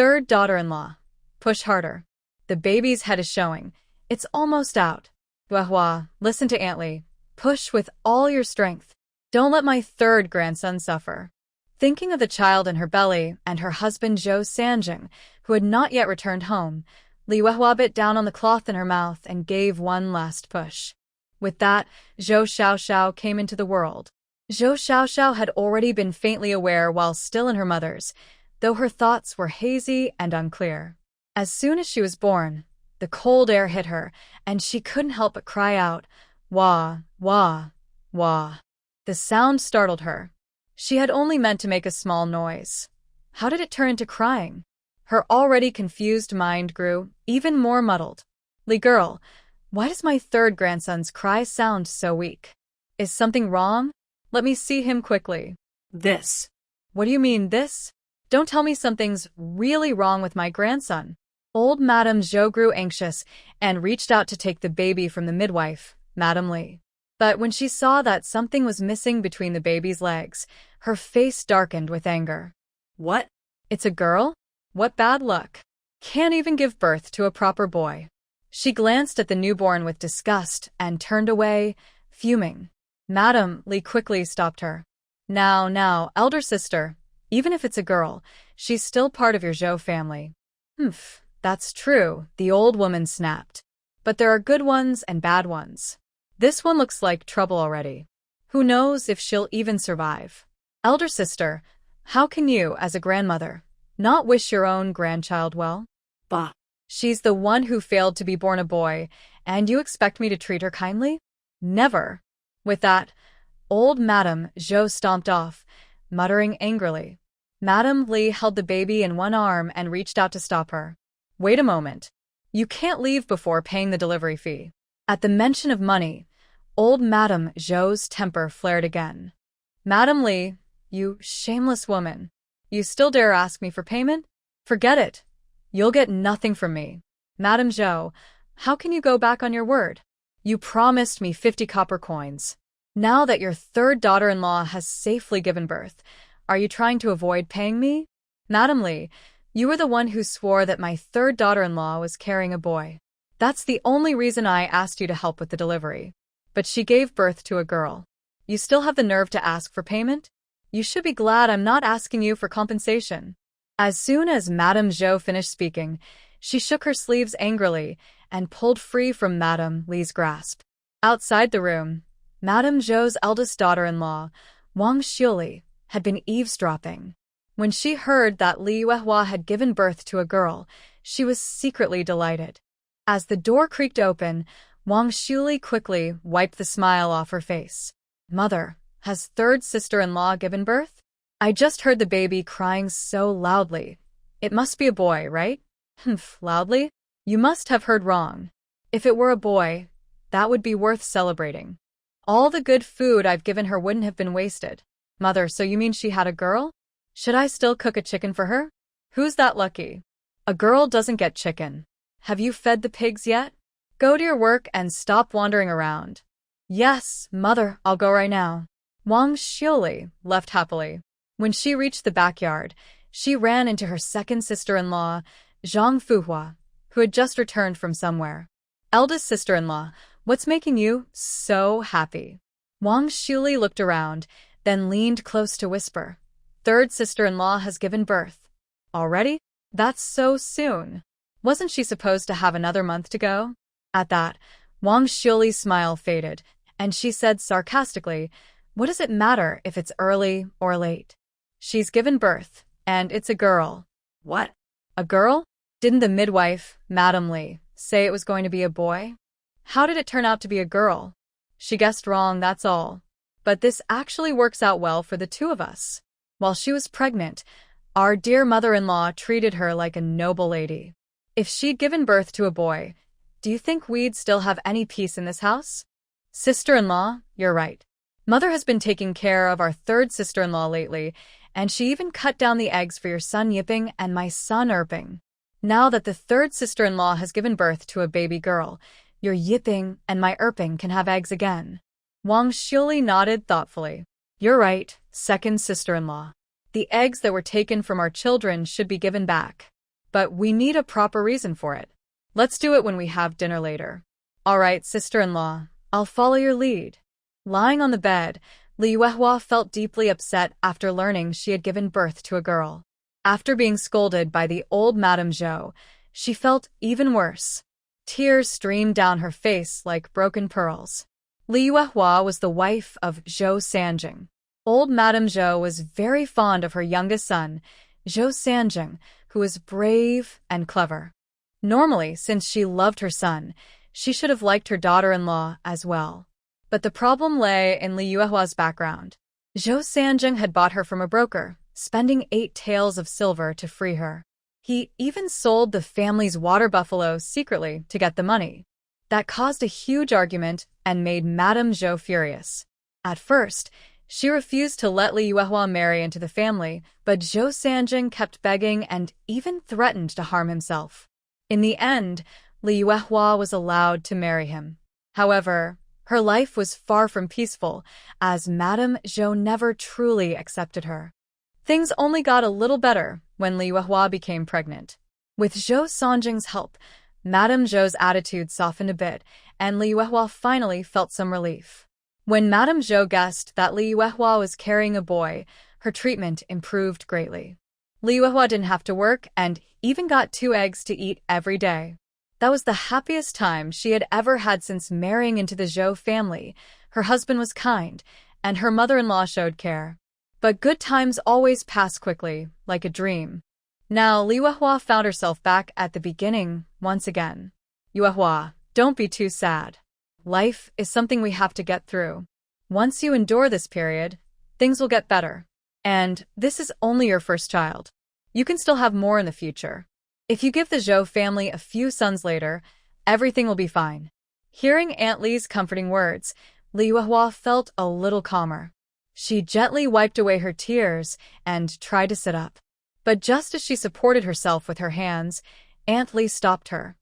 Third daughter-in-law. Push harder. The baby's head is showing. It's almost out. Manhwa, listen to Aunt Lee. Push with all your strength. Don't let my third grandson suffer. Thinking of the child in her belly and her husband Zhou Sanjing, who had not yet returned home, Li Weihua bit down on the cloth in her mouth and gave one last push. With that, Zhou Xiaoxiao came into the world. Zhou Xiaoxiao had already been faintly aware while still in her mother's, though her thoughts were hazy and unclear. As soon as she was born, the cold air hit her, and she couldn't help but cry out, "Wah, wah, wah." The sound startled her. She had only meant to make a small noise. How did it turn into crying? Her already confused mind grew even more muddled. "Li girl, why does my third grandson's cry sound so weak? Is something wrong? Let me see him quickly." This. "What do you mean, this? Don't tell me something's really wrong with my grandson." Old Madame Zhou grew anxious and reached out to take the baby from the midwife, Madame Li. But when she saw that something was missing between the baby's legs, her face darkened with anger. What? "It's a girl? What bad luck. Can't even give birth to a proper boy." She glanced at the newborn with disgust and turned away, fuming. Madame Li quickly stopped her. Now, elder sister, even if it's a girl, she's still part of your Zhou family." "Humph, that's true," the old woman snapped. "But there are good ones and bad ones. This one looks like trouble already. Who knows if she'll even survive? Elder sister, how can you, as a grandmother, not wish your own grandchild well?" Bah. "She's the one who failed to be born a boy, and you expect me to treat her kindly? Never." With that, old Madame Zhou stomped off, muttering angrily. Madame Li held the baby in one arm and reached out to stop her. "Wait a moment. You can't leave before paying the delivery fee." At the mention of money, old Madame Zhou's temper flared again. "Madame Li, you shameless woman. You still dare ask me for payment? Forget it. You'll get nothing from me." "Madame Zhou, how can you go back on your word? You promised me 50 copper coins. Now that your third daughter-in-law has safely given birth, are you trying to avoid paying me?" "Madame Li, you were the one who swore that my third daughter-in-law was carrying a boy. That's the only reason I asked you to help with the delivery. But she gave birth to a girl. You still have the nerve to ask for payment? You should be glad I'm not asking you for compensation." As soon as Madame Zhou finished speaking, she shook her sleeves angrily and pulled free from Madame Li's grasp. Outside the room, Madame Zhou's eldest daughter-in-law, Wang Xiuli, had been eavesdropping. When she heard that Li Weihua had given birth to a girl, she was secretly delighted. As the door creaked open, Wang Xiuli quickly wiped the smile off her face. "Mother, has third sister-in-law given birth? I just heard the baby crying so loudly. It must be a boy, right?" "Humph, loudly? You must have heard wrong. If it were a boy, that would be worth celebrating. All the good food I've given her wouldn't have been wasted." "Mother, so you mean she had a girl? Should I still cook a chicken for her? Who's that lucky? A girl doesn't get chicken. Have you fed the pigs yet? Go to your work and stop wandering around." "Yes, Mother, I'll go right now." Wang Xiuli left happily. When she reached the backyard, she ran into her second sister-in-law, Zhang Fuhua, who had just returned from somewhere. "Eldest sister-in-law, what's making you so happy?" Wang Xiuli looked around, then leaned close to whisper. "Third sister-in-law has given birth." "Already? That's so soon. Wasn't she supposed to have another month to go?" At that, Wang Xiuli's smile faded, and she said sarcastically, "What does it matter if it's early or late? She's given birth, and it's a girl." What? "A girl? Didn't the midwife, Madame Li, say it was going to be a boy? How did it turn out to be a girl? She guessed wrong, that's all. But this actually works out well for the two of us. While she was pregnant, our dear mother-in-law treated her like a noble lady. If she'd given birth to a boy, do you think we'd still have any peace in this house?" "Sister-in-law, you're right. Mother has been taking care of our third sister-in-law lately, and she even cut down the eggs for your son Yipping and my son Erping. Now that the third sister-in-law has given birth to a baby girl, your Yipping and my Erping can have eggs again." Wang Xiuli nodded thoughtfully. "You're right, second sister-in-law. The eggs that were taken from our children should be given back. but we need a proper reason for it. Let's do it when we have dinner later. All right, sister-in-law, I'll follow your lead. Lying on the bed, Li Yuehua felt deeply upset after learning she had given birth to a girl. After being scolded by the old Madame Zhou, she felt even worse. Tears streamed down her face like broken pearls. Li Yuehua was the wife of Zhou Sanjing. Old Madame Zhou was very fond of her youngest son, Zhou Sanjing, who was brave and clever. Normally, since she loved her son, she should have liked her daughter-in-law as well. But the problem lay in Li Yuehua's background. Zhou Sanjing had bought her from a broker, spending 8 taels of silver to free her. He even sold the family's water buffalo secretly to get the money. That caused a huge argument and made Madame Zhou furious. At first, she refused to let Li Yuehua marry into the family, but Zhou Sanjing kept begging and even threatened to harm himself. In the end, Li Yuehua was allowed to marry him. However, her life was far from peaceful, as Madame Zhou never truly accepted her. Things only got a little better when Li Yuehua became pregnant. With Zhou Sanjing's help, Madame Zhou's attitude softened a bit, and Li Yuehua finally felt some relief. When Madame Zhou guessed that Li Yuehua was carrying a boy, her treatment improved greatly. Li Yuehua didn't have to work and even got 2 eggs to eat every day. That was the happiest time she had ever had since marrying into the Zhou family. Her husband was kind, and her mother-in-law showed care. But good times always pass quickly, like a dream. Now Li Yuehua found herself back at the beginning once again. Yuehua, don't be too sad. Life is something we have to get through. Once you endure this period, things will get better. And this is only your first child. You can still have more in the future. If you give the Zhou family a few sons later, everything will be fine. Hearing Aunt Li's comforting words, Li Yuehua felt a little calmer. She gently wiped away her tears and tried to sit up. But just as she supported herself with her hands, Aunt Li stopped her.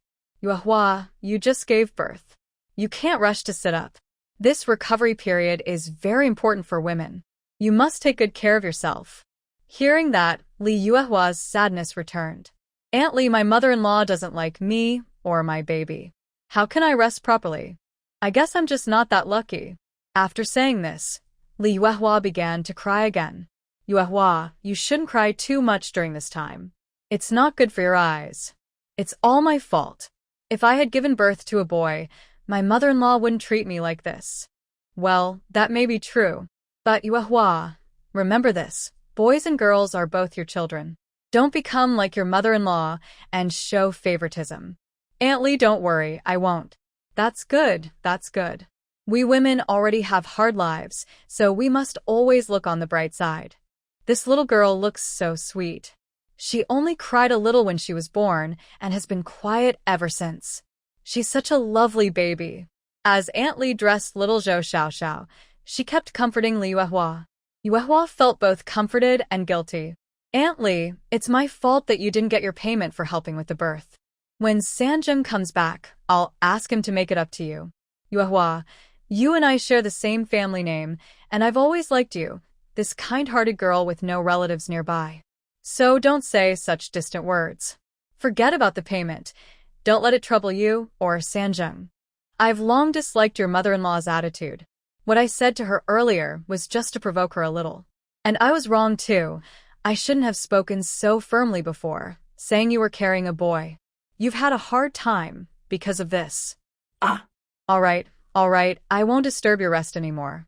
Yuehua, you just gave birth. You can't rush to sit up. This recovery period is very important for women. You must take good care of yourself. Hearing that, Li Yuehua's sadness returned. Aunt Li, my mother-in-law doesn't like me or my baby. How can I rest properly? I guess I'm just not that lucky. After saying this, Li Yuehua began to cry again. Yuehua, you shouldn't cry too much during this time. It's not good for your eyes. It's all my fault. If I had given birth to a boy, my mother-in-law wouldn't treat me like this. Well, that may be true. But Yuehua, remember this. Boys and girls are both your children. Don't become like your mother-in-law and show favoritism. Aunt Li, don't worry, I won't. That's good, that's good. We women already have hard lives, so we must always look on the bright side. This little girl looks so sweet. She only cried a little when she was born and has been quiet ever since. She's such a lovely baby. As Aunt Li dressed little Zhou Xiaoxiao, she kept comforting Li Yuehua. Yuehua felt both comforted and guilty. Aunt Li, it's my fault that you didn't get your payment for helping with the birth. When Sanjing comes back, I'll ask him to make it up to you. Yuehua, you and I share the same family name, and I've always liked you, this kind-hearted girl with no relatives nearby. So don't say such distant words. Forget about the payment. Don't let it trouble you or Sanjing. I've long disliked your mother-in-law's attitude. What I said to her earlier was just to provoke her a little. And I was wrong too. I shouldn't have spoken so firmly before, saying you were carrying a boy. You've had a hard time because of this. All right, I won't disturb your rest anymore.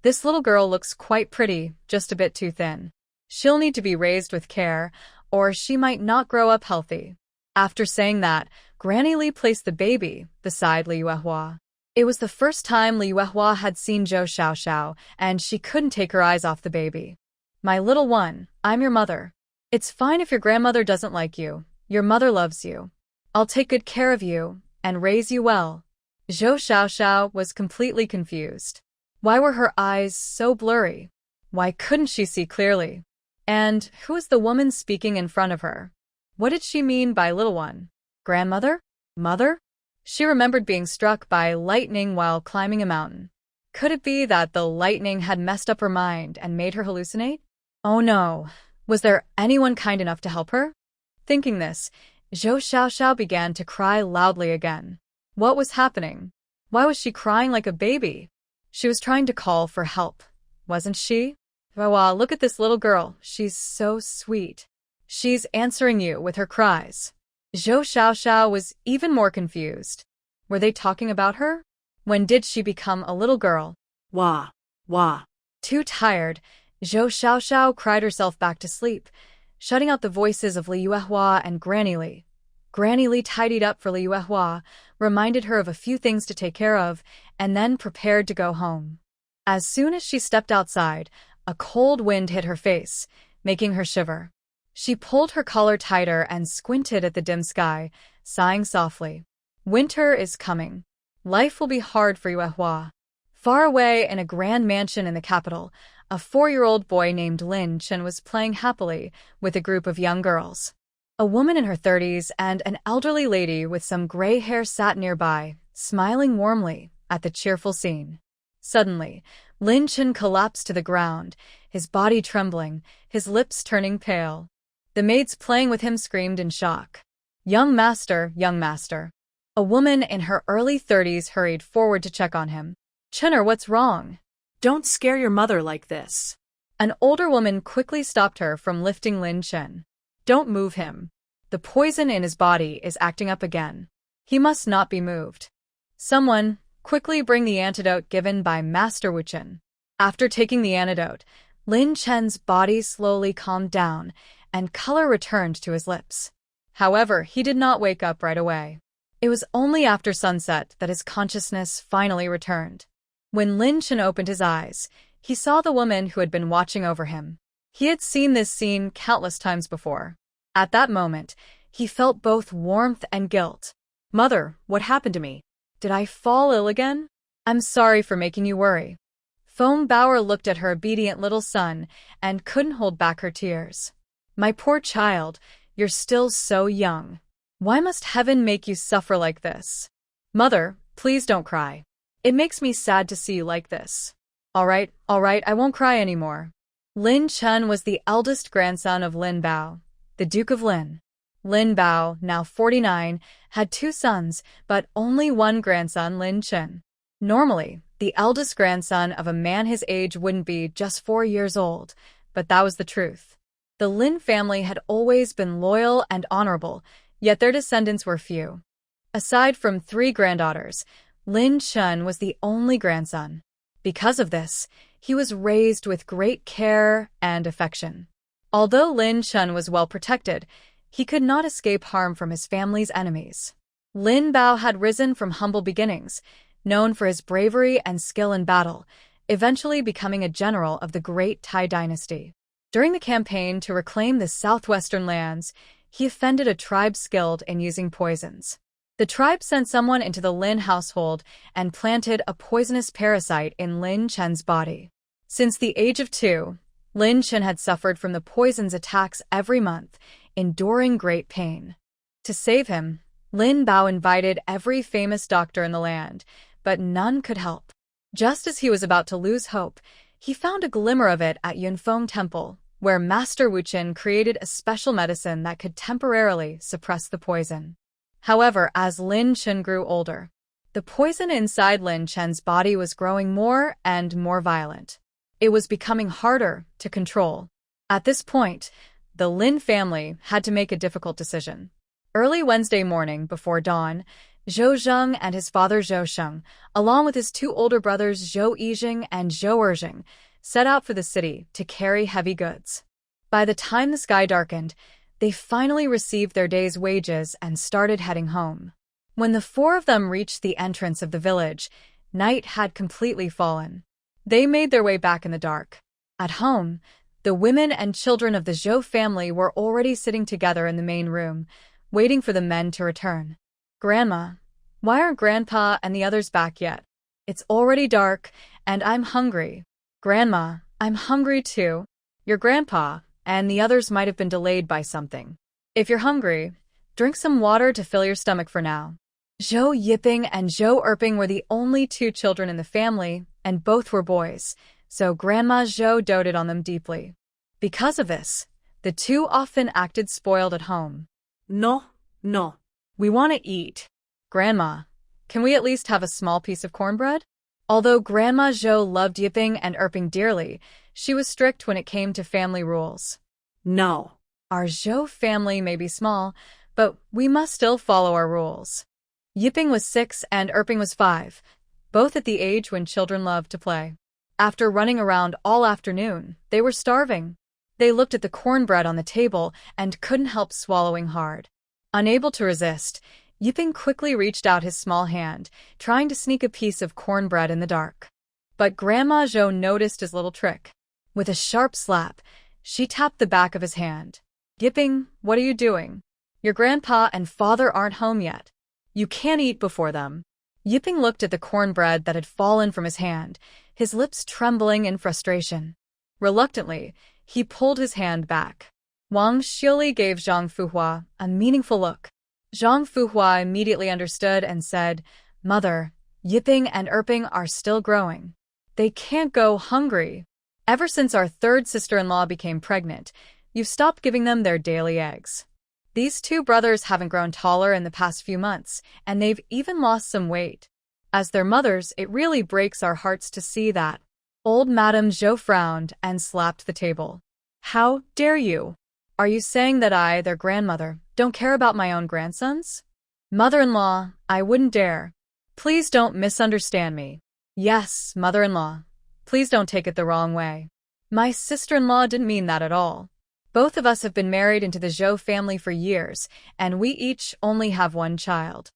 This little girl looks quite pretty, just a bit too thin. She'll need to be raised with care, or she might not grow up healthy. After saying that, Granny Li placed the baby beside Li Yuehua. It was the first time Li Yuehua had seen Zhou Xiaoxiao, and she couldn't take her eyes off the baby. My little one, I'm your mother. It's fine if your grandmother doesn't like you. Your mother loves you. I'll take good care of you and raise you well. Zhou Xiaoxiao was completely confused. Why were her eyes so blurry? Why couldn't she see clearly? And who was the woman speaking in front of her? What did she mean by little one? Grandmother? Mother? She remembered being struck by lightning while climbing a mountain. Could it be that the lightning had messed up her mind and made her hallucinate? Oh no. Was there anyone kind enough to help her? Thinking this, Zhou Xiaoxiao began to cry loudly again. What was happening? Why was she crying like a baby? She was trying to call for help, wasn't she? Wow, look at this little girl. She's so sweet. She's answering you with her cries. Zhou Xiaoxiao was even more confused. Were they talking about her? When did she become a little girl? Wah, wah. Too tired, Zhou Xiaoxiao cried herself back to sleep, shutting out the voices of Li Yuehua and Granny Li. Granny Li tidied up for Li Yuehua, reminded her of a few things to take care of, and then prepared to go home. As soon as she stepped outside, a cold wind hit her face, making her shiver. She pulled her collar tighter and squinted at the dim sky, sighing softly. Winter is coming. Life will be hard for Yuehua. Far away in a grand mansion in the capital, a 4-year-old boy named Lin Chen was playing happily with a group of young girls. A woman in her 30s and an elderly lady with some gray hair sat nearby, smiling warmly at the cheerful scene. Suddenly, Lin Chen collapsed to the ground, his body trembling, his lips turning pale. The maids playing with him screamed in shock. Young master, young master. A woman in her early 30s hurried forward to check on him. Chenner, what's wrong? Don't scare your mother like this. An older woman quickly stopped her from lifting Lin Chen. Don't move him. The poison in his body is acting up again. He must not be moved. Someone, quickly bring the antidote given by Master Wu Chen. After taking the antidote, Lin Chen's body slowly calmed down, and color returned to his lips. However, he did not wake up right away. It was only after sunset that his consciousness finally returned. When Lin Chen opened his eyes, he saw the woman who had been watching over him. He had seen this scene countless times before. At that moment, he felt both warmth and guilt. Mother, what happened to me? Did I fall ill again? I'm sorry for making you worry. Foam Bauer looked at her obedient little son and couldn't hold back her tears. My poor child, you're still so young. Why must heaven make you suffer like this? Mother, please don't cry. It makes me sad to see you like this. All right, I won't cry anymore. Lin Chen was the eldest grandson of Lin Bao, the Duke of Lin. Lin Bao, now 49, had 2 sons, but only one grandson, Lin Chen. Normally, the eldest grandson of a man his age wouldn't be just 4 years old, but that was the truth. The Lin family had always been loyal and honorable, yet their descendants were few. Aside from 3 granddaughters, Lin Chen was the only grandson. Because of this, he was raised with great care and affection. Although Lin Chen was well protected, he could not escape harm from his family's enemies. Lin Bao had risen from humble beginnings, known for his bravery and skill in battle, eventually becoming a general of the great Tai dynasty. During the campaign to reclaim the southwestern lands, he offended a tribe skilled in using poisons. The tribe sent someone into the Lin household and planted a poisonous parasite in Lin Chen's body. Since the age of 2, Lin Chen had suffered from the poison's attacks every month, enduring great pain. To save him, Lin Bao invited every famous doctor in the land, but none could help. Just as he was about to lose hope, he found a glimmer of it at Yunfeng Temple, where Master Wu Chen created a special medicine that could temporarily suppress the poison. However, as Lin Chen grew older, the poison inside Lin Chen's body was growing more and more violent. It was becoming harder to control. At this point, the Lin family had to make a difficult decision. Early Wednesday morning before dawn, Zhou Zheng and his father Zhou Sheng, along with his 2 older brothers Zhou Yijing and Zhou Erjing, set out for the city to carry heavy goods. By the time the sky darkened, they finally received their day's wages and started heading home. When the 4 of them reached the entrance of the village, night had completely fallen. They made their way back in the dark. At home, the women and children of the Zhou family were already sitting together in the main room, waiting for the men to return. Grandma, why aren't Grandpa and the others back yet? It's already dark, and I'm hungry. Grandma, I'm hungry too. Your grandpa and the others might have been delayed by something. If you're hungry, drink some water to fill your stomach for now. Zhou Yiping and Zhou Erping were the only 2 children in the family, and both were boys, so Grandma Zhou doted on them deeply. Because of this, the 2 often acted spoiled at home. No, no. We want to eat. Grandma, can we at least have a small piece of cornbread? Although Grandma Zhou loved yipping and erping dearly, she was strict when it came to family rules. No. Our Zhou family may be small, but we must still follow our rules. Yipping was 6 and erping was 5, both at the age when children love to play. After running around all afternoon, they were starving. They looked at the cornbread on the table and couldn't help swallowing hard. Unable to resist, Yipping quickly reached out his small hand, trying to sneak a piece of cornbread in the dark. But Grandma Zhou noticed his little trick. With a sharp slap, she tapped the back of his hand. Yipping, what are you doing? Your grandpa and father aren't home yet. You can't eat before them. Yipping looked at the cornbread that had fallen from his hand, his lips trembling in frustration. Reluctantly, he pulled his hand back. Wang Xiuli gave Zhang Fuhua a meaningful look. Zhang Fuhua immediately understood and said, Mother, Yipping and erping are still growing. They can't go hungry. Ever since our third sister-in-law became pregnant, you've stopped giving them their daily eggs. These two brothers haven't grown taller in the past few months, and they've even lost some weight. As their mothers, it really breaks our hearts to see that. Old Madame Zhou frowned and slapped the table. How dare you? Are you saying that I, their grandmother, don't care about my own grandsons? Mother-in-law, I wouldn't dare. Please don't misunderstand me. Yes, mother-in-law. Please don't take it the wrong way. My sister-in-law didn't mean that at all. Both of us have been married into the Zhou family for years, and we each only have one child.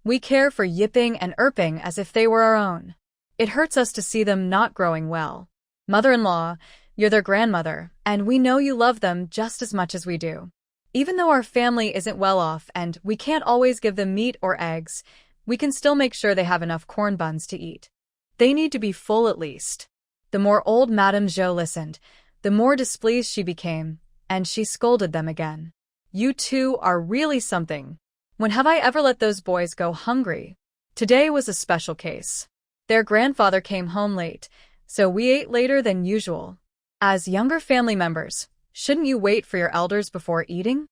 We care for Yipping and erping as if they were our own. It hurts us to see them not growing well. Mother-in-law, you're their grandmother, and we know you love them just as much as we do. Even though our family isn't well off and we can't always give them meat or eggs, we can still make sure they have enough corn buns to eat. They need to be full at least. The more old Madame Zhou listened, the more displeased she became, and she scolded them again. You two are really something. When have I ever let those boys go hungry? Today was a special case. Their grandfather came home late, so we ate later than usual. As younger family members, shouldn't you wait for your elders before eating?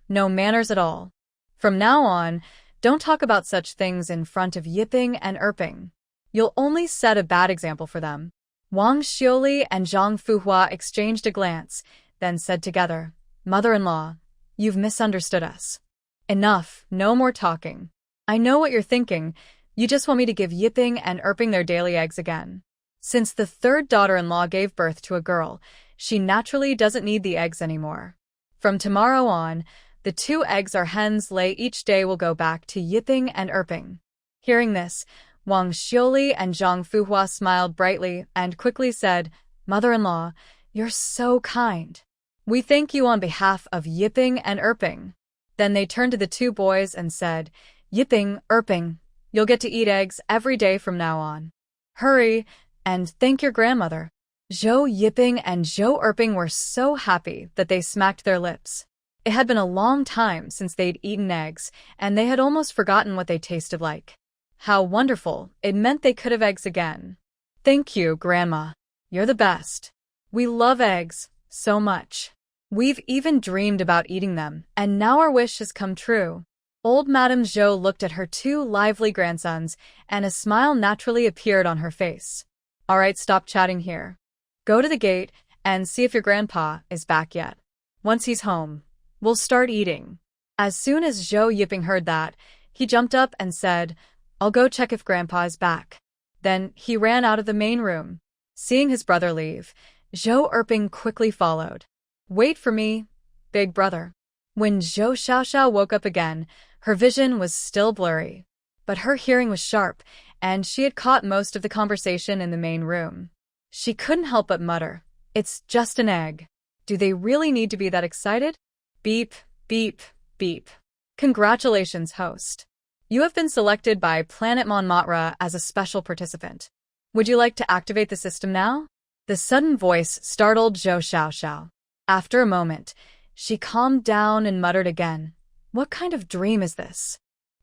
No manners at all. From now on, don't talk about such things in front of Yipping and erping. You'll only set a bad example for them. Wang Xiuli and Zhang Fuhua exchanged a glance, then said together, Mother-in-law, you've misunderstood us. Enough, no more talking. I know what you're thinking. You just want me to give Yipping and erping their daily eggs again. Since the third daughter-in-law gave birth to a girl, she naturally doesn't need the eggs anymore. From tomorrow on, the 2 eggs our hens lay each day will go back to Yipping and erping. Hearing this, Wang Xiuli and Zhang Fuhua smiled brightly and quickly said, Mother-in-law, you're so kind. We thank you on behalf of Yipping and erping. Then they turned to the 2 boys and said, Yipping, erping, you'll get to eat eggs every day from now on. Hurry, and thank your grandmother. Zhou Yipping and Zhou erping were so happy that they smacked their lips. It had been a long time since they'd eaten eggs, and they had almost forgotten what they tasted like. How wonderful, it meant they could have eggs again. Thank you, Grandma. You're the best. We love eggs so much. We've even dreamed about eating them, and now our wish has come true. Old Madame Zhou looked at her 2 lively grandsons, and a smile naturally appeared on her face. All right, stop chatting here. Go to the gate and see if your grandpa is back yet. Once he's home, we'll start eating. As soon as Zhou Yipping heard that, he jumped up and said, I'll go check if grandpa is back. Then he ran out of the main room. Seeing his brother leave, Zhou erping quickly followed. Wait for me, big brother. When Zhou Xiaoxiao woke up again, her vision was still blurry. But her hearing was sharp, and she had caught most of the conversation in the main room. She couldn't help but mutter, It's just an egg. Do they really need to be that excited? Beep, beep, beep. Congratulations, host. You have been selected by Planet Manhwa as a special participant. Would you like to activate the system now? The sudden voice startled Zhou Xiaoxiao. After a moment, she calmed down and muttered again, What kind of dream is this?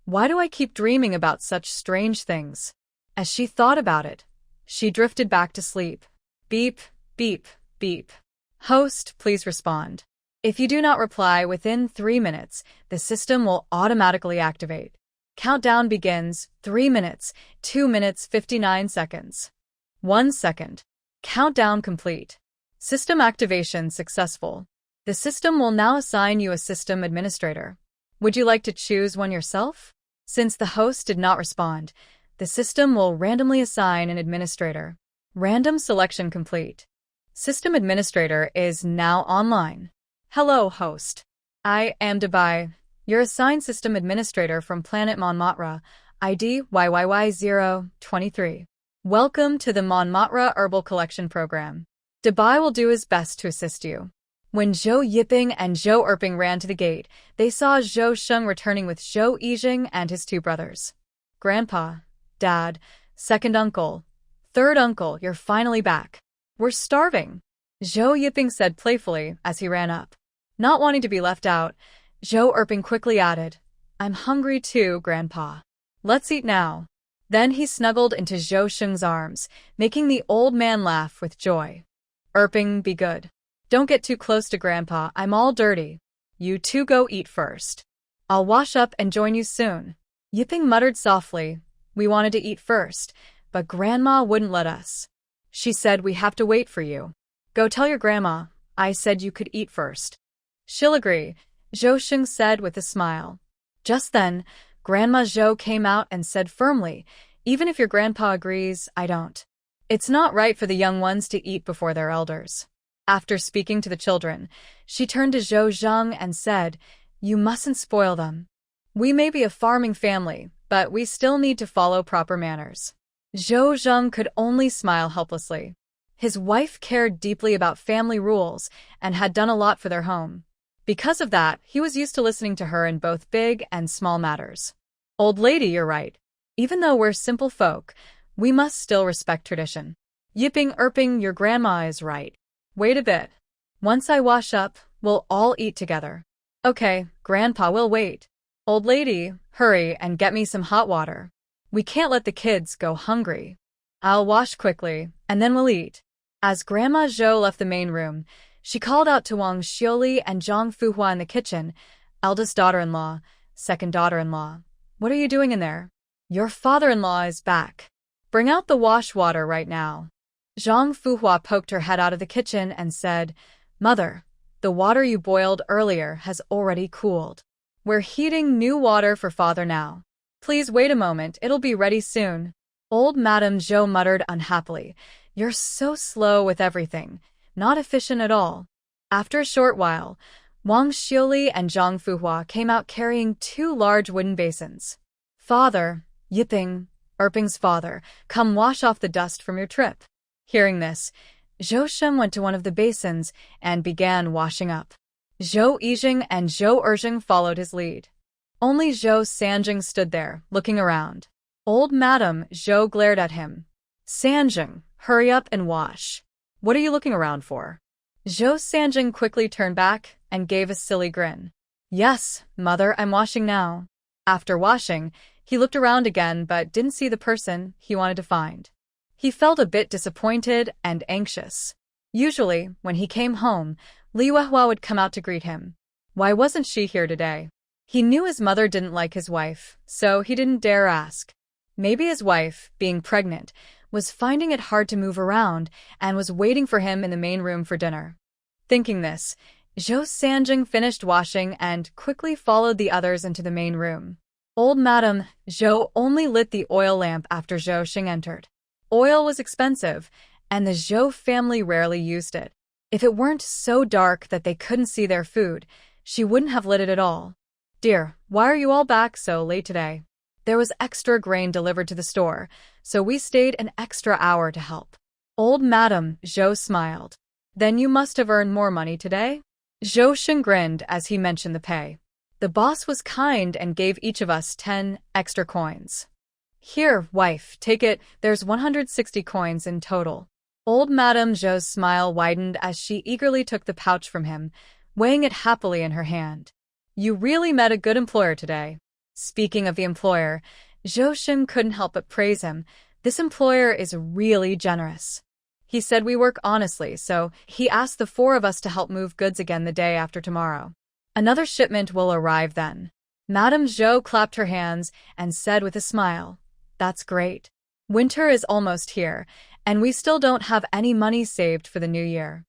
Why do I keep dreaming about such strange things? As she thought about it, she drifted back to sleep. Beep, beep, beep. Host, please respond. If you do not reply within 3 minutes, the system will automatically activate. Countdown begins. 3 minutes, 2 minutes 59 seconds. 1 second. Countdown complete. System activation successful. The system will now assign you a system administrator. Would you like to choose one yourself? Since the host did not respond, the system will randomly assign an administrator. Random selection complete. System administrator is now online. Hello, host. I am Dubai, your assigned system administrator from planet Manhwa, ID YYY023. Welcome to the Manhwa Herbal Collection Program. Dubai will do his best to assist you. When Zhou Yiping and Zhou Erping ran to the gate, they saw Zhou Sheng returning with Zhou Yijing and his 2 brothers. Grandpa, Dad, second uncle, third uncle, you're finally back. We're starving, Zhou Yiping said playfully as he ran up. Not wanting to be left out, Zhou Erping quickly added, I'm hungry too, Grandpa. Let's eat now. Then he snuggled into Zhou Sheng's arms, making the old man laugh with joy. Erping, be good. Don't get too close to Grandpa, I'm all dirty. You two go eat first. I'll wash up and join you soon. Yiping muttered softly, we wanted to eat first, but Grandma wouldn't let us. She said we have to wait for you. Go tell your grandma, I said you could eat first. She'll agree, Zhou Sheng said with a smile. Just then, Grandma Zhou came out and said firmly, even if your grandpa agrees, I don't. It's not right for the young ones to eat before their elders. After speaking to the children, she turned to Zhou Zheng and said, you mustn't spoil them. We may be a farming family, but we still need to follow proper manners. Zhou Zheng could only smile helplessly. His wife cared deeply about family rules and had done a lot for their home. Because of that, he was used to listening to her in both big and small matters. Old lady, you're right. Even though we're simple folk, we must still respect tradition. Yiping Erping, your grandma is right. Wait a bit. Once I wash up, we'll all eat together. Okay, Grandpa will wait. Old lady, hurry and get me some hot water. We can't let the kids go hungry. I'll wash quickly, and then we'll eat. As Grandma Zhou left the main room, she called out to Wang Xiuli and Zhang Fuhua in the kitchen, eldest daughter-in-law, second daughter-in-law. What are you doing in there? Your father-in-law is back. Bring out the wash water right now. Zhang Fuhua poked her head out of the kitchen and said, Mother, the water you boiled earlier has already cooled. We're heating new water for father now. Please wait a moment, it'll be ready soon. Old Madame Zhou muttered unhappily, You're so slow with everything, not efficient at all. After a short while, Wang Xiuli and Zhang Fuhua came out carrying 2 large wooden basins. Father, Yiping, Erping's father, come wash off the dust from your trip. Hearing this, Zhou Sheng went to one of the basins and began washing up. Zhou Yijing and Zhou Erjing followed his lead. Only Zhou Sanjing stood there, looking around. Old Madame Zhou glared at him. Sanjing, hurry up and wash. What are you looking around for? Zhou Sanjing quickly turned back and gave a silly grin. Yes, Mother, I'm washing now. After washing, he looked around again but didn't see the person he wanted to find. He felt a bit disappointed and anxious. Usually, when he came home, Li Weihua would come out to greet him. Why wasn't she here today? He knew his mother didn't like his wife, so he didn't dare ask. Maybe his wife, being pregnant, was finding it hard to move around and was waiting for him in the main room for dinner. Thinking this, Zhou Sanjing finished washing and quickly followed the others into the main room. Old Madame Zhou only lit the oil lamp after Zhou Xing entered. Oil was expensive, and the Zhou family rarely used it. If it weren't so dark that they couldn't see their food, she wouldn't have lit it at all. Dear, why are you all back so late today? There was extra grain delivered to the store, so we stayed an extra hour to help. Old Madame Zhou smiled. Then you must have earned more money today? Zhou Xing grinned as he mentioned the pay. The boss was kind and gave each of us 10 extra coins. Here, wife, take it, there's 160 coins in total. Old Madame Zhou's smile widened as she eagerly took the pouch from him, weighing it happily in her hand. You really met a good employer today. Speaking of the employer, Zhou Xing couldn't help but praise him. This employer is really generous. He said we work honestly, so he asked the four of us to help move goods again the day after tomorrow. Another shipment will arrive then. Madame Zhou clapped her hands and said with a smile, "That's great. Winter is almost here, and we still don't have any money saved for the new year.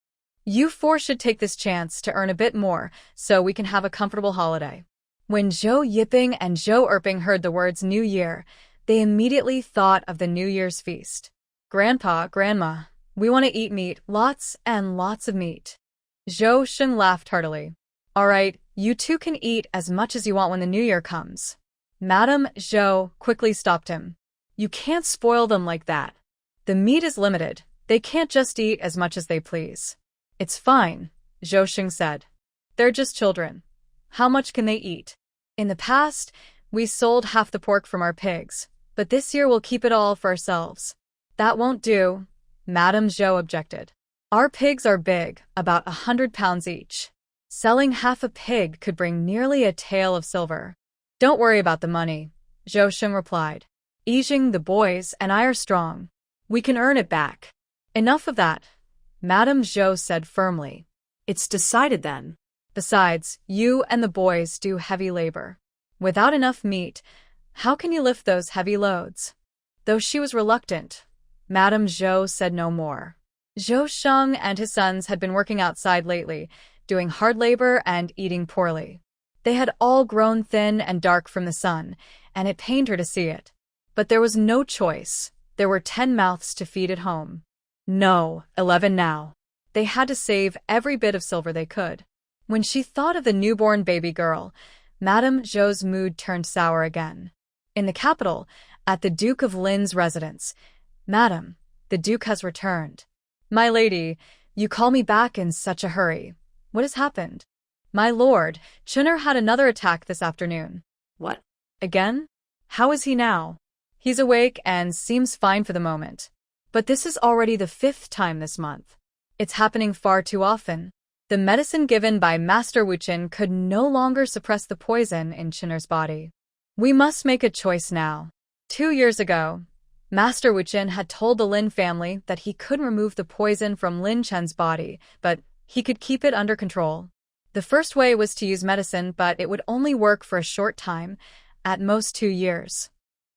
You four should take this chance to earn a bit more so we can have a comfortable holiday." When Zhou Yiping and Zhou Erping heard the words New Year, they immediately thought of the New Year's feast. "Grandpa, Grandma, we want to eat meat, lots and lots of meat." Zhou Sheng laughed heartily. "All right, you two can eat as much as you want when the New Year comes." Madame Zhou quickly stopped him. "You can't spoil them like that. The meat is limited. They can't just eat as much as they please." "It's fine," Zhou Sheng said. "They're just children. How much can they eat? In the past, we sold half the pork from our pigs, but this year we'll keep it all for ourselves." "That won't do," Madame Zhou objected. "Our pigs are big, about 100 pounds each. Selling half a pig could bring nearly a tael of silver." "Don't worry about the money," Zhou Sheng replied. "Yijing, the boys, and I are strong. We can earn it back." "Enough of that," Madame Zhou said firmly. "It's decided then." "Besides, you and the boys do heavy labor. Without enough meat, how can you lift those heavy loads?" Though she was reluctant, Madame Zhou said no more. Zhou Sheng and his sons had been working outside lately, doing hard labor and eating poorly. They had all grown thin and dark from the sun, and it pained her to see it. But there was no choice. There were 10 mouths to feed at home. No, 11 now. They had to save every bit of silver they could. When she thought of the newborn baby girl, Madame Zhou's mood turned sour again. In the capital, at the Duke of Lin's residence, "Madam, the Duke has returned." "My lady, you call me back in such a hurry. What has happened?" "My lord, Chun'er had another attack this afternoon." "What? "Again? How is he now?" "He's awake and seems fine for the moment. But this is already the 5th time this month. It's happening far too often." The medicine given by Master Wuchen could no longer suppress the poison in Chun'er's body. "We must make a choice now." 2 years ago, Master Wuchen had told the Lin family that he couldn't remove the poison from Lin Chen's body, but he could keep it under control. The first way was to use medicine, but it would only work for a short time, at most 2 years.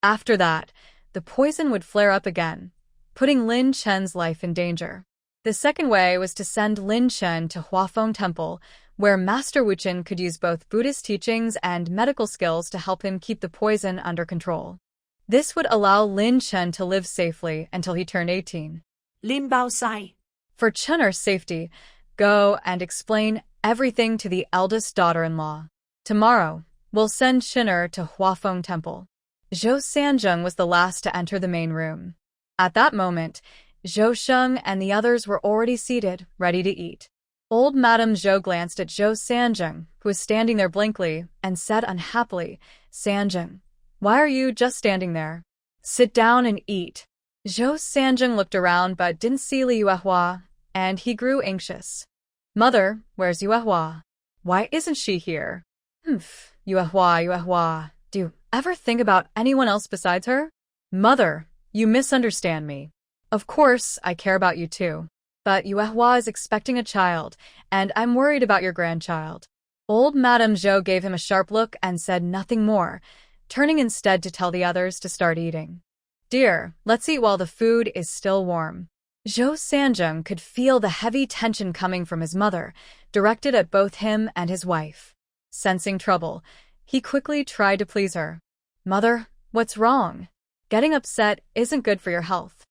After that, the poison would flare up again, putting Lin Chen's life in danger. The second way was to send Lin Chen to Huafeng Temple, where Master Wuchen could use both Buddhist teachings and medical skills to help him keep the poison under control. This would allow Lin Chen to live safely until he turned 18. Lin Bao Sai. For Chun'er's safety, go and explain everything to the eldest daughter-in-law. Tomorrow, we'll send Chun'er to Huafeng Temple. Zhou Sanzheng was the last to enter the main room. At that moment, Zhou Sheng and the others were already seated, ready to eat. Old Madame Zhou glanced at Zhou Sanzheng, who was standing there blankly, and said unhappily, "Sanzheng, why are you just standing there? Sit down and eat." Zhou Sanzheng looked around but didn't see Li Yuehua, and he grew anxious. "Mother, where's Yuehua? Why isn't she here?" Yuehua, do you ever think about anyone else besides her?" "Mother, you misunderstand me. Of course, I care about you too. But Yuehua is expecting a child, and I'm worried about your grandchild." Old Madame Zhou gave him a sharp look and said nothing more, turning instead to tell the others to start eating. "Dear, let's eat while the food is still warm." Zhou Sanzheng could feel the heavy tension coming from his mother, directed at both him and his wife. Sensing trouble, he quickly tried to please her. "Mother, what's wrong? Getting upset isn't good for your health.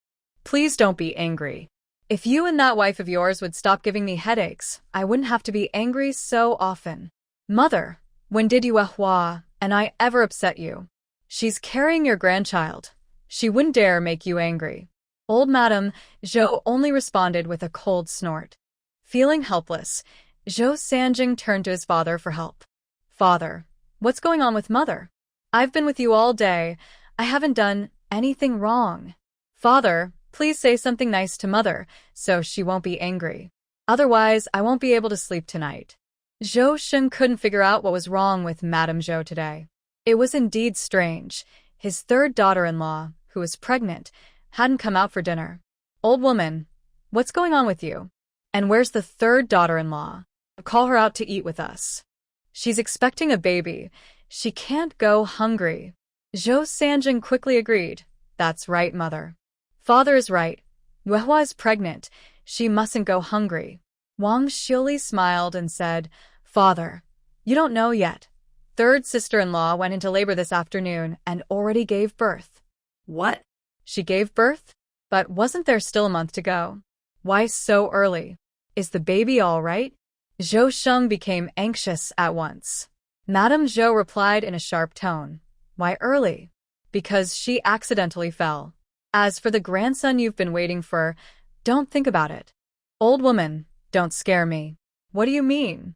Please don't be angry. If you and that wife of yours would stop giving me headaches, I wouldn't have to be angry so often." "Mother, when did Yuehua and I ever upset you? She's carrying your grandchild. She wouldn't dare make you angry." Old Madame Zhou only responded with a cold snort. Feeling helpless, Zhou Sanjing turned to his father for help. "Father, what's going on with Mother? I've been with you all day. I haven't done anything wrong. Father, please say something nice to Mother, so she won't be angry. Otherwise, I won't be able to sleep tonight." Zhou Sheng couldn't figure out what was wrong with Madame Zhou today. It was indeed strange. His third daughter-in-law, who was pregnant, hadn't come out for dinner. "Old woman, What's going on with you? And where's the third daughter-in-law? Call her out to eat with us. She's expecting a baby. She can't go hungry. Zhou Sanjing quickly agreed. That's right, mother. Father is right. Yuehua is pregnant. She mustn't go hungry. Wang Xiuli smiled and said, Father, you don't know yet. Third sister-in-law went into labor this afternoon and already gave birth. What? She gave birth? But wasn't there still a month to go? Why so early? Is the baby all right? Zhou Sheng became anxious at once. Madame Zhou replied in a sharp tone. Why early? Because she accidentally fell. As for the grandson you've been waiting for, don't think about it. Old woman, don't scare me. What do you mean?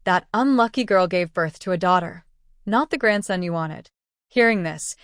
That unlucky girl gave birth to a daughter, not the grandson you wanted. Hearing this,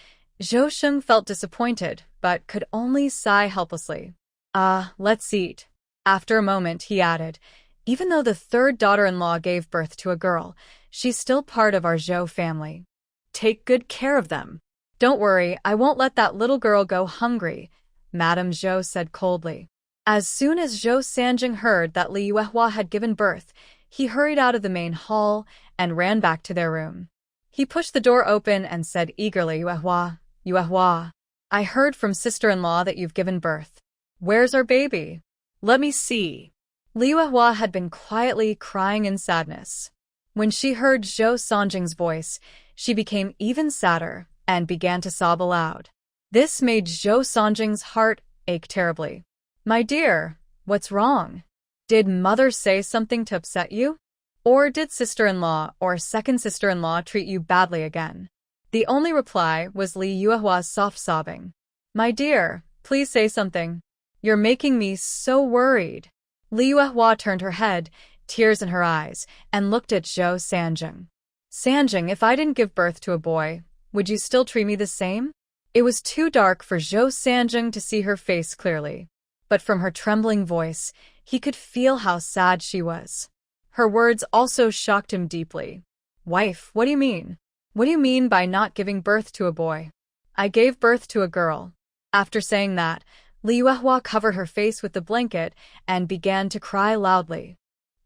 Zhou Sheng felt disappointed, but could only sigh helplessly. Let's eat. After a moment, he added, even though the third daughter-in-law gave birth to a girl, she's still part of our Zhou family. Take good care of them. Don't worry, I won't let that little girl go hungry, Madame Zhou said coldly. As soon as Zhou Sanjing heard that Li Yuehua had given birth, he hurried out of the main hall and ran back to their room. He pushed the door open and said eagerly, Yuehua, Yuehua, I heard from sister-in-law that you've given birth. Where's our baby? Let me see. Li Yuehua had been quietly crying in sadness. When she heard Zhou Sanjing's voice, she became even sadder and began to sob aloud. This made Zhou Sanjing's heart ache terribly. My dear, what's wrong? Did mother say something to upset you? Or did sister-in-law or second sister-in-law treat you badly again? The only reply was Li Yuehua's soft sobbing. My dear, please say something. You're making me so worried. Li Yuehua turned her head, tears in her eyes, and looked at Zhou Sanjing. Sanjing, if I didn't give birth to a boy, would you still treat me the same? It was too dark for Zhou Sanjing to see her face clearly, but from her trembling voice, he could feel how sad she was. Her words also shocked him deeply. Wife, what do you mean? What do you mean by not giving birth to a boy? I gave birth to a girl. After saying that, Li Yuehua covered her face with the blanket and began to cry loudly.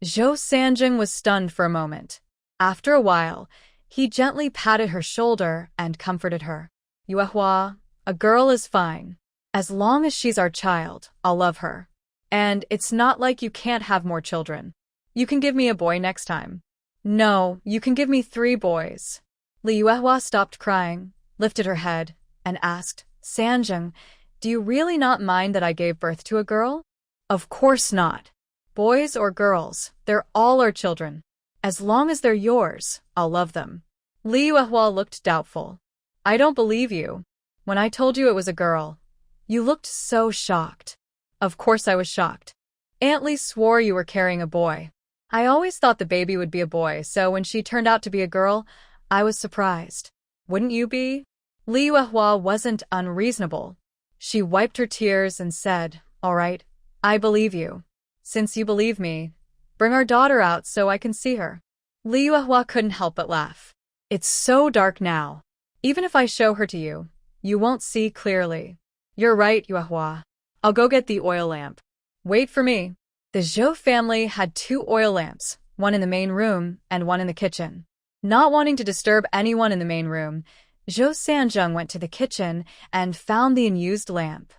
Zhou Sanjing was stunned for a moment. After a while, he gently patted her shoulder and comforted her. Yuehua, a girl is fine. As long as she's our child, I'll love her. And it's not like you can't have more children. You can give me a boy next time. No, you can give me 3 boys. Li Yuehua stopped crying, lifted her head, and asked, Sanjing, do you really not mind that I gave birth to a girl? Of course not. Boys or girls, they're all our children. As long as they're yours, I'll love them. Li Yuehua looked doubtful. I don't believe you. When I told you it was a girl, you looked so shocked. Of course I was shocked. Aunt Li swore you were carrying a boy. I always thought the baby would be a boy, so when she turned out to be a girl, I was surprised. Wouldn't you be? Li Yuehua wasn't unreasonable. She wiped her tears and said, All right, I believe you. Since you believe me, bring our daughter out so I can see her. Li Yuehua couldn't help but laugh. It's so dark now. Even if I show her to you, you won't see clearly. You're right, Yuehua. I'll go get the oil lamp. Wait for me. The Zhou family had 2 oil lamps, one in the main room and one in the kitchen. Not wanting to disturb anyone in the main room, Zhou Sanjing went to the kitchen and found the unused lamp.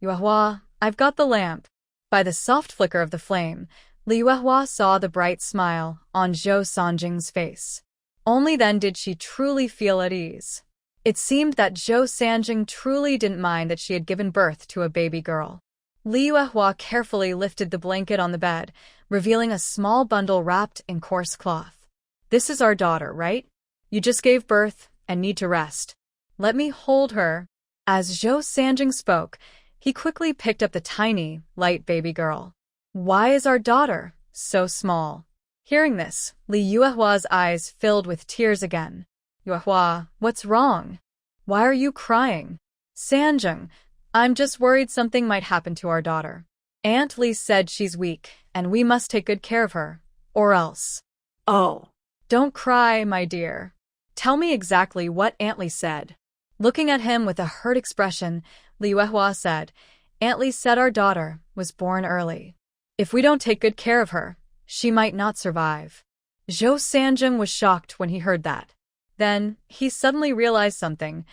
Yuehua, I've got the lamp. By the soft flicker of the flame, Li Yuehua saw the bright smile on Zhou Sanjing's face. Only then did she truly feel at ease. It seemed that Zhou Sanjing truly didn't mind that she had given birth to a baby girl. Li Yuehua carefully lifted the blanket on the bed, revealing a small bundle wrapped in coarse cloth. This is our daughter, right? You just gave birth and need to rest. Let me hold her. As Zhou Sanjing spoke, he quickly picked up the tiny, light baby girl. Why is our daughter so small? Hearing this, Li Yuehua's eyes filled with tears again. Yuehua, what's wrong? Why are you crying? Sanjing, I'm just worried something might happen to our daughter. Aunt Li said she's weak, and we must take good care of her, or else. Oh. Don't cry, my dear. Tell me exactly what Aunt Li said. Looking at him with a hurt expression, Li Yuehua said, Aunt Li said our daughter was born early. If we don't take good care of her, she might not survive. Zhou Sanjing was shocked when he heard that. Then, he suddenly realized something.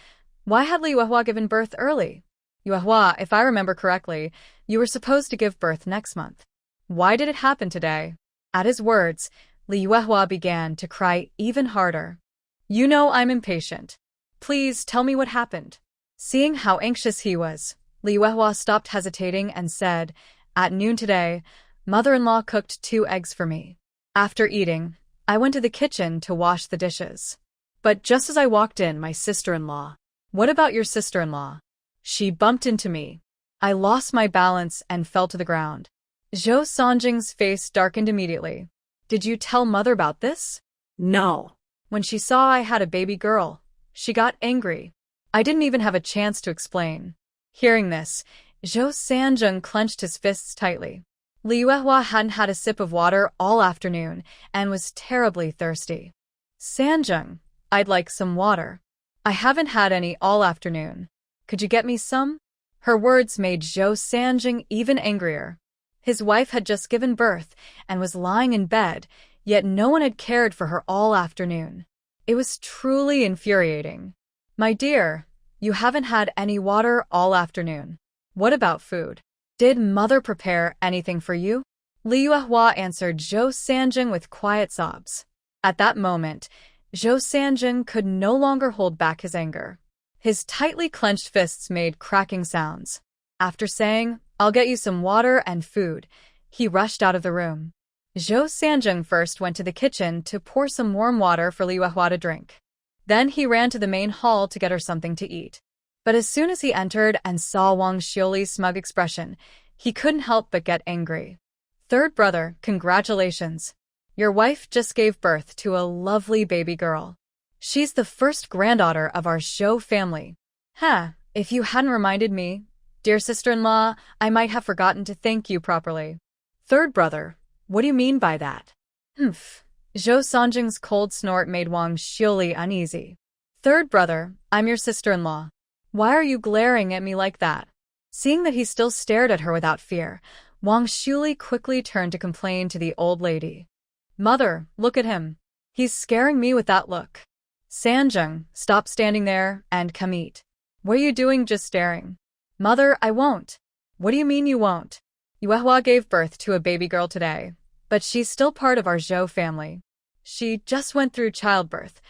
Why had Li Yuehua given birth early? Yuehua, if I remember correctly, you were supposed to give birth next month. Why did it happen today? At his words, Li Yuehua began to cry even harder. You know I'm impatient. Please tell me what happened. Seeing how anxious he was, Li Yuehua stopped hesitating and said, At noon today, mother-in-law cooked 2 eggs for me. After eating, I went to the kitchen to wash the dishes. But just as I walked in, my sister-in-law. What about your sister-in-law? She bumped into me. I lost my balance and fell to the ground. Zhou Sanjing's face darkened immediately. Did you tell mother about this? No. When she saw I had a baby girl, she got angry. I didn't even have a chance to explain. Hearing this, Zhou Sanjing clenched his fists tightly. Li Yuehua hadn't had a sip of water all afternoon and was terribly thirsty. Sanjing, I'd like some water. I haven't had any all afternoon. Could you get me some? Her words made Zhou Sanjing even angrier. His wife had just given birth and was lying in bed, yet no one had cared for her all afternoon. It was truly infuriating. My dear, you haven't had any water all afternoon. What about food? Did mother prepare anything for you? Li Yuehua answered Zhou Sanjing with quiet sobs. At that moment, Zhou Sanjing could no longer hold back his anger. His tightly clenched fists made cracking sounds. After saying, I'll get you some water and food, he rushed out of the room. Zhou Sanjing first went to the kitchen to pour some warm water for Li Yuehua to drink. Then he ran to the main hall to get her something to eat. But as soon as he entered and saw Wang Xiuli's smug expression, he couldn't help but get angry. Third brother, congratulations. Your wife just gave birth to a lovely baby girl. She's the first granddaughter of our Zhou family. If you hadn't reminded me, dear sister-in-law, I might have forgotten to thank you properly. Third brother, what do you mean by that? Zhou Sanjing's cold snort made Wang Xiuli uneasy. Third brother, I'm your sister-in-law. Why are you glaring at me like that? Seeing that he still stared at her without fear, Wang Xiuli quickly turned to complain to the old lady. Mother, look at him. He's scaring me with that look. Sanjing, stop standing there and come eat. What are you doing just staring? Mother, I won't. What do you mean you won't? Yuehua gave birth to a baby girl today, but she's still part of our Zhou family. She just went through childbirth.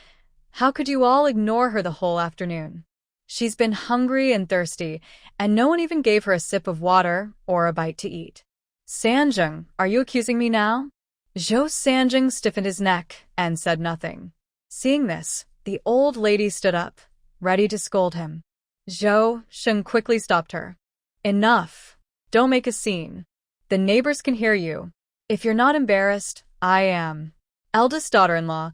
How could you all ignore her the whole afternoon? She's been hungry and thirsty, and no one even gave her a sip of water or a bite to eat. Sanjing, are you accusing me now? Zhou Sanjing stiffened his neck and said nothing. Seeing this, the old lady stood up, ready to scold him. Zhou Sheng quickly stopped her. Enough. Don't make a scene. The neighbors can hear you. If you're not embarrassed, I am. Eldest daughter-in-law,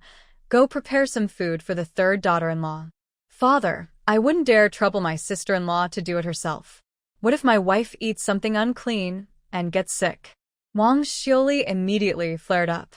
go prepare some food for the third daughter-in-law. Father, I wouldn't dare trouble my sister-in-law to do it herself. What if my wife eats something unclean and gets sick? Wang Xiuli immediately flared up.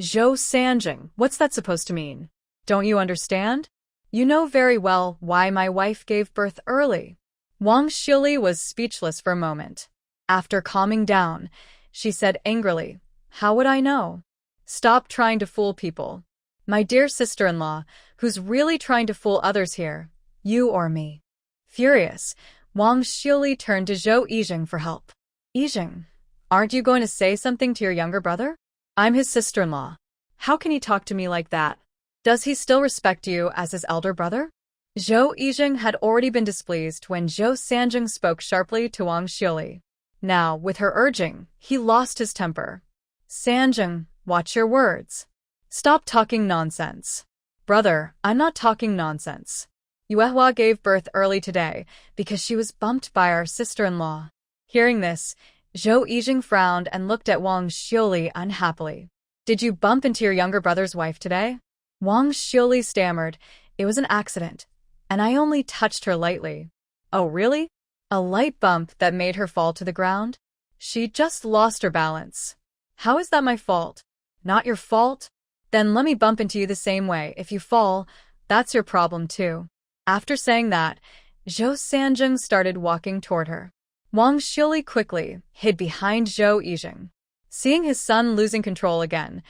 Zhou Sanjing, what's that supposed to mean? Don't you understand? You know very well why my wife gave birth early. Wang Xiuli was speechless for a moment. After calming down, she said angrily, How would I know? Stop trying to fool people. My dear sister-in-law, who's really trying to fool others here, you or me? Furious, Wang Xiuli turned to Zhou Yijing for help. Yijing, aren't you going to say something to your younger brother? I'm his sister-in-law. How can he talk to me like that? Does he still respect you as his elder brother? Zhou Yijing had already been displeased when Zhou Sanjing spoke sharply to Wang Xiuli. Now, with her urging, he lost his temper. Sanjing, watch your words. Stop talking nonsense. Brother, I'm not talking nonsense. Yuehua gave birth early today because she was bumped by our sister-in-law. Hearing this, Zhou Yijing frowned and looked at Wang Xiuli unhappily. Did you bump into your younger brother's wife today? Wang Xiuli stammered, It was an accident, and I only touched her lightly. Oh, really? A light bump that made her fall to the ground? She just lost her balance. How is that my fault? Not your fault? Then let me bump into you the same way. If you fall, that's your problem too. After saying that, Zhou Sanjing started walking toward her. Wang Xiuli quickly hid behind Zhou Yijing. Seeing his son losing control again,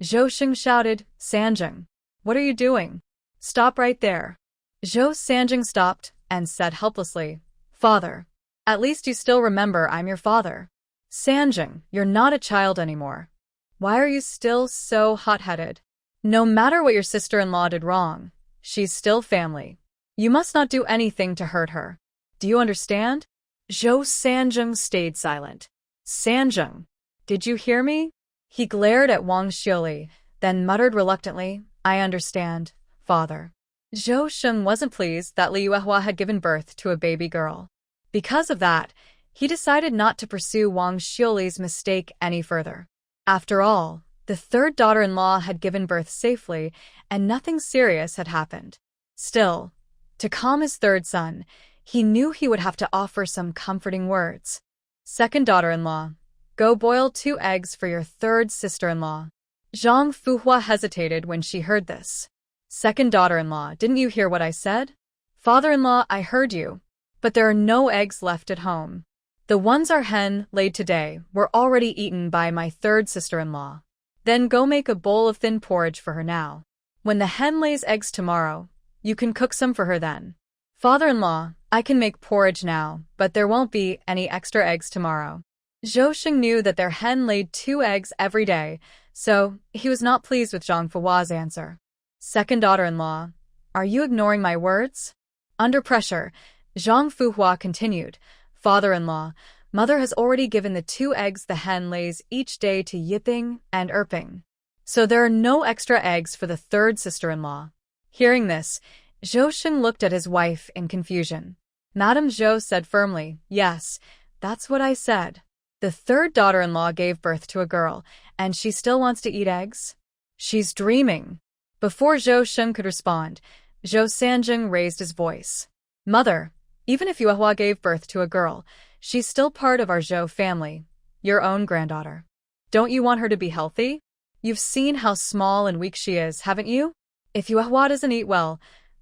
Zhou Xing shouted, Sanjing, what are you doing? Stop right there. Zhou Sanjing stopped and said helplessly, Father, at least you still remember I'm your father. Sanjing, you're not a child anymore. Why are you still so hot-headed? No matter what your sister-in-law did wrong, she's still family. You must not do anything to hurt her. Do you understand? Zhou Sanjing stayed silent. Sanjing, did you hear me? He glared at Wang Xiuli, then muttered reluctantly, I understand, father. Zhou Sheng wasn't pleased that Li Yuehua had given birth to a baby girl. Because of that, he decided not to pursue Wang Xiuli's mistake any further. After all, the third daughter-in-law had given birth safely, and nothing serious had happened. Still, to calm his third son, he knew he would have to offer some comforting words. Second daughter-in-law, go boil 2 eggs for your third sister-in-law. Zhang Fuhua hesitated when she heard this. Second daughter-in-law, didn't you hear what I said? Father-in-law, I heard you, but there are no eggs left at home. The ones our hen laid today were already eaten by my third sister-in-law. Then go make a bowl of thin porridge for her now. When the hen lays eggs tomorrow, you can cook some for her then. Father-in-law, I can make porridge now, but there won't be any extra eggs tomorrow. Zhou Xing knew that their hen laid 2 eggs every day, so he was not pleased with Zhang Fuhua's answer. Second daughter-in-law, are you ignoring my words? Under pressure, Zhang Fuhua continued, Father-in-law, mother has already given the 2 eggs the hen lays each day to Yiping and Erping. So there are no extra eggs for the third sister-in-law. Hearing this, Zhou Xing looked at his wife in confusion. Madame Zhou said firmly, yes, that's what I said. The third daughter-in-law gave birth to a girl, and she still wants to eat eggs? She's dreaming. Before Zhou Xing could respond, Zhou Sanjing raised his voice. Mother, even if Yuehua gave birth to a girl, she's still part of our Zhou family, your own granddaughter. Don't you want her to be healthy? You've seen how small and weak she is, haven't you? If Yuehua doesn't eat well,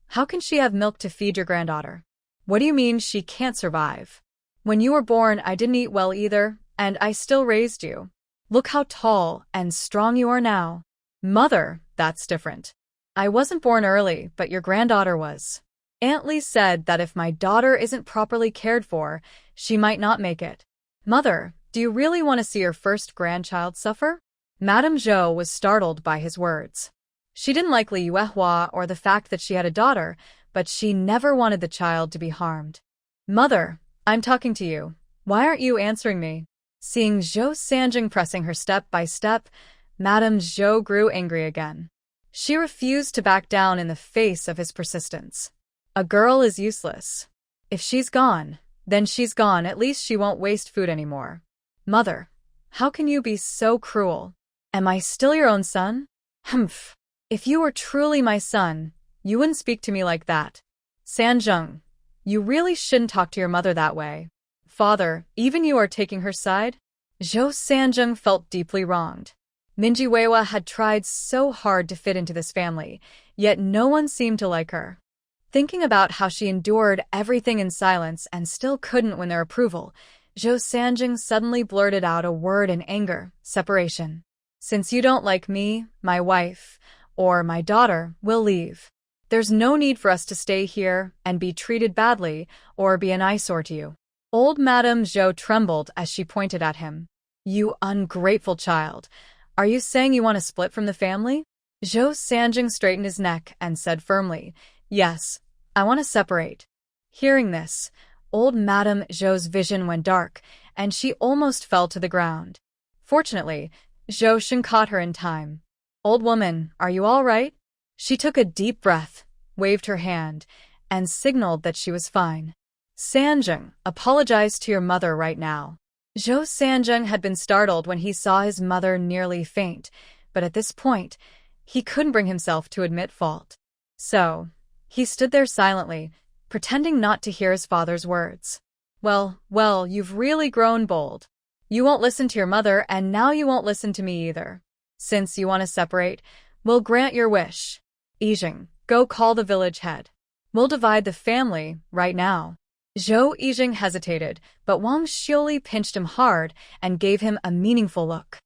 how can she have milk to feed your granddaughter? What do you mean she can't survive? When you were born, I didn't eat well either, and I still raised you. Look how tall and strong you are now. Mother, that's different. I wasn't born early, but your granddaughter was. Aunt Li said that if my daughter isn't properly cared for, she might not make it. Mother, do you really want to see your first grandchild suffer? Madame Zhou was startled by his words. She didn't like Li Yuehua or the fact that she had a daughter, but she never wanted the child to be harmed. Mother, I'm talking to you. Why aren't you answering me? Seeing Zhou Sanjing pressing her step by step, Madame Zhou grew angry again. She refused to back down in the face of his persistence. A girl is useless. If she's gone, then she's gone. At least she won't waste food anymore. Mother, how can you be so cruel? Am I still your own son? Humph. If you were truly my son, you wouldn't speak to me like that. Sanjing, you really shouldn't talk to your mother that way. Father, even you are taking her side? Zhou Sanjing felt deeply wronged. Minji Weiwa had tried so hard to fit into this family, yet no one seemed to like her. Thinking about how she endured everything in silence and still couldn't win their approval, Zhou Sanjing suddenly blurted out a word in anger, separation. Since you don't like me, my wife, or my daughter, we'll leave. There's no need for us to stay here and be treated badly or be an eyesore to you. Old Madame Zhou trembled as she pointed at him. You ungrateful child. Are you saying you want to split from the family? Zhou Sanjing straightened his neck and said firmly, yes, I want to separate. Hearing this, old Madame Zhou's vision went dark, and she almost fell to the ground. Fortunately, Zhou Xing caught her in time. Old woman, are you all right? She took a deep breath, waved her hand, and signaled that she was fine. Sanjing, apologize to your mother right now. Zhou Sanjing had been startled when he saw his mother nearly faint, but at this point, he couldn't bring himself to admit fault. So, he stood there silently, pretending not to hear his father's words. Well, you've really grown bold. You won't listen to your mother, and now you won't listen to me either. Since you want to separate, we'll grant your wish. Yijing, go call the village head. We'll divide the family right now. Zhou Yijing hesitated, but Wang Xiuli pinched him hard and gave him a meaningful look.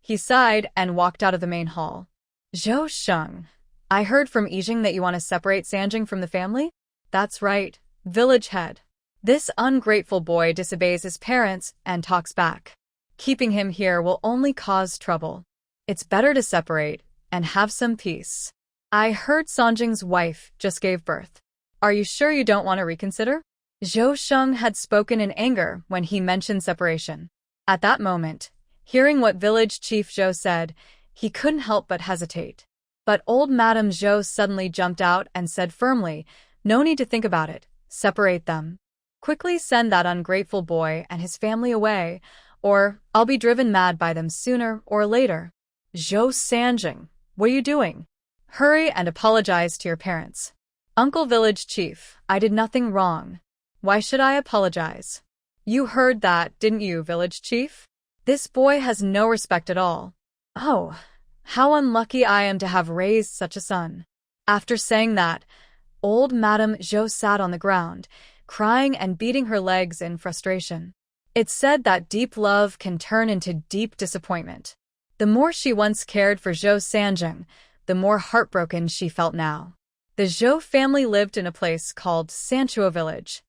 He sighed and walked out of the main hall. Zhou Sheng, I heard from Yijing that you want to separate Sanjing from the family? That's right, village head. This ungrateful boy disobeys his parents and talks back. Keeping him here will only cause trouble. It's better to separate and have some peace. I heard Sanjing's wife just gave birth. Are you sure you don't want to reconsider? Zhou Sheng had spoken in anger when he mentioned separation. At that moment, hearing what village chief Zhou said, he couldn't help but hesitate. But old Madame Zhou suddenly jumped out and said firmly, no need to think about it, separate them. Quickly send that ungrateful boy and his family away, or I'll be driven mad by them sooner or later. Zhou Sanjing, what are you doing? Hurry and apologize to your parents. Uncle Village Chief, I did nothing wrong. Why should I apologize? You heard that, didn't you, Village Chief? This boy has no respect at all. Oh, how unlucky I am to have raised such a son. After saying that, old Madame Zhou sat on the ground, crying and beating her legs in frustration. It's said that deep love can turn into deep disappointment. The more she once cared for Zhou Sanjing, the more heartbroken she felt now. The Zhou family lived in a place called Sanchuo Village.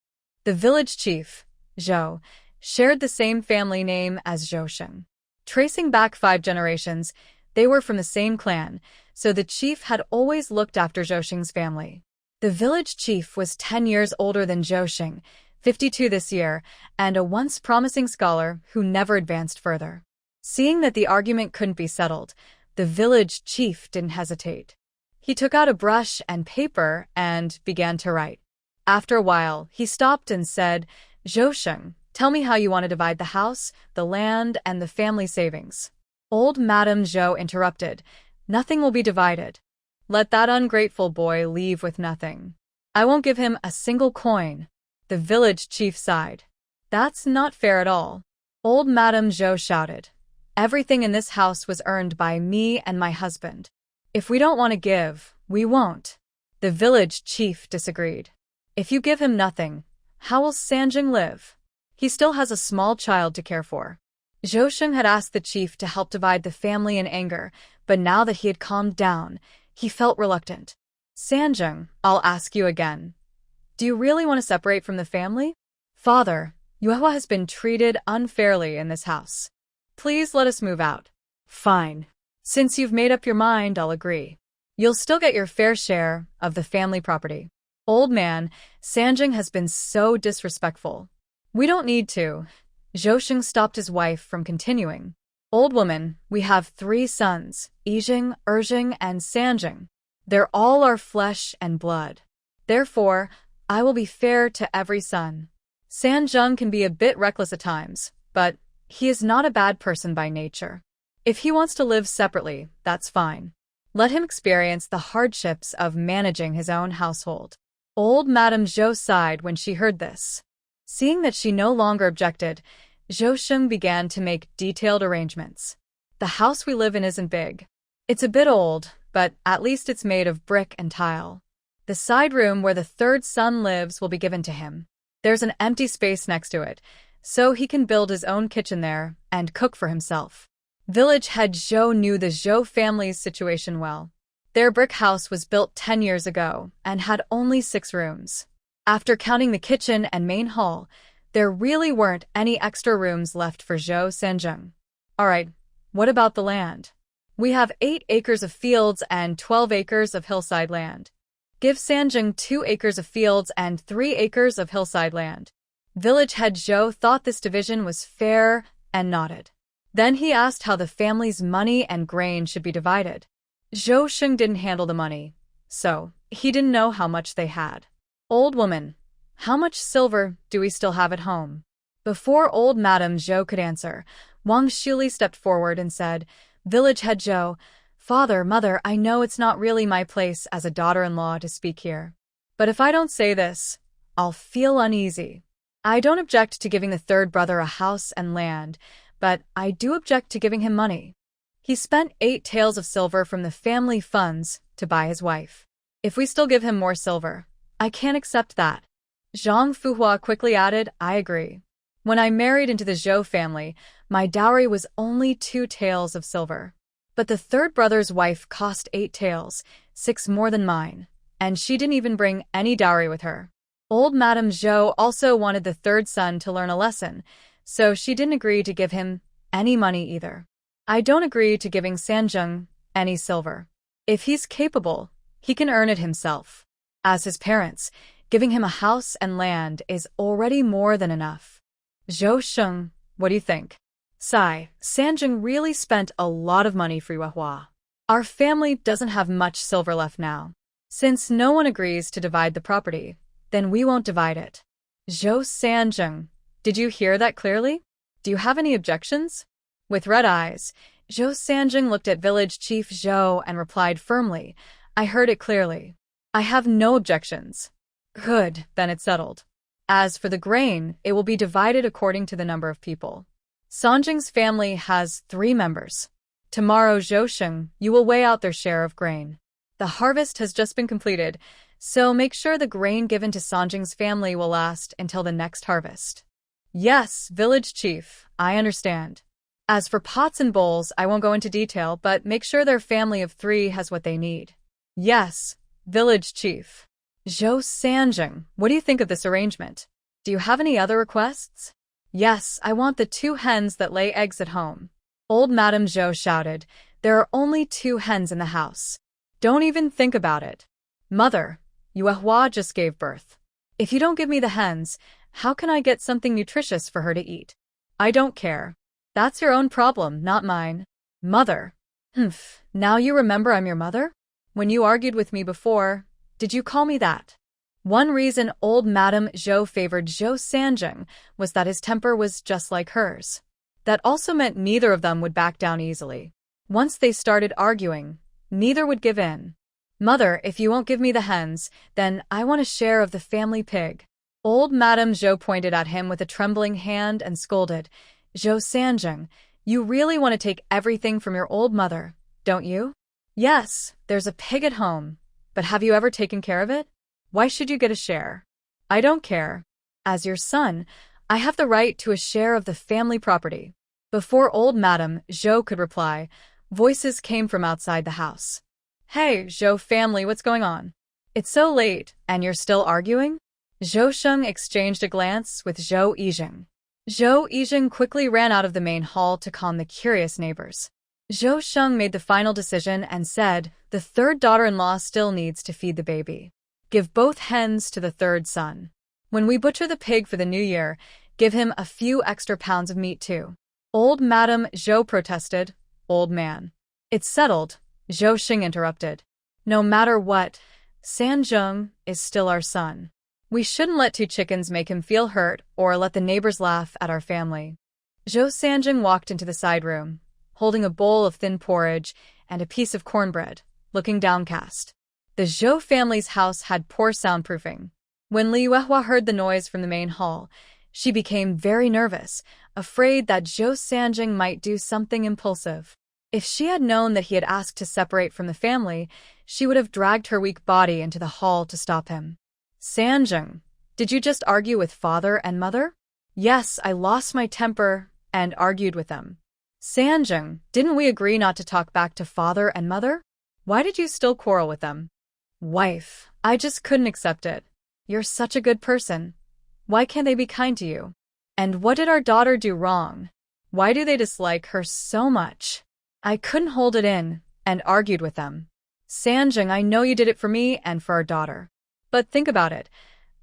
The village chief, Zhou, shared the same family name as Zhou Sheng. Tracing back 5 generations, they were from the same clan, so the chief had always looked after Zhou Sheng's family. The village chief was 10 years older than Zhou Sheng, 52 this year, and a once promising scholar who never advanced further. Seeing that the argument couldn't be settled, the village chief didn't hesitate. He took out a brush and paper and began to write. After a while, he stopped and said, Zhou Sheng, tell me how you want to divide the house, the land, and the family savings. Old Madame Zhou interrupted, nothing will be divided. Let that ungrateful boy leave with nothing. I won't give him a single coin. The village chief sighed. That's not fair at all. Old Madame Zhou shouted. Everything in this house was earned by me and my husband. If we don't want to give, we won't. The village chief disagreed. If you give him nothing, how will Sanjing live? He still has a small child to care for. Zhou Sheng had asked the chief to help divide the family in anger, but now that he had calmed down, he felt reluctant. Sanjing, I'll ask you again. Do you really want to separate from the family? Father, Yuehua has been treated unfairly in this house. Please let us move out. Fine. Since you've made up your mind, I'll agree. You'll still get your fair share of the family property. Old man, Sanjing has been so disrespectful. We don't need to. Zhou Sheng stopped his wife from continuing. Old woman, we have 3 sons, Yijing, Erjing, and Sanjing. They're all our flesh and blood. Therefore, I will be fair to every son. Sanjing can be a bit reckless at times, but he is not a bad person by nature. If he wants to live separately, that's fine. Let him experience the hardships of managing his own household. Old Madame Zhou sighed when she heard this. Seeing that she no longer objected, Zhou Sheng began to make detailed arrangements. The house we live in isn't big. It's a bit old, but at least it's made of brick and tile. The side room where the 3rd son lives will be given to him. There's an empty space next to it, so he can build his own kitchen there and cook for himself. Village head Zhou knew the Zhou family's situation well. Their brick house was built 10 years ago and had only 6 rooms. After counting the kitchen and main hall, there really weren't any extra rooms left for Zhou Sanjing. Alright, what about the land? We have 8 acres of fields and 12 acres of hillside land. Give Sanjing 2 acres of fields and 3 acres of hillside land. Village head Zhou thought this division was fair and nodded. Then he asked how the family's money and grain should be divided. Zhou Sheng didn't handle the money, so he didn't know how much they had. Old woman, how much silver do we still have at home? Before old Madame Zhou could answer, Wang Xiuli stepped forward and said, Village head Zhou, Father, Mother, I know it's not really my place as a daughter-in-law to speak here. But if I don't say this, I'll feel uneasy. I don't object to giving the 3rd brother a house and land, but I do object to giving him money. He spent 8 taels of silver from the family funds to buy his wife. If we still give him more silver, I can't accept that. Zhang Fuhua quickly added, I agree. When I married into the Zhou family, my dowry was only 2 taels of silver. But the third brother's wife cost 8 taels, 6 more than mine, and she didn't even bring any dowry with her. Old Madame Zhou also wanted the third son to learn a lesson, so she didn't agree to give him any money either. I don't agree to giving Sanjung any silver. If he's capable, he can earn it himself. As his parents, giving him a house and land is already more than enough. Zhou Sheng, what do you think? Sigh, Sanjung really spent a lot of money for Yuehua. Our family doesn't have much silver left now. Since no one agrees to divide the property, then we won't divide it. Zhou Sanjung, did you hear that clearly? Do you have any objections? With red eyes, Zhou Sanjung looked at village chief Zhou and replied firmly, I heard it clearly. I have no objections. Good, then it's settled. As for the grain, it will be divided according to the number of people. Sanjung's family has 3 members. Tomorrow, Zhou Sheng, you will weigh out their share of grain. The harvest has just been completed, so make sure the grain given to Sanjung's family will last until the next harvest. Yes, village chief, I understand. As for pots and bowls, I won't go into detail, but make sure their family of 3 has what they need. Yes, village chief. Zhou Sanjung, what do you think of this arrangement? Do you have any other requests? Yes, I want the 2 hens that lay eggs at home. Old Madame Zhou shouted, there are only 2 hens in the house. Don't even think about it. Mother, Yuehua just gave birth. If you don't give me the hens, how can I get something nutritious for her to eat? I don't care. That's your own problem, not mine. Mother. Now you remember I'm your mother? When you argued with me before, did you call me that? One reason old Madame Zhou favored Zhou Sanjung was that his temper was just like hers. That also meant neither of them would back down easily. Once they started arguing, neither would give in. Mother, if you won't give me the hens, then I want a share of the family pig. Old Madame Zhou pointed at him with a trembling hand and scolded, Zhou Sanjung, you really want to take everything from your old mother, don't you? Yes, there's a pig at home, but have you ever taken care of it? Why should you get a share? I don't care. As your son, I have the right to a share of the family property. Before old Madame Zhou could reply, voices came from outside the house. Hey, Zhou family, what's going on? It's so late, and you're still arguing? Zhou Sheng exchanged a glance with Zhou Yizheng. Zhou Yizheng quickly ran out of the main hall to calm the curious neighbors. Zhou Sheng made the final decision and said, the third daughter-in-law still needs to feed the baby. Give both hens to the third son. When we butcher the pig for the new year, give him a few extra pounds of meat too. Old Madame Zhou protested. Old man. It's settled, Zhou Sheng interrupted. No matter what, Sanjung is still our son. We shouldn't let 2 chickens make him feel hurt or let the neighbors laugh at our family. Zhou Sanjung walked into the side room, holding a bowl of thin porridge and a piece of cornbread, looking downcast. The Zhou family's house had poor soundproofing. When Li Yuehua heard the noise from the main hall, she became very nervous, afraid that Zhou Sanjung might do something impulsive. If she had known that he had asked to separate from the family, she would have dragged her weak body into the hall to stop him. Sanjung, did you just argue with father and mother? Yes, I lost my temper and argued with them. Sanjung, didn't we agree not to talk back to father and mother? Why did you still quarrel with them? Wife, I just couldn't accept it. You're such a good person. Why can't they be kind to you? And what did our daughter do wrong? Why do they dislike her so much? I couldn't hold it in and argued with them. Sanjung, I know you did it for me and for our daughter. But think about it.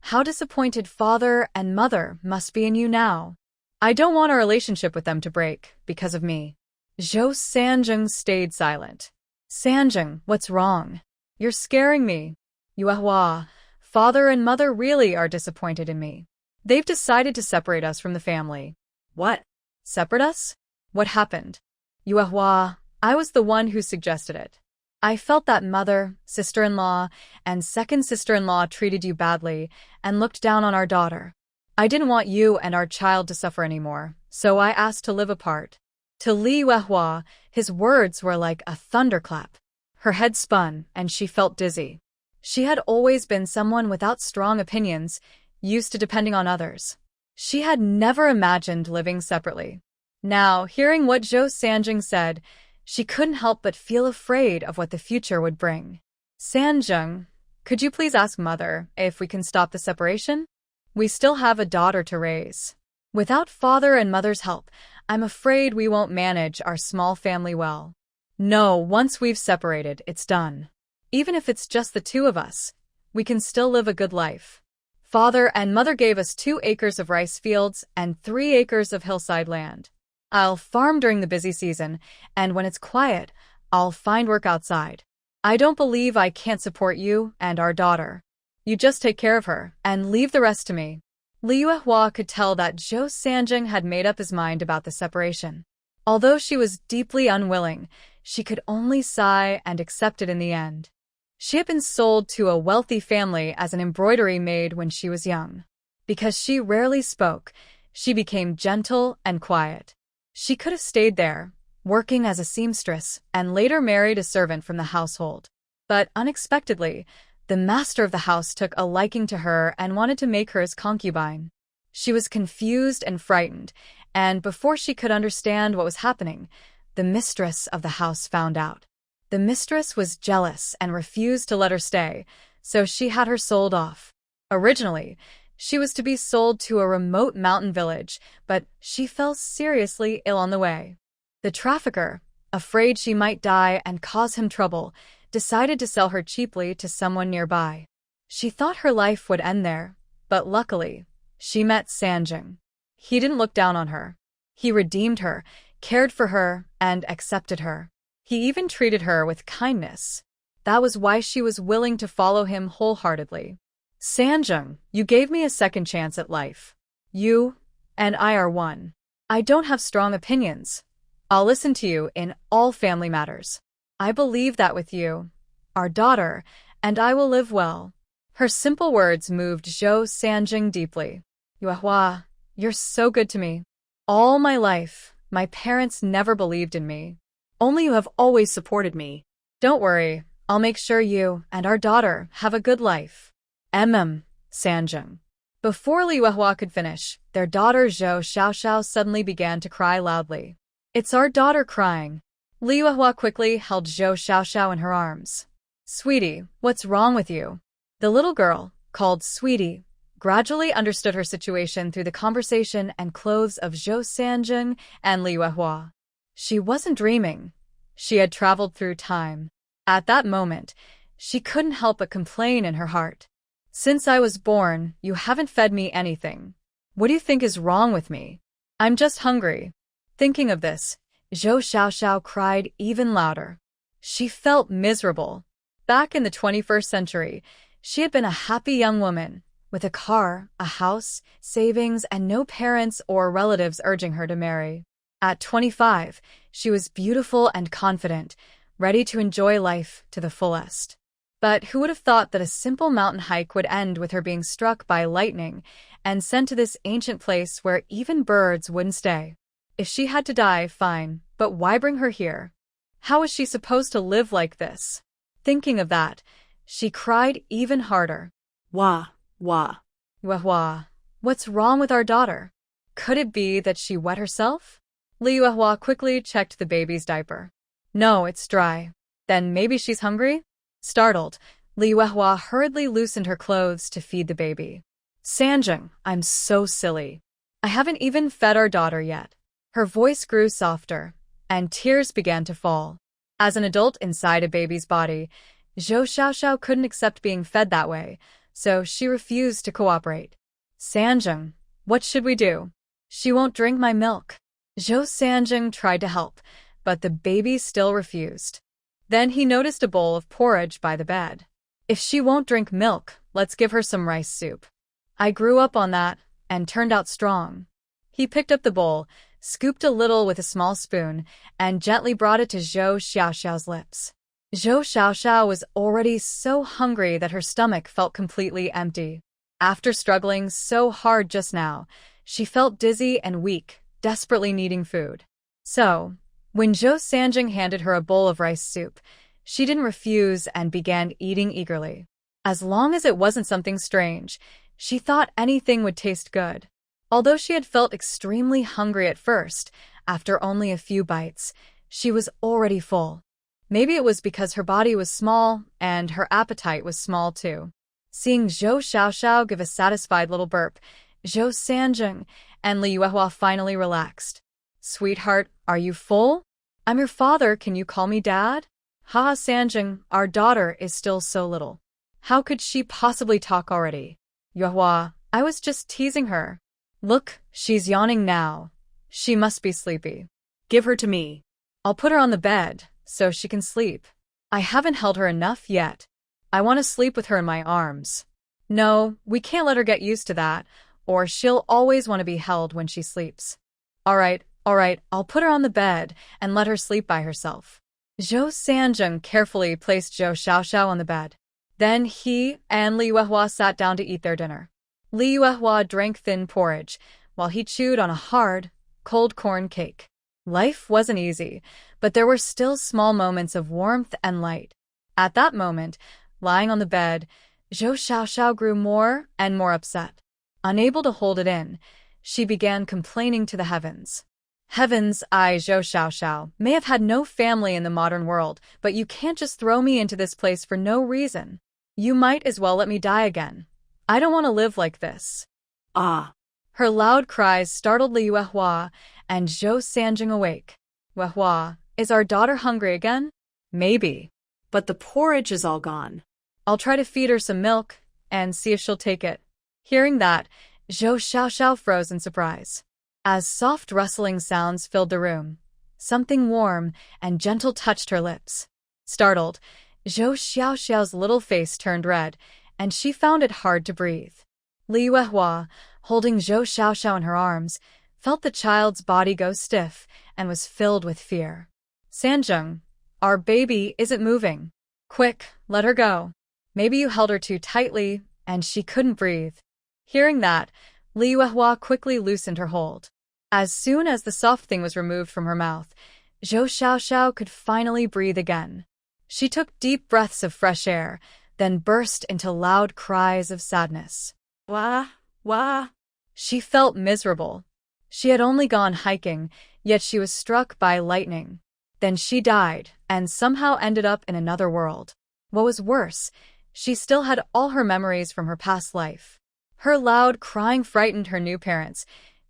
How disappointed father and mother must be in you now. I don't want our relationship with them to break because of me. Zhou Sanjung stayed silent. Sanjung, what's wrong? You're scaring me. Yuehua, father and mother really are disappointed in me. They've decided to separate us from the family. What? Separate us? What happened? Yuehua, I was the one who suggested it. I felt that mother, sister-in-law, and second sister-in-law treated you badly and looked down on our daughter. I didn't want you and our child to suffer anymore, so I asked to live apart. To Li Yuehua, his words were like a thunderclap. Her head spun, and she felt dizzy. She had always been someone without strong opinions, used to depending on others. She had never imagined living separately. Now, hearing what Zhou Sanjing said, she couldn't help but feel afraid of what the future would bring. Sanjing, could you please ask Mother if we can stop the separation? We still have a daughter to raise. Without Father and Mother's help, I'm afraid we won't manage our small family well. No, once we've separated, it's done. Even if it's just the two of us, we can still live a good life. Father and Mother gave us 2 acres of rice fields and 3 acres of hillside land. I'll farm during the busy season, and when it's quiet, I'll find work outside. I don't believe I can't support you and our daughter. You just take care of her and leave the rest to me. Liu Hua could tell that Zhou Sanjing had made up his mind about the separation. Although she was deeply unwilling, she could only sigh and accept it in the end. She had been sold to a wealthy family as an embroidery maid when she was young. Because she rarely spoke, she became gentle and quiet. She could have stayed there, working as a seamstress, and later married a servant from the household. But unexpectedly, the master of the house took a liking to her and wanted to make her his concubine. She was confused and frightened, and before she could understand what was happening, the mistress of the house found out. The mistress was jealous and refused to let her stay, so she had her sold off. Originally, she was to be sold to a remote mountain village, but she fell seriously ill on the way. The trafficker, afraid she might die and cause him trouble, decided to sell her cheaply to someone nearby. She thought her life would end there, but luckily, she met Sanjing. He didn't look down on her. He redeemed her, cared for her, and accepted her. He even treated her with kindness. That was why she was willing to follow him wholeheartedly. Sanjing, you gave me a second chance at life. You and I are one. I don't have strong opinions. I'll listen to you in all family matters. I believe that with you, our daughter, and I will live well. Her simple words moved Zhou Sanjing deeply. Yuehua, you're so good to me. All my life, my parents never believed in me. Only you have always supported me. Don't worry, I'll make sure you and our daughter have a good life. Sanjing. Before Liu Hua could finish, their daughter Zhou Xiaoxiao suddenly began to cry loudly. It's our daughter crying. Liu Hua quickly held Zhou Xiaoxiao in her arms. Sweetie, what's wrong with you? The little girl, called Sweetie, gradually understood her situation through the conversation and clothes of Zhou Sanjing and Liu Hua. She wasn't dreaming. She had traveled through time. At that moment, she couldn't help but complain in her heart. Since I was born, you haven't fed me anything. What do you think is wrong with me? I'm just hungry. Thinking of this, Zhou Xiaoxiao cried even louder. She felt miserable. Back in the 21st century, she had been a happy young woman, with a car, a house, savings, and no parents or relatives urging her to marry. At 25, she was beautiful and confident, ready to enjoy life to the fullest. But who would have thought that a simple mountain hike would end with her being struck by lightning and sent to this ancient place where even birds wouldn't stay? If she had to die, fine, but why bring her here? How was she supposed to live like this? Thinking of that, she cried even harder. Wah. Yuehua, what's wrong with our daughter? Could it be that she wet herself? Liu Hua quickly checked the baby's diaper. No, it's dry. Then maybe she's hungry? Startled, Liu Hua hurriedly loosened her clothes to feed the baby. Sanjing, I'm so silly. I haven't even fed our daughter yet. Her voice grew softer, and tears began to fall. As an adult inside a baby's body, Zhou Xiaoxiao couldn't accept being fed that way, so she refused to cooperate. Sanjing, what should we do? She won't drink my milk. Zhou Sanjing tried to help, but the baby still refused. Then he noticed a bowl of porridge by the bed. If she won't drink milk, let's give her some rice soup. I grew up on that and turned out strong. He picked up the bowl, scooped a little with a small spoon, and gently brought it to Zhou Xiaoxiao's lips. Zhou Xiaoxiao was already so hungry that her stomach felt completely empty. After struggling so hard just now, she felt dizzy and weak, desperately needing food. So, when Zhou Sanjing handed her a bowl of rice soup, she didn't refuse and began eating eagerly. As long as it wasn't something strange, She thought anything would taste good. Although she had felt extremely hungry at first, after only a few bites, she was already full. Maybe it was because her body was small and her appetite was small too. Seeing Zhou Xiaoxiao give a satisfied little burp, Zhou Sanjing and Li Yuehua finally relaxed. Sweetheart, are you full? I'm your father, can you call me dad? Haha Sanjing, our daughter is still so little. How could she possibly talk already? Yuehua, I was just teasing her. Look, she's yawning now. She must be sleepy. Give her to me. I'll put her on the bed, so she can sleep. I haven't held her enough yet. I want to sleep with her in my arms. No, we can't let her get used to that, or she'll always want to be held when she sleeps. All right, I'll put her on the bed and let her sleep by herself. Zhou Sanjing carefully placed Zhou Xiaoxiao on the bed. Then he and Li Yuehua sat down to eat their dinner. Li Yuehua drank thin porridge, while he chewed on a hard, cold corn cake. Life wasn't easy, but there were still small moments of warmth and light. At that moment, lying on the bed, Zhou Xiaoxiao grew more and more upset. Unable to hold it in, she began complaining to the heavens. Heavens, I, Zhou Xiaoxiao, may have had no family in the modern world, but you can't just throw me into this place for no reason. You might as well let me die again. I don't want to live like this. Ah. Her loud cries startled Li Yuehua and Zhou Sanjing awake. Yuehua, is our daughter hungry again? Maybe. But the porridge is all gone. I'll try to feed her some milk and see if she'll take it. Hearing that, Zhou Xiaoxiao froze in surprise. As soft rustling sounds filled the room, something warm and gentle touched her lips. Startled, Zhou Xiaoxiao's little face turned red, and she found it hard to breathe. Li Yuehua, holding Zhou Xiaoxiao in her arms, felt the child's body go stiff and was filled with fear. Sanjing, our baby isn't moving. Quick, let her go. Maybe you held her too tightly, and she couldn't breathe. Hearing that, Li Yuehua quickly loosened her hold. As soon as the soft thing was removed from her mouth, Zhou Xiaoxiao could finally breathe again. She took deep breaths of fresh air, then burst into loud cries of sadness. Wah, wah. She felt miserable. She had only gone hiking, yet she was struck by lightning. Then she died, and somehow ended up in another world. What was worse, she still had all her memories from her past life. Her loud crying frightened her new parents,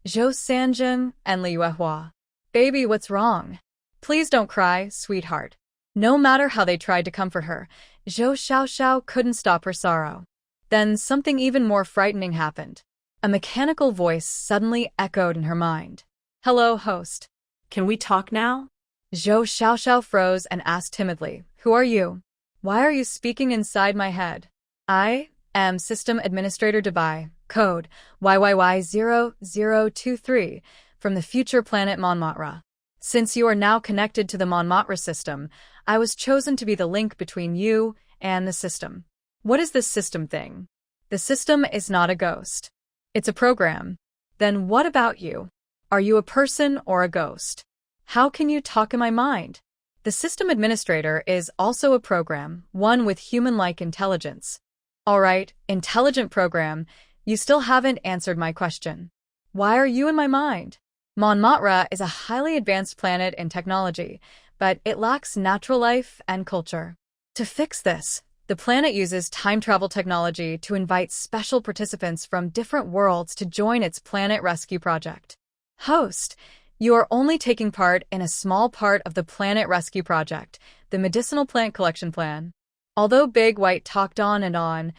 Zhou Sanjing and Li Yuehua. Baby, what's wrong? Please don't cry, sweetheart. No matter how they tried to comfort her, Zhou Xiaoxiao couldn't stop her sorrow. Then something even more frightening happened. A mechanical voice suddenly echoed in her mind. Hello, host. Can we talk now? Zhou Xiaoxiao froze and asked timidly, Who are you? Why are you speaking inside my head? I am System Administrator Dubai, code YYY0023, from the future planet Manhwa. Since you are now connected to the Manhwa system, I was chosen to be the link between you and the system. What is this system thing? The system is not a ghost. It's a program. Then what about you? Are you a person or a ghost? How can you talk in my mind? The system administrator is also a program, one with human-like intelligence. All right, intelligent program, you still haven't answered my question. Why are you in my mind? Manhwa is a highly advanced planet in technology, but it lacks natural life and culture. To fix this, the planet uses time travel technology to invite special participants from different worlds to join its planet rescue project. Host, you are only taking part in a small part of the planet rescue project, the medicinal plant collection plan. Although Big White talked on and on,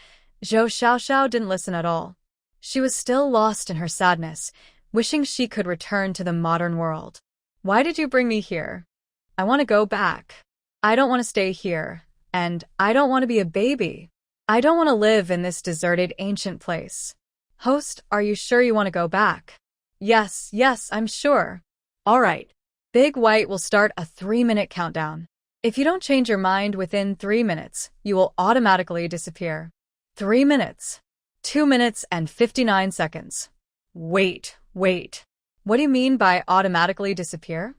Zhou Xiaoxiao didn't listen at all. She was still lost in her sadness, wishing she could return to the modern world. Why did you bring me here? I want to go back. I don't want to stay here, and I don't want to be a baby. I don't want to live in this deserted ancient place. Host, are you sure you want to go back? Yes, I'm sure. All right. Big White will start a 3-minute countdown. If you don't change your mind within 3 minutes, you will automatically disappear. 3 minutes. 2 minutes and 59 seconds. Wait. What do you mean by automatically disappear?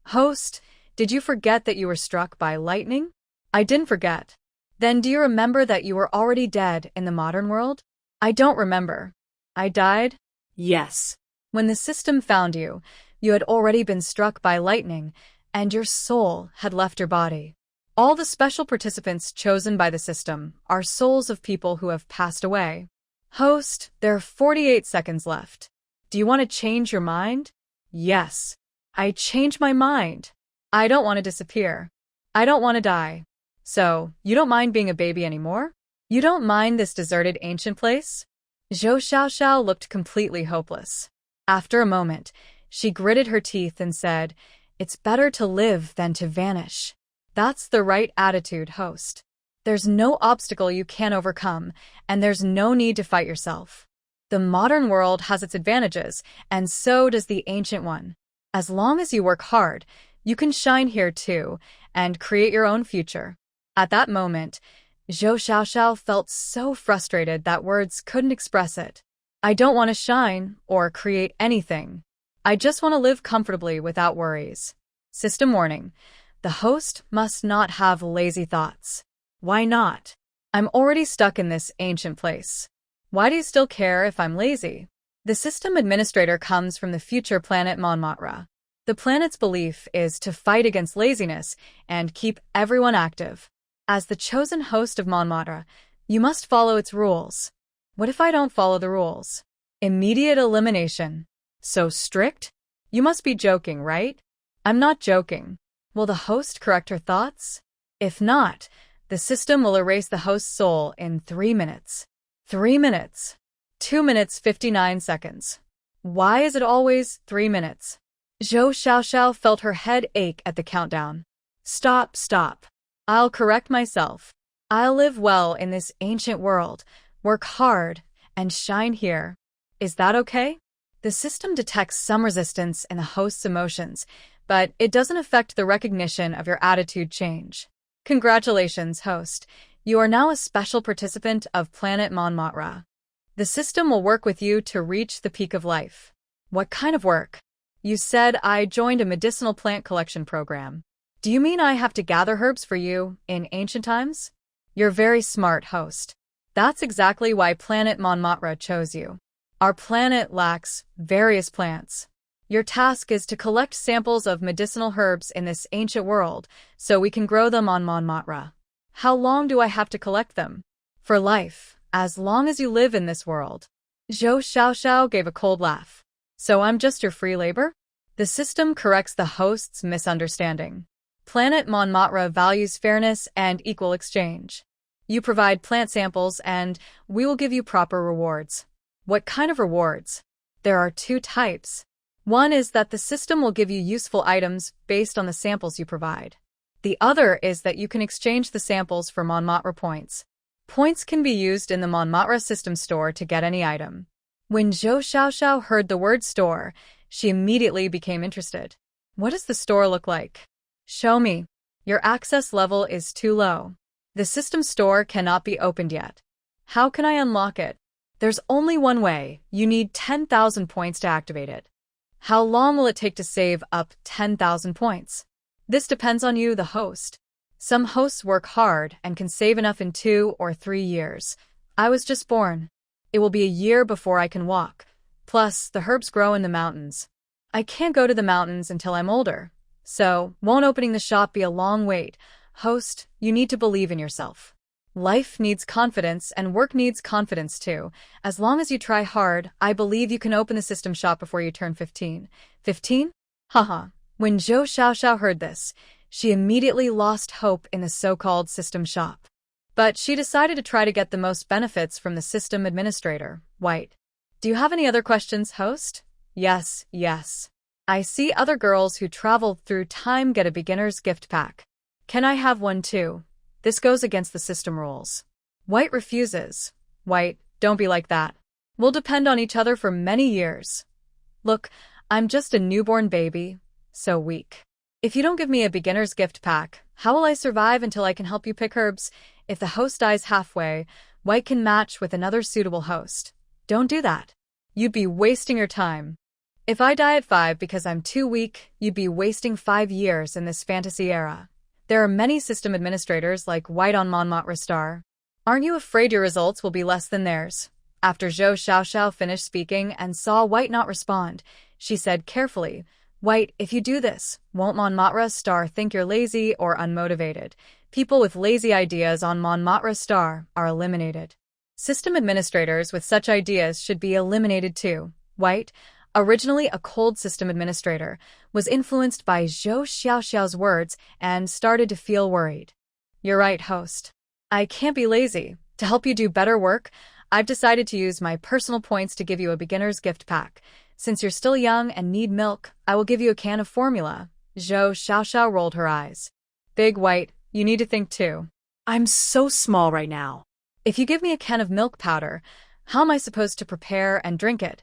Host, did you forget that you were struck by lightning? I didn't forget. Then do you remember that you were already dead in the modern world? I don't remember. I died? Yes. When the system found you, you had already been struck by lightning, and your soul had left your body. All the special participants chosen by the system are souls of people who have passed away. Host, there are 48 seconds left. Do you want to change your mind? Yes. I change my mind. I don't want to disappear. I don't want to die. So, you don't mind being a baby anymore? You don't mind this deserted ancient place? Zhou Xiaoxiao looked completely hopeless. After a moment, she gritted her teeth and said, "It's better to live than to vanish." That's the right attitude, host. There's no obstacle you can't overcome, and there's no need to fight yourself. The modern world has its advantages, and so does the ancient one. As long as you work hard, you can shine here too, and create your own future. At that moment, Zhou Xiaoxiao felt so frustrated that words couldn't express it. I don't want to shine or create anything. I just want to live comfortably without worries. System warning. The host must not have lazy thoughts. Why not? I'm already stuck in this ancient place. Why do you still care if I'm lazy? The system administrator comes from the future planet Manhwa. The planet's belief is to fight against laziness and keep everyone active. As the chosen host of Manhwa, you must follow its rules. What if I don't follow the rules? Immediate elimination. So strict? You must be joking, right? I'm not joking. Will the host correct her thoughts? If not, the system will erase the host's soul in 3 minutes. 3 minutes. 2 minutes 59 seconds. Why is it always 3 minutes? Zhou Xiaoxiao felt her head ache at the countdown. Stop. I'll correct myself. I'll live well in this ancient world, work hard, and shine here. Is that okay? The system detects some resistance in the host's emotions, but it doesn't affect the recognition of your attitude change. Congratulations, host. You are now a special participant of Planet Manhwa. The system will work with you to reach the peak of life. What kind of work? You said I joined a medicinal plant collection program. Do you mean I have to gather herbs for you in ancient times? You're very smart, host. That's exactly why Planet Manhwa chose you. Our planet lacks various plants. Your task is to collect samples of medicinal herbs in this ancient world so we can grow them on Manhwa. How long do I have to collect them? For life, as long as you live in this world. Zhou Xiaoxiao gave a cold laugh. So I'm just your free labor? The system corrects the host's misunderstanding. Planet Manhwa values fairness and equal exchange. You provide plant samples and we will give you proper rewards. What kind of rewards? There are 2 types. One is that the system will give you useful items based on the samples you provide. The other is that you can exchange the samples for Manhwa points. Points can be used in the Manhwa system store to get any item. When Zhou Xiaoxiao heard the word store, she immediately became interested. What does the store look like? Show me. Your access level is too low. The system store cannot be opened yet. How can I unlock it? There's only one way. You need 10,000 points to activate it. How long will it take to save up 10,000 points? This depends on you, the host. Some hosts work hard and can save enough in 2 or 3 years. I was just born. It will be a year before I can walk. Plus, the herbs grow in the mountains. I can't go to the mountains until I'm older. So, won't opening the shop be a long wait? Host, you need to believe in yourself. Life needs confidence and work needs confidence too. As long as you try hard, I believe you can open the system shop before you turn 15. 15? Haha. When Zhou Xiaoxiao heard this, she immediately lost hope in the so-called system shop. But she decided to try to get the most benefits from the system administrator, White. Do you have any other questions, host? Yes. I see other girls who travel through time get a beginner's gift pack. Can I have one too? This goes against the system rules. White refuses. White, don't be like that. We'll depend on each other for many years. Look, I'm just a newborn baby, so weak. If you don't give me a beginner's gift pack, how will I survive until I can help you pick herbs? If the host dies halfway, White can match with another suitable host. Don't do that. You'd be wasting your time. If I die at 5 because I'm too weak, you'd be wasting 5 years in this fantasy era. There are many system administrators like White on Manhwa Star. Aren't you afraid your results will be less than theirs? After Zhou Xiaoxiao finished speaking and saw White not respond, she said carefully, "White, if you do this, won't Manhwa Star think you're lazy or unmotivated? People with lazy ideas on Manhwa Star are eliminated. System administrators with such ideas should be eliminated too." White, originally a cold system administrator, was influenced by Zhou Xiaoxiao's words and started to feel worried. "You're right, host. I can't be lazy. To help you do better work, I've decided to use my personal points to give you a beginner's gift pack. Since you're still young and need milk, I will give you a can of formula." Zhou Xiaoxiao rolled her eyes. "Big White, you need to think too. I'm so small right now. If you give me a can of milk powder, how am I supposed to prepare and drink it?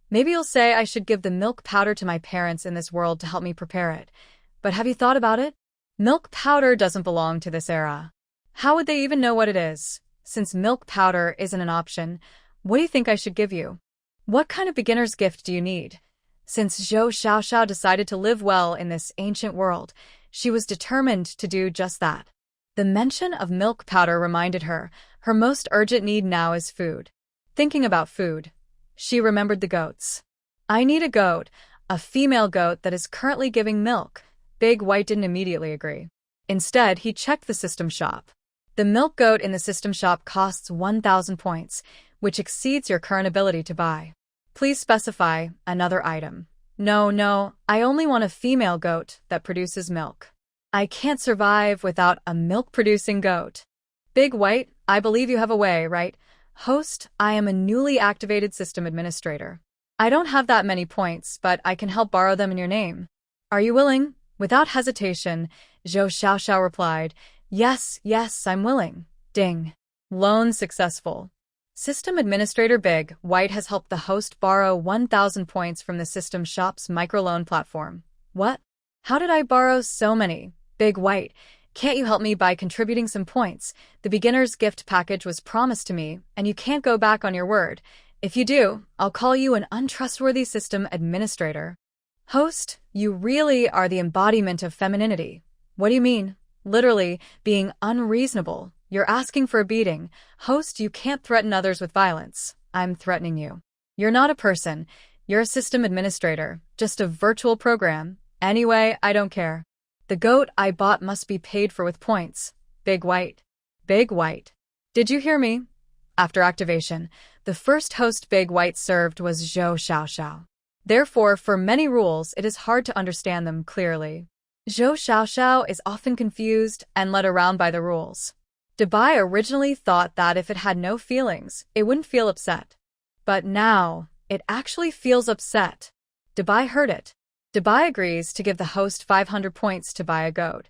Maybe you'll say I should give the milk powder to my parents in this world to help me prepare it. But have you thought about it? Milk powder doesn't belong to this era. How would they even know what it is? Since milk powder isn't an option, what do you think I should give you? What kind of beginner's gift do you need?" Since Zhou Xiaoxiao decided to live well in this ancient world, she was determined to do just that. The mention of milk powder reminded her most urgent need now is food. Thinking about food, she remembered the goats. "I need a goat, a female goat that is currently giving milk." Big White didn't immediately agree. Instead, he checked the system shop. The milk goat in the system shop costs 1,000 points, which exceeds your current ability to buy. "Please specify another item." No, I only want a female goat that produces milk. I can't survive without a milk-producing goat." "Big White, I believe you have a way, right? Host, I am a newly activated system administrator. I don't have that many points, but I can help borrow them in your name. Are you willing?" Without hesitation, Zhou Xiaoxiao replied, Yes, I'm willing." Ding. Loan successful. System Administrator Big White has helped the host borrow 1,000 points from the system shop's microloan platform. "What? How did I borrow so many?" "Big White, can't you help me by contributing some points? The beginner's gift package was promised to me, and you can't go back on your word. If you do, I'll call you an untrustworthy system administrator." "Host, you really are the embodiment of femininity." "What do you mean?" "Literally, being unreasonable. You're asking for a beating. Host, you can't threaten others with violence. I'm threatening you. You're not a person. You're a system administrator, just a virtual program. Anyway, I don't care. The goat I bought must be paid for with points." Big White. Big White. Did you hear me? After activation, the first host Big White served was Zhou Xiaoxiao. Therefore, for many rules, it is hard to understand them clearly. Zhou Xiaoxiao is often confused and led around by the rules. Dabai originally thought that if it had no feelings, it wouldn't feel upset. But now, it actually feels upset. Dabai heard it. Dabai agrees to give the host 500 points to buy a goat.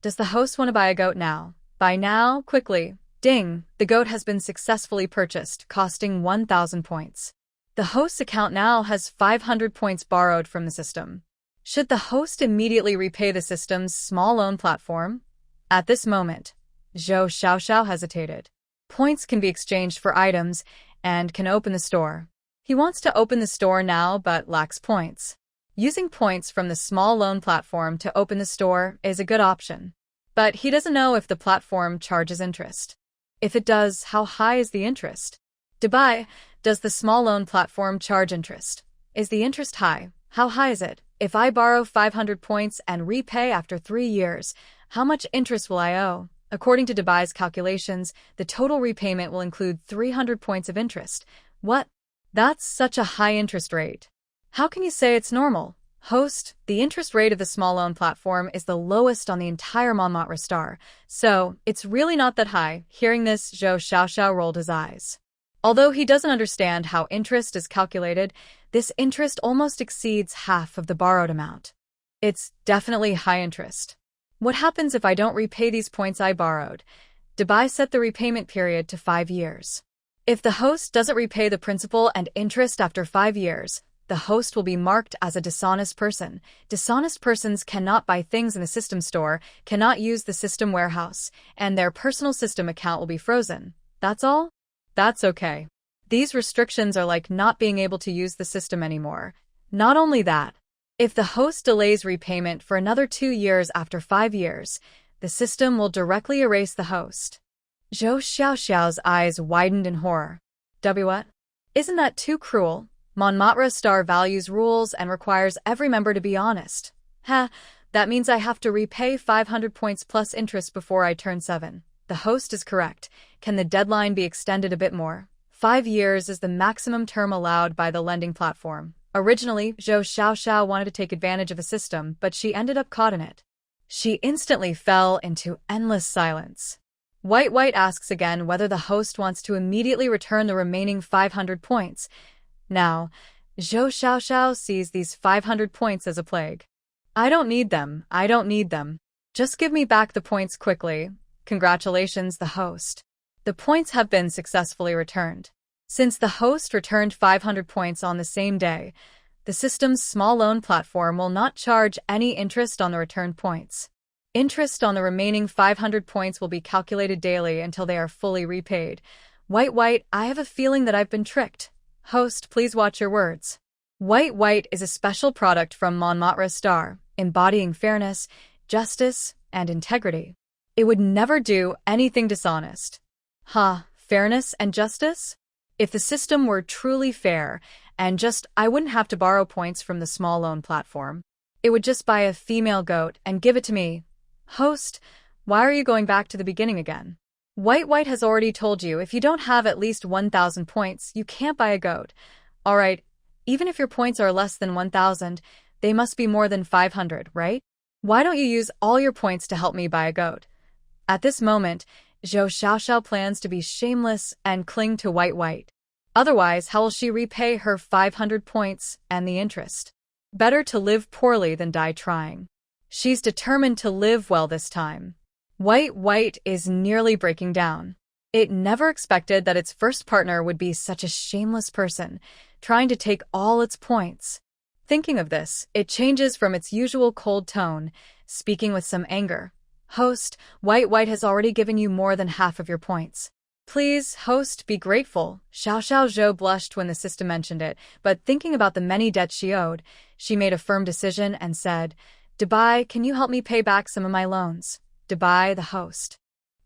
Does the host want to buy a goat now? Buy now, quickly. Ding, the goat has been successfully purchased, costing 1,000 points. The host's account now has 500 points borrowed from the system. Should the host immediately repay the system's small loan platform? At this moment, Zhou Xiaoxiao hesitated. Points can be exchanged for items and can open the store. He wants to open the store now but lacks points. Using points from the small loan platform to open the store is a good option. But he doesn't know if the platform charges interest. If it does, how high is the interest? Dabai, does the small loan platform charge interest? Is the interest high? How high is it? If I borrow 500 points and repay after 3 years, how much interest will I owe? According to Dabai's calculations, the total repayment will include 300 points of interest. What? That's such a high interest rate. How can you say it's normal? Host, the interest rate of the small loan platform is the lowest on the entire Manhwa Star, so it's really not that high. Hearing this, Zhou Xiaoxiao rolled his eyes. Although he doesn't understand how interest is calculated, this interest almost exceeds half of the borrowed amount. It's definitely high interest. What happens if I don't repay these points I borrowed? Dabai set the repayment period to 5 years. If the host doesn't repay the principal and interest after 5 years, the host will be marked as a dishonest person. Dishonest persons cannot buy things in the system store, cannot use the system warehouse, and their personal system account will be frozen. That's all? That's okay. These restrictions are like not being able to use the system anymore. Not only that, if the host delays repayment for another 2 years after 5 years, the system will directly erase the host. Zhou Xiaoxiao's eyes widened in horror. What? Isn't that too cruel? Manhwa Star values rules and requires every member to be honest. That means I have to repay 500 points plus interest before I turn 7. The host is correct. Can the deadline be extended a bit more? 5 years is the maximum term allowed by the lending platform. Originally, Zhou Xiaoxiao wanted to take advantage of a system, but she ended up caught in it. She instantly fell into endless silence. White asks again whether the host wants to immediately return the remaining 500 points. Now, Zhou Xiaoxiao sees these 500 points as a plague. I don't need them. Just give me back the points quickly. Congratulations, the host. The points have been successfully returned. Since the host returned 500 points on the same day, the system's small loan platform will not charge any interest on the returned points. Interest on the remaining 500 points will be calculated daily until they are fully repaid. White, I have a feeling that I've been tricked. Host, please watch your words. White is a special product from Manhwa Star, embodying fairness, justice, and integrity. It would never do anything dishonest. Fairness and justice? If the system were truly fair and just, I wouldn't have to borrow points from the small loan platform. It would just buy a female goat and give it to me. Host, why are you going back to the beginning again? White has already told you if you don't have at least 1,000 points, you can't buy a goat. Alright, even if your points are less than 1,000, they must be more than 500, right? Why don't you use all your points to help me buy a goat? At this moment, Zhou Xiaoxiao plans to be shameless and cling to White. Otherwise, how will she repay her 500 points and the interest? Better to live poorly than die trying. She's determined to live well this time. White is nearly breaking down. It never expected that its first partner would be such a shameless person, trying to take all its points. Thinking of this, it changes from its usual cold tone, speaking with some anger. Host, White has already given you more than half of your points. Please, host, be grateful. Xiao Zhou blushed when the system mentioned it, but thinking about the many debts she owed, she made a firm decision and said, Dubai, can you help me pay back some of my loans? Dubai, the host.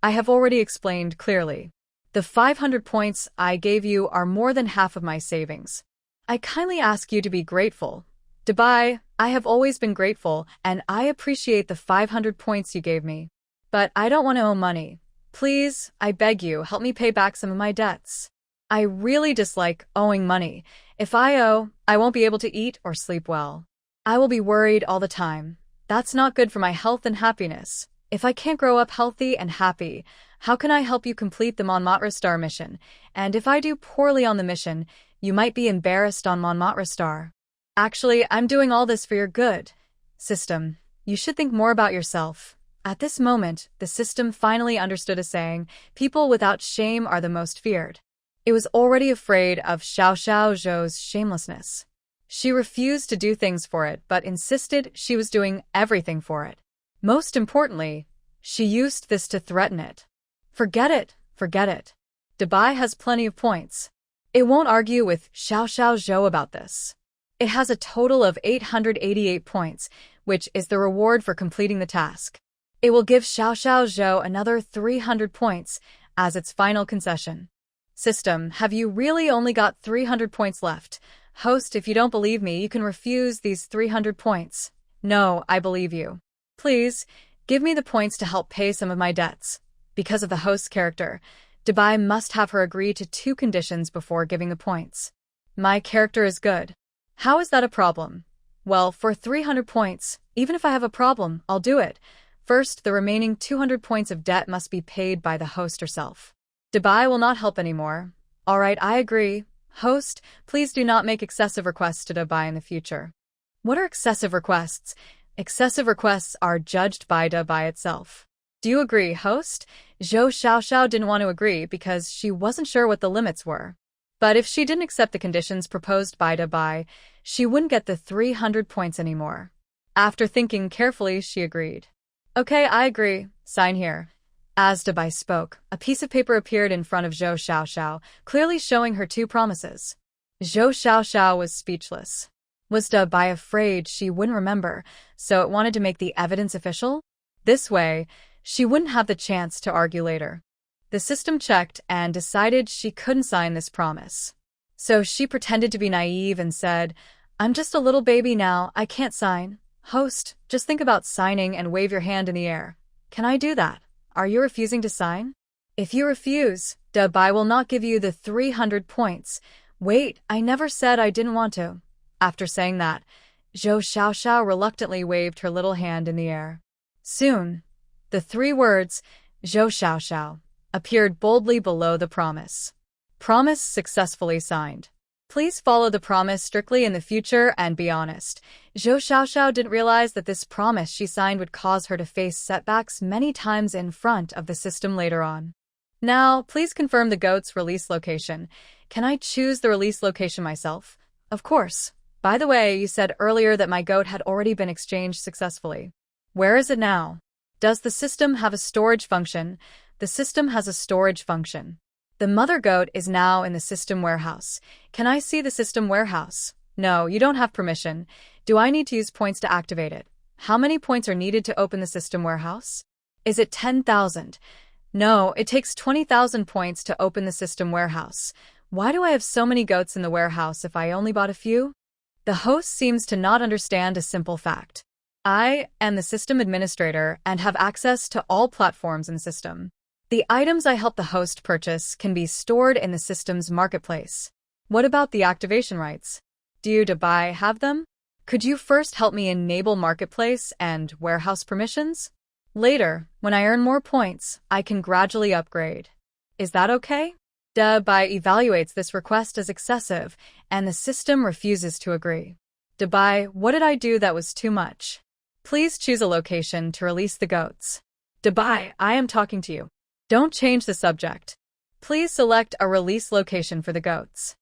I have already explained clearly. The 500 points I gave you are more than half of my savings. I kindly ask you to be grateful. Dubai, I have always been grateful, and I appreciate the 500 points you gave me. But I don't want to owe money. Please, I beg you, help me pay back some of my debts. I really dislike owing money. If I owe, I won't be able to eat or sleep well. I will be worried all the time. That's not good for my health and happiness. If I can't grow up healthy and happy, how can I help you complete the Manhwa Star mission? And if I do poorly on the mission, you might be embarrassed on Manhwa Star. Actually, I'm doing all this for your good. System, you should think more about yourself. At this moment, the system finally understood a saying, people without shame are the most feared. It was already afraid of Xiao Zhou's shamelessness. She refused to do things for it, but insisted she was doing everything for it. Most importantly, she used this to threaten it. Forget it. Dubai has plenty of points. It won't argue with Xiao Zhou about this. It has a total of 888 points, which is the reward for completing the task. It will give Xiao Zhou another 300 points as its final concession. System, have you really only got 300 points left? Host, if you don't believe me, you can refuse these 300 points. No, I believe you. Please, give me the points to help pay some of my debts. Because of the host's character, Dubai must have her agree to 2 conditions before giving the points. My character is good. How is that a problem? Well, for 300 points, even if I have a problem, I'll do it. First, the remaining 200 points of debt must be paid by the host herself. Dubai will not help anymore. Alright, I agree. Host, please do not make excessive requests to Dubai in the future. What are excessive requests? Excessive requests are judged by Dubai itself. Do you agree, host? Zhou Xiaoxiao didn't want to agree because she wasn't sure what the limits were. But if she didn't accept the conditions proposed by Dubai, she wouldn't get the 300 points anymore. After thinking carefully, she agreed. Okay, I agree. Sign here. As Dubai spoke, a piece of paper appeared in front of Zhou Xiaoxiao, clearly showing her 2 promises. Zhou Xiaoxiao was speechless. Was Dubai afraid she wouldn't remember, so it wanted to make the evidence official? This way, she wouldn't have the chance to argue later. The system checked and decided she couldn't sign this promise. So she pretended to be naive and said, I'm just a little baby now, I can't sign. Host, just think about signing and wave your hand in the air. Can I do that? Are you refusing to sign? If you refuse, I will not give you the 300 points. Wait, I never said I didn't want to. After saying that, Zhou Xiaoxiao reluctantly waved her little hand in the air. Soon, the 3 words, Zhou Xiaoxiao, appeared boldly below the promise. Promise successfully signed. Please follow the promise strictly in the future and be honest. Zhou Xiaoxiao didn't realize that this promise she signed would cause her to face setbacks many times in front of the system later on. Now, please confirm the goat's release location. Can I choose the release location myself? Of course. By the way, you said earlier that my goat had already been exchanged successfully. Where is it now? Does the system have a storage function? The system has a storage function. The mother goat is now in the system warehouse. Can I see the system warehouse? No, you don't have permission. Do I need to use points to activate it? How many points are needed to open the system warehouse? Is it 10,000? No, it takes 20,000 points to open the system warehouse. Why do I have so many goats in the warehouse if I only bought a few? The host seems to not understand a simple fact. I am the system administrator and have access to all platforms in the system. The items I help the host purchase can be stored in the system's marketplace. What about the activation rights? Do you have them? Could you first help me enable marketplace and warehouse permissions? Later, when I earn more points, I can gradually upgrade. Is that okay? evaluates this request as excessive, and the system refuses to agree. What did I do that was too much? Please choose a location to release the goats. I am talking to you. Don't change the subject. Please select a release location for the goats.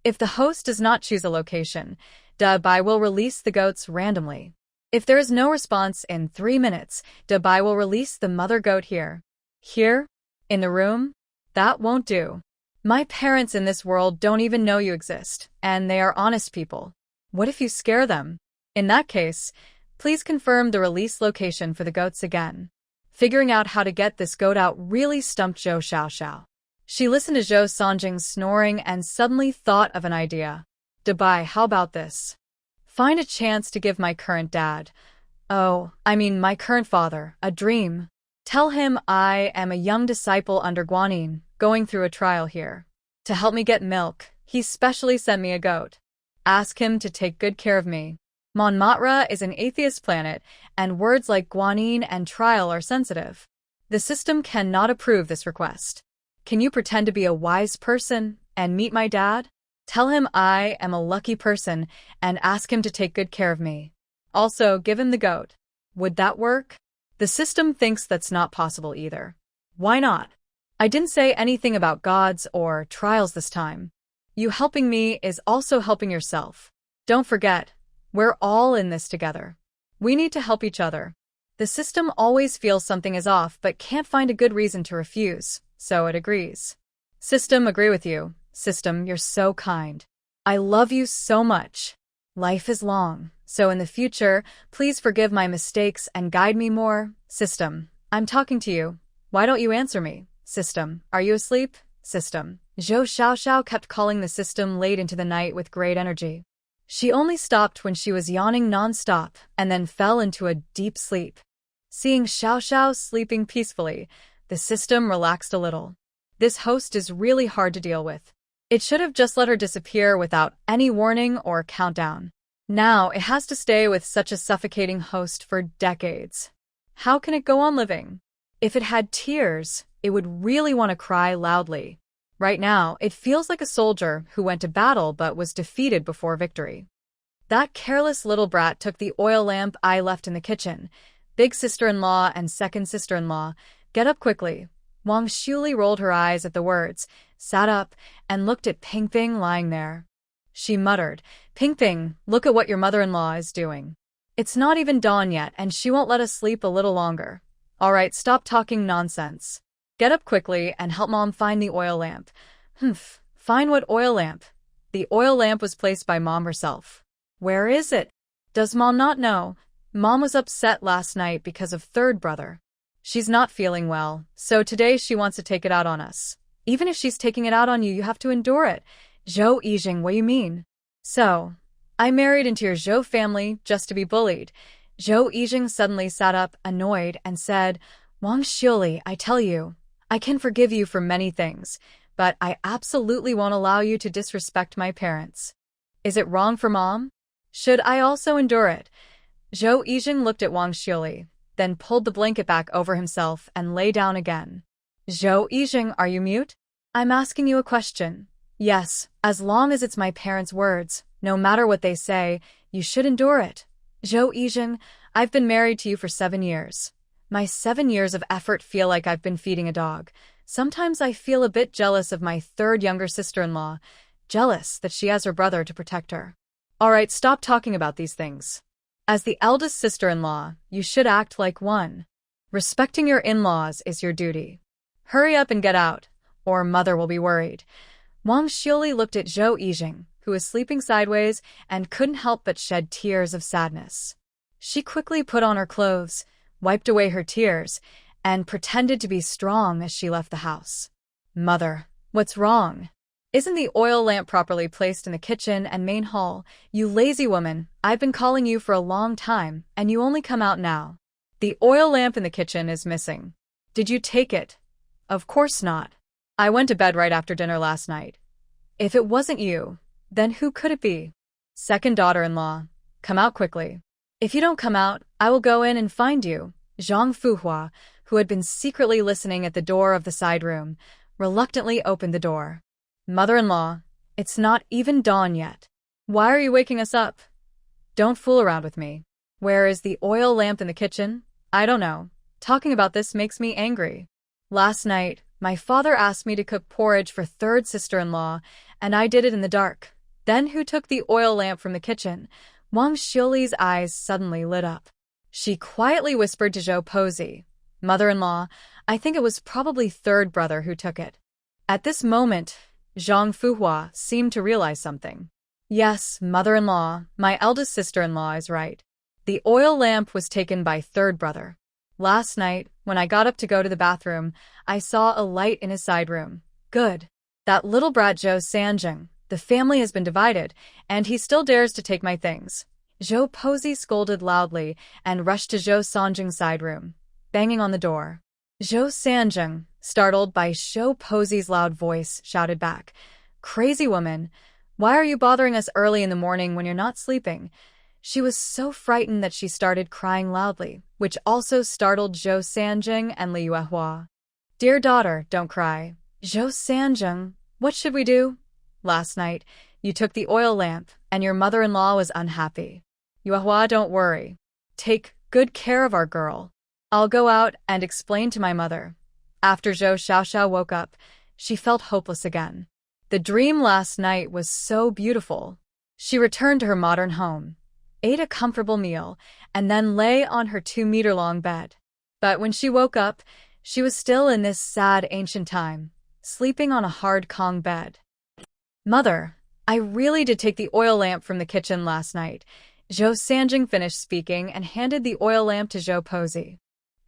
If the host does not choose a location, will release the goats randomly. If there is no response in 3 minutes, will release the mother goat here. Here? In the room? That won't do. My parents in this world don't even know you exist, and they are honest people. What if you scare them? In that case, please confirm the release location for the goats again. Figuring out how to get this goat out really stumped Zhou Xiaoxiao. She listened to Zhou Sonjing's snoring and suddenly thought of an idea. How about this? Find a chance to give my current my current father, a dream. Tell him I am a young disciple under Guanyin, going through a trial here. To help me get milk, he specially sent me a goat. Ask him to take good care of me. Manhwa is an atheist planet, and words like Guanyin and trial are sensitive. The system cannot approve this request. Can you pretend to be a wise person and meet my dad? Tell him I am a lucky person and ask him to take good care of me. Also, give him the goat. Would that work? The system thinks that's not possible either. Why not? I didn't say anything about gods or trials this time. You helping me is also helping yourself. Don't forget, we're all in this together. We need to help each other. The system always feels something is off but can't find a good reason to refuse, so it agrees. System, agree with you. System, you're so kind. I love you so much. Life is long, so in the future, please forgive my mistakes and guide me more. System, I'm talking to you. Why don't you answer me? System, are you asleep? System. Zhou Xiaoxiao kept calling the system late into the night with great energy. She only stopped when she was yawning non-stop and then fell into a deep sleep. Seeing Xiaoxiao sleeping peacefully, the system relaxed a little. This host is really hard to deal with. It should have just let her disappear without any warning or countdown. Now it has to stay with such a suffocating host for decades. How can it go on living? If it had tears, it would really want to cry loudly. Right now, it feels like a soldier who went to battle but was defeated before victory. That careless little brat took the oil lamp I left in the kitchen. Big sister-in-law and second sister-in-law, get up quickly. Wang Shuli rolled her eyes at the words, sat up, and looked at Ping Ping lying there. She muttered, Ping Ping, look at what your mother-in-law is doing. It's not even dawn yet and she won't let us sleep a little longer. All right, stop talking nonsense. Get up quickly and help Mom find the oil lamp. Find what oil lamp? The oil lamp was placed by Mom herself. Where is it? Does Mom not know? Mom was upset last night because of third brother. She's not feeling well, so today she wants to take it out on us. Even if she's taking it out on you, you have to endure it. Zhou Yijing, what do you mean? So, I married into your Zhou family just to be bullied. Zhou Yijing suddenly sat up, annoyed, and said, Wang Xiuli, I tell you, I can forgive you for many things, but I absolutely won't allow you to disrespect my parents. Is it wrong for mom? Should I also endure it? Zhou Yijing looked at Wang Xiuli, then pulled the blanket back over himself and lay down again. Zhou Yijing, are you mute? I'm asking you a question. Yes, as long as it's my parents' words, no matter what they say, you should endure it. Zhou Yijing, I've been married to you for 7 years. My 7 years of effort feel like I've been feeding a dog. Sometimes I feel a bit jealous of my third younger sister-in-law, jealous that she has her brother to protect her. All right, stop talking about these things. As the eldest sister-in-law, you should act like one. Respecting your in-laws is your duty. Hurry up and get out, or mother will be worried. Wang Xiuli looked at Zhou Yijing, who was sleeping sideways and couldn't help but shed tears of sadness. She quickly put on her clothes, wiped away her tears, and pretended to be strong as she left the house. Mother, what's wrong? Isn't the oil lamp properly placed in the kitchen and main hall? You lazy woman, I've been calling you for a long time, and you only come out now. The oil lamp in the kitchen is missing. Did you take it? Of course not. I went to bed right after dinner last night. If it wasn't you, then who could it be? Second daughter-in-law, come out quickly. If you don't come out, I will go in and find you. Zhang Fuhua, who had been secretly listening at the door of the side room, reluctantly opened the door. Mother-in-law, it's not even dawn yet. Why are you waking us up? Don't fool around with me. Where is the oil lamp in the kitchen? I don't know. Talking about this makes me angry. Last night, my father asked me to cook porridge for third sister-in-law, and I did it in the dark. Then who took the oil lamp from the kitchen? Wang Xiuli's eyes suddenly lit up. She quietly whispered to Zhou Pozi, Mother-in-law, I think it was probably third brother who took it. At this moment, Zhang Fuhua seemed to realize something. Yes, mother-in-law, my eldest sister-in-law is right. The oil lamp was taken by third brother. Last night, when I got up to go to the bathroom, I saw a light in his side room. Good. That little brat Zhou Sanjing. The family has been divided, and he still dares to take my things. Zhou Pozi scolded loudly and rushed to Zhou Sanjing's side room, banging on the door. Zhou Sanjing, startled by Zhou Pozi's loud voice, shouted back, Crazy woman, why are you bothering us early in the morning when you're not sleeping? She was so frightened that she started crying loudly, which also startled Zhou Sanjing and Li Yuehua. Dear daughter, don't cry. Zhou Sanjing, what should we do? Last night, you took the oil lamp, and your mother-in-law was unhappy. Yuehua, don't worry. Take good care of our girl. I'll go out and explain to my mother. After Zhou Xiaoxiao woke up, she felt hopeless again. The dream last night was so beautiful. She returned to her modern home, ate a comfortable meal, and then lay on her 2-meter-long bed. But when she woke up, she was still in this sad ancient time, sleeping on a hard Kong bed. Mother, I really did take the oil lamp from the kitchen last night. Zhou Sanjing finished speaking and handed the oil lamp to Zhou Pozi.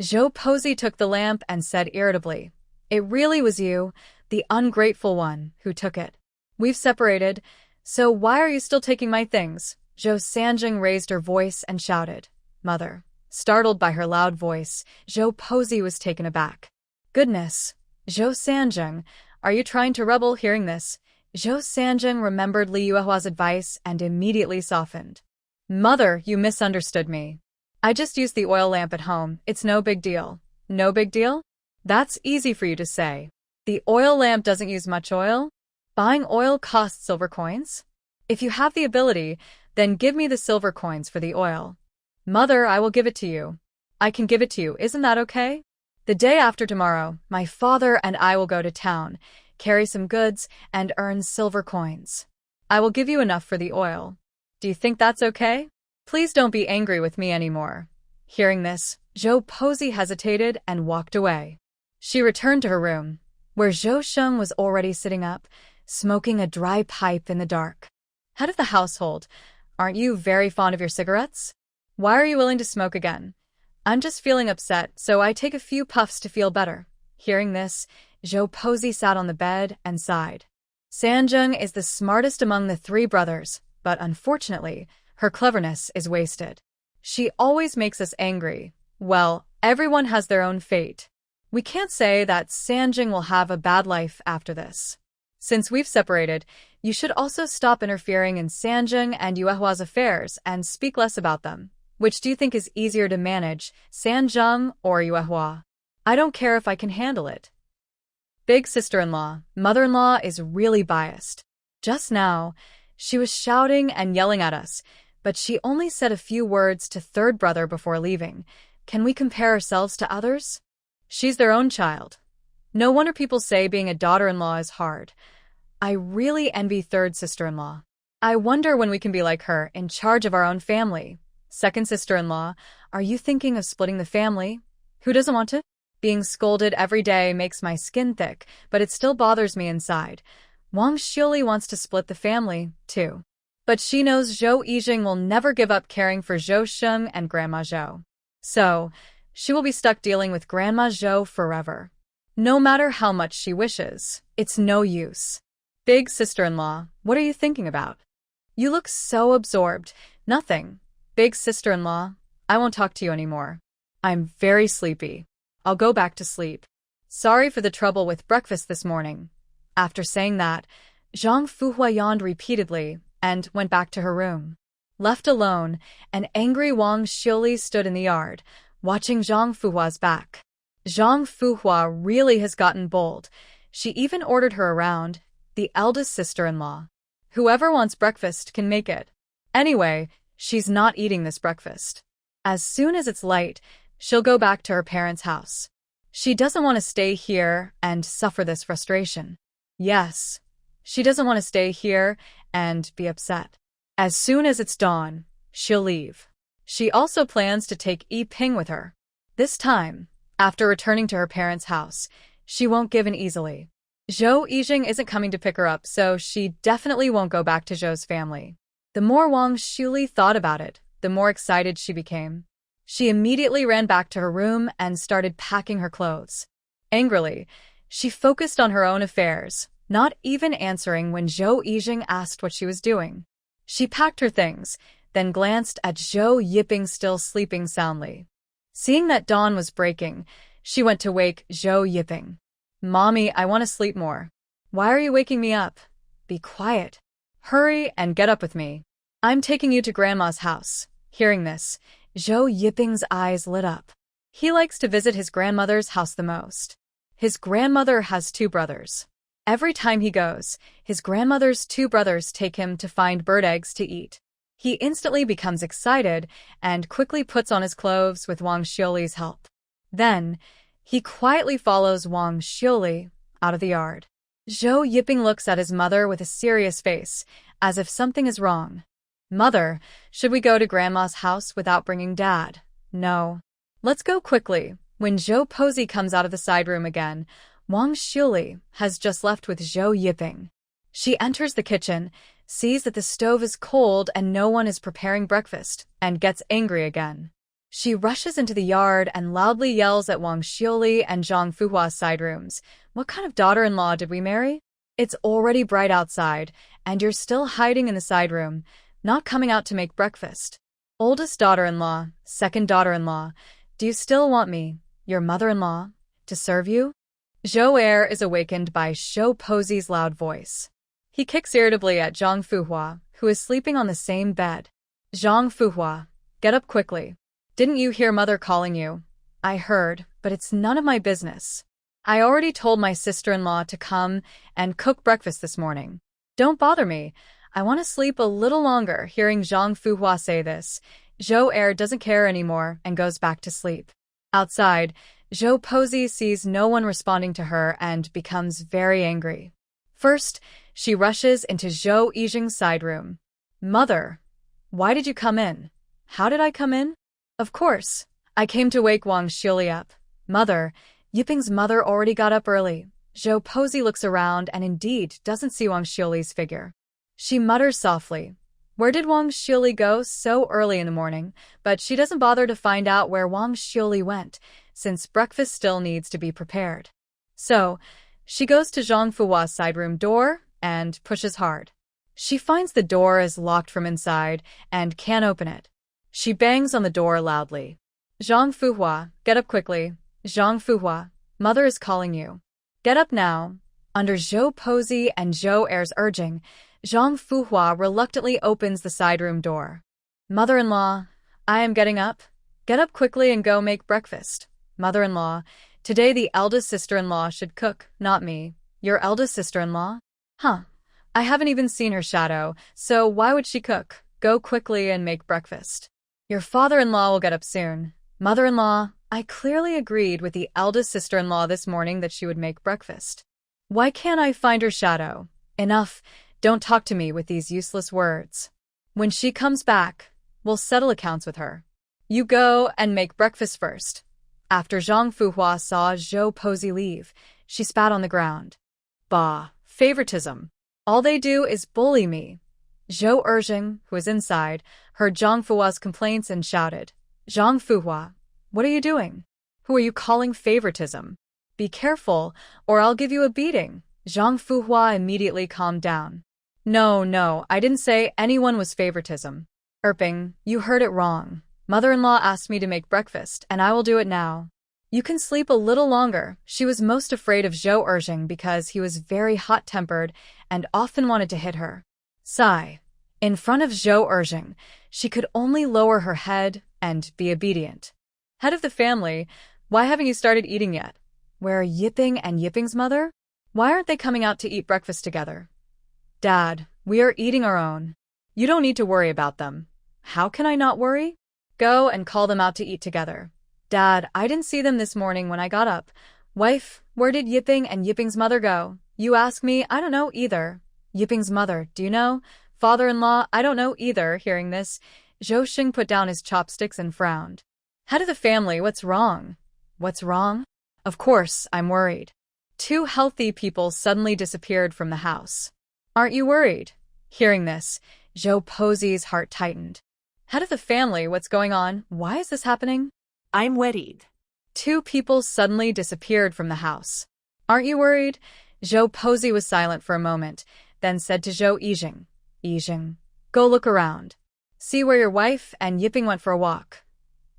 Zhou Pozi took the lamp and said irritably, It really was you, the ungrateful one, who took it. We've separated, so why are you still taking my things? Zhou Sanjing raised her voice and shouted. Mother. Startled by her loud voice, Zhou Pozi was taken aback. Goodness. Zhou Sanjing, are you trying to rebel? Hearing this, Zhou Sanjing remembered Li Yuehua's advice and immediately softened. Mother, you misunderstood me. I just used the oil lamp at home. It's no big deal. No big deal? That's easy for you to say. The oil lamp doesn't use much oil? Buying oil costs silver coins? If you have the ability, then give me the silver coins for the oil. Mother, I will give it to you. I can give it to you, isn't that okay? The day after tomorrow, my father and I will go to town, carry some goods, and earn silver coins. I will give you enough for the oil. Do you think that's okay? Please don't be angry with me anymore. Hearing this, Zhou Pozi hesitated and walked away. She returned to her room, where Zhou Sheng was already sitting up, smoking a dry pipe in the dark. Head of the household, aren't you very fond of your cigarettes? Why are you willing to smoke again? I'm just feeling upset, so I take a few puffs to feel better. Hearing this, Zhou Pozi sat on the bed and sighed. Sanjung is the smartest among the three brothers, but unfortunately, her cleverness is wasted. She always makes us angry. Well, everyone has their own fate. We can't say that Sanjung will have a bad life after this. Since we've separated, you should also stop interfering in Sanjung and Yuehua's affairs and speak less about them. Which do you think is easier to manage, Sanjung or Yuehua? I don't care if I can handle it. Big sister-in-law, mother-in-law is really biased. Just now, she was shouting and yelling at us, but she only said a few words to third brother before leaving. Can we compare ourselves to others? She's their own child. No wonder people say being a daughter-in-law is hard. I really envy third sister-in-law. I wonder when we can be like her, in charge of our own family. Second sister-in-law, are you thinking of splitting the family? Who doesn't want to? Being scolded every day makes my skin thick, but it still bothers me inside. Wang Xiuli wants to split the family, too. But she knows Zhou Yijing will never give up caring for Zhou Sheng and Grandma Zhou. So, she will be stuck dealing with Grandma Zhou forever. No matter how much she wishes, it's no use. Big sister-in-law, what are you thinking about? You look so absorbed. Nothing. Big sister-in-law, I won't talk to you anymore. I'm very sleepy. I'll go back to sleep. Sorry for the trouble with breakfast this morning. After saying that, Zhang Fuhua yawned repeatedly and went back to her room. Left alone, an angry Wang Xiuli stood in the yard, watching Zhang Fuhua's back. Zhang Fuhua really has gotten bold. She even ordered her around, the eldest sister-in-law. Whoever wants breakfast can make it. Anyway, she's not eating this breakfast. As soon as it's light, she'll go back to her parents' house. She doesn't want to stay here and suffer this frustration. Yes, she doesn't want to stay here and be upset. As soon as it's dawn, she'll leave. She also plans to take Yi Ping with her. This time, after returning to her parents' house, she won't give in easily. Zhou Yijing isn't coming to pick her up, so she definitely won't go back to Zhou's family. The more Wang Xiuli thought about it, the more excited she became. She immediately ran back to her room and started packing her clothes. Angrily, she focused on her own affairs, not even answering when Zhou Yijing asked what she was doing. She packed her things, then glanced at Zhou Yiping still sleeping soundly. Seeing that dawn was breaking, she went to wake Zhou Yiping. Mommy, I want to sleep more. Why are you waking me up? Be quiet. Hurry and get up with me. I'm taking you to Grandma's house. Hearing this, Zhou Yiping's eyes lit up. He likes to visit his grandmother's house the most. His grandmother has two brothers. Every time he goes, his grandmother's two brothers take him to find bird eggs to eat. He instantly becomes excited and quickly puts on his clothes with Wang Xiuli's help. Then, he quietly follows Wang Xiuli out of the yard. Zhou Yiping looks at his mother with a serious face, as if something is wrong. Mother, should we go to Grandma's house without bringing Dad? No. Let's go quickly. When Zhou Pozi comes out of the side room again, Wang Xiuli has just left with Zhou Yiping. She enters the kitchen, sees that the stove is cold and no one is preparing breakfast, and gets angry again. She rushes into the yard and loudly yells at Wang Xiuli and Zhang Fuhua's side rooms. What kind of daughter-in-law did we marry? It's already bright outside, and you're still hiding in the side room, not coming out to make breakfast. Oldest daughter-in-law, second daughter-in-law, do you still want me, your mother-in-law, to serve you? Zhou Er is awakened by Zhou Pozi's loud voice. He kicks irritably at Zhang Fuhua, who is sleeping on the same bed. Zhang Fuhua, get up quickly. Didn't you hear Mother calling you? I heard, but it's none of my business. I already told my sister-in-law to come and cook breakfast this morning. Don't bother me. I want to sleep a little longer. Hearing Zhang Fuhua say this, Zhou Er doesn't care anymore and goes back to sleep. Outside, Zhou Pozi sees no one responding to her and becomes very angry. First, she rushes into Zhou Yijing's side room. Mother, why did you come in? How did I come in? Of course, I came to wake Wang Xiuli up. Mother, Yiping's mother already got up early. Zhou Pozi looks around and indeed doesn't see Wang Xiuli's figure. She mutters softly, where did Wang Xiuli go so early in the morning? But she doesn't bother to find out where Wang Xiuli went, since breakfast still needs to be prepared. So, She goes to Zhang Fuhua's side room door and pushes hard. She finds the door is locked from inside and can't open it. She bangs on the door loudly. Zhang Fuhua, get up quickly. Zhang Fuhua, mother is calling you. Get up now. Under Zhou Posey and Zhou Er's urging, Zhang Fuhua reluctantly opens the side room door. Mother-in-law, I am getting up. Get up quickly and go make breakfast. Mother-in-law, today the eldest sister-in-law should cook, not me. Your eldest sister-in-law? Huh. I haven't even seen her shadow, so why would she cook? Go quickly and make breakfast. Your father-in-law will get up soon. Mother-in-law, I clearly agreed with the eldest sister-in-law this morning that she would make breakfast. Why can't I find her shadow? Enough. Don't talk to me with these useless words. When she comes back, we'll settle accounts with her. You go and make breakfast first. After Zhang Fuhua saw Zhou Posey leave, she spat on the ground. Bah, favoritism. All they do is bully me. Zhou Erjing, who was inside, heard Zhang Fuhua's complaints and shouted, Zhang Fuhua, what are you doing? Who are you calling favoritism? Be careful, or I'll give you a beating. Zhang Fuhua immediately calmed down. No, I didn't say anyone was favoritism. Erping, you heard it wrong. Mother-in-law asked me to make breakfast, and I will do it now. You can sleep a little longer. She was most afraid of Zhou Erjing because he was very hot-tempered and often wanted to hit her. Sigh. In front of Zhou Erjing, she could only lower her head and be obedient. Head of the family, why haven't you started eating yet? Where are Yiping and Yiping's mother? Why aren't they coming out to eat breakfast together? Dad, we are eating our own. You don't need to worry about them. How can I not worry? Go and call them out to eat together. Dad, I didn't see them this morning when I got up. Wife, where did Yiping and Yiping's mother go? You ask me, I don't know either. Yiping's mother, do you know? Father-in-law, I don't know either. Hearing this, Zhou Xing put down his chopsticks and frowned. Head of the family, what's wrong? What's wrong? Of course, I'm worried. Two healthy people suddenly disappeared from the house. Aren't you worried? Hearing this, Zhou Posey's heart tightened. Head of the family, what's going on? Why is this happening? I'm worried. Two people suddenly disappeared from the house. Aren't you worried? Zhou Posey was silent for a moment, then said to Zhou Yijing, Yijing, go look around. See where your wife and Yiping went for a walk.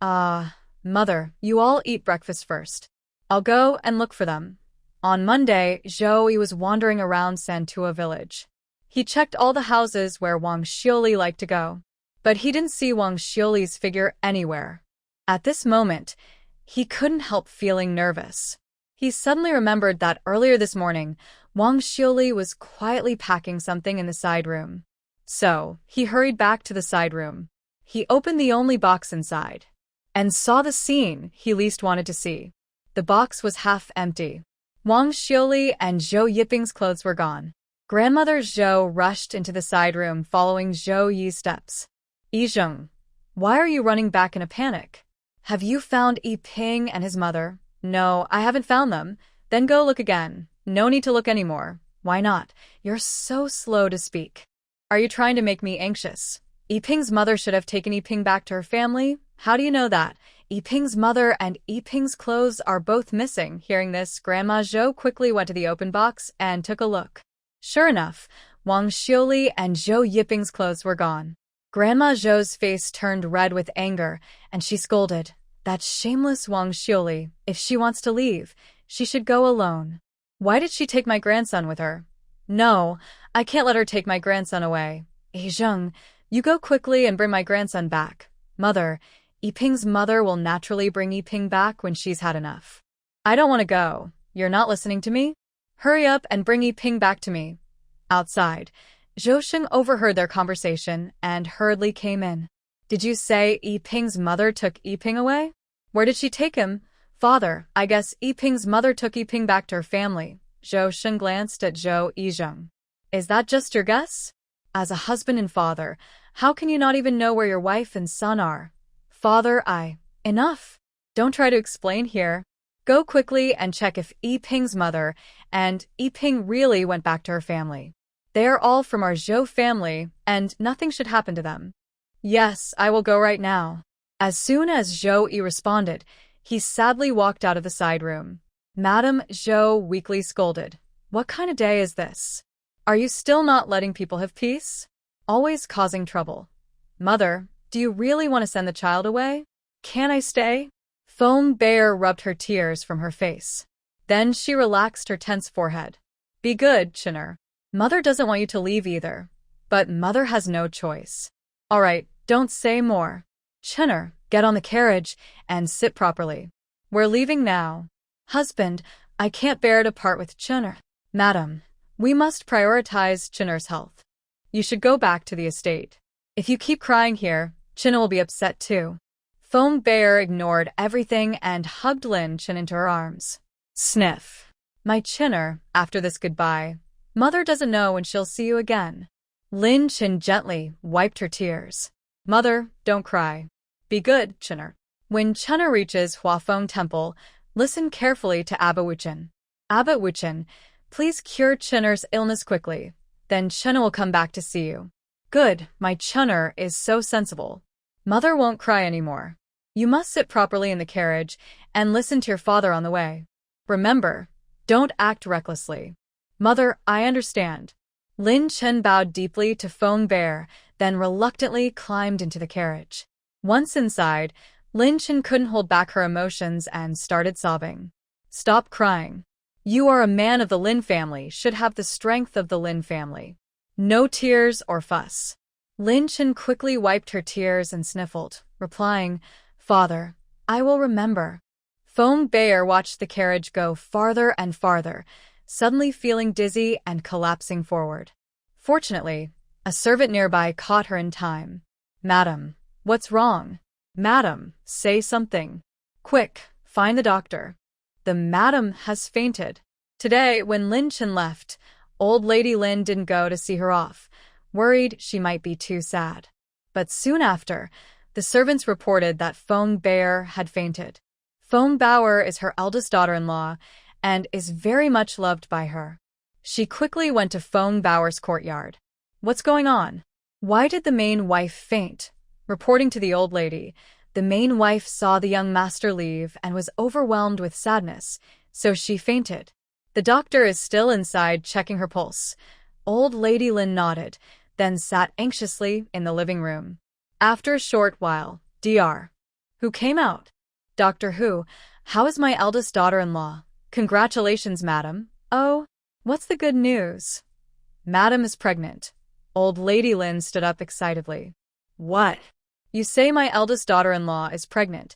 Mother, you all eat breakfast first. I'll go and look for them. On Monday, Zhou Yi was wandering around Santua village. He checked all the houses where Wang Xiuli liked to go, but he didn't see Wang Xiuli's figure anywhere. At this moment, he couldn't help feeling nervous. He suddenly remembered that earlier this morning, Wang Xiuli was quietly packing something in the side room. So, he hurried back to the side room. He opened the only box inside and saw the scene he least wanted to see. The box was half empty. Wang Xiuli and Zhou Yiping's clothes were gone. Grandmother Zhou rushed into the side room following Zhou Yi's steps. Yizheng, why are you running back in a panic? Have you found Yiping and his mother? No, I haven't found them. Then go look again. No need to look anymore. Why not? You're so slow to speak. Are you trying to make me anxious? Yiping's mother should have taken Yiping back to her family. How do you know that? Yiping's mother and Yiping's clothes are both missing. Hearing this, Grandma Zhou quickly went to the open box and took a look. Sure enough, Wang Xiuli and Zhou Yiping's clothes were gone. Grandma Zhou's face turned red with anger, and she scolded, that shameless Wang Xiuli. If she wants to leave, she should go alone. Why did she take my grandson with her? No, I can't let her take my grandson away. Zheng, you go quickly and bring my grandson back. Mother, Yiping's mother will naturally bring Yiping back when she's had enough. I don't want to go. You're not listening to me? Hurry up and bring Yiping back to me. Outside, Zhou Xing overheard their conversation and hurriedly came in. Did you say Yiping's mother took Yiping away? Where did she take him? Father, I guess Yiping's mother took Yiping back to her family. Zhou Xing glanced at Zhou Yizheng. Is that just your guess? As a husband and father, how can you not even know where your wife and son are? Father, Enough. Don't try to explain here. Go quickly and check if Yiping's mother and Yiping really went back to her family. They are all from our Zhou family, and nothing should happen to them. Yes, I will go right now. As soon as Zhou Yi responded, he sadly walked out of the side room. Madame Zhou weakly scolded. What kind of day is this? Are you still not letting people have peace? Always causing trouble. Mother, do you really want to send the child away? Can I stay? Foam Bear rubbed her tears from her face. Then she relaxed her tense forehead. Be good, Chinner. Mother doesn't want you to leave either. But Mother has no choice. All right, don't say more. Chinner, get on the carriage and sit properly. We're leaving now. Husband, I can't bear to part with Chinner. Madam, we must prioritize Chinner's health. You should go back to the estate. If you keep crying here, Chinner will be upset too. Foam Bear ignored everything and hugged Lin Chin into her arms. Sniff. My Chinner, after this goodbye. Mother doesn't know when she'll see you again. Lin Chin gently wiped her tears. Mother, don't cry. Be good, Chinner. When Chinner reaches Huafeng Temple, listen carefully to Abba Wuchen. Abba Wuchen, please cure Chinner's illness quickly. Then Chinner will come back to see you. Good, my Chinner is so sensible. Mother won't cry anymore. You must sit properly in the carriage and listen to your father on the way. Remember, don't act recklessly. Mother, I understand. Lin Chen bowed deeply to Foam Bear, then reluctantly climbed into the carriage. Once inside, Lin Chen couldn't hold back her emotions and started sobbing. Stop crying. You are a man of the Lin family, should have the strength of the Lin family. No tears or fuss. Lin Chen quickly wiped her tears and sniffled, replying, Father, I will remember. Foam Bear watched the carriage go farther and farther, suddenly feeling dizzy and collapsing forward. Fortunately, a servant nearby caught her in time. Madam, what's wrong? Madam, say something. Quick, find the doctor. The madam has fainted. Today, when Lin Chen left, old lady Lin didn't go to see her off, worried she might be too sad. But soon after, the servants reported that Foam Bear had fainted. Foam Bower is her eldest daughter-in-law and is very much loved by her. She quickly went to Foam Bower's courtyard. What's going on? Why did the main wife faint? Reporting to the old lady, the main wife saw the young master leave and was overwhelmed with sadness, so she fainted. The doctor is still inside checking her pulse. Old lady Lin nodded, then sat anxiously in the living room. After a short while, Dr. Who came out. Doctor Who, how is my eldest daughter-in-law? Congratulations, madam. Oh, what's the good news? Madam is pregnant. Old lady Lin stood up excitedly. What? You say my eldest daughter-in-law is pregnant?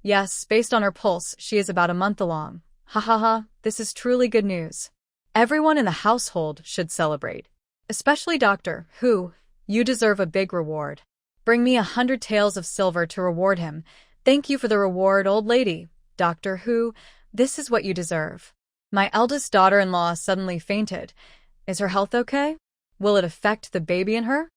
Yes, based on her pulse, she is about a month along. Ha ha ha, this is truly good news. Everyone in the household should celebrate. Especially Doctor Who, you deserve a big reward. Bring me 100 taels of silver to reward him. Thank you for the reward, old lady. Doctor Who, this is what you deserve. My eldest daughter-in-law suddenly fainted. Is her health okay? Will it affect the baby in her?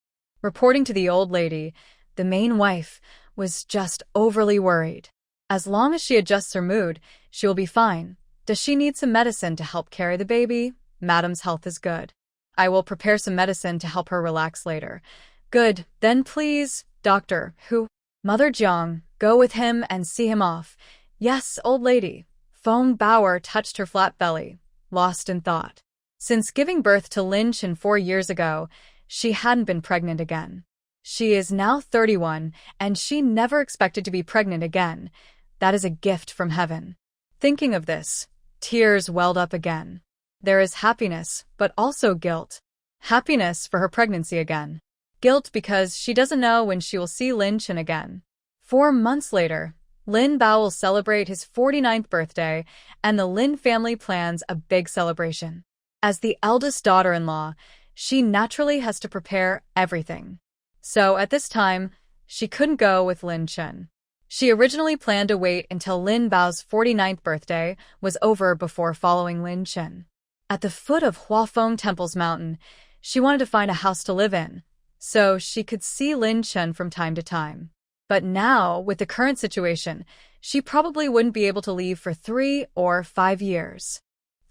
Reporting to the old lady, the main wife was just overly worried. As long as she adjusts her mood, she will be fine. Does she need some medicine to help carry the baby? Madam's health is good. I will prepare some medicine to help her relax later. Good, then please, Doctor Who. Mother Jiang, go with him and see him off. Yes, old lady. Foam Bower touched her flat belly, lost in thought. Since giving birth to Lin Chen 4 years ago, she hadn't been pregnant again. She is now 31, and she never expected to be pregnant again. That is a gift from heaven. Thinking of this, tears welled up again. There is happiness, but also guilt. Happiness for her pregnancy again. Guilt because she doesn't know when she will see Lin Chen again. 4 months later, Lin Bao will celebrate his 49th birthday, and the Lin family plans a big celebration. As the eldest daughter-in-law, she naturally has to prepare everything. So at this time, she couldn't go with Lin Chen. She originally planned to wait until Lin Bao's 49th birthday was over before following Lin Chen. At the foot of Huafeng Temple's mountain, she wanted to find a house to live in, so she could see Lin Chen from time to time. But now, with the current situation, she probably wouldn't be able to leave for 3 or 5 years.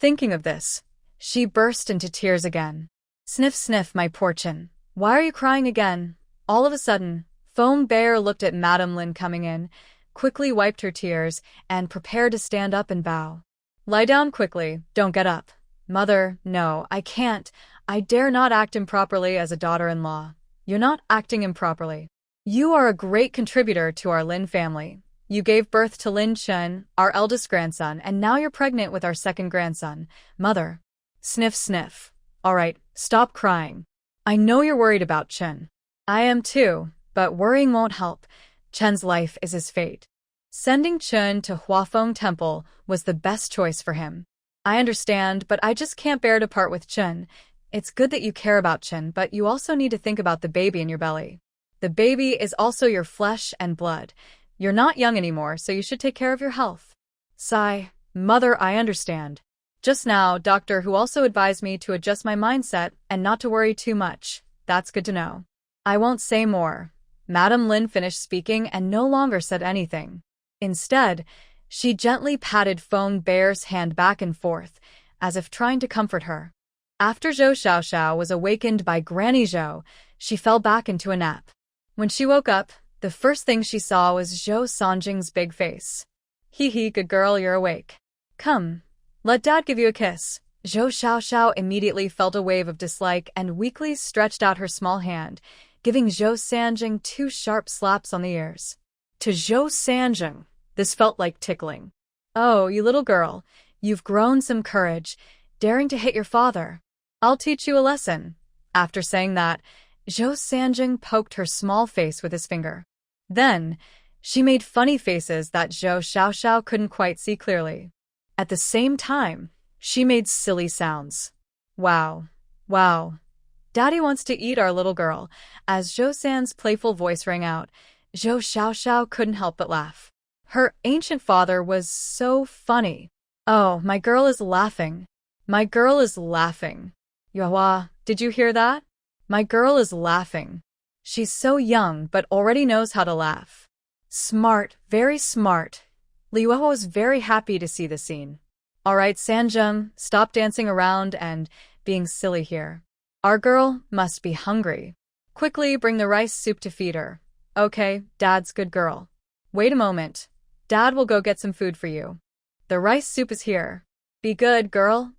Thinking of this, she burst into tears again. Sniff, sniff, my poor Chen. Why are you crying again? All of a sudden, Foam Bear looked at Madame Lin coming in, quickly wiped her tears, and prepared to stand up and bow. Lie down quickly, don't get up. Mother, no, I can't. I dare not act improperly as a daughter-in-law. You're not acting improperly. You are a great contributor to our Lin family. You gave birth to Lin Chen, our eldest grandson, and now you're pregnant with our second grandson. Mother. Sniff, sniff. All right, stop crying. I know you're worried about Chen. I am too, but worrying won't help. Chen's life is his fate. Sending Chen to Huafeng Temple was the best choice for him. I understand, but I just can't bear to part with Chen. It's good that you care about Chen, but you also need to think about the baby in your belly. The baby is also your flesh and blood. You're not young anymore, so you should take care of your health. Sigh. Mother, I understand. Just now, doctor who also advised me to adjust my mindset and not to worry too much. That's good to know. I won't say more. Madam Lin finished speaking and no longer said anything. Instead, she gently patted Feng Bear's hand back and forth, as if trying to comfort her. After Zhou Xiaoxiao was awakened by Granny Zhou, she fell back into a nap. When she woke up, the first thing she saw was Zhou Sanjing's big face. Hee hee, good girl, you're awake. Come, let Dad give you a kiss. Zhou Xiaoxiao immediately felt a wave of dislike and weakly stretched out her small hand, giving Zhou Sanjing 2 sharp slaps on the ears. To Zhou Sanjing, this felt like tickling. Oh, you little girl, you've grown some courage, daring to hit your father. I'll teach you a lesson. After saying that, Zhou Sanjing poked her small face with his finger. Then, she made funny faces that Zhou Xiaoxiao couldn't quite see clearly. At the same time, she made silly sounds. Wow. Wow. Daddy wants to eat our little girl. As Zhou San's playful voice rang out, Zhou Xiaoxiao couldn't help but laugh. Her ancient father was so funny. Oh, my girl is laughing. My girl is laughing. Yuehua, did you hear that? My girl is laughing. She's so young but already knows how to laugh. Smart, very smart. Yuehua was very happy to see the scene. All right, Sanjung, stop dancing around and being silly here. Our girl must be hungry. Quickly bring the rice soup to feed her. Okay, Dad's good girl. Wait a moment. Dad will go get some food for you. The rice soup is here. Be good, girl.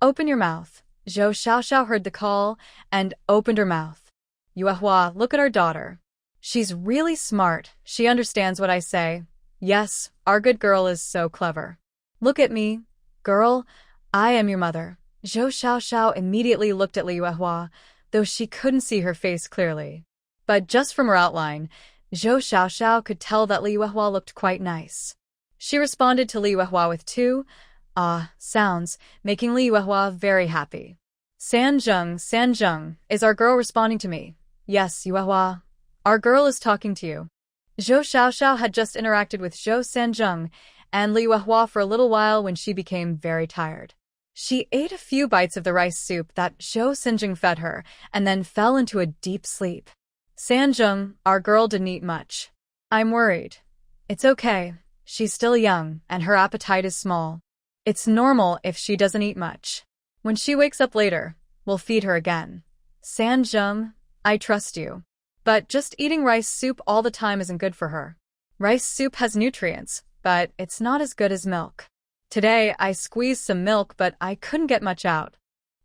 Open your mouth. Zhou Xiaoxiao heard the call and opened her mouth. Yuehua, look at our daughter. She's really smart. She understands what I say. Yes, our good girl is so clever. Look at me. Girl, I am your mother. Zhou Xiaoxiao immediately looked at Li Yuehua, though she couldn't see her face clearly. But just from her outline, Zhou Xiaoxiao could tell that Li Yuehua looked quite nice. She responded to Li Yuehua with 2 sounds, making Li Yuehua very happy. Sanjung, is our girl responding to me? Yes, Yuehua. Our girl is talking to you. Zhou Xiaoxiao had just interacted with Zhou Sanjung and Li Yuehua for a little while when she became very tired. She ate a few bites of the rice soup that Zhou Sanjung fed her and then fell into a deep sleep. Sanjung, our girl didn't eat much. I'm worried. It's okay. She's still young and her appetite is small. It's normal if she doesn't eat much. When she wakes up later, we'll feed her again. Sanjung, I trust you. But just eating rice soup all the time isn't good for her. Rice soup has nutrients, but it's not as good as milk. Today, I squeezed some milk, but I couldn't get much out.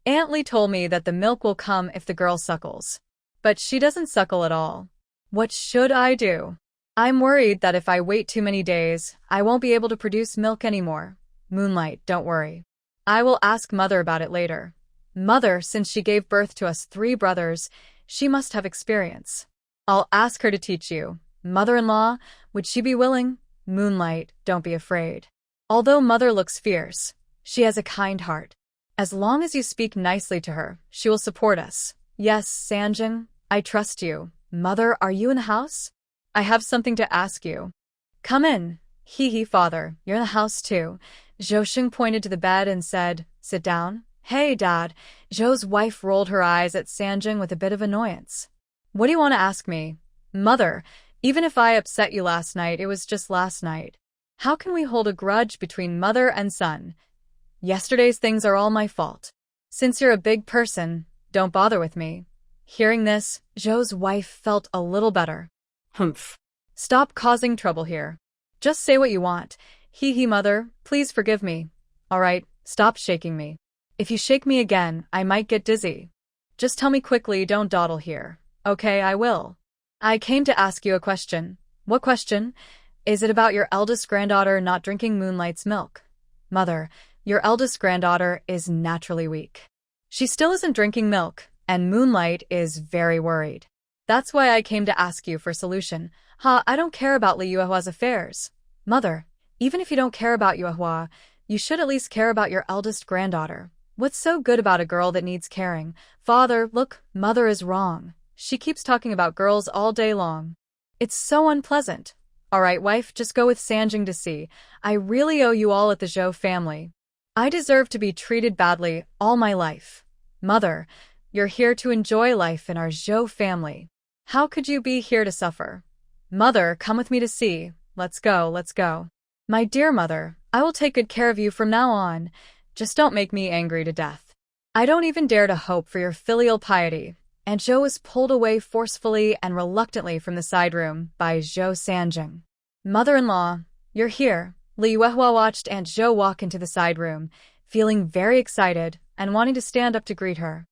Aunt Lee told me that the milk will come if the girl suckles. But she doesn't suckle at all. What should I do? I'm worried that if I wait too many days, I won't be able to produce milk anymore. Moonlight, don't worry. I will ask Mother about it later. Mother, since she gave birth to us 3 brothers, she must have experience. I'll ask her to teach you. Mother-in-law, would she be willing? Moonlight, don't be afraid. Although Mother looks fierce, she has a kind heart. As long as you speak nicely to her, she will support us. Yes, Sanjung, I trust you. Mother, are you in the house? I have something to ask you. Come in. Hee hee, father, you're in the house too. Zhou Xing pointed to the bed and said, sit down. Hey, Dad. Zhou's wife rolled her eyes at Sanjung with a bit of annoyance. What do you want to ask me? Mother, even if I upset you last night, it was just last night. How can we hold a grudge between mother and son? Yesterday's things are all my fault. Since you're a big person, don't bother with me. Hearing this, Zhou's wife felt a little better. Humph. Stop causing trouble here. Just say what you want. Hee hee, mother, please forgive me. Alright, stop shaking me. If you shake me again, I might get dizzy. Just tell me quickly, don't dawdle here. Okay, I will. I came to ask you a question. What question? Is it about your eldest granddaughter not drinking Moonlight's milk? Mother, your eldest granddaughter is naturally weak. She still isn't drinking milk, and Moonlight is very worried. That's why I came to ask you for solution. I don't care about Li Yuehua's affairs. Mother, even if you don't care about Yuehua, you should at least care about your eldest granddaughter. What's so good about a girl that needs caring? Father, look, Mother is wrong. She keeps talking about girls all day long. It's so unpleasant. Alright, wife, just go with Sanjing to see. I really owe you all at the Zhou family. I deserve to be treated badly all my life. Mother, you're here to enjoy life in our Zhou family. How could you be here to suffer? Mother, come with me to see. Let's go, let's go. My dear mother, I will take good care of you from now on. Just don't make me angry to death. I don't even dare to hope for your filial piety. And Zhou was pulled away forcefully and reluctantly from the side room by Zhou Sanjing. Mother-in-law, you're here. Li Yuehua watched Aunt Zhou walk into the side room, feeling very excited and wanting to stand up to greet her.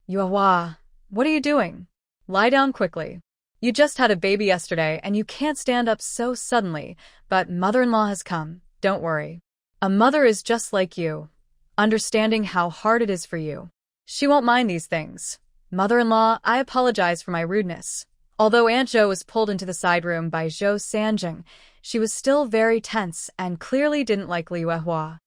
Yuehua, what are you doing? Lie down quickly. You just had a baby yesterday and you can't stand up so suddenly, but mother-in-law has come. Don't worry. A mother is just like you, understanding how hard it is for you. She won't mind these things. Mother-in-law, I apologize for my rudeness. Although Aunt Zhou was pulled into the side room by Zhou Sanjing, she was still very tense and clearly didn't like Li Yuehua.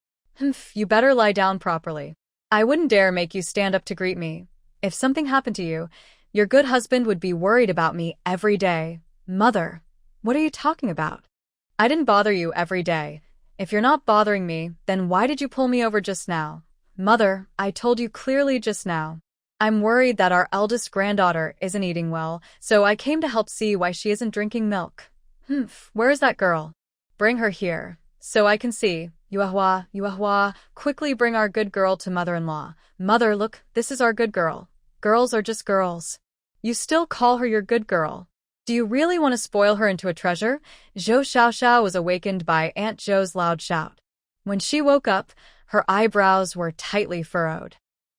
You better lie down properly. I wouldn't dare make you stand up to greet me. If something happened to you, your good husband would be worried about me every day. Mother, what are you talking about? I didn't bother you every day. If you're not bothering me, then why did you pull me over just now? Mother, I told you clearly just now. I'm worried that our eldest granddaughter isn't eating well, so I came to help see why she isn't drinking milk. Where is that girl? Bring her here, so I can see. Yuehua, Yuehua, quickly bring our good girl to mother-in-law. Mother, look, this is our good girl. Girls are just girls. You still call her your good girl. Do you really want to spoil her into a treasure? Zhou Xiaoxiao was awakened by Aunt Zhou's loud shout. When she woke up, her eyebrows were tightly furrowed.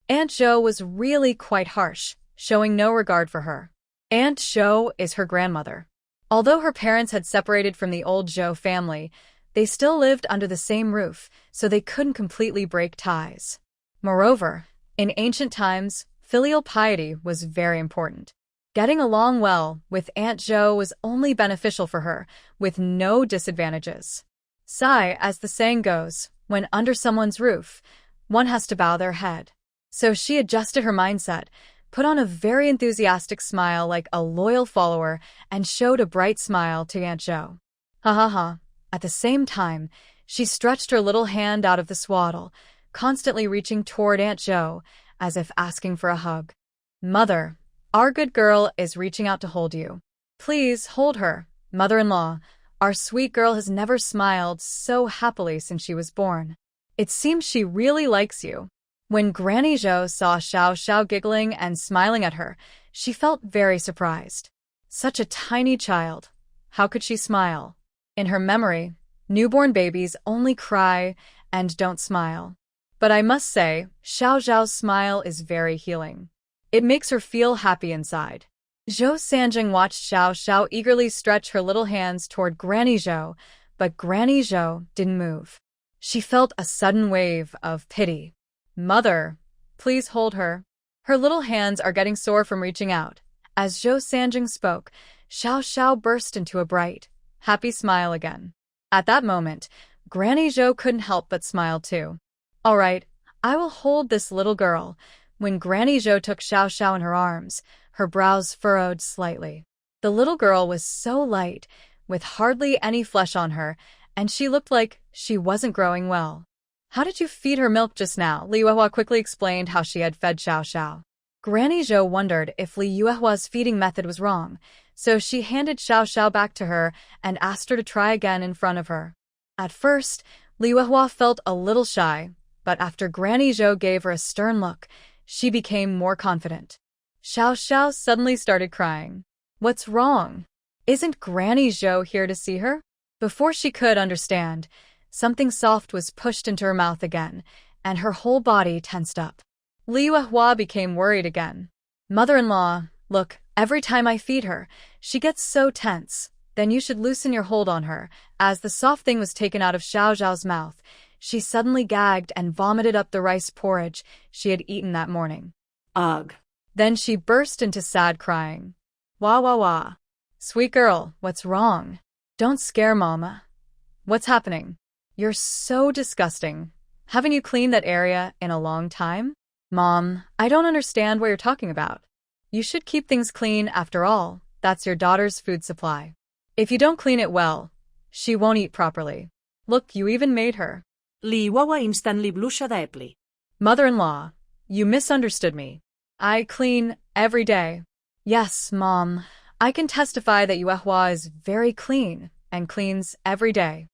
Aunt Zhou was really quite harsh, showing no regard for her. Aunt Zhou is her grandmother. Although her parents had separated from the old Zhou family, they still lived under the same roof, so they couldn't completely break ties. Moreover, in ancient times, filial piety was very important. Getting along well with Aunt Zhou was only beneficial for her, with no disadvantages. Sigh, as the saying goes, when under someone's roof, one has to bow their head. So she adjusted her mindset, put on a very enthusiastic smile like a loyal follower, and showed a bright smile to Aunt Zhou. Ha ha ha. At the same time, she stretched her little hand out of the swaddle, constantly reaching toward Aunt Zhou, as if asking for a hug. Mother, our good girl is reaching out to hold you. Please hold her. Mother-in-law, our sweet girl has never smiled so happily since she was born. It seems she really likes you. When Granny Zhou saw Xiaoxiao giggling and smiling at her, she felt very surprised. Such a tiny child. How could she smile? In her memory, newborn babies only cry and don't smile. But I must say, Xiaoxiao's smile is very healing. It makes her feel happy inside. Zhou Sanjing watched Xiaoxiao eagerly stretch her little hands toward Granny Zhou, but Granny Zhou didn't move. She felt a sudden wave of pity. Mother, please hold her. Her little hands are getting sore from reaching out. As Zhou Sanjing spoke, Xiaoxiao burst into a bright, happy smile again. At that moment, Granny Zhou couldn't help but smile too. All right, I will hold this little girl. When Granny Zhou took Xiaoxiao in her arms, her brows furrowed slightly. The little girl was so light, with hardly any flesh on her, and she looked like she wasn't growing well. How did you feed her milk just now? Li Yuehua quickly explained how she had fed Xiaoxiao. Granny Zhou wondered if Li Yuehua's feeding method was wrong, so she handed Xiaoxiao back to her and asked her to try again in front of her. At first, Li Yuehua felt a little shy, but after Granny Zhou gave her a stern look, she became more confident. Xiaoxiao suddenly started crying. What's wrong? Isn't Granny Zhou here to see her? Before she could understand, Something soft was pushed into her mouth again, and her whole body tensed up. Li Yuehua became worried again. Mother-in-law, look, every time I feed her, she gets so tense. Then you should loosen your hold on her. As the soft thing was taken out of Xiao Zhao's mouth, she suddenly gagged and vomited up the rice porridge she had eaten that morning. Ugh. Then she burst into sad crying. Wah wah wah. Sweet girl, what's wrong? Don't scare Mama. What's happening? You're so disgusting. Haven't you cleaned that area in a long time? Mom, I don't understand what you're talking about. You should keep things clean after all. That's your daughter's food supply. If you don't clean it well, she won't eat properly. Look, you even made her. Li Yuehua instantly blushed deeply. Mother-in-law, you misunderstood me. I clean every day. Yes, Mom, I can testify that Yuehua is very clean and cleans every day.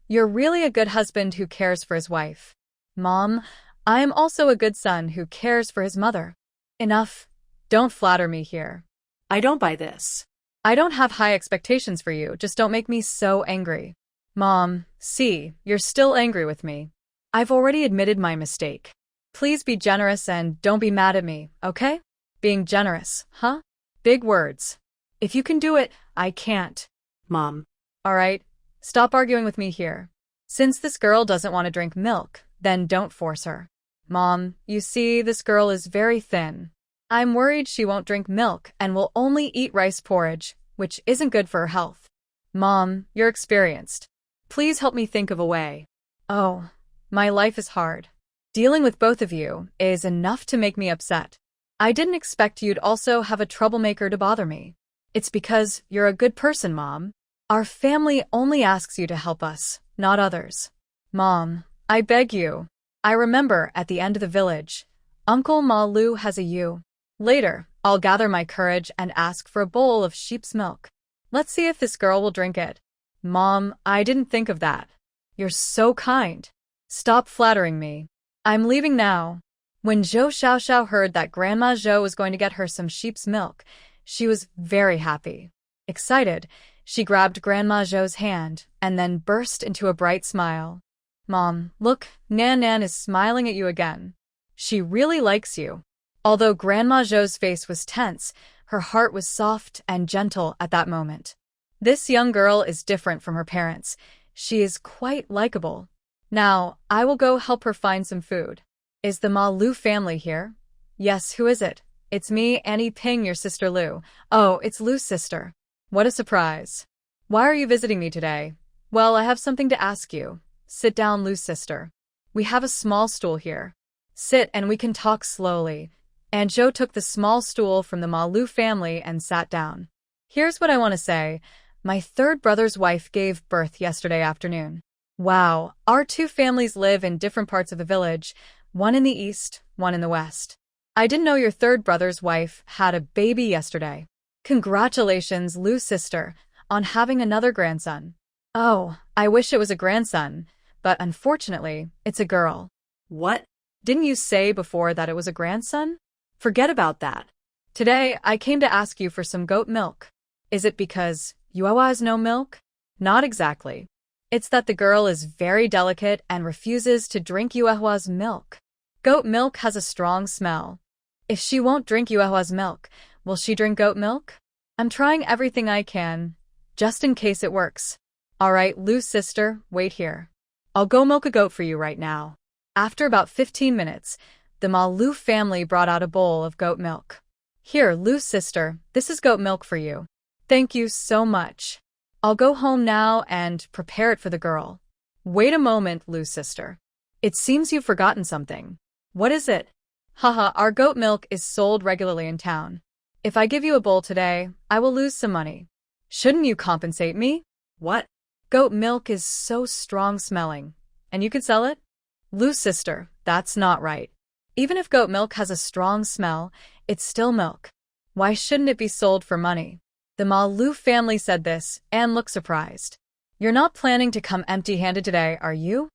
You're really a good husband who cares for his wife. Mom, I am also a good son who cares for his mother. Enough. Don't flatter me here. I don't buy this. I don't have high expectations for you, just don't make me so angry. Mom, see, you're still angry with me. I've already admitted my mistake. Please be generous and don't be mad at me, okay? Being generous, huh? Big words. If you can do it, I can't. Mom. Alright, stop arguing with me here. Since this girl doesn't want to drink milk, then don't force her. Mom, you see, this girl is very thin. I'm worried she won't drink milk and will only eat rice porridge, which isn't good for her health. Mom, you're experienced. Please help me think of a way. Oh, my life is hard. Dealing with both of you is enough to make me upset. I didn't expect you'd also have a troublemaker to bother me. It's because you're a good person, Mom. Our family only asks you to help us, not others. Mom, I beg you. I remember at the end of the village, Uncle Ma Lu has a ewe. Later, I'll gather my courage and ask for a bowl of sheep's milk. Let's see if this girl will drink it. Mom, I didn't think of that. You're so kind. Stop flattering me. I'm leaving now. When Zhou Xiaoxiao heard that Grandma Zhou was going to get her some sheep's milk, she was very happy. Excited, she grabbed Grandma Zhou's hand and then burst into a bright smile. Mom, look, Nan Nan is smiling at you again. She really likes you. Although Grandma Zhou's face was tense, her heart was soft and gentle at that moment. This young girl is different from her parents. She is quite likable. Now, I will go help her find some food. Is the Ma Lu family here? Yes, who is it? It's me, Annie Ping, your sister Lu. Oh, it's Lu's sister. What a surprise. Why are you visiting me today? Well, I have something to ask you. Sit down, Lu's sister. We have a small stool here. Sit and we can talk slowly. And Zhou took the small stool from the Ma Lu family and sat down. Here's what I want to say. My third brother's wife gave birth yesterday afternoon. Wow, our two families live in different parts of the village, one in the east, one in the west. I didn't know your third brother's wife had a baby yesterday. Congratulations, Lu's sister, on having another grandson. Oh, I wish it was a grandson, but unfortunately, it's a girl. What? Didn't you say before that it was a grandson? Forget about that. Today, I came to ask you for some goat milk. Is it because Yuehua has no milk? Not exactly. It's that the girl is very delicate and refuses to drink Yuehua's milk. Goat milk has a strong smell. If she won't drink Yuehua's milk, will she drink goat milk? I'm trying everything I can, just in case it works. Alright, Lu's sister, wait here. I'll go milk a goat for you right now. After about 15 minutes, the Ma Lu family brought out a bowl of goat milk. Here, Lu's sister, this is goat milk for you. Thank you so much. I'll go home now and prepare it for the girl. Wait a moment, Lu's sister. It seems you've forgotten something. What is it? Haha, our goat milk is sold regularly in town. If I give you a bowl today, I will lose some money. Shouldn't you compensate me? What? Goat milk is so strong smelling. And you could sell it? Lu's sister, that's not right. Even if goat milk has a strong smell, it's still milk. Why shouldn't it be sold for money? The Ma Lu family said this and looked surprised. You're not planning to come empty-handed today, are you?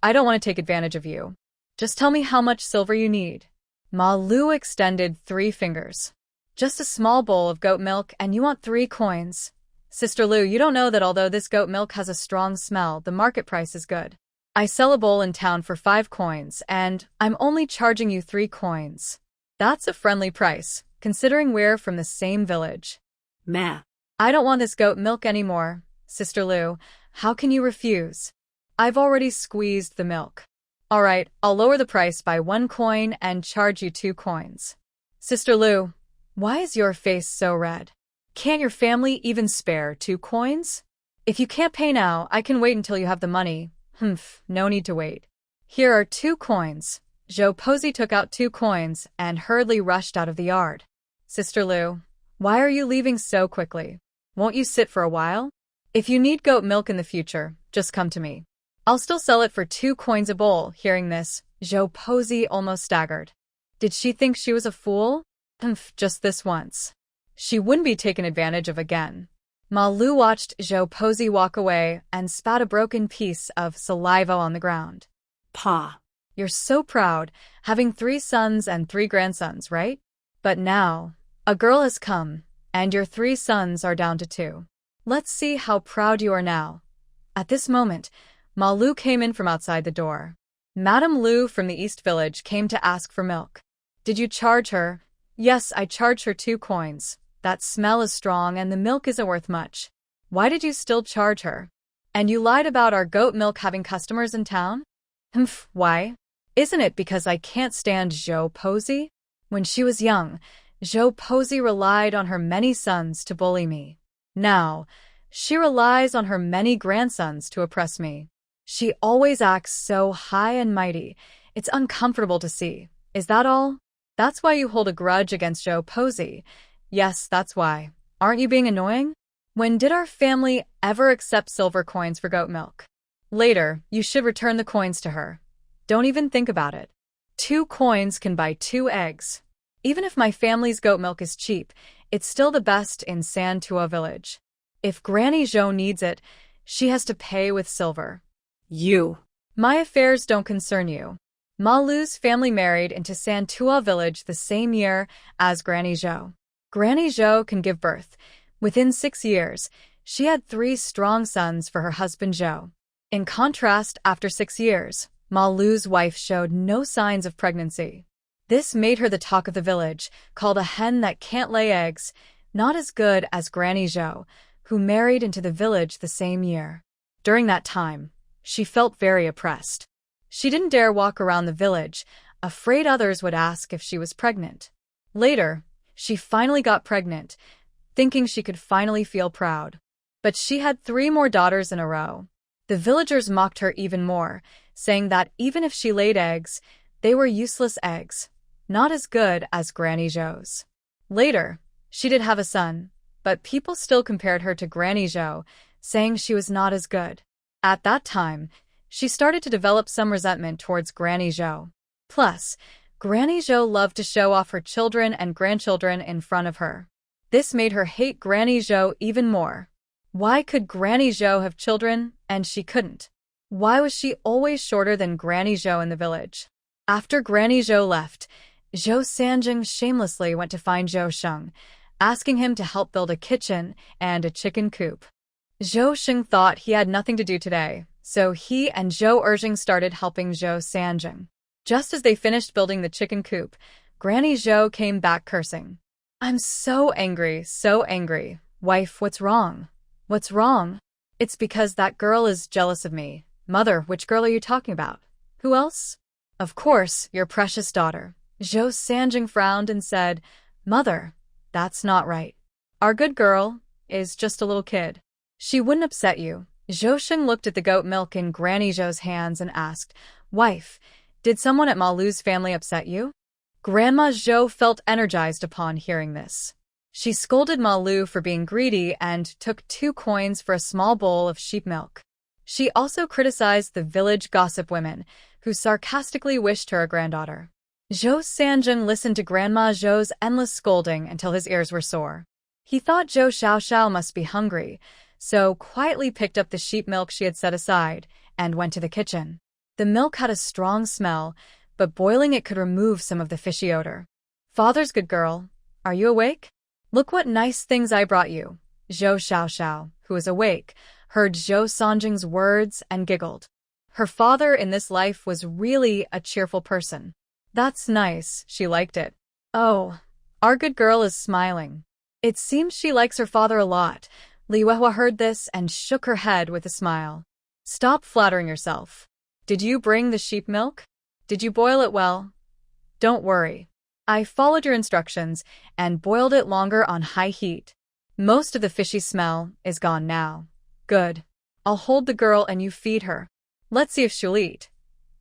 I don't want to take advantage of you. Just tell me how much silver you need. Ma Lu extended 3 fingers. Just a small bowl of goat milk and you want 3 coins. Sister Lu, you don't know that although this goat milk has a strong smell, the market price is good. I sell a bowl in town for 5 coins, and I'm only charging you 3 coins. That's a friendly price, considering we're from the same village. Meh. I don't want this goat milk anymore, Sister Lu. How can you refuse? I've already squeezed the milk. All right, I'll lower the price by 1 coin and charge you 2 coins. Sister Lu, why is your face so red? Can't your family even spare 2 coins? If you can't pay now, I can wait until you have the money. Humph, no need to wait. Here are 2 coins. Zhou Posey took out 2 coins and hurriedly rushed out of the yard. Sister Lu, why are you leaving so quickly? Won't you sit for a while? If you need goat milk in the future, just come to me. I'll still sell it for 2 coins a bowl. Hearing this, Zhou Posey almost staggered. Did she think she was a fool? Humph, just this once. She wouldn't be taken advantage of again. Ma Lu watched Zhou Posey walk away and spat a broken piece of saliva on the ground. Pa. You're so proud, having 3 sons and 3 grandsons, right? But now, a girl has come, and your 3 sons are down to 2. Let's see how proud you are now. At this moment, Ma Lu came in from outside the door. Madame Lu from the East Village came to ask for milk. Did you charge her? Yes, I charged her 2 coins. That smell is strong and the milk isn't worth much. Why did you still charge her? And you lied about our goat milk having customers in town? Humph, why? Isn't it because I can't stand Zhou Posey? When she was young, Zhou Posey relied on her many sons to bully me. Now, she relies on her many grandsons to oppress me. She always acts so high and mighty. It's uncomfortable to see. Is that all? That's why you hold a grudge against Zhou Posey. Yes, that's why. Aren't you being annoying? When did our family ever accept silver coins for goat milk? Later, you should return the coins to her. Don't even think about it. 2 coins can buy 2 eggs. Even if my family's goat milk is cheap, it's still the best in Santua village. If Granny Zhou needs it, she has to pay with silver. You. My affairs don't concern you. Ma Lu's family married into Santua village the same year as Granny Zhou. Granny Zhou can give birth. Within 6 years, she had 3 strong sons for her husband Zhou. In contrast, after 6 years, Ma Lu's wife showed no signs of pregnancy. This made her the talk of the village, called a hen that can't lay eggs, not as good as Granny Zhou, who married into the village the same year. During that time, she felt very oppressed. She didn't dare walk around the village, afraid others would ask if she was pregnant. Later, she finally got pregnant, thinking she could finally feel proud. But she had 3 more daughters in a row. The villagers mocked her even more, saying that even if she laid eggs, they were useless eggs, not as good as Granny Zhou's. Later, she did have a son, but people still compared her to Granny Zhou, saying she was not as good. At that time, she started to develop some resentment towards Granny Zhou. Plus, Granny Zhou loved to show off her children and grandchildren in front of her. This made her hate Granny Zhou even more. Why could Granny Zhou have children and she couldn't? Why was she always shorter than Granny Zhou in the village? After Granny Zhou left, Zhou Sanjing shamelessly went to find Zhou Sheng, asking him to help build a kitchen and a chicken coop. Zhou Sheng thought he had nothing to do today, so he and Zhou Erjing started helping Zhou Sanjing. Just as they finished building the chicken coop, Granny Zhou came back cursing. I'm so angry, so angry. Wife, what's wrong? What's wrong? It's because that girl is jealous of me. Mother, which girl are you talking about? Who else? Of course, your precious daughter. Zhou Sanjing frowned and said, Mother, that's not right. Our good girl is just a little kid. She wouldn't upset you. Zhou Sheng looked at the goat milk in Granny Zhou's hands and asked, Wife, did someone at Ma Lu's family upset you? Grandma Zhou felt energized upon hearing this. She scolded Ma Lu for being greedy and took 2 coins for a small bowl of sheep milk. She also criticized the village gossip women, who sarcastically wished her a granddaughter. Zhou Sanjing listened to Grandma Zhou's endless scolding until his ears were sore. He thought Zhou Xiaoxiao must be hungry, so quietly picked up the sheep milk she had set aside and went to the kitchen. The milk had a strong smell, but boiling it could remove some of the fishy odor. Father's good girl, are you awake? Look what nice things I brought you. Zhou Xiaoxiao, who was awake, heard Zhou Sanjing's words and giggled. Her father in this life was really a cheerful person. That's nice, she liked it. Oh, our good girl is smiling. It seems she likes her father a lot. Li Huehua heard this and shook her head with a smile. Stop flattering yourself. Did you bring the sheep milk? Did you boil it well? Don't worry. I followed your instructions and boiled it longer on high heat. Most of the fishy smell is gone now. Good. I'll hold the girl and you feed her. Let's see if she'll eat.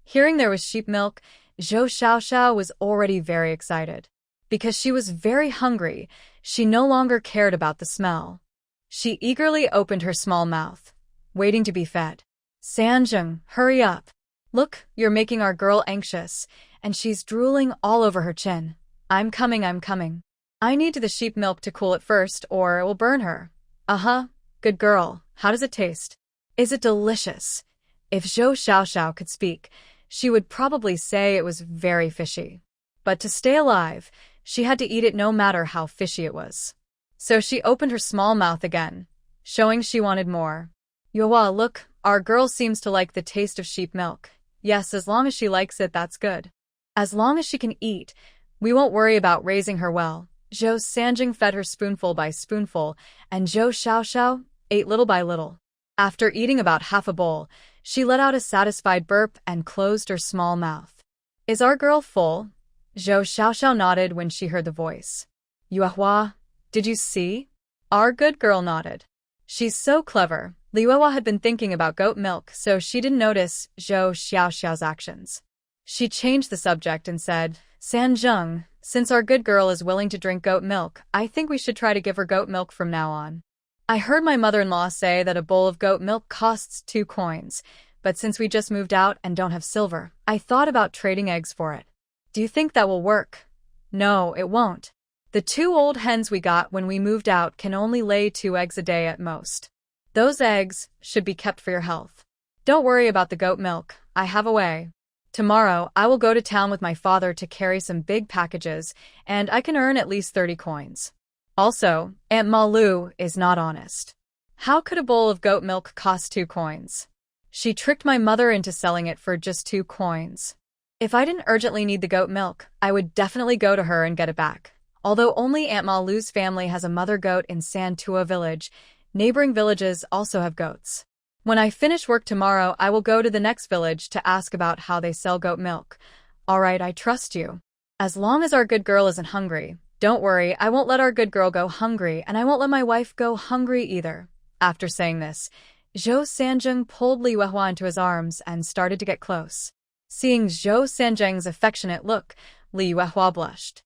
Hearing there was sheep milk, Zhou Xiaoxiao was already very excited. Because she was very hungry, she no longer cared about the smell. She eagerly opened her small mouth, waiting to be fed. Sanjing, hurry up. Look, you're making our girl anxious, and she's drooling all over her chin. I'm coming. I need the sheep milk to cool it first, or it will burn her. Uh-huh, good girl. How does it taste? Is it delicious? If Zhou Xiaoxiao could speak, she would probably say it was very fishy. But to stay alive, she had to eat it no matter how fishy it was. So she opened her small mouth again, showing she wanted more. Yuehua, look, our girl seems to like the taste of sheep milk. Yes, as long as she likes it, that's good. As long as she can eat, we won't worry about raising her well. Zhou Sanjing fed her spoonful by spoonful, and Zhou Xiaoxiao ate little by little. After eating about half a bowl, she let out a satisfied burp and closed her small mouth. Is our girl full? Zhou Xiaoxiao nodded when she heard the voice. Yuehua, did you see? Our good girl nodded. She's so clever. Li Huehua had been thinking about goat milk, so she didn't notice Zhou Xiaoxiao's actions. She changed the subject and said, Sanjing, since our good girl is willing to drink goat milk, I think we should try to give her goat milk from now on. I heard my mother-in-law say that a bowl of goat milk costs 2 coins, but since we just moved out and don't have silver, I thought about trading eggs for it. Do you think that will work? No, it won't. The 2 old hens we got when we moved out can only lay 2 eggs a day at most. Those eggs should be kept for your health. Don't worry about the goat milk, I have a way. Tomorrow, I will go to town with my father to carry some big packages, and I can earn at least 30 coins. Also, Aunt Malu is not honest. How could a bowl of goat milk cost 2 coins? She tricked my mother into selling it for just 2 coins. If I didn't urgently need the goat milk, I would definitely go to her and get it back. Although only Aunt Malu's family has a mother goat in Santua village, neighboring villages also have goats. When I finish work tomorrow, I will go to the next village to ask about how they sell goat milk. All right, I trust you. As long as our good girl isn't hungry. Don't worry, I won't let our good girl go hungry, and I won't let my wife go hungry either. After saying this, Zhou Sanjing pulled Li Huehua into his arms and started to get close. Seeing Zhou Sanjing's affectionate look, Li Huehua blushed.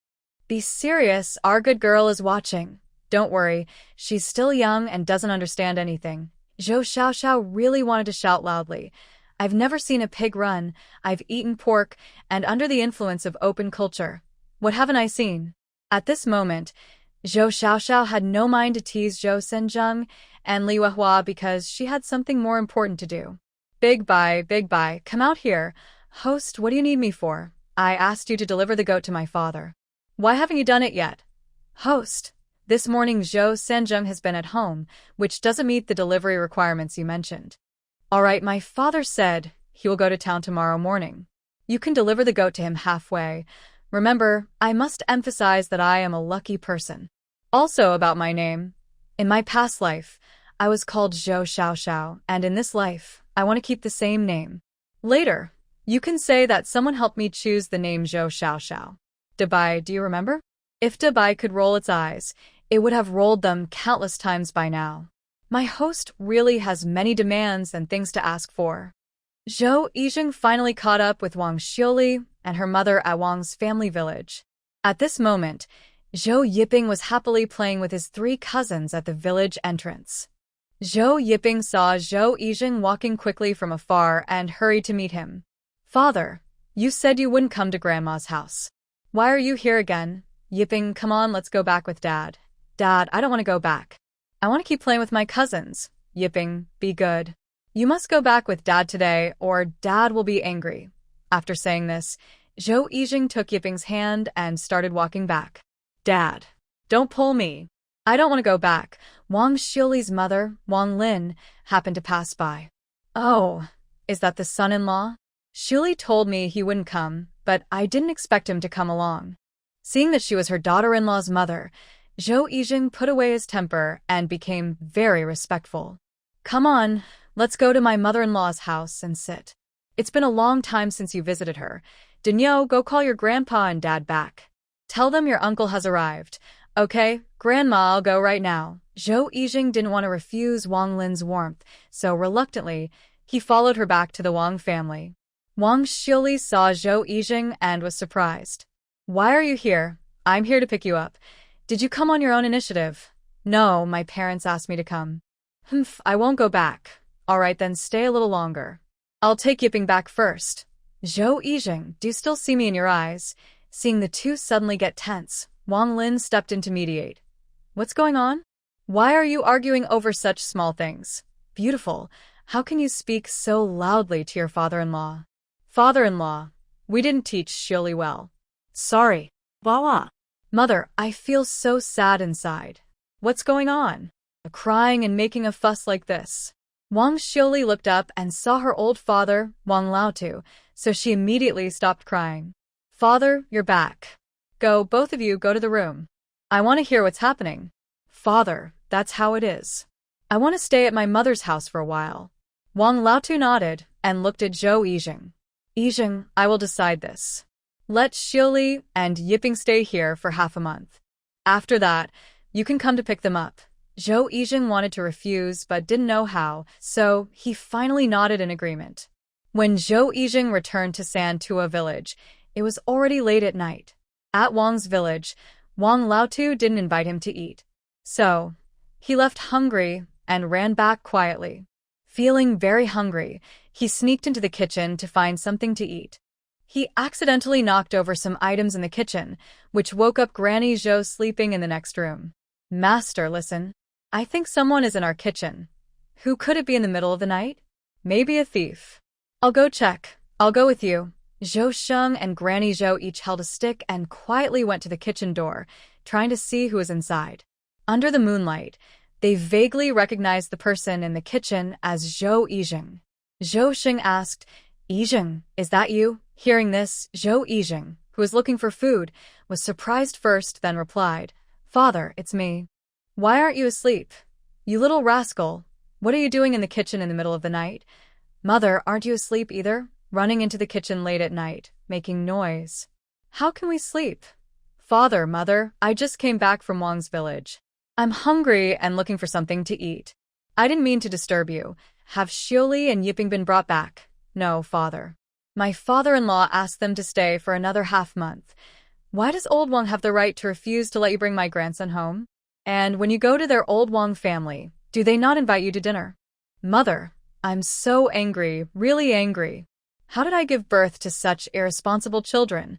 Be serious, our good girl is watching. Don't worry, she's still young and doesn't understand anything. Zhou Xiaoxiao really wanted to shout loudly. I've never seen a pig run, I've eaten pork, and under the influence of open culture. What haven't I seen? At this moment, Zhou Xiaoxiao had no mind to tease Zhou Sanjing and Li Huehua because she had something more important to do. Big Bai, come out here. Host, what do you need me for? I asked you to deliver the goat to my father. Why haven't you done it yet? Host, this morning Zhou Sanjing has been at home, which doesn't meet the delivery requirements you mentioned. All right, my father said he will go to town tomorrow morning. You can deliver the goat to him halfway. Remember, I must emphasize that I am a lucky person. Also about my name. In my past life, I was called Zhou Xiaoxiao, and in this life, I want to keep the same name. Later, you can say that someone helped me choose the name Zhou Xiaoxiao. Dabai, do you remember? If Dabai could roll its eyes, it would have rolled them countless times by now. My host really has many demands and things to ask for. Zhou Yijing finally caught up with Wang Xiuli and her mother at Wang's family village. At this moment, Zhou Yiping was happily playing with his 3 cousins at the village entrance. Zhou Yiping saw Zhou Yijing walking quickly from afar and hurried to meet him. Father, you said you wouldn't come to Grandma's house. Why are you here again? Yiping, come on, let's go back with Dad. Dad, I don't want to go back. I want to keep playing with my cousins. Yiping, be good. You must go back with Dad today, or Dad will be angry. After saying this, Zhou Yijing took Yiping's hand and started walking back. Dad, don't pull me. I don't want to go back. Wang Xiuli's mother, Wang Lin, happened to pass by. "Oh, is that the son-in-law? Xiuli told me he wouldn't come, but I didn't expect him to come along." Seeing that she was her daughter-in-law's mother, Zhou Yijing put away his temper and became very respectful. "Come on, let's go to my mother-in-law's house and sit. It's been a long time since you visited her. Daniel, go call your grandpa and dad back. Tell them your uncle has arrived. Okay, Grandma, I'll go right now." Zhou Yijing didn't want to refuse Wang Lin's warmth, so reluctantly, he followed her back to the Wang family. Wang Xiuli saw Zhou Yijing and was surprised. "Why are you here? I'm here to pick you up. Did you come on your own initiative?" "No, my parents asked me to come." "Humph, I won't go back." "All right, then stay a little longer. I'll take Yiping back first." "Zhou Yijing, do you still see me in your eyes?" Seeing the two suddenly get tense, Wang Lin stepped in to mediate. "What's going on? Why are you arguing over such small things? Beautiful, how can you speak so loudly to your father-in-law?" "Father-in-law, we didn't teach Xiuli well. Sorry." Wawa. "Mother, I feel so sad inside. What's going on? Crying and making a fuss like this." Wang Xiuli looked up and saw her old father, Wang Laotu, so she immediately stopped crying. "Father, you're back. Go, both of you, go to the room. I want to hear what's happening." "Father, that's how it is. I want to stay at my mother's house for a while." Wang Laotu nodded and looked at Zhou Yijing. "Yijing, I will decide this. Let Xiuli and Yiping stay here for half a month. After that, you can come to pick them up." Zhou Yijing wanted to refuse but didn't know how, so he finally nodded in agreement. When Zhou Yijing returned to Santua village, it was already late at night. At Wang's village, Wang Laotu didn't invite him to eat. So, he left hungry and ran back quietly. Feeling very hungry, he sneaked into the kitchen to find something to eat. He accidentally knocked over some items in the kitchen, which woke up Granny Zhou sleeping in the next room. "Master, listen. I think someone is in our kitchen. Who could it be in the middle of the night? Maybe a thief. I'll go check. I'll go with you." Zhou Sheng and Granny Zhou each held a stick and quietly went to the kitchen door, trying to see who was inside. Under the moonlight, they vaguely recognized the person in the kitchen as Zhou Yijing. Zhou Sheng asked, "Yijing, is that you?" Hearing this, Zhou Yijing, who was looking for food, was surprised first, then replied, "Father, it's me. Why aren't you asleep? You little rascal. What are you doing in the kitchen in the middle of the night?" "Mother, aren't you asleep either?" Running into the kitchen late at night, making noise. "How can we sleep?" "Father, Mother, I just came back from Wang's village. I'm hungry and looking for something to eat. I didn't mean to disturb you. Have Xiuli and Yiping been brought back?" "No, Father. My father-in-law asked them to stay for another half-month. Why does old Wang have the right to refuse to let you bring my grandson home? And when you go to their old Wang family, do they not invite you to dinner?" "Mother, I'm so angry, really angry. How did I give birth to such irresponsible children?"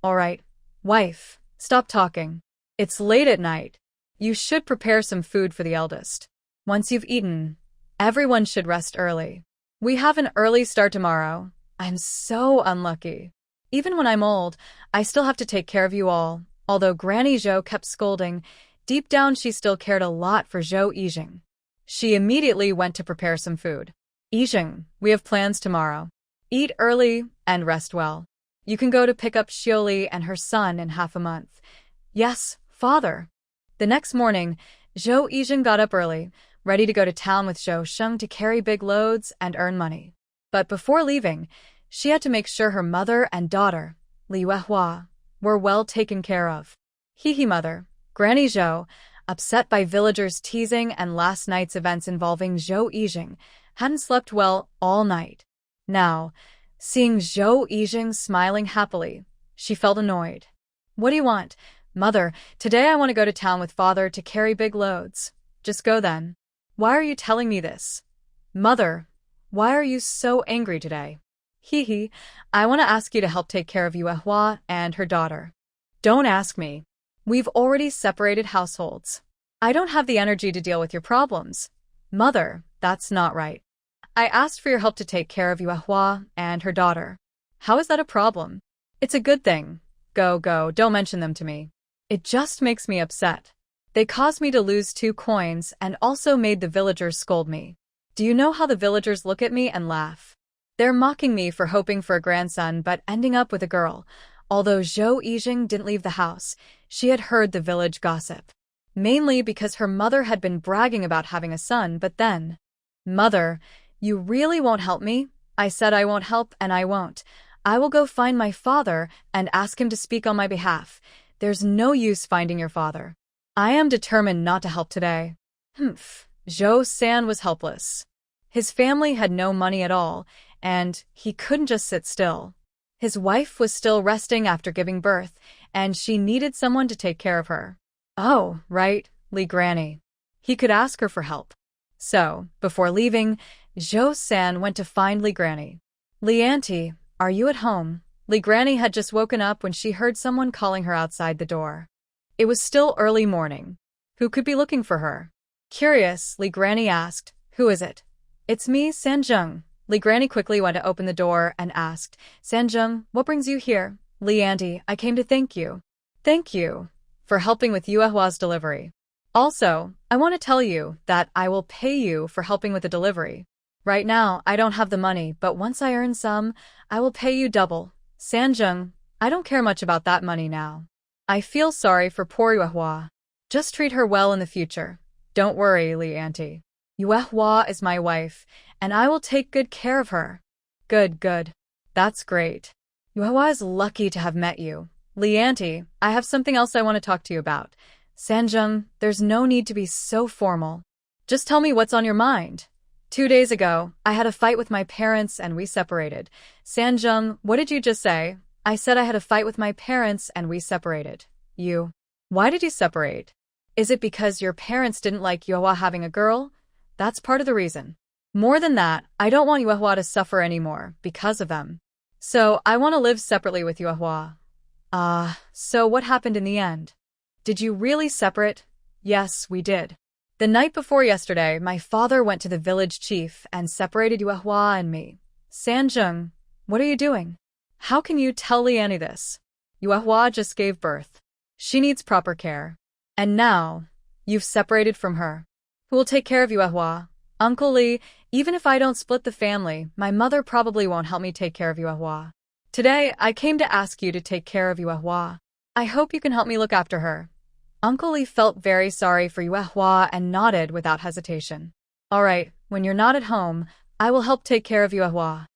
"All right, wife, stop talking. It's late at night. You should prepare some food for the eldest. Once you've eaten, everyone should rest early. We have an early start tomorrow. I'm so unlucky. Even when I'm old, I still have to take care of you all." Although Granny Zhou kept scolding, deep down she still cared a lot for Zhou Yijing. She immediately went to prepare some food. "Yijing, we have plans tomorrow. Eat early and rest well. You can go to pick up Xiuli and her son in half a month." "Yes, Father." The next morning, Zhou Yijing got up early, ready to go to town with Zhou Sheng to carry big loads and earn money. But before leaving, she had to make sure her mother and daughter, Li Yuehua, were well taken care of. Hee Mother, Granny Zhou, upset by villagers' teasing and last night's events involving Zhou Yijing, hadn't slept well all night. Now, seeing Zhou Yijing smiling happily, she felt annoyed. "What do you want?" "Mother, today I want to go to town with Father to carry big loads." "Just go then." "Why are you telling me this?" "Mother, why are you so angry today?" I want to ask you to help take care of Yuehua and her daughter." "Don't ask me. We've already separated households. I don't have the energy to deal with your problems." "Mother, that's not right. I asked for your help to take care of Yuehua and her daughter. How is that a problem?" "It's a good thing. Go, don't mention them to me. It just makes me upset. They caused me to lose 2 coins and also made the villagers scold me. Do you know how the villagers look at me and laugh? They're mocking me for hoping for a grandson but ending up with a girl. Although Zhou Yijing didn't leave the house, she had heard the village gossip. Mainly because her mother had been bragging about having a son, but then, "Mother, you really won't help me?" I said I won't help and I won't. I will go find my father and ask him to speak on my behalf. There's no use finding your father. I am determined not to help today. Zhou San was helpless. His family had no money at all, and he couldn't just sit still. His wife was still resting after giving birth, and she needed someone to take care of her. Oh, right, Li Granny. He could ask her for help. So, before leaving, Zhou San went to find Li Granny. "Li Auntie, are you at home?" Li Granny had just woken up when she heard someone calling her outside the door. It was still early morning. Who could be looking for her? Curious, Li Granny asked, "Who is it?" "It's me, Sanjung." Li Granny quickly went to open the door and asked, "Sanjung, what brings you here?" "Li Auntie, I came to thank you." "Thank you for helping with Yuehua's delivery. Also, I want to tell you that I will pay you for helping with the delivery. Right now, I don't have the money, but once I earn some, I will pay you double." "Sanjung, I don't care much about that money now. I feel sorry for poor Yuehua. Just treat her well in the future. Don't worry, Li Auntie. Yuehua is my wife, and I will take good care of her." Good. That's great. Yuehua is lucky to have met you. "Li Auntie, I have something else I want to talk to you about." "Sanjung, there's no need to be so formal. Just tell me what's on your mind." 2 days ago, I had a fight with my parents and we separated." "Sanjung, what did you just say?" "I said I had a fight with my parents and we separated." "You? Why did you separate? Is it because your parents didn't like Yuehua having a girl?" "That's part of the reason. More than that, I don't want Yuehua to suffer anymore because of them. So I want to live separately with Yuehua." So what happened in the end? "Did you really separate?" "Yes, we did. The night before yesterday, my father went to the village chief and separated Yuehua and me." "Sanjung, what are you doing? How can you tell Liani this? Yuehua just gave birth. She needs proper care. And now, you've separated from her. Who will take care of Yuehua?" "Uncle Li, even if I don't split the family, my mother probably won't help me take care of Yuehua. Today, I came to ask you to take care of Yuehua. I hope you can help me look after her." Uncle Li felt very sorry for Yuehua and nodded without hesitation. "All right, when you're not at home, I will help take care of Yuehua."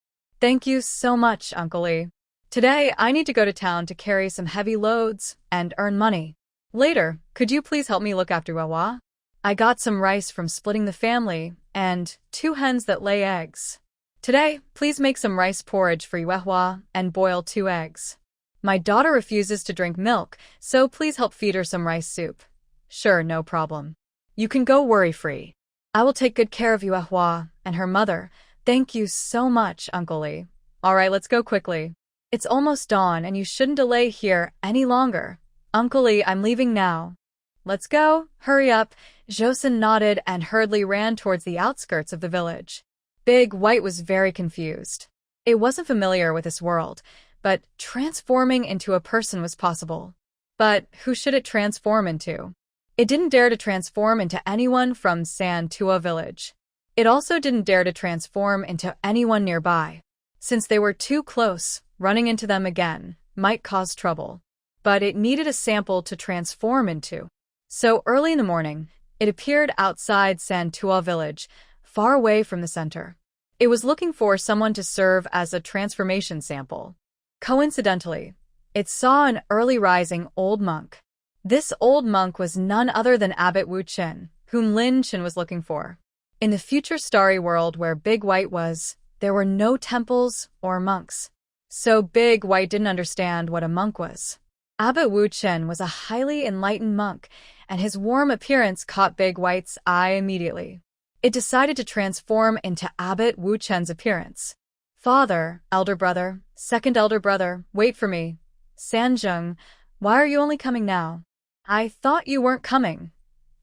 "Thank you so much, Uncle Li. Today, I need to go to town to carry some heavy loads and earn money. Later, could you please help me look after Yuehua? I got some rice from splitting the family and 2 hens that lay eggs. Today, please make some rice porridge for Yuehua and boil 2 eggs. My daughter refuses to drink milk, so please help feed her some rice soup." "Sure, no problem. You can go worry-free. I will take good care of Yuehua and her mother." "Thank you so much, Uncle Li." "All right, let's go quickly. It's almost dawn and you shouldn't delay here any longer." "Uncle Li, I'm leaving now." "Let's go. Hurry up." Joseon nodded and hurriedly ran towards the outskirts of the village. Big White was very confused. It wasn't familiar with this world, but transforming into a person was possible. But who should it transform into? It didn't dare to transform into anyone from San Tua village. It also didn't dare to transform into anyone nearby. Since they were too close, running into them again might cause trouble. But it needed a sample to transform into. So early in the morning, it appeared outside San Tua village, far away from the center. It was looking for someone to serve as a transformation sample. Coincidentally, it saw an early rising old monk. This old monk was none other than Abbot Wu Chen, whom Lin Chen was looking for. In the future starry world where Big White was, there were no temples or monks. So Big White didn't understand what a monk was. Abbot Wu Chen was a highly enlightened monk, and his warm appearance caught Big White's eye immediately. It decided to transform into Abbot Wu Chen's appearance. "Father, elder brother, second elder brother, wait for me." "Sanjung, why are you only coming now? I thought you weren't coming."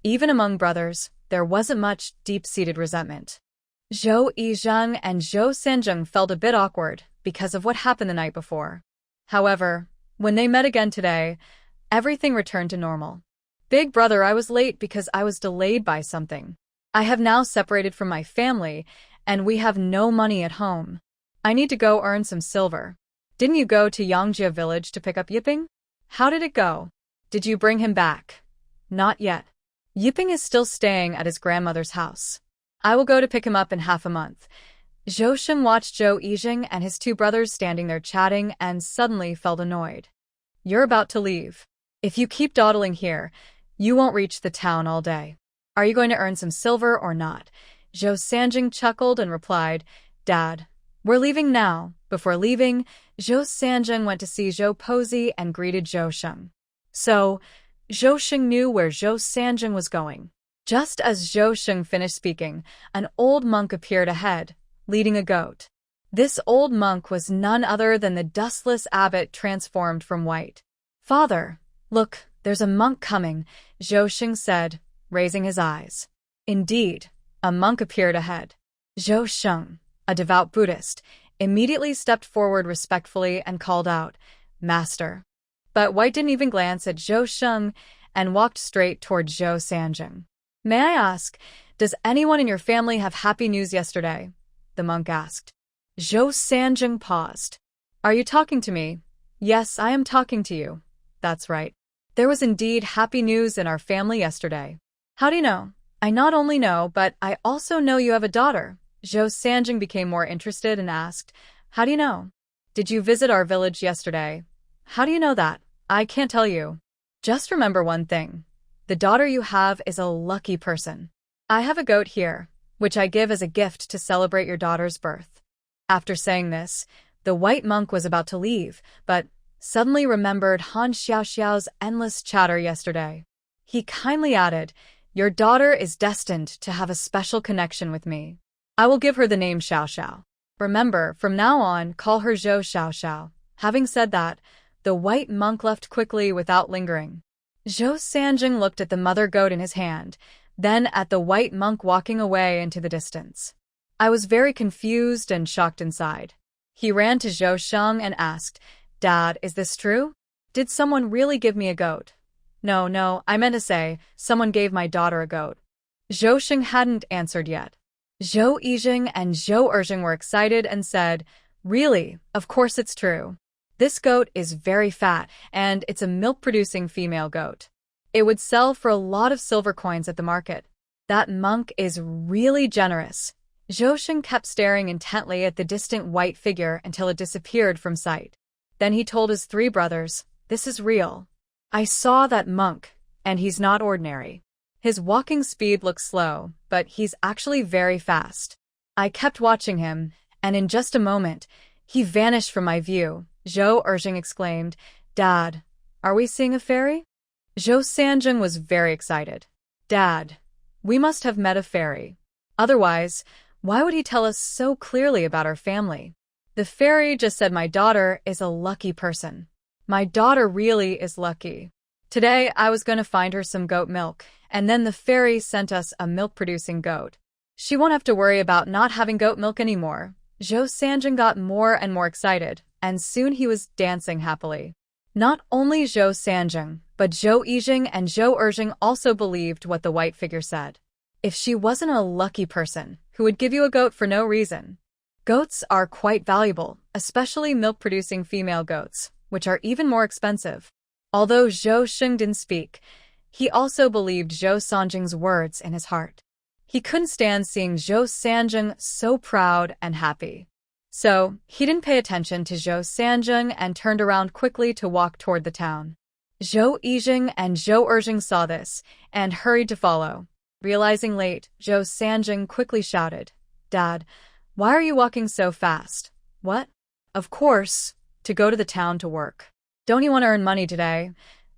Even among brothers, there wasn't much deep-seated resentment. Zhou Yizheng and Zhou Sanjung felt a bit awkward because of what happened the night before. However, when they met again today, everything returned to normal. Big brother, I was late because I was delayed by something. I have now separated from my family, and we have no money at home. I need to go earn some silver. Didn't you go to Yongjia village to pick up Yiping? How did it go? Did you bring him back? Not yet. Yiping is still staying at his grandmother's house. I will go to pick him up in half a month. Zhou Sheng watched Zhou Yijing and his two brothers standing there chatting and suddenly felt annoyed. You're about to leave. If you keep dawdling here, you won't reach the town all day. Are you going to earn some silver or not? Zhou Sanjing chuckled and replied, Dad, we're leaving now. Before leaving, Zhou Sanjing went to see Zhou Pozi and greeted Zhou Sheng. So, Zhou Sheng knew where Zhou Sanjing was going. Just as Zhou Sheng finished speaking, an old monk appeared ahead, leading a goat. This old monk was none other than the dustless abbot transformed from white. Father, look, there's a monk coming, Zhou Sheng said, raising his eyes. Indeed, a monk appeared ahead. Zhou Sheng, a devout Buddhist, immediately stepped forward respectfully and called out, Master. But White didn't even glance at Zhou Sheng and walked straight toward Zhou Sanjing. May I ask, does anyone in your family have happy news yesterday? The monk asked. Zhou Sanjing paused. Are you talking to me? Yes, I am talking to you. That's right. There was indeed happy news in our family yesterday. How do you know? I not only know, but I also know you have a daughter. Zhou Sanjing became more interested and asked, How do you know? Did you visit our village yesterday? How do you know that? I can't tell you. Just remember one thing. The daughter you have is a lucky person. I have a goat here, which I give as a gift to celebrate your daughter's birth. After saying this, the white monk was about to leave, but suddenly remembered Han Xiaoxiao's endless chatter yesterday. He kindly added, Your daughter is destined to have a special connection with me. I will give her the name Xiaoxiao. Remember, from now on, call her Zhou Xiaoxiao. Having said that, the white monk left quickly without lingering. Zhou Sanjing looked at the mother goat in his hand, then at the white monk walking away into the distance. I was very confused and shocked inside. He ran to Zhou Sheng and asked, Dad, is this true? Did someone really give me a goat? No, I meant to say, someone gave my daughter a goat. Zhou Sheng hadn't answered yet. Zhou Yijing and Zhou Erjing were excited and said, Really, of course it's true. This goat is very fat, and it's a milk-producing female goat. It would sell for a lot of silver coins at the market. That monk is really generous. Zhou Sheng kept staring intently at the distant white figure until it disappeared from sight. Then he told his three brothers, This is real. I saw that monk, and he's not ordinary. His walking speed looks slow, but he's actually very fast. I kept watching him, and in just a moment, he vanished from my view. Zhou Erjing exclaimed, Dad, are we seeing a fairy? Zhou Sanjing was very excited. Dad, we must have met a fairy. Otherwise, why would he tell us so clearly about our family? The fairy just said my daughter is a lucky person. My daughter really is lucky. Today, I was going to find her some goat milk, and then the fairy sent us a milk-producing goat. She won't have to worry about not having goat milk anymore. Zhou Sanjing got more and more excited, and soon he was dancing happily. Not only Zhou Sanjing, but Zhou Yijing and Zhou Erjing also believed what the white figure said. If she wasn't a lucky person, who would give you a goat for no reason? Goats are quite valuable, especially milk-producing female goats, which are even more expensive. Although Zhou Sheng didn't speak, he also believed Zhou Sanjing's words in his heart. He couldn't stand seeing Zhou Sanjing so proud and happy. So, he didn't pay attention to Zhou Sanjing and turned around quickly to walk toward the town. Zhou Yijing and Zhou Erjing saw this and hurried to follow. Realizing late, Zhou Sanjing quickly shouted, Dad, why are you walking so fast? What? Of course, to go to the town to work. Don't you want to earn money today?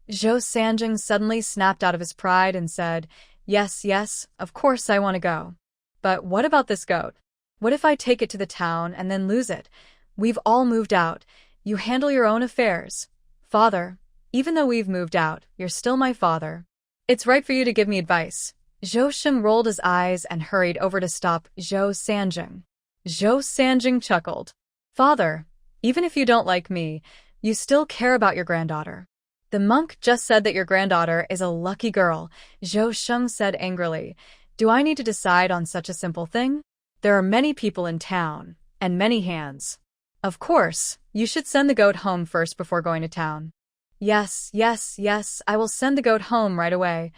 Zhou Sanjing suddenly snapped out of his pride and said, Yes, of course I want to go. But what about this goat? What if I take it to the town and then lose it? We've all moved out. You handle your own affairs. Father, even though we've moved out, you're still my father. It's right for you to give me advice. Zhou Sheng rolled his eyes and hurried over to stop Zhou Sanjing. Zhou Sanjing chuckled. Father, even if you don't like me, you still care about your granddaughter. The monk just said that your granddaughter is a lucky girl, Zhou Sheng said angrily. Do I need to decide on such a simple thing? There are many people in town, and many hands. Of course, you should send the goat home first before going to town. Yes, I will send the goat home right away.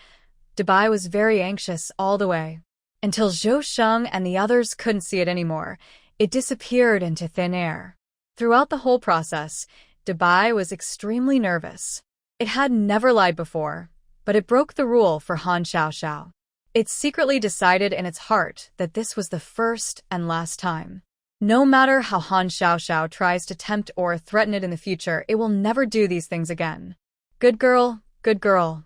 Dabai was very anxious all the way. Until Zhou Sheng and the others couldn't see it anymore, it disappeared into thin air. Throughout the whole process, Dabai was extremely nervous. It had never lied before, but it broke the rule for Han Xiaoxiao. It secretly decided in its heart that this was the first and last time. No matter how Han Xiaoxiao tries to tempt or threaten it in the future, it will never do these things again. Good girl,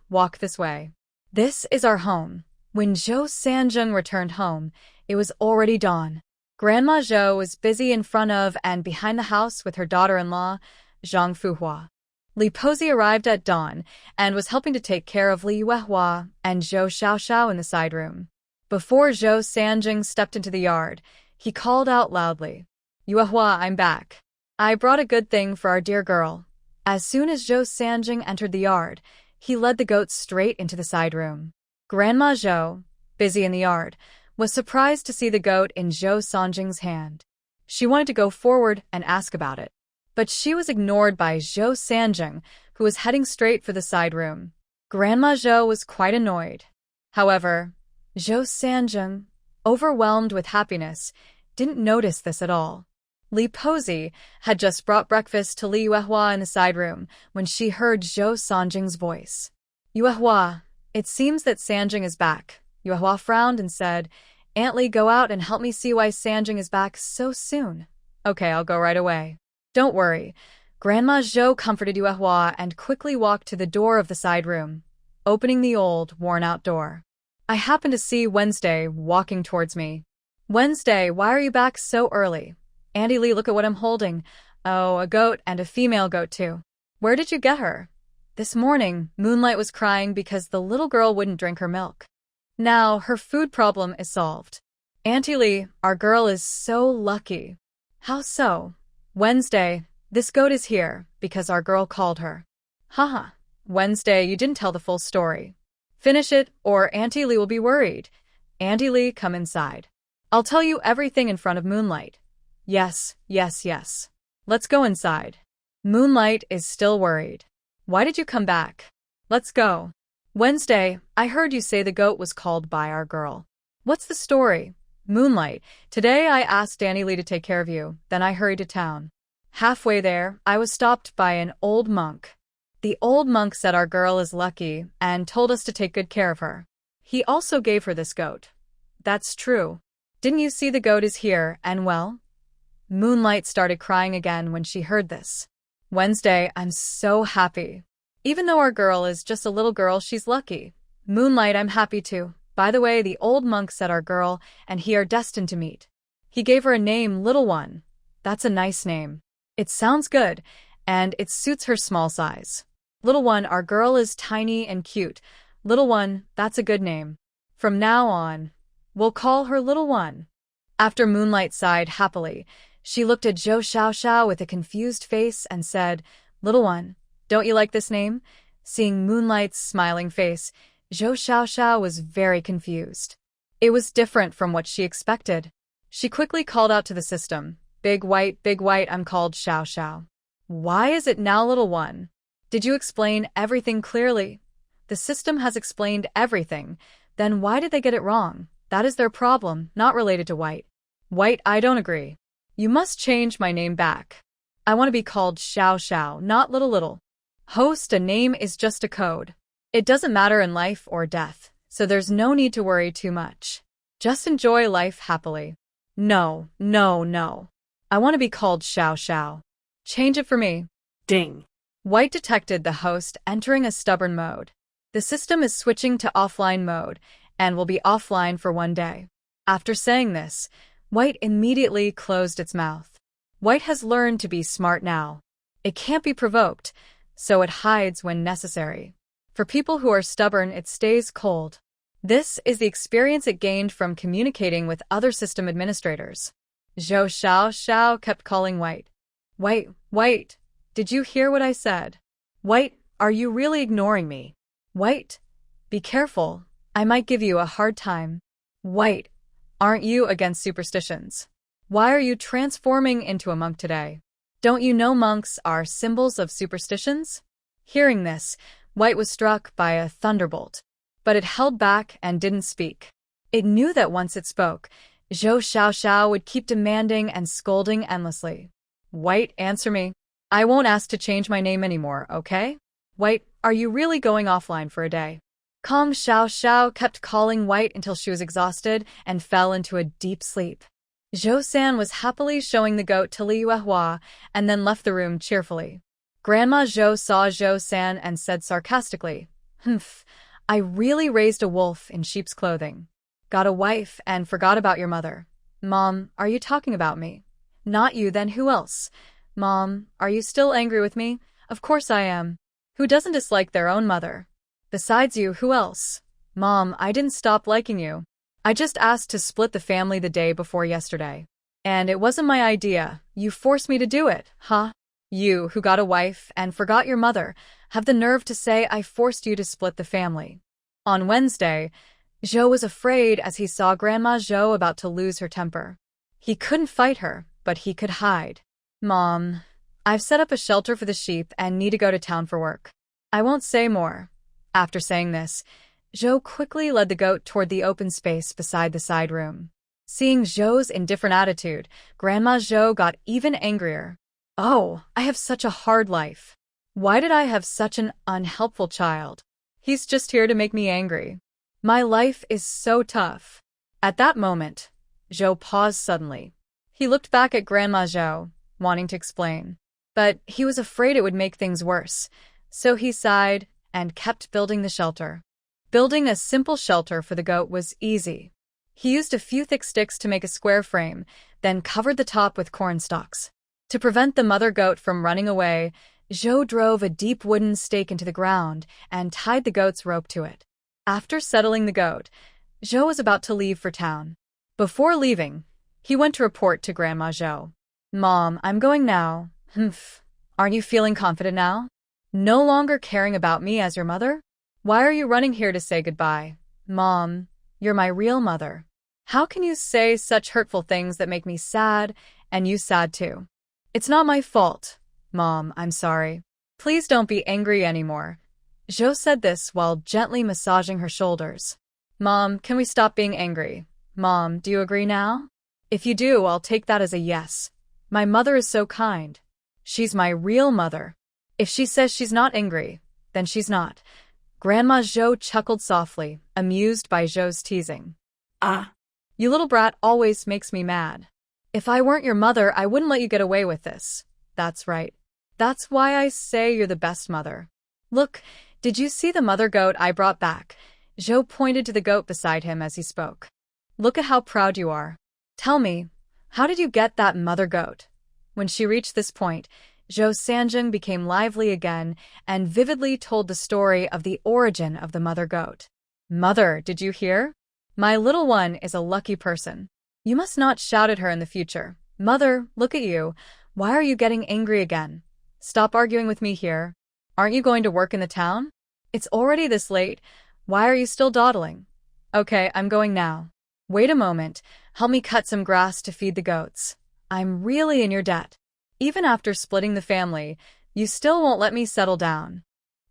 walk this way. This is our home. When Zhou Sanjing returned home, it was already dawn. Grandma Zhou was busy in front of and behind the house with her daughter-in-law, Zhang Fuhua. Li Pozi arrived at dawn and was helping to take care of Li Yuehua and Zhou Xiaoxiao in the side room. Before Zhou Sanjing stepped into the yard, he called out loudly, Yuehua, I'm back. I brought a good thing for our dear girl. As soon as Zhou Sanjing entered the yard, he led the goat straight into the side room. Grandma Zhou, busy in the yard, was surprised to see the goat in Zhou Sanjing's hand. She wanted to go forward and ask about it, but she was ignored by Zhou Sanjing, who was heading straight for the side room. Grandma Zhou was quite annoyed. However, Zhou Sanjing, overwhelmed with happiness, didn't notice this at all. Li Pozi had just brought breakfast to Li Yuehua in the side room when she heard Zhou Sanjing's voice. Yuehua, it seems that Sanjing is back. Yuehua frowned and said, Aunt Li, go out and help me see why Sanjing is back so soon. Okay, I'll go right away. Don't worry. Grandma Zhou comforted Yuehua and quickly walked to the door of the side room, opening the old, worn-out door. I happened to see Wednesday walking towards me. Wednesday, why are you back so early? Auntie Li, look at what I'm holding. Oh, a goat and a female goat too. Where did you get her? This morning, Moonlight was crying because the little girl wouldn't drink her milk. Now, her food problem is solved. Auntie Li, our girl is so lucky. How so? Wednesday, this goat is here because our girl called her. Haha. Wednesday, you didn't tell the full story. Finish it, or Auntie Li will be worried. Auntie Li, come inside. I'll tell you everything in front of Moonlight. Yes. Let's go inside. Moonlight is still worried. Why did you come back? Let's go. Wednesday, I heard you say the goat was called by our girl. What's the story? Moonlight, today I asked Auntie Li to take care of you, then I hurried to town. Halfway there, I was stopped by an old monk. The old monk said our girl is lucky and told us to take good care of her. He also gave her this goat. That's true. Didn't you see the goat is here and well? Moonlight started crying again when she heard this. Wednesday, I'm so happy. Even though our girl is just a little girl, she's lucky. Moonlight, I'm happy too. By the way, the old monk said our girl and he are destined to meet. He gave her a name, Little One. That's a nice name. It sounds good, and it suits her small size. Little One, our girl is tiny and cute. Little One, that's a good name. From now on, we'll call her Little One. After Moonlight sighed happily, she looked at Zhou Xiaoxiao with a confused face and said, Little One, don't you like this name? Seeing Moonlight's smiling face, Zhou Xiaoxiao was very confused. It was different from what she expected. She quickly called out to the system, Big White, I'm called Xiaoxiao. Why is it now Little One? Did you explain everything clearly? The system has explained everything. Then why did they get it wrong? That is their problem, not related to White. White, I don't agree. You must change my name back. I want to be called Xiaoxiao, not Little. Host, a name is just a code. It doesn't matter in life or death, so there's no need to worry too much. Just enjoy life happily. No. I want to be called Xiaoxiao. Change it for me. Ding. White detected the host entering a stubborn mode. The system is switching to offline mode and will be offline for 1 day. After saying this, White immediately closed its mouth. White has learned to be smart now. It can't be provoked, so it hides when necessary. For people who are stubborn, it stays cold. This is the experience it gained from communicating with other system administrators. Zhou Xiaoxiao kept calling White. White, did you hear what I said? White, are you really ignoring me? White, be careful. I might give you a hard time. White, aren't you against superstitions? Why are you transforming into a monk today? Don't you know monks are symbols of superstitions? Hearing this, White was struck by a thunderbolt. But it held back and didn't speak. It knew that once it spoke, Zhou Xiaoxiao would keep demanding and scolding endlessly. White, answer me. I won't ask to change my name anymore, okay? White, are you really going offline for a day? Kong Xiaoxiao kept calling White until she was exhausted and fell into a deep sleep. Zhou San was happily showing the goat to Li Yuehua and then left the room cheerfully. Grandma Zhou saw Zhou San and said sarcastically, "Humph, I really raised a wolf in sheep's clothing. Got a wife and forgot about your mother. Mom, are you talking about me? Not you, then who else? Mom, are you still angry with me? Of course I am. Who doesn't dislike their own mother? Besides you, who else? Mom, I didn't stop liking you. I just asked to split the family the day before yesterday. And it wasn't my idea. You forced me to do it, huh? You, who got a wife and forgot your mother, have the nerve to say I forced you to split the family." On Wednesday, Zhou was afraid as he saw Grandma Zhou about to lose her temper. He couldn't fight her, but he could hide. "Mom, I've set up a shelter for the sheep and need to go to town for work. I won't say more." After saying this, Zhou quickly led the goat toward the open space beside the side room. Seeing Zhou's indifferent attitude, Grandma Zhou got even angrier. "Oh, I have such a hard life. Why did I have such an unhelpful child? He's just here to make me angry. My life is so tough." At that moment, Zhou paused suddenly. He looked back at Grandma Zhou, wanting to explain. But he was afraid it would make things worse, so he sighed and kept building the shelter. Building a simple shelter for the goat was easy. He used a few thick sticks to make a square frame, then covered the top with corn stalks. To prevent the mother goat from running away, Zhou drove a deep wooden stake into the ground and tied the goat's rope to it. After settling the goat, Zhou was about to leave for town. Before leaving, he went to report to Grandma Zhou. "Mom, I'm going now. Humph. Aren't you feeling confident now? No longer caring about me as your mother? Why are you running here to say goodbye? Mom, you're my real mother. How can you say such hurtful things that make me sad, and you sad too? It's not my fault. Mom, I'm sorry. Please don't be angry anymore." Zhou said this while gently massaging her shoulders. "Mom, can we stop being angry? Mom, do you agree now? If you do, I'll take that as a yes. My mother is so kind. She's my real mother. If she says she's not angry, then she's not." Grandma Zhou chuckled softly, amused by Zhou's teasing. "Ah, you little brat always makes me mad. If I weren't your mother, I wouldn't let you get away with this. That's right. That's why I say you're the best mother. Look, did you see the mother goat I brought back?" Zhou pointed to the goat beside him as he spoke. "Look at how proud you are. Tell me, how did you get that mother goat?" When she reached this point, Zhou Sanjing became lively again and vividly told the story of the origin of the mother goat. "Mother, did you hear? My little one is a lucky person. You must not shout at her in the future. Mother, look at you. Why are you getting angry again? Stop arguing with me here. Aren't you going to work in the town? It's already this late. Why are you still dawdling? Okay, I'm going now. Wait a moment. Help me cut some grass to feed the goats. I'm really in your debt. Even after splitting the family, you still won't let me settle down.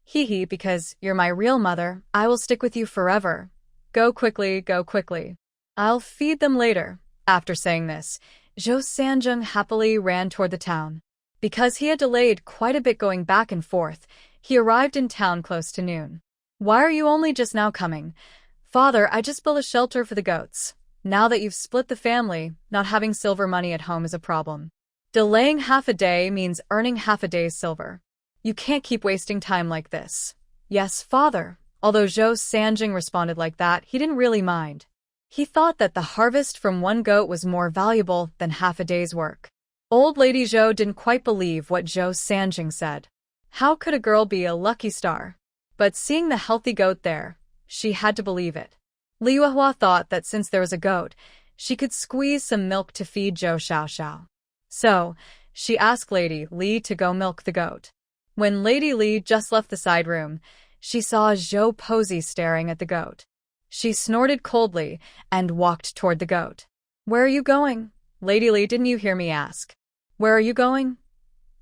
Hee, because you're my real mother, I will stick with you forever. Go quickly, go quickly. I'll feed them later." After saying this, Zhou Sanjing happily ran toward the town. Because he had delayed quite a bit going back and forth, he arrived in town close to noon. "Why are you only just now coming?" "Father, I just built a shelter for the goats. Now that you've split the family, not having silver money at home is a problem. Delaying half a day means earning half a day's silver. You can't keep wasting time like this." "Yes, father." Although Zhou Sanjing responded like that, he didn't really mind. He thought that the harvest from one goat was more valuable than half a day's work. Old Lady Zhou didn't quite believe what Zhou Sanjing said. How could a girl be a lucky star? But seeing the healthy goat there, she had to believe it. Li Yuehua thought that since there was a goat, she could squeeze some milk to feed Zhou Xiaoxiao. So, she asked Lady Li to go milk the goat. When Lady Li just left the side room, she saw Zhou Posey staring at the goat. She snorted coldly and walked toward the goat. Where are you going? Lady Li, didn't you hear me ask? Where are you going?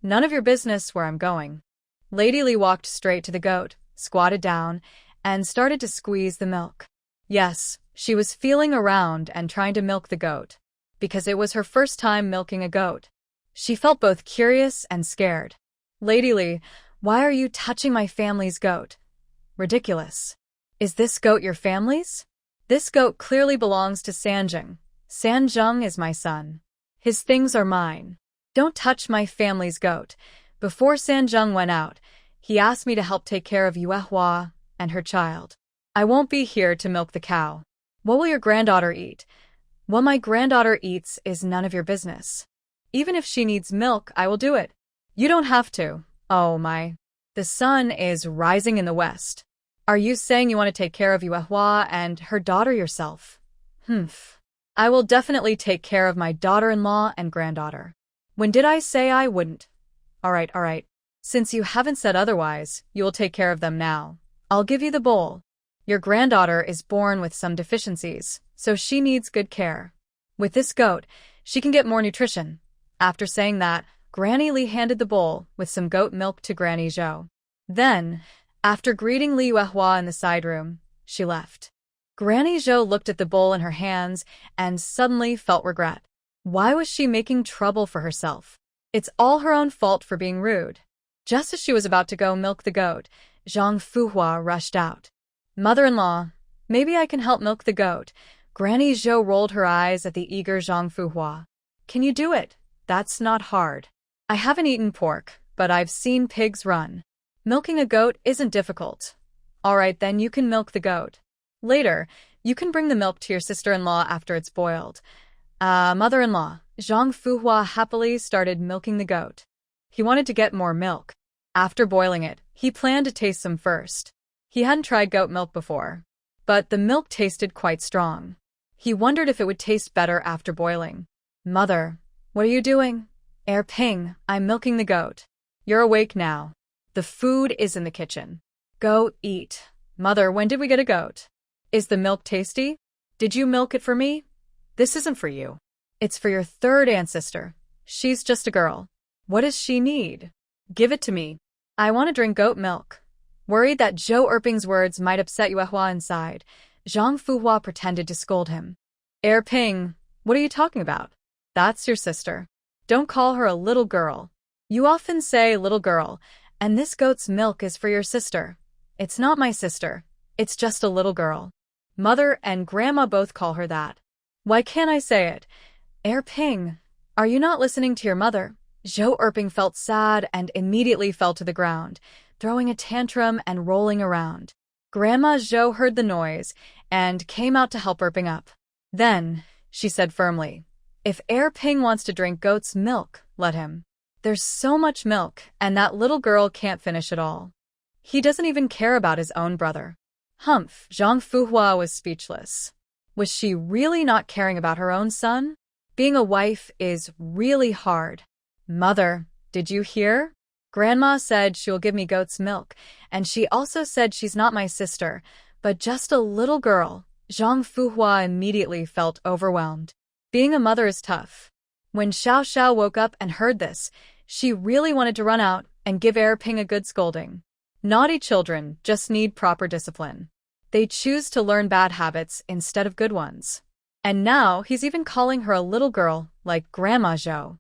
None of your business where I'm going. Lady Li walked straight to the goat, squatted down, and started to squeeze the milk. Yes, she was feeling around and trying to milk the goat, because it was her first time milking a goat. She felt both curious and scared. Lady Li, why are you touching my family's goat? Ridiculous. Is this goat your family's? This goat clearly belongs to Sanjung. Sanjung is my son. His things are mine. Don't touch my family's goat. Before Sanjung went out, he asked me to help take care of Yuehua and her child. I won't be here to milk the cow. What will your granddaughter eat? What my granddaughter eats is none of your business. Even if she needs milk, I will do it. You don't have to. Oh my. The sun is rising in the west. Are you saying you want to take care of Yuehua and her daughter yourself? I will definitely take care of my daughter-in-law and granddaughter. When did I say I wouldn't? All right. Since you haven't said otherwise, you will take care of them now. I'll give you the bowl. Your granddaughter is born with some deficiencies, so she needs good care. With this goat, she can get more nutrition. After saying that, Granny Li handed the bowl with some goat milk to Granny Zhou. Then, after greeting Li Yuehua in the side room, she left. Granny Zhou looked at the bowl in her hands and suddenly felt regret. Why was she making trouble for herself? It's all her own fault for being rude. Just as she was about to go milk the goat, Zhang Fuhua rushed out. Mother-in-law, maybe I can help milk the goat. Granny Zhou rolled her eyes at the eager Zhang Fuhua. Can you do it? That's not hard. I haven't eaten pork, but I've seen pigs run. Milking a goat isn't difficult. All right, then you can milk the goat. Later, you can bring the milk to your sister-in-law after it's boiled. Mother-in-law, Zhang Fuhua happily started milking the goat. He wanted to get more milk. After boiling it, he planned to taste some first. He hadn't tried goat milk before, but the milk tasted quite strong. He wondered if it would taste better after boiling. Mother, what are you doing? Ping, I'm milking the goat. You're awake now. The food is in the kitchen. Go eat. Mother, when did we get a goat? Is the milk tasty? Did you milk it for me? This isn't for you. It's for your third ancestor. She's just a girl. What does she need? Give it to me. I want to drink goat milk. Worried that Zhou Erping's words might upset Yuehua inside, Zhang Fuhua pretended to scold him. Ping, what are you talking about? That's your sister. Don't call her a little girl. You often say little girl, and this goat's milk is for your sister. It's not my sister. It's just a little girl. Mother and Grandma both call her that. Why can't I say it? Ping, are you not listening to your mother? Zhou Erping felt sad and immediately fell to the ground, throwing a tantrum and rolling around. Grandma Zhou heard the noise and came out to help Erping up. Then, she said firmly, if Ping wants to drink goat's milk, let him. There's so much milk, and that little girl can't finish it all. He doesn't even care about his own brother. Humph, Zhang Fuhua was speechless. Was she really not caring about her own son? Being a wife is really hard. Mother, did you hear? Grandma said she'll give me goat's milk, and she also said she's not my sister, but just a little girl. Zhang Fuhua immediately felt overwhelmed. Being a mother is tough. When Xiao Xiao woke up and heard this, she really wanted to run out and give Ping a good scolding. Naughty children just need proper discipline. They choose to learn bad habits instead of good ones. And now he's even calling her a little girl like Grandma Zhou.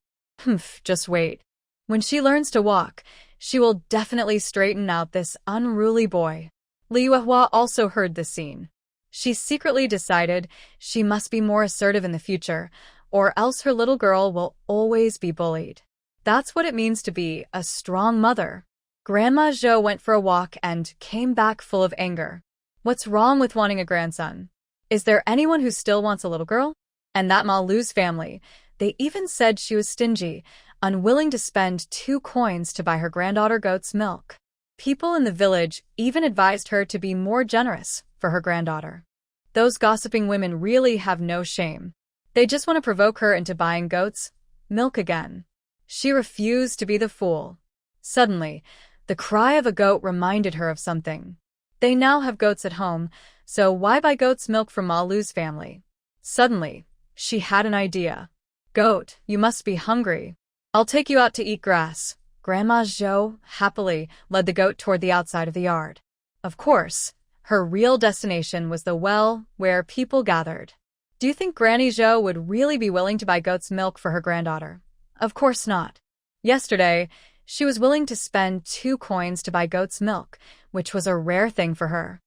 Just wait. When she learns to walk, she will definitely straighten out this unruly boy. Li Yuehua also heard this scene. She secretly decided she must be more assertive in the future, or else her little girl will always be bullied. That's what it means to be a strong mother. Grandma Zhou went for a walk and came back full of anger. What's wrong with wanting a grandson? Is there anyone who still wants a little girl? And that Ma Lu's family, they even said she was stingy, unwilling to spend 2 coins to buy her granddaughter goat's milk. People in the village even advised her to be more generous for her granddaughter. Those gossiping women really have no shame. They just want to provoke her into buying goat's milk again. She refused to be the fool. Suddenly, The cry of a goat reminded her of something. They now have goats at home, so why buy goat's milk from Ma Lu's family? Suddenly, she had an idea. Goat, you must be hungry. I'll take you out to eat grass. Grandma Zhou happily led the goat toward the outside of the yard. Of course, her real destination was the well where people gathered. Do you think Granny Zhou would really be willing to buy goat's milk for her granddaughter? Of course not. Yesterday, she was willing to spend 2 coins to buy goat's milk, which was a rare thing for her.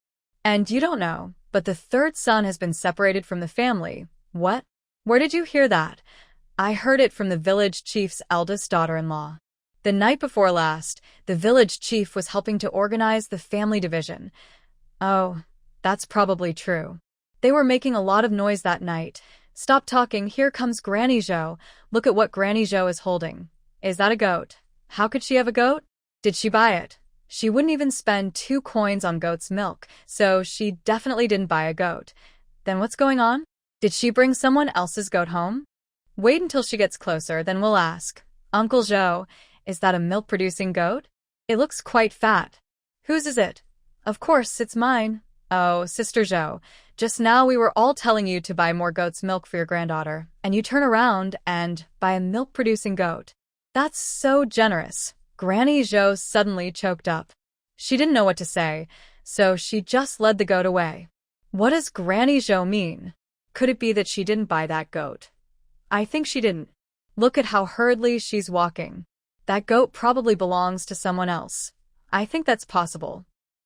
And you don't know, but the third son has been separated from the family. What? Where did you hear that? I heard it from the village chief's eldest daughter-in-law. The night before last, the village chief was helping to organize the family division. Oh, that's probably true. They were making a lot of noise that night. Stop talking, here comes Granny Zhou. Look at what Granny Zhou is holding. Is that a goat? How could she have a goat? Did she buy it? She wouldn't even spend 2 coins on goat's milk, so she definitely didn't buy a goat. Then what's going on? Did she bring someone else's goat home? Wait until she gets closer, then we'll ask. Uncle Zhou, is that a milk-producing goat? It looks quite fat. Whose is it? Of course, it's mine. Oh, Sister Zhou, just now we were all telling you to buy more goat's milk for your granddaughter, and you turn around and buy a milk-producing goat. That's so generous. Granny Zhou suddenly choked up. She didn't know what to say, so she just led the goat away. What does Granny Zhou mean? Could it be that she didn't buy that goat? I think she didn't. Look at how hurriedly she's walking. That goat probably belongs to someone else. I think that's possible.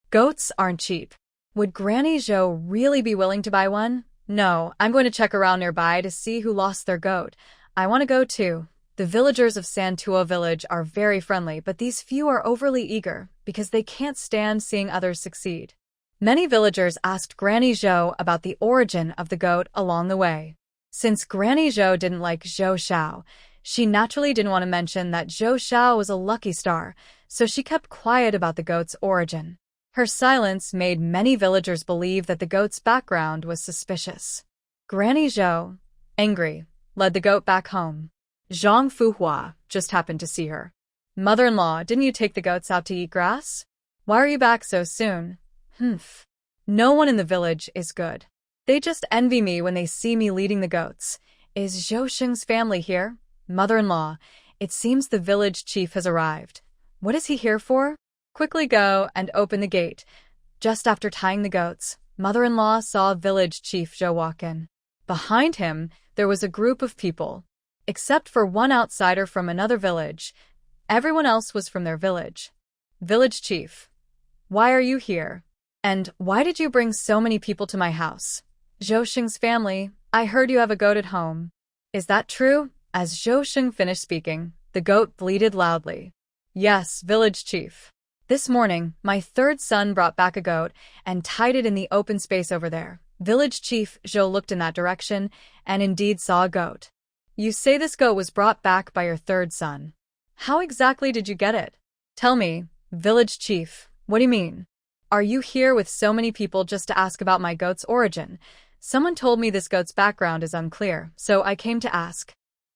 Goats aren't cheap. Would Granny Zhou really be willing to buy one? No, I'm going to check around nearby to see who lost their goat. I want to go too. The villagers of Santuo village are very friendly, but these few are overly eager because they can't stand seeing others succeed. Many villagers asked Granny Zhou about the origin of the goat along the way. Since Granny Zhou didn't like Zhou Xiao, she naturally didn't want to mention that Zhou Xiao was a lucky star, so she kept quiet about the goat's origin. Her silence made many villagers believe that the goat's background was suspicious. Granny Zhou, angry, led the goat back home. Zhang Fuhua just happened to see her. Mother-in-law, didn't you take the goats out to eat grass? Why are you back so soon? Humph. No one in the village is good. They just envy me when they see me leading the goats. Is Zhou Sheng's family here? Mother-in-law, it seems the village chief has arrived. What is he here for? Quickly go and open the gate. Just after tying the goats, mother-in-law saw village chief Zhou walk in. Behind him, there was a group of people. Except for one outsider from another village, everyone else was from their village. Village chief, why are you here? And why did you bring so many people to my house? Zhou Sheng's family, I heard you have a goat at home. Is that true? As Zhou Sheng finished speaking, the goat bleated loudly. Yes, village chief. This morning, my third son brought back a goat and tied it in the open space over there. Village chief Zhou looked in that direction and indeed saw a goat. You say this goat was brought back by your third son. How exactly did you get it? Tell me, village chief, what do you mean? Are you here with so many people just to ask about my goat's origin? Someone told me this goat's background is unclear, so I came to ask.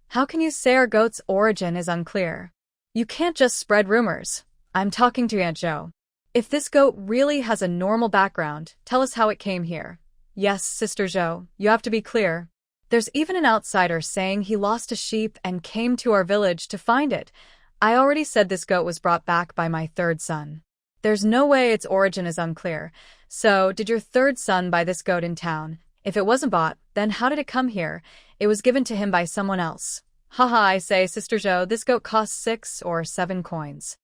How can you say our goat's origin is unclear? You can't just spread rumors. I'm talking to Aunt Zhou. If this goat really has a normal background, tell us how it came here. Yes, Sister Zhou, you have to be clear. There's even an outsider saying he lost a sheep and came to our village to find it. I already said this goat was brought back by my third son. There's no way its origin is unclear. So, did your third son buy this goat in town? If it wasn't bought, then how did it come here? It was given to him by someone else. Haha, I say, Sister Zhou, this goat costs 6 or 7 coins.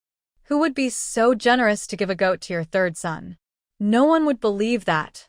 Who would be so generous to give a goat to your third son? No one would believe that.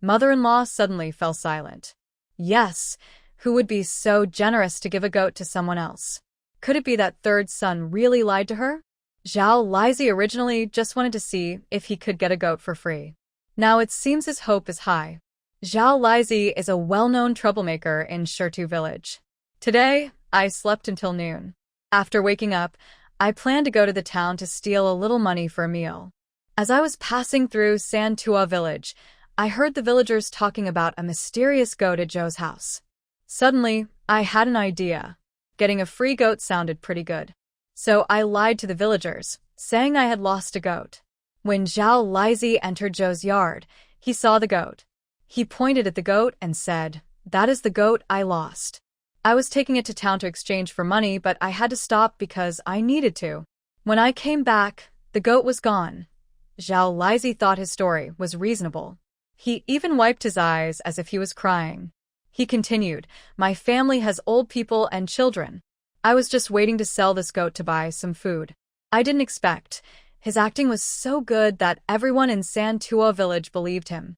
Mother-in-law suddenly fell silent. Yes, who would be so generous to give a goat to someone else? Could it be that third son really lied to her? Zhao Lizi originally just wanted to see if he could get a goat for free. Now it seems his hope is high. Zhao Lizi is a well-known troublemaker in Shirtu village. Today, I slept until noon. After waking up, I planned to go to the town to steal a little money for a meal. As I was passing through Santua village, I heard the villagers talking about a mysterious goat at Zhou's house. Suddenly, I had an idea. Getting a free goat sounded pretty good. So I lied to the villagers. saying I had lost a goat. When Zhao Lizi entered Zhou's yard, he saw the goat. He pointed at the goat and said, "That is the goat I lost. I was taking it to town to exchange for money, but I had to stop because I needed to. When I came back, the goat was gone." Zhao Lizi thought his story was reasonable. He even wiped his eyes as if he was crying. He continued, "My family has old people and children. I was just waiting to sell this goat to buy some food. I didn't expect. His acting was so good that everyone in Santua village believed him.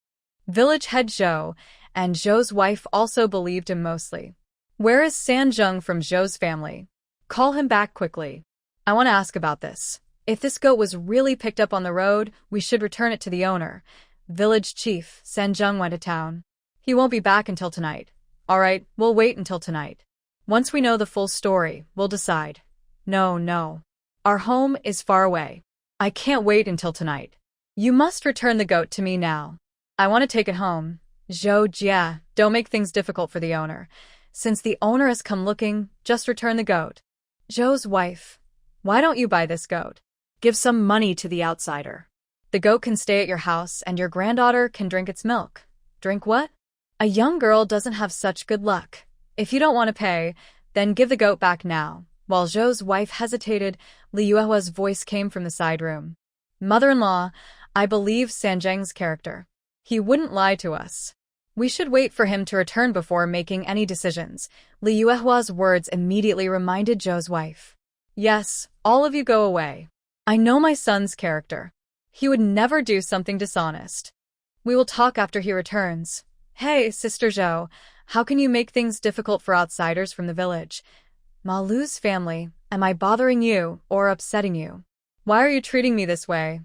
Village head Zhou and Zhou's wife also believed him mostly. Where is Sanjung from Zhou's family? Call him back quickly. I want to ask about this. If this goat was really picked up on the road, we should return it to the owner." Village chief Sanjung went to town. "He won't be back until tonight." "All right, we'll wait until tonight. Once we know the full story, we'll decide." No. Our home is far away. I can't wait until tonight. You must return the goat to me now. I want to take it home." "Zhou Jia, don't make things difficult for the owner. Since the owner has come looking, just return the goat." Zhou's wife, "Why don't you buy this goat? Give some money to the outsider. The goat can stay at your house and your granddaughter can drink its milk." "Drink what? A young girl doesn't have such good luck. If you don't want to pay, then give the goat back now." While Zhou's wife hesitated, Li Yuehua's voice came from the side room. "Mother-in-law, I believe Sanjang's character. He wouldn't lie to us. We should wait for him to return before making any decisions." Li Yuehua's words immediately reminded Zhou's wife. "Yes, all of you go away. I know my son's character. He would never do something dishonest. We will talk after he returns." "Hey, Sister Zhou, how can you make things difficult for outsiders from the village?" "Ma Lu's family, am I bothering you or upsetting you? Why are you treating me this way?"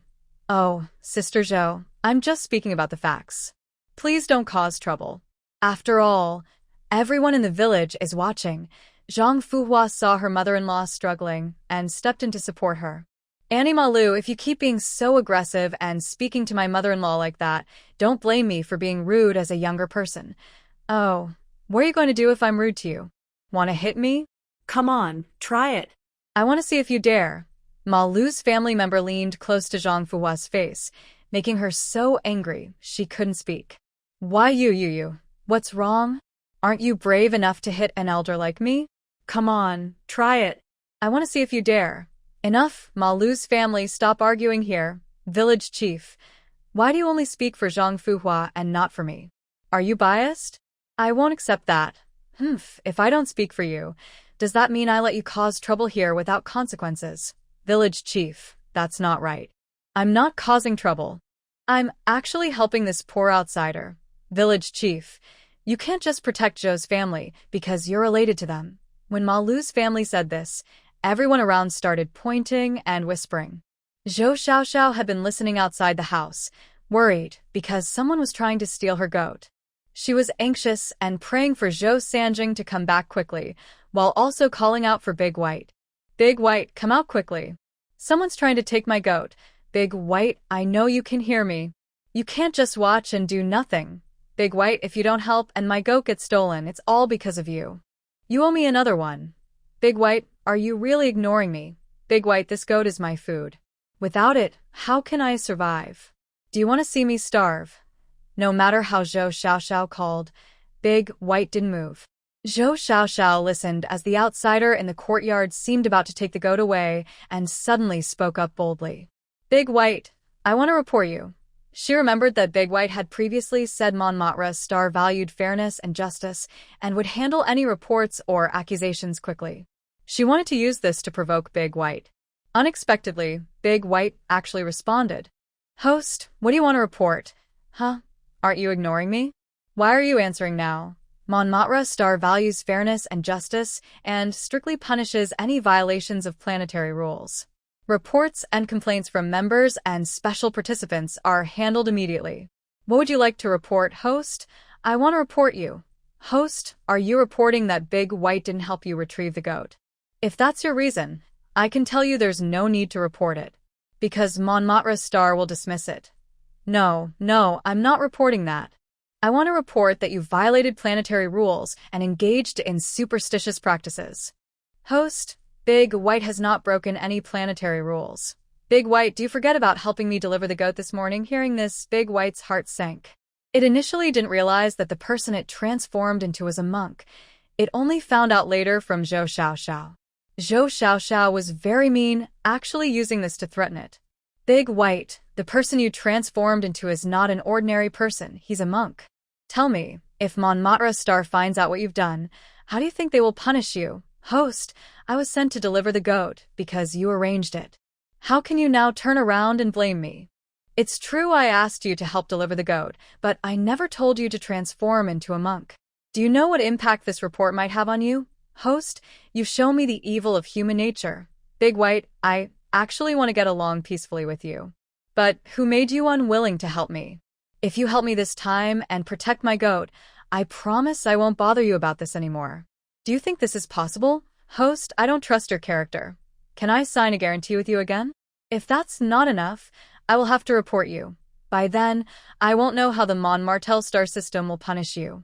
"Oh, Sister Zhou, I'm just speaking about the facts. Please don't cause trouble. After all, everyone in the village is watching." Zhang Fuhua saw her mother-in-law struggling and stepped in to support her. "Annie Malu, if you keep being so aggressive and speaking to my mother-in-law like that, don't blame me for being rude as a younger person." "Oh, what are you going to do if I'm rude to you? Want to hit me?" Come on, try it. "I want to see if you dare." Ma Lu's family member leaned close to Zhang Fuhua's face, making her so angry she couldn't speak. "Why you? What's wrong? Aren't you brave enough to hit an elder like me?" Come on, try it. "I want to see if you dare." "Enough, Ma Lu's family, stop arguing here." Village chief, "Why do you only speak for Zhang Fuhua and not for me? Are you biased?" "I won't accept that." If I don't speak for you, does that mean I let you cause trouble here without consequences?" Village chief, "That's not right. I'm not causing trouble. I'm actually helping this poor outsider." Village chief, "You can't just protect Zhou's family because you're related to them." When Ma Lu's family said this, everyone around started pointing and whispering. Zhou Xiaoxiao had been listening outside the house, worried because someone was trying to steal her goat. She was anxious and praying for Zhou Sanjing to come back quickly, while also calling out for Big White. "Big White, come out quickly. Someone's trying to take my goat. Big White, I know you can hear me. You can't just watch and do nothing. Big White, if you don't help and my goat gets stolen, it's all because of you. You owe me another one. Big White, are you really ignoring me? Big White, this goat is my food. Without it, how can I survive? Do you want to see me starve?" No matter how Zhou Xiaoxiao called, Big White didn't move. Zhou Xiaoxiao listened as the outsider in the courtyard seemed about to take the goat away and suddenly spoke up boldly. "Big White, I want to report you." She remembered that Big White had previously said Manhwa's star valued fairness and justice and would handle any reports or accusations quickly. She wanted to use this to provoke Big White. Unexpectedly, Big White actually responded. "Host, what do you want to report?" "Huh? Aren't you ignoring me? Why are you answering now?" Manhwa's star values fairness and justice and strictly punishes any violations of planetary rules. Reports and complaints from members and special participants are handled immediately. "What would you like to report, host?" "I want to report you." "Host, are you reporting that Big White didn't help you retrieve the goat?" "If that's your reason, I can tell you there's no need to report it, because Manhwa's star will dismiss it." No, I'm not reporting that. I want to report that you violated planetary rules and engaged in superstitious practices." "Host, Big White has not broken any planetary rules." Big White, do you forget about helping me deliver the goat this morning? Hearing this, Big White's heart sank. It initially didn't realize that the person it transformed into was a monk. It only found out later from Zhou Xiaoxiao. Zhou Xiaoxiao was very mean, actually using this to threaten it. Big White, the person you transformed into is not an ordinary person, he's a monk. Tell me, if Manhwa Star finds out what you've done, how do you think they will punish you? Host, I was sent to deliver the goat because you arranged it. How can you now turn around and blame me? It's true I asked you to help deliver the goat, but I never told you to transform into a monk. Do you know what impact this report might have on you? Host, you show me the evil of human nature. Big White, I actually want to get along peacefully with you. But who made you unwilling to help me? If you help me this time and protect my goat, I promise I won't bother you about this anymore. Do you think this is possible? Host, I don't trust your character. Can I sign a guarantee with you again? If that's not enough, I will have to report you. By then, I won't know how the Manhwa Star system will punish you.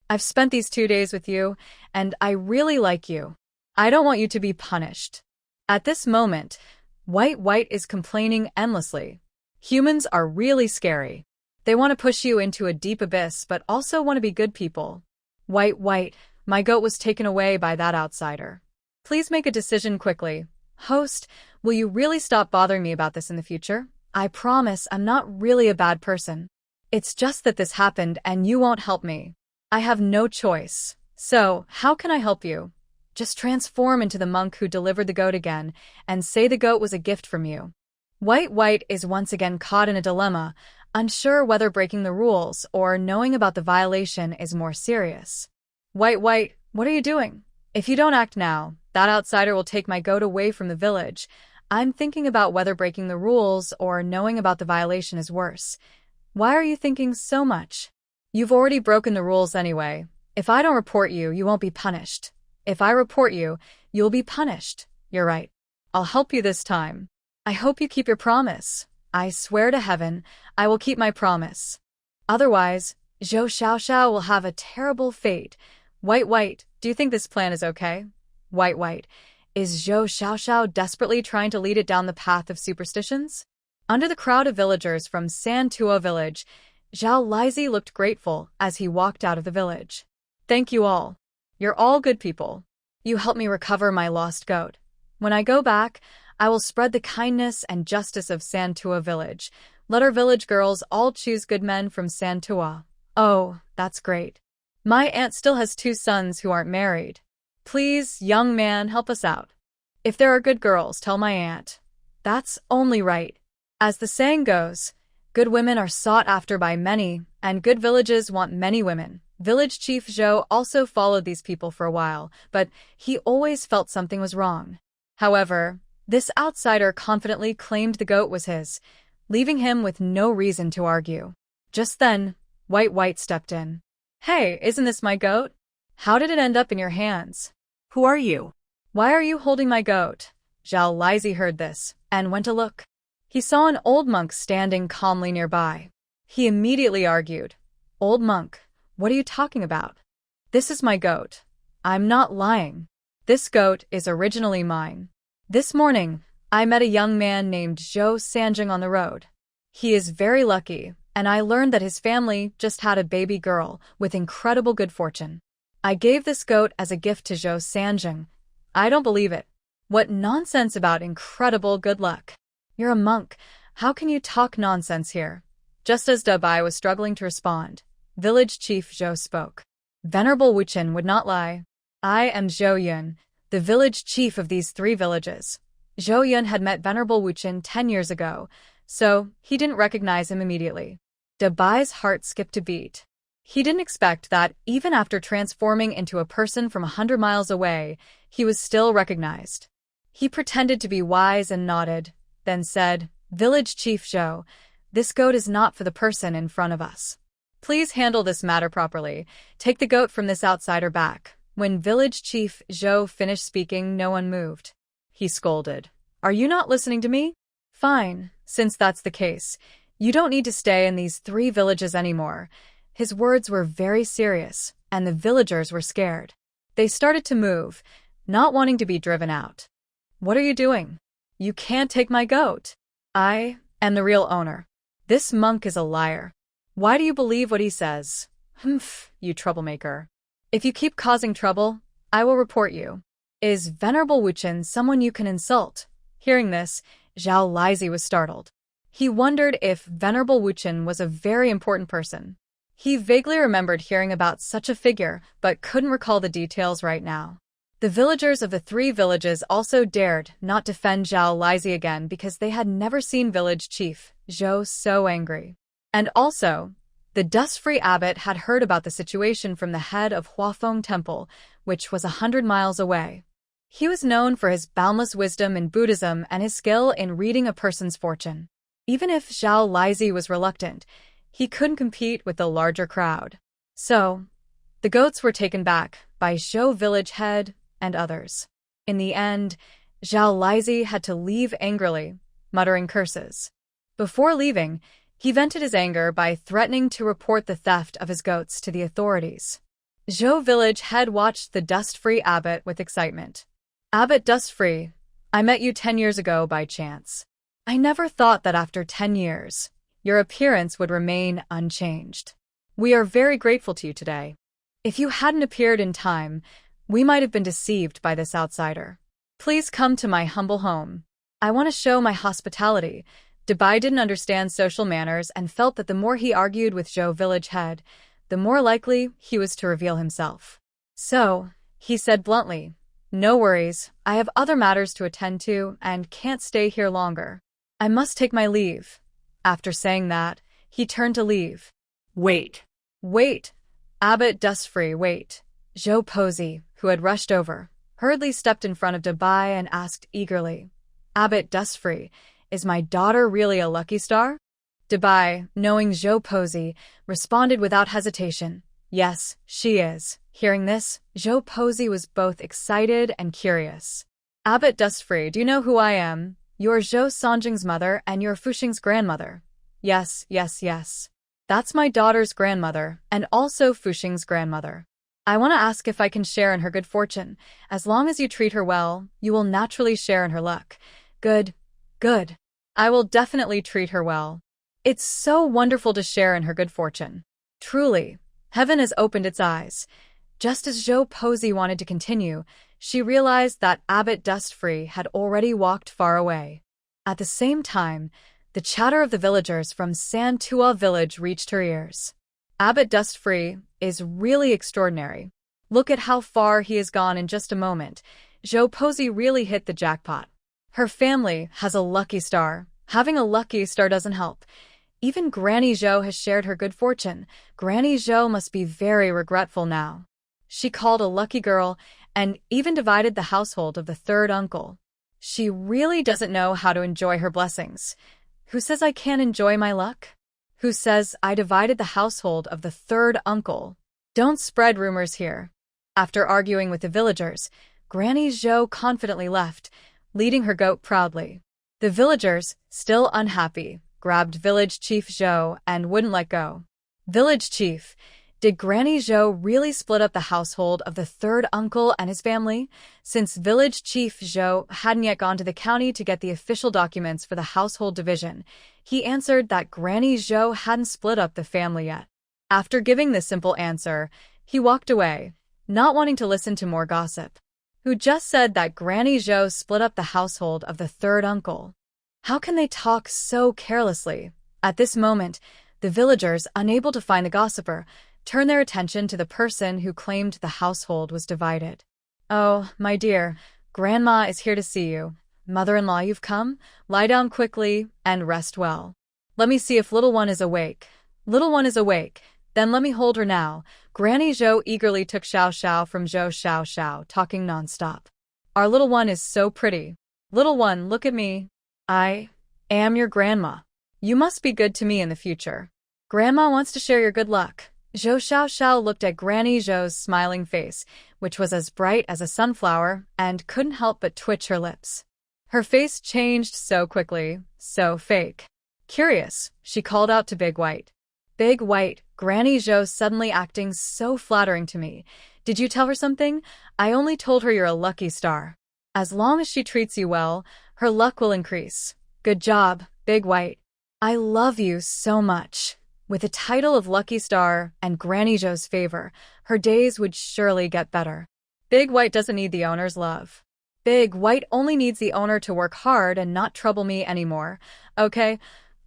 I've spent these 2 days with you, and I really like you. I don't want you to be punished. At this moment, White is complaining endlessly. Humans are really scary. They want to push you into a deep abyss, but also want to be good people. White, my goat was taken away by that outsider. Please make a decision quickly. Host, will you really stop bothering me about this in the future? I promise I'm not really a bad person. It's just that this happened and you won't help me. I have no choice. So, how can I help you? Just transform into the monk who delivered the goat again and say the goat was a gift from you. White is once again caught in a dilemma, unsure whether breaking the rules or knowing about the violation is more serious. White, what are you doing? If you don't act now, that outsider will take my goat away from the village. I'm thinking about whether breaking the rules or knowing about the violation is worse. Why are you thinking so much? You've already broken the rules anyway. If I don't report you, you won't be punished. If I report you, you'll be punished. You're right. I'll help you this time. I hope you keep your promise. I swear to heaven, I will keep my promise. Otherwise, Zhou Xiaoxiao will have a terrible fate. White, do you think this plan is okay? White, is Zhou Xiaoxiao desperately trying to lead it down the path of superstitions? Under the crowd of villagers from Santuo village, Zhao Lizi looked grateful as he walked out of the village. Thank you all. You're all good people. You helped me recover my lost goat. When I go back, I will spread the kindness and justice of Santua village. Let our village girls all choose good men from Santua. Oh, that's great. My aunt still has 2 sons who aren't married. Please, young man, help us out. If there are good girls, tell my aunt. That's only right. As the saying goes, good women are sought after by many, and good villages want many women. Village Chief Zhou also followed these people for a while, but he always felt something was wrong. However, this outsider confidently claimed the goat was his, leaving him with no reason to argue. Just then, White stepped in. Hey, isn't this my goat? How did it end up in your hands? Who are you? Why are you holding my goat? Zhao Lizi heard this, and went to look. He saw an old monk standing calmly nearby. He immediately argued, Old monk, what are you talking about? This is my goat. I'm not lying. This goat is originally mine. This morning, I met a young man named Zhou Sanjing on the road. He is very lucky, and I learned that his family just had a baby girl with incredible good fortune. I gave this goat as a gift to Zhou Sanjing. I don't believe it. What nonsense about incredible good luck? You're a monk. How can you talk nonsense here? Just as Dabai was struggling to respond, Village Chief Zhou spoke. Venerable Wuchen would not lie. I am Zhou Yun, the village chief of these 3 villages. Zhou Yun had met Venerable Wuchen 10 years ago, so he didn't recognize him immediately. Dabai's heart skipped a beat. He didn't expect that, even after transforming into a person from 100 miles away, he was still recognized. He pretended to be wise and nodded, then said, Village Chief Zhou, this goat is not for the person in front of us. Please handle this matter properly. Take the goat from this outsider back. When Village Chief Zhou finished speaking, no one moved. He scolded. Are you not listening to me? Fine, since that's the case. You don't need to stay in these 3 villages anymore. His words were very serious, and the villagers were scared. They started to move, not wanting to be driven out. What are you doing? You can't take my goat. I am the real owner. This monk is a liar. Why do you believe what he says? Humph, you troublemaker. If you keep causing trouble, I will report you. Is Venerable Wuchen someone you can insult? Hearing this, Zhao Lizi was startled. He wondered if Venerable Wuchen was a very important person. He vaguely remembered hearing about such a figure, but couldn't recall the details right now. The villagers of the three villages also dared not defend Zhao Lizi again because they had never seen village chief Zhou so angry. And also, the dust-free abbot had heard about the situation from the head of Huafeng Temple, which was 100 miles away. He was known for his boundless wisdom in Buddhism and his skill in reading a person's fortune. Even if Zhao Lizi was reluctant, he couldn't compete with the larger crowd. So, the goats were taken back by Zhou village head and others. In the end, Zhao Lizi had to leave angrily, muttering curses. Before leaving, he vented his anger by threatening to report the theft of his goats to the authorities. Zhou village head watched the dust-free abbot with excitement. Abbot Dust-free, I met you 10 years ago by chance. I never thought that after 10 years, your appearance would remain unchanged. We are very grateful to you today. If you hadn't appeared in time, we might have been deceived by this outsider. Please come to my humble home. I want to show my hospitality. Dabai didn't understand social manners and felt that the more he argued with Zhou village head, the more likely he was to reveal himself. So, he said bluntly, no worries, I have other matters to attend to and can't stay here longer. I must take my leave. After saying that, he turned to leave. Wait. Wait. Abbot Dustfree, wait. Zhou Posey, who had rushed over, hurriedly stepped in front of Dabai and asked eagerly, Abbot Dustfree, is my daughter really a lucky star? Dabai, knowing Zhou Posey, responded without hesitation, yes, she is. Hearing this, Zhou Posey was both excited and curious. Abbot Dustfree, do you know who I am? You're Zhou Sanjing's mother and you're Fuxing's grandmother. Yes. That's my daughter's grandmother and also Fuxing's grandmother. I want to ask if I can share in her good fortune. As long as you treat her well, you will naturally share in her luck. Good. I will definitely treat her well. It's so wonderful to share in her good fortune. Truly, heaven has opened its eyes. Just as Zhou Posey wanted to continue, she realized that Abbot Dustfree had already walked far away. At the same time, the chatter of the villagers from Santua village reached her ears. Abbot Dustfree is really extraordinary. Look at how far he has gone in just a moment. Zhou Posey really hit the jackpot. Her family has a lucky star. Having a lucky star doesn't help. Even Granny Zhou has shared her good fortune. Granny Zhou must be very regretful now. She called a lucky girl and even divided the household of the third uncle. She really doesn't know how to enjoy her blessings. Who says I can't enjoy my luck? Who says I divided the household of the third uncle? Don't spread rumors here. After arguing with the villagers, Granny Zhou confidently left, leading her goat proudly. The villagers, still unhappy, grabbed Village Chief Zhou and wouldn't let go. Village Chief, did Granny Zhou really split up the household of the third uncle and his family? Since Village Chief Zhou hadn't yet gone to the county to get the official documents for the household division, he answered that Granny Zhou hadn't split up the family yet. After giving this simple answer, he walked away, not wanting to listen to more gossip. Who just said that Granny Zhou split up the household of the third uncle? How can they talk so carelessly? At this moment, the villagers, unable to find the gossiper, turned their attention to the person who claimed the household was divided. Oh, my dear, Grandma is here to see you. Mother-in-law, you've come? Lie down quickly and rest well. Let me see if little one is awake. Little one is awake. Then let me hold her now. Granny Zhou eagerly took Xiao Xiao from Zhou Xiao Xiao, talking non-stop. Our little one is so pretty. Little one, look at me. I am your grandma. You must be good to me in the future. Grandma wants to share your good luck. Zhou Xiao Xiao looked at Granny Zhou's smiling face, which was as bright as a sunflower, and couldn't help but twitch her lips. Her face changed so quickly, so fake. Curious, she called out to Big White. Big White, Granny Zhou suddenly acting so flattering to me. Did you tell her something? I only told her you're a lucky star. As long as she treats you well, her luck will increase. Good job, Big White. I love you so much. With the title of Lucky Star and Granny Zhou's favor, her days would surely get better. Big White doesn't need the owner's love. Big White only needs the owner to work hard and not trouble me anymore. Okay,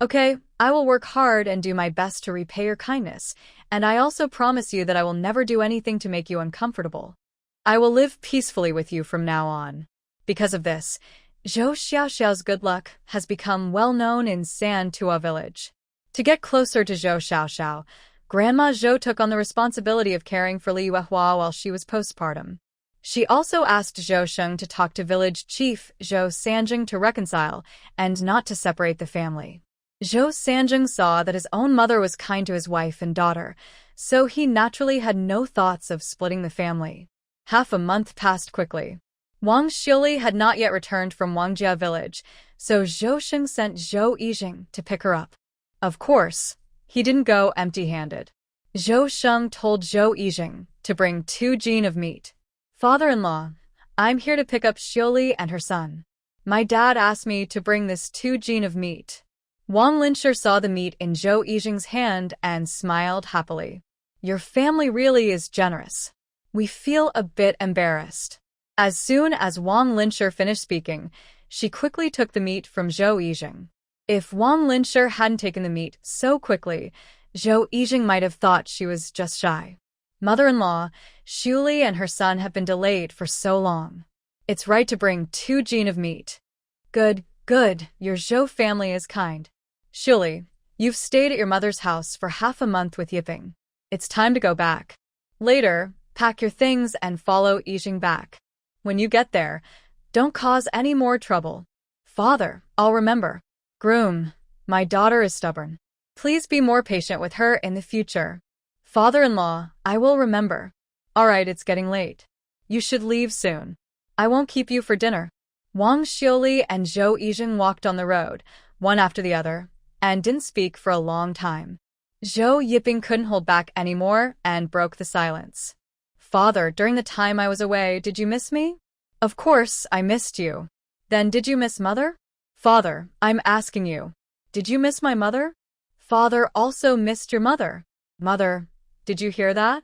I will work hard and do my best to repay your kindness, and I also promise you that I will never do anything to make you uncomfortable. I will live peacefully with you from now on. Because of this, Zhou Xiaoxiao's good luck has become well known in Santua village. To get closer to Zhou Xiaoxiao, Grandma Zhou took on the responsibility of caring for Li Yuehua while she was postpartum. She also asked Zhou Sheng to talk to village chief Zhou Sanjing to reconcile and not to separate the family. Zhou Sanjing saw that his own mother was kind to his wife and daughter, so he naturally had no thoughts of splitting the family. Half a month passed quickly. Wang Xiuli had not yet returned from Wangjia village, so Zhou Sheng sent Zhou Yijing to pick her up. Of course, he didn't go empty-handed. Zhou Sheng told Zhou Yijing to bring 2 jin of meat. Father-in-law, I'm here to pick up Xiuli and her son. My dad asked me to bring this 2 jin of meat. Wang Linshi saw the meat in Zhou Yijing's hand and smiled happily. Your family really is generous. We feel a bit embarrassed. As soon as Wang Linshi finished speaking, she quickly took the meat from Zhou Yijing. If Wang Linshi hadn't taken the meat so quickly, Zhou Yijing might have thought she was just shy. Mother-in-law, Xiuli and her son have been delayed for so long. It's right to bring 2 jin of meat. Good, your Zhou family is kind. Xiuli, you've stayed at your mother's house for half a month with Yiping. It's time to go back. Later, pack your things and follow Yijing back. When you get there, don't cause any more trouble. Father, I'll remember. Groom, my daughter is stubborn. Please be more patient with her in the future. Father-in-law, I will remember. All right, it's getting late. You should leave soon. I won't keep you for dinner. Wang Xiuli and Zhou Yijing walked on the road, one after the other, and didn't speak for a long time. Zhou Yiping couldn't hold back anymore and broke the silence. Father, during the time I was away, did you miss me? Of course, I missed you. Then did you miss Mother? Father, I'm asking you. Did you miss my mother? Father also missed your mother. Mother, did you hear that?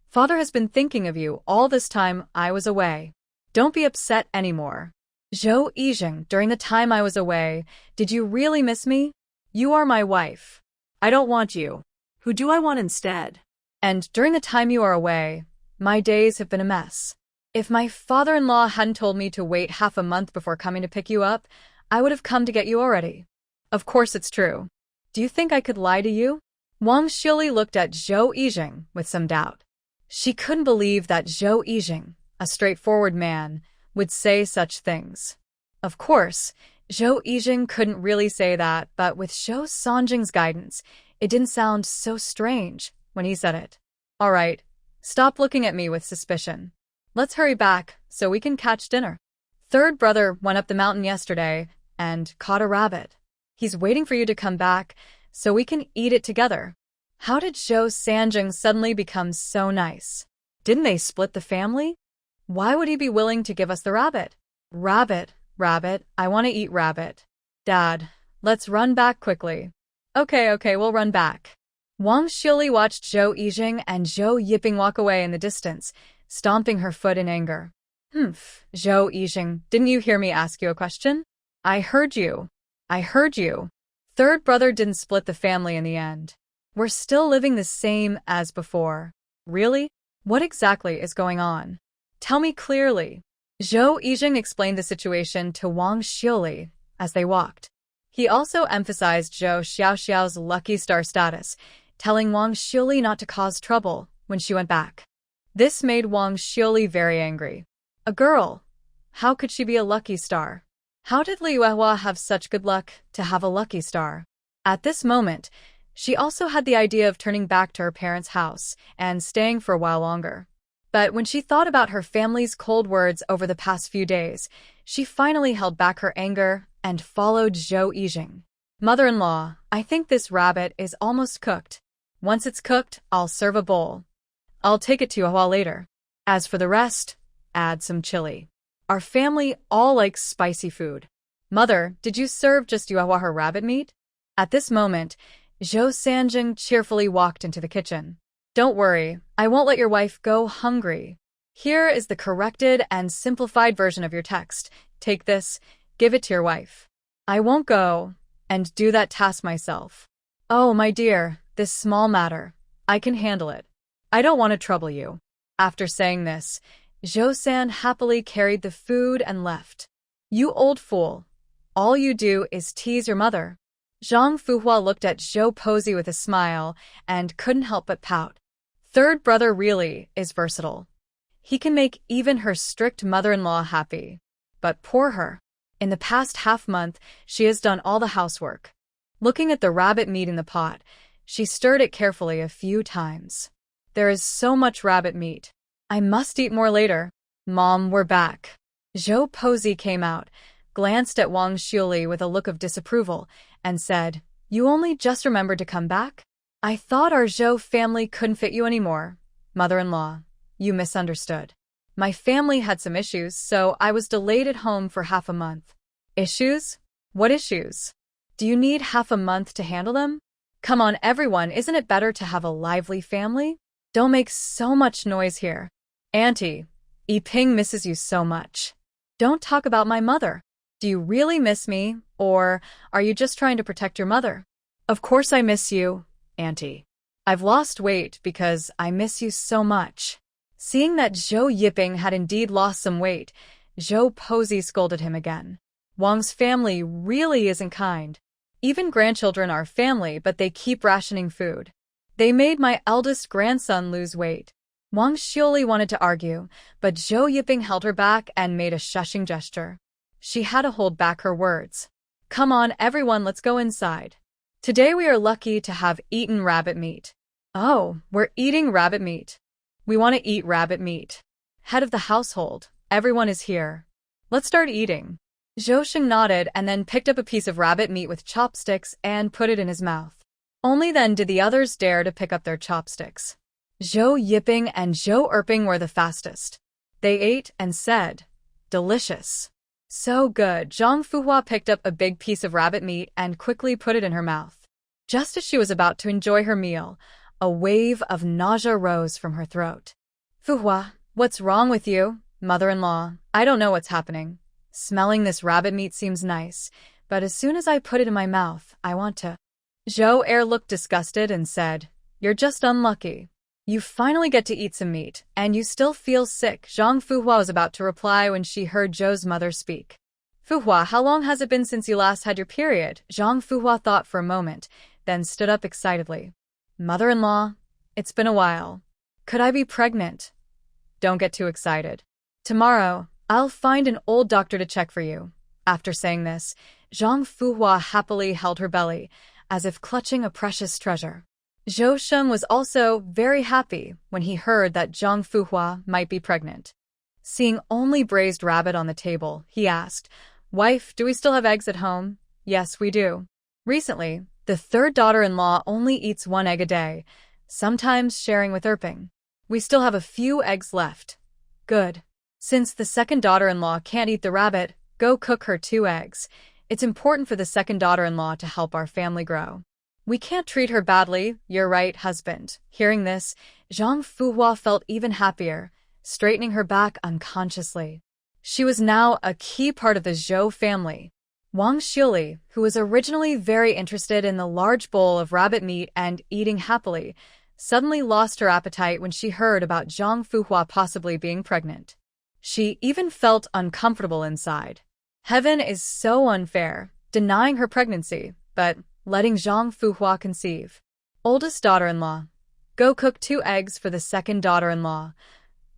Father has been thinking of you all this time I was away. Don't be upset anymore. Zhou Yijing, during the time I was away, did you really miss me? You are my wife. I don't want you. Who do I want instead? And during the time you are away, my days have been a mess. If my father-in-law hadn't told me to wait half a month before coming to pick you up, I would have come to get you already. Of course it's true. Do you think I could lie to you? Wang Xiuli looked at Zhou Yijing with some doubt. She couldn't believe that Zhou Yijing, a straightforward man, would say such things. Of course, Zhou Yijing couldn't really say that, but with Zhou Sanjing's guidance, it didn't sound so strange when he said it. All right, stop looking at me with suspicion. Let's hurry back so we can catch dinner. Third brother went up the mountain yesterday and caught a rabbit. He's waiting for you to come back so we can eat it together. How did Zhou Sanjing suddenly become so nice? Didn't they split the family? Why would he be willing to give us the rabbit? Rabbit, I want to eat rabbit. Dad, let's run back quickly. Okay, we'll run back. Wang Xiuli watched Zhou Yijing and Zhou Yiping walk away in the distance, stomping her foot in anger. Zhou Yijing, didn't you hear me ask you a question? I heard you. Third brother didn't split the family in the end. We're still living the same as before. Really? What exactly is going on? Tell me clearly. Zhou Yijing explained the situation to Wang Xiuli as they walked. He also emphasized Zhou Xiaoxiao's lucky star status, telling Wang Xiuli not to cause trouble when she went back. This made Wang Xiuli very angry. A girl. How could she be a lucky star? How did Li Yuehua have such good luck to have a lucky star? At this moment, she also had the idea of turning back to her parents' house and staying for a while longer. But when she thought about her family's cold words over the past few days, she finally held back her anger and followed Zhou Yijing. Mother-in-law, I think this rabbit is almost cooked. Once it's cooked, I'll serve a bowl. I'll take it to Yuehua later. As for the rest, add some chili. Our family all likes spicy food. Mother, did you serve just her rabbit meat? At this moment, Zhou Sanjing cheerfully walked into the kitchen. Don't worry, I won't let your wife go hungry. Here is the corrected and simplified version of your text. Take this, give it to your wife. I won't go and do that task myself. Oh, my dear, this small matter. I can handle it. I don't want to trouble you. After saying this, Zhou San happily carried the food and left. You old fool. All you do is tease your mother. Zhang Fuhua looked at Zhou Posey with a smile and couldn't help but pout. Third brother really is versatile. He can make even her strict mother-in-law happy. But poor her. In the past half-month, she has done all the housework. Looking at the rabbit meat in the pot, she stirred it carefully a few times. There is so much rabbit meat. I must eat more later. Mom, we're back. Zhou Posey came out, glanced at Wang Xiuli with a look of disapproval, and said, You only just remembered to come back? I thought our Zhou family couldn't fit you anymore. Mother-in-law, you misunderstood. My family had some issues, so I was delayed at home for half a month. Issues? What issues? Do you need half a month to handle them? Come on, everyone, isn't it better to have a lively family? Don't make so much noise here. Auntie, Yiping misses you so much. Don't talk about my mother. Do you really miss me, or are you just trying to protect your mother? Of course I miss you, Auntie. I've lost weight because I miss you so much. Seeing that Zhou Yiping had indeed lost some weight, Zhou Posey scolded him again. Wang's family really isn't kind. Even grandchildren are family, but they keep rationing food. They made my eldest grandson lose weight. Wang Xiuli wanted to argue, but Zhou Yiping held her back and made a shushing gesture. She had to hold back her words. Come on, everyone, let's go inside. Today we are lucky to have eaten rabbit meat. Oh, we're eating rabbit meat. We want to eat rabbit meat. Head of the household, everyone is here. Let's start eating. Zhou Sheng nodded and then picked up a piece of rabbit meat with chopsticks and put it in his mouth. Only then did the others dare to pick up their chopsticks. Zhou Yiping and Zhou Erping were the fastest. They ate and said, Delicious. So good. Zhang Fuhua picked up a big piece of rabbit meat and quickly put it in her mouth. Just as she was about to enjoy her meal, a wave of nausea rose from her throat. Fuhua, what's wrong with you? Mother-in-law, I don't know what's happening. Smelling this rabbit meat seems nice, but as soon as I put it in my mouth, I want to. Zhou Er looked disgusted and said, You're just unlucky. You finally get to eat some meat, and you still feel sick. Zhang Fuhua was about to reply when she heard Zhou's mother speak. Fuhua, how long has it been since you last had your period? Zhang Fuhua thought for a moment, then stood up excitedly. Mother-in-law, it's been a while. Could I be pregnant? Don't get too excited. Tomorrow, I'll find an old doctor to check for you. After saying this, Zhang Fuhua happily held her belly, as if clutching a precious treasure. Zhou Sheng was also very happy when he heard that Zhang Fuhua might be pregnant. Seeing only braised rabbit on the table, he asked, Wife, do we still have eggs at home? Yes, we do. Recently, the third daughter-in-law only eats 1 egg a day, sometimes sharing with Erping. We still have a few eggs left. Good. Since the second daughter-in-law can't eat the rabbit, go cook her 2 eggs. It's important for the second daughter-in-law to help our family grow. We can't treat her badly, you're right, husband. Hearing this, Zhang Fuhua felt even happier, straightening her back unconsciously. She was now a key part of the Zhou family. Wang Xiuli, who was originally very interested in the large bowl of rabbit meat and eating happily, suddenly lost her appetite when she heard about Zhang Fuhua possibly being pregnant. She even felt uncomfortable inside. Heaven is so unfair, denying her pregnancy, but letting Zhang Fuhua conceive. Oldest daughter-in-law, go cook 2 eggs for the second daughter-in-law.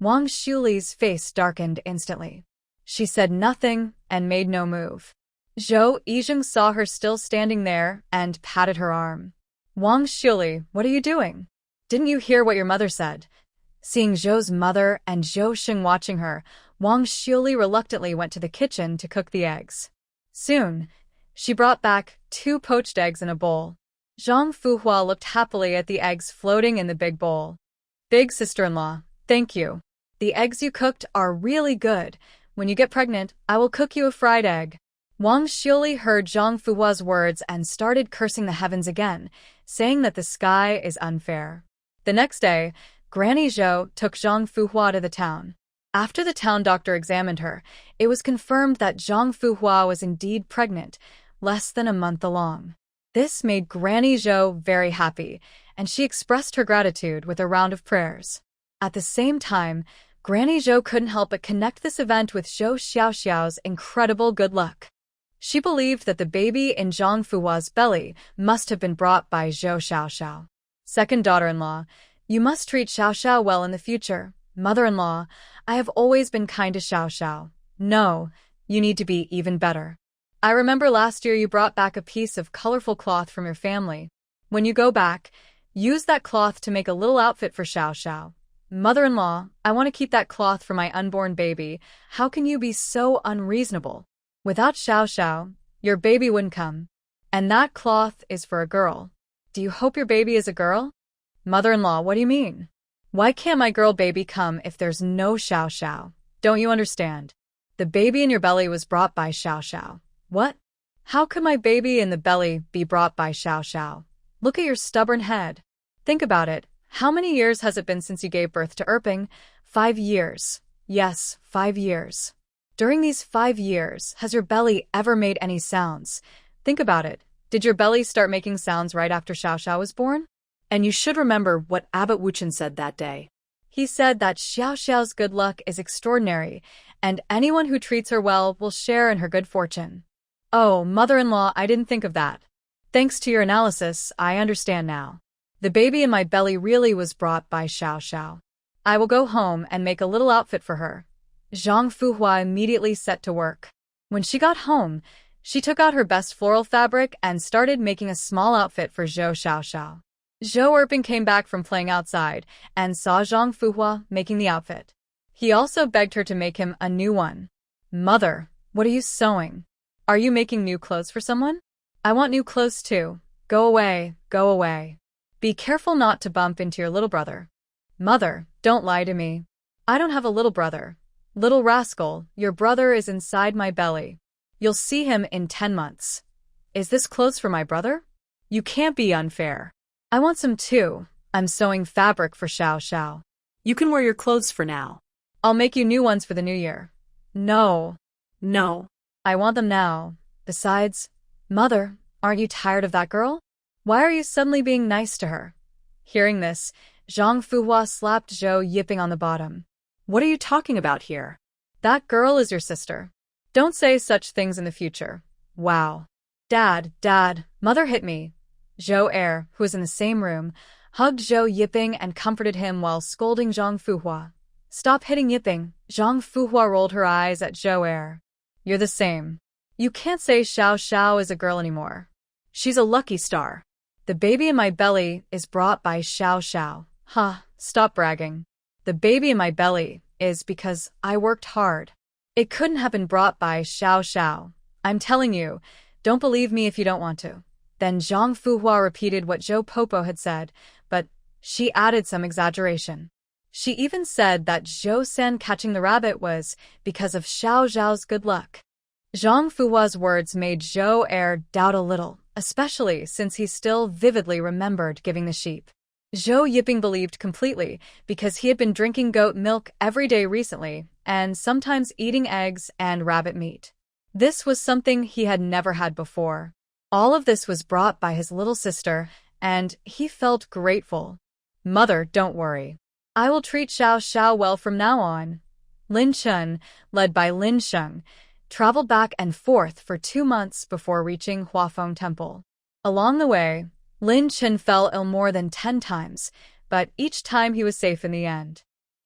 Wang Xiuli's face darkened instantly. She said nothing and made no move. Zhou Yizheng saw her still standing there and patted her arm. Wang Xiuli, what are you doing? Didn't you hear what your mother said? Seeing Zhou's mother and Zhou Sheng watching her, Wang Xiuli reluctantly went to the kitchen to cook the eggs. Soon, she brought back 2 poached eggs in a bowl. Zhang Fuhua looked happily at the eggs floating in the big bowl. Big sister-in-law, thank you. The eggs you cooked are really good. When you get pregnant, I will cook you a fried egg. Wang Xiuli heard Zhang Fuhua's words and started cursing the heavens again, saying that the sky is unfair. The next day, Granny Zhou took Zhang Fuhua to the town. After the town doctor examined her, it was confirmed that Zhang Fuhua was indeed pregnant, less than a month along. This made Granny Zhou very happy, and she expressed her gratitude with a round of prayers. At the same time, Granny Zhou couldn't help but connect this event with Zhou Xiaoxiao's incredible good luck. She believed that the baby in Zhang Fuhua's belly must have been brought by Zhou Xiaoxiao. Second daughter-in-law, you must treat Xiaoxiao well in the future. Mother-in-law, I have always been kind to Xiaoxiao. No, you need to be even better. I remember last year you brought back a piece of colorful cloth from your family. When you go back, use that cloth to make a little outfit for Xiaoxiao. Mother-in-law, I want to keep that cloth for my unborn baby. How can you be so unreasonable? Without Xiaoxiao, your baby wouldn't come. And that cloth is for a girl. Do you hope your baby is a girl? Mother-in-law, what do you mean? Why can't my girl baby come if there's no Xiaoxiao? Don't you understand? The baby in your belly was brought by Xiaoxiao. What? How could my baby in the belly be brought by Xiaoxiao? Look at your stubborn head. Think about it. How many years has it been since you gave birth to Erping? 5 years. Yes, 5 years. During these 5 years, has your belly ever made any sounds? Think about it. Did your belly start making sounds right after Xiaoxiao was born? And you should remember what Abbot Wuchen said that day. He said that Xiaoxiao's good luck is extraordinary, and anyone who treats her well will share in her good fortune. Oh, mother-in-law, I didn't think of that. Thanks to your analysis, I understand now. The baby in my belly really was brought by Xiaoxiao. I will go home and make a little outfit for her. Zhang Fuhua immediately set to work. When she got home, she took out her best floral fabric and started making a small outfit for Zhou Xiaoxiao. Zhou Erping came back from playing outside and saw Zhang Fuhua making the outfit. He also begged her to make him a new one. Mother, what are you sewing? Are you making new clothes for someone? I want new clothes too. Go away, go away. Be careful not to bump into your little brother. Mother, don't lie to me. I don't have a little brother. Little rascal, your brother is inside my belly. You'll see him in 10 months. Is this clothes for my brother? You can't be unfair. I want some too. I'm sewing fabric for Xiaoxiao. You can wear your clothes for now. I'll make you new ones for the new year. No. No. I want them now. Besides, Mother, aren't you tired of that girl? Why are you suddenly being nice to her? Hearing this, Zhang Fuhua slapped Zhou Yiping on the bottom. What are you talking about here? That girl is your sister. Don't say such things in the future. Wow. Dad, Mother hit me. Zhou Er, who was in the same room, hugged Zhou Yiping and comforted him while scolding Zhang Fuhua. Stop hitting Yiping. Zhang Fuhua rolled her eyes at Zhou Er. You're the same. You can't say Xiaoxiao is a girl anymore. She's a lucky star. The baby in my belly is brought by Xiaoxiao. Stop bragging. The baby in my belly is because I worked hard. It couldn't have been brought by Xiaoxiao. I'm telling you, don't believe me if you don't want to. Then Zhang Fuhua repeated what Zhou Popo had said, but she added some exaggeration. She even said that Zhou San catching the rabbit was because of Xiao Zhao's good luck. Zhang Fuhua's words made Zhou Er doubt a little, especially since he still vividly remembered giving the sheep. Zhou Yiping believed completely because he had been drinking goat milk every day recently and sometimes eating eggs and rabbit meat. This was something he had never had before. All of this was brought by his little sister, and he felt grateful. Mother, don't worry. I will treat Xiaoxiao well from now on. Lin Chun, led by Lin Sheng, traveled back and forth for 2 months before reaching Huafeng Temple. Along the way, Lin Chun fell ill more than 10 times, but each time he was safe in the end.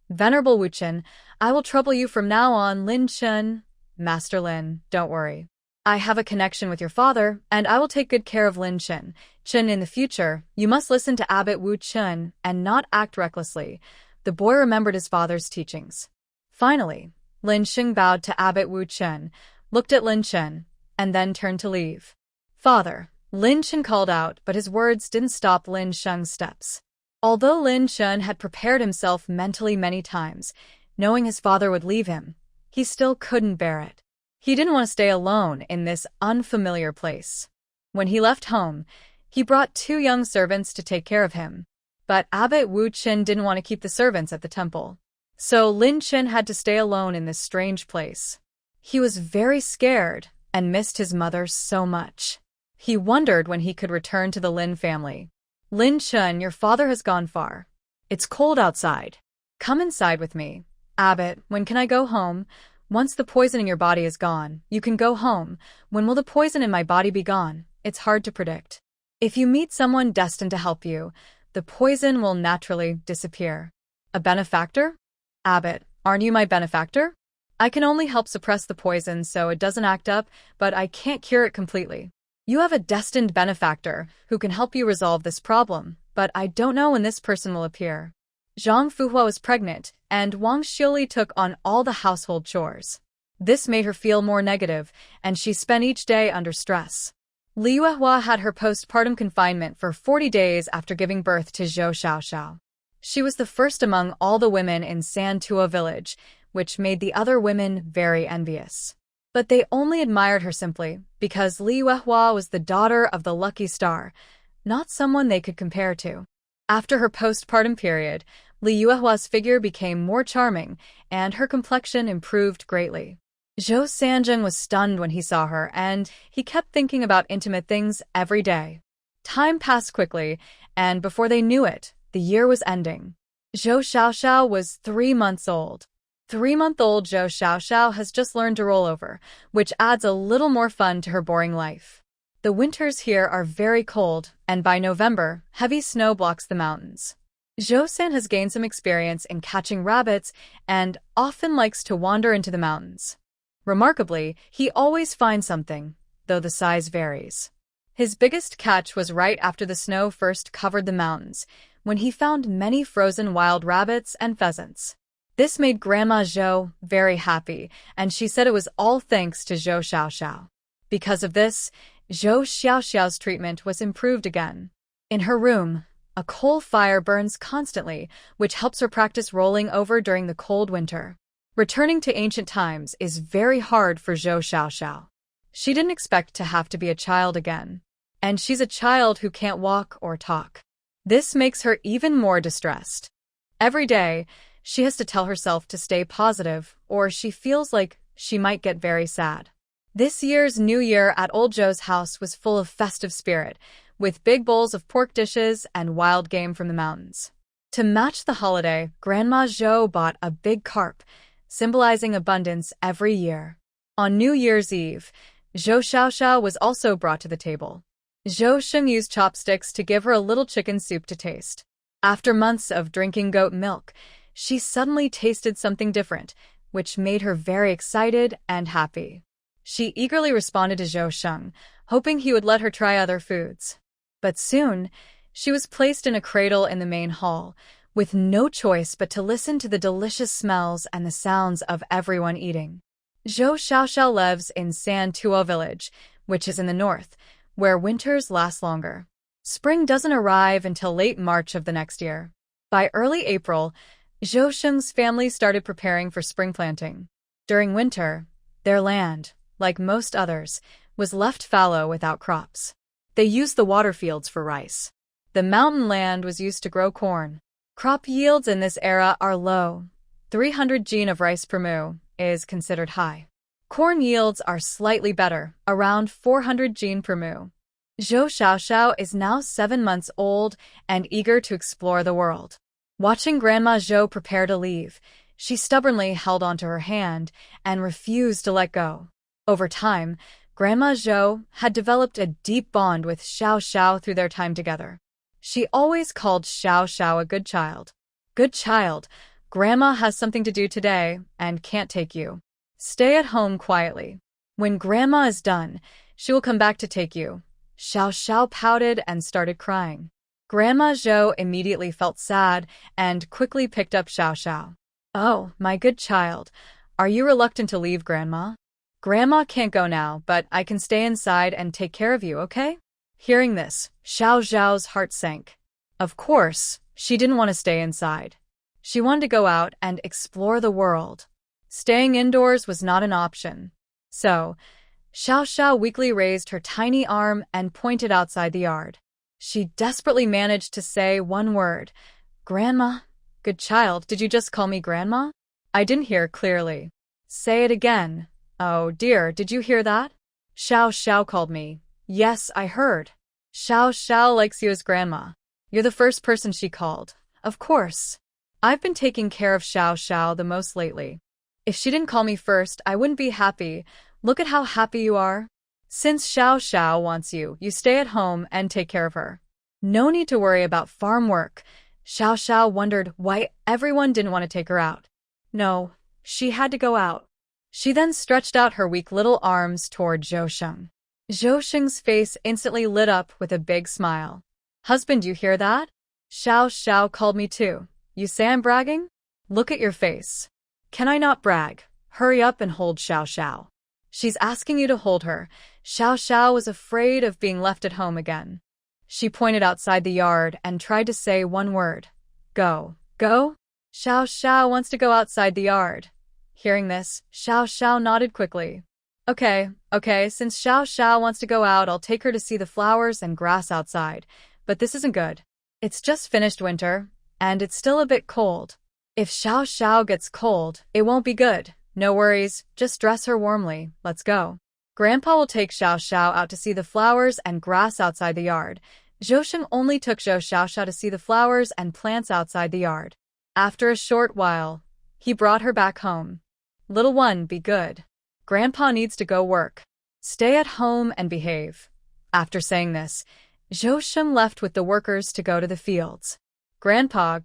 Venerable Wu Chun, I will trouble you from now on, Lin Chun. Master Lin, don't worry. I have a connection with your father, and I will take good care of Lin Chun. Chun, in the future, you must listen to Abbot Wu Chun and not act recklessly. The boy remembered his father's teachings. Finally, Lin Sheng bowed to Abbot Wu Chun, looked at Lin Chun, and then turned to leave. Father, Lin Chun called out, but his words didn't stop Lin Sheng's steps. Although Lin Chun had prepared himself mentally many times, knowing his father would leave him, he still couldn't bear it. He didn't want to stay alone in this unfamiliar place. When he left home, he brought 2 young servants to take care of him. But Abbot Wu Qin didn't want to keep the servants at the temple. So Lin Qin had to stay alone in this strange place. He was very scared and missed his mother so much. He wondered when he could return to the Lin family. Lin Qin, your father has gone far. It's cold outside. Come inside with me. Abbot, when can I go home? Once the poison in your body is gone, you can go home. When will the poison in my body be gone? It's hard to predict. If you meet someone destined to help you, the poison will naturally disappear. A benefactor? Abbot, aren't you my benefactor? I can only help suppress the poison so it doesn't act up, but I can't cure it completely. You have a destined benefactor who can help you resolve this problem, but I don't know when this person will appear. Zhang Fuhua was pregnant, and Wang Xiuli took on all the household chores. This made her feel more negative, and she spent each day under stress. Li Yuehua had her postpartum confinement for 40 days after giving birth to Zhou Xiaoxiao. She was the first among all the women in Santuo village, which made the other women very envious. But they only admired her simply because Li Yuehua was the daughter of the lucky star, not someone they could compare to. After her postpartum period, Li Yuehua's figure became more charming, and her complexion improved greatly. Zhou Sanjing was stunned when he saw her, and he kept thinking about intimate things every day. Time passed quickly, and before they knew it, the year was ending. Zhou Xiaoxiao was 3 months old. 3-month-old Zhou Xiaoxiao has just learned to roll over, which adds a little more fun to her boring life. The winters here are very cold, and by November, heavy snow blocks the mountains. Zhou-san has gained some experience in catching rabbits and often likes to wander into the mountains. Remarkably, he always finds something, though the size varies. His biggest catch was right after the snow first covered the mountains, when he found many frozen wild rabbits and pheasants. This made Grandma Zhou very happy, and she said it was all thanks to Zhou Xiaoxiao. Because of this, Zhou Xiaoxiao's treatment was improved again. In her room, a coal fire burns constantly, which helps her practice rolling over during the cold winter. Returning to ancient times is very hard for Zhou Xiaoxiao. She didn't expect to have to be a child again. And she's a child who can't walk or talk. This makes her even more distressed. Every day, she has to tell herself to stay positive, or she feels like she might get very sad. This year's New Year at Old Zhou's house was full of festive spirit, with big bowls of pork dishes and wild game from the mountains. To match the holiday, Grandma Zhou bought a big carp, symbolizing abundance every year. On New Year's Eve, Zhou Xiaoxiao was also brought to the table. Zhou Sheng used chopsticks to give her a little chicken soup to taste. After months of drinking goat milk, she suddenly tasted something different, which made her very excited and happy. She eagerly responded to Zhou Sheng, hoping he would let her try other foods. But soon, she was placed in a cradle in the main hall, with no choice but to listen to the delicious smells and the sounds of everyone eating. Zhou Xiaoxiao lives in Santuo village, which is in the north, where winters last longer. Spring doesn't arrive until late March of the next year. By early April, Zhou Sheng's family started preparing for spring planting. During winter, their land, like most others, was left fallow without crops. They used the water fields for rice. The mountain land was used to grow corn. Crop yields in this era are low. 300 jin of rice per mu is considered high. Corn yields are slightly better, around 400 jin per mu. Zhou Xiaoxiao is now 7 months old and eager to explore the world. Watching Grandma Zhou prepare to leave, she stubbornly held onto her hand and refused to let go. Over time, Grandma Zhou had developed a deep bond with Xiao Xiao through their time together. She always called Xiao Xiao a good child. Good child, Grandma has something to do today and can't take you. Stay at home quietly. When Grandma is done, she will come back to take you. Xiao Xiao pouted and started crying. Grandma Zhou immediately felt sad and quickly picked up Xiao Xiao. Oh, my good child, are you reluctant to leave Grandma? Grandma can't go now, but I can stay inside and take care of you, okay? Hearing this, Xiao Xiao's heart sank. Of course, she didn't want to stay inside. She wanted to go out and explore the world. Staying indoors was not an option. So, Xiao Xiao weakly raised her tiny arm and pointed outside the yard. She desperately managed to say one word. Grandma? Good child, did you just call me Grandma? I didn't hear clearly. Say it again. Oh dear, did you hear that? Xiao Xiao called me. Yes, I heard. Xiao Xiao likes you as Grandma. You're the first person she called. Of course. I've been taking care of Xiao Xiao the most lately. If she didn't call me first, I wouldn't be happy. Look at how happy you are. Since Xiao Xiao wants you, you stay at home and take care of her. No need to worry about farm work. Xiao Xiao wondered why everyone didn't want to take her out. No, she had to go out. She then stretched out her weak little arms toward Zhou Sheng. Zhou Sheng's face instantly lit up with a big smile. Husband, you hear that? Xiao Xiao called me too. You say I'm bragging? Look at your face. Can I not brag? Hurry up and hold Xiao Xiao. She's asking you to hold her. Xiao Xiao was afraid of being left at home again. She pointed outside the yard and tried to say one word. Go. Go? Xiao Xiao wants to go outside the yard. Hearing this, Xiao Xiao nodded quickly. Okay, since Xiao Xiao wants to go out, I'll take her to see the flowers and grass outside. But this isn't good. It's just finished winter, and it's still a bit cold. If Xiao Xiao gets cold, it won't be good. No worries, just dress her warmly. Let's go. Grandpa will take Xiao Xiao out to see the flowers and grass outside the yard. Zhou Sheng only took Xiao Xiao to see the flowers and plants outside the yard. After a short while, he brought her back home. Little one, be good. Grandpa needs to go work. Stay at home and behave. After saying this, Zhou Sheng left with the workers to go to the fields. Grandpa.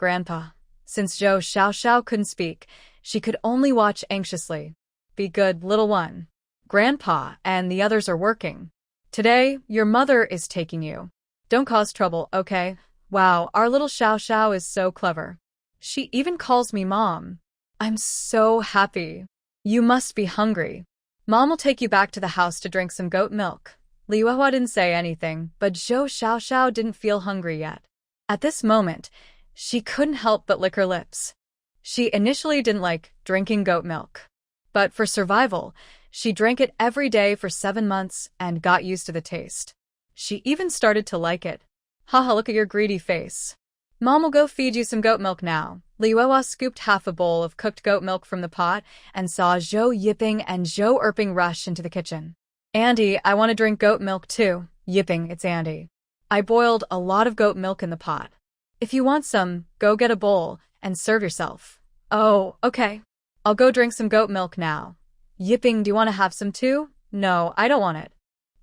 Since Zhou Xiao couldn't speak, she could only watch anxiously. Be good, little one. Grandpa and the others are working. Today, your mother is taking you. Don't cause trouble, okay? Wow, our little Xiao Xiao is so clever. She even calls me Mom. I'm so happy. You must be hungry. Mom will take you back to the house to drink some goat milk. Li Huahua didn't say anything, but Zhou Xiao didn't feel hungry yet. At this moment, she couldn't help but lick her lips. She initially didn't like drinking goat milk. But for survival, she drank it every day for 7 months and got used to the taste. She even started to like it. Haha, look at your greedy face. Mom will go feed you some goat milk now. Li Huahua scooped half a bowl of cooked goat milk from the pot and saw Zhou Yiping and Zhou Erping rush into the kitchen. Andy, I want to drink goat milk too. Yiping, it's Andy. I boiled a lot of goat milk in the pot. If you want some, go get a bowl and serve yourself. Oh, okay. I'll go drink some goat milk now. Yiping, do you want to have some too? No, I don't want it.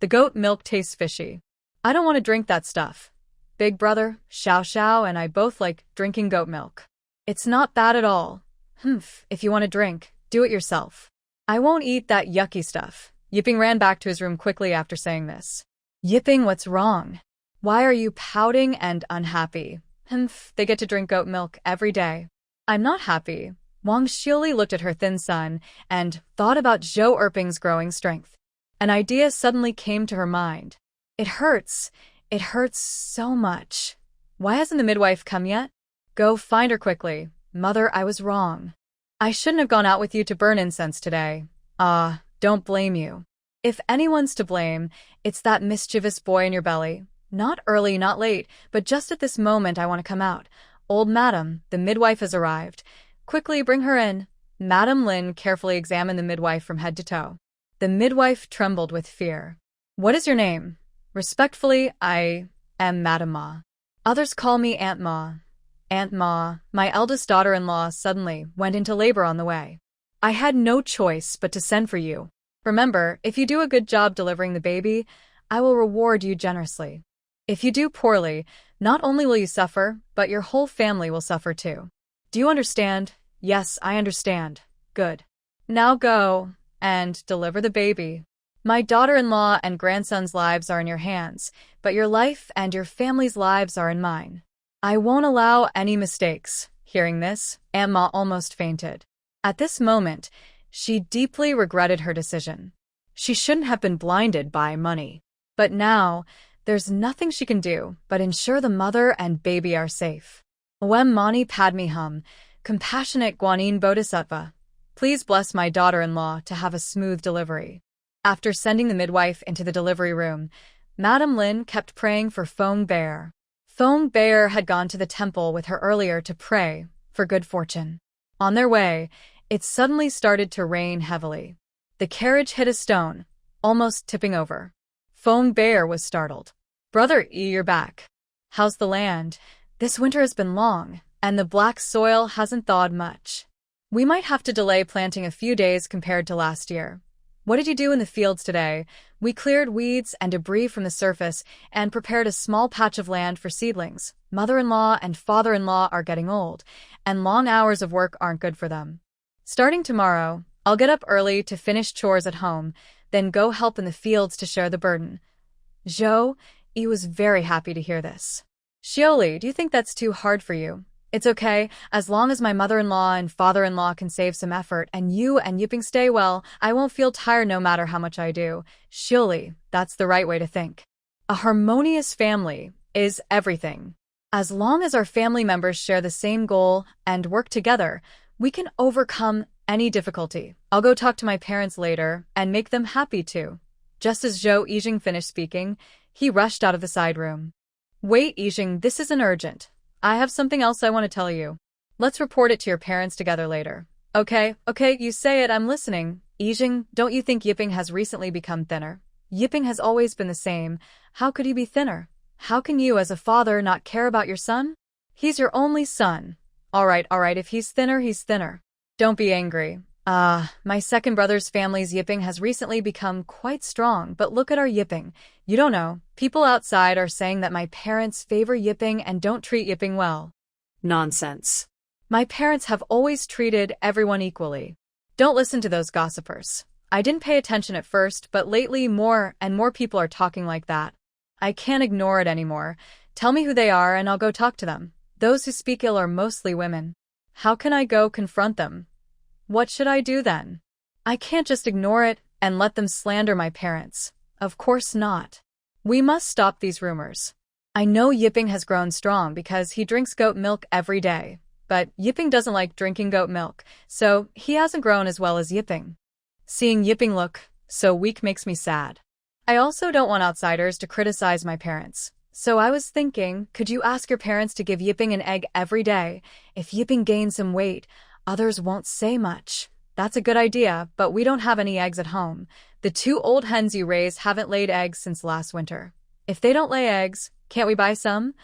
The goat milk tastes fishy. I don't want to drink that stuff. Big brother, Xiao Xiao, and I both like drinking goat milk. It's not bad at all. If you want to drink, do it yourself. I won't eat that yucky stuff. Yiping ran back to his room quickly after saying this. Yiping, what's wrong? Why are you pouting and unhappy? They get to drink goat milk every day. I'm not happy. Wang Xiuli looked at her thin son and thought about Zhou Erping's growing strength. An idea suddenly came to her mind. It hurts. It hurts so much. Why hasn't the midwife come yet? Go find her quickly. Mother, I was wrong. I shouldn't have gone out with you to burn incense today. Don't blame you. If anyone's to blame, it's that mischievous boy in your belly. Not early, not late, but just at this moment I want to come out. Old Madam, the midwife has arrived. Quickly bring her in. Madam Lin carefully examined the midwife from head to toe. The midwife trembled with fear. What is your name? Respectfully, I am Madam Ma. Others call me Aunt Ma. Aunt Ma, my eldest daughter-in-law suddenly went into labor on the way. I had no choice but to send for you. Remember, if you do a good job delivering the baby, I will reward you generously. If you do poorly, not only will you suffer, but your whole family will suffer too. Do you understand? Yes, I understand. Good. Now go and deliver the baby. My daughter-in-law and grandson's lives are in your hands, but your life and your family's lives are in mine. I won't allow any mistakes. Hearing this, Aunt Ma almost fainted. At this moment, she deeply regretted her decision. She shouldn't have been blinded by money. But now, there's nothing she can do but ensure the mother and baby are safe. Om Mani Padme Hum, compassionate Guanyin Bodhisattva, please bless my daughter-in-law to have a smooth delivery. After sending the midwife into the delivery room, Madame Lin kept praying for Feng Bear. Feng Bear had gone to the temple with her earlier to pray for good fortune. On their way, it suddenly started to rain heavily. The carriage hit a stone, almost tipping over. Feng Bear was startled. "Brother E, you're back. How's the land? This winter has been long, and the black soil hasn't thawed much. We might have to delay planting a few days compared to last year. What did you do in the fields today?" "We cleared weeds and debris from the surface and prepared a small patch of land for seedlings. Mother-in-law and father-in-law are getting old, and long hours of work aren't good for them. Starting tomorrow, I'll get up early to finish chores at home, then go help in the fields to share the burden." Zhou Yi was very happy to hear this. "Xioli, do you think that's too hard for you?" "It's okay, as long as my mother-in-law and father-in-law can save some effort and you and Yiping stay well, I won't feel tired no matter how much I do." "Xioli, that's the right way to think. A harmonious family is everything. As long as our family members share the same goal and work together, we can overcome any difficulty. I'll go talk to my parents later and make them happy too." Just as Zhou Yijing finished speaking, he rushed out of the side room. "Wait, Yijing, this isn't urgent. I have something else I want to tell you. Let's report it to your parents together later." Okay, you say it, I'm listening." "Yijing, don't you think Yiping has recently become thinner?" "Yiping has always been the same. How could he be thinner? How can you as a father not care about your son? He's your only son." All right, if he's thinner, he's thinner. Don't be angry. My second brother's family's Yiping has recently become quite strong, but look at our Yiping. You don't know. People outside are saying that my parents favor Yiping and don't treat Yiping well." Nonsense. "My parents have always treated everyone equally." "Don't listen to those gossipers. I didn't pay attention at first, but lately more and more people are talking like that. I can't ignore it anymore. Tell me who they are and I'll go talk to them. Those who speak ill are mostly women." "How can I go confront them? What should I do then?" "I can't just ignore it and let them slander my parents." "Of course not. We must stop these rumors. I know Yiping has grown strong because he drinks goat milk every day, but Yiping doesn't like drinking goat milk, so he hasn't grown as well as Yiping. Seeing Yiping look so weak makes me sad. I also don't want outsiders to criticize my parents. So I was thinking, could you ask your parents to give Yiping an egg every day? If Yiping gains some weight, others won't say much." "That's a good idea, but we don't have any eggs at home. The 2 old hens you raise haven't laid eggs since last winter. If they don't lay eggs, can't we buy some?"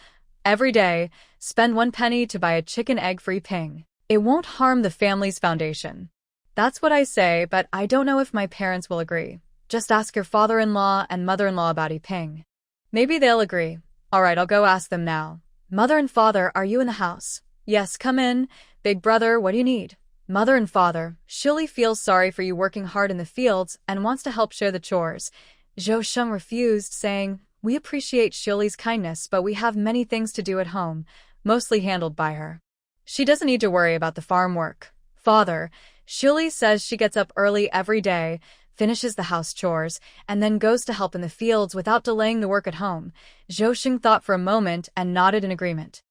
"Every day, spend 1 penny to buy a chicken egg for Yiping. It won't harm the family's foundation." "That's what I say, but I don't know if my parents will agree. Just ask your father-in-law and mother-in-law about Yiping. Maybe they'll agree." "All right, I'll go ask them now." "Mother and father, are you in the house?" "Yes, come in. Big brother, what do you need?" "Mother and father, Shili feels sorry for you working hard in the fields and wants to help share the chores." Zhou Sheng refused, saying, "We appreciate Shili's kindness, but we have many things to do at home, mostly handled by her. She doesn't need to worry about the farm work." "Father, Shili says she gets up early every day, finishes the house chores, and then goes to help in the fields without delaying the work at home." Zhou Sheng thought for a moment and nodded in agreement.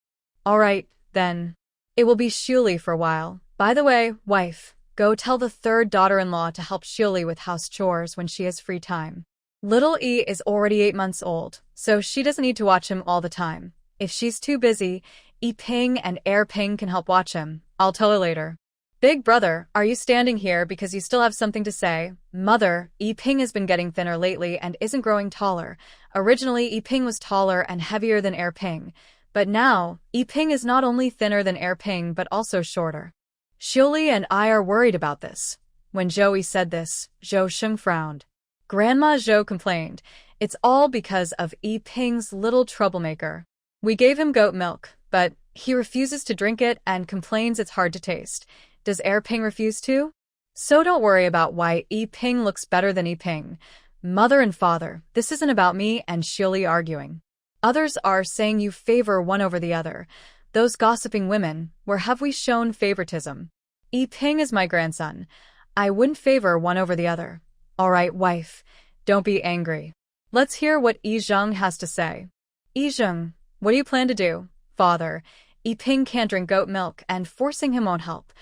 "All right, then. It will be Shuli for a while. By the way, wife, go tell the 3rd daughter-in-law to help Shuli with house chores when she has free time. Little E is already 8 months old, so she doesn't need to watch him all the time. If she's too busy, E Ping and Air Ping can help watch him. I'll tell her later." "Big brother, are you standing here because you still have something to say?" "Mother, E Ping has been getting thinner lately and isn't growing taller. Originally, E Ping was taller and heavier than Air Ping, but now, E Ping is not only thinner than Air Ping but also shorter. Shuli and I are worried about this." When Joey said this, Zhou Sheng frowned. Grandma Zhou complained, "It's all because of E Ping's little troublemaker. We gave him goat milk, but he refuses to drink it and complains it's hard to taste. Does Air Ping refuse to? So don't worry about why E Ping looks better than E Ping. Mother and father, this isn't about me and Shili arguing. Others are saying you favor one over the other. Those gossiping women, where have we shown favoritism? E Ping is my grandson. I wouldn't favor one over the other." "All right, wife, don't be angry. Let's hear what Yi Zheng has to say." "Yi Zheng, what do you plan to do?" "Father, Yi Ping can't drink goat milk and forcing him won't help.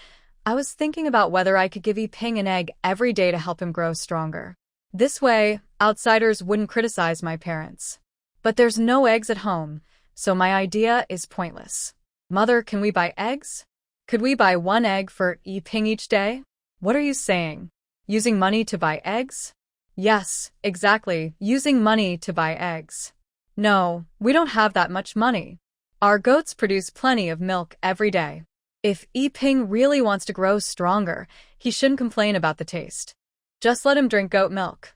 I was thinking about whether I could give Yi Ping an egg every day to help him grow stronger." This way, outsiders wouldn't criticize my parents. But there's no eggs at home, so my idea is pointless. Mother, can we buy eggs? Could we buy one egg for Ping each day? What are you saying? Using money to buy eggs? Yes, exactly, using money to buy eggs. No, we don't have that much money. Our goats produce plenty of milk every day. If Ping really wants to grow stronger, he shouldn't complain about the taste. Just let him drink goat milk.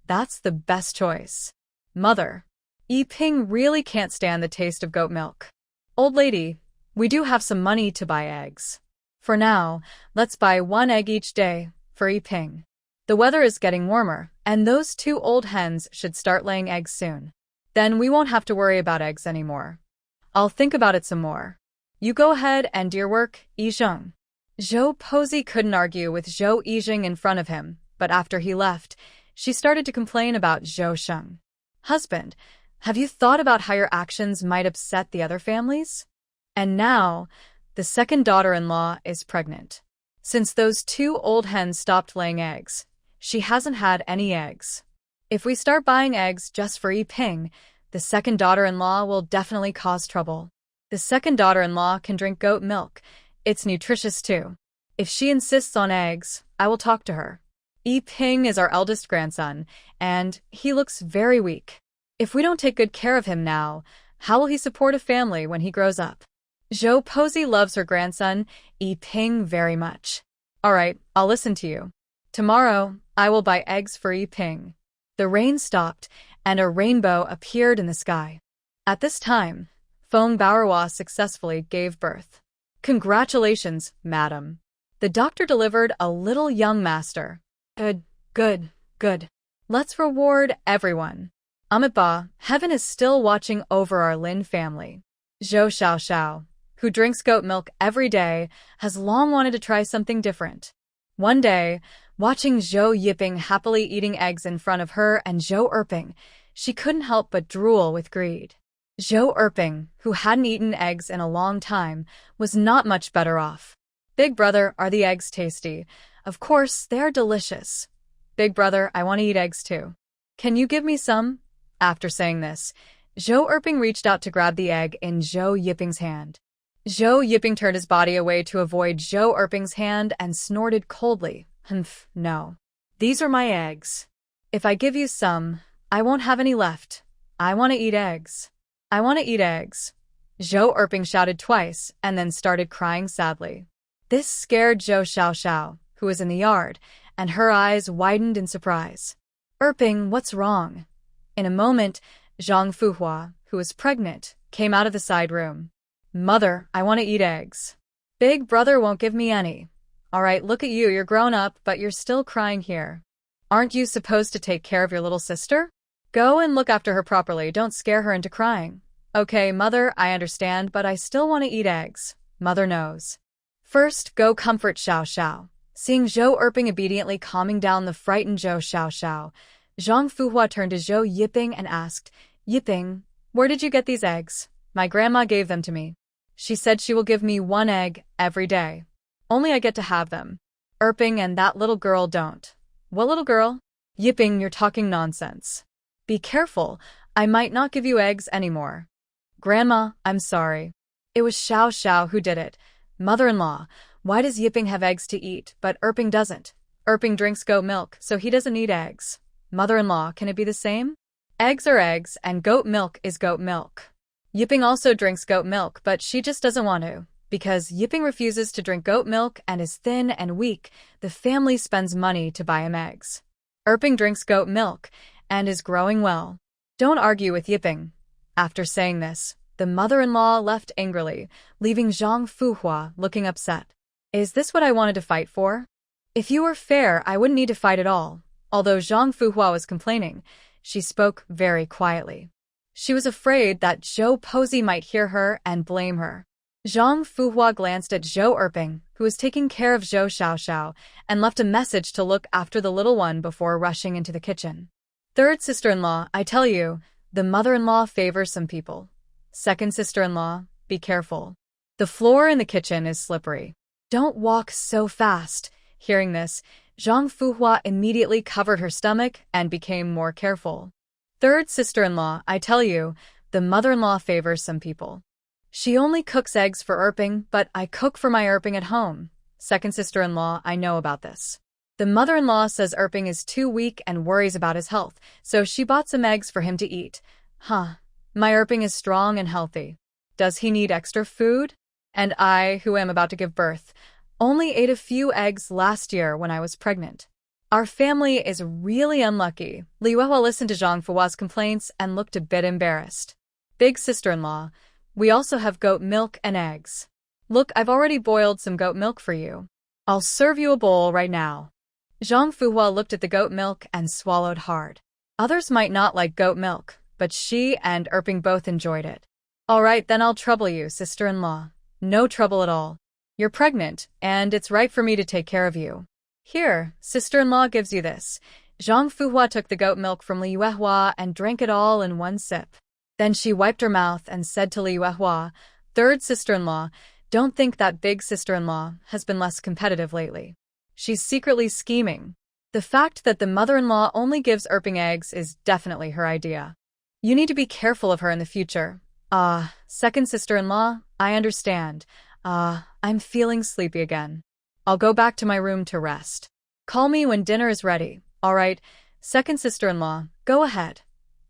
That's the best choice. Mother, Ping really can't stand the taste of goat milk. Old lady, we do have some money to buy eggs. For now, let's buy one egg each day for Ping. The weather is getting warmer, and those two old hens should start laying eggs soon. Then we won't have to worry about eggs anymore. I'll think about it some more. You go ahead and do your work, Yizheng. Zhou Posey couldn't argue with Zhou Yijing in front of him, but after he left, she started to complain about Zhou Sheng. Husband, have you thought about how your actions might upset the other families? And now, the second daughter-in-law is pregnant. Since those two old hens stopped laying eggs, she hasn't had any eggs. If we start buying eggs just for Ping, the second daughter-in-law will definitely cause trouble. The second daughter-in-law can drink goat milk. It's nutritious too. If she insists on eggs, I will talk to her. Ping is our eldest grandson, and he looks very weak. If we don't take good care of him now, how will he support a family when he grows up? Zhou Posey loves her grandson, Ping, very much. All right, I'll listen to you. Tomorrow, I will buy eggs for Ping. The rain stopped, and a rainbow appeared in the sky. At this time, Feng Baohua successfully gave birth. Congratulations, madam. The doctor delivered a little young master. Good. Let's reward everyone. Amitabha, heaven is still watching over our Lin family. Zhou Xiaoxiao, who drinks goat milk every day, has long wanted to try something different. One day, watching Zhou Yiping happily eating eggs in front of her and Zhou Erping, she couldn't help but drool with greed. Zhou Erping, who hadn't eaten eggs in a long time, was not much better off. Big brother, are the eggs tasty? Of course, they're delicious. Big brother, I want to eat eggs too. Can you give me some? After saying this, Zhou Erping reached out to grab the egg in Zhou Yiping's hand. Zhou Yiping turned his body away to avoid Zhou Erping's hand and snorted coldly. Humph, no. These are my eggs. If I give you some, I won't have any left. I want to eat eggs. I want to eat eggs. Zhou Erping shouted twice and then started crying sadly. This scared Zhou Xiaoxiao, who was in the yard, and her eyes widened in surprise. Erping, what's wrong? In a moment, Zhang Fuhua, who was pregnant, came out of the side room. Mother, I want to eat eggs. Big brother won't give me any. All right, look at you, you're grown up, but you're still crying here. Aren't you supposed to take care of your little sister? Go and look after her properly, don't scare her into crying. Okay, mother, I understand, but I still want to eat eggs. Mother knows. First, go comfort Xiaoxiao. Seeing Zhou Erping obediently calming down the frightened Zhou Xiaoxiao, Zhang Fuhua turned to Zhou Yiping and asked, Yiping, where did you get these eggs? My grandma gave them to me. She said she will give me one egg every day. Only I get to have them. Erping and that little girl don't. What little girl? Yiping, you're talking nonsense. Be careful, I might not give you eggs anymore. Grandma, I'm sorry. It was Xiaoxiao who did it. Mother-in-law, why does Yiping have eggs to eat, but Erping doesn't? Erping drinks goat milk, so he doesn't need eggs. Mother-in-law, can it be the same? Eggs are eggs, and goat milk is goat milk. Yiping also drinks goat milk, but she just doesn't want to. Because Yiping refuses to drink goat milk and is thin and weak, the family spends money to buy him eggs. Erping drinks goat milk and is growing well. Don't argue with Yiping. After saying this, the mother-in-law left angrily, leaving Zhang Fuhua looking upset. Is this what I wanted to fight for? If you were fair, I wouldn't need to fight at all. Although Zhang Fuhua was complaining, she spoke very quietly. She was afraid that Zhou Posey might hear her and blame her. Zhang Fuhua glanced at Zhou Erping, who was taking care of Zhou Xiaoxiao, and left a message to look after the little one before rushing into the kitchen. Third sister-in-law, I tell you, the mother-in-law favors some people. Second sister-in-law, be careful. The floor in the kitchen is slippery. Don't walk so fast. Hearing this, Zhang Fuhua immediately covered her stomach and became more careful. Third sister-in-law, I tell you, the mother-in-law favors some people. She only cooks eggs for Erping, but I cook for my Erping at home. Second sister-in-law, I know about this. The mother-in-law says Erping is too weak and worries about his health, so she bought some eggs for him to eat. Huh. My Erping is strong and healthy. Does he need extra food? And I, who am about to give birth, only ate a few eggs last year when I was pregnant. Our family is really unlucky. Li Yuehua listened to Zhang Fuhua's complaints and looked a bit embarrassed. Big sister-in-law, we also have goat milk and eggs. Look, I've already boiled some goat milk for you. I'll serve you a bowl right now. Zhang Fuhua looked at the goat milk and swallowed hard. Others might not like goat milk, but she and Erping both enjoyed it. All right, then I'll trouble you, sister-in-law. No trouble at all. You're pregnant, and it's right for me to take care of you. Here, sister-in-law gives you this. Zhang Fuhua took the goat milk from Li Yuehua and drank it all in one sip. Then she wiped her mouth and said to Li Yuehua, Third sister-in-law, don't think that big sister-in-law has been less competitive lately. She's secretly scheming. The fact that the mother-in-law only gives Erping eggs is definitely her idea. You need to be careful of her in the future. Second sister-in-law, I understand. I'm feeling sleepy again. I'll go back to my room to rest. Call me when dinner is ready. All right, second sister-in-law, go ahead.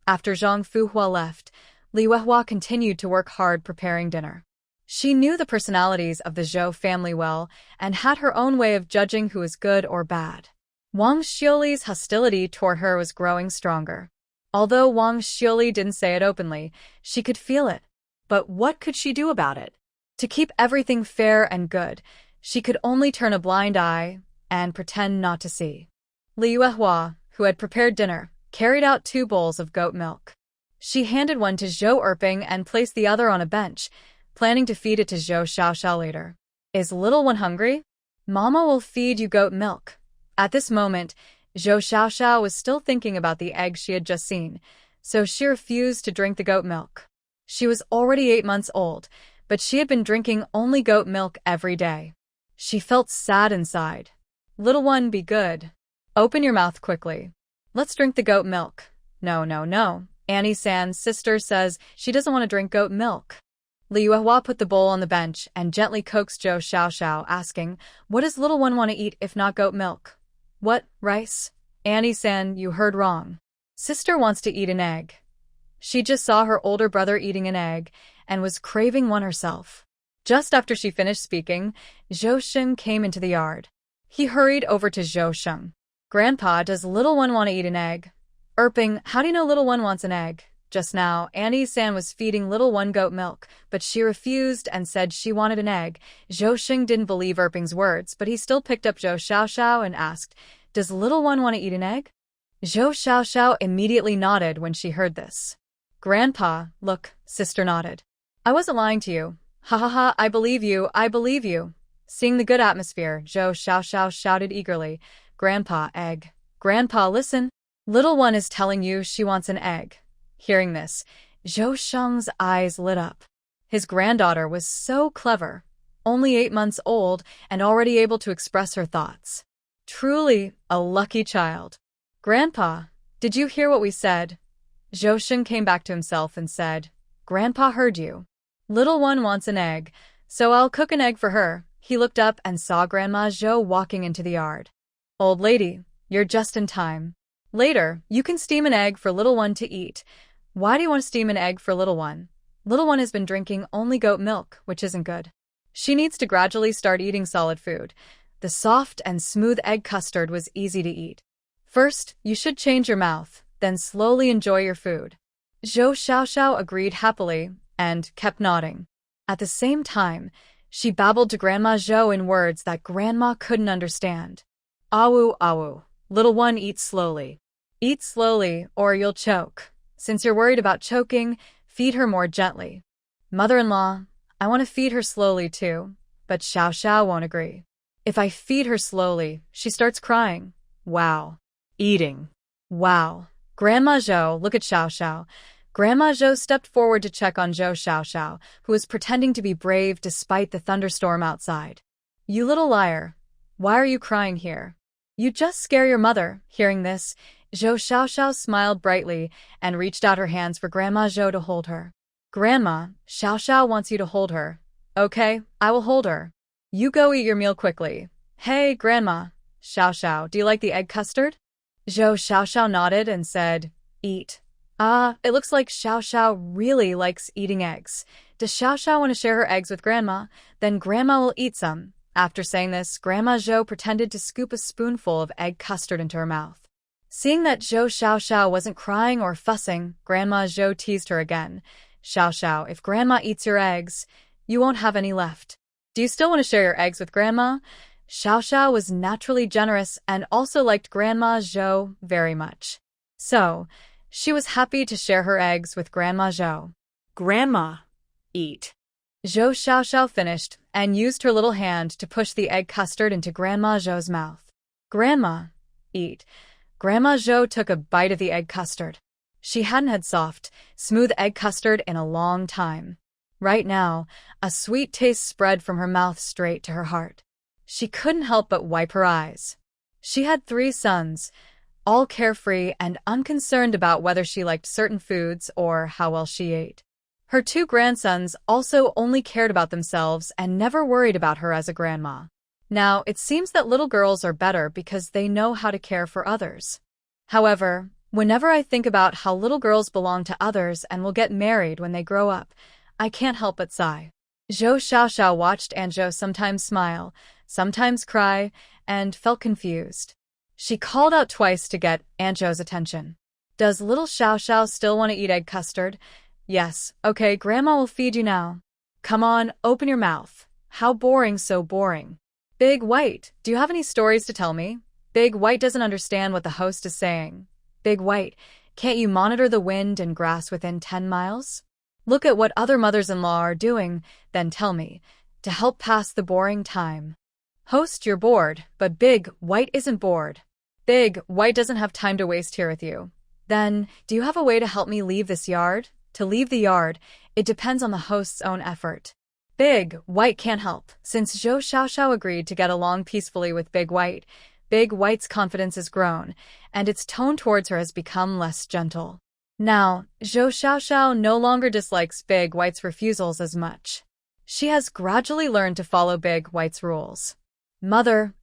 After Zhang Fuhua left, Li Yuehua continued to work hard preparing dinner. She knew the personalities of the Zhou family well and had her own way of judging who was good or bad. Wang Xiuli's hostility toward her was growing stronger. Although Wang Xiuli didn't say it openly, she could feel it. But what could she do about it? To keep everything fair and good, she could only turn a blind eye and pretend not to see. Li Yuehua, who had prepared dinner, carried out 2 bowls of goat milk. She handed one to Zhou Erping and placed the other on a bench, planning to feed it to Zhou Xiaoxiao later. Is little one hungry? Mama will feed you goat milk. At this moment, Zhou Xiaoxiao was still thinking about the egg she had just seen, so she refused to drink the goat milk. She was already 8 months old, but she had been drinking only goat milk every day. She felt sad inside. Little one, be good. Open your mouth quickly. Let's drink the goat milk. No, no, no. Annie-san's sister says she doesn't want to drink goat milk. Li Yuehua put the bowl on the bench and gently coaxed Zhou Xiaoxiao, asking, What does little one want to eat if not goat milk? What, rice? Annie-san, you heard wrong. Sister wants to eat an egg. She just saw her older brother eating an egg and was craving one herself. Just after she finished speaking, Zhou Sheng came into the yard. He hurried over to Zhou Sheng. Grandpa, does little one want to eat an egg? Erping, how do you know little one wants an egg? Just now, Annie-san was feeding little one goat milk, but she refused and said she wanted an egg. Zhou Sheng didn't believe Erping's words, but he still picked up Zhou Xiaoxiao and asked, Does little one want to eat an egg? Zhou Xiaoxiao immediately nodded when she heard this. Grandpa, look, sister nodded. I wasn't lying to you. Ha ha ha, I believe you, I believe you. Seeing the good atmosphere, Zhou Xiaoxiao shouted eagerly, Grandpa, egg. Grandpa, listen. Little one is telling you she wants an egg. Hearing this, Zhou Sheng's eyes lit up. His granddaughter was so clever, only 8 months old and already able to express her thoughts. Truly a lucky child. Grandpa, did you hear what we said? Zhou Sheng came back to himself and said, Grandpa heard you. Little one wants an egg, so I'll cook an egg for her. He looked up and saw Grandma Zhou walking into the yard. Old lady, you're just in time. Later, you can steam an egg for little one to eat. Why do you want to steam an egg for little one? Little one has been drinking only goat milk, which isn't good. She needs to gradually start eating solid food. The soft and smooth egg custard was easy to eat. First, you should change your mouth, then slowly enjoy your food. Zhou Xiaoxiao agreed happily and kept nodding. At the same time, she babbled to Grandma Zhou in words that Grandma couldn't understand. Awu, awu. Little one, eat slowly. Eat slowly, or you'll choke. Since you're worried about choking, feed her more gently. Mother-in-law, I want to feed her slowly too, but Xiaoxiao won't agree. If I feed her slowly, she starts crying. Wow. Eating. Wow. Grandma Zhou, look at Xiaoxiao. Grandma Zhou stepped forward to check on Zhou Xiaoxiao, who was pretending to be brave despite the thunderstorm outside. You little liar. Why are you crying here? You just scare your mother. Hearing this, Zhou Xiaoxiao smiled brightly and reached out her hands for Grandma Zhou to hold her. Grandma, Xiaoxiao wants you to hold her. Okay, I will hold her. You go eat your meal quickly. Hey, Grandma. Xiaoxiao, do you like the egg custard? Zhou Xiaoxiao nodded and said, Eat. It looks like Xiaoxiao really likes eating eggs. Does Xiaoxiao want to share her eggs with Grandma? Then Grandma will eat some. After saying this, Grandma Zhou pretended to scoop a spoonful of egg custard into her mouth. Seeing that Zhou Xiaoxiao wasn't crying or fussing, Grandma Zhou teased her again. Xiaoxiao, if Grandma eats your eggs, you won't have any left. Do you still want to share your eggs with Grandma? Xiaoxiao was naturally generous and also liked Grandma Zhou very much. So, she was happy to share her eggs with Grandma Zhou. Grandma, eat. Zhou Xiaoxiao finished and used her little hand to push the egg custard into Grandma Zhou's mouth. Grandma, eat. Grandma Zhou took a bite of the egg custard. She hadn't had soft, smooth egg custard in a long time. Right now, a sweet taste spread from her mouth straight to her heart. She couldn't help but wipe her eyes. She had 3 sons, all carefree and unconcerned about whether she liked certain foods or how well she ate. Her 2 grandsons also only cared about themselves and never worried about her as a grandma. Now, it seems that little girls are better because they know how to care for others. However, whenever I think about how little girls belong to others and will get married when they grow up, I can't help but sigh. Zhou Xiaoxiao watched Aunt Zhou sometimes smile, sometimes cry, and felt confused. She called out twice to get Aunt Zhou's attention. Does little Xiaoxiao still want to eat egg custard? Yes. Okay, Grandma will feed you now. Come on, open your mouth. How boring, so boring. Big White, do you have any stories to tell me? Big White doesn't understand what the host is saying. Big White, can't you monitor the wind and grass within 10 miles? Look at what other mothers-in-law are doing, then tell me, to help pass the boring time. Host, you're bored, but Big White isn't bored. Big White doesn't have time to waste here with you. Then, do you have a way to help me leave this yard? To leave the yard, it depends on the host's own effort. Big White can't help. Since Zhou Xiaoxiao agreed to get along peacefully with Big White's confidence has grown, and its tone towards her has become less gentle. Now, Zhou Xiaoxiao no longer dislikes Big White's refusals as much. She has gradually learned to follow Big White's rules. Mother,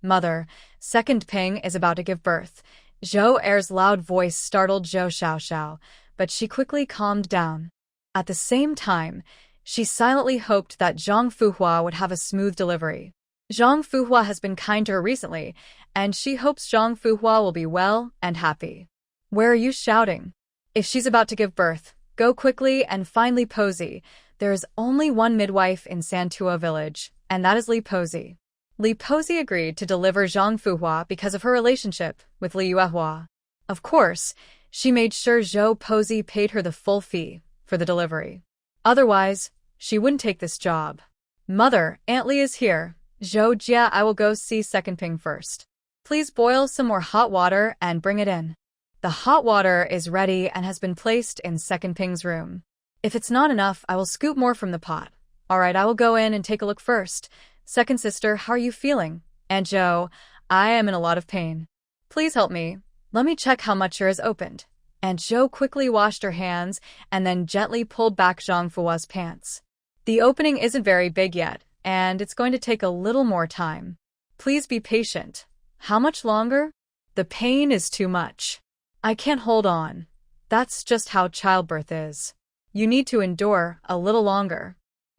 second Ping is about to give birth. Zhou Er's loud voice startled Zhou Xiaoxiao, but she quickly calmed down. At the same time, she silently hoped that Zhang Fuhua would have a smooth delivery. Zhang Fuhua has been kind to her recently, and she hopes Zhang Fuhua will be well and happy. Where are you shouting? If she's about to give birth, go quickly and find Li Posey. There is only one midwife in Santua village, and that is Li Posey. Li Posey agreed to deliver Zhang Fuhua because of her relationship with Li Yuehua. Of course, she made sure Zhou Posey paid her the full fee for the delivery. Otherwise, she wouldn't take this job. Mother, Aunt Li is here. Zhou Jia, I will go see second Ping first. Please boil some more hot water and bring it in. The hot water is ready and has been placed in second Ping's room. If it's not enough, I will scoop more from the pot. All right, I will go in and take a look first. Second sister, how are you feeling? Aunt Zhou, I am in a lot of pain. Please help me. Let me check how much yours opened. Aunt Zhou quickly washed her hands and then gently pulled back Zhang Fua's pants. The opening isn't very big yet, and it's going to take a little more time. Please be patient. How much longer? The pain is too much. I can't hold on. That's just how childbirth is. You need to endure a little longer.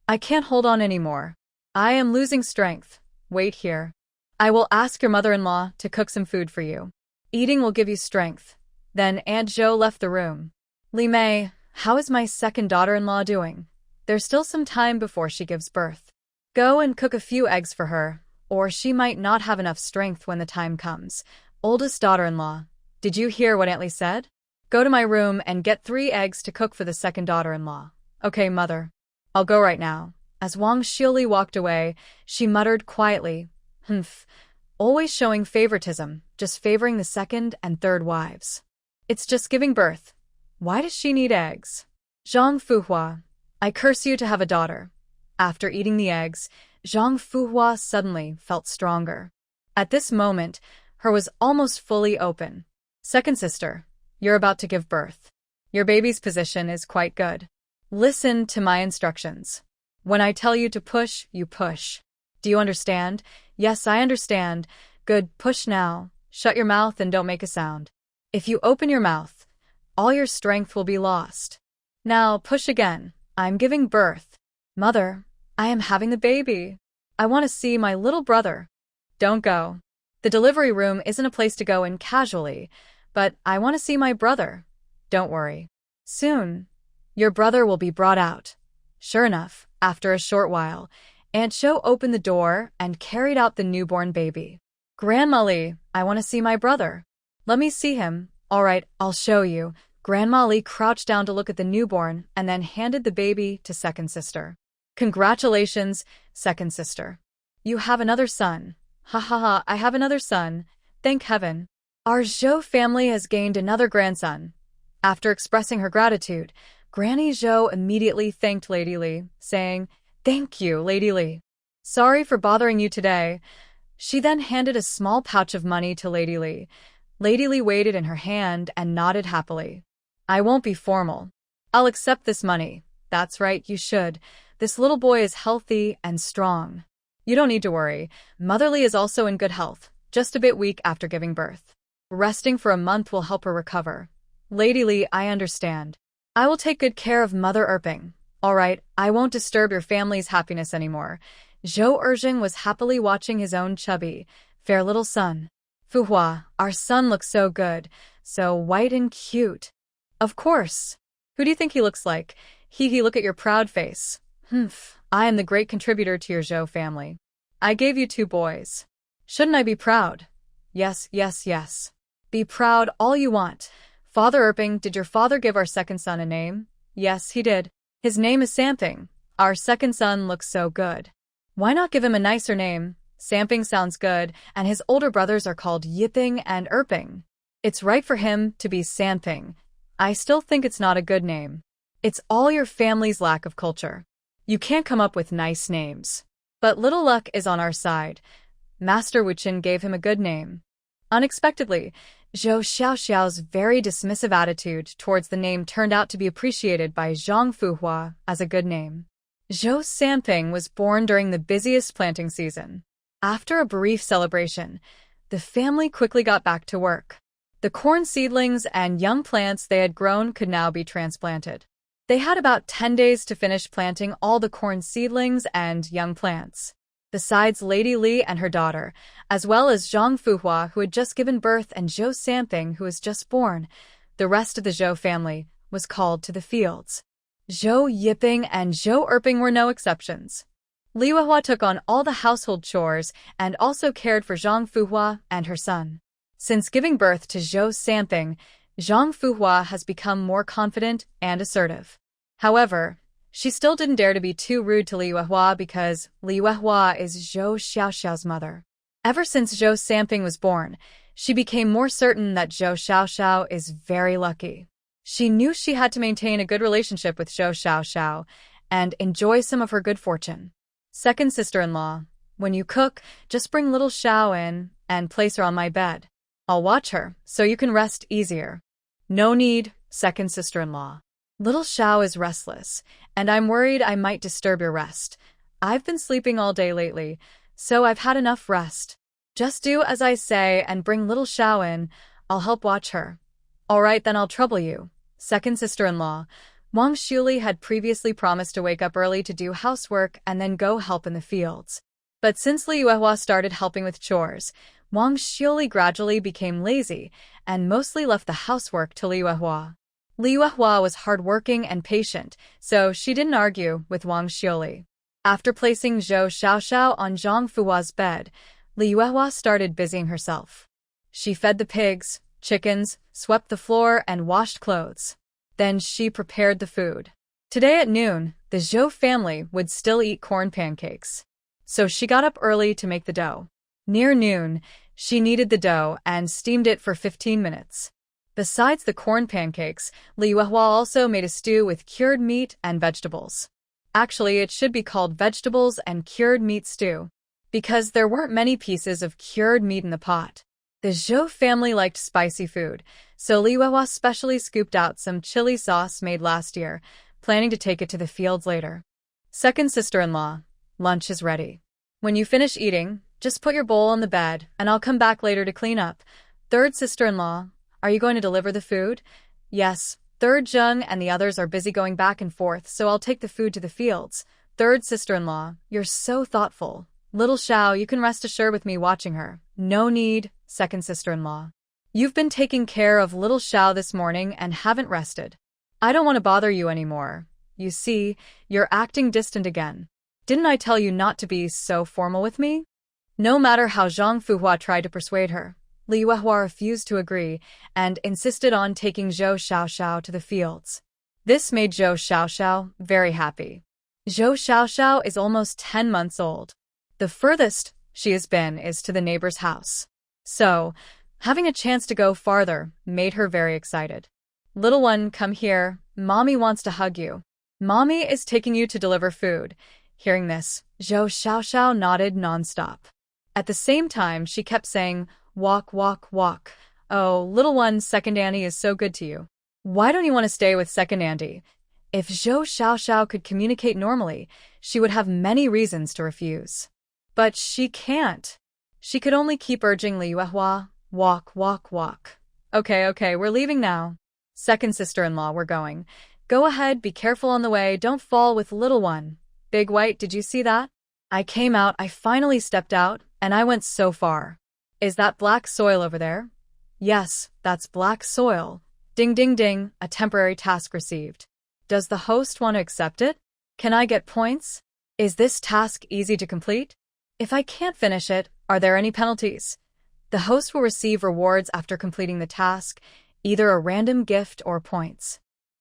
I can't hold on anymore. I am losing strength. Wait here. I will ask your mother-in-law to cook some food for you. Eating will give you strength. Then Aunt Zhou left the room. Li Mei, how is my second daughter-in-law doing? There's still some time before she gives birth. Go and cook a few eggs for her, or she might not have enough strength when the time comes. Oldest daughter-in-law, did you hear what Aunt Li said? Go to my room and get 3 eggs to cook for the second daughter-in-law. Okay, mother. I'll go right now. As Wang Xiuli walked away, she muttered quietly, Humph, always showing favoritism, just favoring the second and third wives. It's just giving birth. Why does she need eggs? Zhang Fuhua, I curse you to have a daughter. After eating the eggs, Zhang Fuhua suddenly felt stronger. At this moment, Her was almost fully open. Second sister, you're about to give birth. Your baby's position is quite good. Listen to my instructions. When I tell you to push, you push. Do you understand? Yes, I understand. Good, push now. Shut your mouth and don't make a sound. If you open your mouth, all your strength will be lost. Now push again. I'm giving birth. Mother, I am having the baby. I want to see my little brother. Don't go. The delivery room isn't a place to go in casually, but I want to see my brother. Don't worry. Soon, your brother will be brought out. Sure enough, after a short while, Aunt Cho opened the door and carried out the newborn baby. Grandma Lee, I want to see my brother. Let me see him. All right, I'll show you. Grandma Lee crouched down to look at the newborn and then handed the baby to second sister. Congratulations, second sister. You have another son. Ha ha ha, I have another son. Thank heaven. Our Zhou family has gained another grandson. After expressing her gratitude, Granny Zhou immediately thanked Lady Li, saying, Thank you, Lady Li. Sorry for bothering you today. She then handed a small pouch of money to Lady Li. Lady Li weighed it in her hand and nodded happily. I won't be formal. I'll accept this money. That's right, you should. This little boy is healthy and strong. You don't need to worry. Mother Li is also in good health, just a bit weak after giving birth. Resting for a month will help her recover. Lady Li, I understand. I will take good care of Mother Erping. All right, I won't disturb your family's happiness anymore. Zhou Erjing was happily watching his own chubby, fair little son. Fuhua, our son looks so good, so white and cute. Of course. Who do you think he looks like? He look at your proud face. I am the great contributor to your Zhou family. I gave you 2 boys. Shouldn't I be proud? Yes, yes, yes. Be proud all you want. Father Erping, did your father give our second son a name? Yes, he did. His name is Samping. Our second son looks so good. Why not give him a nicer name? Samping sounds good, and his older brothers are called Yiping and Erping. It's right for him to be Samping. I still think it's not a good name. It's all your family's lack of culture. You can't come up with nice names. But little luck is on our side. Master Wuchen gave him a good name. Unexpectedly, Zhou Xiaoxiao's very dismissive attitude towards the name turned out to be appreciated by Zhang Fuhua as a good name. Zhou Samping was born during the busiest planting season. After a brief celebration, the family quickly got back to work. The corn seedlings and young plants they had grown could now be transplanted. They had about 10 days to finish planting all the corn seedlings and young plants. Besides Lady Li and her daughter, as well as Zhang Fuhua, who had just given birth, and Zhou Samping, who was just born, the rest of the Zhou family was called to the fields. Zhou Yiping and Zhou Erping were no exceptions. Li Huahua took on all the household chores and also cared for Zhang Fuhua and her son. Since giving birth to Zhou Samping, Zhang Fuhua has become more confident and assertive. However, she still didn't dare to be too rude to Li Huahua because Li Huahua is Zhou Xiaoxiao's mother. Ever since Zhou Samping was born, she became more certain that Zhou Xiaoxiao is very lucky. She knew she had to maintain a good relationship with Zhou Xiaoxiao and enjoy some of her good fortune. Second sister-in-law, when you cook, just bring little Xiao in and place her on my bed. I'll watch her, so you can rest easier. No need, second sister-in-law. Little Xiao is restless, and I'm worried I might disturb your rest. I've been sleeping all day lately, so I've had enough rest. Just do as I say and bring little Xiao in. I'll help watch her. All right, then I'll trouble you. Second sister-in-law, Wang Shuli had previously promised to wake up early to do housework and then go help in the fields. But since Li Huahua started helping with chores, Wang Shuli gradually became lazy and mostly left the housework to Li Huahua. Li Huahua was hardworking and patient, so she didn't argue with Wang Shuli. After placing Zhou Xiaoxiao on Zhang Fuhua's bed, Li Huahua started busying herself. She fed the pigs, chickens, swept the floor, and washed clothes. Then she prepared the food. Today at noon, the Zhou family would still eat corn pancakes. So she got up early to make the dough. Near noon, she kneaded the dough and steamed it for 15 minutes. Besides the corn pancakes, Li Huahua also made a stew with cured meat and vegetables. Actually, it should be called vegetables and cured meat stew, because there weren't many pieces of cured meat in the pot. The Zhou family liked spicy food, so Li Huahua specially scooped out some chili sauce made last year, planning to take it to the fields later. Second sister-in-law, lunch is ready. When you finish eating, just put your bowl on the bed, and I'll come back later to clean up. Third sister-in-law, are you going to deliver the food? Yes. Third Zheng and the others are busy going back and forth, so I'll take the food to the fields. Third sister-in-law, you're so thoughtful. Little Xiao, you can rest assured with me watching her. No need. Second sister-in-law, you've been taking care of little Xiao this morning and haven't rested. I don't want to bother you anymore. You see, you're acting distant again. Didn't I tell you not to be so formal with me? No matter how Zhang Fuhua tried to persuade her, Li Huahua refused to agree and insisted on taking Zhou Xiaoxiao to the fields. This made Zhou Xiaoxiao very happy. Zhou Xiaoxiao is almost 10 months old. The furthest she has been is to the neighbor's house. So, having a chance to go farther made her very excited. Little one, come here. Mommy wants to hug you. Mommy is taking you to deliver food. Hearing this, Zhou Xiaoxiao nodded nonstop. At the same time, she kept saying, walk, walk, walk. Oh, little one, second auntie is so good to you. Why don't you want to stay with second auntie? If Zhou Xiaoxiao could communicate normally, she would have many reasons to refuse. But she can't. She could only keep urging Li Huahua, walk, walk, walk. Okay, we're leaving now. Second sister-in-law, we're going. Go ahead, be careful on the way, don't fall with little one. Big White, did you see that? I came out, I finally stepped out, and I went so far. Is that black soil over there? Yes, that's black soil. Ding ding ding, a temporary task received. Does the host want to accept it? Can I get points? Is this task easy to complete? If I can't finish it, are there any penalties? The host will receive rewards after completing the task, either a random gift or points.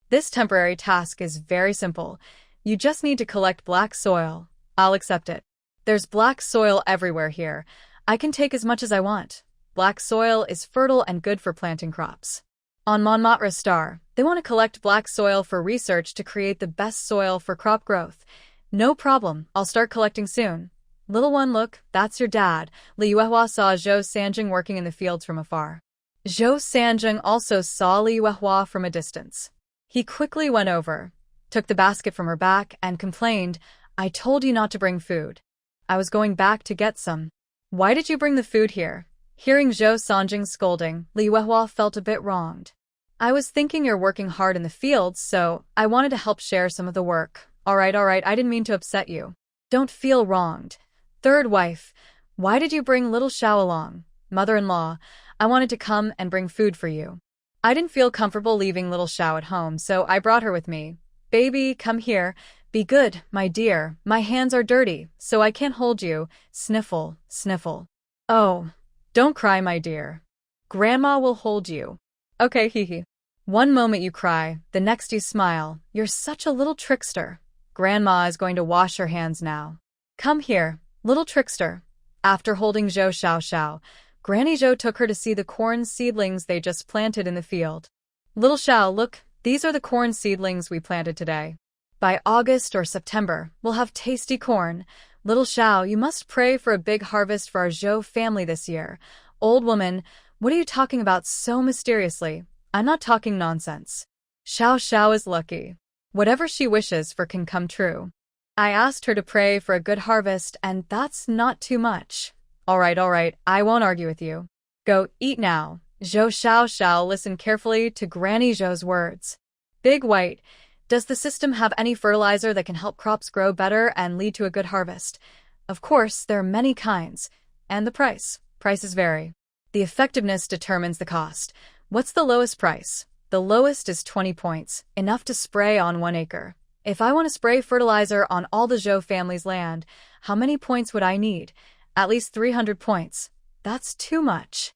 This temporary task is very simple. You just need to collect black soil. I'll accept it. There's black soil everywhere here. I can take as much as I want. Black soil is fertile and good for planting crops. On Manhwa Star, they want to collect black soil for research to create the best soil for crop growth. No problem, I'll start collecting soon. Little one, look, that's your dad. Li Huahua saw Zhou Sanjing working in the fields from afar. Zhou Sanjing also saw Li Huahua from a distance. He quickly went over, took the basket from her back, and complained, I told you not to bring food. I was going back to get some. Why did you bring the food here? Hearing Zhou Sanjing's scolding, Li Huahua felt a bit wronged. I was thinking you're working hard in the fields, so I wanted to help share some of the work. All right, I didn't mean to upset you. Don't feel wronged. Third wife, why did you bring little Xiao along? Mother-in-law, I wanted to come and bring food for you. I didn't feel comfortable leaving little Xiao at home, so I brought her with me. Baby, come here. Be good, my dear. My hands are dirty, so I can't hold you. Sniffle, sniffle. Oh, don't cry, my dear. Grandma will hold you. Okay, hee. One moment you cry, the next you smile. You're such a little trickster. Grandma is going to wash her hands now. Come here, little trickster. After holding Zhou Xiaoxiao, Granny Zhou took her to see the corn seedlings they just planted in the field. Little Xiao, look, these are the corn seedlings we planted today. By August or September, we'll have tasty corn. Little Xiao, you must pray for a big harvest for our Zhou family this year. Old woman, what are you talking about so mysteriously? I'm not talking nonsense. Xiao is lucky. Whatever she wishes for can come true. I asked her to pray for a good harvest, and that's not too much. All right, I won't argue with you. Go eat now. Zhou Xiao listened carefully to Granny Zhou's words. Big White, does the system have any fertilizer that can help crops grow better and lead to a good harvest? Of course, there are many kinds. And the price. Prices vary. The effectiveness determines the cost. What's the lowest price? The lowest is 20 points, enough to spray on 1 acre. If I want to spray fertilizer on all the Zhou family's land, how many points would I need? At least 300 points. That's too much.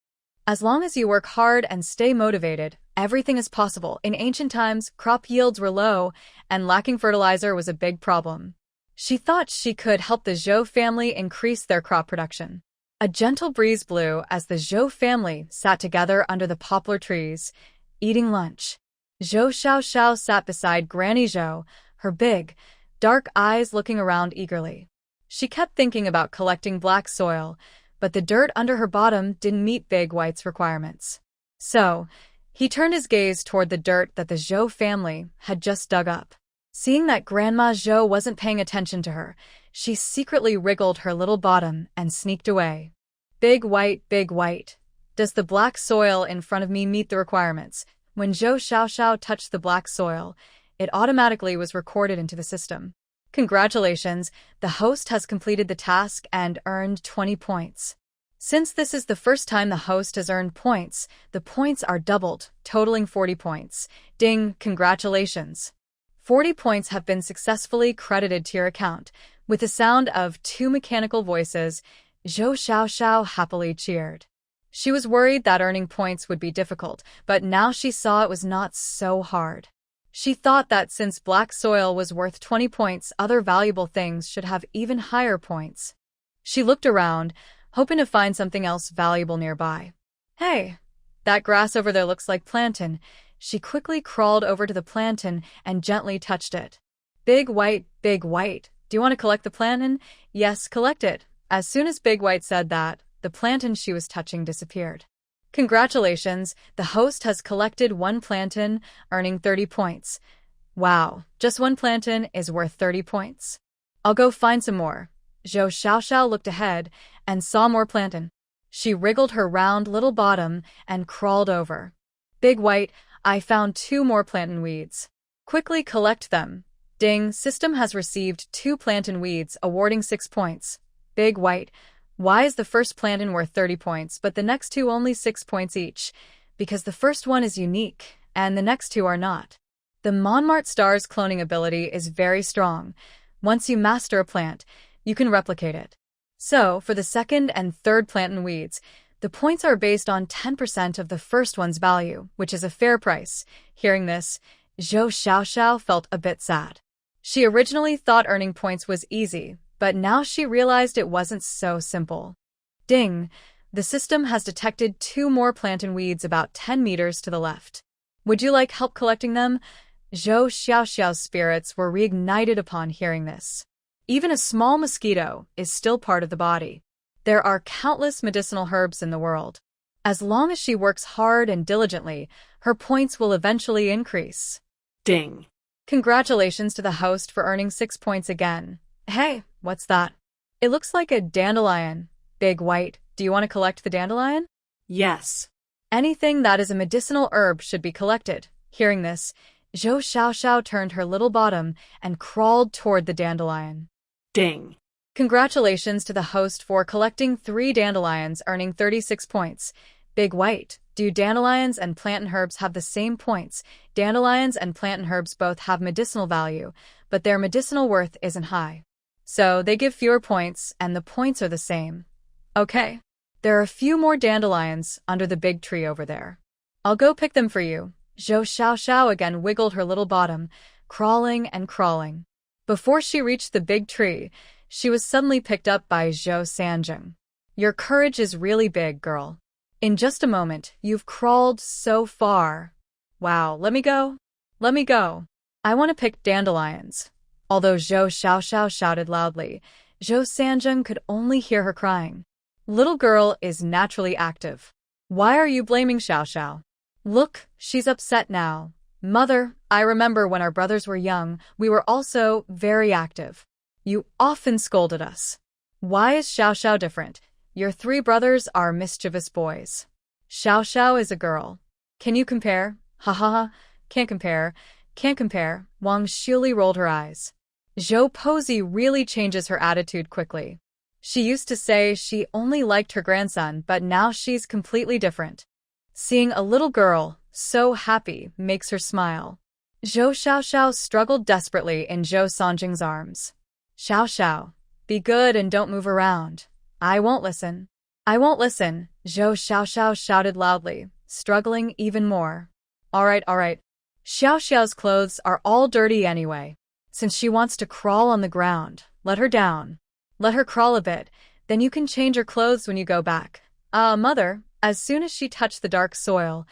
As long as you work hard and stay motivated, everything is possible. In ancient times, crop yields were low, and lacking fertilizer was a big problem. She thought she could help the Zhou family increase their crop production. A gentle breeze blew as the Zhou family sat together under the poplar trees, eating lunch. Zhou Xiao sat beside Granny Zhou, her big, dark eyes looking around eagerly. She kept thinking about collecting black soil, but the dirt under her bottom didn't meet Big White's requirements. So, he turned his gaze toward the dirt that the Zhou family had just dug up. Seeing that Grandma Zhou wasn't paying attention to her, she secretly wriggled her little bottom and sneaked away. Big White, does the black soil in front of me meet the requirements? When Zhou Xiaoxiao touched the black soil, it automatically was recorded into the system. Congratulations, the host has completed the task and earned 20 points. Since this is the first time the host has earned points, the points are doubled, totaling 40 points. Ding, congratulations. 40 points have been successfully credited to your account. With the sound of 2 mechanical voices, Zhou Xiaoxiao happily cheered. She was worried that earning points would be difficult, but now she saw it was not so hard. She thought that since black soil was worth 20 points, other valuable things should have even higher points. She looked around, hoping to find something else valuable nearby. Hey, that grass over there looks like plantain. She quickly crawled over to the plantain and gently touched it. Big White, do you want to collect the plantain? Yes, collect it. As soon as Big White said that, the plantain she was touching disappeared. Congratulations, the host has collected 1 plantain, earning 30 points. Wow, just 1 plantain is worth 30 points. I'll go find some more. Zhou Xiaoxiao looked ahead and saw more plantain. She wriggled her round little bottom and crawled over. Big White, I found 2 more plantain weeds. Quickly collect them. Ding, system has received 2 plantain weeds, awarding 6 points. Big White, why is the first plantain worth 30 points, but the next 2 only 6 points each? Because the first one is unique, and the next 2 are not. The Manhwa star's cloning ability is very strong. Once you master a plant, you can replicate it. So, for the second and third plantain weeds, the points are based on 10% of the first one's value, which is a fair price. Hearing this, Zhou Xiaoxiao felt a bit sad. She originally thought earning points was easy, but now she realized it wasn't so simple. Ding! The system has detected 2 more plantain weeds about 10 meters to the left. Would you like help collecting them? Zhou Xiaoxiao's spirits were reignited upon hearing this. Even a small mosquito is still part of the body. There are countless medicinal herbs in the world. As long as she works hard and diligently, her points will eventually increase. Ding! Congratulations to the host for earning 6 points again. Hey, what's that? It looks like a dandelion. Big White, do you want to collect the dandelion? Yes. Anything that is a medicinal herb should be collected. Hearing this, Zhou Xiaoxiao turned her little bottom and crawled toward the dandelion. Ding! Congratulations to the host for collecting 3 dandelions, earning 36 points. Big White, do dandelions and plantain herbs have the same points? Dandelions and plantain herbs both have medicinal value, but their medicinal worth isn't high. So they give fewer points, and the points are the same. Okay. There are a few more dandelions under the big tree over there. I'll go pick them for you. Zhou Xiaoxiao again wiggled her little bottom, crawling and crawling. Before she reached the big tree, she was suddenly picked up by Zhou Sanjing. Your courage is really big, girl. In just a moment, you've crawled so far. Wow, let me go. Let me go. I want to pick dandelions. Although Zhou Xiaoxiao shouted loudly, Zhou Sanjing could only hear her crying. Little girl is naturally active. Why are you blaming Xiaoxiao? Look, she's upset now. Mother, I remember when our brothers were young, we were also very active. You often scolded us. Why is Xiaoxiao different? Your 3 brothers are mischievous boys. Xiaoxiao is a girl. Can you compare? Ha ha ha, can't compare. Can't compare. Wang Shuli rolled her eyes. Zhou Pozi really changes her attitude quickly. She used to say she only liked her grandson, but now she's completely different. Seeing a little girl so happy makes her smile. Zhou Xiaoxiao struggled desperately in Zhou Sanjing's arms. Xiaoxiao, be good and don't move around. I won't listen. I won't listen, Zhou Xiaoxiao shouted loudly, struggling even more. All right. Xiaoxiao's clothes are all dirty anyway. Since she wants to crawl on the ground, let her down. Let her crawl a bit, then you can change her clothes when you go back. Mother, as soon as she touched the dark soil,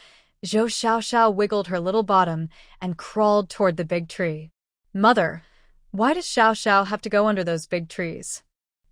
Zhou Xiaoxiao wiggled her little bottom and crawled toward the big tree. Mother, why does Xiaoxiao have to go under those big trees?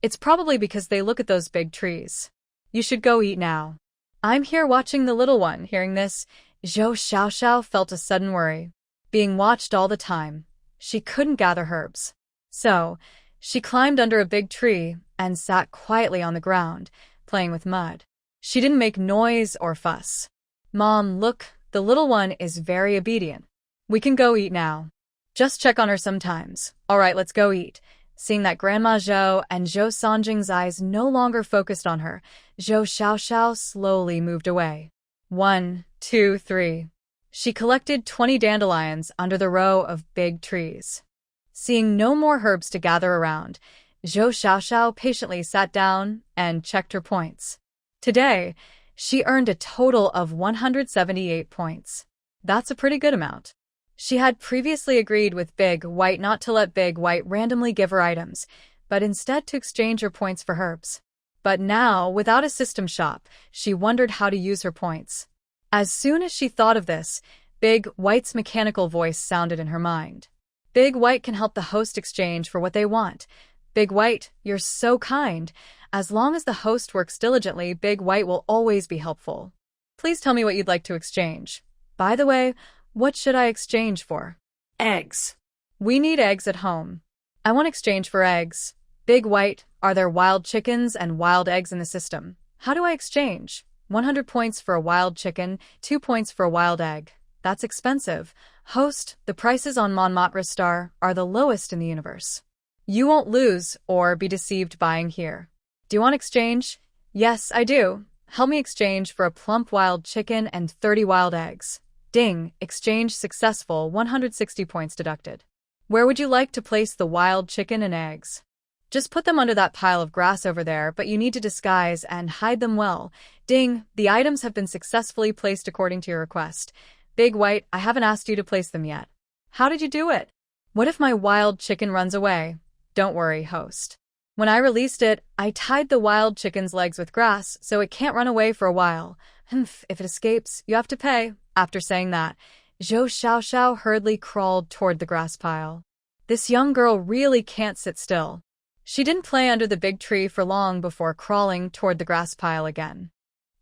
It's probably because they look at those big trees. You should go eat now. I'm here watching the little one. Hearing this, Zhou Xiaoxiao felt a sudden worry. Being watched all the time, she couldn't gather herbs. So, she climbed under a big tree and sat quietly on the ground, playing with mud. She didn't make noise or fuss. Mom, look, the little one is very obedient. We can go eat now. Just check on her sometimes. All right, let's go eat. Seeing that Grandma Zhou and Zhou Sanjing's eyes no longer focused on her, Zhou Xiaoxiao slowly moved away. 1, 2, 3. She collected 20 dandelions under the row of big trees. Seeing no more herbs to gather around, Zhou Xiaoxiao patiently sat down and checked her points. Today, she earned a total of 178 points. That's a pretty good amount. She had previously agreed with Big White not to let Big White randomly give her items, but instead to exchange her points for herbs. But now, without a system shop, she wondered how to use her points. As soon as she thought of this, Big White's mechanical voice sounded in her mind. Big White can help the host exchange for what they want. Big White, you're so kind. As long as the host works diligently, Big White will always be helpful. Please tell me what you'd like to exchange. By the way, what should I exchange for? Eggs. We need eggs at home. I want exchange for eggs. Big White, are there wild chickens and wild eggs in the system? How do I exchange? 100 points for a wild chicken, 2 points for a wild egg. That's expensive. Host, the prices on Manhwa Star are the lowest in the universe. You won't lose or be deceived buying here. Do you want exchange? Yes, I do. Help me exchange for a plump wild chicken and 30 wild eggs. Ding, exchange successful, 160 points deducted. Where would you like to place the wild chicken and eggs? Just put them under that pile of grass over there, but you need to disguise and hide them well. Ding, the items have been successfully placed according to your request. Big White, I haven't asked you to place them yet. How did you do it? What if my wild chicken runs away? Don't worry, host. When I released it, I tied the wild chicken's legs with grass so it can't run away for a while. If it escapes, you have to pay. After saying that, Zhou Xiaoxiao hurriedly crawled toward the grass pile. This young girl really can't sit still. She didn't play under the big tree for long before crawling toward the grass pile again.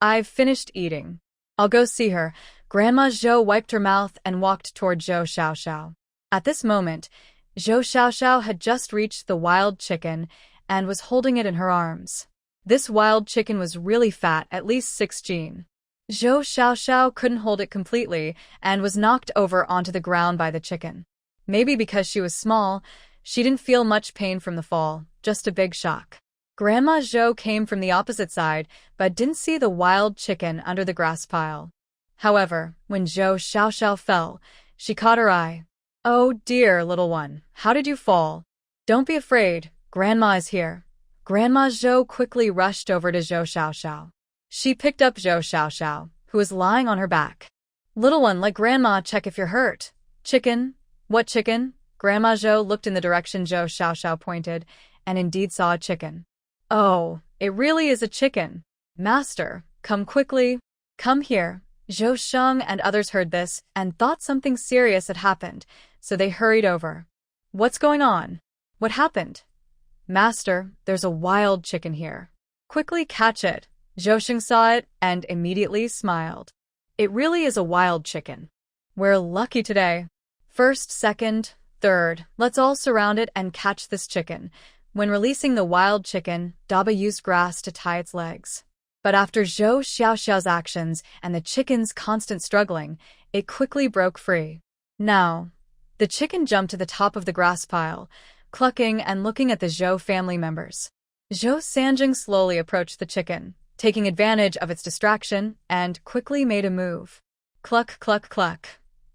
I've finished eating. I'll go see her. Grandma Zhou wiped her mouth and walked toward Zhou Xiaoxiao. At this moment, Zhou Xiaoxiao had just reached the wild chicken and was holding it in her arms. This wild chicken was really fat, at least 6 gene. Zhou Xiaoxiao couldn't hold it completely and was knocked over onto the ground by the chicken. Maybe because she was small, she didn't feel much pain from the fall, just a big shock. Grandma Zhou came from the opposite side but didn't see the wild chicken under the grass pile. However, when Zhou Xiaoxiao fell, she caught her eye. Oh dear, little one, how did you fall? Don't be afraid, Grandma is here. Grandma Zhou quickly rushed over to Zhou Xiaoxiao. She picked up Zhou Xiaoxiao, who was lying on her back. Little one, let Grandma check if you're hurt. Chicken? What chicken? Grandma Zhou looked in the direction Zhou Xiaoxiao pointed, and indeed saw a chicken. Oh, it really is a chicken. Master, come quickly. Come here. Zhou Sheng and others heard this and thought something serious had happened, so they hurried over. What's going on? What happened? Master, there's a wild chicken here. Quickly catch it. Zhou Sheng saw it and immediately smiled. It really is a wild chicken. We're lucky today. First, second, third, let's all surround it and catch this chicken. When releasing the wild chicken, Daba used grass to tie its legs. But after Zhou Xiaoxiao's actions and the chicken's constant struggling, it quickly broke free. Now, the chicken jumped to the top of the grass pile, clucking and looking at the Zhou family members. Zhou Sanjing slowly approached the chicken, taking advantage of its distraction, and quickly made a move. Cluck, cluck, cluck.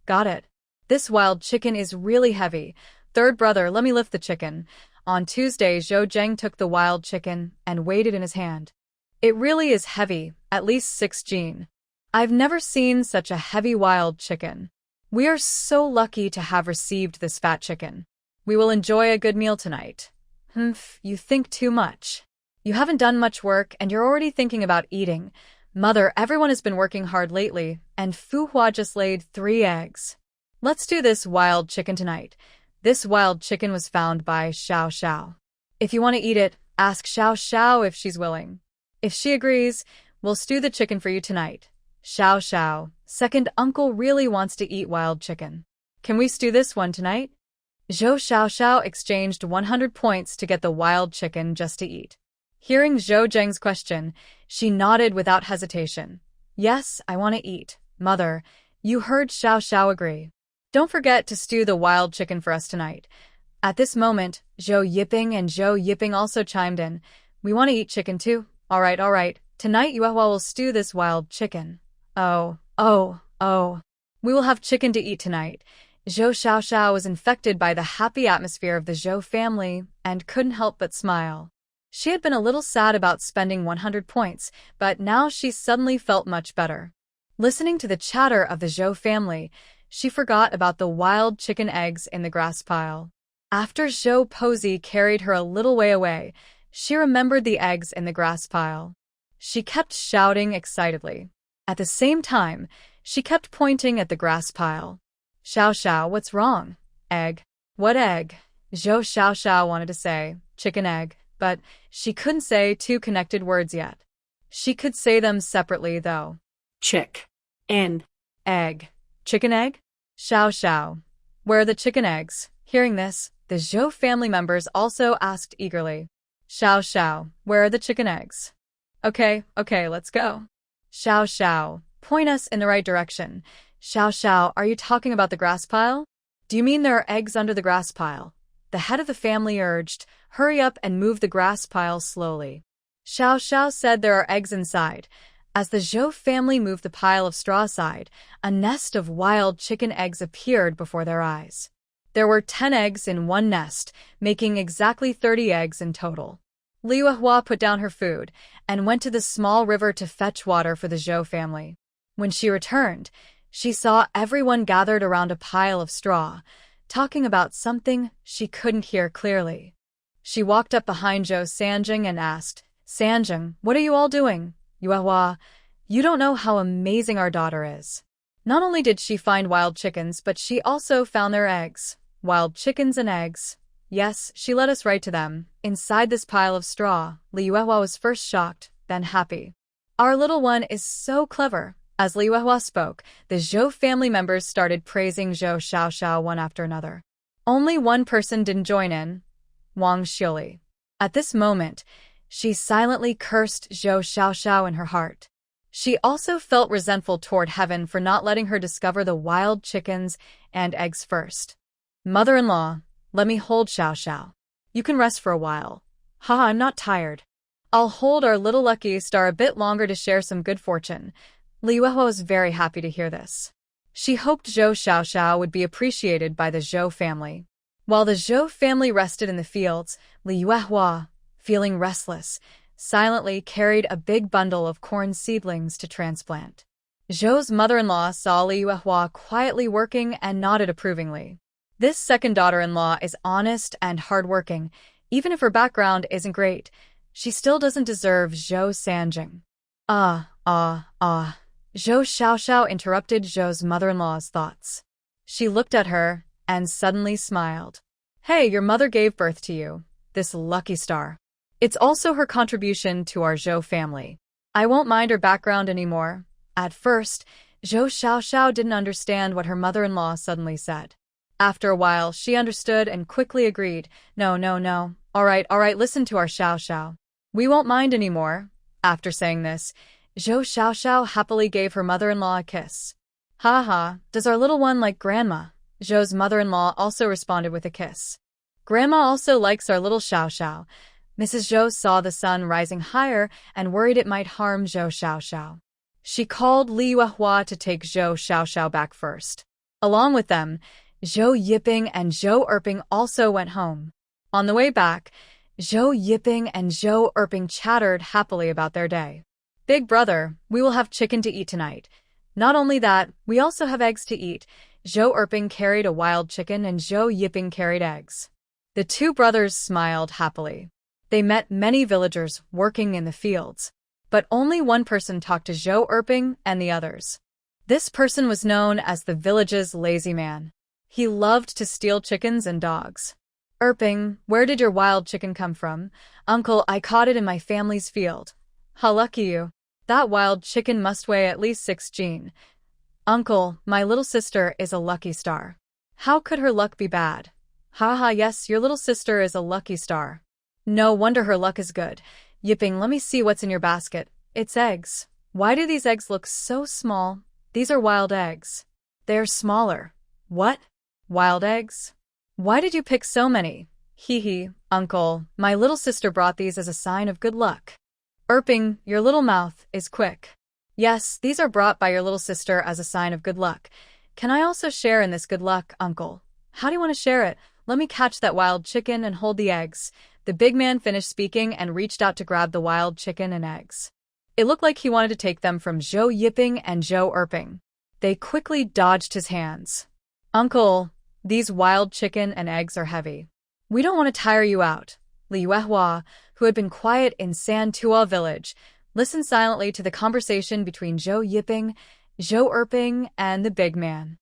Got it. This wild chicken is really heavy. Third brother, let me lift the chicken. On Tuesday, Zhou Zheng took the wild chicken and weighed it in his hand. It really is heavy, at least 6 gene. I've never seen such a heavy wild chicken. We are so lucky to have received this fat chicken. We will enjoy a good meal tonight. You think too much. You haven't done much work and you're already thinking about eating. Mother, everyone has been working hard lately, and Fu Hua just laid 3 eggs. Let's do this wild chicken tonight. This wild chicken was found by Xiao Xiao. If you want to eat it, ask Xiao Xiao if she's willing. If she agrees, we'll stew the chicken for you tonight. Xiao Xiao, second uncle really wants to eat wild chicken. Can we stew this one tonight? Zhou Xiaoxiao exchanged 100 points to get the wild chicken just to eat. Hearing Zhou Zheng's question, she nodded without hesitation. Yes, I want to eat. Mother, you heard Xiao Xiao agree. Don't forget to stew the wild chicken for us tonight. At this moment, Zhou Yiping and Zhou Yiping also chimed in. We want to eat chicken too. All right. Tonight Yuehua will stew this wild chicken. Oh. We will have chicken to eat tonight. Zhou Xiaoxiao was infected by the happy atmosphere of the Zhou family and couldn't help but smile. She had been a little sad about spending 100 points, but now she suddenly felt much better. Listening to the chatter of the Zhou family, she forgot about the wild chicken eggs in the grass pile. After Zhou Posey carried her a little way away, she remembered the eggs in the grass pile. She kept shouting excitedly. At the same time, she kept pointing at the grass pile. Xiao Xiao, what's wrong? Egg. What egg? Zhou Xiaoxiao wanted to say, chicken egg, but she couldn't say two connected words yet. She could say them separately, though. Chicken. Egg. Chicken egg? Xiao Xiao. Where are the chicken eggs? Hearing this, the Zhou family members also asked eagerly. Xiao Xiao, where are the chicken eggs? Okay, let's go. Xiao Xiao, point us in the right direction. Xiao Xiao, are you talking about the grass pile? Do you mean there are eggs under the grass pile? The head of the family urged, hurry up and move the grass pile slowly. Xiao Xiao said there are eggs inside. As the Zhou family moved the pile of straw aside, a nest of wild chicken eggs appeared before their eyes. There were 10 eggs in one nest, making exactly 30 eggs in total. Li Yuehua put down her food and went to the small river to fetch water for the Zhou family. When she returned, she saw everyone gathered around a pile of straw, talking about something she couldn't hear clearly. She walked up behind Zhou Sanjing and asked, Sanjing, what are you all doing? Yuehua, you don't know how amazing our daughter is. Not only did she find wild chickens, but she also found their eggs. Wild chickens and eggs. Yes, she led us right to them, inside this pile of straw. Li Yuehua was first shocked, then happy. Our little one is so clever. As Li Yuehua spoke, the Zhou family members started praising Zhou Xiaoxiao one after another. Only one person didn't join in, Wang Xiuli. At this moment, she silently cursed Zhou Xiaoxiao in her heart. She also felt resentful toward heaven for not letting her discover the wild chickens and eggs first. Mother-in-law, let me hold Xiao Xiao. You can rest for a while. I'm not tired. I'll hold our little lucky star a bit longer to share some good fortune. Li Yuehua was very happy to hear this. She hoped Zhou Xiaoxiao would be appreciated by the Zhou family. While the Zhou family rested in the fields, Li Yuehua, feeling restless, silently carried a big bundle of corn seedlings to transplant. Zhou's mother-in-law saw Li Yuehua quietly working and nodded approvingly. This second daughter-in-law is honest and hardworking. Even if her background isn't great, she still doesn't deserve Zhou Sanjing. Zhou Xiaoxiao interrupted Zhou's mother-in-law's thoughts. She looked at her and suddenly smiled. Hey, your mother gave birth to you, this lucky star. It's also her contribution to our Zhou family. I won't mind her background anymore. At first, Zhou Xiaoxiao didn't understand what her mother-in-law suddenly said. After a while, she understood and quickly agreed. No. All right, listen to our Xiaoxiao. We won't mind anymore. After saying this, Zhou Xiaoxiao happily gave her mother-in-law a kiss. Does our little one like Grandma? Zhou's mother-in-law also responded with a kiss. Grandma also likes our little Xiaoxiao. Mrs. Zhou saw the sun rising higher and worried it might harm Zhou Xiaoxiao. She called Li Yuehua to take Zhou Xiaoxiao back first. Along with them, Zhou Yiping and Zhou Erping also went home. On the way back, Zhou Yiping and Zhou Erping chattered happily about their day. Big brother, we will have chicken to eat tonight. Not only that, we also have eggs to eat. Zhou Erping carried a wild chicken and Zhou Yiping carried eggs. The two brothers smiled happily. They met many villagers working in the fields, but only one person talked to Zhou Erping and the others. This person was known as the village's lazy man. He loved to steal chickens and dogs. Erping, where did your wild chicken come from? Uncle, I caught it in my family's field. How lucky you. That wild chicken must weigh at least 6 Gene. Uncle, my little sister is a lucky star. How could her luck be bad? Haha, yes, your little sister is a lucky star. No wonder her luck is good. Yipping, let me see what's in your basket. It's eggs. Why do these eggs look so small? These are wild eggs. They're smaller. What? Wild eggs? Why did you pick so many? Hee hee, uncle, my little sister brought these as a sign of good luck. Erping, your little mouth is quick. Yes, these are brought by your little sister as a sign of good luck. Can I also share in this good luck, uncle? How do you want to share it? Let me catch that wild chicken and hold the eggs. The big man finished speaking and reached out to grab the wild chicken and eggs. It looked like he wanted to take them from Zhou Yipping and Zhou Erping. They quickly dodged his hands. Uncle, these wild chicken and eggs are heavy. We don't want to tire you out. Li Yuehua, who had been quiet in Santua village, listened silently to the conversation between Zhou Yipping, Zhou Erping, and the big man.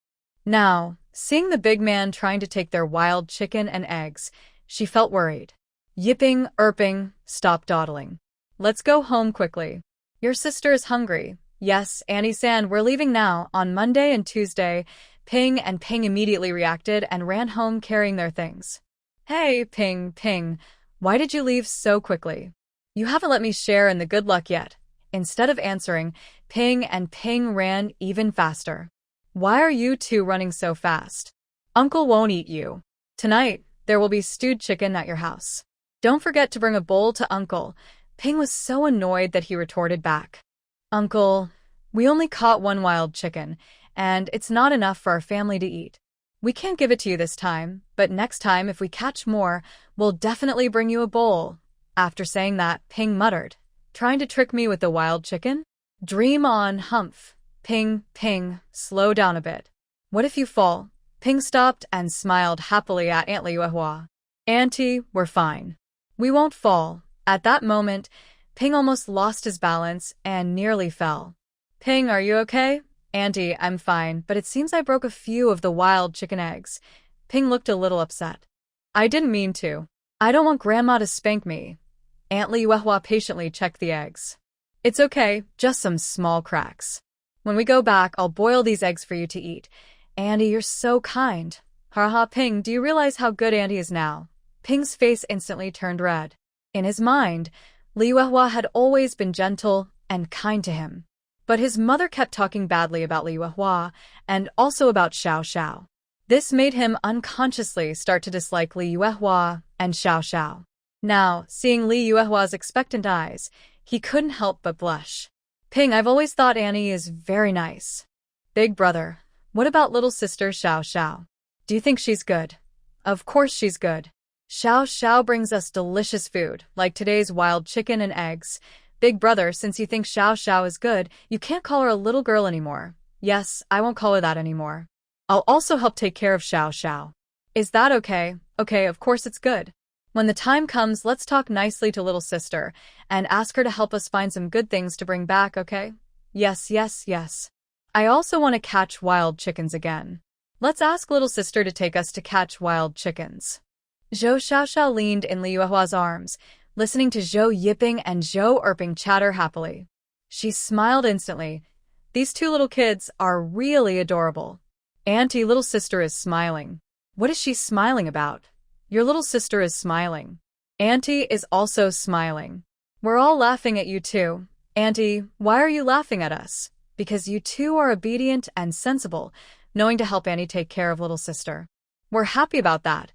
Now, seeing the big man trying to take their wild chicken and eggs, she felt worried. Yipping, Erping, stop dawdling. Let's go home quickly. Your sister is hungry. Yes, Annie-san, we're leaving now. On Monday and Tuesday, Ping and Ping immediately reacted and ran home carrying their things. Hey, Ping, Ping, why did you leave so quickly? You haven't let me share in the good luck yet. Instead of answering, Ping and Ping ran even faster. Why are you two running so fast? Uncle won't eat you. Tonight, there will be stewed chicken at your house. Don't forget to bring a bowl to Uncle. Ping was so annoyed that he retorted back. Uncle, we only caught one wild chicken, and it's not enough for our family to eat. We can't give it to you this time, but next time if we catch more, we'll definitely bring you a bowl. After saying that, Ping muttered, trying to trick me with the wild chicken? Dream on, Humph. Ping, Ping, slow down a bit. What if you fall? Ping stopped and smiled happily at Aunt Li Yuehua. Auntie, we're fine. We won't fall. At that moment, Ping almost lost his balance and nearly fell. Ping, are you okay? Auntie, I'm fine, but it seems I broke a few of the wild chicken eggs. Ping looked a little upset. I didn't mean to. I don't want Grandma to spank me. Aunt Li Yuehua patiently checked the eggs. It's okay, just some small cracks. When we go back, I'll boil these eggs for you to eat. Auntie, you're so kind. Haha, Ping, do you realize how good Auntie is now? Ping's face instantly turned red. In his mind, Li Yuehua had always been gentle and kind to him. But his mother kept talking badly about Li Yuehua and also about Xiao Xiao. This made him unconsciously start to dislike Li Yuehua and Xiao Xiao. Now, seeing Li Yuehua's expectant eyes, he couldn't help but blush. Ping, I've always thought Annie is very nice. Big brother, what about little sister Xiao Xiao? Do you think she's good? Of course she's good. Xiao Xiao brings us delicious food, like today's wild chicken and eggs. Big brother, since you think Xiao Xiao is good, you can't call her a little girl anymore. Yes, I won't call her that anymore. I'll also help take care of Xiao Xiao. Is that okay? Okay, of course it's good. When the time comes, let's talk nicely to little sister and ask her to help us find some good things to bring back, okay? Yes, yes, yes. I also want to catch wild chickens again. Let's ask little sister to take us to catch wild chickens. Zhou Xiaoxiao leaned in Li Yuehua's arms, listening to Zhou Yipping and Zhou Erping chatter happily. She smiled instantly. These two little kids are really adorable. Auntie, little sister is smiling. What is she smiling about? Your little sister is smiling. Auntie is also smiling. We're all laughing at you too. Auntie, why are you laughing at us? Because you two are obedient and sensible, knowing to help Annie take care of little sister. We're happy about that.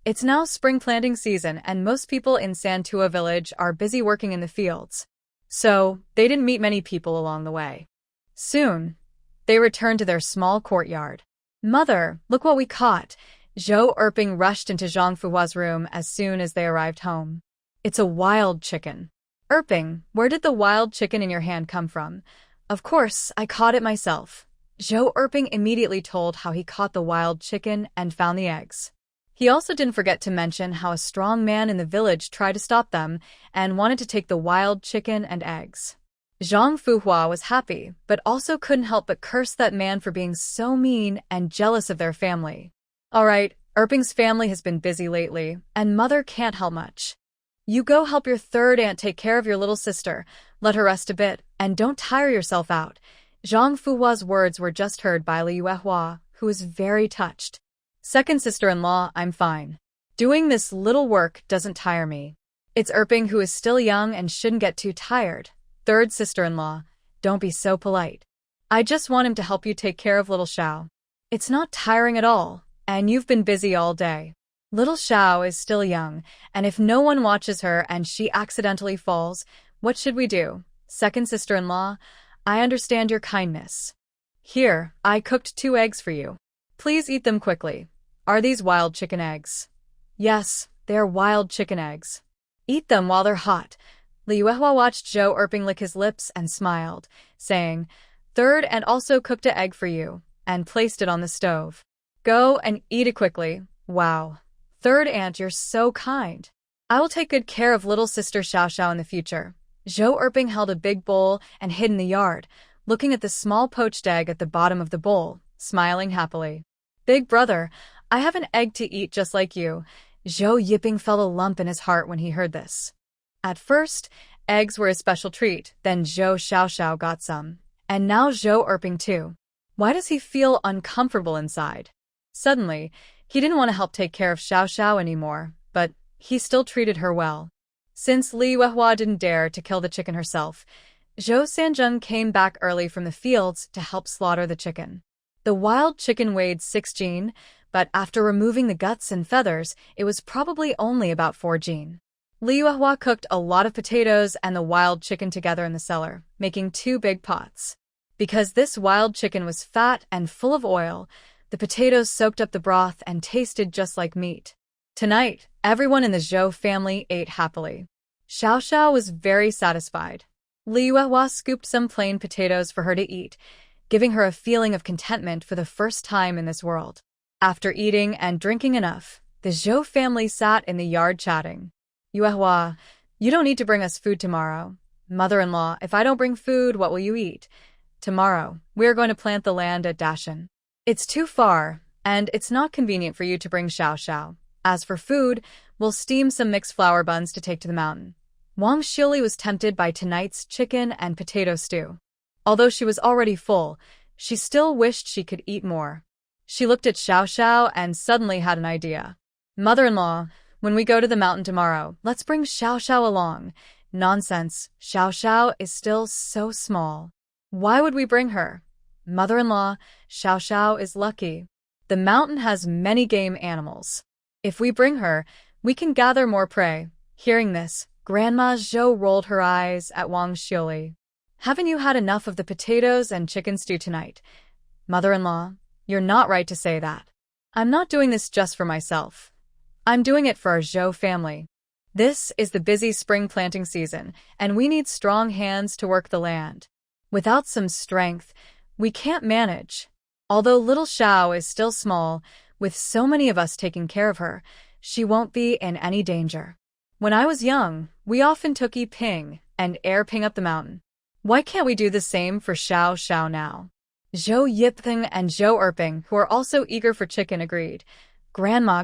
It's now spring planting season and most people in Santua village are busy working in the fields. So, they didn't meet many people along the way. Soon, they returned to their small courtyard. Mother, look what we caught. Zhou Erping rushed into Zhang Fuhua's room as soon as they arrived home. It's a wild chicken. Erping, where did the wild chicken in your hand come from? Of course, I caught it myself. Zhou Erping immediately told how he caught the wild chicken and found the eggs. He also didn't forget to mention how a strong man in the village tried to stop them and wanted to take the wild chicken and eggs. Zhang Fuhua was happy, but also couldn't help but curse that man for being so mean and jealous of their family. Alright, Erping's family has been busy lately, and mother can't help much. You go help your third aunt take care of your little sister. Let her rest a bit, and don't tire yourself out. Zhang Fuhua's words were just heard by Li Yuehua, who was very touched. Second sister-in-law, I'm fine. Doing this little work doesn't tire me. It's Erping who is still young and shouldn't get too tired. Third sister-in-law, don't be so polite. I just want him to help you take care of little Xiao. It's not tiring at all, and you've been busy all day. Little Xiao is still young, and if no one watches her and she accidentally falls, what should we do? Second sister-in-law, I understand your kindness. Here, I cooked 2 eggs for you. Please eat them quickly. Are these wild chicken eggs? Yes, they're wild chicken eggs. Eat them while they're hot. Li Yuehua watched Zhou Erping lick his lips and smiled, saying, Third and also cooked an egg for you, and placed it on the stove. Go and eat it quickly. Wow. Third aunt, you're so kind. I will take good care of little sister Xiao Xiao in the future. Zhou Erping held a big bowl and hid in the yard, looking at the small poached egg at the bottom of the bowl, smiling happily. Big brother, I have an egg to eat just like you. Zhou Yiping felt a lump in his heart when he heard this. At first, eggs were a special treat, then Zhou Xiaoxiao got some. And now Zhou Erping too. Why does he feel uncomfortable inside? Suddenly, he didn't want to help take care of Xiaoxiao anymore, but he still treated her well. Since Li Yuehua didn't dare to kill the chicken herself, Zhou Sanjun came back early from the fields to help slaughter the chicken. The wild chicken weighed 6 jin, but after removing the guts and feathers, it was probably only about 4 jin. Li Yuehua cooked a lot of potatoes and the wild chicken together in the cellar, making 2 big pots. Because this wild chicken was fat and full of oil, the potatoes soaked up the broth and tasted just like meat. Tonight, everyone in the Zhou family ate happily. Xiao Xiao was very satisfied. Li Yuehua scooped some plain potatoes for her to eat, giving her a feeling of contentment for the first time in this world. After eating and drinking enough, the Zhou family sat in the yard chatting. Yuehua, you don't need to bring us food tomorrow. Mother-in-law, if I don't bring food, what will you eat? Tomorrow, we're going to plant the land at Dashan. It's too far, and it's not convenient for you to bring Xiao Xiao. As for food, we'll steam some mixed flour buns to take to the mountain. Wang Xiuli was tempted by tonight's chicken and potato stew. Although she was already full, she still wished she could eat more. She looked at Xiao Xiao and suddenly had an idea. Mother-in-law, when we go to the mountain tomorrow, let's bring Xiao Xiao along. Nonsense, Xiao Xiao is still so small. Why would we bring her? Mother-in-law, Xiao Xiao is lucky. The mountain has many game animals. If we bring her, we can gather more prey. Hearing this, Grandma Zhou rolled her eyes at Wang Xiuli. Haven't you had enough of the potatoes and chicken stew tonight? Mother-in-law, you're not right to say that. I'm not doing this just for myself. I'm doing it for our Zhou family. This is the busy spring planting season, and we need strong hands to work the land. Without some strength, we can't manage. Although little Xiao is still small, with so many of us taking care of her, she won't be in any danger. When I was young, we often took Yiping and Erping up the mountain. Why can't we do the same for Xiao Xiao now? Zhou Yiping and Zhou Erping, who are also eager for chicken, agreed. Grandma,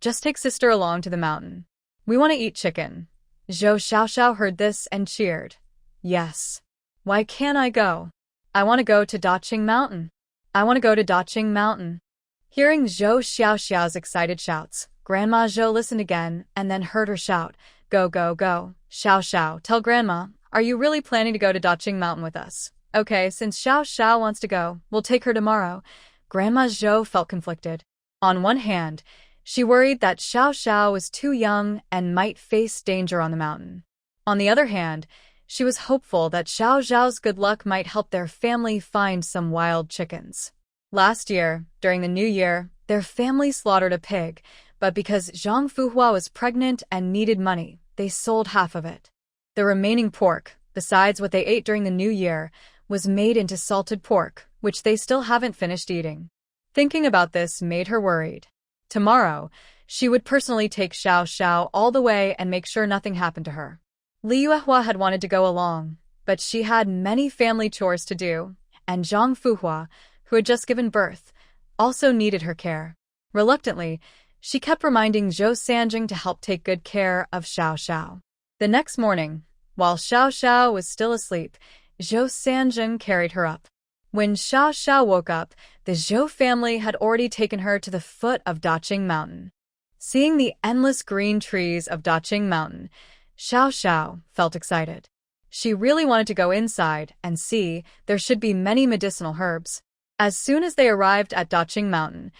just take sister along to the mountain. We want to eat chicken. Zhou Xiaoxiao heard this and cheered. Yes. Why can't I go? I want to go to Daqing Mountain. I want to go to Daqing Mountain. Hearing Zhou Xiaoxiao's excited shouts, Grandma Zhou listened again and then heard her shout, Go, go, go. Xiao Xiao, tell Grandma, are you really planning to go to Daqing Mountain with us? Okay, since Xiao Xiao wants to go, we'll take her tomorrow. Grandma Zhou felt conflicted. On one hand, she worried that Xiao Xiao was too young and might face danger on the mountain. On the other hand, she was hopeful that Xiao Xiao's good luck might help their family find some wild chickens. Last year, during the New Year, their family slaughtered a pig, but because Zhang Fuhua was pregnant and needed money, they sold half of it. The remaining pork, besides what they ate during the New Year, was made into salted pork, which they still haven't finished eating. Thinking about this made her worried. Tomorrow, she would personally take Xiao Xiao all the way and make sure nothing happened to her. Li Yuehua had wanted to go along, but she had many family chores to do, and Zhang Fuhua, who had just given birth, also needed her care. Reluctantly, She kept reminding Zhou Sanjing to help take good care of Xiao Xiao. The next morning, while Xiao Xiao was still asleep, Zhou Sanjing carried her up. When Xiao Xiao woke up, the Zhou family had already taken her to the foot of Daqing Mountain. Seeing the endless green trees of Daqing Mountain, Xiao Xiao felt excited. She really wanted to go inside and see there should be many medicinal herbs. As soon as they arrived at Daqing Mountain,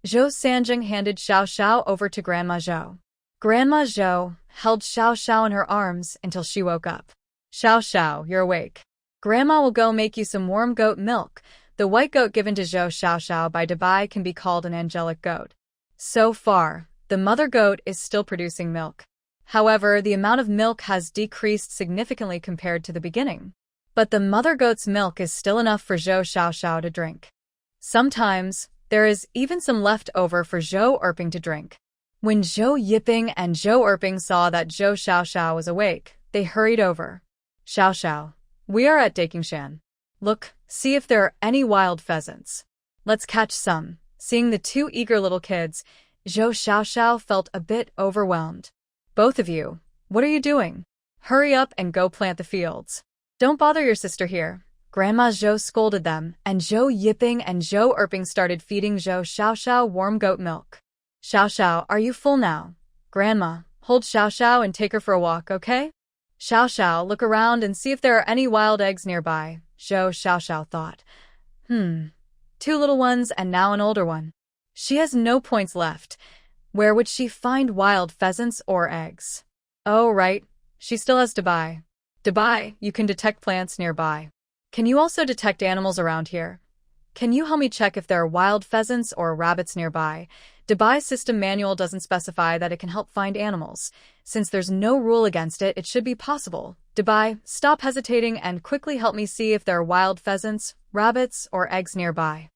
Zhou Sanjing handed Xiao Xiao over to Grandma Zhou. Grandma Zhou held Xiao Xiao in her arms until she woke up. Xiao Xiao, you're awake. Grandma will go make you some warm goat milk. The white goat given to Zhou Xiao Xiao by Dabai can be called an angelic goat. So far, the mother goat is still producing milk. However, the amount of milk has decreased significantly compared to the beginning. But the mother goat's milk is still enough for Zhou Xiao Xiao to drink. Sometimes, there is even some left over for Zhou Erping to drink. When Zhou Yiping and Zhou Erping saw that Zhou Xiao Xiao was awake, they hurried over. Xiao Xiao, we are at Dakingshan. Look, see if there are any wild pheasants. Let's catch some. Seeing the two eager little kids, Zhou Xiao Xiao felt a bit overwhelmed. Both of you, what are you doing? Hurry up and go plant the fields. Don't bother your sister here. Grandma Zhou scolded them, and Zhou Yiping and Zhou Erping started feeding Zhou Xiao Xiao warm goat milk. Xiao Xiao, are you full now? Grandma, hold Xiao Xiao and take her for a walk, okay? Xiao Xiao, look around and see if there are any wild eggs nearby, Zhou Xiao Xiao thought. Two little ones and now an older one. She has no points left. Where would she find wild pheasants or eggs? Oh, right, she still has Dabai. Dabai, you can detect plants nearby. Can you also detect animals around here? Can you help me check if there are wild pheasants or rabbits nearby? Dabai's system manual doesn't specify that it can help find animals. Since there's no rule against it, it should be possible. Dabai, stop hesitating and quickly help me see if there are wild pheasants, rabbits, or eggs nearby.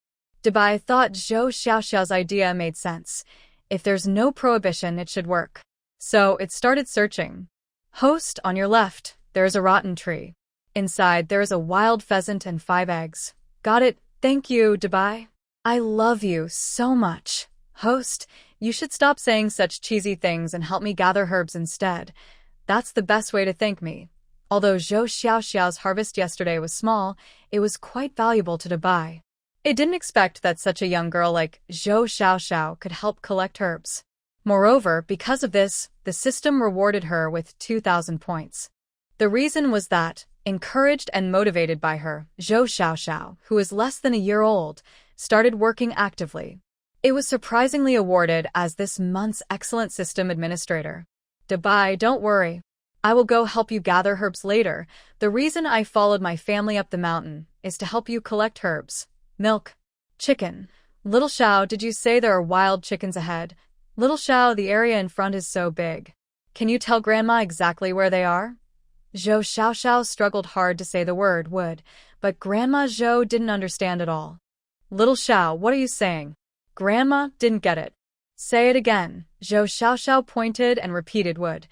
Dabai thought Zhou Xiaoxiao's idea made sense. If there's no prohibition, it should work. So it started searching. Host, on your left, there is a rotten tree. Inside, there is a wild pheasant and 5 eggs. Got it. Thank you, Dabai. I love you so much. Host, you should stop saying such cheesy things and help me gather herbs instead. That's the best way to thank me. Although Zhou Xiaoxiao's harvest yesterday was small, it was quite valuable to Dabai. It didn't expect that such a young girl like Zhou Xiaoxiao could help collect herbs. Moreover, because of this, the system rewarded her with 2,000 points. The reason was that, encouraged and motivated by her, Zhou Xiaoxiao, who is less than a year old, started working actively. It was surprisingly awarded as this month's excellent system administrator. Dabai, don't worry. I will go help you gather herbs later. The reason I followed my family up the mountain is to help you collect herbs. Milk. Chicken. Little Xiao, did you say there are wild chickens ahead? Little Xiao, the area in front is so big. Can you tell Grandma exactly where they are? Zhou Xiaoxiao struggled hard to say the word would, but Grandma Zhou didn't understand at all. Little Xiao, what are you saying? Grandma didn't get it. Say it again. Zhou Xiaoxiao pointed and repeated would.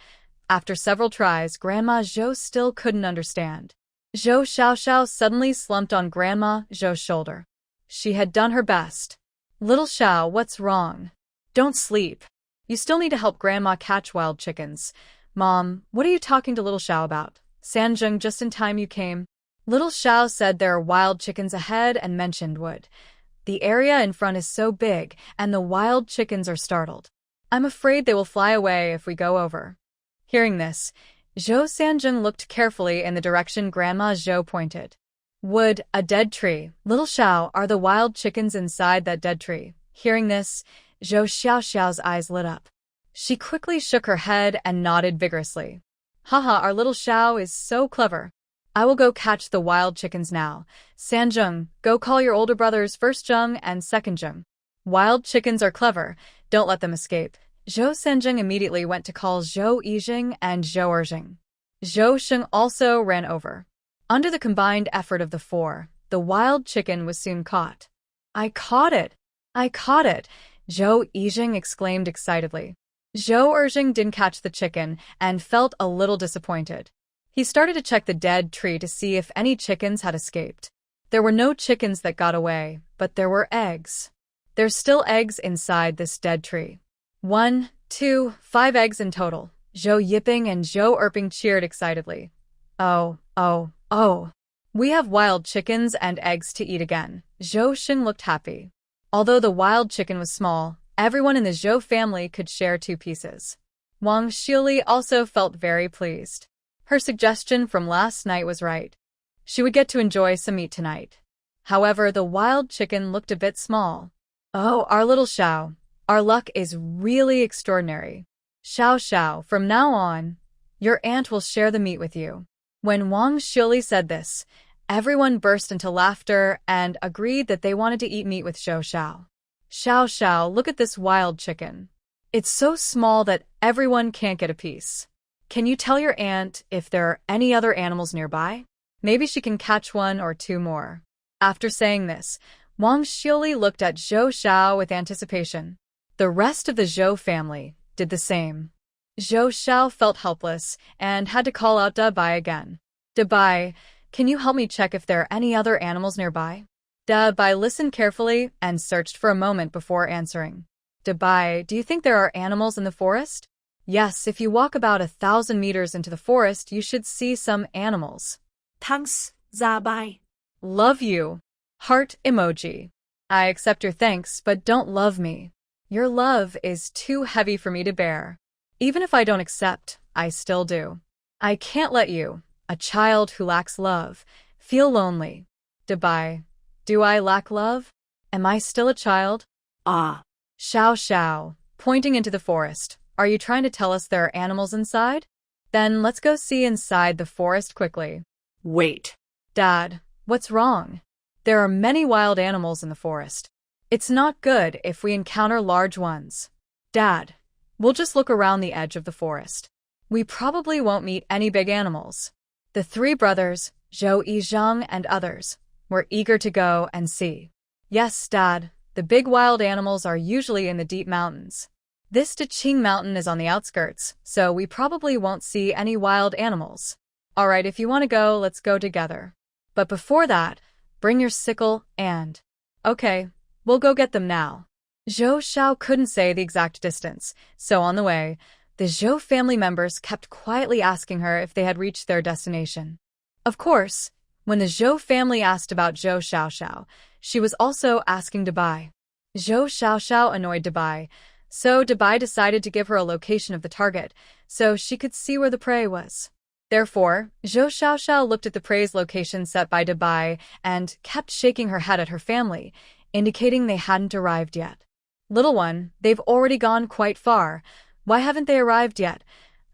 After several tries, Grandma Zhou still couldn't understand. Zhou Xiaoxiao suddenly slumped on Grandma Zhou's shoulder. She had done her best. Little Xiao, what's wrong? Don't sleep. You still need to help Grandma catch wild chickens. Mom, what are you talking to Little Xiao about? Sanjung, just in time you came. Little Xiao said there are wild chickens ahead and mentioned wood. The area in front is so big, and the wild chickens are startled. I'm afraid they will fly away if we go over. Hearing this, Zhou Sanjung looked carefully in the direction Grandma Zhou pointed. Wood, a dead tree. Little Xiao, are the wild chickens inside that dead tree? Hearing this, Zhou Xiaoxiao's eyes lit up. She quickly shook her head and nodded vigorously. Haha, our little Xiao is so clever. I will go catch the wild chickens now. Sanjung, go call your older brothers First Zheng and Second Zheng. Wild chickens are clever. Don't let them escape. Zhou Sanjung immediately went to call Zhou Yijing and Zhou Erjing. Zhou Sheng also ran over. Under the combined effort of the four, the wild chicken was soon caught. I caught it! I caught it! Zhou Yijing exclaimed excitedly. Zhou Erjing didn't catch the chicken and felt a little disappointed. He started to check the dead tree to see if any chickens had escaped. There were no chickens that got away, but there were eggs. There's still eggs inside this dead tree. 1, 2, 5 eggs in total. Zhou Yiping and Zhou Erping cheered excitedly. Oh, oh, oh. We have wild chickens and eggs to eat again. Zhou Xing looked happy. Although the wild chicken was small, everyone in the Zhou family could share 2 pieces. Wang Xiuli also felt very pleased. Her suggestion from last night was right. She would get to enjoy some meat tonight. However, the wild chicken looked a bit small. Oh, our little Xiao. Our luck is really extraordinary. Xiao Xiao, from now on, your aunt will share the meat with you. When Wang Xiuli said this, everyone burst into laughter and agreed that they wanted to eat meat with Xiao Xiao. Xiao Xiao, look at this wild chicken. It's so small that everyone can't get a piece. Can you tell your aunt if there are any other animals nearby? Maybe she can catch 1 or 2 more. After saying this, Wang Xiuli looked at Zhou Xiao with anticipation. The rest of the Zhou family did the same. Zhou Xiao felt helpless and had to call out Dabai again. Dabai, can you help me check if there are any other animals nearby? Dabai listened carefully and searched for a moment before answering. Dabai, do you think there are animals in the forest? Yes, if you walk about 1,000 meters into the forest, you should see some animals. Thanks, Dabai. Love you. Heart emoji. I accept your thanks, but don't love me. Your love is too heavy for me to bear. Even if I don't accept, I still do. I can't let you, a child who lacks love, feel lonely. Dabai, do I lack love? Am I still a child? Ah. Xiao Xiao, pointing into the forest. Are you trying to tell us there are animals inside? Then let's go see inside the forest quickly. Wait. Dad, what's wrong? There are many wild animals in the forest. It's not good if we encounter large ones. Dad, we'll just look around the edge of the forest. We probably won't meet any big animals. The 3 brothers, Zhou Yizhang and others, were eager to go and see. Yes, Dad, the big wild animals are usually in the deep mountains. This Deqing mountain is on the outskirts, so we probably won't see any wild animals. Alright, if you want to go, let's go together. But before that, bring your sickle and... Okay, we'll go get them now. Zhou Xiao couldn't say the exact distance, so on the way, the Zhou family members kept quietly asking her if they had reached their destination. Of course, when the Zhou family asked about Zhou Xiaoxiao, she was also asking Dabai. Zhou Xiaoxiao annoyed Dabai, so Dabai decided to give her a location of the target so she could see where the prey was. Therefore, Zhou Xiaoxiao looked at the prey's location set by Dabai and kept shaking her head at her family, indicating they hadn't arrived yet. Little one, they've already gone quite far. Why haven't they arrived yet?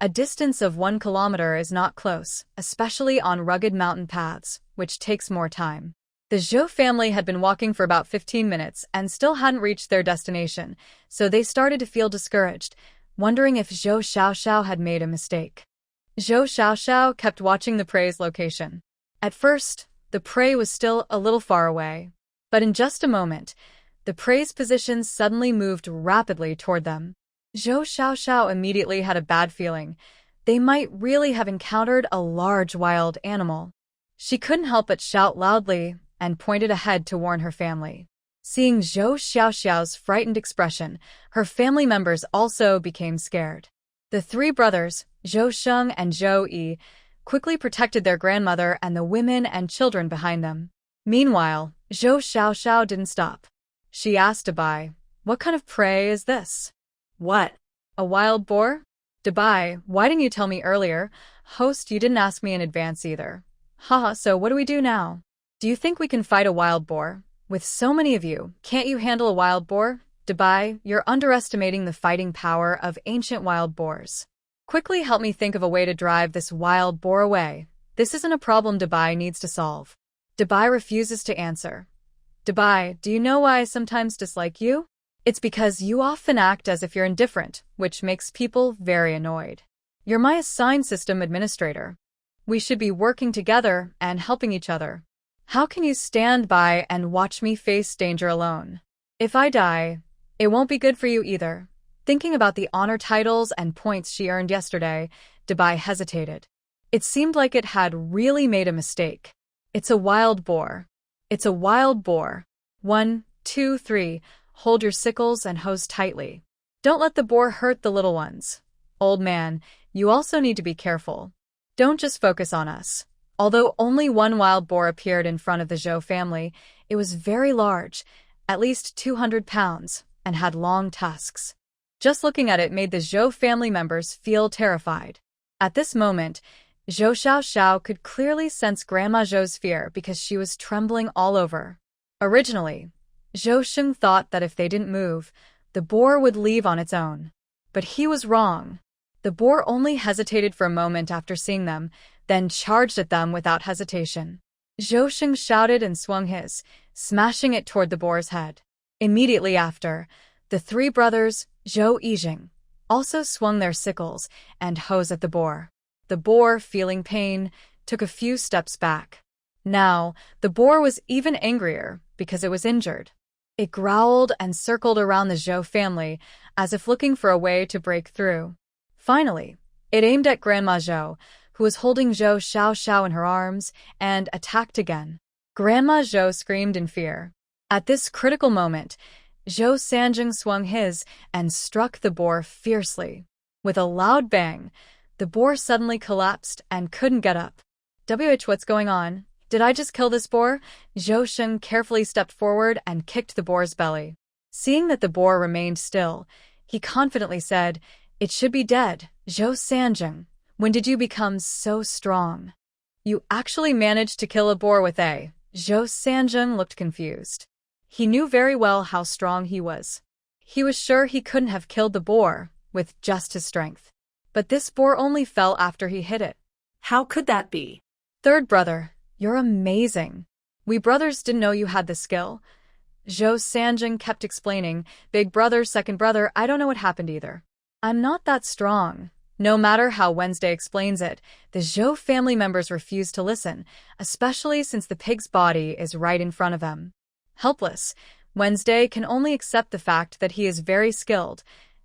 A distance of 1 kilometer is not close, especially on rugged mountain paths, which takes more time. The Zhou family had been walking for about 15 minutes and still hadn't reached their destination, so they started to feel discouraged, wondering if Zhou Xiaoxiao had made a mistake. Zhou Xiaoxiao kept watching the prey's location. At first, the prey was still a little far away, but in just a moment, the prey's position suddenly moved rapidly toward them. Zhou Xiaoxiao immediately had a bad feeling. They might really have encountered a large wild animal. She couldn't help but shout loudly and pointed ahead to warn her family. Seeing Zhou Xiaoxiao's frightened expression, her family members also became scared. The 3 brothers, Zhou Sheng and Zhou Yi, quickly protected their grandmother and the women and children behind them. Meanwhile, Zhou Xiaoxiao didn't stop. She asked Dabai, "What kind of prey is this?" What? A wild boar? Dabai, why didn't you tell me earlier? Host, you didn't ask me in advance either. Haha, so what do we do now? Do you think we can fight a wild boar? With so many of you, can't you handle a wild boar? Dabai, you're underestimating the fighting power of ancient wild boars. Quickly help me think of a way to drive this wild boar away. This isn't a problem Dabai needs to solve. Dabai refuses to answer. Dabai, do you know why I sometimes dislike you? It's because you often act as if you're indifferent, which makes people very annoyed. You're my assigned system administrator. We should be working together and helping each other. How can you stand by and watch me face danger alone? If I die, it won't be good for you either. Thinking about the honor titles and points she earned yesterday, Dabai hesitated. It seemed like it had really made a mistake. It's a wild boar. It's a wild boar. 1, 2, 3. Hold your sickles and hose tightly. Don't let the boar hurt the little ones. Old man, you also need to be careful. Don't just focus on us. Although only one wild boar appeared in front of the Zhou family, it was very large, at least 200 pounds, and had long tusks. Just looking at it made the Zhou family members feel terrified. At this moment, Zhou Xiaoxiao could clearly sense Grandma Zhou's fear because she was trembling all over. Originally, Zhou Sheng thought that if they didn't move, the boar would leave on its own. But he was wrong. The boar only hesitated for a moment after seeing them, then charged at them without hesitation. Zhou Sheng shouted and swung his, smashing it toward the boar's head. Immediately after, the three brothers, Zhou Yijing, also swung their sickles and hoes at the boar. The boar, feeling pain, took a few steps back. Now, the boar was even angrier because it was injured. It growled and circled around the Zhou family as if looking for a way to break through. Finally, it aimed at Grandma Zhou, who was holding Zhou Xiaoxiao in her arms, and attacked again. Grandma Zhou screamed in fear. At this critical moment, Zhou Sanjing swung his and struck the boar fiercely. With a loud bang, the boar suddenly collapsed and couldn't get up. What's going on? Did I just kill this boar? Zhou Sheng carefully stepped forward and kicked the boar's belly. Seeing that the boar remained still, he confidently said, "It should be dead, Zhou Sanjing. When did you become so strong?" "You actually managed to kill a boar with a..." Zhou Sanjing looked confused. He knew very well how strong he was. He was sure he couldn't have killed the boar with just his strength. But this boar only fell after he hit it. How could that be? "Third brother, you're amazing. We brothers didn't know you had the skill." Zhou Sanjing kept explaining, "Big brother, second brother, I don't know what happened either. I'm not that strong." No matter how Wednesday explains it, the Zhou family members refuse to listen, especially since the pig's body is right in front of them. Helpless, Wednesday can only accept the fact that he is very skilled,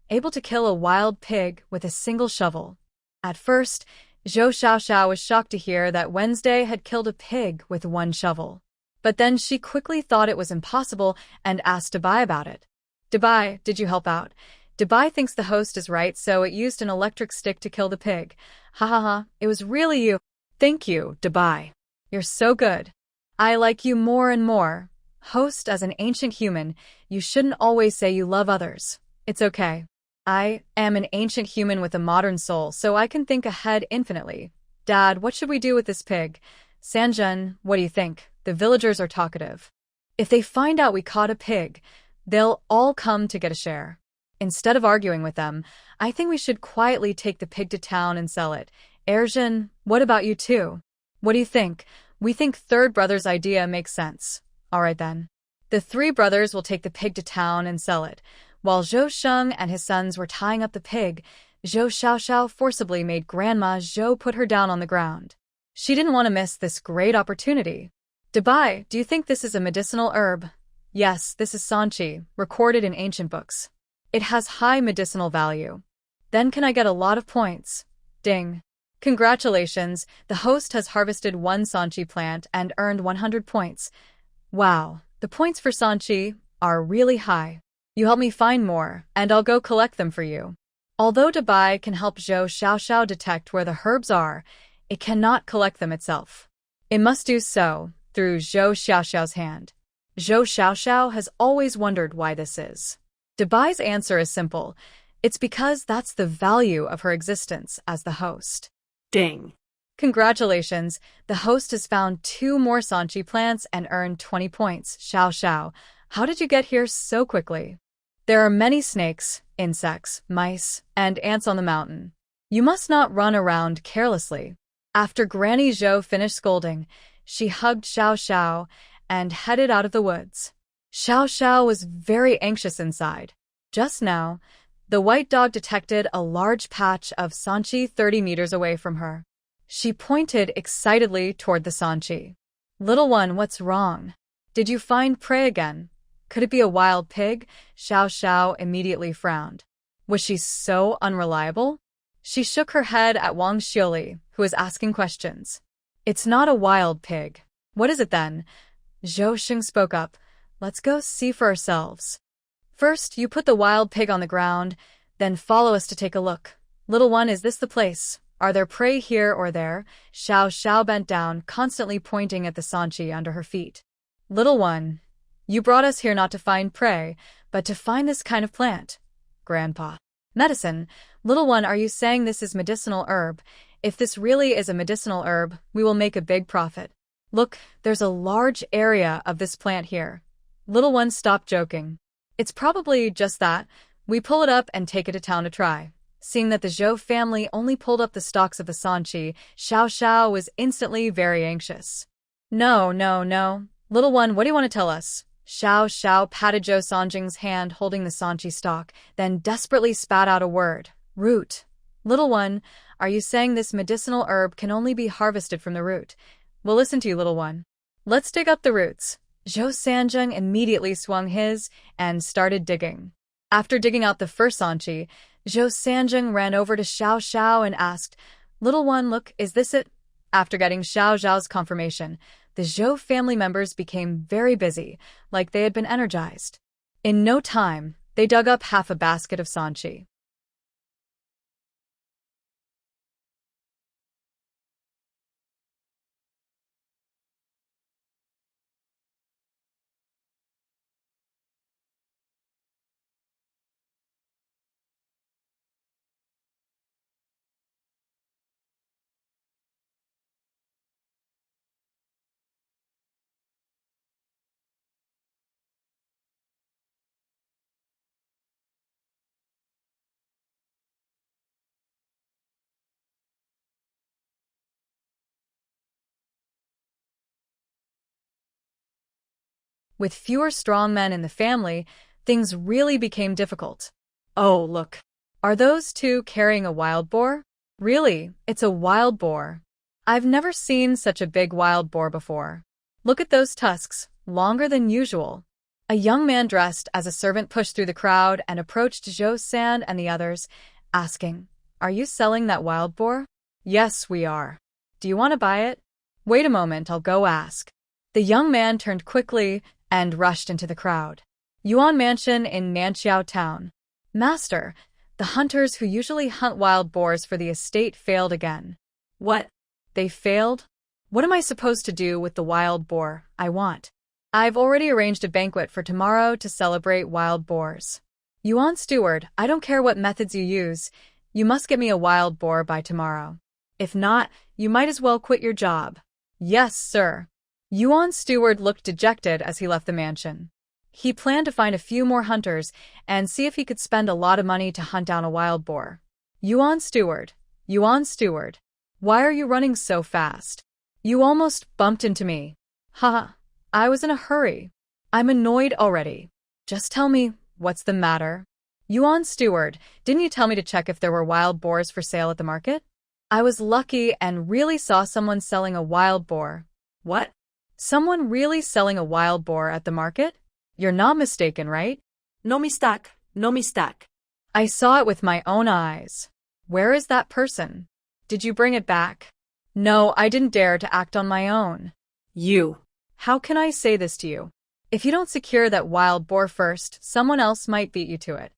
able to kill a wild pig with a single shovel. At first, Zhou Xiaoxiao was shocked to hear that Wednesday had killed a pig with one shovel. But then she quickly thought it was impossible and asked Dabai about it. "Dabai, did you help out?" Dabai thinks the host is right, so it used an electric stick to kill the pig. "Ha ha ha, it was really you." "Thank you, Dabai. "You're so good. I like you more and more." Host, as an ancient human, you shouldn't always say you love others. It's okay. I am an ancient human with a modern soul, so I can think ahead infinitely. "Dad, what should we do with this pig?" "Sanjun, what do you think? The villagers are talkative. If they find out we caught a pig, they'll all come to get a share. Instead of arguing with them, I think we should quietly take the pig to town and sell it." "Erjun, what about you too? What do you think?" "We think third brother's idea makes sense." "All right then." The three brothers will take the pig to town and sell it. While Zhou Sheng and his sons were tying up the pig, Zhou Xiaoxiao forcibly made Grandma Zhou put her down on the ground. She didn't want to miss this great opportunity. "Dabai, do you think this is a medicinal herb?" "Yes, this is sanchi, recorded in ancient books. It has high medicinal value." "Then can I get a lot of points?" Ding. "Congratulations, the host has harvested one sanchi plant and earned 100 points. Wow, the points for sanchi are really high. You help me find more, and I'll go collect them for you." Although Dabai can help Zhou Xiaoxiao detect where the herbs are, it cannot collect them itself. It must do so through Zhou Xiaoxiao's hand. Zhou Xiaoxiao has always wondered why this is. Dabai's answer is simple. It's because that's the value of her existence as the host. Ding. Congratulations, the host has found 2 more sanchi plants and earned 20 points. Xiaoxiao, how did you get here so quickly? There are many snakes, insects, mice, and ants on the mountain. You must not run around carelessly. After Granny Zhou finished scolding, she hugged Xiaoxiao and headed out of the woods. Xiaoxiao was very anxious inside. Just now, the white dog detected a large patch of sanchi 30 meters away from her. She pointed excitedly toward the sanchi. "Little one, what's wrong? Did you find prey again? Could it be a wild pig?" Xiaoxiao immediately frowned. Was she so unreliable? She shook her head at Wang Xiuli, who was asking questions. "It's not a wild pig. What is it then?" Zhou Sheng spoke up. "Let's go see for ourselves." First, you put the wild pig on the ground, then follow us to take a look. Little one, is this the place? Are there prey here or there? Xiao Xiao bent down, constantly pointing at the sanchi under her feet. Little one, you brought us here not to find prey, but to find this kind of plant. Grandpa. Medicine. Little one, are you saying this is medicinal herb? If this really is a medicinal herb, we will make a big profit. Look, there's a large area of this plant here. Little one, stop joking. It's probably just that. We pull it up and take it to town to try. Seeing that the Zhou family only pulled up the stalks of the sanchi, Xiao Xiao was instantly very anxious. No. Little one, what do you want to tell us? Xiao Xiao patted Zhou Sanjing's hand holding the sanchi stalk, then desperately spat out a word. Root. Little one, are you saying this medicinal herb can only be harvested from the root? We'll listen to you, little one. Let's dig up the roots. Zhou Sanjing immediately swung his and started digging. After digging out the first sanchi, Zhou Sanjing ran over to Xiao Xiao and asked, Little one, look, is this it? After getting Xiao Xiao's confirmation, the Zhou family members became very busy, like they had been energized. In no time, they dug up half a basket of sanchi. With fewer strong men in the family, things really became difficult. Oh, look. Are those two carrying a wild boar? Really, it's a wild boar. I've never seen such a big wild boar before. Look at those tusks, longer than usual. A young man dressed as a servant pushed through the crowd and approached Zhou San and the others, asking, Are you selling that wild boar? Yes, we are. Do you want to buy it? Wait a moment, I'll go ask. The young man turned quickly and rushed into the crowd. Yuan Mansion in Nanxiao Town. Master, the hunters who usually hunt wild boars for the estate failed again. What? They failed? What am I supposed to do with the wild boar I want? I've already arranged a banquet for tomorrow to celebrate wild boars. Yuan Steward, I don't care what methods you use, you must get me a wild boar by tomorrow. If not, you might as well quit your job. Yes, sir. Yuan Steward looked dejected as he left the mansion. He planned to find a few more hunters and see if he could spend a lot of money to hunt down a wild boar. Yuan Steward, why are you running so fast? You almost bumped into me. Haha, I was in a hurry. I'm annoyed already. Just tell me, what's the matter? Yuan Steward, didn't you tell me to check if there were wild boars for sale at the market? I was lucky and really saw someone selling a wild boar. What? Someone really selling a wild boar at the market? You're not mistaken, right? No mistake. I saw it with my own eyes. Where is that person? Did you bring it back? No, I didn't dare to act on my own. You. How can I say this to you? If you don't secure that wild boar first, someone else might beat you to it.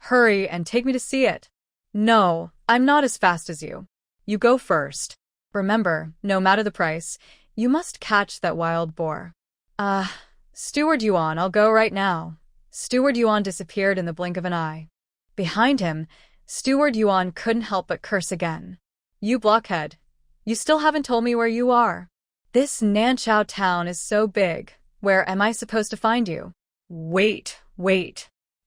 Hurry and take me to see it. No, I'm not as fast as you. You go first. Remember, no matter the price, you must catch that wild boar. Steward Yuan, I'll go right now. Steward Yuan disappeared in the blink of an eye. Behind him, Steward Yuan couldn't help but curse again. You blockhead. You still haven't told me where you are. This Nanxiao town is so big. Where am I supposed to find you? Wait.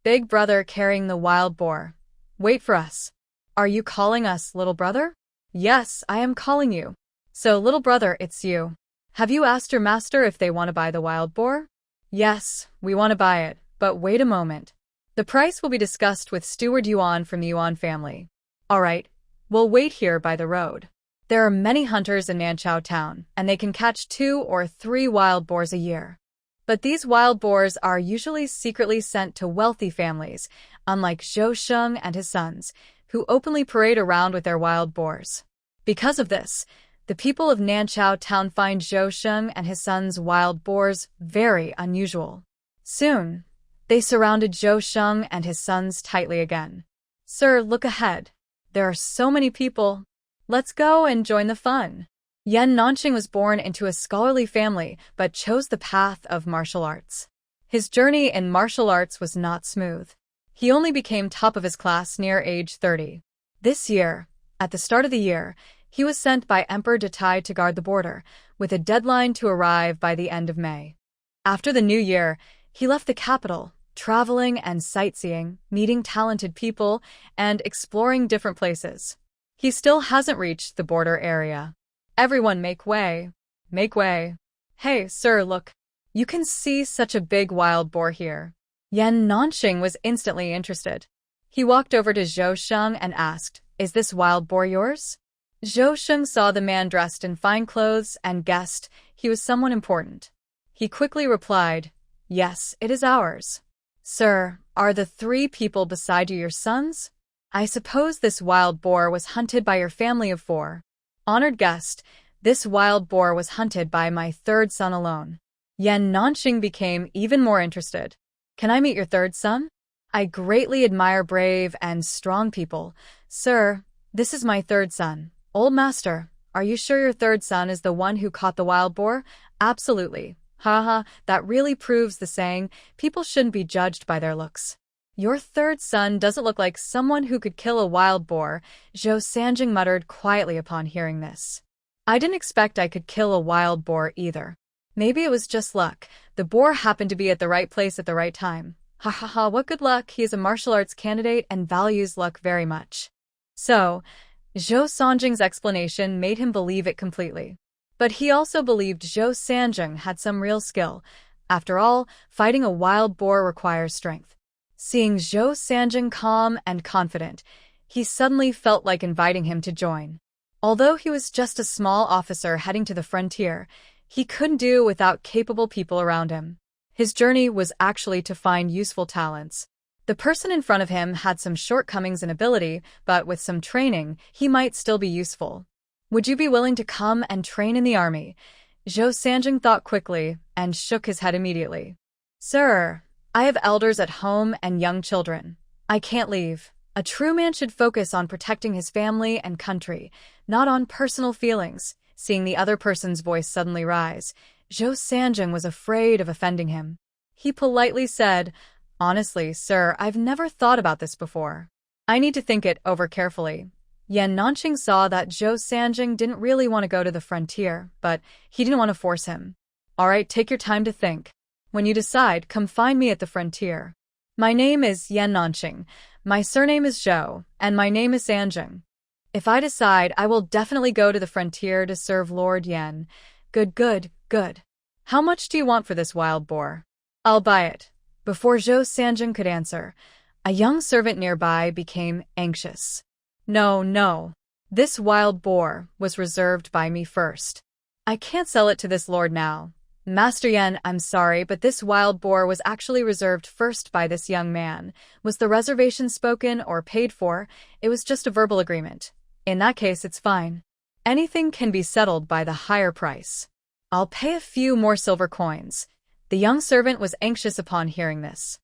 Big brother carrying the wild boar. Wait for us. Are you calling us, little brother? Yes, I am calling you. So, little brother, it's you. Have you asked your master if they want to buy the wild boar? Yes, we want to buy it, but wait a moment. The price will be discussed with Steward Yuan from the Yuan family. All right, we'll wait here by the road. There are many hunters in Nanxiao town, and they can catch 2 or 3 wild boars a year. But these wild boars are usually secretly sent to wealthy families, unlike Zhou Sheng and his sons, who openly parade around with their wild boars. Because of this, the people of Nanxiao town find Zhou Sheng and his sons' wild boars very unusual. Soon, They surrounded Zhou Sheng and his sons tightly again. Sir, look ahead. There are so many people. Let's go and join the fun. Yan Nanqing was born into a scholarly family but chose the path of martial arts. His journey in martial arts was not smooth. He only became top of his class near age 30. This year, at the start of the year, he was sent by Emperor Datai to guard the border, with a deadline to arrive by the end of May. After the new year, he left the capital, traveling and sightseeing, meeting talented people, and exploring different places. He still hasn't reached the border area. Everyone make way. Make way. Hey, sir, look. You can see such a big wild boar here. Yan Nanqing was instantly interested. He walked over to Zhou Sheng and asked, "Is this wild boar yours?" Zhou Sheng saw the man dressed in fine clothes and guessed he was someone important. He quickly replied, "Yes, it is ours." "Sir, are the 3 people beside you your sons? I suppose this wild boar was hunted by your family of 4. Honored guest, this wild boar was hunted by my 3rd son alone." Yan Nanqing became even more interested. "Can I meet your 3rd son? I greatly admire brave and strong people. Sir, this is my 3rd son. Old master, are you sure your 3rd son is the one who caught the wild boar?" "Absolutely. Haha, that really proves the saying, people shouldn't be judged by their looks. Your 3rd son doesn't look like someone who could kill a wild boar," Zhou Sanjing muttered quietly upon hearing this. "I didn't expect I could kill a wild boar either. Maybe it was just luck. The boar happened to be at the right place at the right time. Ha ha ha, what good luck. He is a martial arts candidate and values luck very much." So, Zhou Sanjing's explanation made him believe it completely. But he also believed Zhou Sanjing had some real skill. After all, fighting a wild boar requires strength. Seeing Zhou Sanjing calm and confident, he suddenly felt like inviting him to join. Although he was just a small officer heading to the frontier, he couldn't do without capable people around him. His journey was actually to find useful talents. The person in front of him had some shortcomings in ability, but with some training, he might still be useful. "Would you be willing to come and train in the army?" Zhou Sanjing thought quickly and shook his head immediately. "Sir, I have elders at home and young children. I can't leave. A true man should focus on protecting his family and country, not on personal feelings." Seeing the other person's voice suddenly rise, Zhou Sanjing was afraid of offending him. He politely said, "Honestly, sir, I've never thought about this before. I need to think it over carefully." Yan Nanqing saw that Zhou Sanjing didn't really want to go to the frontier, but he didn't want to force him. "All right, take your time to think. When you decide, come find me at the frontier. My name is Yan Nanqing, my surname is Zhou, and my name is Sanjing. If I decide, I will definitely go to the frontier to serve Lord Yan." "Good, good, good. How much do you want for this wild boar?" "I'll buy it." Before Zhou Sanjing could answer, a young servant nearby became anxious. "No, no. This wild boar was reserved by me first. I can't sell it to this lord now. Master Yan, I'm sorry, but this wild boar was actually reserved first by this young man. Was the reservation spoken or paid for? It was just a verbal agreement. In that case, it's fine. Anything can be settled by the higher price. I'll pay a few more silver coins." The young servant was anxious upon hearing this.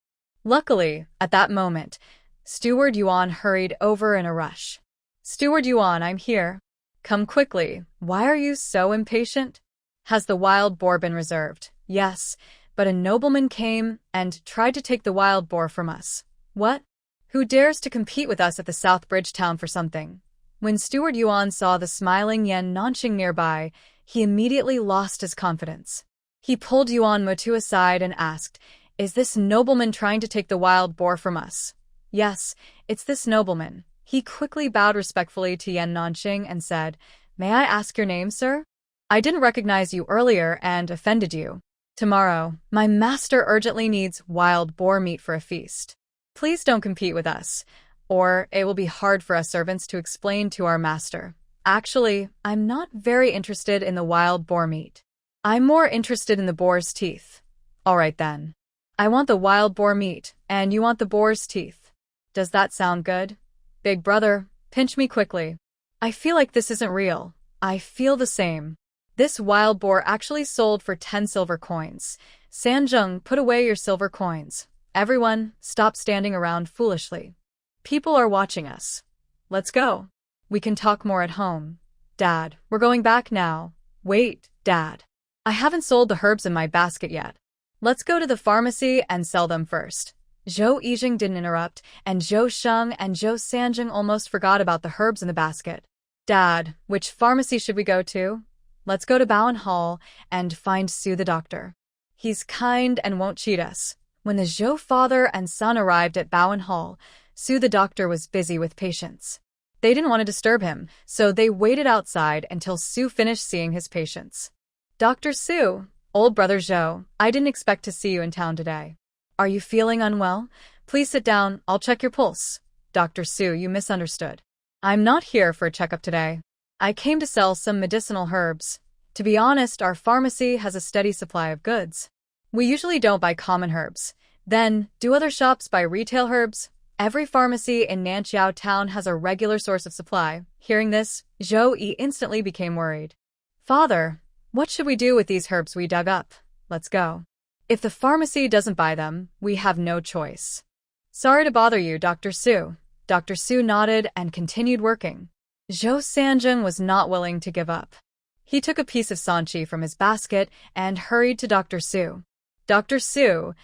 Luckily, at that moment, Steward Yuan hurried over in a rush. "Steward Yuan, I'm here. Come quickly. Why are you so impatient? Has the wild boar been reserved?" "Yes, but a nobleman came and tried to take the wild boar from us." "What? Who dares to compete with us at the South Bridge town for something?" When Steward Yuan saw the smiling Yan Nanqing nearby, he immediately lost his confidence. He pulled Yuan Motu aside and asked, "Is this nobleman trying to take the wild boar from us?" "Yes, it's this nobleman." He quickly bowed respectfully to Yan Nanqing and said, "May I ask your name, sir? I didn't recognize you earlier and offended you. Tomorrow, my master urgently needs wild boar meat for a feast. Please don't compete with us, or it will be hard for us servants to explain to our master. Actually, I'm not very interested in the wild boar meat. I'm more interested in the boar's teeth." "All right then. I want the wild boar meat, and you want the boar's teeth. Does that sound good? Big brother, pinch me quickly. I feel like this isn't real." "I feel the same. This wild boar actually sold for 10 silver coins. Sanjung, put away your silver coins. Everyone, stop standing around foolishly. People are watching us. Let's go. We can talk more at home. Dad, we're going back now. Wait, Dad. I haven't sold the herbs in my basket yet. Let's go to the pharmacy and sell them first. Zhou Yijing didn't interrupt, and Zhou Sheng and Zhou Sanjing almost forgot about the herbs in the basket. Dad, which pharmacy should we go to? Let's go to Bowen Hall and find Su the doctor. He's kind and won't cheat us. When the Zhou father and son arrived at Bowen Hall, Su the doctor was busy with patients. They didn't want to disturb him, so they waited outside until Su finished seeing his patients. Dr. Su, old brother Zhou, I didn't expect to see you in town today. Are you feeling unwell? Please sit down, I'll check your pulse. Dr. Su, you misunderstood. I'm not here for a checkup today. I came to sell some medicinal herbs. To be honest, our pharmacy has a steady supply of goods. We usually don't buy common herbs. Then, do other shops buy retail herbs? Every pharmacy in Nanqiao town has a regular source of supply. Hearing this, Zhou Yi instantly became worried. Father, what should we do with these herbs we dug up? Let's go. If the pharmacy doesn't buy them, we have no choice. Sorry to bother you, Dr. Su. Dr. Su nodded and continued working. Zhou Sanjing was not willing to give up. He took a piece of sanchi from his basket and hurried to Dr. Su. Dr. Su,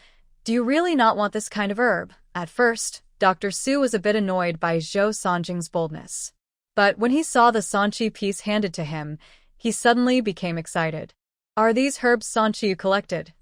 do you really not want this kind of herb? At first, Dr. Su was a bit annoyed by Zhou Sanjing's boldness. But when he saw the sanchi piece handed to him, he suddenly became excited. Are these herbs sanchi you collected?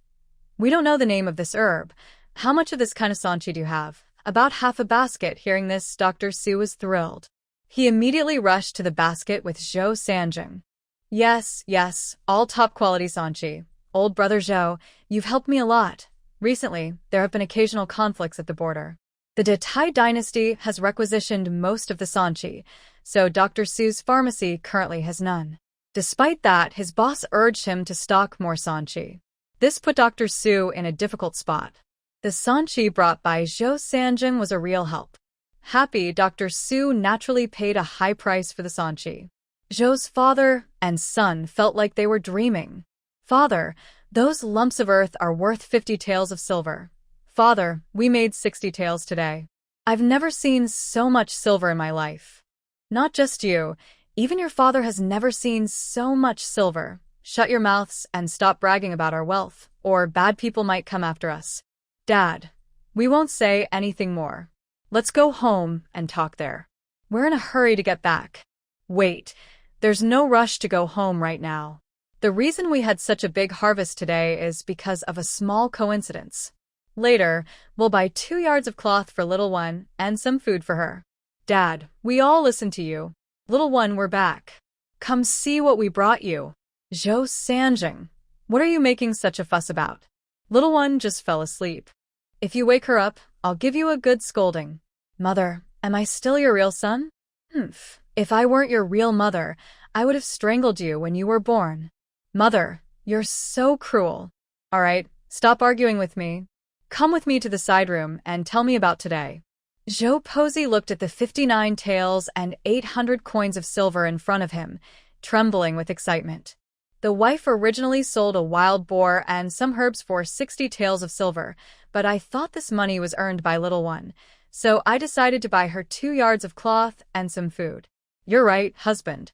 We don't know the name of this herb. How much of this kind of sanchi do you have? About half a basket. Hearing this, Dr. Su was thrilled. He immediately rushed to the basket with Zhou Sanjing. Yes, all top-quality sanchi. Old brother Zhou, you've helped me a lot. Recently, there have been occasional conflicts at the border. The De Tai dynasty has requisitioned most of the sanchi, so Dr. Su's pharmacy currently has none. Despite that, his boss urged him to stock more sanchi. This put Dr. Su in a difficult spot. The sanchi brought by Zhou Sanjing was a real help. Happy, Dr. Su naturally paid a high price for the sanchi. Zhou's father and son felt like they were dreaming. Father, those lumps of earth are worth 50 taels of silver. Father, we made 60 taels today. I've never seen so much silver in my life. Not just you, even your father has never seen so much silver. Shut your mouths and stop bragging about our wealth, or bad people might come after us. Dad, we won't say anything more. Let's go home and talk there. We're in a hurry to get back. Wait, there's no rush to go home right now. The reason we had such a big harvest today is because of a small coincidence. Later, we'll buy 2 yards of cloth for little one and some food for her. Dad, we all listen to you. Little one, we're back. Come see what we brought you. Zhou Sanjing, what are you making such a fuss about? Little one just fell asleep. If you wake her up, I'll give you a good scolding. Mother, am I still your real son? If I weren't your real mother, I would have strangled you when you were born. Mother, you're so cruel. All right, stop arguing with me. Come with me to the side room and tell me about today. Zhou Posey looked at the 59 taels and 800 coins of silver in front of him, trembling with excitement. The wife originally sold a wild boar and some herbs for 60 taels of silver, but I thought this money was earned by little one, so I decided to buy her 2 yards of cloth and some food. You're right, husband.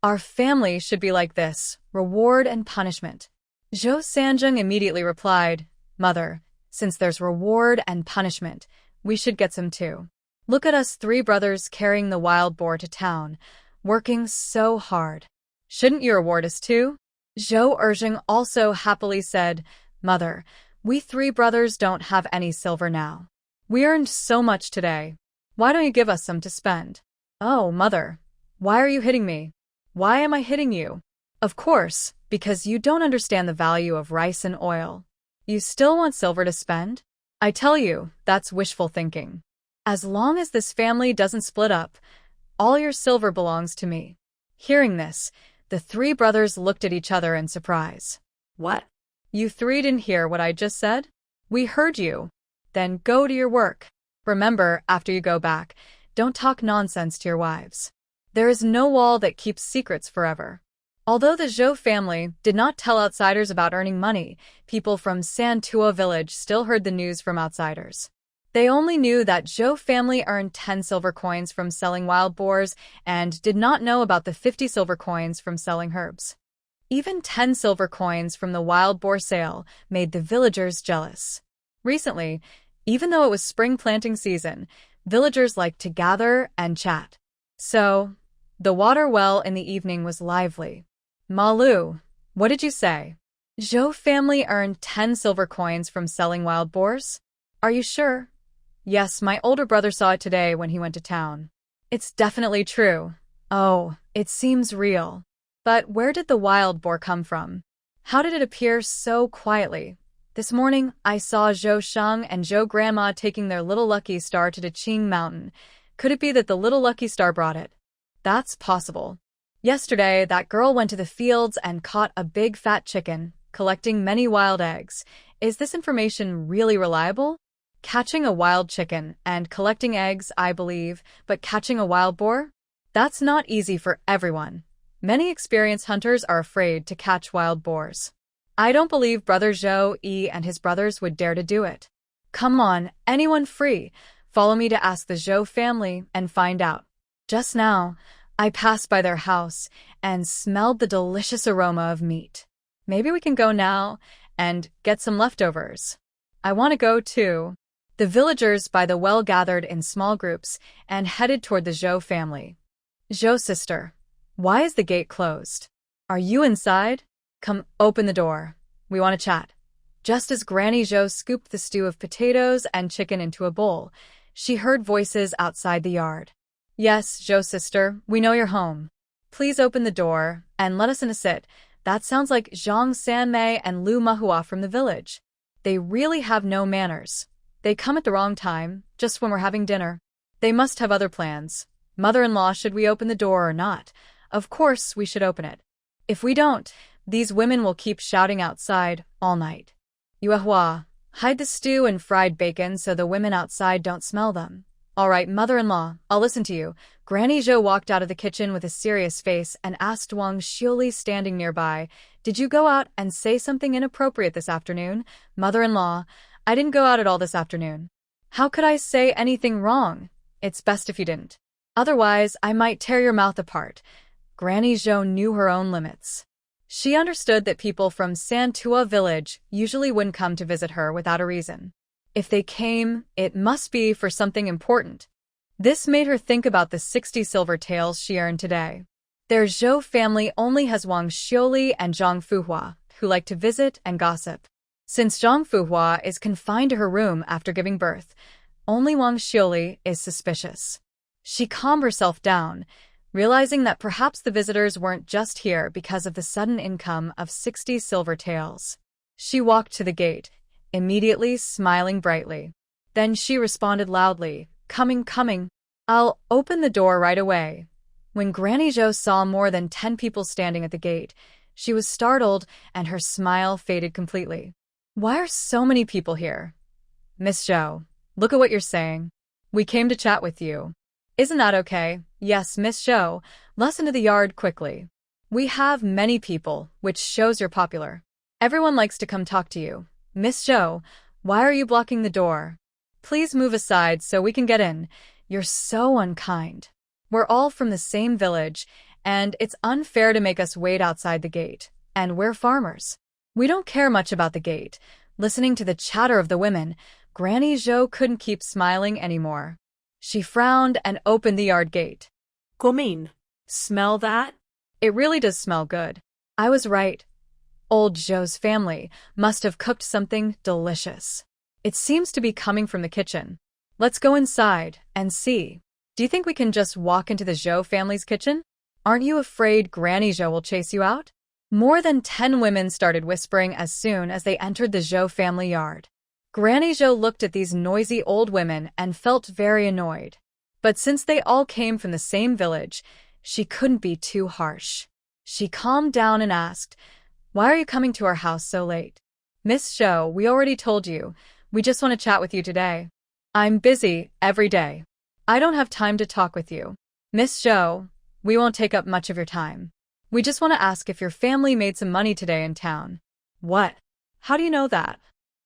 Our family should be like this, reward and punishment. Zhou Sanjing immediately replied, Mother, since there's reward and punishment, we should get some too. Look at us 3 brothers carrying the wild boar to town, working so hard. Shouldn't you reward us too? Zhou Erjing also happily said, Mother, we 3 brothers don't have any silver now. We earned so much today. Why don't you give us some to spend? Oh, Mother, why are you hitting me? Why am I hitting you? Of course, because you don't understand the value of rice and oil. You still want silver to spend? I tell you, that's wishful thinking. As long as this family doesn't split up, all your silver belongs to me. Hearing this, the 3 brothers looked at each other in surprise. What? You 3 didn't hear what I just said? We heard you. Then go to your work. Remember, after you go back, don't talk nonsense to your wives. There is no wall that keeps secrets forever. Although the Zhou family did not tell outsiders about earning money, people from Santua village still heard the news from outsiders. They only knew that Zhou family earned 10 silver coins from selling wild boars and did not know about the 50 silver coins from selling herbs. Even 10 silver coins from the wild boar sale made the villagers jealous. Recently, even though it was spring planting season, villagers liked to gather and chat. So, the water well in the evening was lively. Malu, what did you say? Zhou family earned 10 silver coins from selling wild boars? Are you sure? Yes, my older brother saw it today when he went to town. It's definitely true. Oh, it seems real. But where did the wild boar come from? How did it appear so quietly? This morning, I saw Zhou Sheng and Zhou Grandma taking their little lucky star to the Qing Mountain. Could it be that the little lucky star brought it? That's possible. Yesterday, that girl went to the fields and caught a big fat chicken, collecting many wild eggs. Is this information really reliable? Catching a wild chicken and collecting eggs, I believe, but catching a wild boar? That's not easy for everyone. Many experienced hunters are afraid to catch wild boars. I don't believe Brother Zhou Yi and his brothers would dare to do it. Come on, anyone free, follow me to ask the Zhou family and find out. Just now, I passed by their house and smelled the delicious aroma of meat. Maybe we can go now and get some leftovers. I want to go too. The villagers by the well gathered in small groups and headed toward the Zhou family. Zhou sister, why is the gate closed? Are you inside? Come, open the door. We want to chat. Just as Granny Zhou scooped the stew of potatoes and chicken into a bowl, she heard voices outside the yard. Yes, Zhou sister, we know you're home. Please open the door and let us in a sit. That sounds like Zhang Sanmei and Lu Manhwa from the village. They really have no manners. They come at the wrong time, just when we're having dinner. They must have other plans. Mother-in-law, should we open the door or not? Of course we should open it. If we don't, these women will keep shouting outside all night. Yuehua, hide the stew and fried bacon so the women outside don't smell them. All right, mother-in-law, I'll listen to you. Granny Zhou walked out of the kitchen with a serious face and asked Wang Xiuli standing nearby, Did you go out and say something inappropriate this afternoon? Mother-in-law, I didn't go out at all this afternoon. How could I say anything wrong? It's best if you didn't. Otherwise, I might tear your mouth apart. Granny Zhou knew her own limits. She understood that people from Santua village usually wouldn't come to visit her without a reason. If they came, it must be for something important. This made her think about the 60 silver taels she earned today. Their Zhou family only has Wang Xiuli and Zhang Fuhua, who like to visit and gossip. Since Zhang Fuhua is confined to her room after giving birth, only Wang Xiuli is suspicious. She calmed herself down, realizing that perhaps the visitors weren't just here because of the sudden income of 60 silver taels. She walked to the gate, immediately smiling brightly. Then she responded loudly, Coming. I'll open the door right away. When Granny Zhou saw more than 10 people standing at the gate, she was startled and her smile faded completely. Why are so many people here? Miss Zhou, look at what you're saying. We came to chat with you. Isn't that okay? Yes, Miss Zhou, let's into the yard quickly. We have many people, which shows you're popular. Everyone likes to come talk to you. Miss Zhou, why are you blocking the door? Please move aside so we can get in. You're so unkind. We're all from the same village, and it's unfair to make us wait outside the gate. And we're farmers. We don't care much about the gate. Listening to the chatter of the women, Granny Zhou couldn't keep smiling anymore. She frowned and opened the yard gate. Come in. Smell that? It really does smell good. I was right. Old Zhou's family must have cooked something delicious. It seems to be coming from the kitchen. Let's go inside and see. Do you think we can just walk into the Zhou family's kitchen? Aren't you afraid Granny Zhou will chase you out? More than 10 women started whispering as soon as they entered the Zhou family yard. Granny Zhou looked at these noisy old women and felt very annoyed. But since they all came from the same village, she couldn't be too harsh. She calmed down and asked, Why are you coming to our house so late? Miss Zhou, we already told you. We just want to chat with you today. I'm busy every day. I don't have time to talk with you. Miss Zhou, we won't take up much of your time. We just want to ask if your family made some money today in town. What? How do you know that?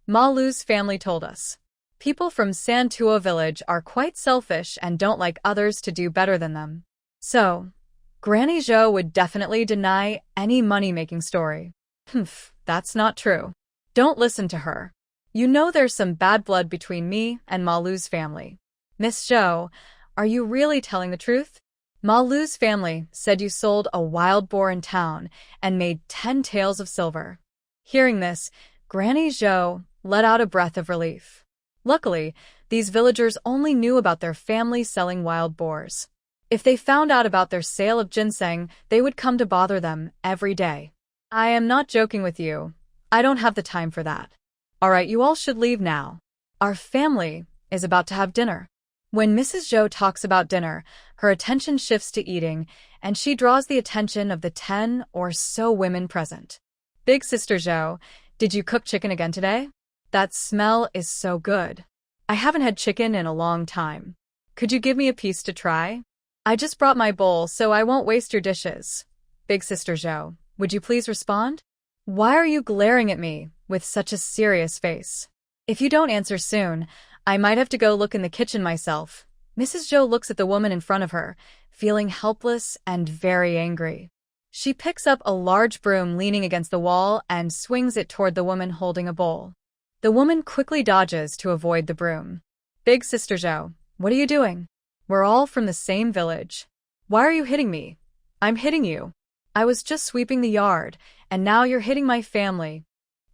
Ma Lu's family told us. People from Santua village are quite selfish and don't like others to do better than them. So, Granny Zhou would definitely deny any money-making story. Humph, that's not true. Don't listen to her. You know there's some bad blood between me and Ma Lu's family. Miss Zhou, are you really telling the truth? Ma Lu's family said you sold a wild boar in town and made 10 taels of silver. Hearing this, Granny Zhou let out a breath of relief. Luckily, these villagers only knew about their family selling wild boars. If they found out about their sale of ginseng, they would come to bother them every day. I am not joking with you. I don't have the time for that. All right, you all should leave now. Our family is about to have dinner. When Mrs. Zhou talks about dinner, her attention shifts to eating, and she draws the attention of the 10 or so women present. Big Sister Zhou, did you cook chicken again today? That smell is so good. I haven't had chicken in a long time. Could you give me a piece to try? I just brought my bowl, so I won't waste your dishes. Big Sister Zhou, would you please respond? Why are you glaring at me with such a serious face? If you don't answer soon, I might have to go look in the kitchen myself. Mrs. Zhou looks at the woman in front of her, feeling helpless and very angry. She picks up a large broom leaning against the wall and swings it toward the woman holding a bowl. The woman quickly dodges to avoid the broom. Big Sister Zhou, what are you doing? We're all from the same village. Why are you hitting me? I'm hitting you. I was just sweeping the yard, and now you're hitting my family.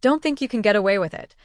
Don't think you can get away with it.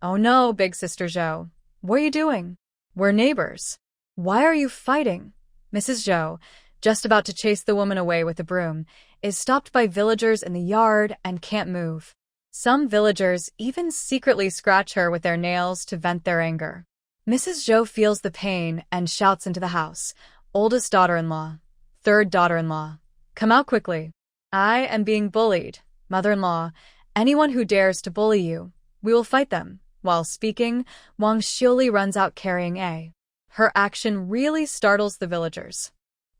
Oh no, Big Sister Zhou. What are you doing? We're neighbors. Why are you fighting? Mrs. Zhou, just about to chase the woman away with the broom, is stopped by villagers in the yard and can't move. Some villagers even secretly scratch her with their nails to vent their anger. Mrs. Zhou feels the pain and shouts into the house. Oldest daughter-in-law, third daughter-in-law, come out quickly. I am being bullied. Mother-in-law, anyone who dares to bully you, we will fight them. While speaking, Wang Xiuli runs out carrying a. Her action really startles the villagers.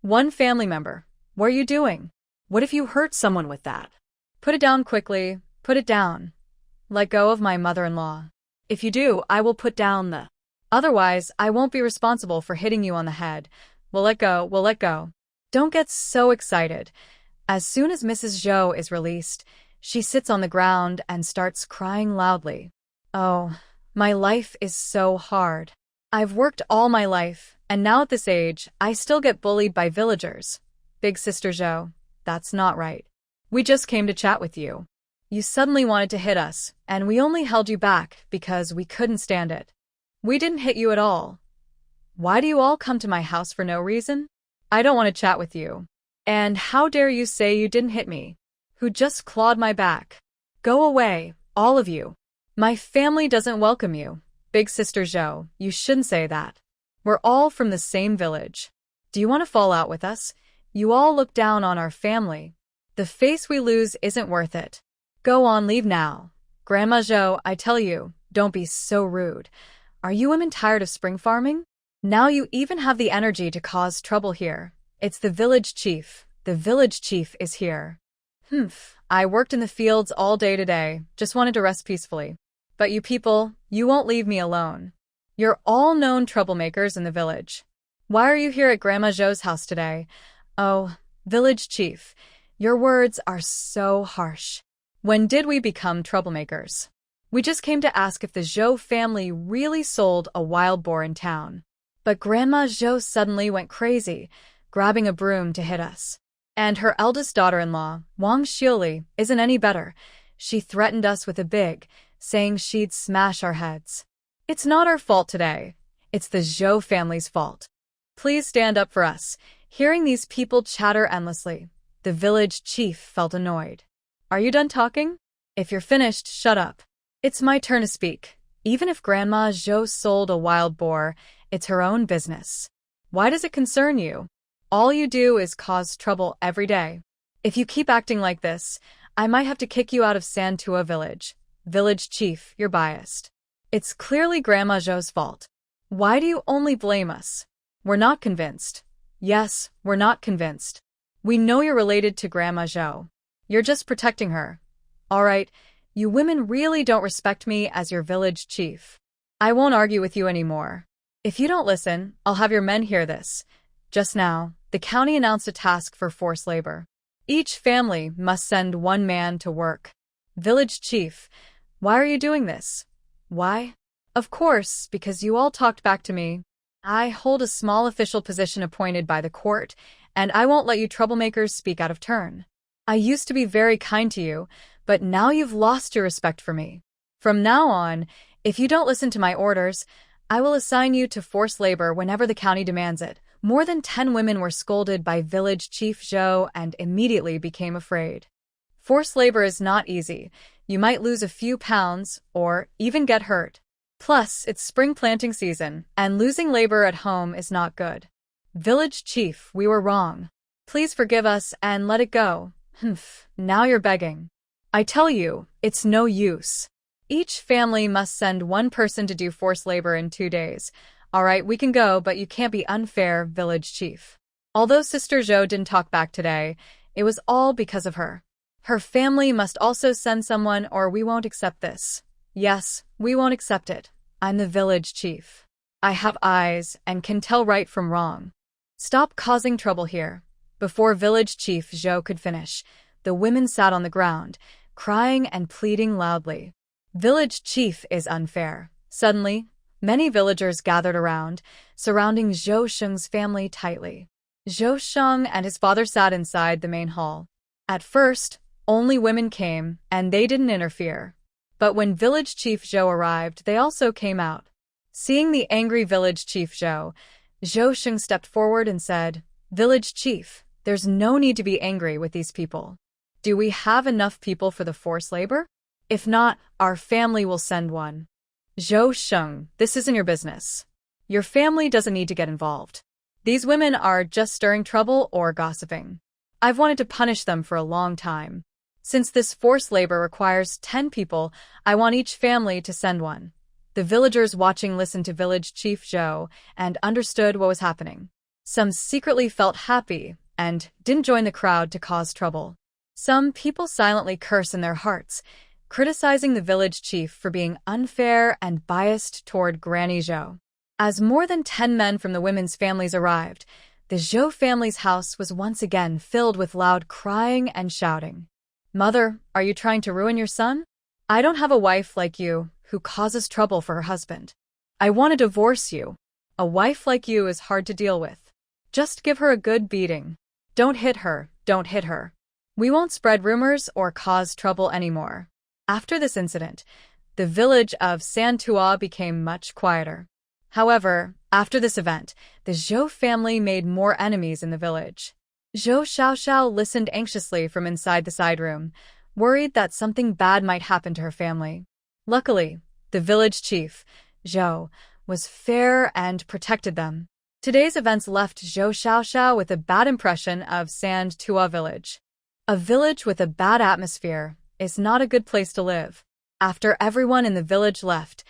One family member, what are you doing? What if you hurt someone with that? Put it down quickly, put it down. Let go of my mother-in-law. If you do, I will put down the. Otherwise, I won't be responsible for hitting you on the head. We'll let go. Don't get so excited. As soon as Mrs. Zhou is released, she sits on the ground and starts crying loudly. Oh, my life is so hard. I've worked all my life, and now at this age, I still get bullied by villagers. Big Sister Zhou, that's not right. We just came to chat with you. You suddenly wanted to hit us, and we only held you back because we couldn't stand it. We didn't hit you at all. Why do you all come to my house for no reason? I don't want to chat with you. And how dare you say you didn't hit me? Who just clawed my back? Go away, all of you. My family doesn't welcome you. Big Sister Zhou, you shouldn't say that. We're all from the same village. Do you want to fall out with us? You all look down on our family. The face we lose isn't worth it. Go on, leave now. Grandma Zhou, I tell you, don't be so rude. Are you women tired of spring farming? Now you even have the energy to cause trouble here. It's the village chief. The village chief is here. I worked in the fields all day today, just wanted to rest peacefully. But you people, you won't leave me alone. You're all known troublemakers in the village. Why are you here at Grandma Zhou's house today? Oh, village chief, your words are so harsh. When did we become troublemakers? We just came to ask if the Zhou family really sold a wild boar in town. But Grandma Zhou suddenly went crazy, grabbing a broom to hit us. And her eldest daughter-in-law, Wang Xiuli, isn't any better. She threatened us with a big, saying she'd smash our heads. It's not our fault today. It's the Zhou family's fault. Please stand up for us. Hearing these people chatter endlessly, the village chief felt annoyed. Are you done talking? If you're finished, shut up. It's my turn to speak. Even if Grandma Zhou sold a wild boar, it's her own business. Why does it concern you? All you do is cause trouble every day. If you keep acting like this, I might have to kick you out of Santua village. Village chief, you're biased. It's clearly Grandma Zhou's fault. Why do you only blame us? We're not convinced. Yes, we're not convinced. We know you're related to Grandma Zhou. You're just protecting her. All right, you women really don't respect me as your village chief. I won't argue with you anymore. If you don't listen, I'll have your men hear this. Just now, the county announced a task for forced labor. Each family must send one man to work. Village chief, why are you doing this? Why? Of course, because you all talked back to me. I hold a small official position appointed by the court, and I won't let you troublemakers speak out of turn. I used to be very kind to you, but now you've lost your respect for me. From now on, if you don't listen to my orders, I will assign you to forced labor whenever the county demands it. More than 10 women were scolded by village chief Zhou and immediately became afraid. Forced labor is not easy. You might lose a few pounds or even get hurt. Plus, it's spring planting season, and losing labor at home is not good. Village chief, we were wrong. Please forgive us and let it go. Now you're begging. I tell you, it's no use. Each family must send one person to do forced labor in 2 days. All right, we can go, but you can't be unfair, village chief. Although Sister Zhou didn't talk back today, it was all because of her. Her family must also send someone or we won't accept this. Yes, we won't accept it. I'm the village chief. I have eyes and can tell right from wrong. Stop causing trouble here. Before village chief Zhou could finish, the women sat on the ground, crying and pleading loudly. Village chief is unfair. Suddenly, many villagers gathered around, surrounding Zhou Sheng's family tightly. Zhou Sheng and his father sat inside the main hall. At first, only women came, and they didn't interfere. But when village chief Zhou arrived, they also came out. Seeing the angry village chief Zhou Sheng stepped forward and said, "Village chief, there's no need to be angry with these people. Do we have enough people for the forced labor? If not, our family will send one." Zhou Sheng, this isn't your business. Your family doesn't need to get involved. These women are just stirring trouble or gossiping. I've wanted to punish them for a long time. Since this forced labor requires 10 people, I want each family to send one. The villagers watching listened to village chief Zhou and understood what was happening. Some secretly felt happy and didn't join the crowd to cause trouble. Some people silently curse in their hearts, criticizing the village chief for being unfair and biased toward Granny Zhou. As more than 10 men from the women's families arrived, the Zhou family's house was once again filled with loud crying and shouting. "Mother, are you trying to ruin your son? I don't have a wife like you who causes trouble for her husband. I want to divorce you. A wife like you is hard to deal with. Just give her a good beating. Don't hit her, don't hit her. We won't spread rumors or cause trouble anymore." After this incident, the village of Santua became much quieter. However, after this event, the Zhou family made more enemies in the village. Zhou Xiaoxiao listened anxiously from inside the side room, worried that something bad might happen to her family. Luckily, the village chief, Zhou, was fair and protected them. Today's events left Zhou Xiaoxiao with a bad impression of Santua village. A village with a bad atmosphere is not a good place to live. After everyone in the village left,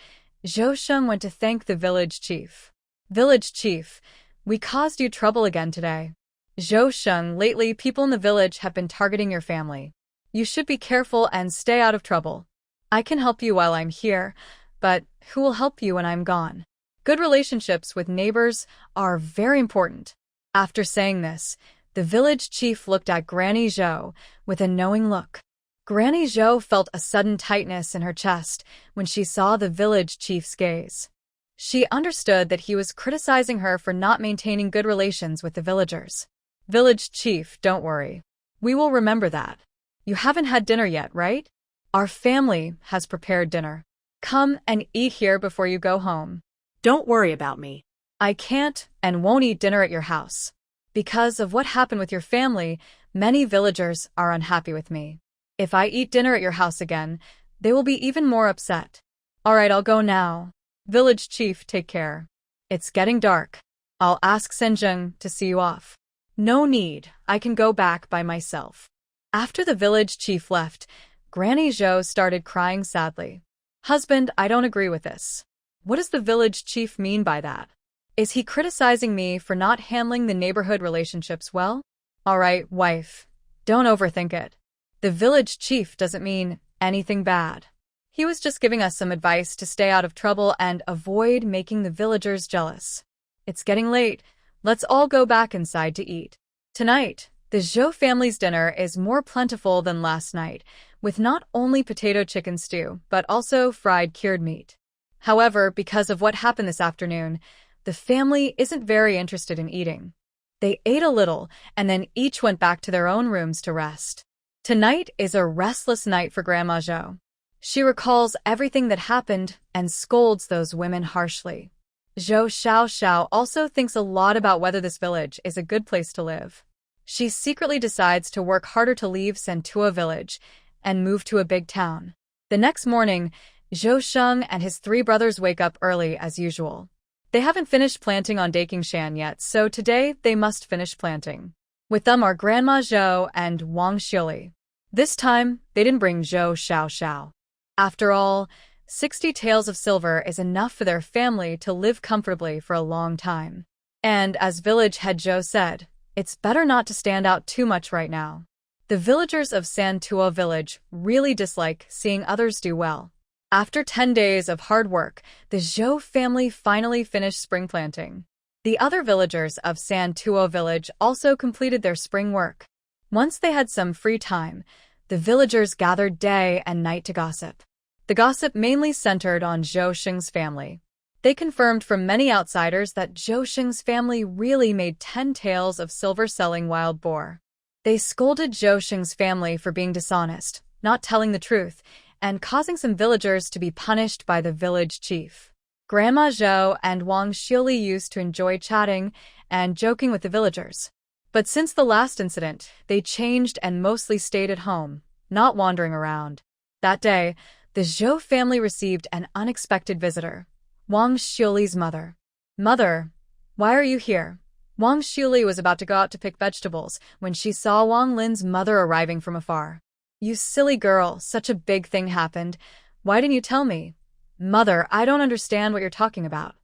Zhou Sheng went to thank the village chief. "Village chief, we caused you trouble again today. Zhou Sheng, lately people in the village have been targeting your family. You should be careful and stay out of trouble. I can help you while I'm here, but who will help you when I'm gone? Good relationships with neighbors are very important." After saying this, the village chief looked at Granny Zhou with a knowing look. Granny Zhou felt a sudden tightness in her chest when she saw the village chief's gaze. She understood that he was criticizing her for not maintaining good relations with the villagers. "Village chief, don't worry. We will remember that. You haven't had dinner yet, right? Our family has prepared dinner. Come and eat here before you go home." Don't worry about me. "I can't and won't eat dinner at your house. Because of what happened with your family, many villagers are unhappy with me. If I eat dinner at your house again, they will be even more upset. All right, I'll go now. Village chief, take care. It's getting dark. I'll ask Senjeng to see you off." "No need, I can go back by myself." After the village chief left, Granny Zhou started crying sadly. "Husband, I don't agree with this. What does the village chief mean by that? Is he criticizing me for not handling the neighborhood relationships well? All right, wife. Don't overthink it. The village chief doesn't mean anything bad. He was just giving us some advice to stay out of trouble and avoid making the villagers jealous. It's getting late. Let's all go back inside to eat. Tonight, the Zhou family's dinner is more plentiful than last night, with not only potato chicken stew, but also fried cured meat. However, because of what happened this afternoon, the family isn't very interested in eating. They ate a little, and then each went back to their own rooms to rest. Tonight is a restless night for Grandma Zhou. She recalls everything that happened and scolds those women harshly. Zhou Xiaoxiao also thinks a lot about whether this village is a good place to live. She secretly decides to work harder to leave Santua village and move to a big town. The next morning, Zhou Sheng and his 3 brothers wake up early as usual. They haven't finished planting on Dakingshan yet, so today they must finish planting. With them are Grandma Zhou and Wang Xiuli. This time, they didn't bring Zhou Xiaoxiao. After all, 60 taels of silver is enough for their family to live comfortably for a long time. And as village head Zhou said, it's better not to stand out too much right now. The villagers of Santua village really dislike seeing others do well. After 10 days of hard work, the Zhou family finally finished spring planting. The other villagers of Santua village also completed their spring work. Once they had some free time, the villagers gathered day and night to gossip. The gossip mainly centered on Zhou Sheng's family. They confirmed from many outsiders that Zhou Sheng's family really made 10 taels of silver selling wild boar. They scolded Zhou Sheng's family for being dishonest, not telling the truth, and causing some villagers to be punished by the village chief. Grandma Zhou and Wang Xiuli used to enjoy chatting and joking with the villagers. But since the last incident, they changed and mostly stayed at home, not wandering around. That day, the Zhou family received an unexpected visitor, Wang Xiuli's mother. Mother, why are you here? Wang Xiuli was about to go out to pick vegetables when she saw Wang Lin's mother arriving from afar. You silly girl, such a big thing happened. Why didn't you tell me? Mother, I don't understand what you're talking about.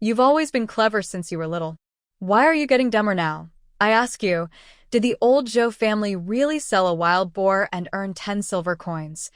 You've always been clever since you were little. Why are you getting dumber now? I ask you, did the old Zhou family really sell a wild boar and earn 10 silver coins?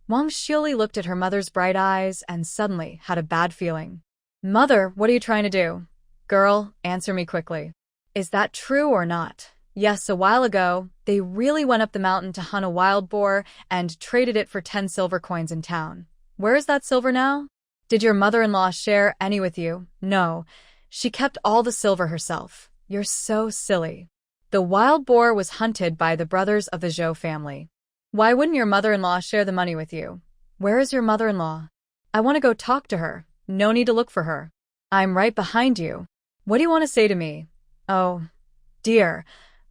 Wang Xiuli looked at her mother's bright eyes and suddenly had a bad feeling. Mother, what are you trying to do? Girl, answer me quickly. Is that true or not? Yes, a while ago, they really went up the mountain to hunt a wild boar and traded it for 10 silver coins in town. Where is that silver now? Did your mother-in-law share any with you? No, she kept all the silver herself. You're so silly. The wild boar was hunted by the brothers of the Zhou family. Why wouldn't your mother-in-law share the money with you? Where is your mother-in-law? I want to go talk to her. No need to look for her. I'm right behind you. What do you want to say to me? Oh, dear.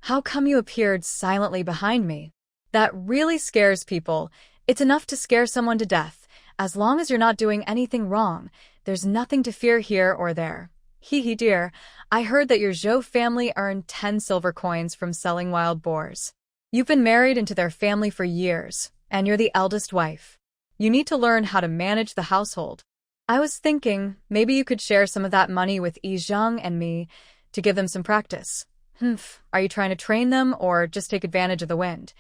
How come you appeared silently behind me? That really scares people. It's enough to scare someone to death. As long as you're not doing anything wrong, there's nothing to fear here or there. Hee hee dear, I heard that your Zhou family earned 10 silver coins from selling wild boars. You've been married into their family for years, and you're the eldest wife. You need to learn how to manage the household. I was thinking maybe you could share some of that money with Yi Zhang and me to give them some practice. Are you trying to train them or just take advantage of the wind?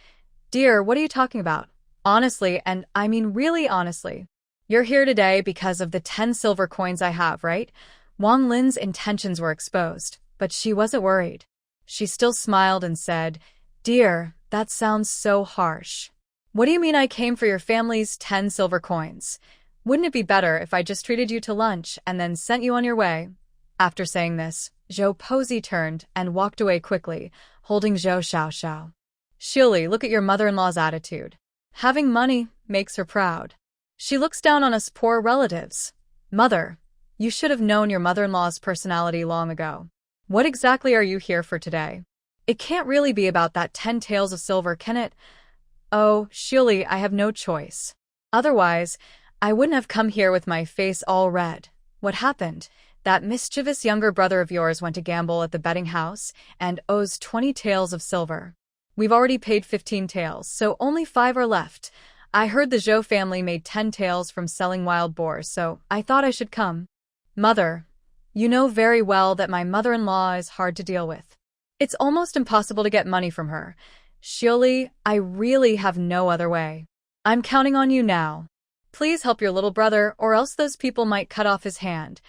Dear, what are you talking about? Honestly, and I mean really honestly. You're here today because of the 10 silver coins I have, right? Wang Lin's intentions were exposed, but she wasn't worried. She still smiled and said, Dear, that sounds so harsh. What do you mean I came for your family's 10 silver coins? Wouldn't it be better if I just treated you to lunch and then sent you on your way? After saying this, Zhou Posey turned and walked away quickly, holding Zhou Xiaoxiao. Xiuli, look at your mother-in-law's attitude. Having money makes her proud. She looks down on us poor relatives. Mother, you should have known your mother-in-law's personality long ago. What exactly are you here for today? It can't really be about that 10 taels of silver, can it? Oh, Xiuli, I have no choice. Otherwise, I wouldn't have come here with my face all red. What happened? That mischievous younger brother of yours went to gamble at the betting house and owes 20 taels of silver. We've already paid 15 taels, so only 5 are left. I heard the Zhou family made 10 taels from selling wild boars, so I thought I should come. Mother, you know very well that my mother-in-law is hard to deal with. It's almost impossible to get money from her. Xioli, I really have no other way. I'm counting on you now. Please help your little brother, or else those people might cut off his hand.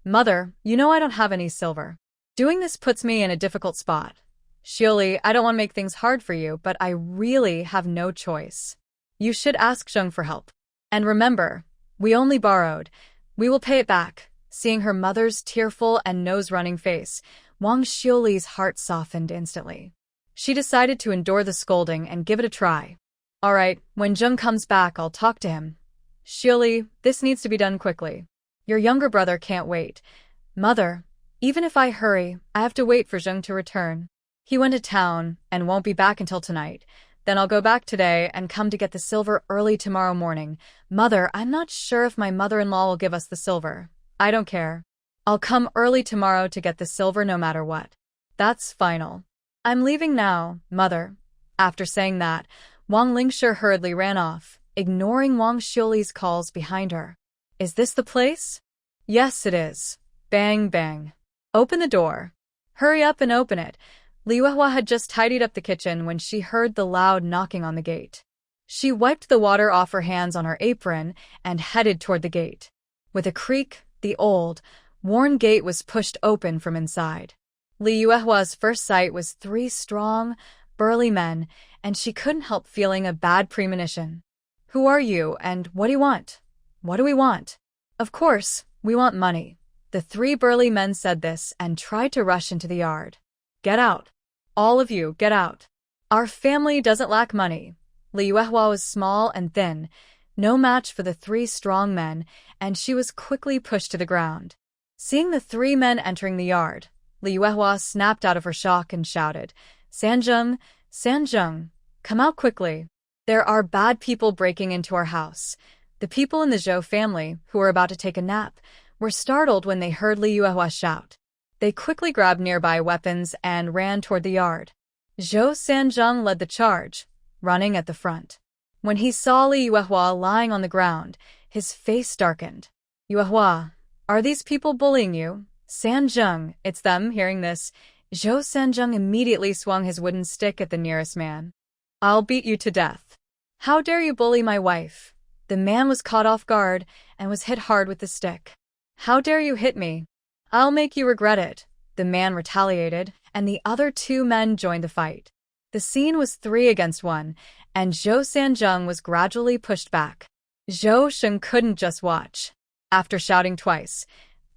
Mother, you know I don't have any silver. Doing this puts me in a difficult spot. Xioli, I don't want to make things hard for you, but I really have no choice. You should ask Zheng for help. And remember, we only borrowed. We will pay it back. Seeing her mother's tearful and nose-running face, Wang Xioli's heart softened instantly. She decided to endure the scolding and give it a try. All right, when Zheng comes back, I'll talk to him. Xioli, this needs to be done quickly. Your younger brother can't wait. Mother, even if I hurry, I have to wait for Zheng to return. He went to town and won't be back until tonight. Then I'll go back today and come to get the silver early tomorrow morning. Mother, I'm not sure if my mother-in-law will give us the silver. I don't care. I'll come early tomorrow to get the silver no matter what. That's final. I'm leaving now, Mother. After saying that, Wang Lingshi hurriedly ran off, ignoring Wang Xioli's calls behind her. Is this the place? Yes, it is. Bang, bang. Open the door. Hurry up and open it. Li Yuehua had just tidied up the kitchen when she heard the loud knocking on the gate. She wiped the water off her hands on her apron and headed toward the gate. With a creak, the old, worn gate was pushed open from inside. Li Yuehua's first sight was 3 strong, burly men, and she couldn't help feeling a bad premonition. Who are you, and what do you want? What do we want? Of course, we want money. The 3 burly men said this and tried to rush into the yard. Get out. All of you, get out. Our family doesn't lack money. Li Yuehua was small and thin, no match for the 3 strong men, and she was quickly pushed to the ground. Seeing the 3 men entering the yard, Li Yuehua snapped out of her shock and shouted, Sanzheng, Sanzheng, come out quickly. There are bad people breaking into our house. The people in the Zhou family, who were about to take a nap, were startled when they heard Li Yuehua shout. They quickly grabbed nearby weapons and ran toward the yard. Zhou Sanzheng led the charge, running at the front. When he saw Li Yuehua lying on the ground, his face darkened. Yuehua, are these people bullying you? Sanzheng, it's them. Hearing this, Zhou Sanzheng immediately swung his wooden stick at the nearest man. I'll beat you to death. How dare you bully my wife? The man was caught off guard and was hit hard with the stick. How dare you hit me? I'll make you regret it. The man retaliated, and the other 2 men joined the fight. The scene was 3 against 1, and Zhou Sanzheng was gradually pushed back. Zhou Sheng couldn't just watch. After shouting twice,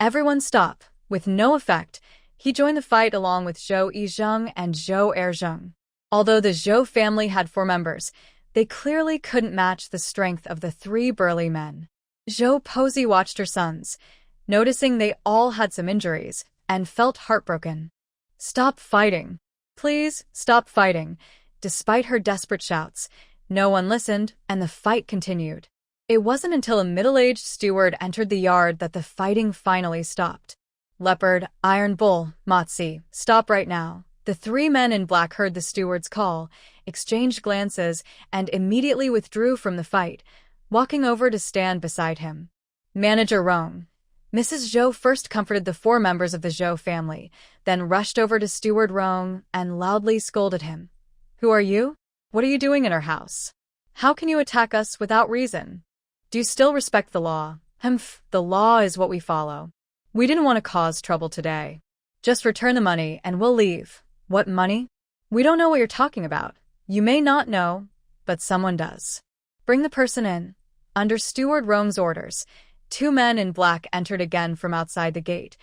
everyone stop. With no effect, he joined the fight along with Zhou Yizheng and Zhou Erzheng. Although the Zhou family had 4 members, they clearly couldn't match the strength of the 3 burly men. Zhou Pozi watched her sons, noticing they all had some injuries, and felt heartbroken. Stop fighting. Please, stop fighting. Despite her desperate shouts, no one listened, and the fight continued. It wasn't until a middle-aged steward entered the yard that the fighting finally stopped. Leopard, Iron Bull, Motzi, stop right now. The 3 men in black heard the steward's call, exchanged glances, and immediately withdrew from the fight, walking over to stand beside him. Manager Rong. Mrs. Zhou first comforted the 4 members of the Zhou family, then rushed over to Steward Rong and loudly scolded him. Who are you? What are you doing in our house? How can you attack us without reason? Do you still respect the law? Humph, the law is what we follow. We didn't want to cause trouble today. Just return the money and we'll leave. What money? We don't know what you're talking about. You may not know, but someone does. Bring the person in. Under Steward Rong's orders, 2 men in black entered again from outside the gate,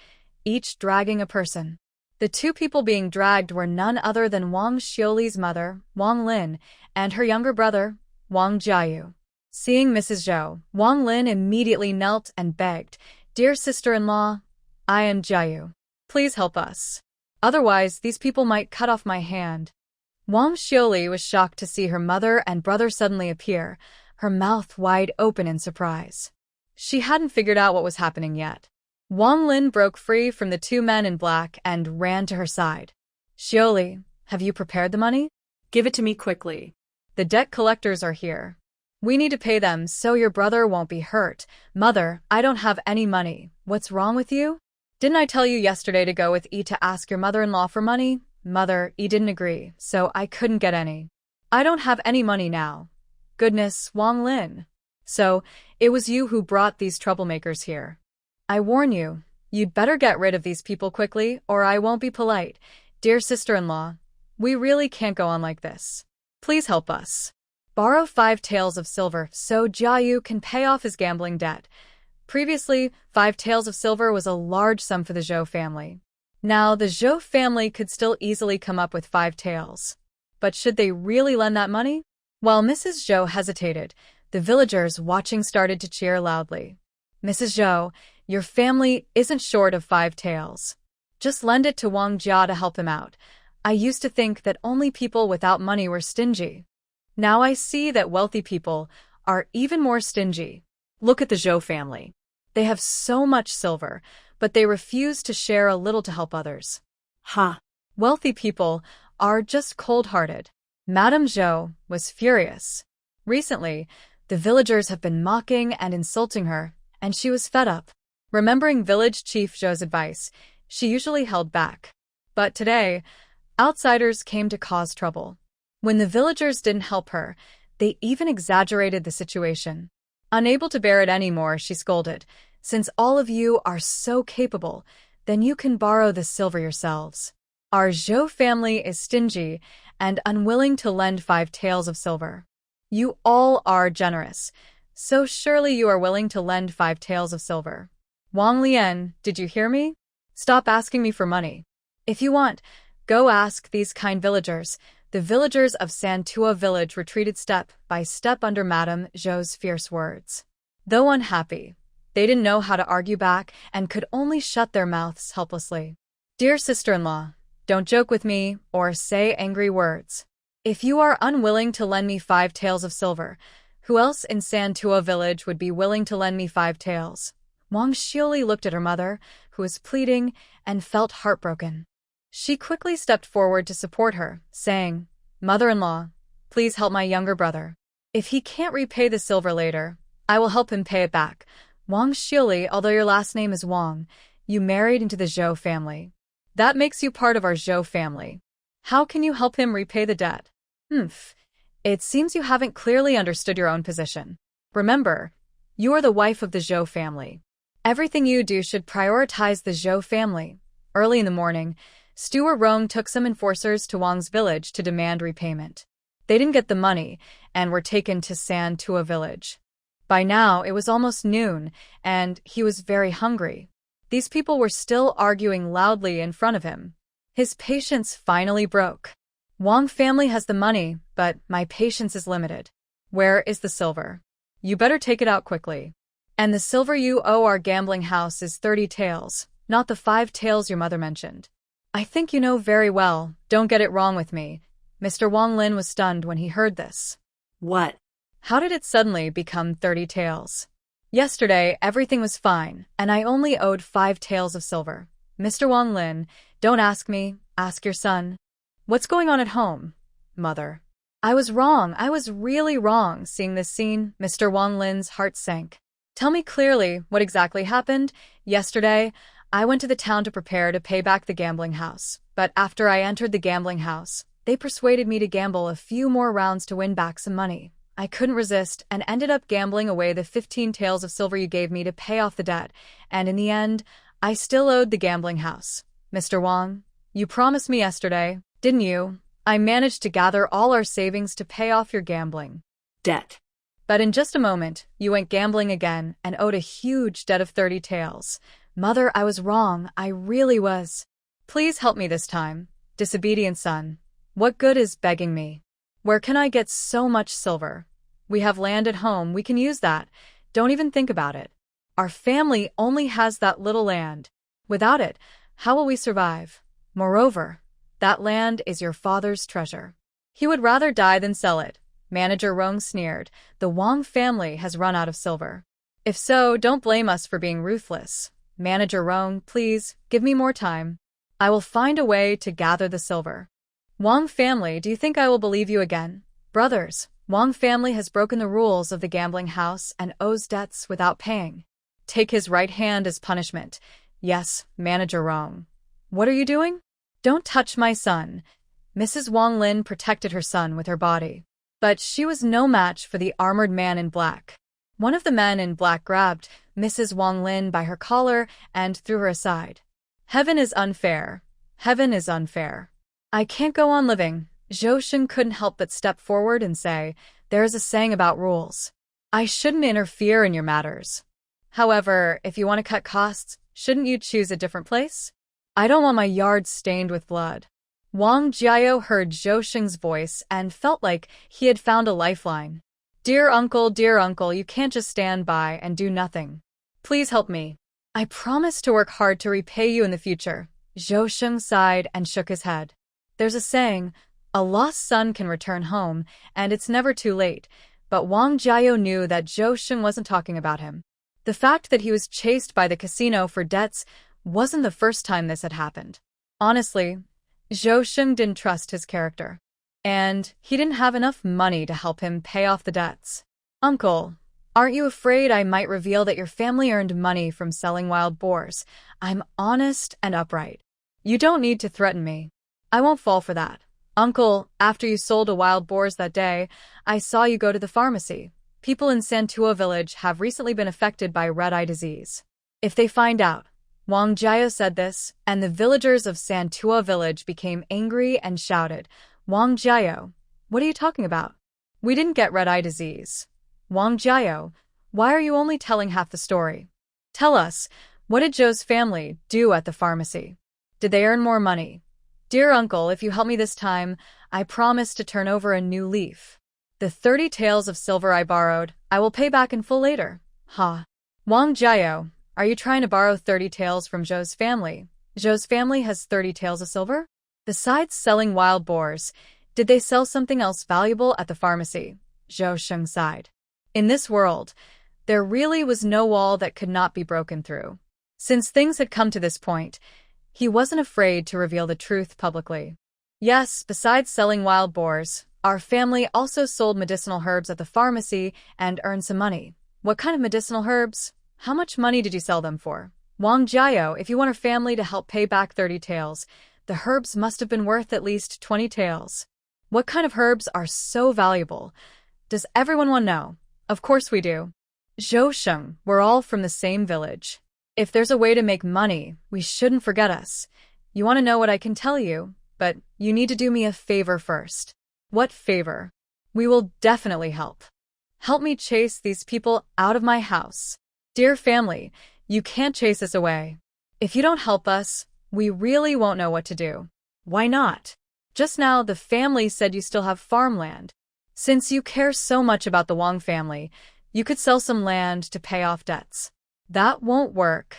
each dragging a person. The 2 people being dragged were none other than Wang Xioli's mother, Wang Lin, and her younger brother, Wang Jiayu. Seeing Mrs. Zhou, Wang Lin immediately knelt and begged, Dear sister-in-law, I am Jiayu. Please help us. Otherwise, these people might cut off my hand. Wang Xioli was shocked to see her mother and brother suddenly appear, her mouth wide open in surprise. She hadn't figured out what was happening yet. Wang Lin broke free from the 2 men in black and ran to her side. Xioli, have you prepared the money? Give it to me quickly. The debt collectors are here. We need to pay them so your brother won't be hurt. Mother, I don't have any money. What's wrong with you? Didn't I tell you yesterday to go with E to ask your mother-in-law for money? Mother, he didn't agree, so I couldn't get any. I don't have any money now. Goodness, Wang Lin. So, it was you who brought these troublemakers here. I warn you, you'd better get rid of these people quickly, or I won't be polite. Dear sister-in-law, we really can't go on like this. Please help us. Borrow 5 taels of silver so Jiayu can pay off his gambling debt. Previously, 5 taels of silver was a large sum for the Zhou family. Now, the Zhou family could still easily come up with 5 taels. But should they really lend that money? While Mrs. Zhou hesitated, the villagers watching started to cheer loudly. Mrs. Zhou, your family isn't short of 5 taels. Just lend it to Wang Jia to help him out. I used to think that only people without money were stingy. Now I see that wealthy people are even more stingy. Look at the Zhou family. They have so much silver, but they refuse to share a little to help others. Ha! Wealthy people are just cold-hearted. Madame Zhou was furious. Recently, the villagers have been mocking and insulting her, and she was fed up. Remembering village chief Zhou's advice, she usually held back. But today, outsiders came to cause trouble. When the villagers didn't help her, they even exaggerated the situation. Unable to bear it anymore, she scolded, "Since all of you are so capable, then you can borrow the silver yourselves. Our Zhou family is stingy and unwilling to lend 5 taels of silver. You all are generous, so surely you are willing to lend 5 taels of silver. Wang Lian, did you hear me? Stop asking me for money. If you want, go ask these kind villagers." The villagers of Santua village retreated step by step under Madame Zhou's fierce words. Though unhappy, they didn't know how to argue back and could only shut their mouths helplessly. Dear sister-in-law, don't joke with me or say angry words. If you are unwilling to lend me 5 taels of silver, who else in Santua village would be willing to lend me 5 taels? Wang Xiuli looked at her mother, who was pleading, and felt heartbroken. She quickly stepped forward to support her, saying, "Mother-in-law, please help my younger brother. If he can't repay the silver later, I will help him pay it back. Wang Xiuli, although your last name is Wang, you married into the Zhou family. That makes you part of our Zhou family. How can you help him repay the debt?" It seems you haven't clearly understood your own position. Remember, you are the wife of the Zhou family. Everything you do should prioritize the Zhou family. Early in the morning, Steward Rong took some enforcers to Wang's village to demand repayment. They didn't get the money and were taken to Santua village. By now, it was almost noon, and he was very hungry. These people were still arguing loudly in front of him. His patience finally broke. Wang family has the money, but my patience is limited. Where is the silver? You better take it out quickly. And the silver you owe our gambling house is 30 taels, not the 5 taels your mother mentioned. I think you know very well, don't get it wrong with me. Mr. Wang Lin was stunned when he heard this. What? How did it suddenly become 30 taels? Yesterday, everything was fine, and I only owed 5 taels of silver. Mr. Wang Lin, don't ask me, ask your son. What's going on at home? Mother. I was wrong, I was really wrong. Seeing this scene, Mr. Wang Lin's heart sank. Tell me clearly what exactly happened. Yesterday, I went to the town to prepare to pay back the gambling house, but after I entered the gambling house, they persuaded me to gamble a few more rounds to win back some money. I couldn't resist and ended up gambling away the 15 taels of silver you gave me to pay off the debt, and in the end, I still owed the gambling house. Mr. Wang, you promised me yesterday, didn't you? I managed to gather all our savings to pay off your gambling debt. But in just a moment, you went gambling again and owed a huge debt of 30 taels. Mother, I was wrong, I really was. Please help me this time. Disobedient son. What good is begging me? Where can I get so much silver? We have land at home, we can use that. Don't even think about it. Our family only has that little land. Without it, how will we survive? Moreover, that land is your father's treasure. He would rather die than sell it. Manager Rong sneered. The Wang family has run out of silver. If so, don't blame us for being ruthless. Manager Rong, please, give me more time. I will find a way to gather the silver. Wang family, do you think I will believe you again? Brothers, Wang family has broken the rules of the gambling house and owes debts without paying. Take his right hand as punishment. Yes, Manager Rong. What are you doing? Don't touch my son. Mrs. Wang Lin protected her son with her body. But she was no match for the armored man in black. One of the men in black grabbed Mrs. Wang Lin by her collar and threw her aside. Heaven is unfair. Heaven is unfair. I can't go on living. Zhou Sheng couldn't help but step forward and say, there is a saying about rules. I shouldn't interfere in your matters. However, if you want to cut costs, shouldn't you choose a different place? I don't want my yard stained with blood. Wang Jiao heard Zhou Sheng's voice and felt like he had found a lifeline. Dear uncle, you can't just stand by and do nothing. Please help me. I promise to work hard to repay you in the future. Zhou Sheng sighed and shook his head. There's a saying, a lost son can return home, and it's never too late, but Wang Jiao knew that Zhou Sheng wasn't talking about him. The fact that he was chased by the casino for debts wasn't the first time this had happened. Honestly, Zhou Sheng didn't trust his character. And he didn't have enough money to help him pay off the debts. Uncle, aren't you afraid I might reveal that your family earned money from selling wild boars? I'm honest and upright. You don't need to threaten me. I won't fall for that. Uncle, after you sold a wild boars that day, I saw you go to the pharmacy. People in Santua village have recently been affected by red-eye disease. If they find out, Wang Jiao said this, and the villagers of Santua village became angry and shouted, Wang Jiao, what are you talking about? We didn't get red-eye disease. Wang Jiao, why are you only telling half the story? Tell us, what did Zhou's family do at the pharmacy? Did they earn more money? Dear uncle, if you help me this time, I promise to turn over a new leaf. The 30 taels of silver I borrowed, I will pay back in full later. Ha. Wang Jiao, are you trying to borrow 30 taels from Zhou's family? Zhou's family has 30 taels of silver? Besides selling wild boars, did they sell something else valuable at the pharmacy? Zhou Sheng sighed. In this world, there really was no wall that could not be broken through. Since things had come to this point, he wasn't afraid to reveal the truth publicly. Yes, besides selling wild boars, our family also sold medicinal herbs at the pharmacy and earned some money. What kind of medicinal herbs? How much money did you sell them for? Wang Jiao, if you want our family to help pay back 30 taels, the herbs must have been worth at least 20 taels. What kind of herbs are so valuable? Does everyone want to know? Of course we do. Zhou Sheng, we're all from the same village. If there's a way to make money, we shouldn't forget us. You want to know what I can tell you, but you need to do me a favor first. What favor? We will definitely help. Help me chase these people out of my house. Dear family, you can't chase us away. If you don't help us, we really won't know what to do. Why not? Just now, the family said you still have farmland. Since you care so much about the Wang family, you could sell some land to pay off debts. That won't work.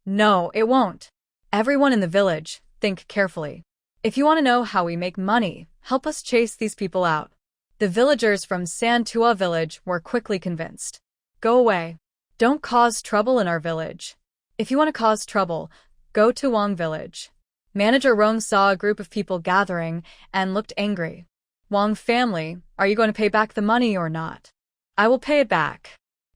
No, it won't. Everyone in the village, think carefully. If you want to know how we make money, help us chase these people out. The villagers from Santua village were quickly convinced. Go away. Don't cause trouble in our village. If you want to cause trouble, go to Wang village. Manager Rong saw a group of people gathering and looked angry. Wang family, are you going to pay back the money or not? I will pay it back.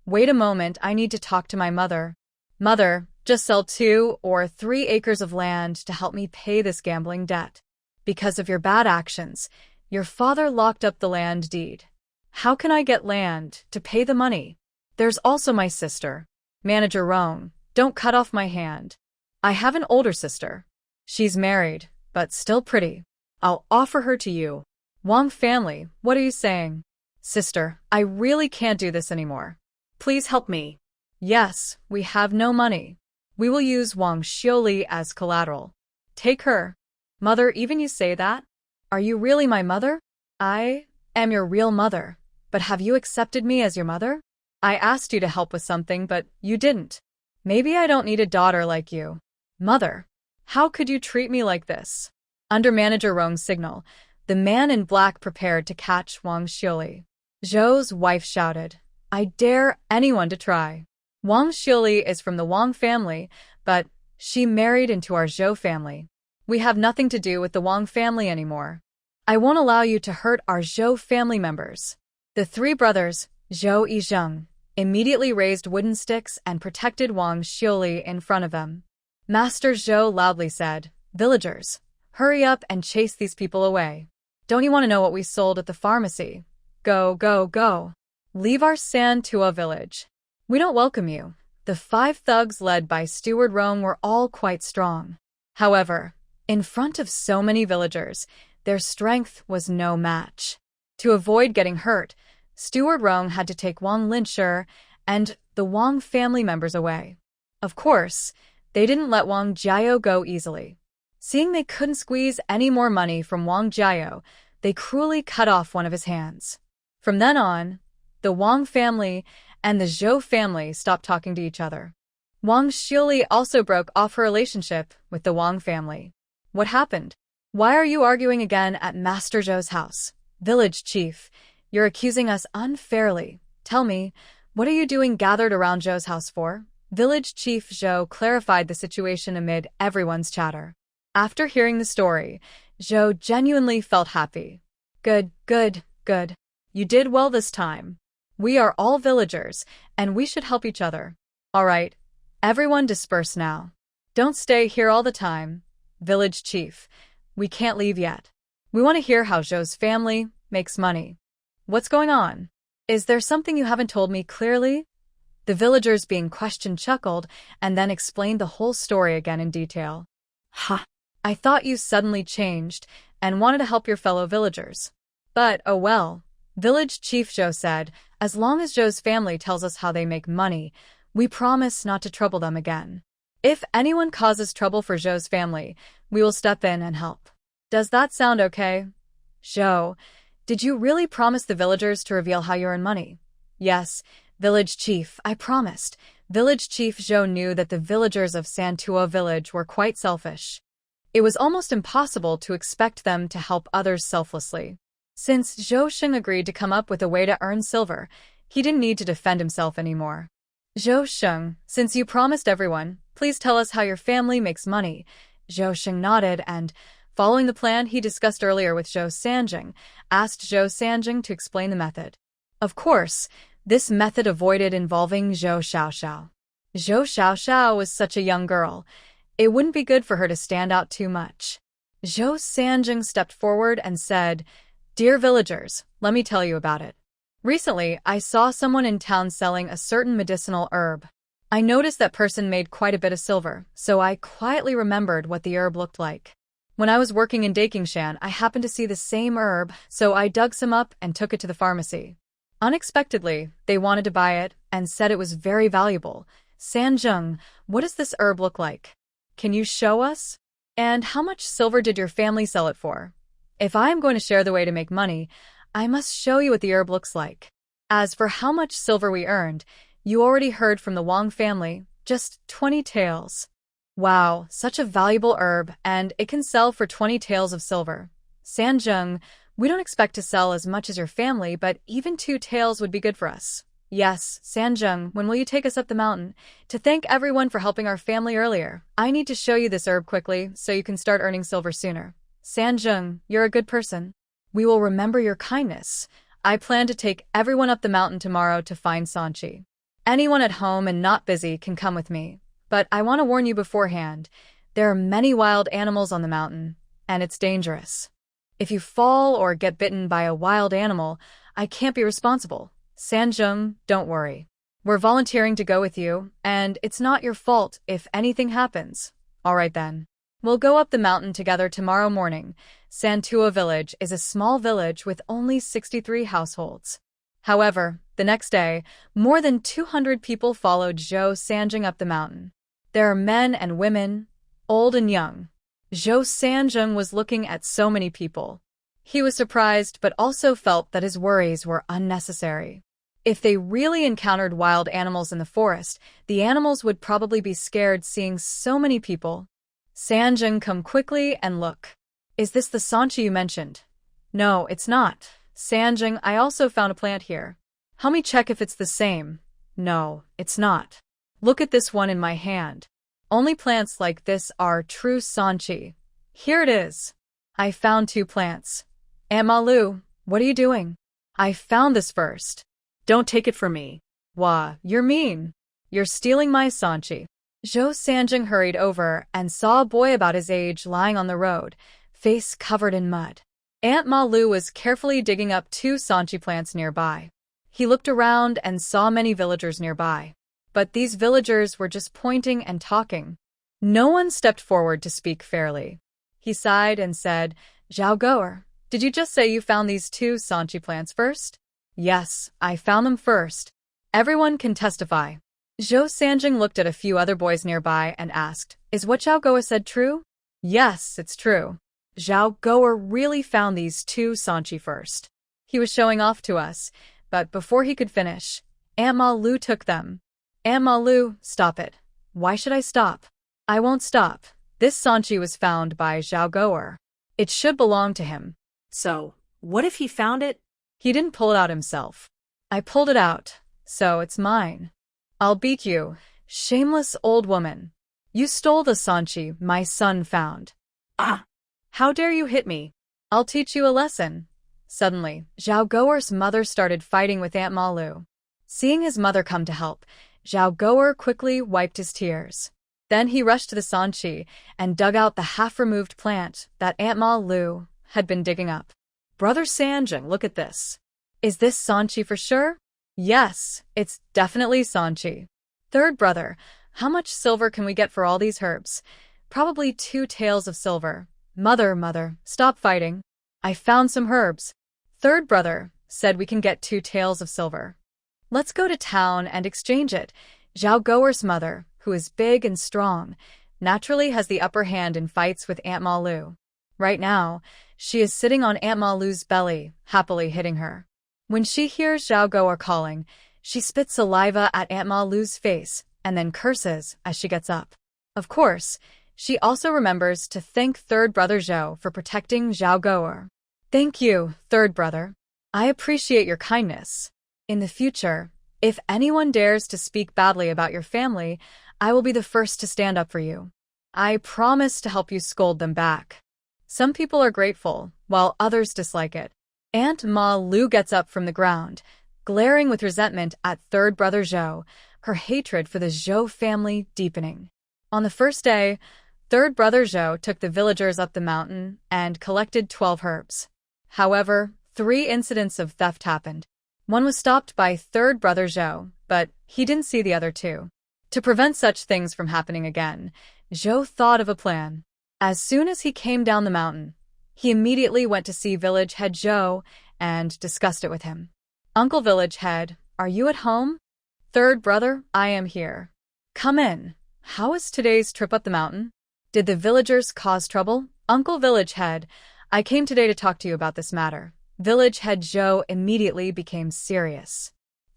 Wait a moment, I need to talk to my mother. Mother, just sell 2 or 3 acres of land to help me pay this gambling debt. Because of your bad actions, your father locked up the land deed. How can I get land to pay the money? There's also my sister. Manager Rong, don't cut off my hand. I have an older sister. She's married, but still pretty. I'll offer her to you. Wang family, what are you saying? Sister, I really can't do this anymore. Please help me. Yes, we have no money. We will use Wang Xiuli as collateral. Take her. Mother, even you say that? Are you really my mother? I am your real mother, but have you accepted me as your mother? I asked you to help with something, but you didn't. Maybe I don't need a daughter like you. Mother, how could you treat me like this? Under Manager Rong's signal, the man in black prepared to catch Wang Xiuli. Zhou's wife shouted, I dare anyone to try. Wang Xiuli is from the Wang family, but she married into our Zhou family. We have nothing to do with the Wang family anymore. I won't allow you to hurt our Zhou family members. The 3 brothers, Zhou Yizheng, immediately raised wooden sticks and protected Wang Xiuli in front of them. Master Zhou loudly said, Villagers, Hurry up and chase these people away. Don't you want to know what we sold at the pharmacy? Go, go, go. Leave our Santua village. We don't welcome you. The 5 thugs led by Steward Rong were all quite strong. However, in front of so many villagers, their strength was no match. To avoid getting hurt, Steward Rong had to take Wang Linshi and the Wang family members away. Of course, they didn't let Wang Jiao go easily. Seeing they couldn't squeeze any more money from Wang Jiao, they cruelly cut off one of his hands. From then on, the Wang family and the Zhou family stopped talking to each other. Wang Shili also broke off her relationship with the Wang family. What happened? Why are you arguing again at Master Zhou's house? Village chief, you're accusing us unfairly. Tell me, what are you doing gathered around Zhou's house for? Village chief Zhou clarified the situation amid everyone's chatter. After hearing the story, Zhou genuinely felt happy. Good, good, good. You did well this time. We are all villagers, and we should help each other. All right, everyone disperse now. Don't stay here all the time. Village chief, we can't leave yet. We want to hear how Zhou's family makes money. What's going on? Is there something you haven't told me clearly? The villagers being questioned chuckled and then explained the whole story again in detail. Ha! I thought you suddenly changed and wanted to help your fellow villagers. But, oh well. Village Chief Zhou said, as long as Zhou's family tells us how they make money, we promise not to trouble them again. If anyone causes trouble for Zhou's family, we will step in and help. Does that sound okay? Zhou, did you really promise the villagers to reveal how you earn money? Yes, Village Chief, I promised. Village Chief Zhou knew that the villagers of Santua village were quite selfish. It was almost impossible to expect them to help others selflessly. Since Zhou Sheng agreed to come up with a way to earn silver, he didn't need to defend himself anymore. Zhou Sheng, since you promised everyone, please tell us how your family makes money. Zhou Sheng nodded and, following the plan he discussed earlier with Zhou Sanjing, asked Zhou Sanjing to explain the method. Of course, this method avoided involving Zhou Xiaoxiao. Zhou Xiaoxiao was such a young girl. It wouldn't be good for her to stand out too much. Zhou Sanjing stepped forward and said, Dear villagers, let me tell you about it. Recently, I saw someone in town selling a certain medicinal herb. I noticed that person made quite a bit of silver, so I quietly remembered what the herb looked like. When I was working in Dakingshan, I happened to see the same herb, so I dug some up and took it to the pharmacy. Unexpectedly, they wanted to buy it and said it was very valuable. Sanjung, what does this herb look like? Can you show us? And how much silver did your family sell it for? If I am going to share the way to make money, I must show you what the herb looks like. As for how much silver we earned, you already heard from the Wang family, just 20 taels. Wow, such a valuable herb, and it can sell for 20 taels of silver. Sanjung, we don't expect to sell as much as your family, but even 2 taels would be good for us. Yes, Sanjung, when will you take us up the mountain? To thank everyone for helping our family earlier, I need to show you this herb quickly so you can start earning silver sooner. Sanjung, you're a good person. We will remember your kindness. I plan to take everyone up the mountain tomorrow to find Sanchi. Anyone at home and not busy can come with me. But I want to warn you beforehand, there are many wild animals on the mountain, and it's dangerous. If you fall or get bitten by a wild animal, I can't be responsible. Sanjung, don't worry. We're volunteering to go with you, and it's not your fault if anything happens. All right then. We'll go up the mountain together tomorrow morning. Santua village is a small village with only 63 households. However, the next day, more than 200 people followed Zhou Sanjing up the mountain. There are men and women, old and young. Zhou Sanjing was looking at so many people. He was surprised but also felt that his worries were unnecessary. If they really encountered wild animals in the forest, the animals would probably be scared seeing so many people. Sanjing, come quickly and look. Is this the Sanchi you mentioned? No, it's not. Sanjing, I also found a plant here. Help me check if it's the same. No, it's not. Look at this one in my hand. Only plants like this are true Sanchi. Here it is. I found 2 plants. Aunt Malu, what are you doing? I found this first. Don't take it from me. Wah, you're mean. You're stealing my Sanchi. Zhou Sanjing hurried over and saw a boy about his age lying on the road, face covered in mud. Aunt Ma Lu was carefully digging up 2 sanchi plants nearby. He looked around and saw many villagers nearby. But these villagers were just pointing and talking. No one stepped forward to speak fairly. He sighed and said, "Zhao Goer, did you just say you found these 2 sanchi plants first?" "Yes, I found them first. Everyone can testify." Zhou Sanjing looked at a few other boys nearby and asked, "Is what Zhao Goer said true?" "Yes, it's true. Zhao Goer really found these 2 sanchi first. He was showing off to us, but before he could finish, Aunt Ma Lu took them." "Aunt Ma Lu, stop it. Why should I stop?" "I won't stop. This sanchi was found by Zhao Goer. It should belong to him." So, what if he found it? "He didn't pull it out himself. I pulled it out, so it's mine. I'll beat you, shameless old woman. You stole the sanchi my son found." Ah! "How dare you hit me? I'll teach you a lesson." Suddenly, Zhao Goer's mother started fighting with Aunt Ma Lu. Seeing his mother come to help, Zhao Goer quickly wiped his tears. Then he rushed to the sanchi and dug out the half-removed plant that Aunt Ma Lu had been digging up. "Brother Sanjing, look at this. Is this sanchi for sure?" "Yes, it's definitely sanchi." "Third brother, how much silver can we get for all these herbs?" "Probably 2 taels of silver." Mother, stop fighting. I found some herbs." Third brother said we can get 2 taels of silver. "Let's go to town and exchange it." Zhao Goer's mother, who is big and strong, naturally has the upper hand in fights with Aunt Ma Lu. Right now, she is sitting on Aunt Ma Lu's belly, happily hitting her. When she hears Zhao Goer calling, she spits saliva at Aunt Ma Lu's face and then curses as she gets up. Of course, she also remembers to thank third brother Zhou for protecting Zhao Goer. "Thank you, third brother. I appreciate your kindness. In the future, if anyone dares to speak badly about your family, I will be the first to stand up for you. I promise to help you scold them back." Some people are grateful, while others dislike it. Aunt Ma Lu gets up from the ground, glaring with resentment at third brother Zhou, her hatred for the Zhou family deepening. On the first day, third brother Zhou took the villagers up the mountain and collected 12 herbs. However, 3 incidents of theft happened. One was stopped by third brother Zhou, but he didn't see the other 2. To prevent such things from happening again, Zhou thought of a plan. As soon as he came down the mountain, he immediately went to see village head Zhou and discussed it with him. "Uncle village head, are you at home?" "Third brother, I am here." "Come in. How is today's trip up the mountain? Did the villagers cause trouble?" "Uncle village head, I came today to talk to you about this matter." Village head Zhou immediately became serious.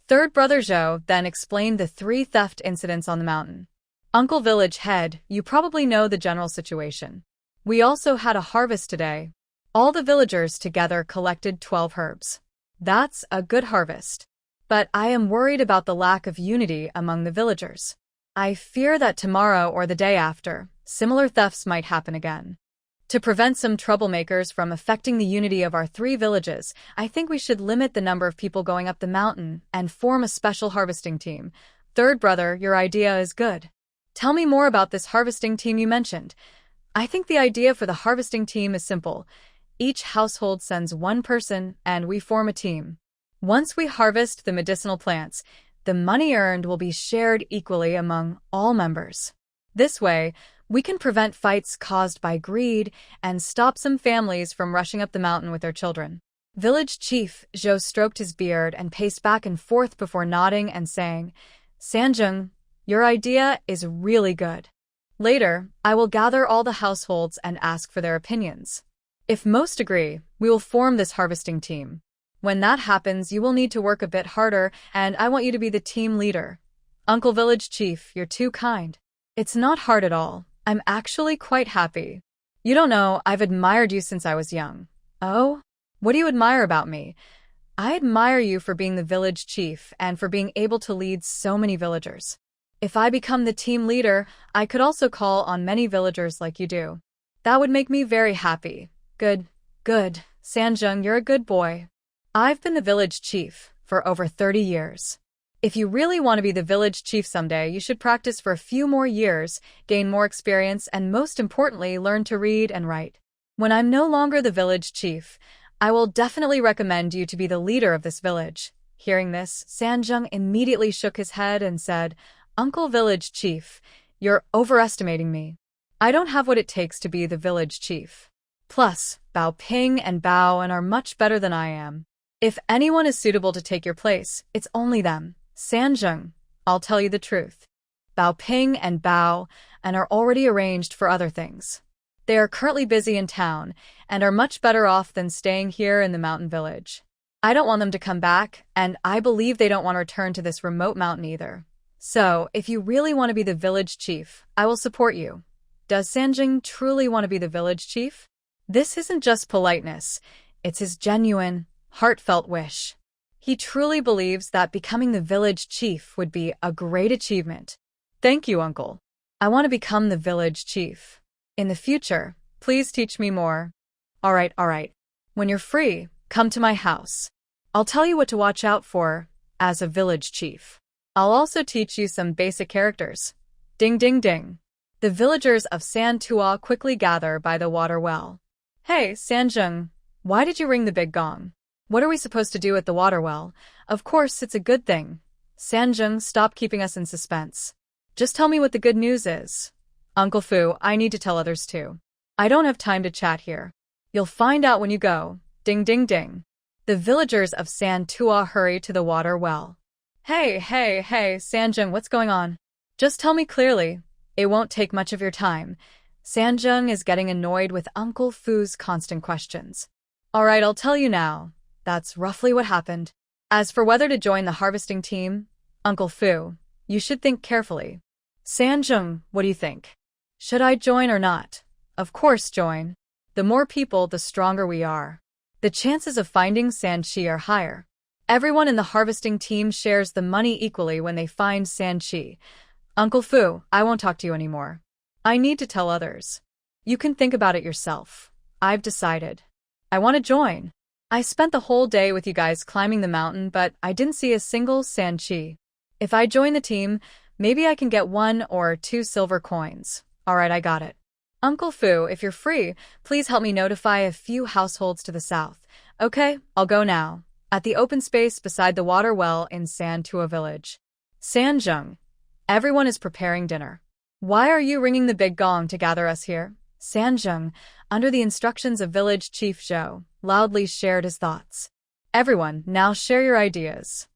Third brother Zhou then explained the 3 theft incidents on the mountain. "Uncle village head, you probably know the general situation. We also had a harvest today. All the villagers together collected 12 herbs. That's a good harvest. But I am worried about the lack of unity among the villagers. I fear that tomorrow or the day after, similar thefts might happen again. To prevent some troublemakers from affecting the unity of our 3 villages, I think we should limit the number of people going up the mountain and form a special harvesting team." "Third brother, your idea is good. Tell me more about this harvesting team you mentioned." "I think the idea for the harvesting team is simple. Each household sends 1 person and we form a team. Once we harvest the medicinal plants, the money earned will be shared equally among all members. This way, we can prevent fights caused by greed and stop some families from rushing up the mountain with their children." Village chief Zhou stroked his beard and paced back and forth before nodding and saying, "Sanjung, your idea is really good. Later, I will gather all the households and ask for their opinions. If most agree, we will form this harvesting team. When that happens, you will need to work a bit harder, and I want you to be the team leader." "Uncle Village Chief, you're too kind. It's not hard at all. I'm actually quite happy. You don't know, I've admired you since I was young." "Oh? What do you admire about me?" "I admire you for being the village chief and for being able to lead so many villagers. If I become the team leader, I could also call on many villagers like you do. That would make me very happy." Good. Sanjung, you're a good boy. I've been the village chief for over 30 years. If you really want to be the village chief someday, you should practice for a few more years, gain more experience, and most importantly, learn to read and write. When I'm no longer the village chief, I will definitely recommend you to be the leader of this village. Hearing this, Sanjung immediately shook his head and said, Uncle Village Chief, you're overestimating me. I don't have what it takes to be the village chief. Plus, Bao Ping and Bao An are much better than I am. If anyone is suitable to take your place, it's only them. Sanjung, I'll tell you the truth. Bao Ping and Bao An are already arranged for other things. They are currently busy in town and are much better off than staying here in the mountain village. I don't want them to come back, and I believe they don't want to return to this remote mountain either. So, if you really want to be the village chief, I will support you. Does Sanjung truly want to be the village chief? This isn't just politeness, it's his genuine, heartfelt wish. He truly believes that becoming the village chief would be a great achievement. Thank you, Uncle. I want to become the village chief. In the future, please teach me more. All right. When you're free, come to my house. I'll tell you what to watch out for as a village chief. I'll also teach you some basic characters. Ding ding ding. The villagers of San Tua quickly gather by the water well. Hey, Sanjung, why did you ring the big gong? What are we supposed to do at the water well? Of course, it's a good thing. Sanjung, stop keeping us in suspense. Just tell me what the good news is. Uncle Fu, I need to tell others too. I don't have time to chat here. You'll find out when you go. Ding ding ding. The villagers of San Tua hurry to the water well. Hey, Sanjung, what's going on? Just tell me clearly. It won't take much of your time. Sanjung is getting annoyed with Uncle Fu's constant questions. All right, I'll tell you now. That's roughly what happened. As for whether to join the harvesting team, Uncle Fu, you should think carefully. Sanjung, what do you think? Should I join or not? Of course join. The more people, the stronger we are. The chances of finding Sanchi are higher. Everyone in the harvesting team shares the money equally when they find Sanchi. Uncle Fu, I won't talk to you anymore. I need to tell others. You can think about it yourself. I've decided. I want to join. I spent the whole day with you guys climbing the mountain, but I didn't see a single Sanchi. If I join the team, maybe I can get 1 or 2 silver coins. All right, I got it. Uncle Fu, if you're free, please help me notify a few households to the south. Okay, I'll go now. At the open space beside the water well in San Tua village. Sanjung, everyone is preparing dinner. Why are you ringing the big gong to gather us here? Sanjung, under the instructions of village chief Zhou, loudly shared his thoughts. Everyone, now share your ideas.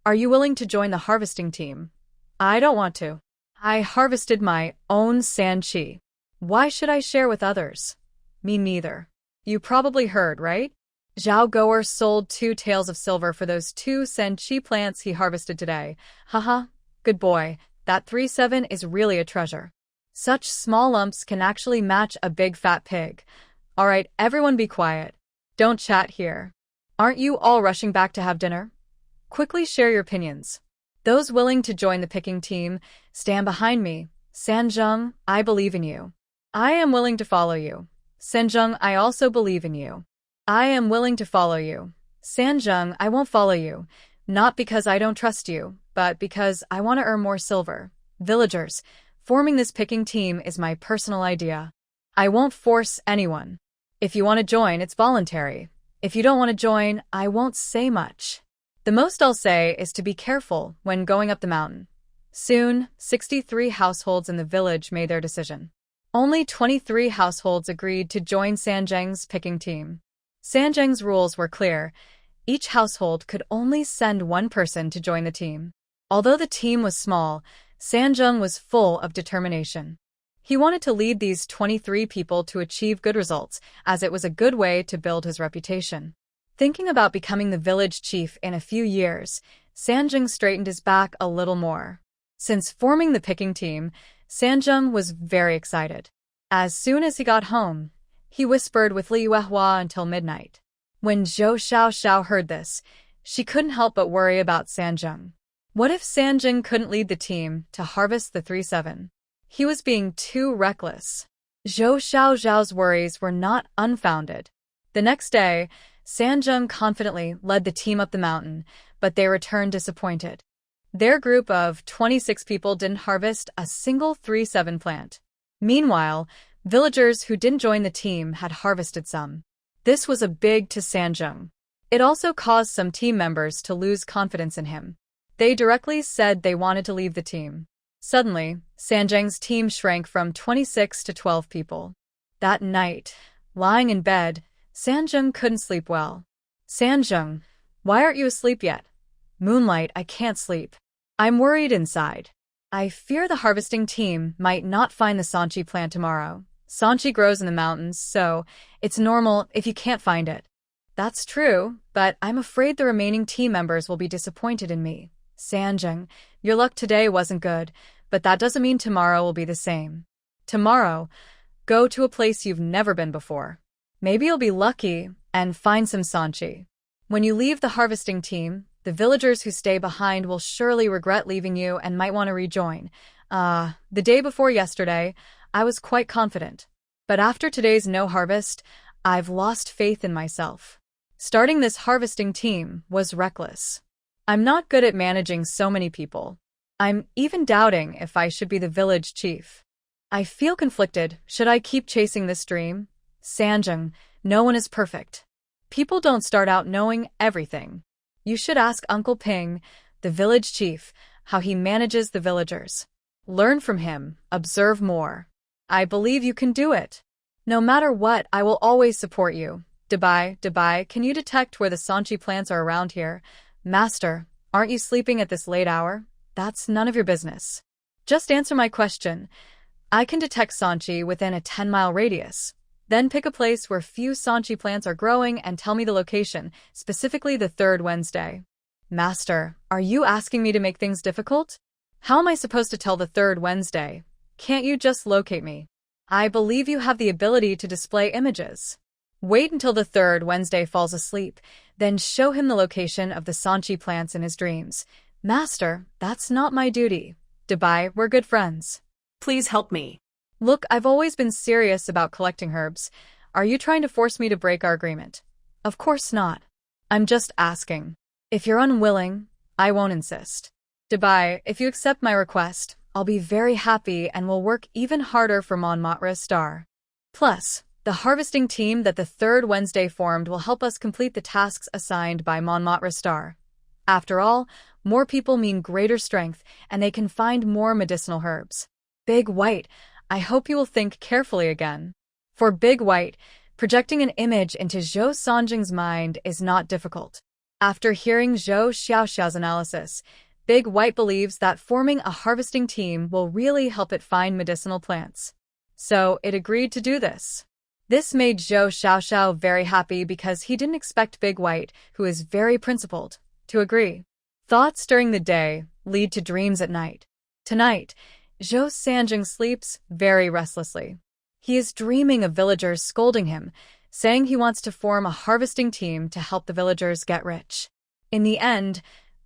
Are you willing to join the harvesting team? I don't want to. I harvested my own Sanchi. Why should I share with others? Me neither. You probably heard, right? Zhao Goer sold 2 taels of silver for those 2 Sanchi plants he harvested today. Haha, good boy, that 3-7 is really a treasure. Such small lumps can actually match a big fat pig. All right, everyone be quiet. Don't chat here. Aren't you all rushing back to have dinner? Quickly share your opinions. Those willing to join the picking team, stand behind me. Sanjung, I believe in you. I am willing to follow you. Sanjung, I also believe in you. I am willing to follow you. Sanjung, I won't follow you. Not because I don't trust you, but because I want to earn more silver. Villagers, forming this picking team is my personal idea. I won't force anyone. If you want to join, it's voluntary. If you don't want to join, I won't say much. The most I'll say is to be careful when going up the mountain. Soon, 63 households in the village made their decision. Only 23 households agreed to join Sanjung's picking team. Sanjung's rules were clear. Each household could only send 1 person to join the team. Although the team was small, Sanjung was full of determination. He wanted to lead these 23 people to achieve good results, as it was a good way to build his reputation. Thinking about becoming the village chief in a few years, Sanjung straightened his back a little more. Since forming the picking team, Sanjung was very excited. As soon as he got home, he whispered with Li Yuehua until midnight. When Zhou Xiao heard this, she couldn't help but worry about Sanjung. What if Sanjung couldn't lead the team to harvest the 3-7? He was being too reckless. Zhou Xiao's worries were not unfounded. The next day, Sanjung confidently led the team up the mountain, but they returned disappointed. Their group of 26 people didn't harvest a single 3-7 plant. Meanwhile, Villagers who didn't join the team had harvested some. This was a big to Sanjung. It also caused some team members to lose confidence in him. They directly said they wanted to leave the team. Suddenly, Sanjung's team shrank from 26 to 12 people. That night, lying in bed, Sanjung couldn't sleep well. Sanjung, why aren't you asleep yet? Moonlight, I can't sleep. I'm worried inside. I fear the harvesting team might not find the Sanchi plant tomorrow. Sanchi grows in the mountains, so it's normal if you can't find it. That's true, but I'm afraid the remaining team members will be disappointed in me. Sanjung, your luck today wasn't good, but that doesn't mean tomorrow will be the same. Tomorrow, go to a place you've never been before. Maybe you'll be lucky and find some Sanchi. When you leave the harvesting team, the villagers who stay behind will surely regret leaving you and might want to rejoin. The day before yesterday, I was quite confident. But after today's no harvest, I've lost faith in myself. Starting this harvesting team was reckless. I'm not good at managing so many people. I'm even doubting if I should be the village chief. I feel conflicted. Should I keep chasing this dream? Sanjung, no one is perfect. People don't start out knowing everything. You should ask Uncle Ping, the village chief, how he manages the villagers. Learn from him, observe more. I believe you can do it. No matter what, I will always support you. Dabai, can you detect where the Sanchi plants are around here? Master, aren't you sleeping at this late hour? That's none of your business. Just answer my question. I can detect Sanchi within a 10-mile radius. Then pick a place where few Sanchi plants are growing and tell me the location, specifically the third Wednesday. Master, are you asking me to make things difficult? How am I supposed to tell the third Wednesday? Can't you just locate me? I believe you have the ability to display images. Wait until the third Wednesday falls asleep, then show him the location of the Sanchi plants in his dreams. Master, that's not my duty. Dabai, we're good friends. Please help me. Look, I've always been serious about collecting herbs. Are you trying to force me to break our agreement? Of course not. I'm just asking. If you're unwilling, I won't insist. Dabai, if you accept my request, I'll be very happy and will work even harder for Manhwa Star. Plus, the harvesting team that the third Wednesday formed will help us complete the tasks assigned by Manhwa Star. After all, more people mean greater strength, and they can find more medicinal herbs. Big White, I hope you will think carefully again. For Big White, projecting an image into Zhou Sanjing's mind is not difficult. After hearing Zhou Xiaoxiao's analysis, Big White believes that forming a harvesting team will really help it find medicinal plants. So it agreed to do this. This made Zhou Xiaoxiao very happy because he didn't expect Big White, who is very principled, to agree. Thoughts during the day lead to dreams at night. Tonight, Zhou Sanjing sleeps very restlessly. He is dreaming of villagers scolding him, saying he wants to form a harvesting team to help the villagers get rich. In the end,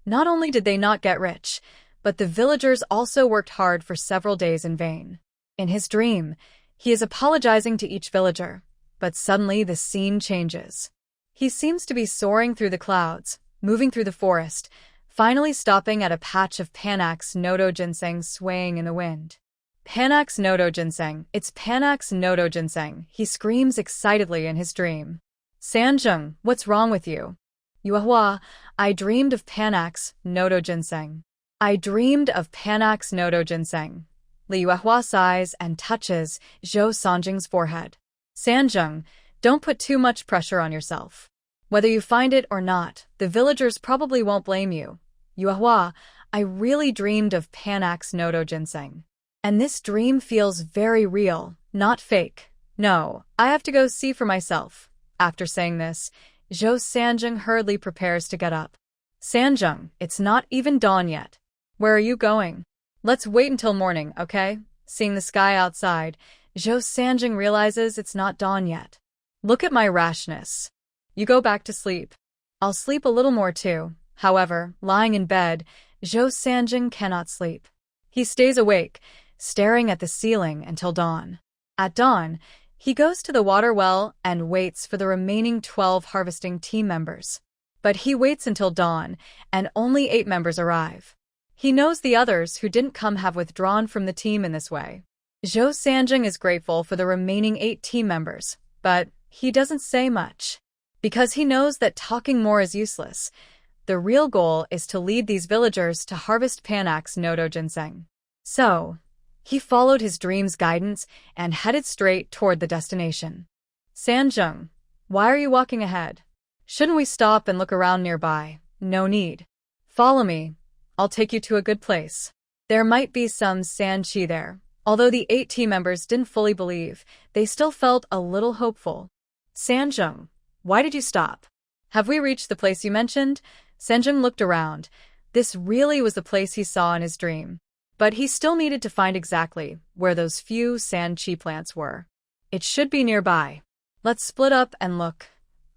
not only did they not get rich, but the villagers also worked hard for several days in vain. In his dream, he is apologizing to each villager, but suddenly the scene changes. He seems to be soaring through the clouds, moving through the forest, finally stopping at a patch of Panax Nodo ginseng swaying in the wind. Panax Nodo ginseng, it's Panax Nodo ginseng, he screams excitedly in his dream. Sanjung, what's wrong with you? Yuehua, I dreamed of Panax Nodo ginseng. I dreamed of Panax Nodo ginseng. Li Yuehua sighs and touches Zhou Sanjing's forehead. Sanjung, don't put too much pressure on yourself. Whether you find it or not, the villagers probably won't blame you. Yuehua, I really dreamed of Panax Nodo ginseng. And this dream feels very real, not fake. No, I have to go see for myself. After saying this, Zhou Sanjing hurriedly prepares to get up. Sanjung, it's not even dawn yet. Where are you going? Let's wait until morning, okay? Seeing the sky outside, Zhou Sanjing realizes it's not dawn yet. Look at my rashness. You go back to sleep. I'll sleep a little more too. However, lying in bed, Zhou Sanjing cannot sleep. He stays awake, staring at the ceiling until dawn. At dawn, he goes to the water well and waits for the remaining 12 harvesting team members. But he waits until dawn, and only 8 members arrive. He knows the others who didn't come have withdrawn from the team in this way. Zhou Sanjing is grateful for the remaining 8 team members, but he doesn't say much. Because he knows that talking more is useless. The real goal is to lead these villagers to harvest Panax Nodo Ginseng. So, he followed his dream's guidance and headed straight toward the destination. Sanjung, why are you walking ahead? Shouldn't we stop and look around nearby? No need. Follow me. I'll take you to a good place. There might be some Sanchi there. Although the 8 team members didn't fully believe, they still felt a little hopeful. Sanjung, why did you stop? Have we reached the place you mentioned? Sanjung looked around. This really was the place he saw in his dream. But he still needed to find exactly where those few Sanchi plants were. It should be nearby. Let's split up and look.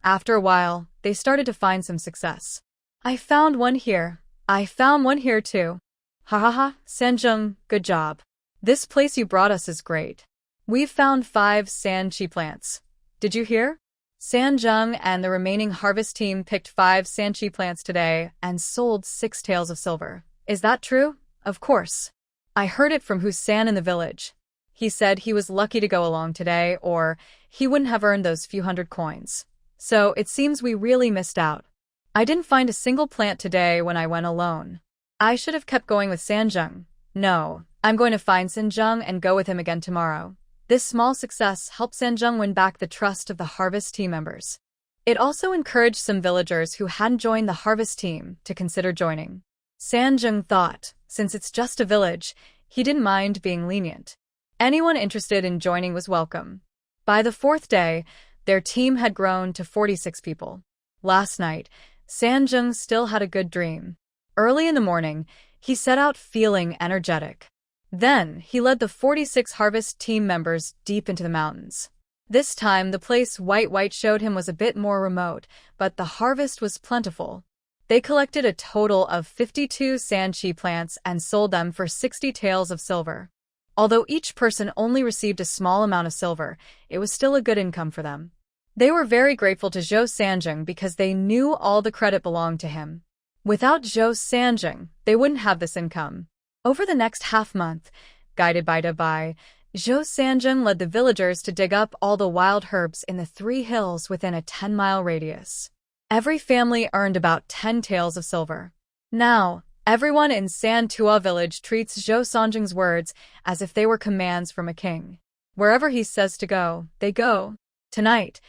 After a while, they started to find some success. I found one here. I found one here too. Ha ha ha, Sanjung, good job. This place you brought us is great. We've found 5 Sanchi plants. Did you hear? Sanjung and the remaining harvest team picked 5 Sanchi plants today and sold 6 taels of silver. Is that true? Of course. I heard it from Husan in the village. He said he was lucky to go along today, or he wouldn't have earned those few hundred coins. So it seems we really missed out. I didn't find a single plant today when I went alone. I should have kept going with Sanjung. No, I'm going to find Sanjung and go with him again tomorrow. This small success helped Sanjung win back the trust of the harvest team members. It also encouraged some villagers who hadn't joined the harvest team to consider joining. Sanjung thought, since it's just a village, he didn't mind being lenient. Anyone interested in joining was welcome. By the 4th day, their team had grown to 46 people. Last night, Sanjung still had a good dream. Early in the morning, he set out feeling energetic. Then, he led the 46 harvest team members deep into the mountains. This time, the place White showed him was a bit more remote, but the harvest was plentiful. They collected a total of 52 Sanchi plants and sold them for 60 taels of silver. Although each person only received a small amount of silver, it was still a good income for them. They were very grateful to Zhou Sanjing because they knew all the credit belonged to him. Without Zhou Sanjing, they wouldn't have this income. Over the next half-month, guided by Dabai, Zhou Sanjing led the villagers to dig up all the wild herbs in the 3 hills within a 10-mile radius. Every family earned about 10 taels of silver. Now, everyone in Santua village treats Zhou Sanjing's words as if they were commands from a king. Wherever he says to go, they go. Tonight,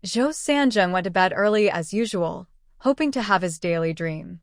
Zhou Sanjing went to bed early as usual, hoping to have his daily dream.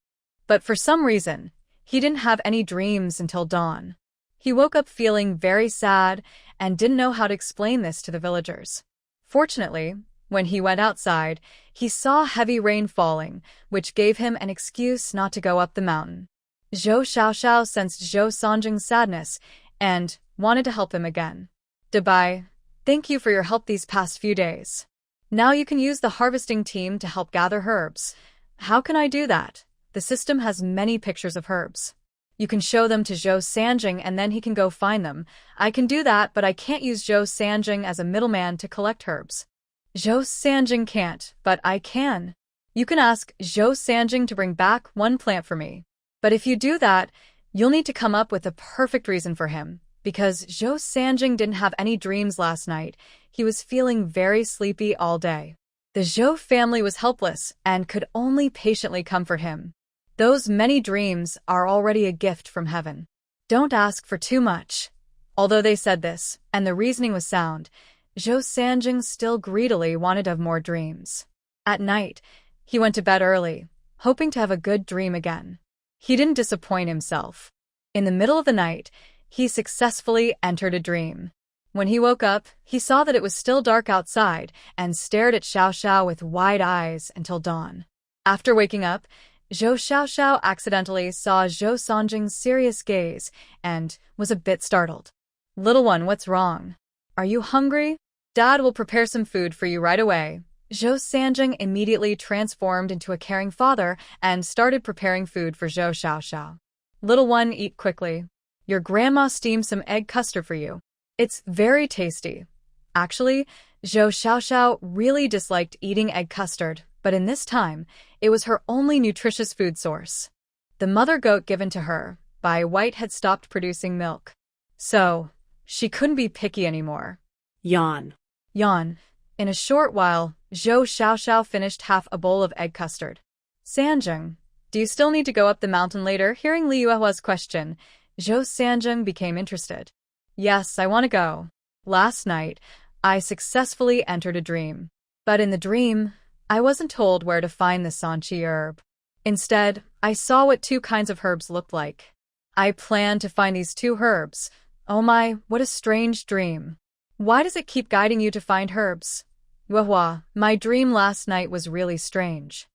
But for some reason, he didn't have any dreams until dawn. He woke up feeling very sad and didn't know how to explain this to the villagers. Fortunately, when he went outside, he saw heavy rain falling, which gave him an excuse not to go up the mountain. Zhou Xiaoxiao sensed Zhou Sanjing's sadness and wanted to help him again. Dabai, thank you for your help these past few days. Now you can use the harvesting team to help gather herbs. How can I do that? The system has many pictures of herbs. You can show them to Zhou Sanjing and then he can go find them. I can do that, but I can't use Zhou Sanjing as a middleman to collect herbs. Zhou Sanjing can't, but I can. You can ask Zhou Sanjing to bring back 1 plant for me. But if you do that, you'll need to come up with a perfect reason for him. Because Zhou Sanjing didn't have any dreams last night, he was feeling very sleepy all day. The Zhou family was helpless and could only patiently comfort him. Those many dreams are already a gift from heaven. Don't ask for too much. Although they said this, and the reasoning was sound, Zhou Sanjing still greedily wanted to have more dreams. At night, he went to bed early, hoping to have a good dream again. He didn't disappoint himself. In the middle of the night, he successfully entered a dream. When he woke up, he saw that it was still dark outside and stared at Xiao Xiao with wide eyes until dawn. After waking up, Zhou Xiaoxiao accidentally saw Zhou Sanjing's serious gaze and was a bit startled. Little one, what's wrong? Are you hungry? Dad will prepare some food for you right away. Zhou Sanjing immediately transformed into a caring father and started preparing food for Zhou Xiaoxiao. Little one, eat quickly. Your grandma steamed some egg custard for you. It's very tasty. Actually, Zhou Xiaoxiao really disliked eating egg custard, but in this time, it was her only nutritious food source. The mother goat given to her by White had stopped producing milk. So, She couldn't be picky anymore. Yawn. Yawn. In a short while, Zhou Xiaoxiao finished half a bowl of egg custard. Sanjing, do you still need to go up the mountain later? Hearing Li Yuehua's question, Zhou Sanjing became interested. Yes, I want to go. Last night, I successfully entered a dream. But in the dream, I wasn't told where to find the Sanqi herb. Instead, I saw what two kinds of herbs looked like. I planned to find these two herbs. Oh my, what a strange dream. Why does it keep guiding you to find herbs? Yuehua, my dream last night was really strange.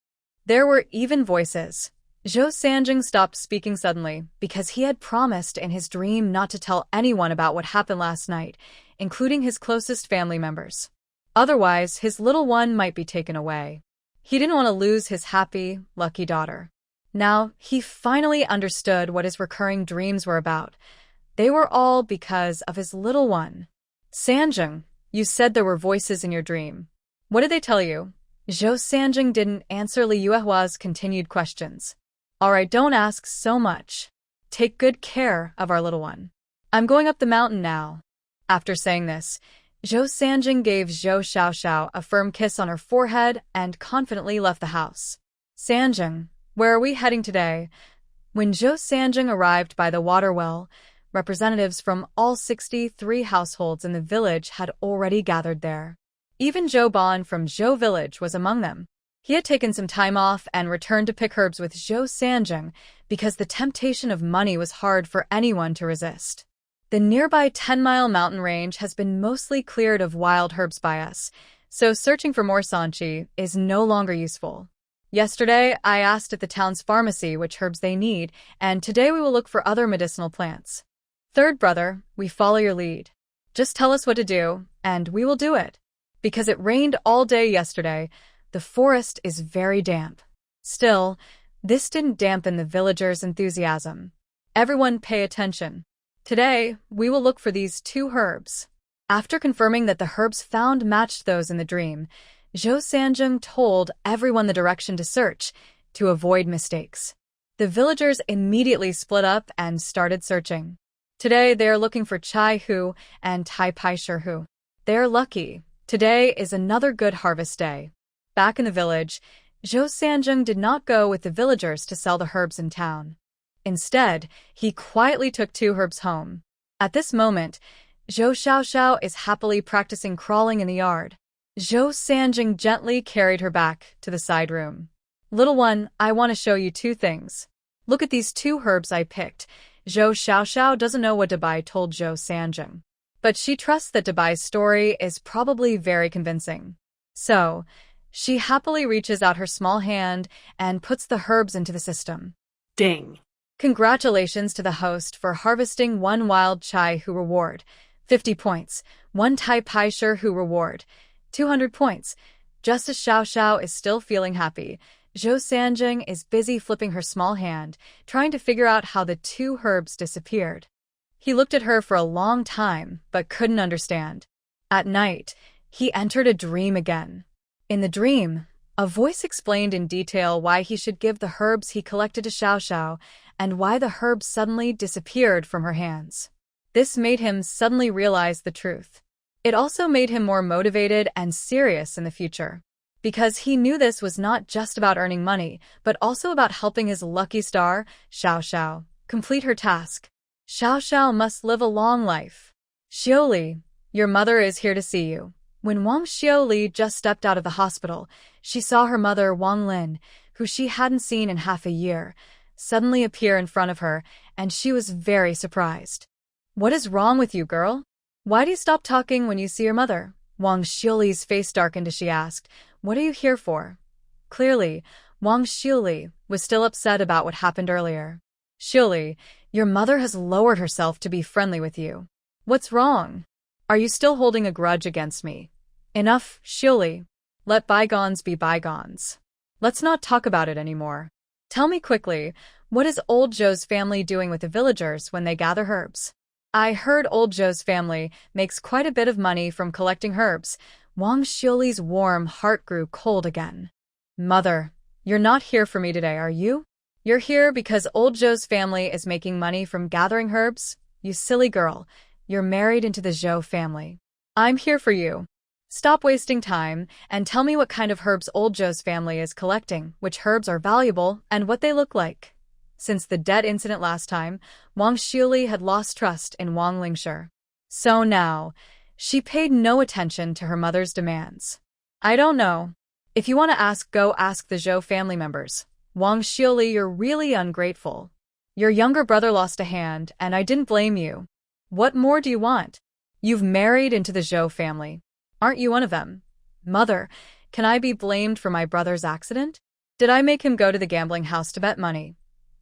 There were even voices. Zhou Sanjing stopped speaking suddenly because he had promised in his dream not to tell anyone about what happened last night, including his closest family members. Otherwise, his little one might be taken away. He didn't want to lose his happy, lucky daughter. Now, he finally understood what his recurring dreams were about. They were all because of his little one. Sanjing, you said there were voices in your dream. What did they tell you? Zhou Sanjing didn't answer Li Yuehua's continued questions. Alright, don't ask so much. Take good care of our little one. I'm going up the mountain now. After saying this, Zhou Sanjing gave Zhou Xiaoxiao a firm kiss on her forehead and confidently left the house. Sanjing, where are we heading today? When Zhou Sanjing arrived by the water well, representatives from all 63 households in the village had already gathered there. Even Zhou Ban from Zhou village was among them. He had taken some time off and returned to pick herbs with Zhou Sanjing because the temptation of money was hard for anyone to resist. The nearby 10-mile mountain range has been mostly cleared of wild herbs by us, so searching for more sanqi is no longer useful. Yesterday, I asked at the town's pharmacy which herbs they need, and today we will look for other medicinal plants. Third brother, we follow your lead. Just tell us what to do, and we will do it. Because it rained all day yesterday, the forest is very damp. Still, this didn't dampen the villagers' enthusiasm. Everyone pay attention. Today, we will look for these two herbs. After confirming that the herbs found matched those in the dream, Zhou Sanjing told everyone the direction to search to avoid mistakes. The villagers immediately split up and started searching. Today, they are looking for Chai Hu and Tai Pai Shi Hu. They are lucky. Today is another good harvest day. Back in the village, Zhou Sanjing did not go with the villagers to sell the herbs in town. Instead, he quietly took two herbs home. At this moment, Zhou Xiaoxiao is happily practicing crawling in the yard. Zhou Sanjing gently carried her back to the side room. Little one, I want to show you two things. Look at these two herbs I picked. Zhou Xiaoxiao doesn't know what Dabai told Zhou Sanjing, but she trusts that Dabai's story is probably very convincing. So, she happily reaches out her small hand and puts the herbs into the system. Ding. Congratulations to the host for harvesting one wild Chai Hu reward, 50 points, one Tai Pai Shi Hu reward, 200 points. Just as Xiaoxiao is still feeling happy, Zhou Sanjing is busy flipping her small hand, trying to figure out how the two herbs disappeared. He looked at her for a long time, but couldn't understand. At night, he entered a dream again. In the dream, a voice explained in detail why he should give the herbs he collected to Xiaoxiao and why the herbs suddenly disappeared from her hands. This made him suddenly realize the truth. It also made him more motivated and serious in the future, because he knew this was not just about earning money, but also about helping his lucky star, Xiaoxiao, complete her task. Xiaoxiao must live a long life. Xiuli, your mother is here to see you. When Wang Xiuli just stepped out of the hospital, she saw her mother, Wang Lin, who she hadn't seen in half a year, suddenly appear in front of her, and she was very surprised. What is wrong with you, girl? Why do you stop talking when you see your mother? Wang Xiuli's face darkened as she asked, what are you here for? Clearly, Wang Xiuli was still upset about what happened earlier. Xiuli, your mother has lowered herself to be friendly with you. What's wrong? Are you still holding a grudge against me? Enough, Xiuli. Let bygones be bygones. Let's not talk about it anymore. Tell me quickly, what is old Zhou's family doing with the villagers when they gather herbs? I heard old Zhou's family makes quite a bit of money from collecting herbs. Wang Xiuli's warm heart grew cold again. Mother, you're not here for me today, are you? You're here because old Zhou's family is making money from gathering herbs? You silly girl. You're married into the Zhou family. I'm here for you. Stop wasting time and tell me what kind of herbs old Zhou's family is collecting, which herbs are valuable, and what they look like. Since the debt incident last time, Wang Xiuli had lost trust in Wang Lingshi. So now, she paid no attention to her mother's demands. I don't know. If you want to ask, go ask the Zhou family members. Wang Xiuli, you're really ungrateful. Your younger brother lost a hand, and I didn't blame you. What more do you want? You've married into the Zhou family. Aren't you one of them? Mother, can I be blamed for my brother's accident? Did I make him go to the gambling house to bet money?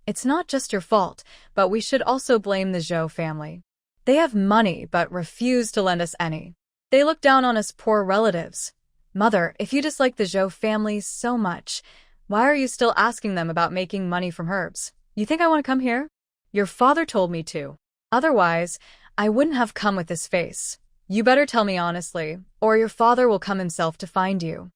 It's not just your fault, but we should also blame the Zhou family. They have money but refuse to lend us any. They look down on us poor relatives. Mother, if you dislike the Zhou family so much, why are you still asking them about making money from herbs? You think I want to come here? Your father told me to. Otherwise, I wouldn't have come with this face. You better tell me honestly, or your father will come himself to find you.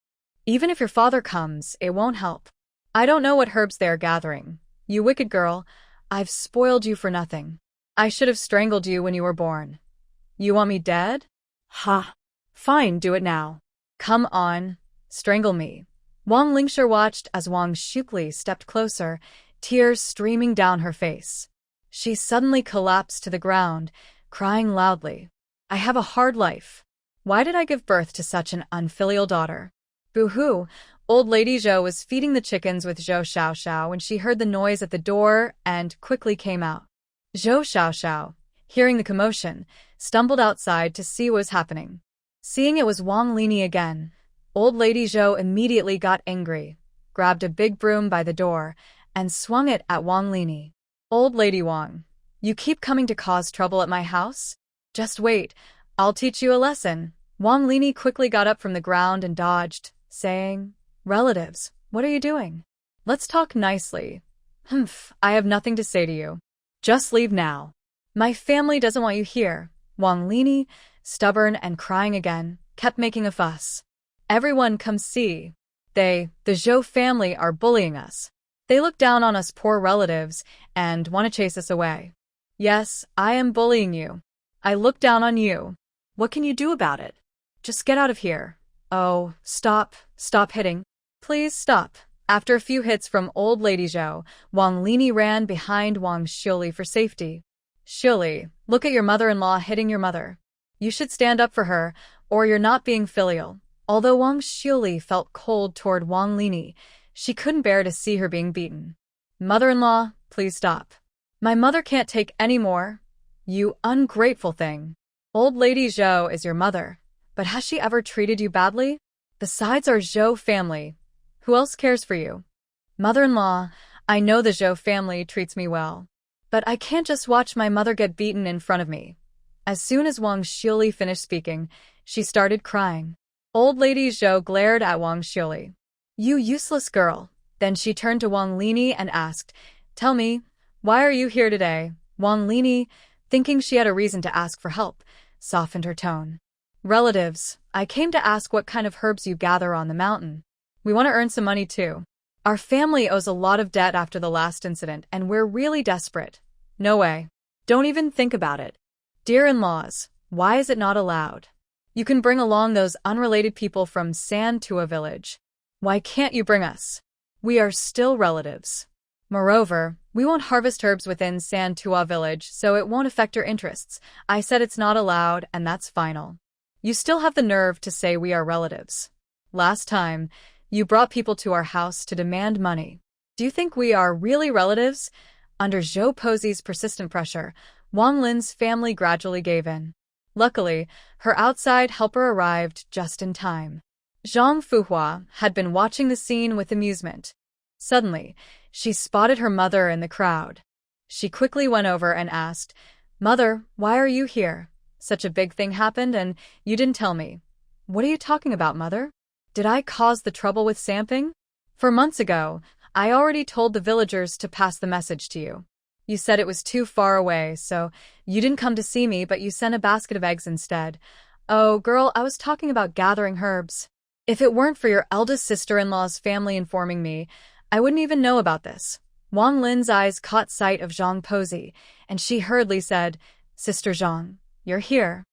Even if your father comes, it won't help. I don't know what herbs they are gathering. You wicked girl, I've spoiled you for nothing. I should have strangled you when you were born. You want me dead? Ha. Fine, do it now. Come on, strangle me. Wang Lingshi watched as Wang Xiuli stepped closer, tears streaming down her face. She suddenly collapsed to the ground, crying loudly. I have a hard life. Why did I give birth to such an unfilial daughter? Boo-hoo, old lady Zhou was feeding the chickens with Zhou Xiaoxiao when she heard the noise at the door and quickly came out. Zhou Xiaoxiao, hearing the commotion, stumbled outside to see what was happening. Seeing it was Wang Lini again, old lady Zhou immediately got angry, grabbed a big broom by the door, and swung it at Wang Lini. Old lady Wang, you keep coming to cause trouble at my house? Just wait, I'll teach you a lesson. Wang Lini quickly got up from the ground and dodged, saying, Relatives, what are you doing? Let's talk nicely. Humph, I have nothing to say to you. Just leave now. My family doesn't want you here. Wang Lini, stubborn and crying again, kept making a fuss. Everyone come see. The Zhou family are bullying us. They look down on us poor relatives and want to chase us away. Yes, I am bullying you. I look down on you. What can you do about it? Just get out of here. Oh, stop hitting. Please stop. After a few hits from old lady Zhou, Wang Lini ran behind Wang Xiuli for safety. Xiuli, look at your mother-in-law hitting your mother. You should stand up for her, or you're not being filial. Although Wang Xiuli felt cold toward Wang Lini, she couldn't bear to see her being beaten. Mother-in-law, please stop. My mother can't take any more. You ungrateful thing. Old lady Zhou is your mother, but has she ever treated you badly? Besides our Zhou family, who else cares for you? Mother-in-law, I know the Zhou family treats me well, but I can't just watch my mother get beaten in front of me. As soon as Wang Xiuli finished speaking, she started crying. Old lady Zhou glared at Wang Xiuli. You useless girl. Then she turned to Wang Lini and asked, Tell me, why are you here today? Wang Lini, thinking she had a reason to ask for help, softened her tone. Relatives, I came to ask what kind of herbs you gather on the mountain. We want to earn some money too. Our family owes a lot of debt after the last incident, and we're really desperate. No way. Don't even think about it. Dear in-laws, why is it not allowed? You can bring along those unrelated people from Santua village. Why can't you bring us? We are still relatives. Moreover, we won't harvest herbs within Santua village, so it won't affect your interests. I said it's not allowed, and that's final. You still have the nerve to say we are relatives. Last time, you brought people to our house to demand money. Do you think we are really relatives? Under Zhou Posi's persistent pressure, Wang Lin's family gradually gave in. Luckily, her outside helper arrived just in time. Zhang Fuhua had been watching the scene with amusement. Suddenly, she spotted her mother in the crowd. She quickly went over and asked, Mother, why are you here? Such a big thing happened and you didn't tell me. What are you talking about, Mother? Did I cause the trouble with samping? For months ago, I already told the villagers to pass the message to you. You said it was too far away, so you didn't come to see me, but you sent a basket of eggs instead. Oh, girl, I was talking about gathering herbs. If it weren't for your eldest sister-in-law's family informing me, I wouldn't even know about this. Wang Lin's eyes caught sight of Zhang Posi, and she hurriedly said, Sister Zhang, you're here.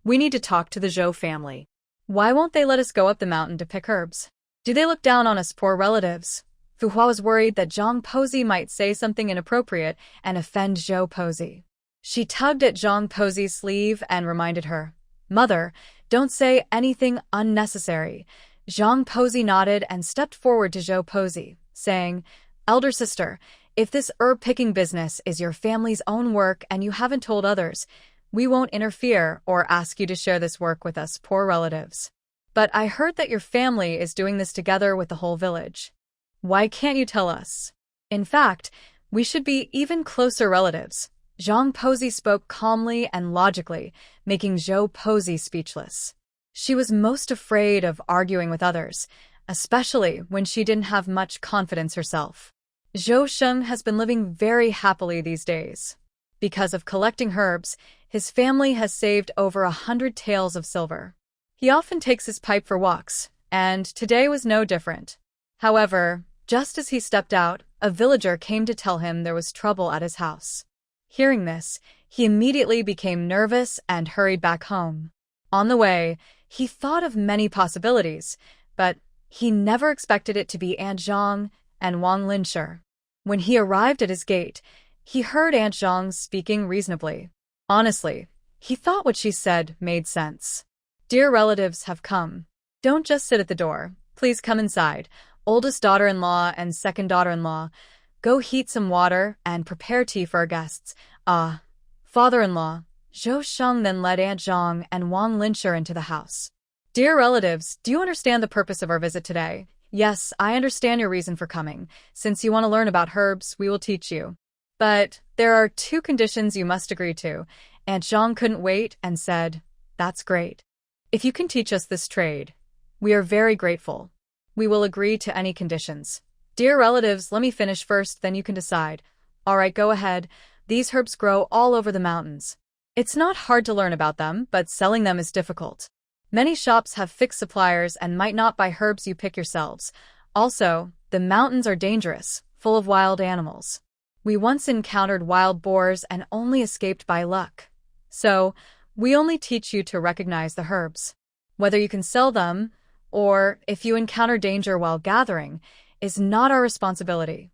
We need to talk to the Zhou family. Why won't they let us go up the mountain to pick herbs? Do they look down on us poor relatives? Fu Hua was worried that Zhang Pozi might say something inappropriate and offend Zhou Pozi. She tugged at Zhang Pozi's sleeve and reminded her, "Mother, don't say anything unnecessary." Zhang Pozi nodded and stepped forward to Zhou Pozi, saying, "Elder sister, if this herb-picking business is your family's own work and you haven't told others, we won't interfere or ask you to share this work with us poor relatives. But I heard that your family is doing this together with the whole village. Why can't you tell us? In fact, we should be even closer relatives." Zhang Pozi spoke calmly and logically, making Zhou Pozi speechless. She was most afraid of arguing with others, especially when she didn't have much confidence herself. Zhou Sheng has been living very happily these days. Because of collecting herbs, his family has saved over 100 taels of silver. He often takes his pipe for walks, and today was no different. However, just as he stepped out, a villager came to tell him there was trouble at his house. Hearing this, he immediately became nervous and hurried back home. On the way, he thought of many possibilities, but he never expected it to be Aunt Zhang and Wang Linshi. When he arrived at his gate, he heard Aunt Zhang speaking reasonably. Honestly, he thought what she said made sense. "Dear relatives have come. Don't just sit at the door. Please come inside. Oldest daughter-in-law and second daughter-in-law, go heat some water and prepare tea for our guests. Ah, father-in-law." Zhou Sheng then led Aunt Zhang and Wang Linshi into the house. "Dear relatives, do you understand the purpose of our visit today? Yes, I understand your reason for coming. Since you want to learn about herbs, we will teach you. But there are 2 conditions you must agree to." Aunt Zhang couldn't wait and said, "That's great. If you can teach us this trade, we are very grateful. We will agree to any conditions." "Dear relatives, let me finish first, then you can decide." "All right, go ahead. These herbs grow all over the mountains. It's not hard to learn about them, but selling them is difficult. Many shops have fixed suppliers and might not buy herbs you pick yourselves. Also, the mountains are dangerous, full of wild animals. We once encountered wild boars and only escaped by luck. So, we only teach you to recognize the herbs. Whether you can sell them, or if you encounter danger while gathering, is not our responsibility."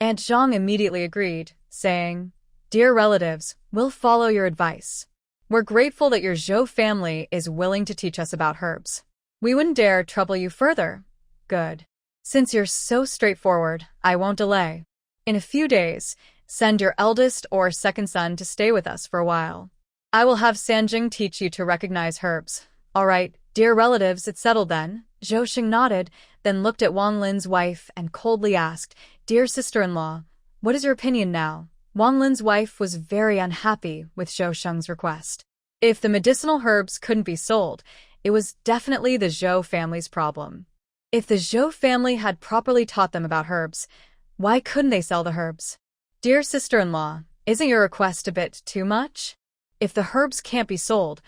Aunt Zhang immediately agreed, saying, "Dear relatives, we'll follow your advice. We're grateful that your Zhou family is willing to teach us about herbs. We wouldn't dare trouble you further." "Good. Since you're so straightforward, I won't delay. In a few days, send your eldest or second son to stay with us for a while. I will have Sanjing teach you to recognize herbs." "All right, dear relatives, it's settled then." Zhou Sheng nodded, then looked at Wang Lin's wife and coldly asked, "Dear sister-in-law, what is your opinion now?" Wang Lin's wife was very unhappy with Zhou Sheng's request. If the medicinal herbs couldn't be sold, it was definitely the Zhou family's problem. If the Zhou family had properly taught them about herbs, why couldn't they sell the herbs? "Dear sister-in-law, isn't your request a bit too much? If the herbs can't be sold,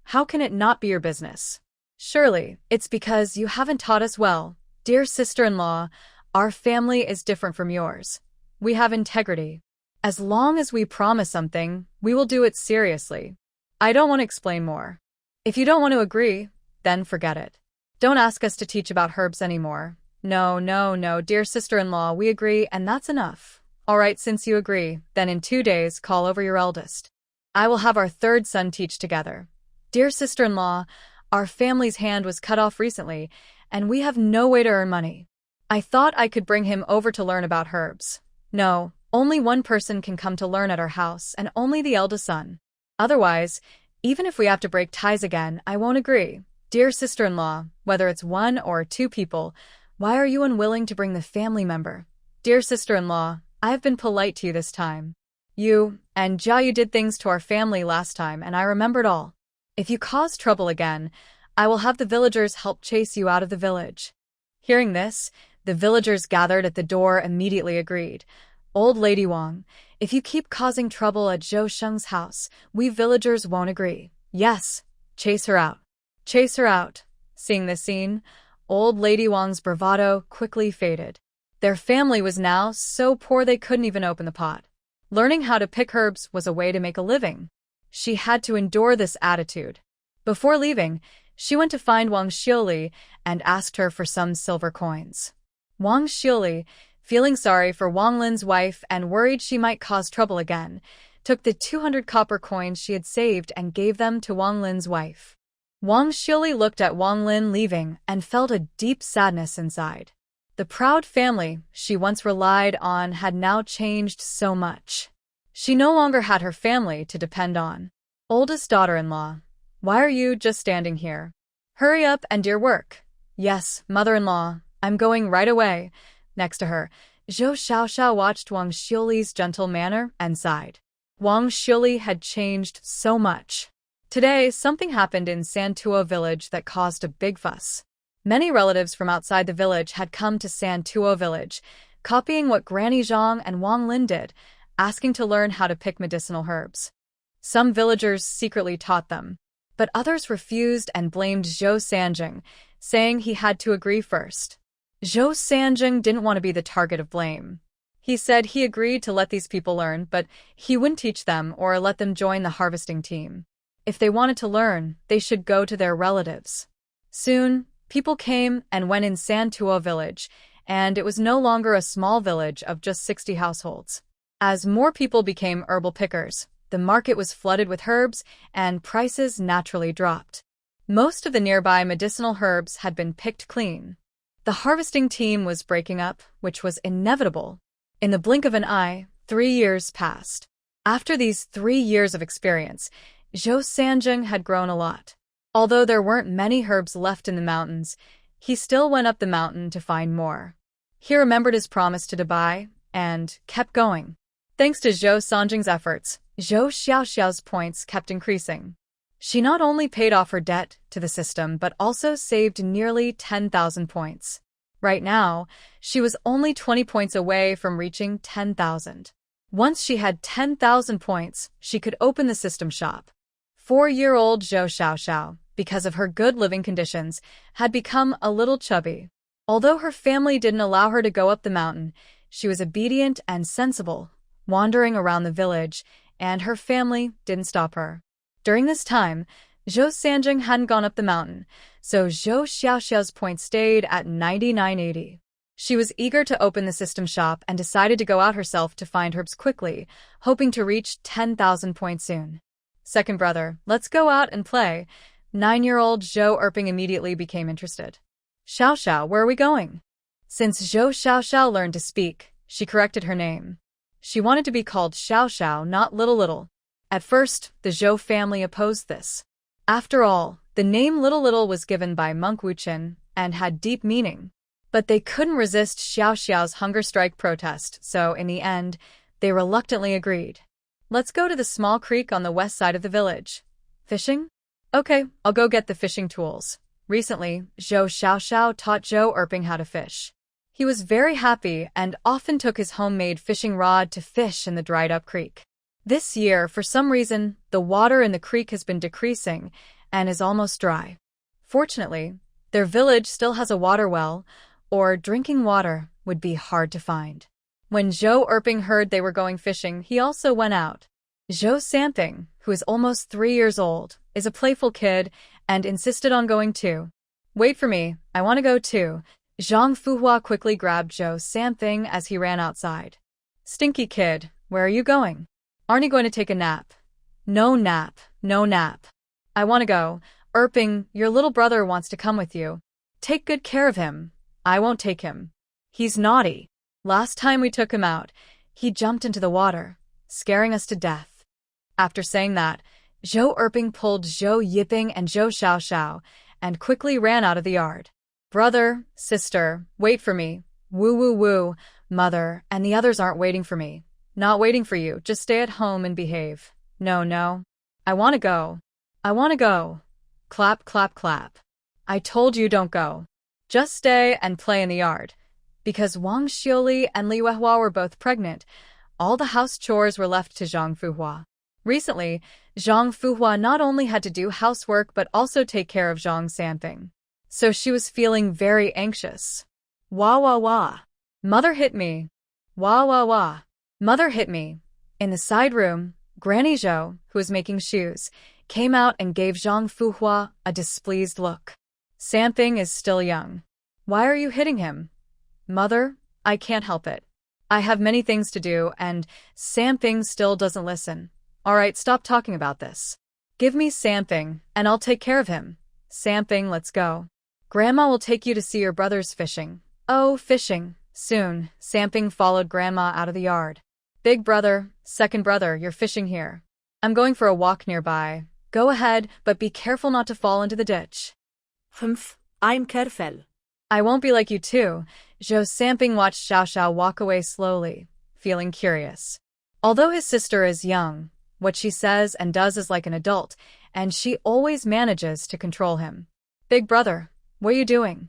how can it not be your business? Surely, it's because you haven't taught us well. Dear sister-in-law, our family is different from yours. We have integrity. As long as we promise something, we will do it seriously. I don't want to explain more. If you don't want to agree, then forget it. Don't ask us to teach about herbs anymore." No, dear sister-in-law, we agree, and that's enough." "All right, since you agree, then in 2 days call over your eldest. I will have our third son teach together." "Dear sister-in-law, our family's hand was cut off recently, and we have no way to earn money. I thought I could bring him over to learn about herbs." "No. Only one person can come to learn at our house, and only the eldest son. Otherwise, even if we have to break ties again, I won't agree. Dear sister-in-law, whether it's 1 or 2 people, why are you unwilling to bring the family member?" "Dear sister-in-law, I have been polite to you this time. You and Jiayu did things to our family last time, and I remembered all. If you cause trouble again, I will have the villagers help chase you out of the village." Hearing this, the villagers gathered at the door immediately agreed. "Old Lady Wang, if you keep causing trouble at Zhou Sheng's house, we villagers won't agree. Yes, chase her out. Chase her out." Seeing this scene, Old Lady Wang's bravado quickly faded. Their family was now so poor they couldn't even open the pot. Learning how to pick herbs was a way to make a living. She had to endure this attitude. Before leaving, she went to find Wang Xiuli and asked her for some silver coins. Wang Xiuli, feeling sorry for Wang Lin's wife and worried she might cause trouble again, took the 200 copper coins she had saved and gave them to Wang Lin's wife. Wang Xiuli looked at Wang Lin leaving and felt a deep sadness inside. The proud family she once relied on had now changed so much. She no longer had her family to depend on. Oldest daughter-in-law, why are you just standing here? Hurry up and do your work. Yes, mother-in-law, I'm going right away. Next to her, Zhou Xiaoxiao watched Wang Xiuli's gentle manner and sighed. Wang Xiuli had changed so much. Today, something happened in Santuo village that caused a big fuss. Many relatives from outside the village had come to Santuo village, copying what Granny Zhang and Wang Lin did, asking to learn how to pick medicinal herbs. Some villagers secretly taught them, but others refused and blamed Zhou Sanjing, saying he had to agree first. Zhou Sanjing didn't want to be the target of blame. He said he agreed to let these people learn, but he wouldn't teach them or let them join the harvesting team. If they wanted to learn, they should go to their relatives. Soon, people came and went in Santuo village, and it was no longer a small village of just 60 households. As more people became herbal pickers, the market was flooded with herbs, and prices naturally dropped. Most of the nearby medicinal herbs had been picked clean. The harvesting team was breaking up, which was inevitable. In the blink of an eye, 3 years passed. After these 3 years of experience, Zhou Sanjing had grown a lot. Although there weren't many herbs left in the mountains, he still went up the mountain to find more. He remembered his promise to Dubai and kept going. Thanks to Zhou Sanjing's efforts, Zhou Xiaoxiao's points kept increasing. She not only paid off her debt to the system but also saved nearly 10,000 points. Right now, she was only 20 points away from reaching 10,000. Once she had 10,000 points, she could open the system shop. 4-year-old Zhou Xiaoxiao, because of her good living conditions, had become a little chubby. Although her family didn't allow her to go up the mountain, she was obedient and sensible, wandering around the village, and her family didn't stop her. During this time, Zhou Sanjing hadn't gone up the mountain, so Zhou Xiaoxiao's points stayed at 9980. She was eager to open the system shop and decided to go out herself to find herbs quickly, hoping to reach 10,000 points soon. Second brother, let's go out and play. 9-year-old Zhou Erping immediately became interested. Xiaoxiao, where are we going? Since Zhou Xiaoxiao learned to speak, she corrected her name. She wanted to be called Xiaoxiao, not Little Little. At first, the Zhou family opposed this. After all, the name Little Little was given by Monk Wuchen and had deep meaning. But they couldn't resist Xiaoxiao's hunger strike protest, so in the end, they reluctantly agreed. Let's go to the small creek on the west side of the village. Fishing? Okay, I'll go get the fishing tools. Recently, Zhou Xiaoxiao taught Zhou Erping how to fish. He was very happy and often took his homemade fishing rod to fish in the dried-up creek. This year, for some reason, the water in the creek has been decreasing and is almost dry. Fortunately, their village still has a water well, or drinking water would be hard to find. When Zhou Erping heard they were going fishing, he also went out. Zhou Sanping, who is almost 3 years old, is a playful kid and insisted on going too. Wait for me, I want to go too. Zhang Fuhua quickly grabbed Zhou Sanping as he ran outside. Stinky kid, where are you going? Aren't you going to take a nap? No nap, no nap. I want to go. Erping, your little brother wants to come with you. Take good care of him. I won't take him. He's naughty. Last time we took him out, he jumped into the water, scaring us to death. After saying that, Zhou Erping pulled Zhou Yiping and Zhou Xiaoxiao and quickly ran out of the yard. Brother, sister, wait for me. Woo woo woo, mother, and the others aren't waiting for me. Not waiting for you, just stay at home and behave. No. I want to go. I want to go. Clap, clap, clap. I told you don't go. Just stay and play in the yard. Because Wang Xiuli and Li Weihua were both pregnant, all the house chores were left to Zhang Fuhua. Recently, Zhang Fuhua not only had to do housework but also take care of Zhang Sanping. So she was feeling very anxious. Wah wah wah. Mother hit me. Wah wah wah. Mother hit me. In the side room, Granny Zhou, who was making shoes, came out and gave Zhang Fuhua a displeased look. Samping is still young. Why are you hitting him? Mother, I can't help it. I have many things to do, and Samping still doesn't listen. All right, stop talking about this. Give me Samping, and I'll take care of him. Samping, let's go. Grandma will take you to see your brothers fishing. Oh, fishing. Soon, Samping followed Grandma out of the yard. Big brother, second brother, you're fishing here. I'm going for a walk nearby. Go ahead, but be careful not to fall into the ditch. Humph, I'm careful. I won't be like you too. Zhou Samping watched Xiao Xiao walk away slowly, feeling curious. Although his sister is young, what she says and does is like an adult, and she always manages to control him. Big brother, what are you doing?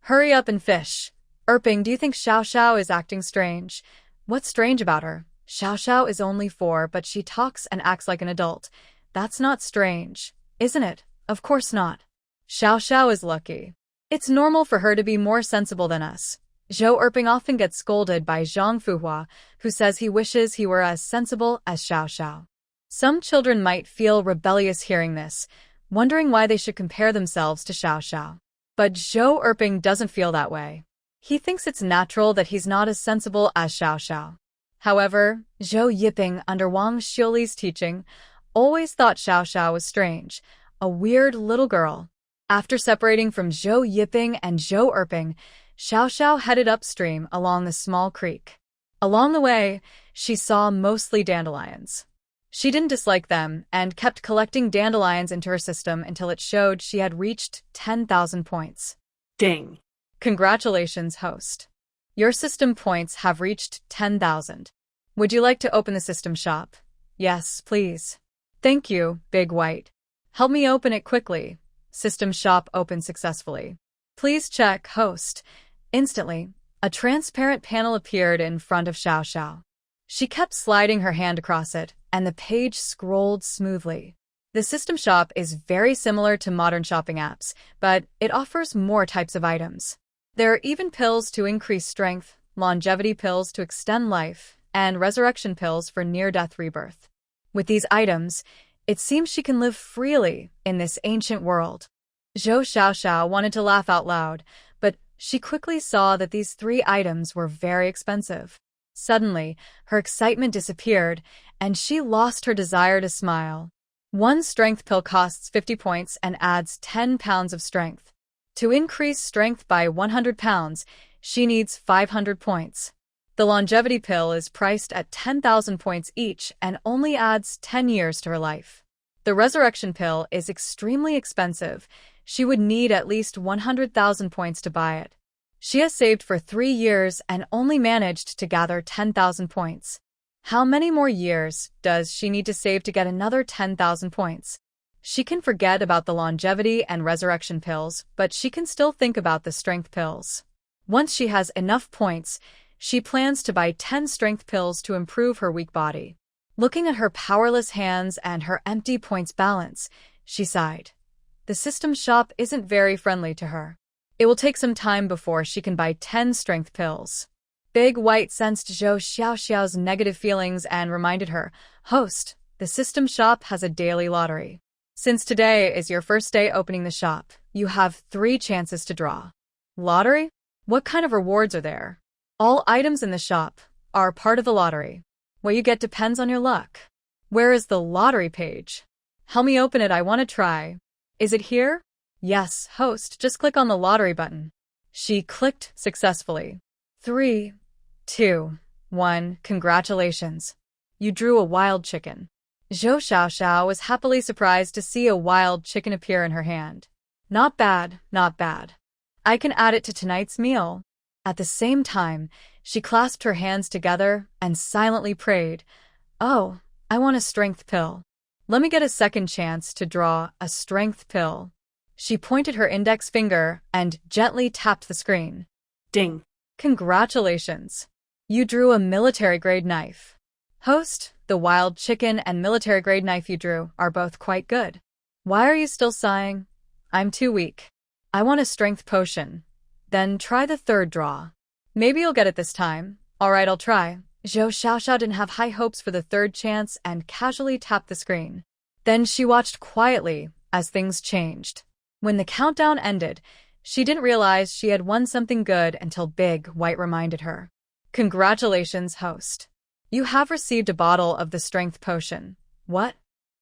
Hurry up and fish. Erping, do you think Xiao Xiao is acting strange? What's strange about her? Xiao Xiao is only 4, but she talks and acts like an adult. That's not strange, isn't it? Of course not. Xiao Xiao is lucky. It's normal for her to be more sensible than us. Zhou Erping often gets scolded by Zhang Fuhua, who says he wishes he were as sensible as Xiao Xiao. Some children might feel rebellious hearing this, wondering why they should compare themselves to Xiao Xiao. But Zhou Erping doesn't feel that way. He thinks it's natural that he's not as sensible as Xiao Xiao. However, Zhou Yiping, under Wang Xiuli's teaching, always thought Xiao Xiao was strange, a weird little girl. After separating from Zhou Yiping and Zhou Erping, Xiao Xiao headed upstream along the small creek. Along the way, she saw mostly dandelions. She didn't dislike them and kept collecting dandelions into her system until it showed she had reached 10,000 points. Ding. Congratulations, host. Your system points have reached 10,000. Would you like to open the system shop? Yes, please. Thank you, Big White. Help me open it quickly. System shop opened successfully. Please check, host. Instantly, a transparent panel appeared in front of Xiao Xiao. She kept sliding her hand across it, and the page scrolled smoothly. The system shop is very similar to modern shopping apps, but it offers more types of items. There are even pills to increase strength, longevity pills to extend life, and resurrection pills for near-death rebirth. With these items, it seems she can live freely in this ancient world. Zhou Xiaoxiao wanted to laugh out loud, but she quickly saw that these 3 items were very expensive. Suddenly, her excitement disappeared, and she lost her desire to smile. 1 strength pill costs 50 points and adds 10 pounds of strength. To increase strength by 100 pounds, she needs 500 points. The longevity pill is priced at 10,000 points each and only adds 10 years to her life. The resurrection pill is extremely expensive. She would need at least 100,000 points to buy it. She has saved for 3 years and only managed to gather 10,000 points. How many more years does she need to save to get another 10,000 points? She can forget about the longevity and resurrection pills, but she can still think about the strength pills. Once she has enough points, she plans to buy 10 strength pills to improve her weak body. Looking at her powerless hands and her empty points balance, she sighed. The system shop isn't very friendly to her. It will take some time before she can buy 10 strength pills. Big White sensed Zhou Xiaoxiao's negative feelings and reminded her, "Host, the system shop has a daily lottery. Since today is your first day opening the shop, you have 3 chances to draw." Lottery? What kind of rewards are there? All items in the shop are part of the lottery. What you get depends on your luck. Where is the lottery page? Help me open it, I want to try. Is it here? Yes, host, just click on the lottery button. She clicked successfully. 3, 2, 1, congratulations. You drew a wild chicken. Zhou Xiaoxiao was happily surprised to see a wild chicken appear in her hand. Not bad, not bad. I can add it to tonight's meal. At the same time, she clasped her hands together and silently prayed, "Oh, I want a strength pill. Let me get a second chance to draw a strength pill." She pointed her index finger and gently tapped the screen. Ding. Congratulations. You drew a military-grade knife. Host, the wild chicken and military-grade knife you drew are both quite good. Why are you still sighing? I'm too weak. I want a strength potion. Then try the 3rd draw. Maybe you'll get it this time. All right, I'll try. Zhou Xiaoxiao didn't have high hopes for the third chance and casually tapped the screen. Then she watched quietly as things changed. When the countdown ended, she didn't realize she had won something good until Big White reminded her. Congratulations, host. You have received a bottle of the strength potion. What?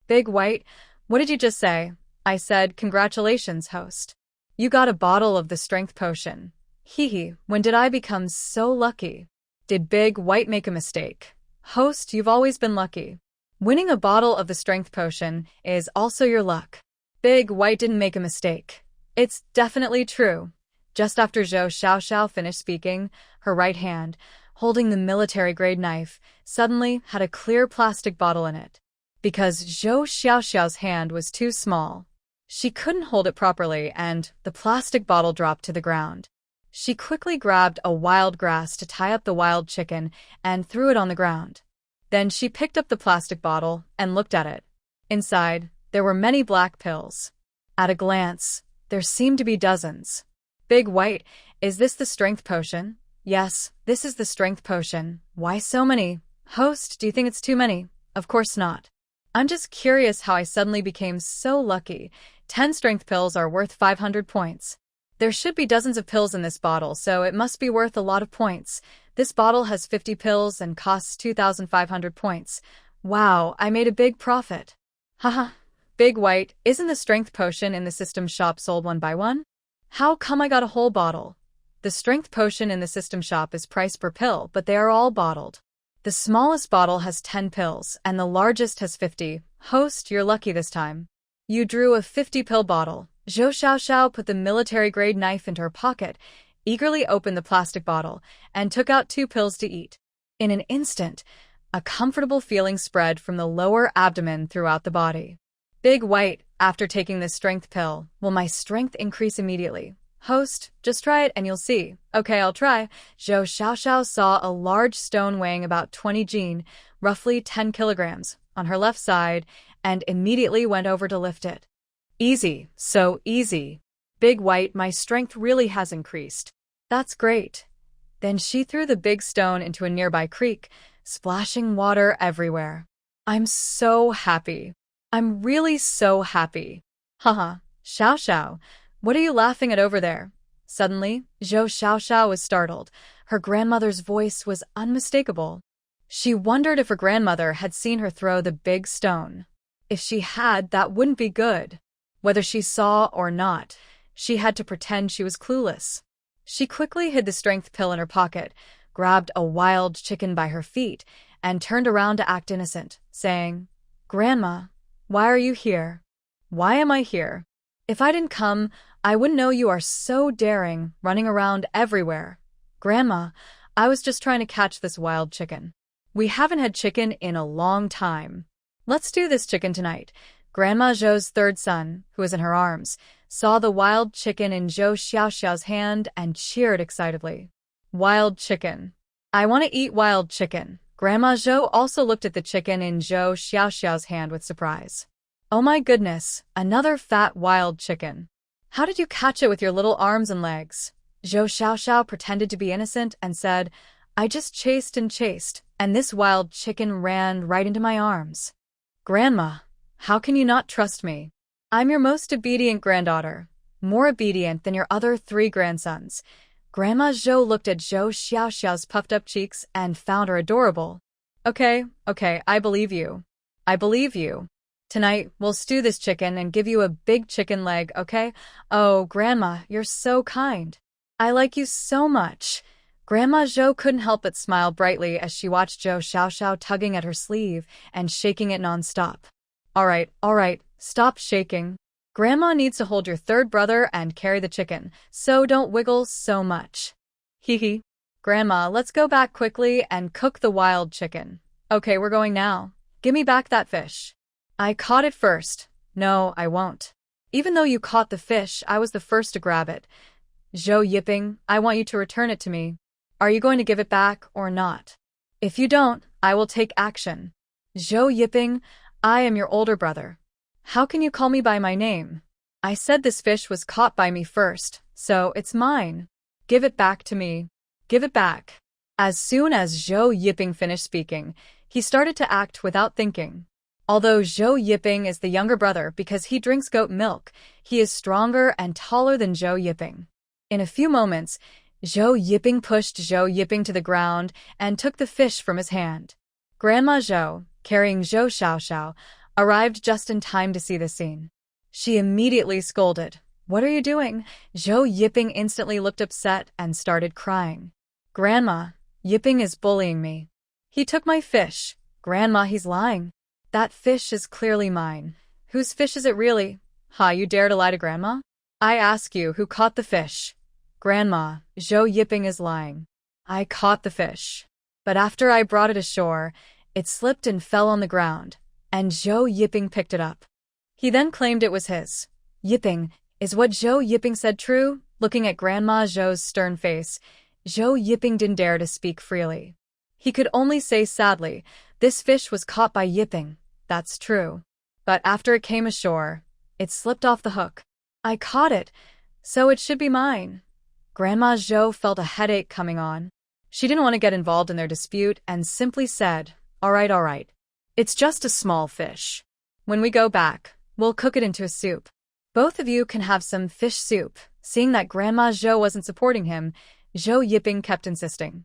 Big White, what did you just say? I said, congratulations, host. You got a bottle of the strength potion. Hee, when did I become so lucky? Did Big White make a mistake? Host, you've always been lucky. Winning a bottle of the strength potion is also your luck. Big White didn't make a mistake. It's definitely true. Just after Zhou Xiaoxiao finished speaking, her right hand, holding the military-grade knife, suddenly had a clear plastic bottle in it. Because Zhou Xiaoxiao's hand was too small, she couldn't hold it properly and the plastic bottle dropped to the ground. She quickly grabbed a wild grass to tie up the wild chicken and threw it on the ground. Then she picked up the plastic bottle and looked at it. Inside, there were many black pills. At a glance, there seemed to be dozens. Big White, is this the strength potion? Yes, this is the strength potion. Why so many? Host, do you think it's too many? Of course not. I'm just curious how I suddenly became so lucky. 10 strength pills are worth 500 points. There should be dozens of pills in this bottle, so it must be worth a lot of points. This bottle has 50 pills and costs 2,500 points. Wow, I made a big profit. Haha. Big White, isn't the strength potion in the system shop sold one by one? How come I got a whole bottle? The strength potion in the system shop is priced per pill, but they are all bottled. The smallest bottle has 10 pills, and the largest has 50. Host, you're lucky this time. You drew a 50-pill bottle. Zhou Xiaoxiao put the military-grade knife into her pocket, eagerly opened the plastic bottle, and took out 2 pills to eat. In an instant, a comfortable feeling spread from the lower abdomen throughout the body. Big White, after taking this strength pill, will my strength increase immediately? Host, just try it and you'll see. Okay, I'll try. Zhou Xiaoxiao saw a large stone weighing about 20 jin, roughly 10 kilograms, on her left side, and immediately went over to lift it. Easy, so easy. Big White, my strength really has increased. That's great. Then she threw the big stone into a nearby creek, splashing water everywhere. I'm so happy. I'm really so happy. Haha, Xiaoxiao, what are you laughing at over there? Suddenly, Zhou Xiaoxiao was startled. Her grandmother's voice was unmistakable. She wondered if her grandmother had seen her throw the big stone. If she had, that wouldn't be good. Whether she saw or not, she had to pretend she was clueless. She quickly hid the strength pill in her pocket, grabbed a wild chicken by her feet, and turned around to act innocent, saying, Grandma, why are you here? Why am I here? If I didn't come, I wouldn't know you are so daring, running around everywhere. Grandma, I was just trying to catch this wild chicken. We haven't had chicken in a long time. Let's do this chicken tonight. Grandma Zhou's third son, who was in her arms, saw the wild chicken in Zhou Xiaoxiao's hand and cheered excitedly. Wild chicken. I want to eat wild chicken. Grandma Zhou also looked at the chicken in Zhou Xiaoxiao's hand with surprise. Oh my goodness, another fat wild chicken. How did you catch it with your little arms and legs? Zhou Xiaoxiao pretended to be innocent and said, I just chased and chased, and this wild chicken ran right into my arms. Grandma, how can you not trust me? I'm your most obedient granddaughter, more obedient than your other 3 grandsons. Grandma Zhou looked at Zhou Xiaoxiao's puffed-up cheeks and found her adorable. Okay, I believe you. I believe you. Tonight, we'll stew this chicken and give you a big chicken leg, okay? Oh, Grandma, you're so kind. I like you so much. Grandma Zhou couldn't help but smile brightly as she watched Zhou Xiaoxiao tugging at her sleeve and shaking it non-stop. All right, stop shaking. Grandma needs to hold your third brother and carry the chicken, so don't wiggle so much. Hee. Grandma, let's go back quickly and cook the wild chicken. Okay, we're going now. Give me back that fish. I caught it first. No, I won't. Even though you caught the fish, I was the first to grab it. Zhou Yiping, I want you to return it to me. Are you going to give it back or not? If you don't, I will take action. Zhou Yiping, I am your older brother. How can you call me by my name? I said this fish was caught by me first, so it's mine. Give it back to me. Give it back. As soon as Zhou Yiping finished speaking, he started to act without thinking. Although Zhou Yiping is the younger brother because he drinks goat milk, he is stronger and taller than Zhou Yiping. In a few moments, Zhou Yiping pushed Zhou Yiping to the ground and took the fish from his hand. Grandma Zhou, carrying Zhou Xiaoxiao, arrived just in time to see the scene. She immediately scolded. "What are you doing?" Zhou Yiping instantly looked upset and started crying. "Grandma, Yiping is bullying me. He took my fish." "Grandma, he's lying. That fish is clearly mine." "Whose fish is it really?" "Ha, you dare to lie to Grandma? I ask you, who caught the fish?" "Grandma, Zhou Yiping is lying. I caught the fish. But after I brought it ashore, it slipped and fell on the ground, and Zhou Yiping picked it up. He then claimed it was his." "Yiping, is what Zhou Yiping said true?" Looking at Grandma Zhou's stern face, Zhou Yiping didn't dare to speak freely. He could only say sadly, "This fish was caught by Yiping, that's true. But after it came ashore, it slipped off the hook. I caught it, so it should be mine." Grandma Zhou felt a headache coming on. She didn't want to get involved in their dispute and simply said, all right. It's just a small fish. When we go back, we'll cook it into a soup. Both of you can have some fish soup." Seeing that Grandma Zhou wasn't supporting him, Zhou Yiping kept insisting.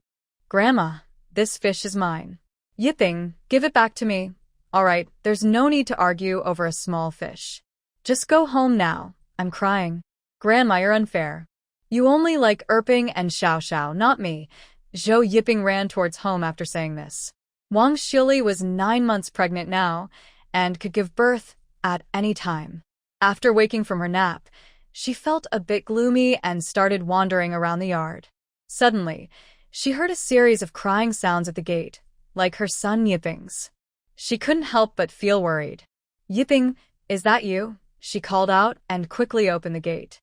"Grandma, this fish is mine. Yiping, give it back to me." "All right, there's no need to argue over a small fish. Just go home now, I'm crying." "Grandma, you're unfair. You only like Erping and Xiaoxiao, not me." Zhou Yiping ran towards home after saying this. Wang Shili was 9 months pregnant now and could give birth at any time. After waking from her nap, she felt a bit gloomy and started wandering around the yard. Suddenly, she heard a series of crying sounds at the gate, like her son Yiping's. She couldn't help but feel worried. "Yiping, is that you?" she called out and quickly opened the gate.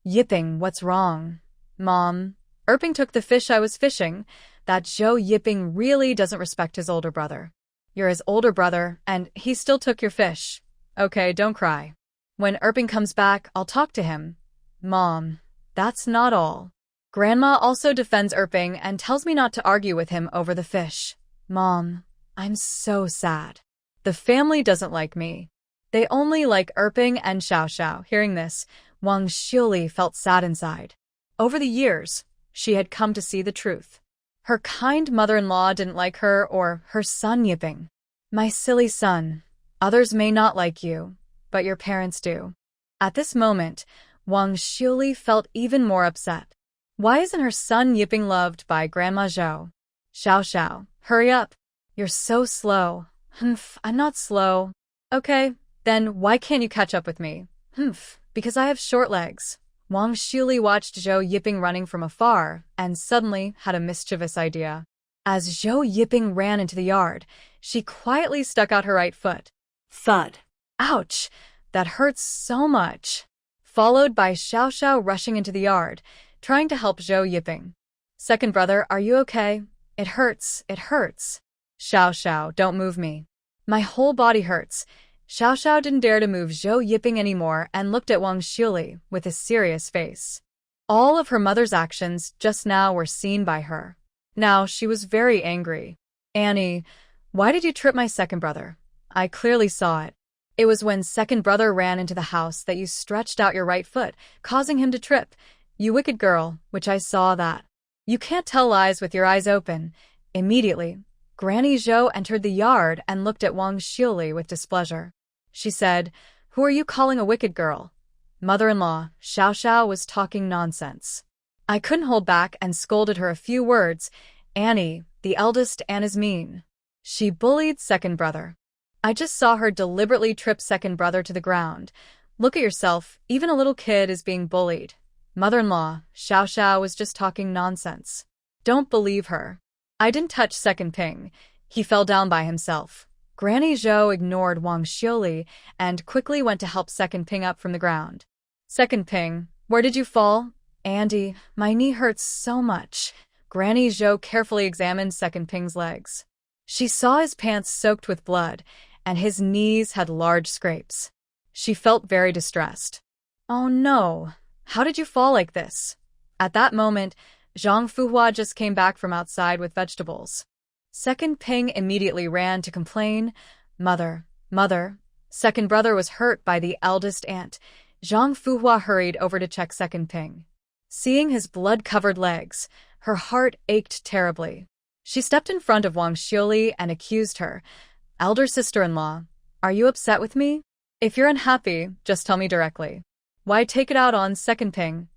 "Yiping, what's wrong?" "Mom, Erping took the fish I was fishing." That Zhou Yiping really doesn't respect his older brother. "You're his older brother, and he still took your fish. Okay, don't cry. When Erping comes back, I'll talk to him." "Mom, that's not all. Grandma also defends Erping and tells me not to argue with him over the fish." "Mom, I'm so sad. The family doesn't like me. They only like Erping and Xiaoxiao." Hearing this, Wang Shili felt sad inside. Over the years, she had come to see the truth. Her kind mother-in-law didn't like her or her son Yiping. "My silly son, others may not like you, but your parents do." At this moment, Wang Shili felt even more upset. Why isn't her son Yiping loved by Grandma Zhou? "Xiaoxiao, hurry up. You're so slow." "Humph, I'm not slow." "Okay, then why can't you catch up with me?" "Humph, because I have short legs." Wang Shili watched Zhou Yiping running from afar and suddenly had a mischievous idea. As Zhou Yiping ran into the yard, she quietly stuck out her right foot. Thud. "Ouch, that hurts so much." Followed by Xiaoxiao rushing into the yard, trying to help Zhou Yiping. "Second brother, are you okay? It hurts. "Xiaoxiao, don't move me. My whole body hurts." Xiaoxiao didn't dare to move Zhou Yiping anymore and looked at Wang Shili with a serious face. All of her mother's actions just now were seen by her. Now she was very angry. "Annie, why did you trip my second brother? I clearly saw it. It was when second brother ran into the house that you stretched out your right foot, causing him to trip. You wicked girl, which I saw that. You can't tell lies with your eyes open." Immediately, Granny Zhou entered the yard and looked at Wang Shili with displeasure. She said, "Who are you calling a wicked girl?" "Mother-in-law, Xiaoxiao was talking nonsense." I couldn't hold back and scolded her a few words. "Annie, the eldest Anne is mean. She bullied second brother. I just saw her deliberately trip second brother to the ground. Look at yourself, even a little kid is being bullied." "Mother-in-law, Xiaoxiao was just talking nonsense. Don't believe her. I didn't touch second Ping. He fell down by himself." Granny Zhou ignored Wang Shili and quickly went to help second Ping up from the ground. "Second Ping, where did you fall?" "Andy, my knee hurts so much." Granny Zhou carefully examined second Ping's legs. She saw his pants soaked with blood, and his knees had large scrapes. She felt very distressed. "Oh no, how did you fall like this?" At that moment, Zhang Fuhua just came back from outside with vegetables. Second Ping immediately ran to complain. Mother, mother. Second brother was hurt by the eldest aunt. Zhang Fuhua hurried over to check Second Ping. Seeing his blood-covered legs, her heart ached terribly. She stepped in front of Wang Xiuli and accused her. Elder sister-in-law, are you upset with me? If you're unhappy, just tell me directly. Why take it out on Second Ping?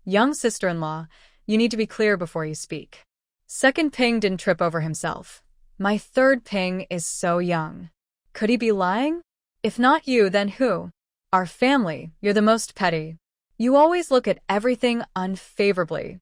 Young sister-in-law, you need to be clear before you speak. Second Ping didn't trip over himself. My third Ping is so young. Could he be lying? If not you, then who? Our family, you're the most petty. You always look at everything unfavorably.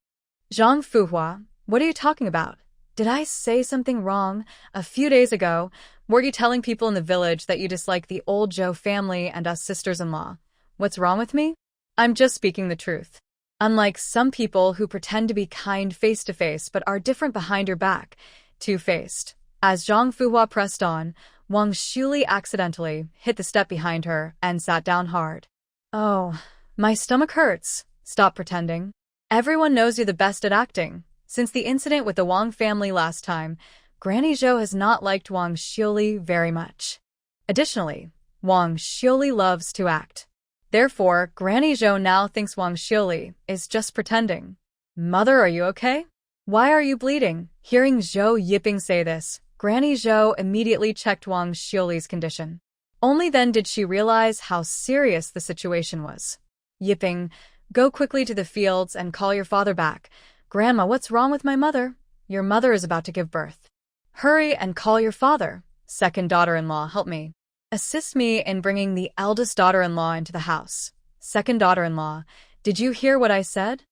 Zhang Fuhua, what are you talking about? Did I say something wrong? A few days ago, were you telling people in the village that you dislike the old Zhou family and us sisters-in-law? What's wrong with me? I'm just speaking the truth. Unlike some people who pretend to be kind face-to-face but are different behind your back, two-faced. As Zhang Fuhua pressed on, Wang Xiuli accidentally hit the step behind her and sat down hard. Oh, my stomach hurts. Stop pretending. Everyone knows you're the best at acting. Since the incident with the Wang family last time, Granny Zhou has not liked Wang Xiuli very much. Additionally, Wang Xiuli loves to act. Therefore, Granny Zhou now thinks Wang Xiuli is just pretending. Mother, are you okay? Why are you bleeding? Hearing Zhou Yiping say this, Granny Zhou immediately checked Wang Xiuli's condition. Only then did she realize how serious the situation was. Yiping, go quickly to the fields and call your father back. Grandma, what's wrong with my mother? Your mother is about to give birth. Hurry and call your father. Second daughter-in-law, help me. Assist me in bringing the eldest daughter-in-law into the house. Second daughter-in-law, did you hear what I said?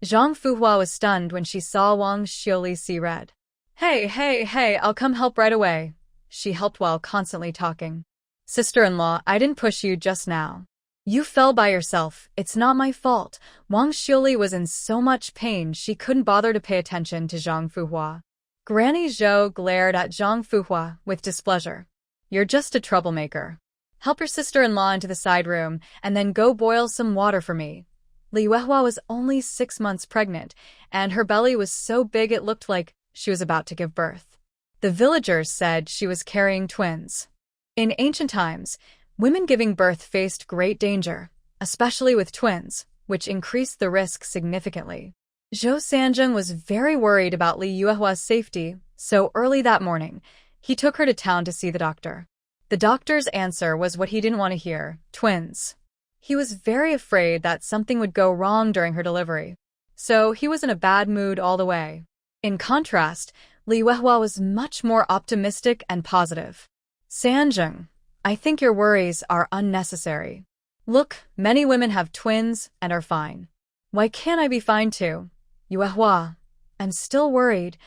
Zhang Fuhua was stunned when she saw Wang Xiuli see red. Hey, I'll come help right away. She helped while constantly talking. Sister-in-law, I didn't push you just now. You fell by yourself. It's not my fault. Wang Xiuli was in so much pain she couldn't bother to pay attention to Zhang Fuhua. Granny Zhou glared at Zhang Fuhua with displeasure. You're just a troublemaker. Help your sister-in-law into the side room and then go boil some water for me. Li Yuehua was only 6 months pregnant, and her belly was so big it looked like she was about to give birth. The villagers said she was carrying twins. In ancient times, women giving birth faced great danger, especially with twins, which increased the risk significantly. Zhou Sanzheng was very worried about Li Yuehua's safety, so early that morning, he took her to town to see the doctor. The doctor's answer was what he didn't want to hear: twins. He was very afraid that something would go wrong during her delivery, so he was in a bad mood all the way. In contrast, Li Yuehua was much more optimistic and positive. Sanzheng, I think your worries are unnecessary. Look, many women have twins and are fine. Why can't I be fine too? Yuehua, I'm still worried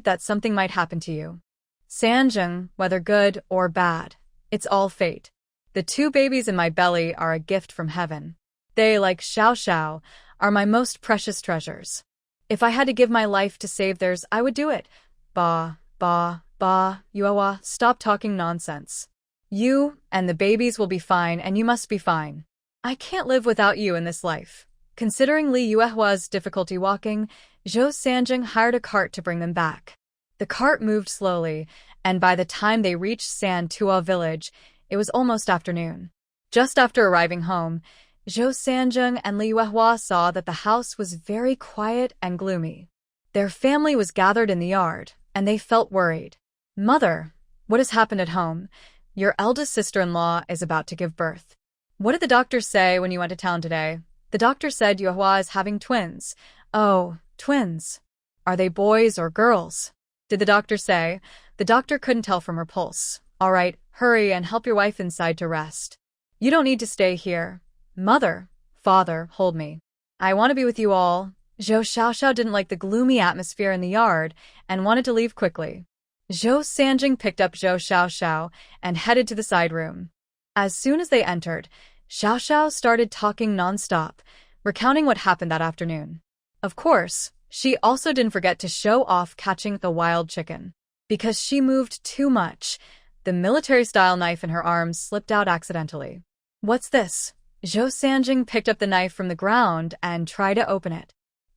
that something might happen to you. Sanzheng, whether good or bad, it's all fate. The 2 babies in my belly are a gift from heaven. They, like Xiao Xiao, are my most precious treasures. If I had to give my life to save theirs, I would do it. Ba, Yuehua, stop talking nonsense. You and the babies will be fine, and you must be fine. I can't live without you in this life. Considering Li Yuehua's difficulty walking, Zhou Sanzheng hired a cart to bring them back. The cart moved slowly, and by the time they reached San Tua village, it was almost afternoon. Just after arriving home, Zhou Sanzheng and Li Yuehua saw that the house was very quiet and gloomy. Their family was gathered in the yard, and they felt worried. Mother, what has happened at home? Your eldest sister-in-law is about to give birth. What did the doctor say when you went to town today? The doctor said Yuehua is having twins. Oh, twins. Are they boys or girls? Did the doctor say? The doctor couldn't tell from her pulse. All right, hurry and help your wife inside to rest. You don't need to stay here. Mother, father, hold me. I want to be with you all. Zhou Xiaoxiao didn't like the gloomy atmosphere in the yard and wanted to leave quickly. Zhou Sanjing picked up Zhou Xiaoxiao and headed to the side room. As soon as they entered, Xiaoxiao started talking nonstop, recounting what happened that afternoon. Of course, she also didn't forget to show off catching the wild chicken. Because she moved too much, the military-style knife in her arms slipped out accidentally. What's this? Zhou Sanjing picked up the knife from the ground and tried to open it.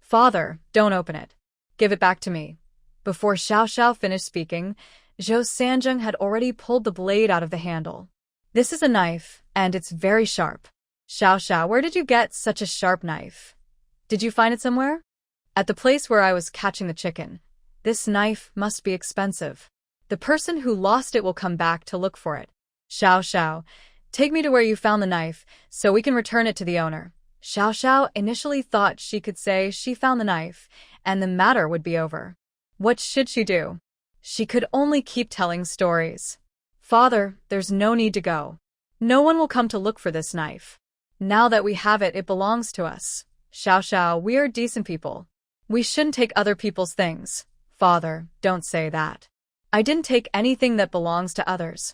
Father, don't open it. Give it back to me. Before Xiao Xiao finished speaking, Zhou Sanjing had already pulled the blade out of the handle. This is a knife, and it's very sharp. Xiao Xiao, where did you get such a sharp knife? Did you find it somewhere? At the place where I was catching the chicken. This knife must be expensive. The person who lost it will come back to look for it. Xiao Xiao, take me to where you found the knife, so we can return it to the owner. Xiao Xiao initially thought she could say she found the knife, and the matter would be over. What should she do? She could only keep telling stories. Father, there's no need to go. No one will come to look for this knife. Now that we have it, it belongs to us. Xiao Xiao, we are decent people. We shouldn't take other people's things. Father, don't say that. I didn't take anything that belongs to others.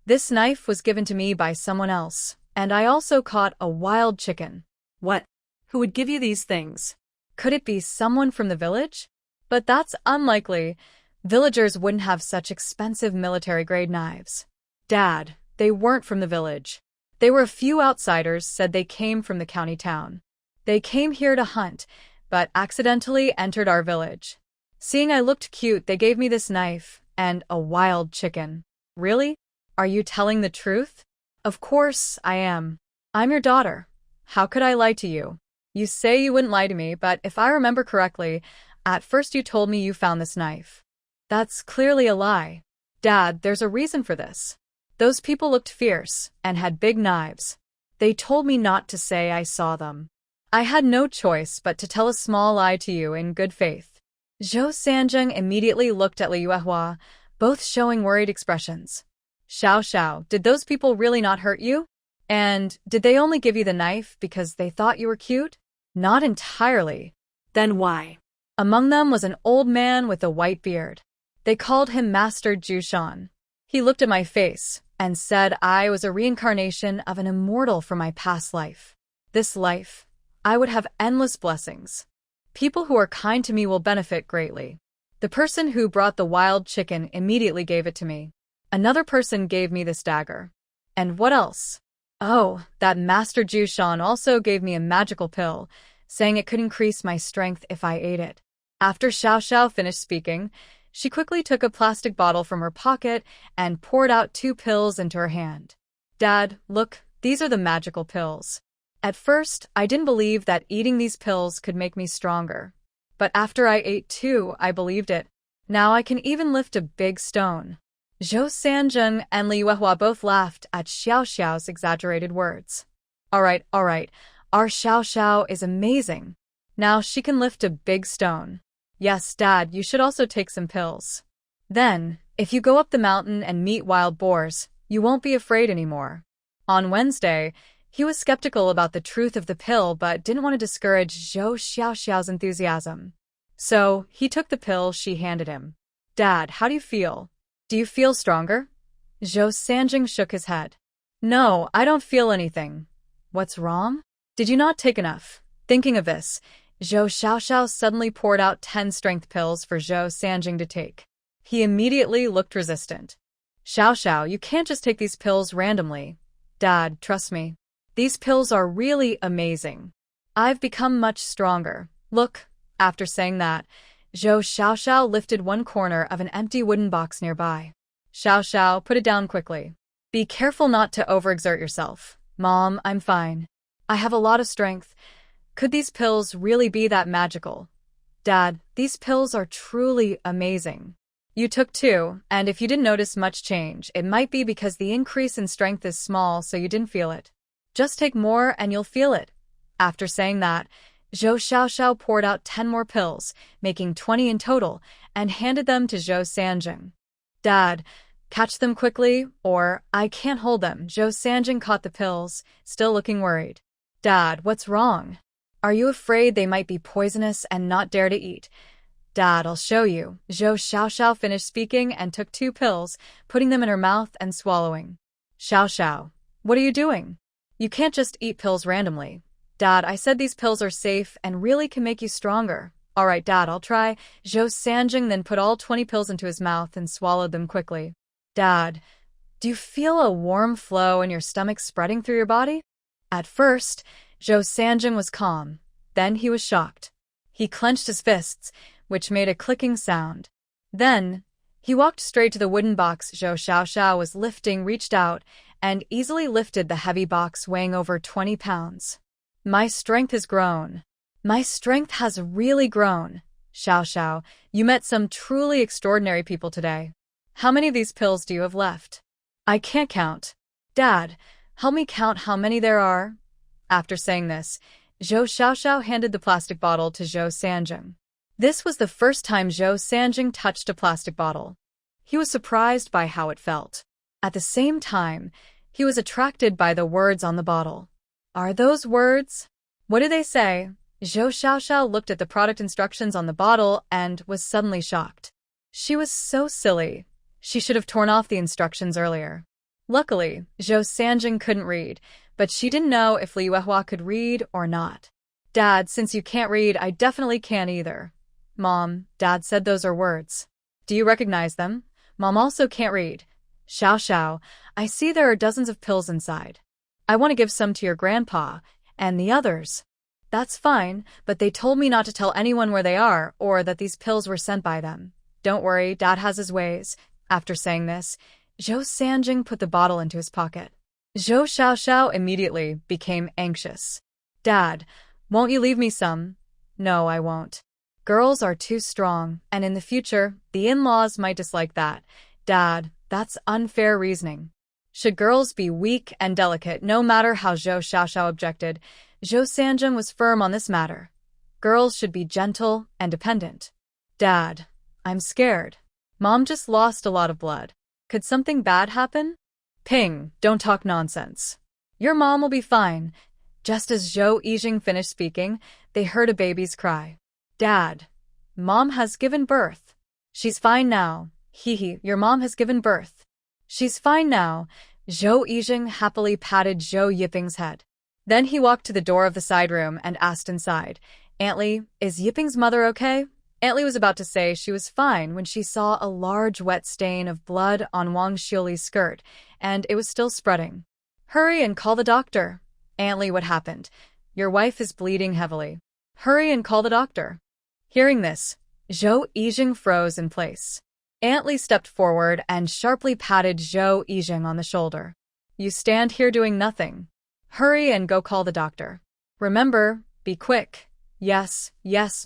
This knife was given to me by someone else, and I also caught a wild chicken. What? Who would give you these things? Could it be someone from the village? But that's unlikely. Villagers wouldn't have such expensive military-grade knives. Dad, they weren't from the village. They were a few outsiders, said they came from the county town. They came here to hunt, but accidentally entered our village. Seeing I looked cute, they gave me this knife and a wild chicken. Really? Are you telling the truth? Of course I am. I'm your daughter. How could I lie to you? You say you wouldn't lie to me, but if I remember correctly, at first you told me you found this knife. That's clearly a lie. Dad, there's a reason for this. Those people looked fierce and had big knives. They told me not to say I saw them. I had no choice but to tell a small lie to you in good faith. Zhou Sanjing immediately looked at Li Yuehua, both showing worried expressions. Xiao Xiao, did those people really not hurt you? And did they only give you the knife because they thought you were cute? Not entirely. Then why? Among them was an old man with a white beard. They called him Master Jushan. He looked at my face and said I was a reincarnation of an immortal from my past life. This life, I would have endless blessings. People who are kind to me will benefit greatly. The person who brought the wild chicken immediately gave it to me. Another person gave me this dagger. And what else? Oh, that Master Jushan also gave me a magical pill, saying it could increase my strength if I ate it. After Xiao Xiao finished speaking, she quickly took a plastic bottle from her pocket and poured out 2 pills into her hand. Dad, look, these are the magical pills. At first, I didn't believe that eating these pills could make me stronger. But after I ate 2, I believed it. Now I can even lift a big stone. Zhou Sanjing and Li Yuehua both laughed at Xiao Xiao's exaggerated words. All right, our Xiao Xiao is amazing. Now she can lift a big stone. Yes, Dad, you should also take some pills. Then, if you go up the mountain and meet wild boars, you won't be afraid anymore. On Wednesday, he was skeptical about the truth of the pill but didn't want to discourage Zhou Xiaoxiao's enthusiasm. So, he took the pill she handed him. Dad, how do you feel? Do you feel stronger? Zhou Sanjing shook his head. No, I don't feel anything. What's wrong? Did you not take enough? Thinking of this, Zhou Xiaoxiao suddenly poured out 10 strength pills for Zhou Sanjing to take. He immediately looked resistant. Xiao Xiao, you can't just take these pills randomly. Dad, trust me. These pills are really amazing. I've become much stronger. Look, after saying that, Zhou Xiaoxiao lifted one corner of an empty wooden box nearby. Xiao Xiao, put it down quickly. Be careful not to overexert yourself. Mom, I'm fine. I have a lot of strength. Could these pills really be that magical? Dad, these pills are truly amazing. You took 2, and if you didn't notice much change, it might be because the increase in strength is small so you didn't feel it. Just take more and you'll feel it. After saying that, Zhou Xiaoxiao poured out 10 more pills, making 20 in total, and handed them to Zhou Sanjing. Dad, catch them quickly, or I can't hold them. Zhou Sanjing caught the pills, still looking worried. Dad, what's wrong? Are you afraid they might be poisonous and not dare to eat? Dad, I'll show you. Zhou Xiaoxiao finished speaking and took 2 pills, putting them in her mouth and swallowing. Xiao Xiao, what are you doing? You can't just eat pills randomly. Dad, I said these pills are safe and really can make you stronger. All right, Dad, I'll try. Zhou Sanjing then put all 20 pills into his mouth and swallowed them quickly. Dad, do you feel a warm flow in your stomach spreading through your body? At first, Zhou Sanjing was calm. Then he was shocked. He clenched his fists, which made a clicking sound. Then, he walked straight to the wooden box Zhou Xiaoxiao was lifting, reached out, and easily lifted the heavy box weighing over 20 pounds. My strength has grown. My strength has really grown. Xiaoxiao, you met some truly extraordinary people today. How many of these pills do you have left? I can't count. Dad, help me count how many there are. After saying this, Zhou Xiaoxiao handed the plastic bottle to Zhou Sanjing. This was the first time Zhou Sanjing touched a plastic bottle. He was surprised by how it felt. At the same time, he was attracted by the words on the bottle. Are those words? What do they say? Zhou Xiaoxiao looked at the product instructions on the bottle and was suddenly shocked. She was so silly. She should have torn off the instructions earlier. Luckily, Zhou Sanjing couldn't read, but she didn't know if Li Yuehua could read or not. Dad, since you can't read, I definitely can't either. Mom, Dad said those are words. Do you recognize them? Mom also can't read. Xiaoxiao, I see there are dozens of pills inside. I want to give some to your grandpa, and the others. That's fine, but they told me not to tell anyone where they are or that these pills were sent by them. Don't worry, Dad has his ways. After saying this, Zhou Sanjing put the bottle into his pocket. Zhou Xiaoxiao immediately became anxious. Dad, won't you leave me some? No, I won't. Girls are too strong, and in the future, the in-laws might dislike that. Dad, that's unfair reasoning. Should girls be weak and delicate no matter how Zhou Xiaoxiao objected? Zhou Sanjing was firm on this matter. Girls should be gentle and dependent. Dad, I'm scared. Mom just lost a lot of blood. Could something bad happen? Ping, don't talk nonsense. Your mom will be fine. Just as Zhou Yijing finished speaking, they heard a baby's cry. Dad, Mom has given birth. She's fine now. Hee, your mom has given birth. She's fine now. Zhou Yijing happily patted Zhou Yiping's head. Then he walked to the door of the side room and asked inside, Aunt Li, is Yiping's mother okay? Aunt Li was about to say she was fine when she saw a large wet stain of blood on Wang Xiuli's skirt, and it was still spreading. Hurry and call the doctor. Aunt Li, what happened? Your wife is bleeding heavily. Hurry and call the doctor. Hearing this, Zhou Yijing froze in place. Aunt Li stepped forward and sharply patted Zhou Yijing on the shoulder. You stand here doing nothing. Hurry and go call the doctor. Remember, be quick. Yes,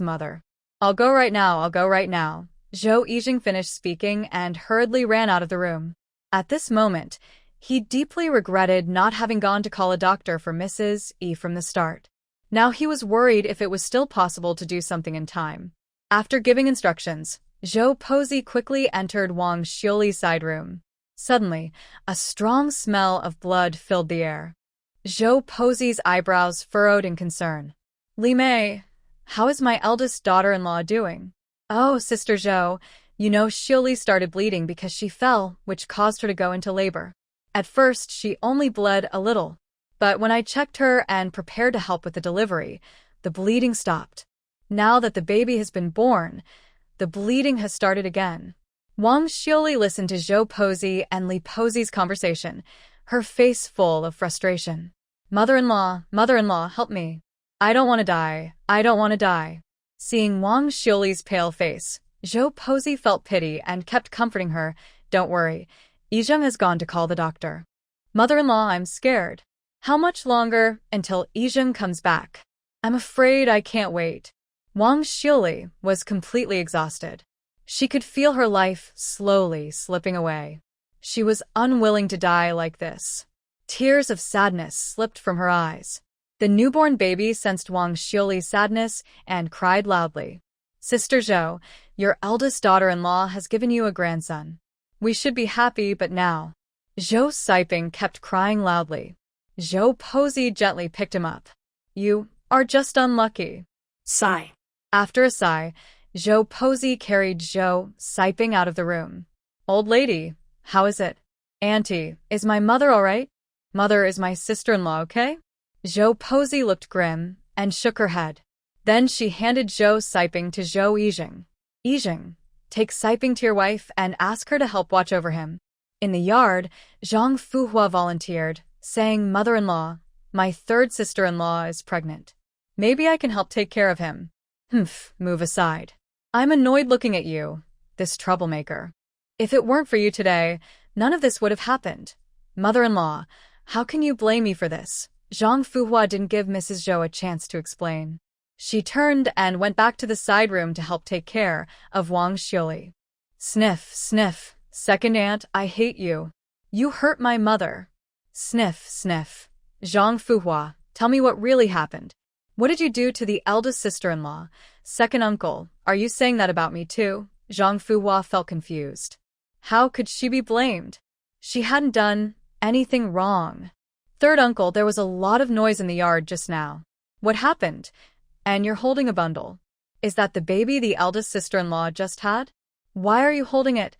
mother. I'll go right now. Zhou Yijing finished speaking and hurriedly ran out of the room. At this moment, he deeply regretted not having gone to call a doctor for Mrs. E from the start. Now he was worried if it was still possible to do something in time. After giving instructions, Zhou Pozi quickly entered Wang Xiuli's side room. Suddenly, a strong smell of blood filled the air. Zhou Pozi's eyebrows furrowed in concern. Li Mei, how is my eldest daughter-in-law doing? Oh, Sister Zhou, you know Xiuli started bleeding because she fell, which caused her to go into labor. At first, she only bled a little. But when I checked her and prepared to help with the delivery, the bleeding stopped. Now that the baby has been born, the bleeding has started again. Wang Xiuli listened to Zhou Pozi and Li Pozi's conversation, her face full of frustration. Mother-in-law, help me. I don't want to die. Seeing Wang Xiuli's pale face, Zhou Pozi felt pity and kept comforting her. Don't worry, Yizheng has gone to call the doctor. Mother-in-law, I'm scared. How much longer until Yizheng comes back? I'm afraid I can't wait. Wang Xiuli was completely exhausted. She could feel her life slowly slipping away. She was unwilling to die like this. Tears of sadness slipped from her eyes. The newborn baby sensed Wang Xiuli's sadness and cried loudly. Sister Zhou, your eldest daughter-in-law has given you a grandson. We should be happy, but now. Zhou Siping kept crying loudly. Zhou Pozi gently picked him up. You are just unlucky. Sigh. After a sigh, Zhou Pozi carried Zhou Siping out of the room. Old lady, how is it? Auntie, is my mother all right? Mother, is my sister-in-law okay? Zhou Pozi looked grim and shook her head. Then she handed Zhou Siping to Zhou Yijing. Yijing, take Siping to your wife and ask her to help watch over him. In the yard, Zhang Fuhua volunteered, saying, Mother-in-law, my third sister-in-law is pregnant. Maybe I can help take care of him. Humph, move aside. I'm annoyed looking at you, this troublemaker. If it weren't for you today, none of this would have happened. Mother-in-law, how can you blame me for this? Zhang Fuhua didn't give Mrs. Zhou a chance to explain. She turned and went back to the side room to help take care of Wang Xiuli. Sniff, sniff. Second aunt, I hate you. You hurt my mother. Sniff, sniff. Zhang Fuhua, tell me what really happened. What did you do to the eldest sister-in-law? Second uncle, are you saying that about me too? Zhang Fuhua felt confused. How could she be blamed? She hadn't done anything wrong. Third uncle, there was a lot of noise in the yard just now. What happened? And you're holding a bundle. Is that the baby the eldest sister-in-law just had? Why are you holding it?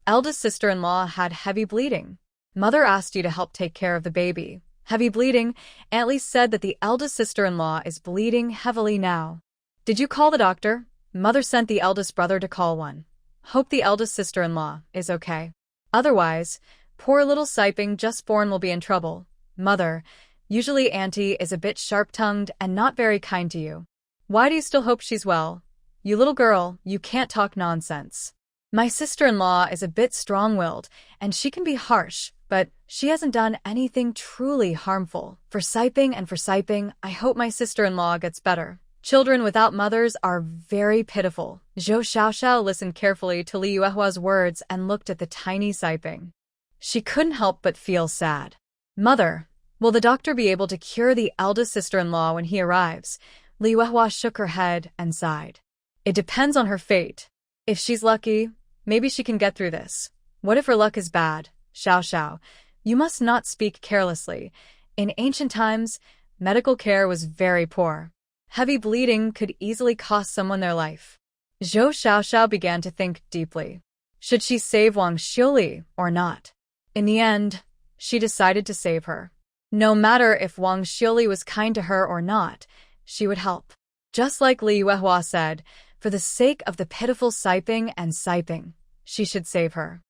Eldest sister-in-law had heavy bleeding. Mother asked you to help take care of the baby. Heavy bleeding? Aunt Lee said that the eldest sister-in-law is bleeding heavily now. Did you call the doctor? Mother sent the eldest brother to call one. Hope the eldest sister-in-law is okay. Otherwise, poor little Siping just born will be in trouble. Mother, usually Auntie is a bit sharp-tongued and not very kind to you. Why do you still hope she's well? You little girl, you can't talk nonsense. My sister-in-law is a bit strong-willed, and she can be harsh, but she hasn't done anything truly harmful. For Siping, I hope my sister-in-law gets better. Children without mothers are very pitiful. Zhou Xiaoxiao listened carefully to Li Yuehua's words and looked at the tiny Siping. She couldn't help but feel sad. Mother, will the doctor be able to cure the eldest sister-in-law when he arrives? Li Yuehua shook her head and sighed. It depends on her fate. If she's lucky, maybe she can get through this. What if her luck is bad? Xiaoxiao, you must not speak carelessly. In ancient times, medical care was very poor. Heavy bleeding could easily cost someone their life. Zhou Xiaoxiao began to think deeply. Should she save Wang Xiuli or not? In the end, she decided to save her. No matter if Wang Xiuli was kind to her or not, she would help. Just like Li Yuehua said, for the sake of the pitiful Siping, she should save her.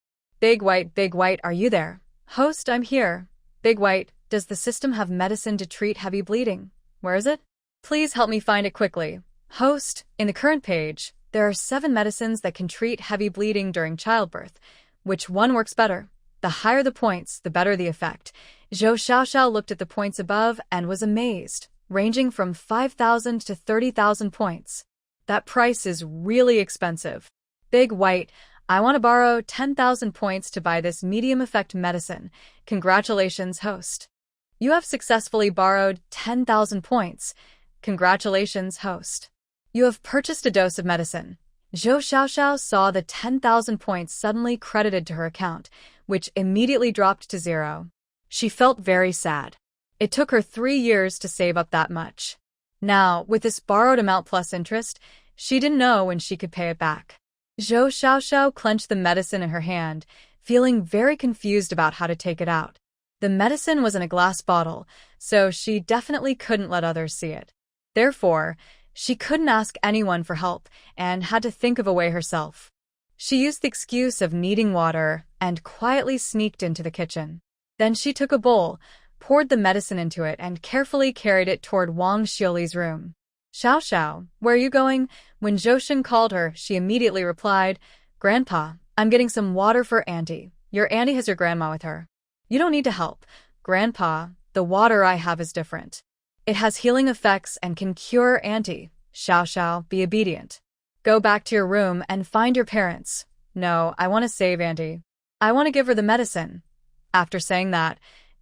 Big White, are you there? Host, I'm here. Big White, does the system have medicine to treat heavy bleeding? Where is it? Please help me find it quickly. Host, in the current page, there are 7 medicines that can treat heavy bleeding during childbirth. Which one works better? The higher the points, the better the effect. Zhou Xiaoxiao looked at the points above and was amazed, ranging from 5,000 to 30,000 points. That price is really expensive. Big White, I want to borrow 10,000 points to buy this medium effect medicine. Congratulations, host. You have successfully borrowed 10,000 points. Congratulations, host. You have purchased a dose of medicine. Zhou Xiaoxiao saw the 10,000 points suddenly credited to her account, which immediately dropped to 0. She felt very sad. It took her 3 years to save up that much. Now, with this borrowed amount plus interest, she didn't know when she could pay it back. Zhou Xiaoxiao clenched the medicine in her hand, feeling very confused about how to take it out. The medicine was in a glass bottle, so she definitely couldn't let others see it. Therefore, she couldn't ask anyone for help and had to think of a way herself. She used the excuse of needing water and quietly sneaked into the kitchen. Then she took a bowl, poured the medicine into it, and carefully carried it toward Wang Xiuli's room. Xiaoxiao, where are you going? When Zhou called her, she immediately replied, Grandpa, I'm getting some water for Auntie. Your auntie has your grandma with her. You don't need to help. Grandpa, the water I have is different. It has healing effects and can cure Auntie. Xiaoxiao, be obedient. Go back to your room and find your parents. No, I want to save Auntie. I want to give her the medicine. After saying that,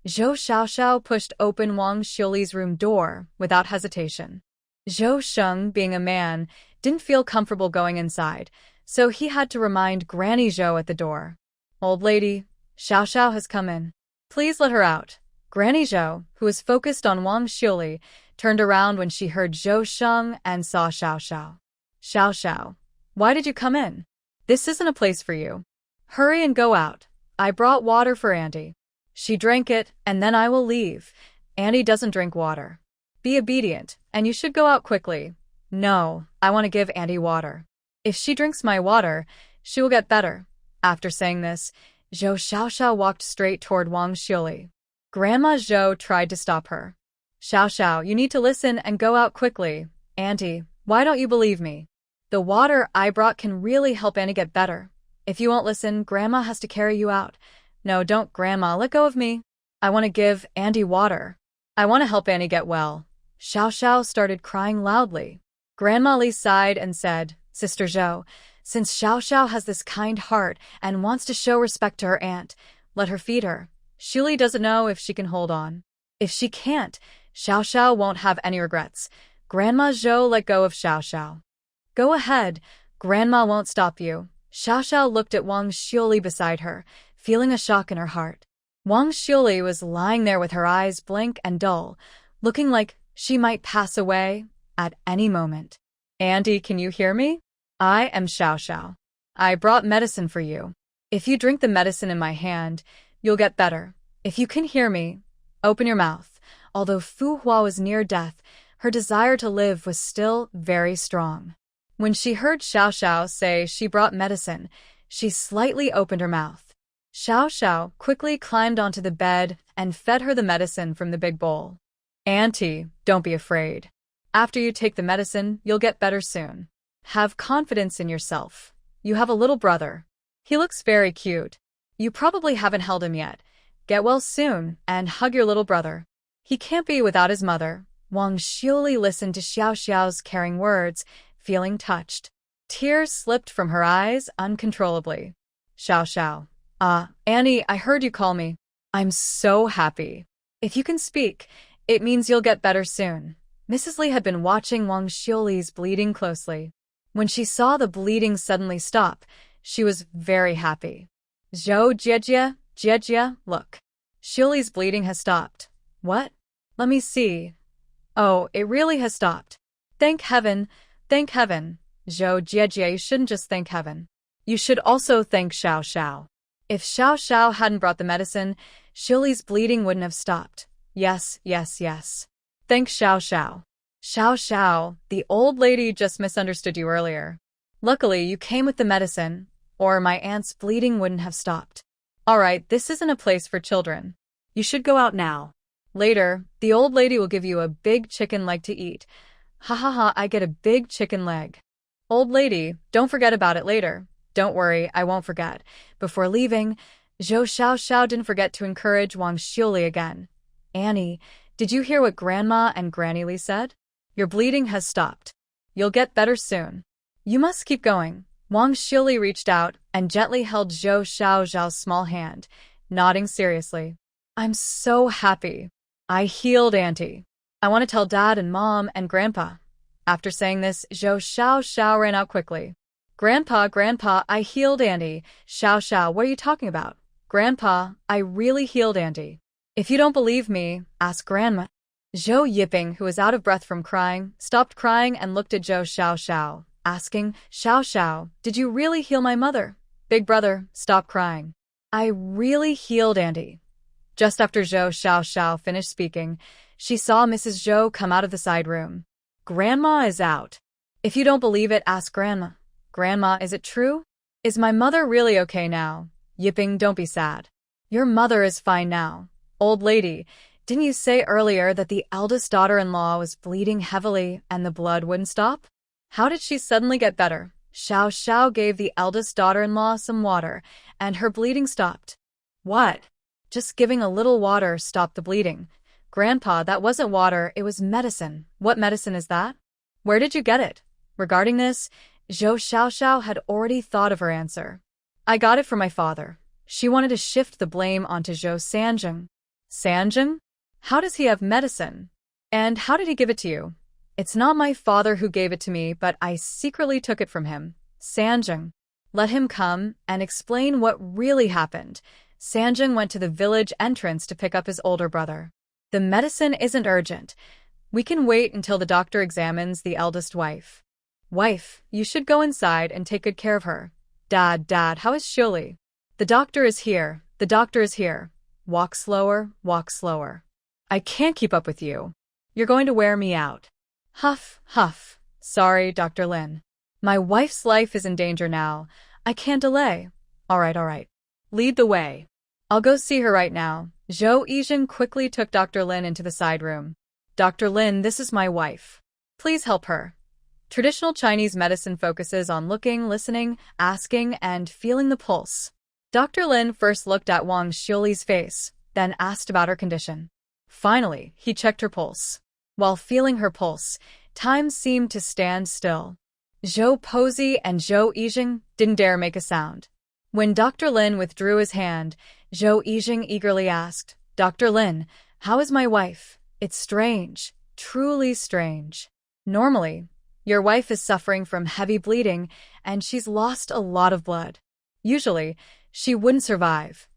Zhou Xiaoxiao pushed open Wang Xiuli's room door without hesitation. Zhou Sheng, being a man, didn't feel comfortable going inside, so he had to remind Granny Zhou at the door. Old lady, Xiaoxiao has come in. Please let her out. Granny Zhou, who was focused on Wang Xiuli, turned around when she heard Zhou Sheng and saw Xiaoxiao. Xiaoxiao, why did you come in? This isn't a place for you. Hurry and go out. I brought water for Auntie. She drank it, and then I will leave. Auntie doesn't drink water. Be obedient, and you should go out quickly. No, I want to give Auntie water. If she drinks my water, she will get better. After saying this, Zhou Xiaoxiao walked straight toward Wang Xiuli. Grandma Zhou tried to stop her. Xiaoxiao, you need to listen and go out quickly. Auntie, Why don't you believe me? The water I brought can really help Annie get better. If you won't listen, Grandma has to carry you out. No, don't, Grandma, let go of me. I want to give Andy water. I want to help Annie get well. Xiao Xiao started crying loudly. Grandma Li sighed and said, Sister Zhou, since Xiao Xiao has this kind heart and wants to show respect to her aunt, let her feed her. Shuli doesn't know if she can hold on. If she can't, Xiao Xiao won't have any regrets. Grandma Zhou let go of Xiao Xiao. Go ahead, Grandma won't stop you. Xiao Xiao looked at Wang Shuli beside her, feeling a shock in her heart. Wang Shuli was lying there with her eyes blank and dull, looking like she might pass away at any moment. Auntie, can you hear me? I am Xiao Xiao. I brought medicine for you. If you drink the medicine in my hand, you'll get better. If you can hear me, open your mouth. Although Fu Hua was near death, her desire to live was still very strong. When she heard Xiao Xiao say she brought medicine, she slightly opened her mouth. Xiao Xiao quickly climbed onto the bed and fed her the medicine from the big bowl. Auntie, don't be afraid. After you take the medicine, you'll get better soon. Have confidence in yourself. You have a little brother. He looks very cute. You probably haven't held him yet. Get well soon and hug your little brother. He can't be without his mother. Wang Shuli listened to Xiao Xiao's caring words, feeling touched. Tears slipped from her eyes uncontrollably. Xiao Xiao. Annie, I heard you call me. I'm so happy. If you can speak, it means you'll get better soon. Mrs. Li had been watching Wang Shuli's bleeding closely. When she saw the bleeding suddenly stop, she was very happy. Zhou Jiejie, look. Shuli's bleeding has stopped. What? Let me see. Oh, it really has stopped. Thank heaven. Thank heaven. Zhou Jiejie, you shouldn't just thank heaven. You should also thank Xiao Xiao. If Xiao Xiao hadn't brought the medicine, Shuli's bleeding wouldn't have stopped. Yes. Thank Xiao Xiao. Xiao Xiao, the old lady just misunderstood you earlier. Luckily, you came with the medicine, or my aunt's bleeding wouldn't have stopped. Alright, this isn't a place for children. You should go out now. Later, the old lady will give you a big chicken leg to eat. Ha ha ha, I get a big chicken leg. Old lady, don't forget about it later. Don't worry, I won't forget. Before leaving, Xiao Xiao didn't forget to encourage Wang Shuli again. Annie, did you hear what Grandma and Granny Li said? Your bleeding has stopped. You'll get better soon. You must keep going. Wang Shuli reached out and gently held Zhou Xiao's small hand, nodding seriously. I'm so happy. I healed Auntie. I want to tell Dad and Mom and Grandpa. After saying this, Zhou Xiao ran out quickly. Grandpa, I healed Auntie. Xiao, what are you talking about? Grandpa, I really healed Auntie. If you don't believe me, ask Grandma. Zhou Yiping, who was out of breath from crying, stopped crying and looked at Zhou Xiao, asking, Xiao, did you really heal my mother? Big brother, stop crying. I really healed Auntie. Just after Zhou Xiao finished speaking, she saw Mrs. Zhou come out of the side room. Grandma is out. If you don't believe it, ask Grandma. Grandma, is it true? Is my mother really okay now? Yiping, don't be sad. Your mother is fine now. Old lady, didn't you say earlier that the eldest daughter-in-law was bleeding heavily and the blood wouldn't stop? How did she suddenly get better? Xiao gave the eldest daughter-in-law some water, and her bleeding stopped. What? Just giving a little water stopped the bleeding. Grandpa, that wasn't water, it was medicine. What medicine is that? Where did you get it? Regarding this, Zhou Xiao had already thought of her answer. I got it from my father. She wanted to shift the blame onto Zhou Sanjing. Sanjing? How does he have medicine? And how did he give it to you? It's not my father who gave it to me, but I secretly took it from him. Sanjing. Let him come and explain what really happened. Sanjing went to the village entrance to pick up his older brother. The medicine isn't urgent. We can wait until the doctor examines the eldest wife. Wife, you should go inside and take good care of her. Dad, how is Shuli? The doctor is here. Walk slower. I can't keep up with you. You're going to wear me out. Huff. Sorry, Dr. Lin. My wife's life is in danger now. I can't delay. All right. Lead the way. I'll go see her right now. Zhou Yijin quickly took Dr. Lin into the side room. Dr. Lin, this is my wife. Please help her. Traditional Chinese medicine focuses on looking, listening, asking, and feeling the pulse. Dr. Lin first looked at Wang Xiuli's face, then asked about her condition. Finally, he checked her pulse. While feeling her pulse, time seemed to stand still. Zhou Pozi and Zhou Yijing didn't dare make a sound. When Dr. Lin withdrew his hand, Zhou Yijing eagerly asked, "Dr. Lin, how is my wife? It's strange, truly strange. Normally, your wife is suffering from heavy bleeding and she's lost a lot of blood. Usually, she wouldn't survive.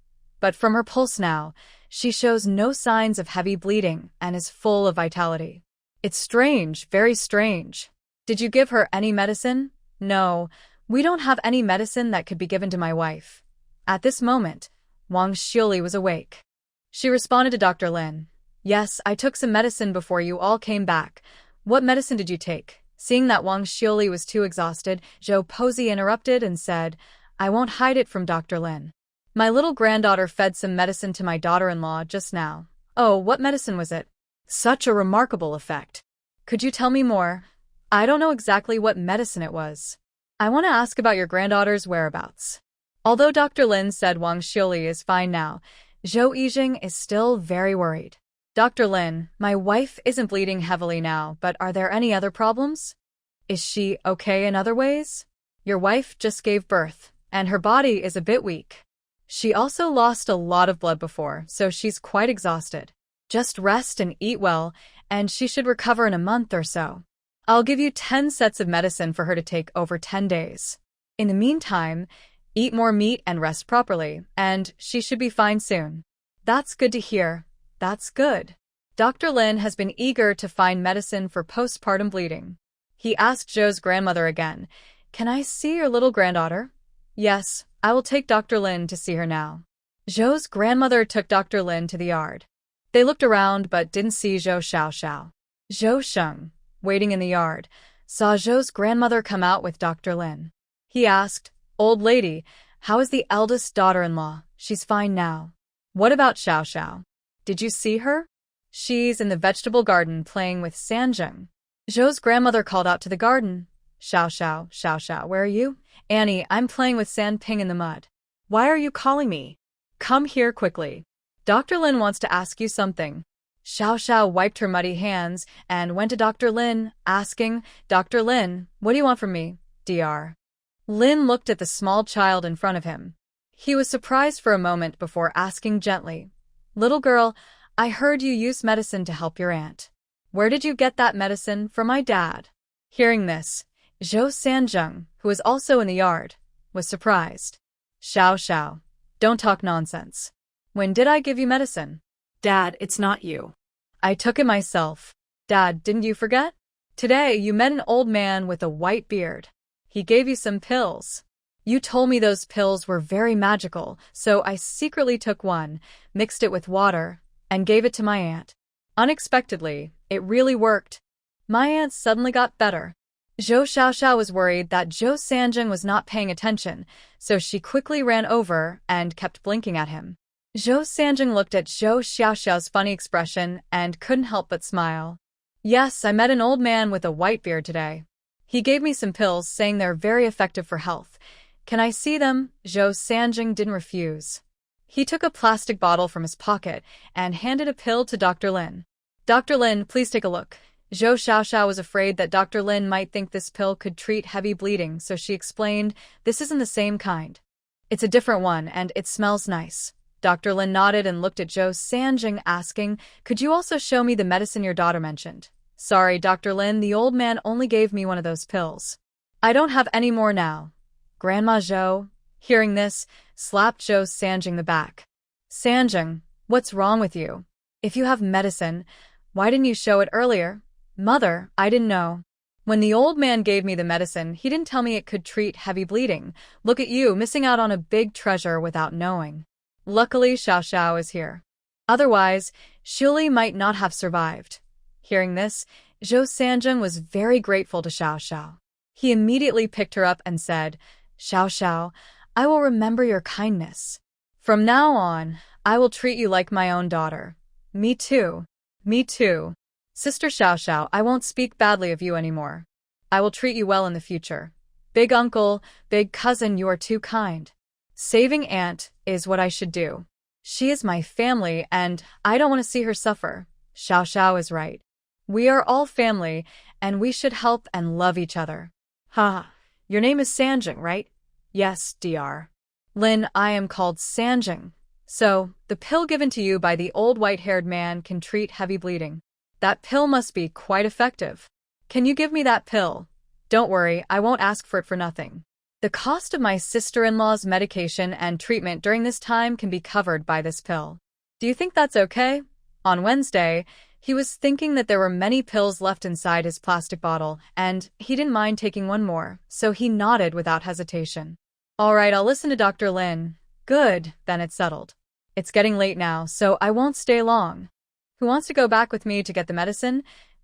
But from her pulse now, she shows no signs of heavy bleeding and is full of vitality. It's strange, very strange. Did you give her any medicine?" "No, we don't have any medicine that could be given to my wife." At this moment, Wang Xiuli was awake. She responded to Dr. Lin. "Yes, I took some medicine before you all came back. What medicine did you take?" Seeing that Wang Xiuli was too exhausted, Zhou Pozi interrupted and said, "I won't hide it from Dr. Lin. My little granddaughter fed some medicine to my daughter-in-law just now." "Oh, what medicine was it?" "Such a remarkable effect." "Could you tell me more?" "I don't know exactly what medicine it was." "I want to ask about your granddaughter's whereabouts." Although Dr. Lin said Wang Xiuli is fine now, Zhou Yijing is still very worried. "Dr. Lin, my wife isn't bleeding heavily now, but are there any other problems? Is she okay in other ways? Your wife just gave birth, and her body is a bit weak. She also lost a lot of blood before, so she's quite exhausted. Just rest and eat well, and she should recover in a month or so. I'll give you 10 sets of medicine for her to take over 10 days. In the meantime, eat more meat and rest properly, and she should be fine soon." "That's good to hear. That's good." Dr. Lin has been eager to find medicine for postpartum bleeding. He asked Zhou's grandmother again, "Can I see your little granddaughter?" "Yes, I will take Dr. Lin to see her now." Zhou's grandmother took Dr. Lin to the yard. They looked around but didn't see Zhou Xiaoxiao. Zhou Sheng, waiting in the yard, saw Zhou's grandmother come out with Dr. Lin. He asked, "Old lady, how is the eldest daughter-in-law?" "She's fine now." "What about Xiaoxiao? Did you see her?" "She's in the vegetable garden playing with Sanjung." Zhou's grandmother called out to the garden, "Xiaoxiao, Xiaoxiao, where are you?" "Annie, I'm playing with Sandping in the mud." Why are you calling me? "Come here quickly. Dr. Lin wants to ask you something." Xiaoxiao wiped her muddy hands and went to Dr. Lin, asking, "Dr. Lin, what do you want from me, Dr.?" Lin looked at the small child in front of him. He was surprised for a moment before asking gently, "Little girl, I heard you use medicine to help your aunt. Where did you get that medicine? For my dad." Hearing this, Zhou Sanjung, who was also in the yard, was surprised. "Xiaoxiao, don't talk nonsense. When did I give you medicine?" Dad, it's not you. "I took it myself." "Dad, didn't you forget? Today you met an old man with a white beard. He gave you some pills. You told me those pills were very magical, so I secretly took one, mixed it with water, and gave it to my aunt. Unexpectedly, it really worked. My aunt suddenly got better." Zhou Xiaoxiao was worried that Zhou Sanjing was not paying attention, so she quickly ran over and kept blinking at him. Zhou Sanjing looked at Zhou Xiaoxiao's funny expression and couldn't help but smile. "Yes, I met an old man with a white beard today. He gave me some pills saying they're very effective for health. Can I see them?" Zhou Sanjing didn't refuse. He took a plastic bottle from his pocket and handed a pill to Dr. Lin. "Dr. Lin, please take a look." Zhou Xiaoxiao was afraid that Dr. Lin might think this pill could treat heavy bleeding, so she explained, "This isn't the same kind. It's a different one, and it smells nice." Dr. Lin nodded and looked at Zhou Sanjing, asking, "Could you also show me the medicine your daughter mentioned?" "Sorry, Dr. Lin, the old man only gave me one of those pills. I don't have any more now." Grandma Zhou, hearing this, slapped Zhou Sanjing the back. "Sanjing, what's wrong with you? If you have medicine, why didn't you show it earlier?" "Mother, I didn't know. When the old man gave me the medicine, he didn't tell me it could treat heavy bleeding. Look at you, missing out on a big treasure without knowing." Luckily, Xiaoxiao is here. Otherwise, Xiuli might not have survived. Hearing this, Zhou Sanjing was very grateful to Xiaoxiao. He immediately picked her up and said, "Xiaoxiao, I will remember your kindness. From now on, I will treat you like my own daughter." "Me too. Me too. Sister Xiaoxiao, I won't speak badly of you anymore. I will treat you well in the future. Big uncle, big cousin, you are too kind. Saving aunt is what I should do. She is my family and I don't want to see her suffer. Xiao Xiao is right. We are all family and we should help and love each other. Ha, your name is Sanjing, right? Yes, Dr. Lin, I am called Sanjing. So, the pill given to you by the old white-haired man can treat heavy bleeding. That pill must be quite effective. Can you give me that pill? Don't worry, I won't ask for it for nothing. The cost of my sister-in-law's medication and treatment during this time can be covered by this pill. Do you think that's okay? On Wednesday, he was thinking that there were many pills left inside his plastic bottle, and he didn't mind taking one more, so he nodded without hesitation. All right, I'll listen to Dr. Lin. Good, then it's settled. It's getting late now, so I won't stay long. Who wants to go back with me to get the medicine?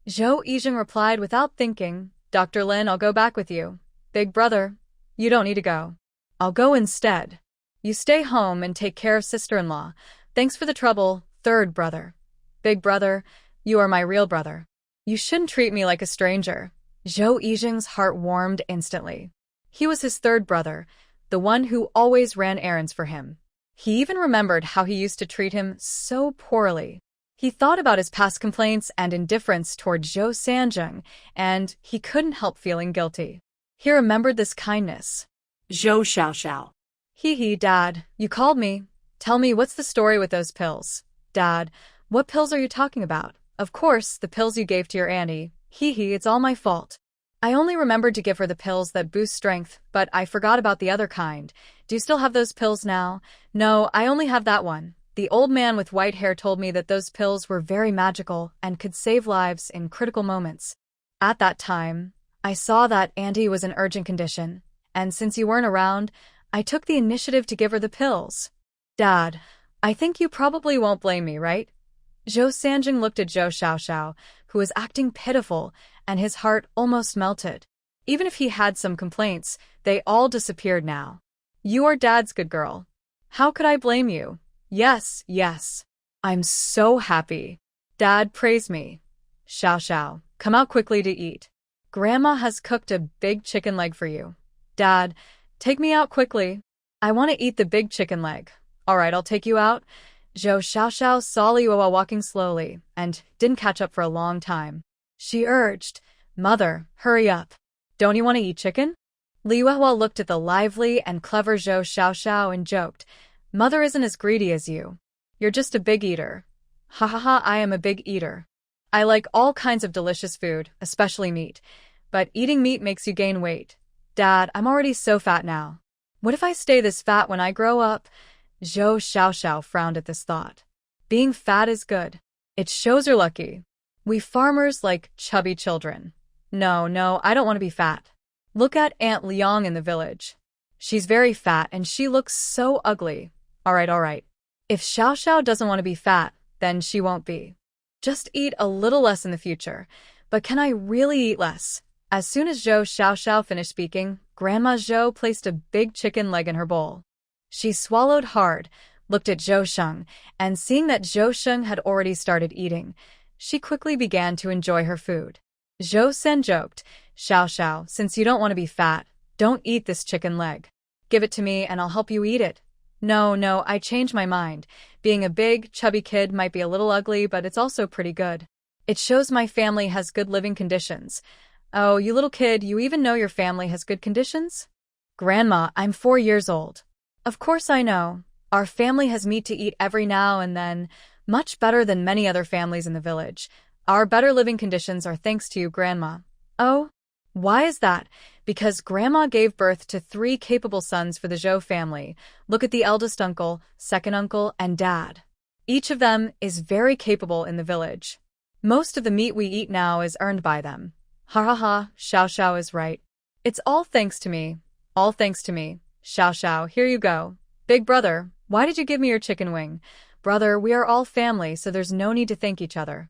Zhou Yijing replied without thinking. Dr. Lin, I'll go back with you. Big brother, you don't need to go. I'll go instead. You stay home and take care of sister-in-law. Thanks for the trouble, third brother. Big brother, you are my real brother. You shouldn't treat me like a stranger. Zhou Yijing's heart warmed instantly. He was his third brother, the one who always ran errands for him. He even remembered how he used to treat him so poorly. He thought about his past complaints and indifference toward Zhou Sanjing, and he couldn't help feeling guilty. He remembered this kindness. Zhou Xiao Xiao. Hee, Dad, you called me. Tell me, what's the story with those pills? Dad, what pills are you talking about? Of course, the pills you gave to your auntie. Hee, it's all my fault. I only remembered to give her the pills that boost strength, but I forgot about the other kind. Do you still have those pills now? No, I only have that one. The old man with white hair told me that those pills were very magical and could save lives in critical moments. At that time, I saw that Auntie was in urgent condition, and since you weren't around, I took the initiative to give her the pills. Dad, I think you probably won't blame me, right? Zhou Sanjing looked at Zhou Xiaoxiao, who was acting pitiful, and his heart almost melted. Even if he had some complaints, they all disappeared now. You are Dad's good girl. How could I blame you? Yes. I'm so happy. Dad, praise me. Xiao, come out quickly to eat. Grandma has cooked a big chicken leg for you. Dad, take me out quickly. I want to eat the big chicken leg. All right, I'll take you out. Zhou Xiaoxiao saw Liuhua walking slowly and didn't catch up for a long time. She urged, Mother, hurry up. Don't you want to eat chicken? Liuhua looked at the lively and clever Zhou Xiaoxiao and joked, Mother isn't as greedy as you. You're just a big eater. Ha, I am a big eater. I like all kinds of delicious food, especially meat. But eating meat makes you gain weight. Dad, I'm already so fat now. What if I stay this fat when I grow up? Zhou Xiaoxiao frowned at this thought. Being fat is good. It shows you're lucky. We farmers like chubby children. No, I don't want to be fat. Look at Aunt Liang in the village. She's very fat and she looks so ugly. All right. If Xiao doesn't want to be fat, then she won't be. Just eat a little less in the future. But can I really eat less? As soon as Zhou Xiaoxiao finished speaking, Grandma Zhou placed a big chicken leg in her bowl. She swallowed hard, looked at Zhou Sheng, and seeing that Zhou Sheng had already started eating, she quickly began to enjoy her food. Zhou Sen joked, Xiao, since you don't want to be fat, don't eat this chicken leg. Give it to me and I'll help you eat it. No, I changed my mind. Being a big, chubby kid might be a little ugly, but it's also pretty good. It shows my family has good living conditions. Oh, you little kid, you even know your family has good conditions? Grandma, I'm 4 years old. Of course I know. Our family has meat to eat every now and then, much better than many other families in the village. Our better living conditions are thanks to you, Grandma. Oh? Why is that? Because Grandma gave birth to 3 capable sons for the Zhou family. Look at the eldest uncle, second uncle, and Dad. Each of them is very capable in the village. Most of the meat we eat now is earned by them. Ha, Xiao is right. It's all thanks to me. All thanks to me. Xiao, here you go. Big brother, why did you give me your chicken wing? Brother, we are all family, so there's no need to thank each other.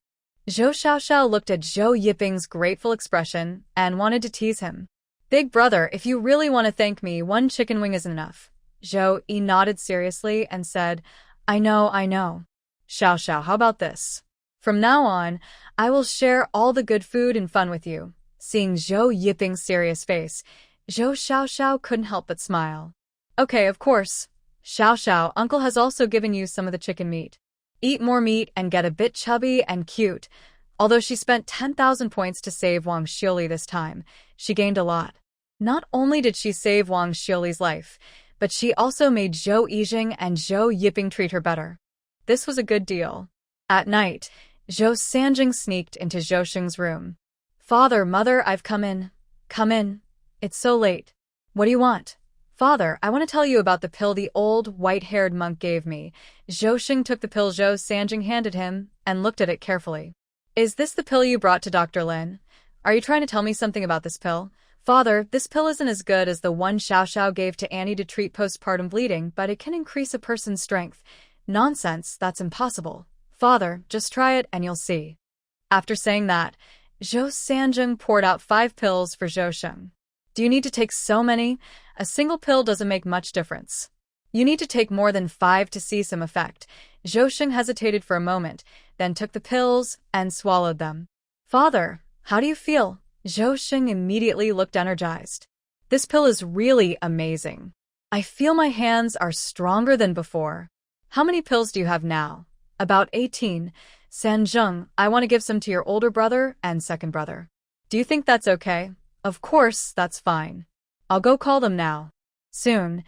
Zhou Xiaoxiao looked at Zhou Yiping's grateful expression and wanted to tease him. Big brother, if you really want to thank me, 1 chicken wing isn't enough. Zhou Yi nodded seriously and said, I know. Xiao, how about this? From now on, I will share all the good food and fun with you. Seeing Zhou Yiping's serious face, Zhou Xiaoxiao couldn't help but smile. Okay, of course. Xiaoxiao, uncle has also given you some of the chicken meat. Eat more meat and get a bit chubby and cute. Although she spent 10,000 points to save Wang Xiuli this time, she gained a lot. Not only did she save Wang Xiuli's life, but she also made Zhou Yijing and Zhou Yiping treat her better. This was a good deal. At night, Zhou Sanjing sneaked into Zhou Sheng's room. Father, mother, I've come in. Come in. It's so late. What do you want? Father, I want to tell you about the pill the old, white-haired monk gave me. Zhou Sheng took the pill Zhou Sanjing handed him and looked at it carefully. Is this the pill you brought to Dr. Lin? Are you trying to tell me something about this pill? Father, this pill isn't as good as the one Xiaoxiao gave to Annie to treat postpartum bleeding, but it can increase a person's strength. Nonsense, that's impossible. Father, just try it and you'll see. After saying that, Zhou Sanjing poured out 5 pills for Zhou Sheng. Do you need to take so many? A single pill doesn't make much difference. You need to take more than 5 to see some effect. Zhou Sheng hesitated for a moment, then took the pills and swallowed them. Father, how do you feel? Zhou Sheng immediately looked energized. This pill is really amazing. I feel my hands are stronger than before. How many pills do you have now? About 18. Sanjung, I want to give some to your older brother and second brother. Do you think that's okay? Of course, that's fine. I'll go call them now. Soon,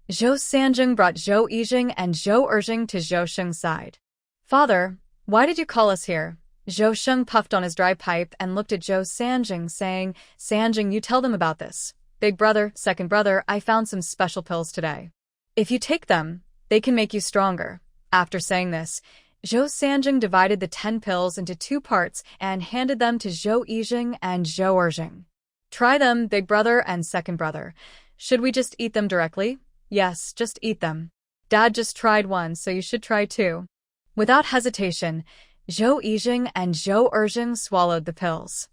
Zhou Sanjing brought Zhou Yijing and Zhou Erjing to Zhou Sheng's side. Father, why did you call us here? Zhou Sheng puffed on his dry pipe and looked at Zhou Sanjing, saying, Sanjing, you tell them about this. Big brother, second brother, I found some special pills today. If you take them, they can make you stronger. After saying this, Zhou Sanjing divided the 10 pills into 2 parts and handed them to Zhou Yijing and Zhou Erjing. Try them, big brother and second brother. Should we just eat them directly? Yes, just eat them. Dad just tried one, so you should try 2. Without hesitation, Zhou Yijing and Zhou Erjing swallowed the pills.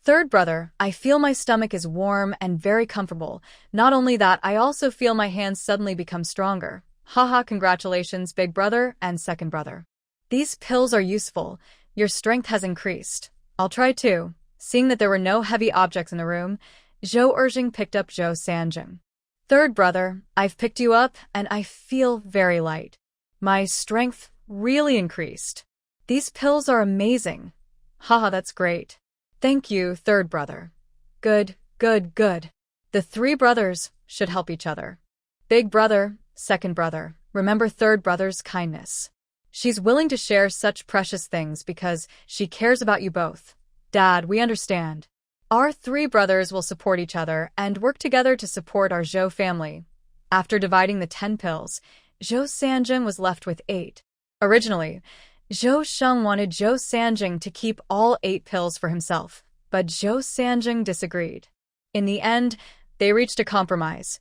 Third brother, I feel my stomach is warm and very comfortable. Not only that, I also feel my hands suddenly become stronger. Haha, congratulations, big brother and second brother. These pills are useful. Your strength has increased. I'll try 2. Seeing that there were no heavy objects in the room, Zhou Erjing picked up Zhou Sanjing. Third brother, I've picked you up and I feel very light. My strength really increased. These pills are amazing. Haha, that's great. Thank you, third brother. Good, good, good. The 3 brothers should help each other. Big brother, second brother, remember third brother's kindness. She's willing to share such precious things because she cares about you both. Dad, we understand. Our 3 brothers will support each other and work together to support our Zhou family. After dividing the 10 pills, Zhou Sanjing was left with 8. Originally, Zhou Sheng wanted Zhou Sanjing to keep all 8 pills for himself, but Zhou Sanjing disagreed. In the end, they reached a compromise.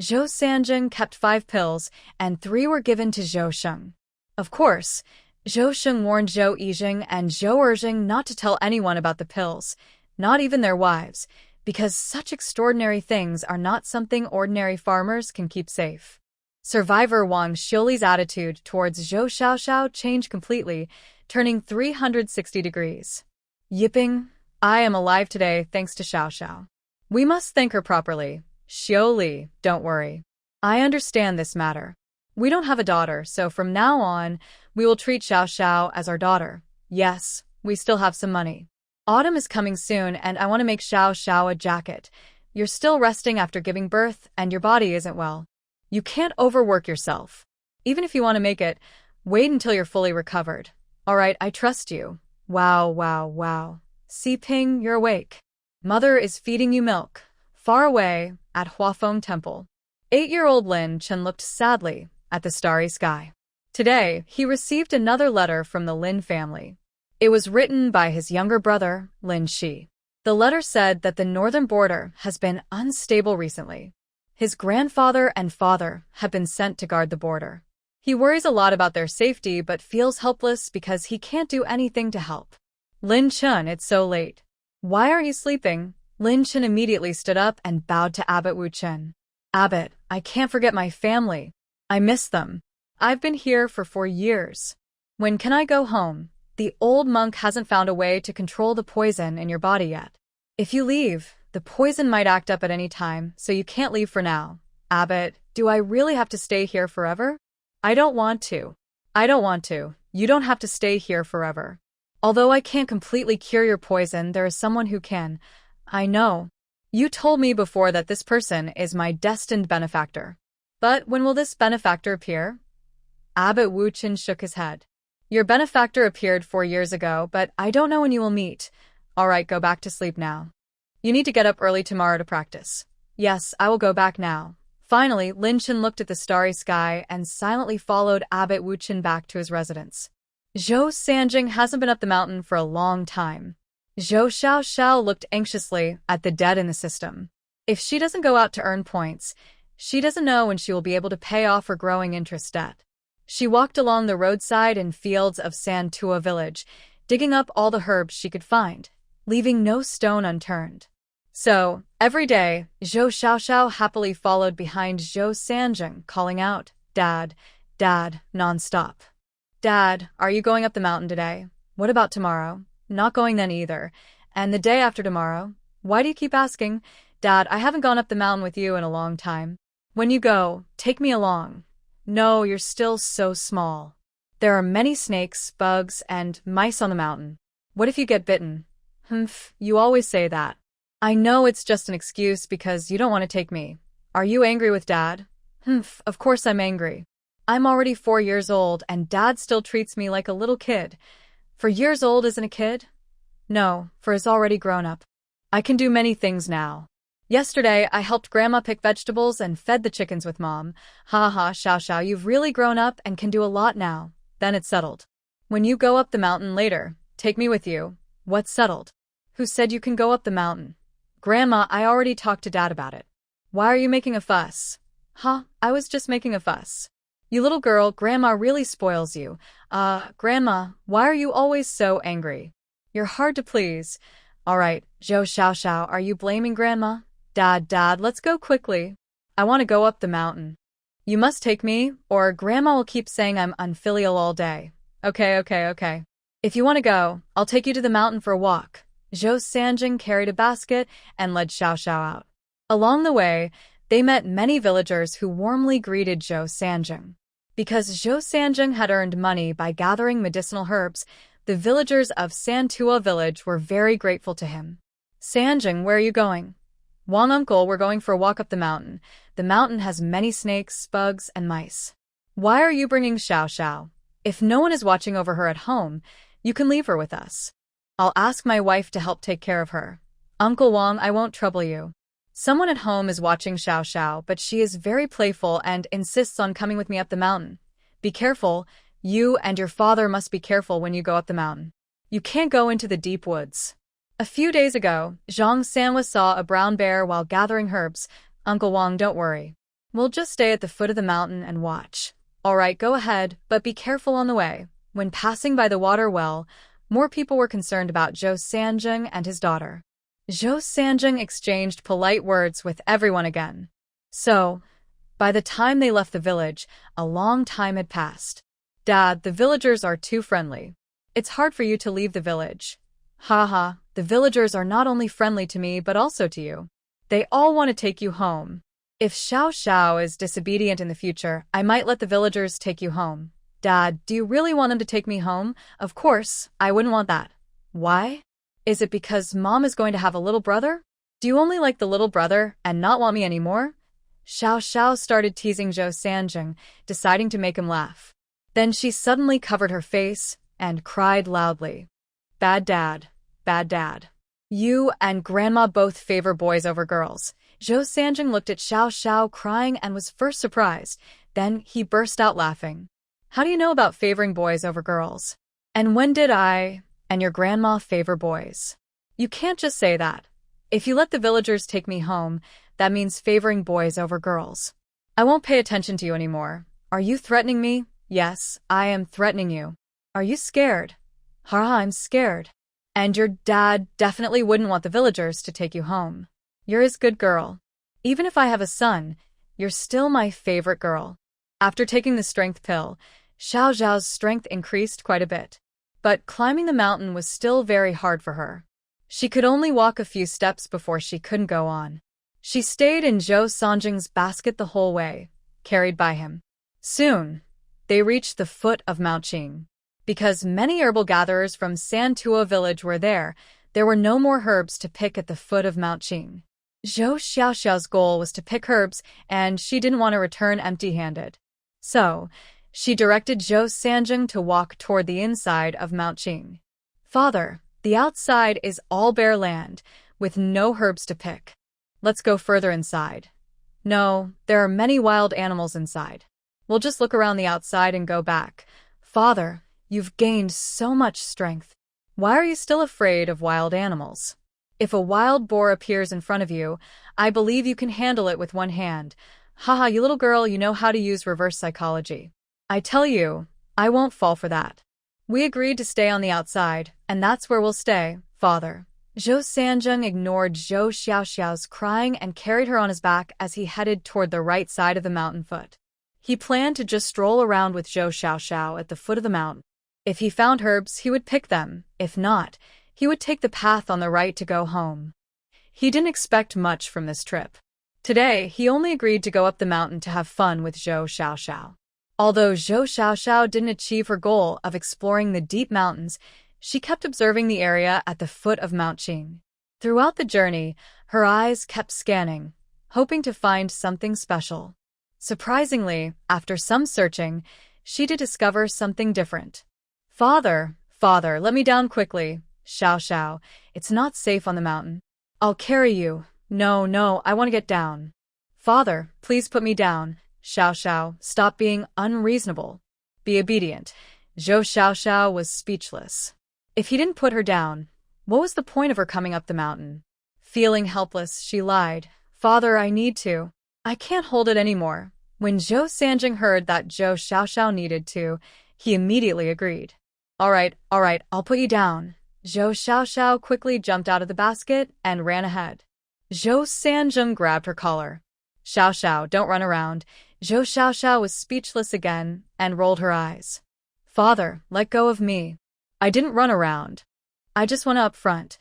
Zhou Sanjing kept 5 pills, and 3 were given to Zhou Sheng. Of course, Zhou Sheng warned Zhou Yijing and Zhou Erjing not to tell anyone about the pills, not even their wives, because such extraordinary things are not something ordinary farmers can keep safe. Survivor Wang Xiuli's attitude towards Zhou Xiaoxiao changed completely, turning 360 degrees. Yiping, I am alive today thanks to Xiaoxiao. We must thank her properly. Xiuli, don't worry. I understand this matter. We don't have a daughter, so from now on, we will treat Xiaoxiao as our daughter. Yes, we still have some money. Autumn is coming soon, and I want to make Xiaoxiao a jacket. You're still resting after giving birth, and your body isn't well. You can't overwork yourself. Even if you want to make it, wait until you're fully recovered. All right, I trust you. Wow, wow, wow. Ping, you're awake. Mother is feeding you milk. Far away, at Huafeng Temple. 8-year-old Lin Chen looked sadly at the starry sky. Today, he received another letter from the Lin family. It was written by his younger brother, Lin Shi. The letter said that the northern border has been unstable recently. His grandfather and father have been sent to guard the border. He worries a lot about their safety but feels helpless because he can't do anything to help. Lin Chen, it's so late. Why aren't you sleeping? Lin Chen immediately stood up and bowed to Abbot Wu Chen. Abbot, I can't forget my family. I miss them. I've been here for 4 years. When can I go home? The old monk hasn't found a way to control the poison in your body yet. If you leave, the poison might act up at any time, so you can't leave for now. Abbott, do I really have to stay here forever? I don't want to. I don't want to. You don't have to stay here forever. Although I can't completely cure your poison, there is someone who can. I know. You told me before that this person is my destined benefactor. But when will this benefactor appear? Abbot Wuchen shook his head. Your benefactor appeared 4 years ago, but I don't know when you will meet. All right, go back to sleep now. You need to get up early tomorrow to practice. Yes, I will go back now. Finally, Lin Chen looked at the starry sky and silently followed Abbot Wuchen back to his residence. Zhou Sanjing hasn't been up the mountain for a long time. Zhou Xiaoxiao looked anxiously at the debt in the system. If she doesn't go out to earn points, she doesn't know when she will be able to pay off her growing interest debt. She walked along the roadside and fields of Santua village, digging up all the herbs she could find, leaving no stone unturned. So, every day, Zhou Xiaoxiao happily followed behind Zhou Sanjing, calling out, "Dad, Dad," nonstop. "Dad, are you going up the mountain today? What about tomorrow?" "Not going then either. And the day after tomorrow?" "Why do you keep asking?" "Dad, I haven't gone up the mountain with you in a long time. When you go, take me along." "No, you're still so small. There are many snakes, bugs, and mice on the mountain. What if you get bitten?" "Humph, you always say that." "I know it's just an excuse because you don't want to take me. Are you angry with Dad?" "Humph, of course I'm angry. I'm already 4 years old and Dad still treats me like a little kid." "For years old isn't a kid?" "No, for he's already grown up. I can do many things now. Yesterday, I helped Grandma pick vegetables and fed the chickens with Mom. Ha ha, Xiao, you've really grown up and can do a lot now." "Then it's settled. When you go up the mountain later, take me with you." "What's settled?" "Who said you can go up the mountain?" "Grandma, I already talked to Dad about it." "Why are you making a fuss?" "Huh, I was just making a fuss. You little girl, Grandma really spoils you. Grandma, why are you always so angry? You're hard to please." "All right, Zhou Xiaoxiao, are you blaming Grandma?" Dad, let's go quickly. I want to go up the mountain." "You must take me, or Grandma will keep saying I'm unfilial all day." Okay. "If you want to go, I'll take you to the mountain for a walk." Zhou Sanjing carried a basket and led Xiaoxiao out. Along the way, they met many villagers who warmly greeted Zhou Sanjing. Because Zhou Sanjing had earned money by gathering medicinal herbs, the villagers of Santua village were very grateful to him. "Sanjing, where are you going?" "Wang uncle, we're going for a walk up the mountain. The mountain has many snakes, bugs, and mice." "Why are you bringing Xiaoxiao? If no one is watching over her at home, you can leave her with us. I'll ask my wife to help take care of her." "Uncle Wang, I won't trouble you. Someone at home is watching Xiaoxiao, but she is very playful and insists on coming with me up the mountain. Be careful. You and your father must be careful when you go up the mountain. You can't go into the deep woods." A few days ago, Zhang Sanwa saw a brown bear while gathering herbs. "Uncle Wang, don't worry. We'll just stay at the foot of the mountain and watch." "All right, go ahead, but be careful on the way." When passing by the water well, more people were concerned about Zhou Sanjing and his daughter. Zhou Sanjing exchanged polite words with everyone again. So, by the time they left the village, a long time had passed. "Dad, the villagers are too friendly. It's hard for you to leave the village." "Haha, the villagers are not only friendly to me but also to you. They all want to take you home. If Xiao is disobedient in the future, I might let the villagers take you home." "Dad, do you really want them to take me home?" "Of course, I wouldn't want that." "Why? Is it because Mom is going to have a little brother? Do you only like the little brother and not want me anymore?" Xiao started teasing Zhou Sanjing, deciding to make him laugh. Then she suddenly covered her face and cried loudly. Bad dad. You and Grandma both favor boys over girls." Zhou Sanjing looked at Xiao crying and was first surprised. Then he burst out laughing. "How do you know about favoring boys over girls? And when did I and your grandma favor boys? You can't just say that. If you let the villagers take me home, that means favoring boys over girls. I won't pay attention to you anymore." "Are you threatening me?" "Yes, I am threatening you." "Are you scared?" "Haha, I'm scared." "And your dad definitely wouldn't want the villagers to take you home. You're his good girl. Even if I have a son, you're still my favorite girl." After taking the strength pill, Xiao's strength increased quite a bit. But climbing the mountain was still very hard for her. She could only walk a few steps before she couldn't go on. She stayed in Zhou Sanjing's basket the whole way, carried by him. Soon, they reached the foot of Mount Qing. Because many herbal gatherers from Santua village were there were no more herbs to pick at the foot of Mount Qing. Zhou Xiaoxiao's goal was to pick herbs, and she didn't want to return empty-handed. So, she directed Zhou Sanjing to walk toward the inside of Mount Qing. Father, the outside is all bare land, with no herbs to pick. Let's go further inside. No, there are many wild animals inside. We'll just look around the outside and go back. Father, you've gained so much strength. Why are you still afraid of wild animals? If a wild boar appears in front of you, I believe you can handle it with one hand. Haha, you little girl, you know how to use reverse psychology. I tell you, I won't fall for that. We agreed to stay on the outside, and that's where we'll stay, Father. Zhou Sanjing ignored Zhou Xiaoxiao's crying and carried her on his back as he headed toward the right side of the mountain foot. He planned to just stroll around with Zhou Xiaoxiao at the foot of the mountain. If he found herbs, he would pick them. If not, he would take the path on the right to go home. He didn't expect much from this trip. Today, he only agreed to go up the mountain to have fun with Zhou Xiaoxiao. Although Zhou Xiaoxiao didn't achieve her goal of exploring the deep mountains, she kept observing the area at the foot of Mount Qing. Throughout the journey, her eyes kept scanning, hoping to find something special. Surprisingly, after some searching, she did discover something different. Father, let me down quickly. Xiao, it's not safe on the mountain. I'll carry you. No, I want to get down. Father, please put me down. Xiao, stop being unreasonable. Be obedient. Zhou Xiaoxiao was speechless. If he didn't put her down, what was the point of her coming up the mountain? Feeling helpless, she lied. Father, I need to. I can't hold it anymore. When Zhou Sanjing heard that Zhou Xiaoxiao needed to, he immediately agreed. All right, I'll put you down. Zhou Xiaoxiao quickly jumped out of the basket and ran ahead. Zhou Sanjing grabbed her collar. Xiao, don't run around. Zhou Xiaoxiao was speechless again and rolled her eyes. Father, let go of me. I didn't run around. I just went up front.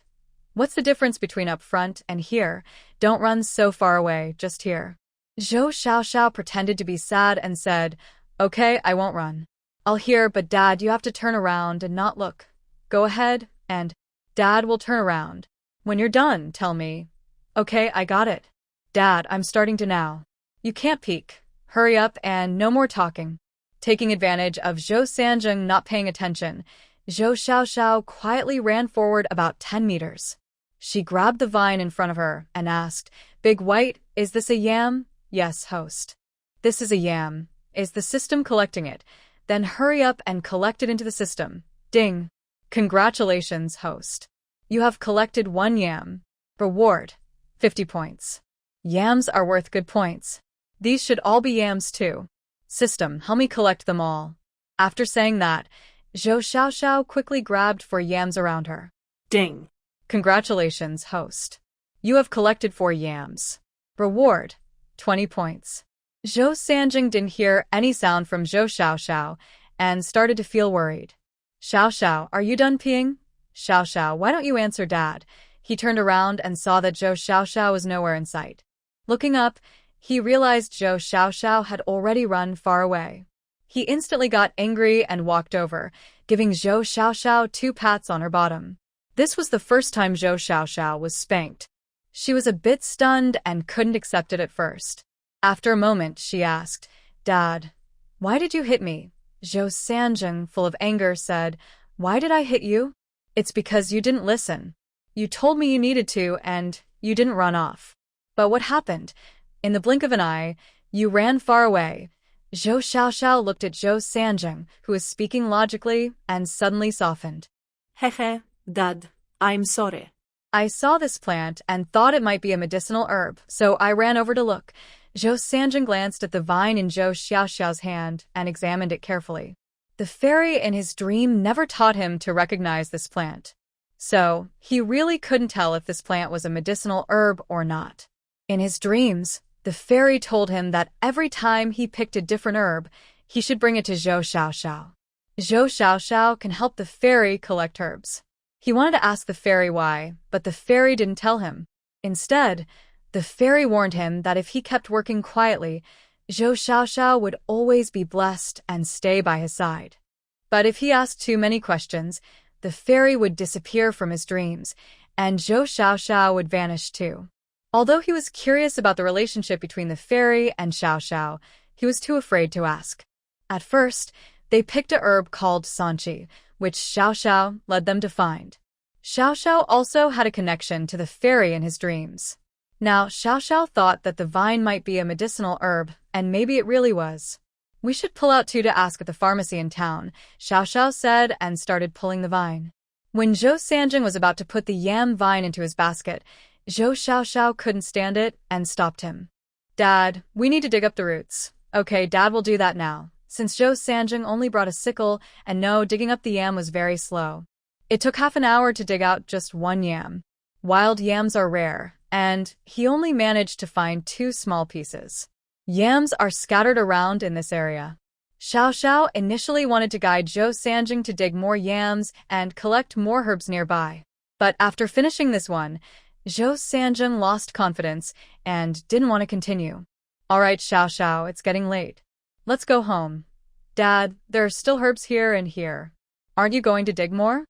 What's the difference between up front and here? Don't run so far away, just here. Zhou Xiaoxiao pretended to be sad and said, Okay, I won't run. I'll hear, but Dad, you have to turn around and not look. Go ahead, and Dad will turn around. When you're done, tell me. Okay, I got it. Dad, I'm starting to now. You can't peek. Hurry up and no more talking. Taking advantage of Zhou Sanjing not paying attention, Zhou Xiaoxiao quietly ran forward about 10 meters. She grabbed the vine in front of her and asked, Big White, is this a yam? Yes, host. This is a yam. Is the system collecting it? Then hurry up and collect it into the system. Ding. Congratulations, host. You have collected 1 yam. Reward, 50 points. Yams are worth good points. These should all be yams too. System, help me collect them all. After saying that, Zhou Xiaoxiao quickly grabbed 4 yams around her. Ding. Congratulations, host. You have collected 4 yams. Reward, 20 points. Zhou Sanjing didn't hear any sound from Zhou Xiaoxiao and started to feel worried. Xiao, are you done peeing? Xiao, why don't you answer Dad? He turned around and saw that Zhou Xiaoxiao was nowhere in sight. Looking up, he realized Zhou Xiaoxiao had already run far away. He instantly got angry and walked over, giving Zhou Xiaoxiao 2 pats on her bottom. This was the first time Zhou Xiaoxiao was spanked. She was a bit stunned and couldn't accept it at first. After a moment, she asked, Dad, why did you hit me? Zhou Sanjing, full of anger, said, Why did I hit you? It's because you didn't listen. You told me you needed to, and you didn't run off. But what happened? In the blink of an eye, you ran far away. Zhou Xiaoxiao looked at Zhou Sanjing, who was speaking logically, and suddenly softened. Hehe, Dad, I'm sorry. I saw this plant and thought it might be a medicinal herb, so I ran over to look. Zhou Sanjing glanced at the vine in Zhou Xiaoxiao's hand and examined it carefully. The fairy in his dream never taught him to recognize this plant. So, he really couldn't tell if this plant was a medicinal herb or not. In his dreams, the fairy told him that every time he picked a different herb, he should bring it to Zhou Xiaoxiao. Zhou Xiaoxiao can help the fairy collect herbs. He wanted to ask the fairy why, but the fairy didn't tell him. Instead, the fairy warned him that if he kept working quietly, Zhou Xiaoxiao would always be blessed and stay by his side. But if he asked too many questions, the fairy would disappear from his dreams, and Zhou Xiaoxiao would vanish too. Although he was curious about the relationship between the fairy and Xiaoxiao, he was too afraid to ask. At first, they picked a herb called sanchi, which Xiaoxiao led them to find. Xiaoxiao also had a connection to the fairy in his dreams. Now, Xiaoxiao thought that the vine might be a medicinal herb, and maybe it really was. We should pull out two to ask at the pharmacy in town, Xiaoxiao said and started pulling the vine. When Zhou Sanjing was about to put the yam vine into his basket, Zhou Xiaoxiao couldn't stand it and stopped him. Dad, we need to dig up the roots. Okay, Dad will do that now. Since Zhou Sanjing only brought a sickle, and no, digging up the yam was very slow. It took half an hour to dig out just one yam. Wild yams are rare, and he only managed to find 2 small pieces. Yams are scattered around in this area. Xiaoxiao initially wanted to guide Zhou Sanjing to dig more yams and collect more herbs nearby. But after finishing this one, Zhou Sanjing lost confidence and didn't want to continue. All right, Xiaoxiao, it's getting late. Let's go home. Dad, there are still herbs here and here. Aren't you going to dig more?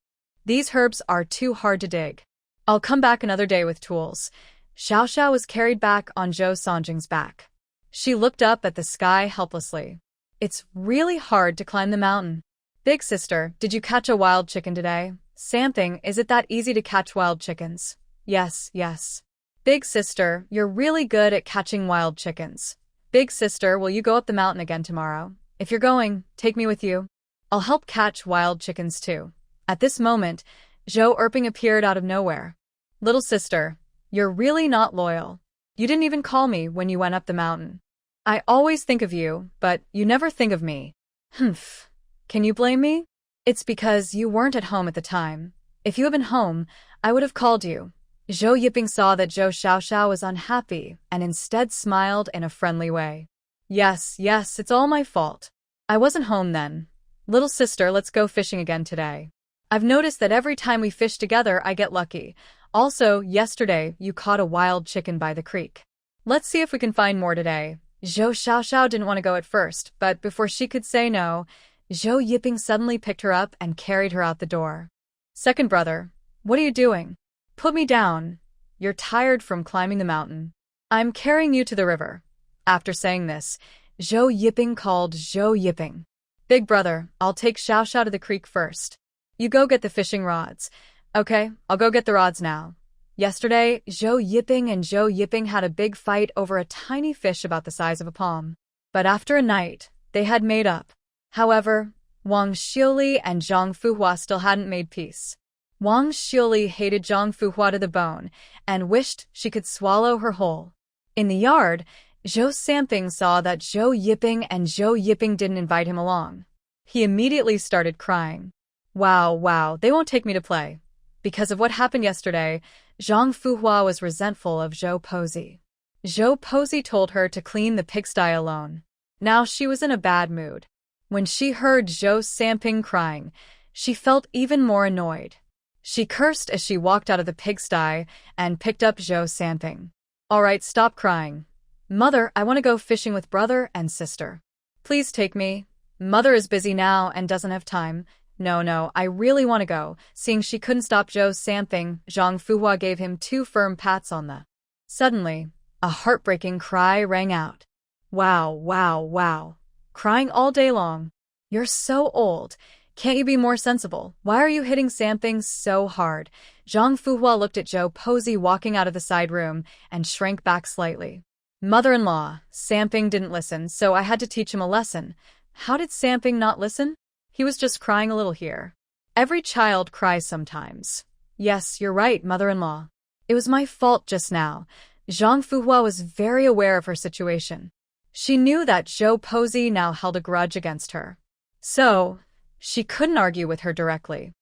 These herbs are too hard to dig. I'll come back another day with tools. Xiaoxiao was carried back on Zhou Sanjing's back. She looked up at the sky helplessly. It's really hard to climb the mountain. Big sister, did you catch a wild chicken today? Something, is it that easy to catch wild chickens? Yes, yes. Big sister, you're really good at catching wild chickens. Big sister, will you go up the mountain again tomorrow? If you're going, take me with you. I'll help catch wild chickens too. At this moment, Zhou Erping appeared out of nowhere. Little sister, you're really not loyal. You didn't even call me when you went up the mountain. I always think of you, but you never think of me. Humph. Can you blame me? It's because you weren't at home at the time. If you had been home, I would have called you. Zhou Yiping saw that Zhou Xiaoxiao was unhappy and instead smiled in a friendly way. Yes, it's all my fault. I wasn't home then. Little sister, let's go fishing again today. I've noticed that every time we fish together, I get lucky. Also, yesterday, you caught a wild chicken by the creek. Let's see if we can find more today. Zhou Xiaoxiao didn't want to go at first, but before she could say no, Zhou Yiping suddenly picked her up and carried her out the door. Second brother, what are you doing? Put me down. You're tired from climbing the mountain. I'm carrying you to the river. After saying this, Zhou Yiping called Zhou Yiping. Big brother, I'll take Xiaoxiao to the creek first. You go get the fishing rods. Okay, I'll go get the rods now. Yesterday, Zhou Yiping and Zhou Yiping had a big fight over a tiny fish about the size of a palm. But after a night, they had made up. However, Wang Xiuli and Zhang Fuhua still hadn't made peace. Wang Xiuli hated Zhang Fuhua to the bone and wished she could swallow her whole. In the yard, Zhou Samping saw that Zhou Yiping and Zhou Yiping didn't invite him along. He immediately started crying. Wow, they won't take me to play. Because of what happened yesterday, Zhang Fuhua was resentful of Zhou Posey. Zhou Posey told her to clean the pigsty alone. Now she was in a bad mood. When she heard Zhou Samping crying, she felt even more annoyed. She cursed as she walked out of the pigsty and picked up Zhou Samping. All right, stop crying. Mother, I want to go fishing with brother and sister. Please take me. Mother is busy now and doesn't have time. No, I really want to go. Seeing she couldn't stop Zhou Samping, Zhang Fuhua gave him 2 firm pats on the. Suddenly, a heartbreaking cry rang out. Wow. Crying all day long. You're so old. Can't you be more sensible? Why are you hitting Samping so hard? Zhang Fuhua looked at Zhou Posey walking out of the side room and shrank back slightly. Mother-in-law, Samping didn't listen, so I had to teach him a lesson. How did Samping not listen? He was just crying a little here. Every child cries sometimes. Yes, you're right, mother-in-law. It was my fault just now. Zhang Fuhua was very aware of her situation. She knew that Zhou Posey now held a grudge against her. So, she couldn't argue with her directly.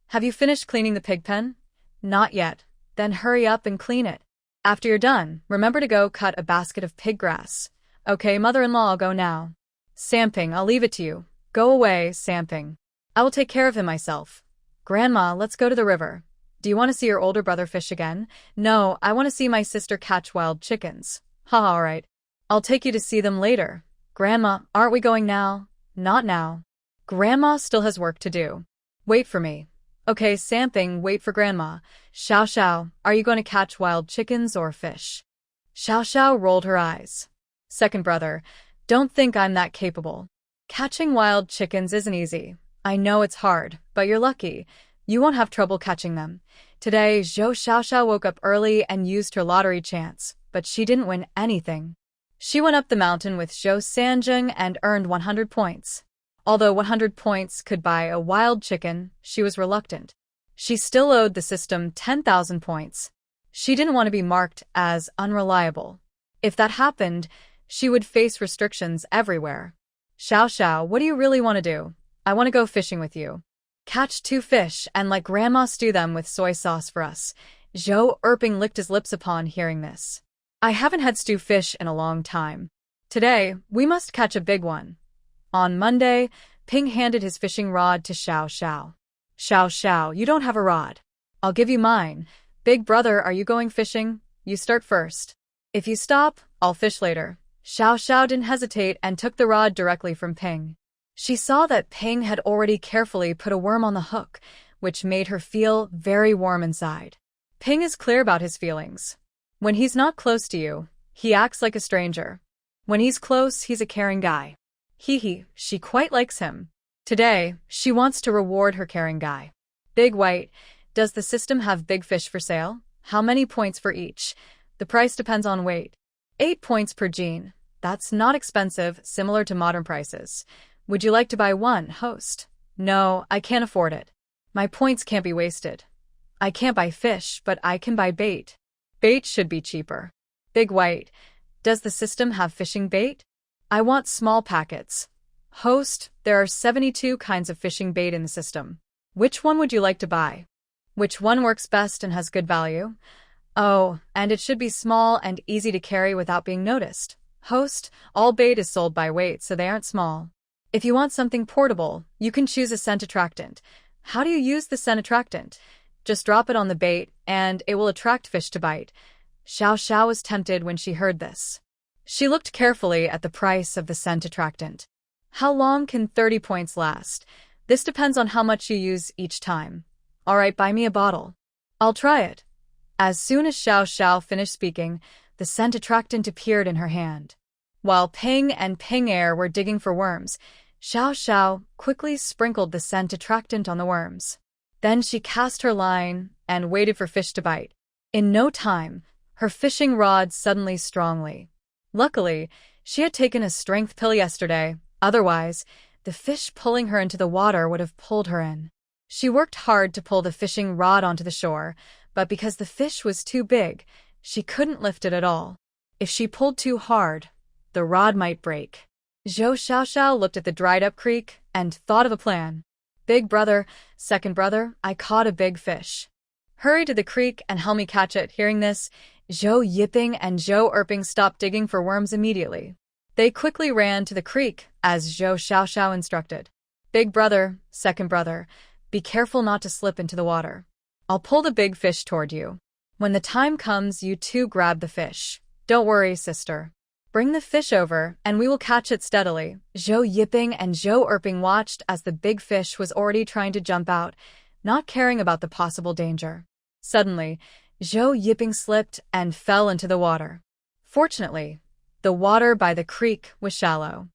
Have you finished cleaning the pig pen? Not yet. Then hurry up and clean it. After you're done, remember to go cut a basket of pig grass. Okay, mother-in-law, I'll go now. Samping, I'll leave it to you. Go away, Samping. I will take care of him myself. Grandma, let's go to the river. Do you want to see your older brother fish again? No, I want to see my sister catch wild chickens. Haha, alright. I'll take you to see them later. Grandma, aren't we going now? Not now. Grandma still has work to do. Wait for me. Okay, Samping, wait for Grandma. Xiao Xiao, are you going to catch wild chickens or fish? Xiao Xiao rolled her eyes. Second brother, don't think I'm that capable. Catching wild chickens isn't easy. I know it's hard, but you're lucky. You won't have trouble catching them. Today, Zhou Xiaoxiao woke up early and used her lottery chance, but she didn't win anything. She went up the mountain with Zhou Sanjing and earned 100 points. Although 100 points could buy a wild chicken, she was reluctant. She still owed the system 10,000 points. She didn't want to be marked as unreliable. If that happened, she would face restrictions everywhere. Xiao Xiao, what do you really want to do? I want to go fishing with you. Catch 2 fish and let Grandma stew them with soy sauce for us. Zhou Erping licked his lips upon hearing this. I haven't had stew fish in a long time. Today, we must catch a big one. On Monday, Ping handed his fishing rod to Xiao Xiao. Xiao Xiao, you don't have a rod. I'll give you mine. Big brother, are you going fishing? You start first. If you stop, I'll fish later. Xiao Xiao didn't hesitate and took the rod directly from Ping. She saw that Ping had already carefully put a worm on the hook, which made her feel very warm inside. Ping is clear about his feelings. When he's not close to you, he acts like a stranger. When he's close, he's a caring guy. She quite likes him. Today, she wants to reward her caring guy. Big White, does the system have big fish for sale? How many points for each? The price depends on weight. 8 points per gene. That's not expensive, similar to modern prices. Would you like to buy one, host? No, I can't afford it. My points can't be wasted. I can't buy fish, but I can buy bait. Bait should be cheaper. Big White, does the system have fishing bait? I want small packets. Host, there are 72 kinds of fishing bait in the system. Which one would you like to buy? Which one works best and has good value? Oh, and it should be small and easy to carry without being noticed. Host, all bait is sold by weight, so they aren't small. If you want something portable, you can choose a scent attractant. How do you use the scent attractant? Just drop it on the bait, and it will attract fish to bite. Xiao Xiao was tempted when she heard this. She looked carefully at the price of the scent attractant. How long can 30 points last? This depends on how much you use each time. Alright, buy me a bottle. I'll try it. As soon as Xiao Xiao finished speaking, the scent attractant appeared in her hand. While Ping and Ping Air were digging for worms, Xiao Xiao quickly sprinkled the scent attractant on the worms. Then she cast her line and waited for fish to bite. In no time, her fishing rod suddenly strongly. Luckily, she had taken a strength pill yesterday, otherwise, the fish pulling her into the water would have pulled her in. She worked hard to pull the fishing rod onto the shore, but because the fish was too big, she couldn't lift it at all. If she pulled too hard, the rod might break. Zhou Xiaoxiao looked at the dried-up creek and thought of a plan. Big brother, second brother, I caught a big fish. Hurry to the creek and help me catch it. Hearing this, Zhou Yiping and Zhou Erping stopped digging for worms immediately. They quickly ran to the creek, as Zhou Xiaoxiao instructed. Big brother, second brother, be careful not to slip into the water. I'll pull the big fish toward you. When the time comes, you two grab the fish. Don't worry, sister. Bring the fish over, and we will catch it steadily. Zhou Yiping and Zhou Erping watched as the big fish was already trying to jump out, not caring about the possible danger. Suddenly, Zhou Yiping slipped and fell into the water. Fortunately, the water by the creek was shallow.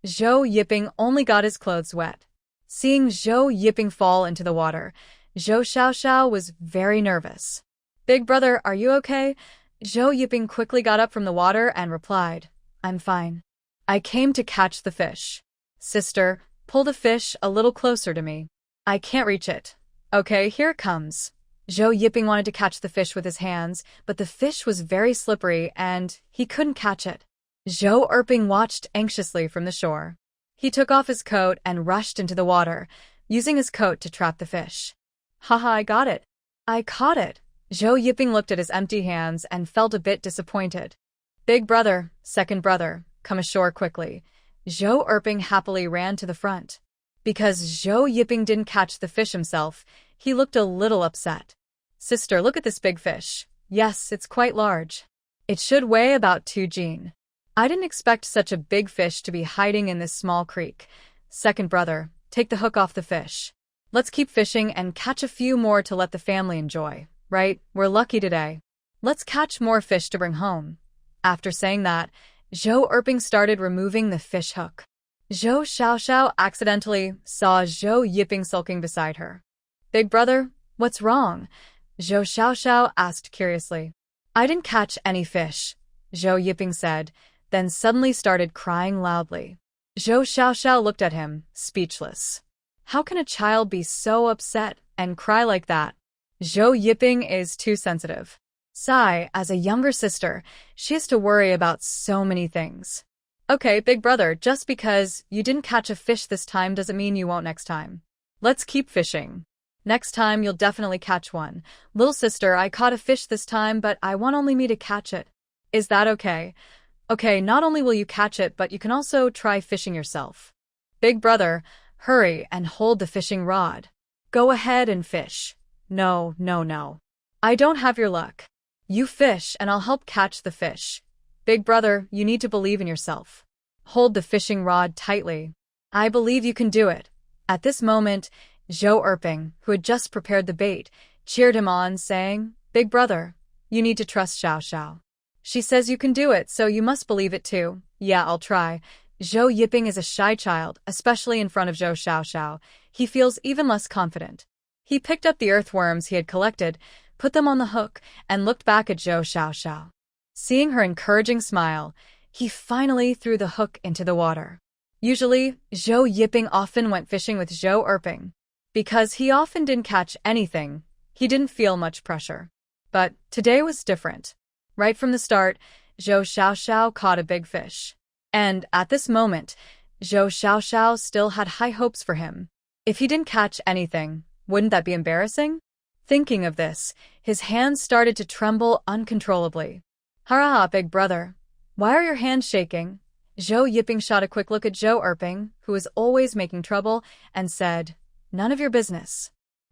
Zhou Yiping only got his clothes wet. Seeing Zhou Yiping fall into the water, Zhou Xiaoxiao was very nervous. Big brother, are you okay? Zhou Yiping quickly got up from the water and replied, I'm fine. I came to catch the fish. Sister, pull the fish a little closer to me. I can't reach it. Okay, here it comes. Zhou Yiping wanted to catch the fish with his hands, but the fish was very slippery and he couldn't catch it. Zhou Erping watched anxiously from the shore. He took off his coat and rushed into the water, using his coat to trap the fish. Haha, I got it. I caught it. Zhou Yiping looked at his empty hands and felt a bit disappointed. Big brother, second brother, come ashore quickly. Zhou Erping happily ran to the front. Because Zhou Yiping didn't catch the fish himself, He looked a little upset. Sister, look at this big fish. Yes, it's quite large. It should weigh about 2 jin. I didn't expect such a big fish to be hiding in this small creek. Second brother, take the hook off the fish. Let's keep fishing and catch a few more to let the family enjoy, right? We're lucky today. Let's catch more fish to bring home. After saying that, Zhou Erping started removing the fish hook. Zhou Xiaoxiao accidentally saw Zhou Yiping sulking beside her. Big brother, what's wrong? Zhou Xiaoxiao asked curiously. I didn't catch any fish, Zhou Yiping said, then suddenly started crying loudly. Zhou Xiaoxiao looked at him, speechless. How can a child be so upset and cry like that? Zhou Yiping is too sensitive. Sai, as a younger sister, she has to worry about so many things. Okay, big brother, just because you didn't catch a fish this time doesn't mean you won't next time. Let's keep fishing. Next time you'll definitely catch one. Little sister, I caught a fish this time, but I want only me to catch it. Is that okay? Okay, not only will you catch it, but you can also try fishing yourself. Big brother, hurry and hold the fishing rod. Go ahead and fish. No. I don't have your luck. You fish and I'll help catch the fish. Big brother, you need to believe in yourself. Hold the fishing rod tightly. I believe you can do it. At this moment, Zhou Erping, who had just prepared the bait, cheered him on, saying, Big brother, you need to trust Xiao Xiao. She says you can do it, so you must believe it too. Yeah, I'll try. Zhou Yiping is a shy child, especially in front of Zhou Xiaoxiao. He feels even less confident. He picked up the earthworms he had collected, put them on the hook, and looked back at Zhou Xiaoxiao. Seeing her encouraging smile, he finally threw the hook into the water. Usually, Zhou Yiping often went fishing with Zhou Erping. Because he often didn't catch anything, he didn't feel much pressure. But today was different. Right from the start, Zhou Xiaoxiao caught a big fish. And at this moment, Zhou Xiaoxiao still had high hopes for him. If he didn't catch anything, wouldn't that be embarrassing? Thinking of this, his hands started to tremble uncontrollably. Hurrah, big brother. Why are your hands shaking? Zhou Yiping shot a quick look at Zhou Erping, who was always making trouble, and said, None of your business.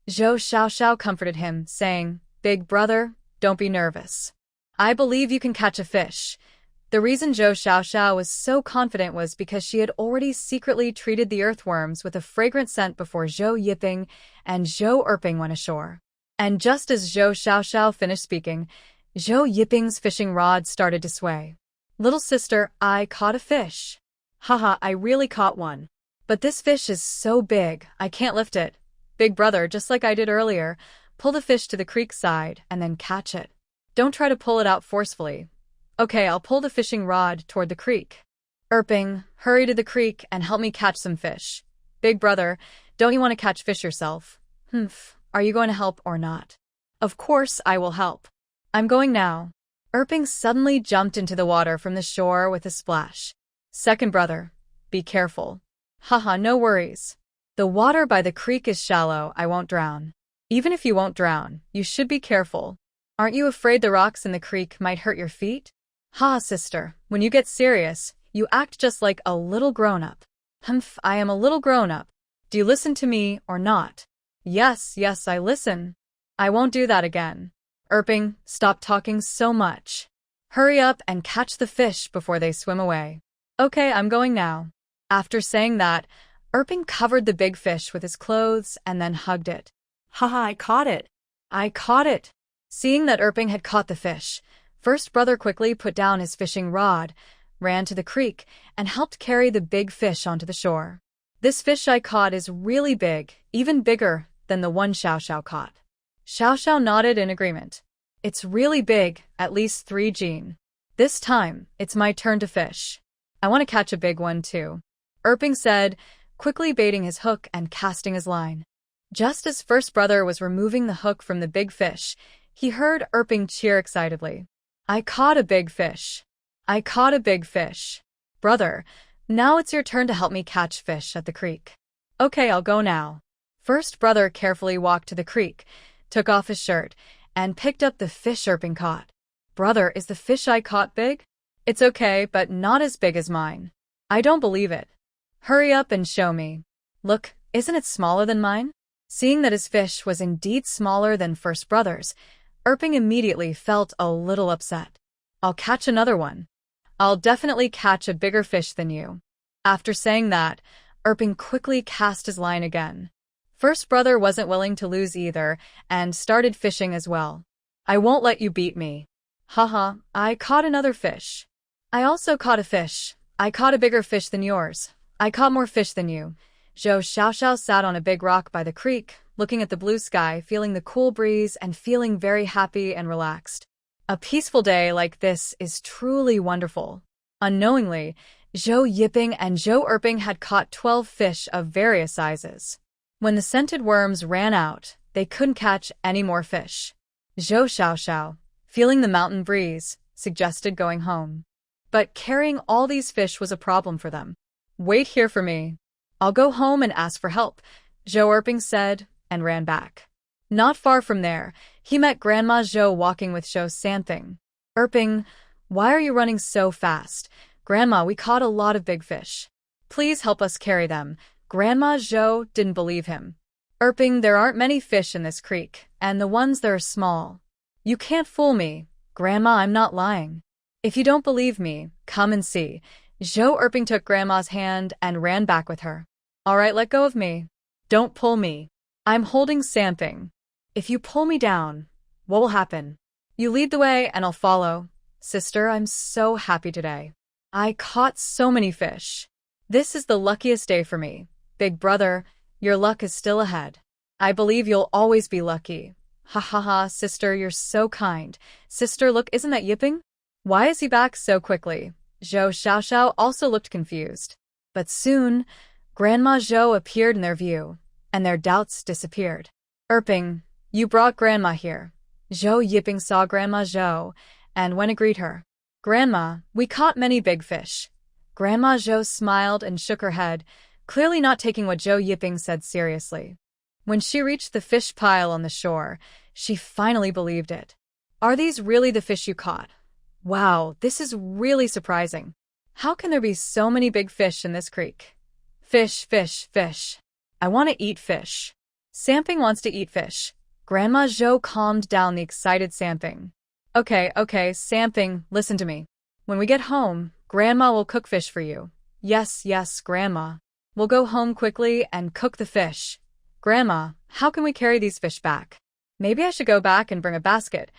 Zhou Xiaoxiao comforted him, saying, Big brother, don't be nervous. I believe you can catch a fish. The reason Zhou Xiaoxiao was so confident was because she had already secretly treated the earthworms with a fragrant scent before Zhou Yiping and Zhou Erping went ashore. And just as Zhou Xiaoxiao finished speaking, Zhou Yiping's fishing rod started to sway. Little sister, I caught a fish. Haha, I really caught one. But this fish is so big, I can't lift it. Big brother, just like I did earlier, pull the fish to the creek side and then catch it. Don't try to pull it out forcefully. Okay, I'll pull the fishing rod toward the creek. Erping, hurry to the creek and help me catch some fish. Big brother, don't you want to catch fish yourself? Are you going to help or not? Of course I will help. I'm going now. Erping suddenly jumped into the water from the shore with a splash. Second brother, be careful. Haha, no worries. The water by the creek is shallow, I won't drown. Even if you won't drown, you should be careful. Aren't you afraid the rocks in the creek might hurt your feet? Ha, sister, when you get serious, you act just like a little grown-up. I am a little grown-up. Do you listen to me or not? Yes, I listen. I won't do that again. Erping, stop talking so much. Hurry up and catch the fish before they swim away. Okay, I'm going now. After saying that, Erping covered the big fish with his clothes and then hugged it. Haha, I caught it. I caught it. Seeing that Erping had caught the fish, first brother quickly put down his fishing rod, ran to the creek, and helped carry the big fish onto the shore. This fish I caught is really big, even bigger than the one Xiao Xiao caught. Xiao Xiao nodded in agreement. It's really big, at least 3 jin. This time, it's my turn to fish. I want to catch a big one too. Erping said, quickly baiting his hook and casting his line. Just as first brother was removing the hook from the big fish, he heard Erping cheer excitedly. I caught a big fish. I caught a big fish. Brother, now it's your turn to help me catch fish at the creek. Okay, I'll go now. First brother carefully walked to the creek, took off his shirt, and picked up the fish Erping caught. Brother, is the fish I caught big? It's okay, but not as big as mine. I don't believe it. Hurry up and show me. Look, isn't it smaller than mine? Seeing that his fish was indeed smaller than first brother's, Erping immediately felt a little upset. I'll catch another one. I'll definitely catch a bigger fish than you. After saying that, Erping quickly cast his line again. First brother wasn't willing to lose either and started fishing as well. I won't let you beat me. Haha, I caught another fish. I also caught a fish. I caught a bigger fish than yours. I caught more fish than you. Zhou Xiaoxiao sat on a big rock by the creek, looking at the blue sky, feeling the cool breeze, and feeling very happy and relaxed. A peaceful day like this is truly wonderful. Unknowingly, Zhou Yiping and Zhou Erping had caught 12 fish of various sizes. When the scented worms ran out, they couldn't catch any more fish. Zhou Xiaoxiao, feeling the mountain breeze, suggested going home. But carrying all these fish was a problem for them. Wait here for me. I'll go home and ask for help, Zhou Erping said, and ran back. Not far from there, he met Grandma Zhou walking with Zhou Sanping. Erping, why are you running so fast? Grandma, we caught a lot of big fish. Please help us carry them. Grandma Zhou didn't believe him. Erping, there aren't many fish in this creek, and the ones that are small. You can't fool me. Grandma, I'm not lying. If you don't believe me, come and see. Zhou Erping took Grandma's hand and ran back with her. All right, let go of me. Don't pull me. I'm holding Sanping. If you pull me down, what will happen? You lead the way and I'll follow. Sister, I'm so happy today. I caught so many fish. This is the luckiest day for me. Big brother, your luck is still ahead. I believe you'll always be lucky. Ha ha ha, sister, you're so kind. Sister, look, isn't that Yiping? Why is he back so quickly? Zhou Xiaoxiao also looked confused. But soon, Grandma Zhou appeared in their view, and their doubts disappeared. Erping, you brought Grandma here. Zhou Yiping saw Grandma Zhou, and went to greet her. Grandma, we caught many big fish. Grandma Zhou smiled and shook her head, clearly not taking what Zhou Yiping said seriously. When she reached the fish pile on the shore, she finally believed it. Are these really the fish you caught? Wow, this is really surprising. How can there be so many big fish in this creek? Fish, fish, fish. I want to eat fish. Sanping wants to eat fish. Grandma Zhou calmed down the excited Sanping. Okay, Sanping, listen to me. When we get home, Grandma will cook fish for you. Yes, Grandma. We'll go home quickly and cook the fish. Grandma, how can we carry these fish back? Maybe I should go back and bring a basket.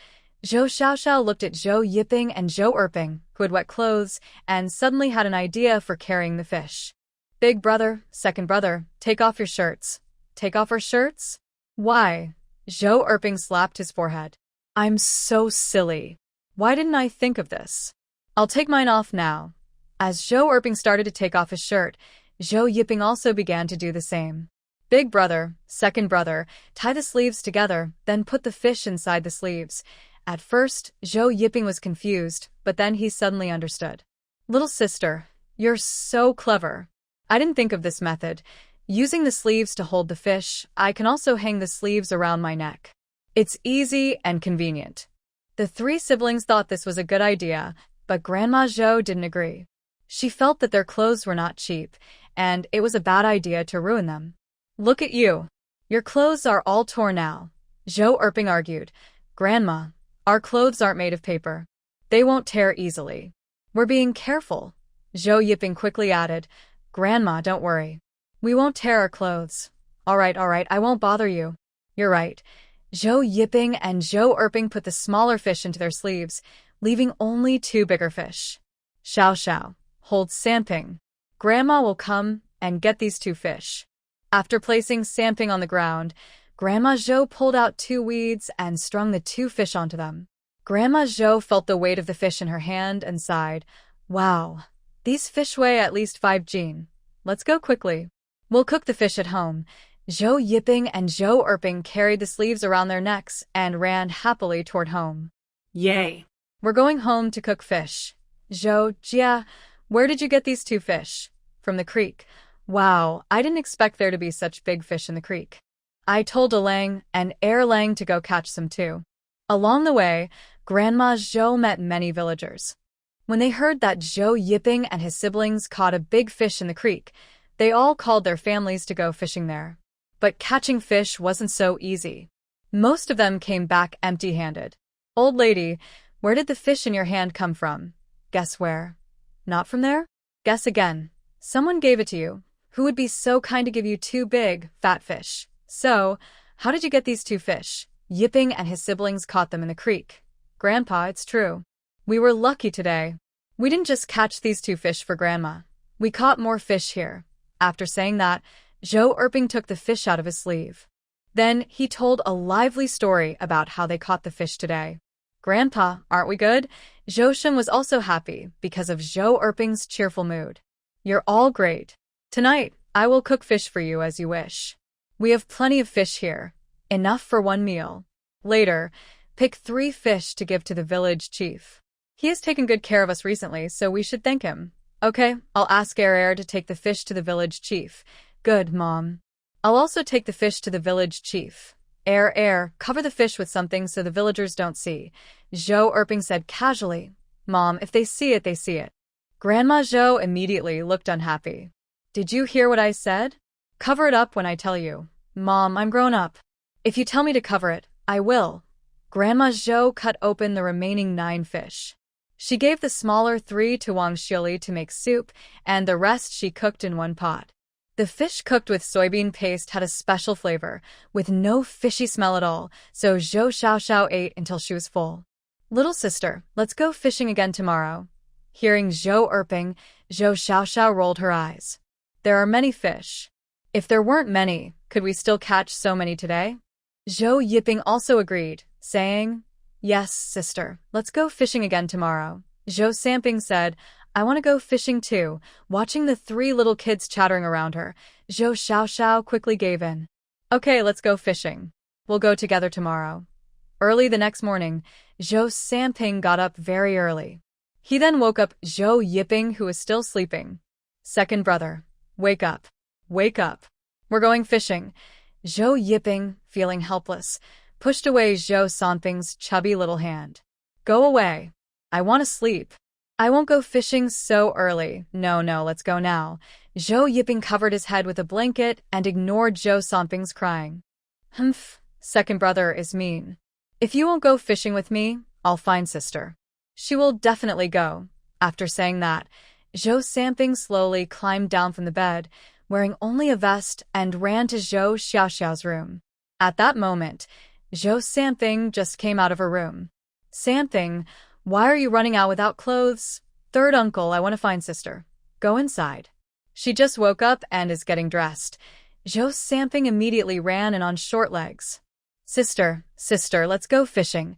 Zhou Xiaoxiao looked at Zhou Yiping and Zhou Erping, who had wet clothes, and suddenly had an idea for carrying the fish. Big brother, second brother, take off your shirts. Take off our shirts? Why? Zhou Erping slapped his forehead. I'm so silly. Why didn't I think of this? I'll take mine off now. As Zhou Erping started to take off his shirt, Zhou Yiping also began to do the same. Big brother, second brother, tie the sleeves together, then put the fish inside the sleeves. At first, Zhou Yiping was confused, but then he suddenly understood. Little sister, you're so clever. I didn't think of this method. Using the sleeves to hold the fish, I can also hang the sleeves around my neck. It's easy and convenient. The three siblings thought this was a good idea, but Grandma Zhou didn't agree. She felt that their clothes were not cheap, and it was a bad idea to ruin them. Look at you. Your clothes are all torn now. Zhou Erping argued. Grandma, our clothes aren't made of paper. They won't tear easily. We're being careful. Zhou Yiping quickly added. Grandma, don't worry. We won't tear our clothes. All right, I won't bother you. You're right. Zhou Yiping and Zhou Erping put the smaller fish into their sleeves, leaving only two bigger fish. Xiao, hold Sanping. Grandma will come and get these two fish. After placing Sanping on the ground, Grandma Zhou pulled out two weeds and strung the two fish onto them. Grandma Zhou felt the weight of the fish in her hand and sighed. Wow, these fish weigh at least 5 jin. Let's go quickly. We'll cook the fish at home. Zhou Yiping and Zhou Erping carried the sleeves around their necks and ran happily toward home. Yay! We're going home to cook fish. Zhou, Jia, where did you get these two fish? From the creek. Wow, I didn't expect there to be such big fish in the creek. I told Lang and Lang to go catch some too. Along the way, Grandma Zhou met many villagers. When they heard that Zhou Yiping and his siblings caught a big fish in the creek, they all called their families to go fishing there. But catching fish wasn't so easy. Most of them came back empty-handed. Old lady, where did the fish in your hand come from? Guess where? Not from there? Guess again. Someone gave it to you. Who would be so kind to give you 2 big, fat fish? So, how did you get these 2 fish? Yipping and his siblings caught them in the creek. Grandpa, it's true. We were lucky today. We didn't just catch these 2 fish for Grandma. We caught more fish here. After saying that, Zhou Erping took the fish out of his sleeve. Then he told a lively story about how they caught the fish today. Grandpa, aren't we good? Zhou Shen was also happy because of Zhou Erping's cheerful mood. You're all great. Tonight, I will cook fish for you as you wish. We have plenty of fish here. Enough for 1 meal. Later, pick 3 fish to give to the village chief. He has taken good care of us recently, so we should thank him. Okay, I'll ask Air to take the fish to the village chief. Good, Mom. I'll also take the fish to the village chief. Air, cover the fish with something so the villagers don't see. Zhou Erping said casually. Mom, if they see it, they see it. Grandma Zhou immediately looked unhappy. Did you hear what I said? Cover it up when I tell you. Mom, I'm grown up. If you tell me to cover it, I will. Grandma Zhou cut open the remaining 9 fish. She gave the smaller 3 to Wang Xiuli to make soup, and the rest she cooked in 1 pot. The fish cooked with soybean paste had a special flavor, with no fishy smell at all, so Zhou Xiaoxiao ate until she was full. Little sister, let's go fishing again tomorrow. Hearing Zhou Erping, Zhou Xiaoxiao rolled her eyes. There are many fish. If there weren't many, could we still catch so many today? Zhou Yiping also agreed, saying, Yes, sister, let's go fishing again tomorrow. Zhou Samping said, I want to go fishing too. Watching the 3 little kids chattering around her, Zhou Xiaoxiao quickly gave in. Okay, let's go fishing. We'll go together tomorrow. Early the next morning, Zhou Samping got up very early. He then woke up Zhou Yiping, who was still sleeping. Second brother, wake up. Wake up. We're going fishing. Zhou Yiping, feeling helpless, pushed away Zhou Samping's chubby little hand. Go away. I want to sleep. I won't go fishing so early. No, let's go now. Zhou Yiping covered his head with a blanket and ignored Zhou Samping's crying. Humph, second brother is mean. If you won't go fishing with me, I'll find sister. She will definitely go. After saying that, Zhou Samping slowly climbed down from the bed, wearing only a vest, and ran to Zhou Xiaoxiao's room. At that moment, Zhou Samping just came out of her room. Samping, why are you running out without clothes? Third uncle, I want to find sister. Go inside. She just woke up and is getting dressed. Zhou Samping immediately ran in on short legs. Sister, let's go fishing.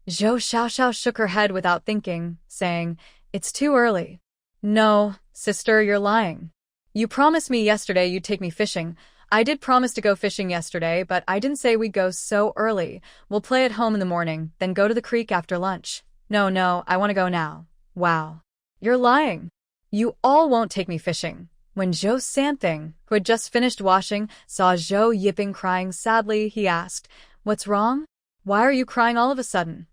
Zhou Xiaoxiao shook her head without thinking, saying, It's too early. No, sister, you're lying. You promised me yesterday you'd take me fishing. I did promise to go fishing yesterday, but I didn't say we'd go so early. We'll play at home in the morning, then go to the creek after lunch. No, I want to go now. Wow. You're lying. You all won't take me fishing. When Zhou Samping, who had just finished washing, saw Zhou Yiping crying sadly, he asked, What's wrong? Why are you crying all of a sudden?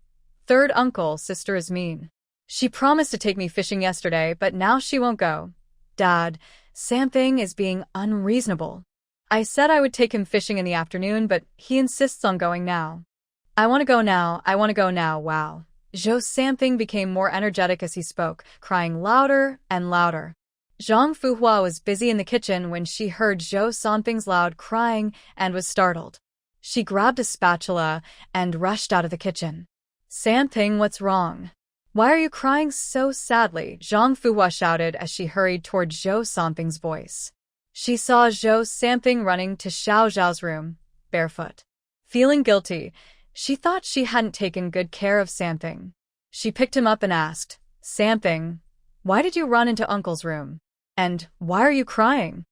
Third uncle, sister is mean. She promised to take me fishing yesterday, but now she won't go. Dad, Samping is being unreasonable. I said I would take him fishing in the afternoon, but he insists on going now. I want to go now, wow. Zhou Samping became more energetic as he spoke, crying louder and louder. Zhang Fuhua was busy in the kitchen when she heard Zhou Samping's loud crying and was startled. She grabbed a spatula and rushed out of the kitchen. Samping, what's wrong? Why are you crying so sadly? Zhang Fuhua shouted as she hurried toward Zhou Samping's voice. She saw Zhou Samping running to Xiao Zhao's room, barefoot. Feeling guilty, she thought she hadn't taken good care of Samping. She picked him up and asked, Samping, why did you run into Uncle's room? And why are you crying?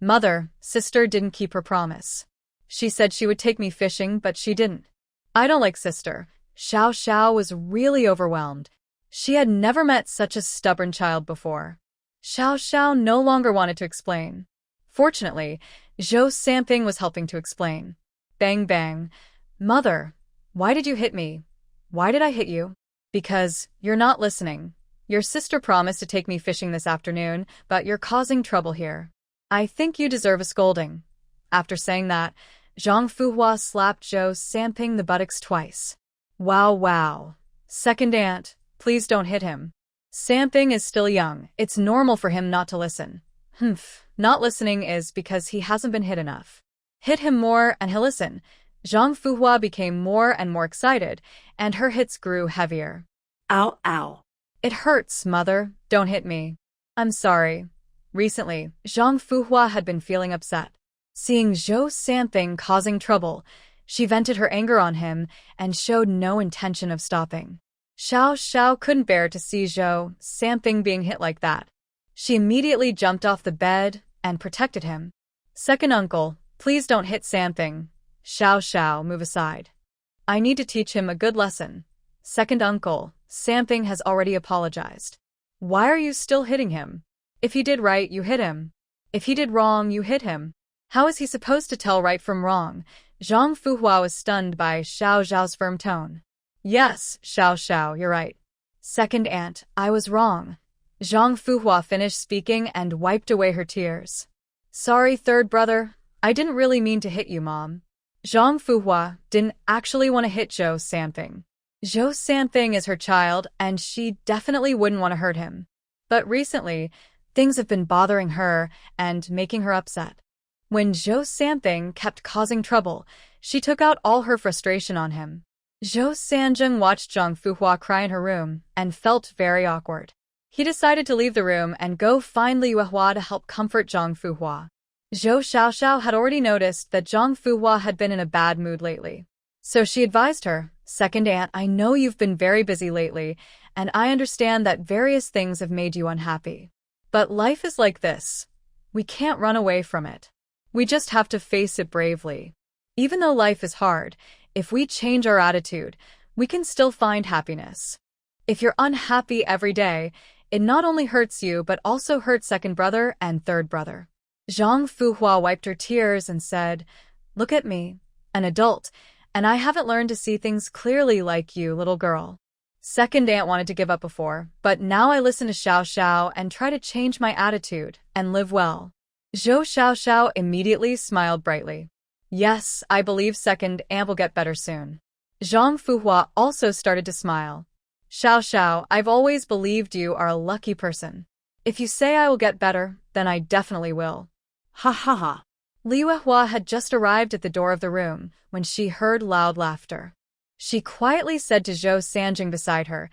Mother, sister didn't keep her promise. She said she would take me fishing, but she didn't. I don't like sister. Xiao Xiao was really overwhelmed. She had never met such a stubborn child before. Xiao Xiao no longer wanted to explain. Fortunately, Zhou Samping was helping to explain. Bang bang. Mother, why did you hit me? Why did I hit you? Because you're not listening. Your sister promised to take me fishing this afternoon, but you're causing trouble here. I think you deserve a scolding. After saying that, Zhang Fuhua slapped Zhou Sanping the buttocks twice. Wow, wow. Second aunt, please don't hit him. Sanping is still young. It's normal for him not to listen. Humph. Not listening is because he hasn't been hit enough. Hit him more and he'll listen. Zhang Fuhua became more and more excited, and her hits grew heavier. Ow, ow. It hurts, mother. Don't hit me. I'm sorry. Recently, Zhang Fuhua had been feeling upset. Seeing Zhou Sanping causing trouble, she vented her anger on him and showed no intention of stopping. Xiao Xiao couldn't bear to see Zhou Sanping being hit like that. She immediately jumped off the bed and protected him. Second uncle, please don't hit Sanping. Xiao Xiao, move aside. I need to teach him a good lesson. Second uncle, Sanping has already apologized. Why are you still hitting him? If he did right, you hit him. If he did wrong, you hit him. How is he supposed to tell right from wrong? Zhang Fuhua was stunned by Xiao Zhao's firm tone. Yes, Xiao Xiao, you're right. Second aunt, I was wrong. Zhang Fuhua finished speaking and wiped away her tears. Sorry, third brother. I didn't really mean to hit you, Mom. Zhang Fuhua didn't actually want to hit Zhou Sanping. Zhou Sanping is her child, and she definitely wouldn't want to hurt him. But recently, things have been bothering her and making her upset. When Zhou Sanping kept causing trouble, she took out all her frustration on him. Zhou Sanjing watched Zhang Fuhua cry in her room and felt very awkward. He decided to leave the room and go find Liu Hua to help comfort Zhang Fuhua. Zhou Xiaoxiao had already noticed that Zhang Fuhua had been in a bad mood lately. So she advised her, Second aunt, I know you've been very busy lately, and I understand that various things have made you unhappy. But life is like this. We can't run away from it. We just have to face it bravely. Even though life is hard, if we change our attitude, we can still find happiness. If you're unhappy every day, it not only hurts you but also hurts second brother and third brother. Zhang Fuhua wiped her tears and said, Look at me, an adult, and I haven't learned to see things clearly like you, little girl. Second aunt wanted to give up before, but now I listen to Xiao Xiao and try to change my attitude and live well. Zhou Xiaoxiao immediately smiled brightly. Yes, I believe second aunt will get better soon. Zhang Fuhua also started to smile. Xiao Xiao, I've always believed you are a lucky person. If you say I will get better, then I definitely will. Ha ha ha. Liu Hua had just arrived at the door of the room when she heard loud laughter. She quietly said to Zhou Sanjing beside her,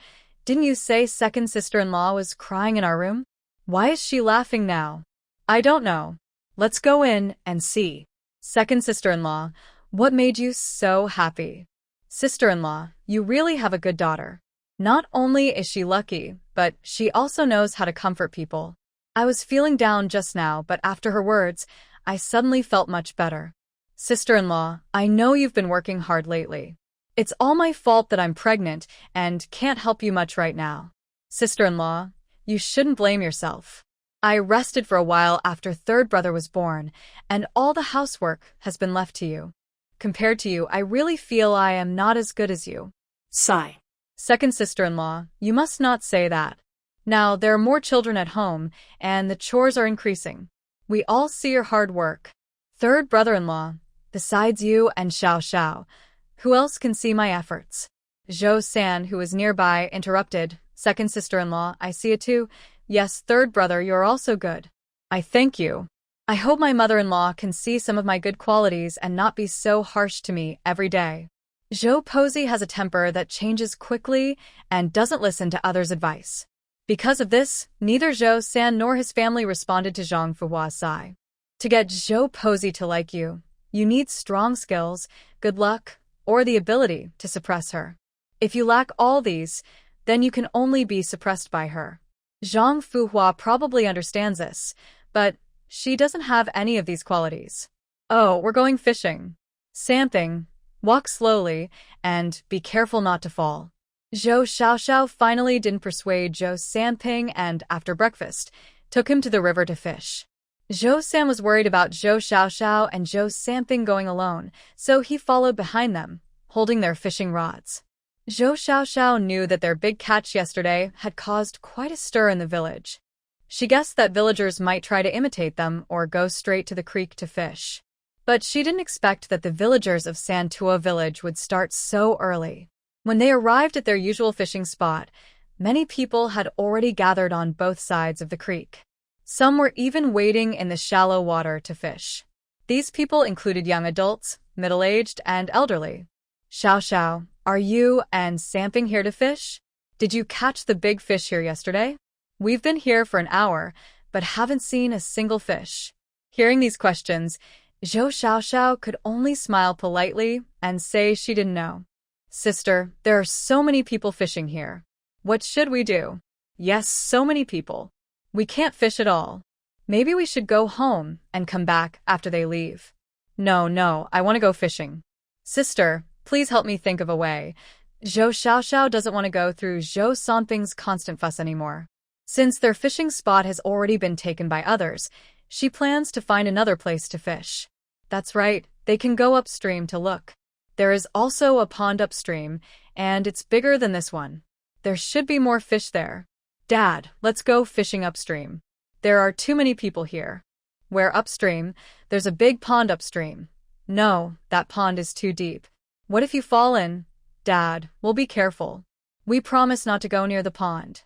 Didn't you say second sister-in-law was crying in our room? Why is she laughing now? I don't know. Let's go in and see. Second sister-in-law, what made you so happy? Sister-in-law, you really have a good daughter. Not only is she lucky, but she also knows how to comfort people. I was feeling down just now, but after her words, I suddenly felt much better. Sister-in-law, I know you've been working hard lately. It's all my fault that I'm pregnant and can't help you much right now. Sister-in-law, you shouldn't blame yourself. I rested for a while after third brother was born, and all the housework has been left to you. Compared to you, I really feel I am not as good as you. Sigh. Second sister-in-law, you must not say that. Now, there are more children at home, and the chores are increasing. We all see your hard work. Third brother-in-law, besides you and Xiao Xiao, who else can see my efforts? Zhou San, who was nearby, interrupted. Second sister-in-law, I see it too. Yes, third brother, you're also good. I thank you. I hope my mother-in-law can see some of my good qualities and not be so harsh to me every day. Zhou Posey has a temper that changes quickly and doesn't listen to others' advice. Because of this, neither Zhou San nor his family responded to Zhang Fuhua's sigh. To get Zhou Posey to like you, you need strong skills, good luck, or the ability to suppress her. If you lack all these, then you can only be suppressed by her. Zhang Fuhua probably understands this, but she doesn't have any of these qualities. Oh, we're going fishing. Sanping, walk slowly, and be careful not to fall. Zhou Xiaoxiao finally didn't persuade Zhou Sanping and, after breakfast, took him to the river to fish. Zhou San was worried about Zhou Xiaoxiao and Zhou Sanping going alone, so he followed behind them, holding their fishing rods. Zhou Xiaoxiao knew that their big catch yesterday had caused quite a stir in the village. She guessed that villagers might try to imitate them or go straight to the creek to fish. But she didn't expect that the villagers of Santua village would start so early. When they arrived at their usual fishing spot, many people had already gathered on both sides of the creek. Some were even wading in the shallow water to fish. These people included young adults, middle-aged, and elderly. Xiao Xiao, are you and Samping here to fish? Did you catch the big fish here yesterday? We've been here for an hour, but haven't seen a single fish. Hearing these questions, Zhou Xiaoxiao could only smile politely and say she didn't know. Sister, there are so many people fishing here. What should we do? Yes, so many people. We can't fish at all. Maybe we should go home and come back after they leave. No, I want to go fishing. Sister, please help me think of a way. Zhou Xiaoxiao doesn't want to go through Zhou Sanping's constant fuss anymore. Since their fishing spot has already been taken by others, she plans to find another place to fish. That's right, they can go upstream to look. There is also a pond upstream, and it's bigger than this one. There should be more fish there. Dad, let's go fishing upstream. There are too many people here. Where upstream? There's a big pond upstream. No, that pond is too deep. What if you fall in? Dad, we'll be careful. We promise not to go near the pond.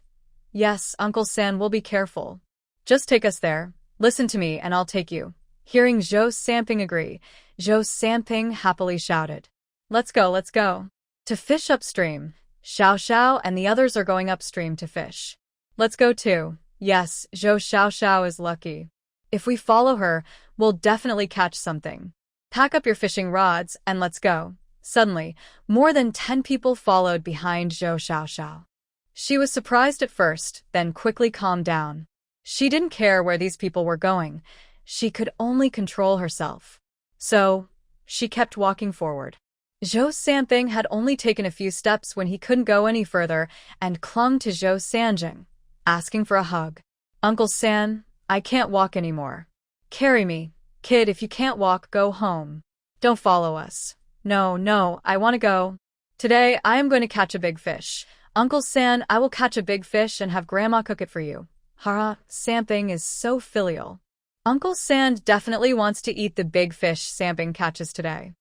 Yes, Uncle San will be careful. Just take us there. Listen to me and I'll take you. Hearing Zhou Samping agree, Zhou Samping happily shouted. Let's go. To fish upstream. Xiao Xiao and the others are going upstream to fish. Let's go too. Yes, Zhou Xiaoxiao is lucky. If we follow her, we'll definitely catch something. Pack up your fishing rods and let's go. Suddenly, more than 10 people followed behind Zhou Xiaoxiao. She was surprised at first, then quickly calmed down. She didn't care where these people were going. She could only control herself. So, she kept walking forward. Zhou Samping had only taken a few steps when he couldn't go any further and clung to Zhou Sanjing, asking for a hug. Uncle San, I can't walk anymore. Carry me. Kid, if you can't walk, go home. Don't follow us. No, I want to go. Today, I am going to catch a big fish. Uncle San, I will catch a big fish and have Grandma cook it for you. Hara, Samping is so filial. Uncle San definitely wants to eat the big fish Samping catches today.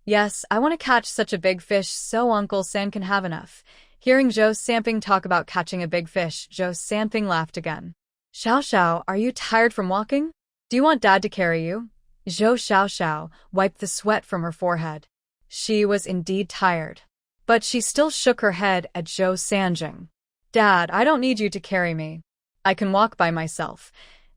Yes, I want to catch such a big fish so Uncle San can have enough. Hearing Zhou Samping talk about catching a big fish, Zhou Samping laughed again. Xiao Xiao, are you tired from walking? Do you want Dad to carry you? Zhou Xiaoxiao wiped the sweat from her forehead. She was indeed tired. But she still shook her head at Zhou Sanjing. Dad, I don't need you to carry me. I can walk by myself.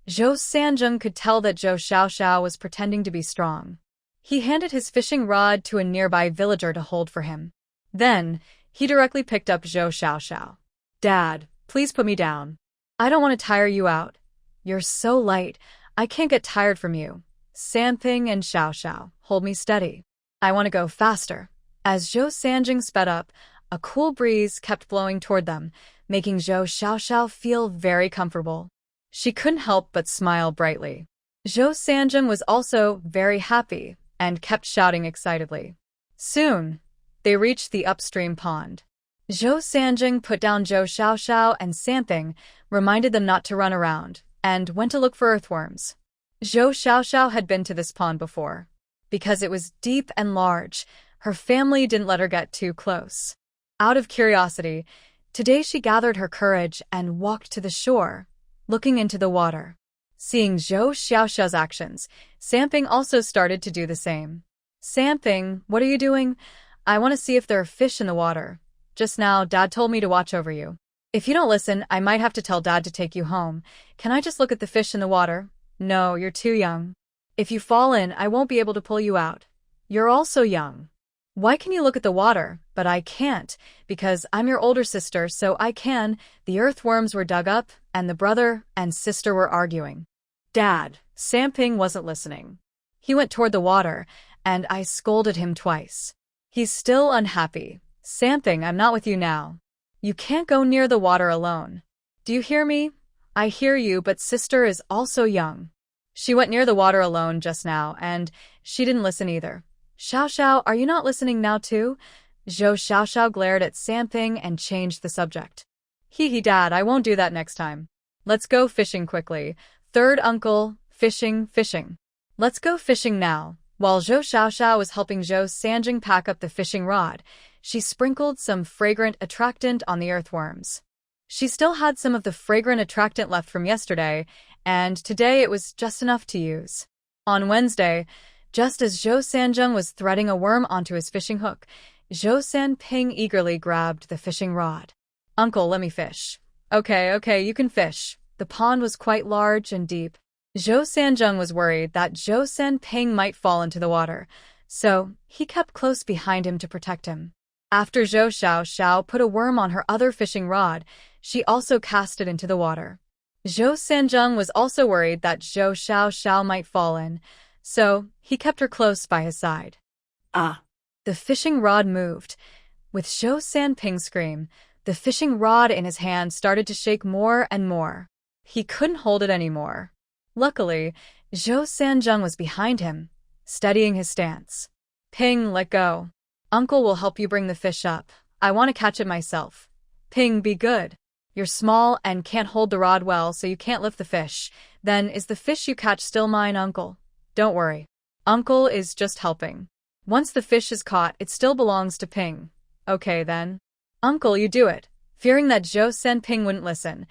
Zhou Sanjing could tell that Zhou Xiaoxiao was pretending to be strong. He handed his fishing rod to a nearby villager to hold for him. Then, he directly picked up Zhou Xiaoxiao. Dad, please put me down. I don't want to tire you out. You're so light, I can't get tired from you. Samping and Xiaoxiao, hold me steady. I want to go faster. As Zhou Sanjing sped up, a cool breeze kept blowing toward them, making Zhou Xiaoxiao feel very comfortable. She couldn't help but smile brightly. Zhou Sanjing was also very happy and kept shouting excitedly. Soon, they reached the upstream pond. Zhou Sanjing put down Zhou Xiaoxiao and Samping, reminded them not to run around, and went to look for earthworms. Zhou Xiaoxiao had been to this pond before. Because it was deep and large, her family didn't let her get too close. Out of curiosity, today she gathered her courage and walked to the shore, looking into the water. Seeing Zhou Xiaoxiao's actions, Samping also started to do the same. Samping, what are you doing? I want to see if there are fish in the water. Just now, Dad told me to watch over you. If you don't listen, I might have to tell Dad to take you home. Can I just look at the fish in the water? No, you're too young. If you fall in, I won't be able to pull you out. You're also young. Why can you look at the water, but I can't? Because I'm your older sister, so I can. The earthworms were dug up, and the brother and sister were arguing. Dad, Samping wasn't listening. He went toward the water, and I scolded him twice. He's still unhappy. Samping, I'm not with you now. You can't go near the water alone. Do you hear me? I hear you, but sister is also young. She went near the water alone just now, and she didn't listen either. Xiao Xiao, are you not listening now too? Zhou Xiaoxiao glared at Samping and changed the subject. Hee Dad, I won't do that next time. Let's go fishing quickly. Third uncle, fishing. Let's go fishing now. While Zhou Xiaoxiao was helping Zhou Sanjing pack up the fishing rod, she sprinkled some fragrant attractant on the earthworms. She still had some of the fragrant attractant left from yesterday, and today it was just enough to use. On Wednesday, just as Zhou Sanjing was threading a worm onto his fishing hook, Zhou Sanping eagerly grabbed the fishing rod. "Uncle, let me fish." Okay, you can fish." The pond was quite large and deep. Zhou Sanjing was worried that Zhou Sanping might fall into the water, so he kept close behind him to protect him. After Zhou Xiaoxiao put a worm on her other fishing rod, she also cast it into the water. Zhou Sanjing was also worried that Zhou Xiaoxiao might fall in, so he kept her close by his side. Ah! The fishing rod moved. With Zhou Sanping's scream, the fishing rod in his hand started to shake more and more. He couldn't hold it anymore. Luckily, Zhou Sanjing was behind him, steadying his stance. "Ping, let go. Uncle will help you bring the fish up. I want to catch it myself." "Ping, be good. You're small and can't hold the rod well, so you can't lift the fish. Then is the fish you catch still mine, Uncle?" "Don't worry. Uncle is just helping. Once the fish is caught, it still belongs to Ping." "Okay, then." "Uncle, you do it." Fearing that Zhou Sanping wouldn't listen,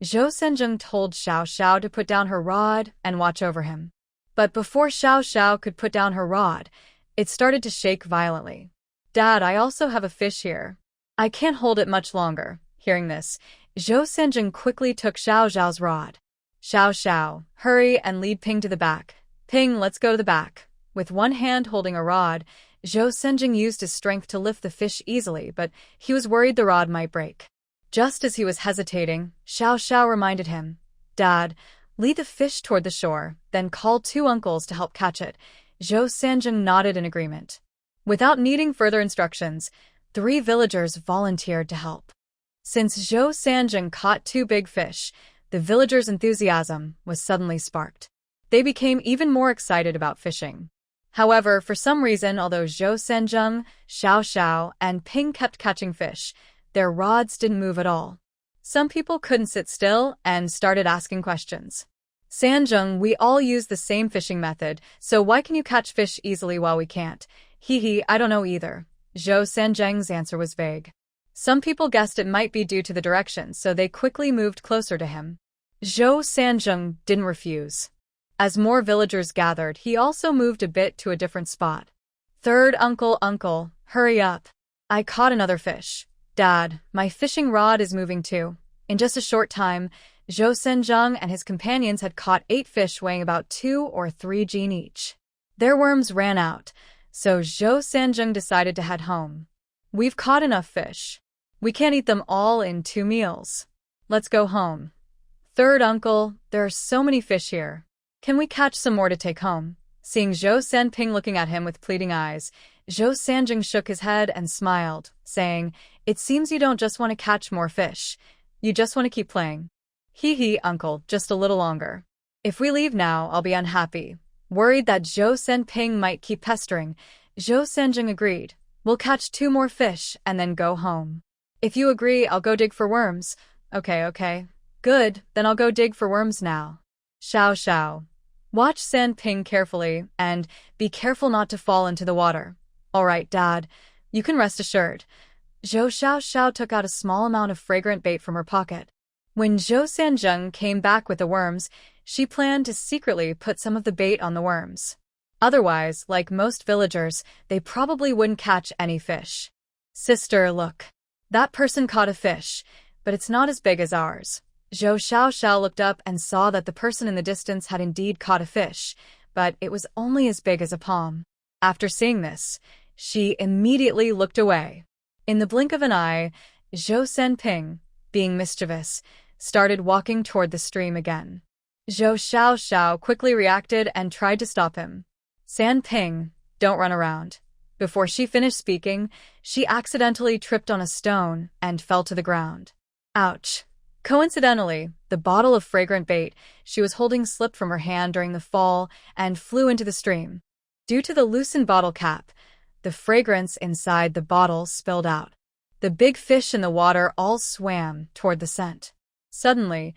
Zhou Sanjing told Xiaoxiao to put down her rod and watch over him. But before Xiaoxiao could put down her rod, it started to shake violently. "Dad, I also have a fish here. I can't hold it much longer." Hearing this, Zhou Sanjing quickly took Xiaoxiao's rod. "Xiaoxiao, hurry and lead Ping to the back." "Ping, let's go to the back." With one hand holding a rod, Zhou Sanjing used his strength to lift the fish easily, but he was worried the rod might break. Just as he was hesitating, Xiaoxiao reminded him, "Dad, lead the fish toward the shore, then call 2 uncles to help catch it." Zhou Sanjing nodded in agreement. Without needing further instructions, 3 villagers volunteered to help. Since Zhou Sanjing caught 2 big fish, the villagers' enthusiasm was suddenly sparked. They became even more excited about fishing. However, for some reason, although Zhou Sanjing, Xiaoxiao, and Ping kept catching fish, their rods didn't move at all. Some people couldn't sit still and started asking questions. "Sanjing, we all use the same fishing method, so why can you catch fish easily while we can't?" I don't know either." Zhou Sanjing's answer was vague. Some people guessed it might be due to the directions, so they quickly moved closer to him. Zhou Sanjing didn't refuse. As more villagers gathered, he also moved a bit to a different spot. "Third uncle, hurry up. I caught another fish." "Dad, my fishing rod is moving too." In just a short time, Zhou Sanjing and his companions had caught 8 fish weighing about 2 or 3 jin each. Their worms ran out, so Zhou Sanjing decided to head home. "We've caught enough fish. We can't eat them all in 2 meals. Let's go home." "Third uncle, there are so many fish here. Can we catch some more to take home?" Seeing Zhou Sanping looking at him with pleading eyes, Zhou Sanjing shook his head and smiled, saying, "It seems you don't just want to catch more fish. You just want to keep playing." Uncle, just a little longer. If we leave now, I'll be unhappy." Worried that Zhou Sanping might keep pestering, Zhou Sanjing agreed. "We'll catch 2 more fish and then go home. If you agree, I'll go dig for worms." Okay. "Good, then I'll go dig for worms now." Xiao. Watch Sanping carefully and be careful not to fall into the water." "All right, Dad. You can rest assured." Zhou Xiaoxiao took out a small amount of fragrant bait from her pocket. When Zhou Sanjing came back with the worms, she planned to secretly put some of the bait on the worms. Otherwise, like most villagers, they probably wouldn't catch any fish. "Sister, look. That person caught a fish, but it's not as big as ours." Zhou Xiaoxiao looked up and saw that the person in the distance had indeed caught a fish, but it was only as big as a palm. After seeing this, she immediately looked away. In the blink of an eye, Zhou Sanping, being mischievous, started walking toward the stream again. Zhou Xiaoxiao quickly reacted and tried to stop him. "Sanping, don't run around." Before she finished speaking, she accidentally tripped on a stone and fell to the ground. Ouch. Coincidentally, the bottle of fragrant bait she was holding slipped from her hand during the fall and flew into the stream. Due to the loosened bottle cap, the fragrance inside the bottle spilled out. The big fish in the water all swam toward the scent. Suddenly,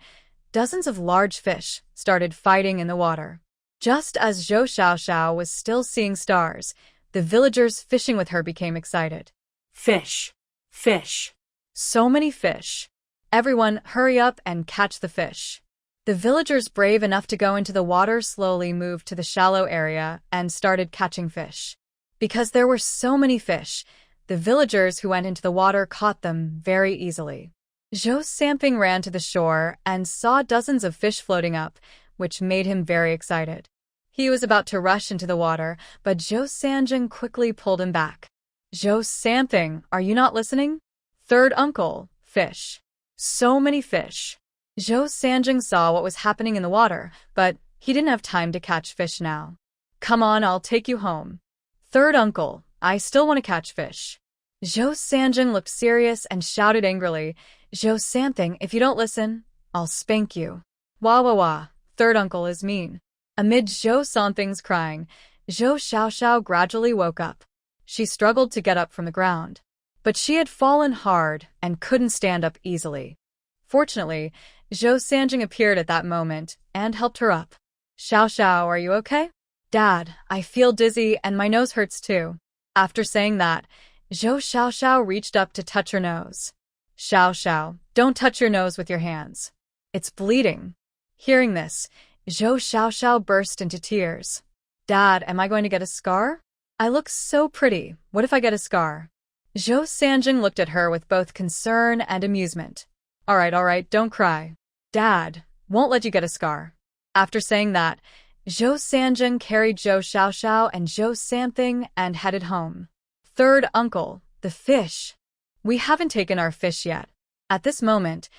dozens of large fish started fighting in the water. Just as Zhou Xiaoxiao was still seeing stars, the villagers fishing with her became excited. Fish. Fish. So many fish. Everyone, hurry up and catch the fish. The villagers brave enough to go into the water slowly moved to the shallow area and started catching fish. Because there were so many fish, the villagers who went into the water caught them very easily. Zhou Samping ran to the shore and saw dozens of fish floating up, which made him very excited. He was about to rush into the water, but Zhou Sanjing quickly pulled him back. Zhou Samping, are you not listening? Third uncle, fish. So many fish. Zhou Sanjing saw what was happening in the water, but he didn't have time to catch fish now. Come on, I'll take you home. Third uncle, I still want to catch fish. Zhou Sanjing looked serious and shouted angrily, Zhou Samping, if you don't listen, I'll spank you. Wah wah wah, third uncle is mean. Amid Zhou Samping's crying, Zhou Xiaoxiao gradually woke up. She struggled to get up from the ground, but she had fallen hard and couldn't stand up easily. Fortunately, Zhou Sanjing appeared at that moment and helped her up. Xiaoxiao, are you okay? Dad, I feel dizzy and my nose hurts too. After saying that, Zhou Xiaoxiao reached up to touch her nose. Xiaoxiao, don't touch your nose with your hands. It's bleeding. Hearing this, Zhou Xiaoxiao burst into tears. Dad, am I going to get a scar? I look so pretty. What if I get a scar? Zhou Sanjing looked at her with both concern and amusement. All right, don't cry. Dad won't let you get a scar. After saying that, Zhou Sanjing carried Zhou Xiaoxiao and Zhou Samping and headed home. Third uncle, the fish. We haven't taken our fish yet. At this moment,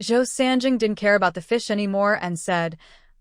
Zhou Sanjing didn't care about the fish anymore and said,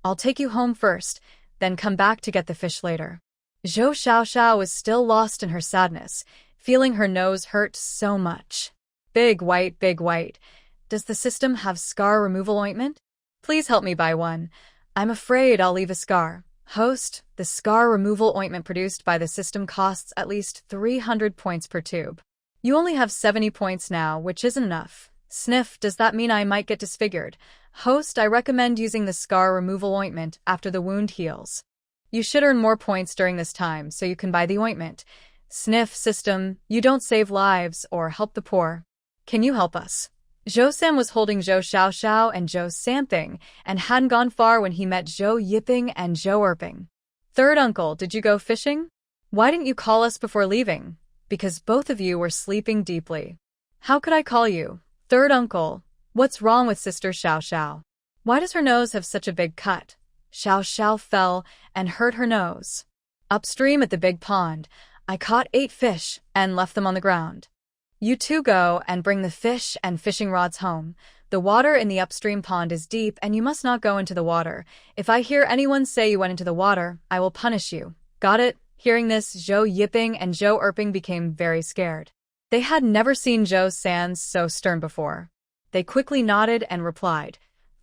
I'll take you home first, then come back to get the fish later. Zhou Xiaoxiao was still lost in her sadness, feeling her nose hurt so much. Big white, big white. Does the system have scar removal ointment? Please help me buy one. I'm afraid I'll leave a scar. Host, the scar removal ointment produced by the system costs at least 300 points per tube. You only have 70 points now, which isn't enough. Sniff, does that mean I might get disfigured? Host, I recommend using the scar removal ointment after the wound heals. You should earn more points during this time so you can buy the ointment. Sniff, system, you don't save lives or help the poor. Can you help us? Zhou Sam was holding Zhou Xiaoxiao and Zhou Samping and hadn't gone far when he met Zhou Yiping and Zhou Erping. Third uncle, did you go fishing? Why didn't you call us before leaving? Because both of you were sleeping deeply. How could I call you? Third uncle, what's wrong with Sister Xiaoxiao? Why does her nose have such a big cut? Xiaoxiao fell and hurt her nose. Upstream at the big pond, I caught 8 fish and left them on the ground. You two go and bring the fish and fishing rods home. The water in the upstream pond is deep and you must not go into the water. If I hear anyone say you went into the water, I will punish you. Got it? Hearing this, Zhou Yiping and Zhou Erping became very scared. They had never seen Zhou Sans so stern before. They quickly nodded and replied,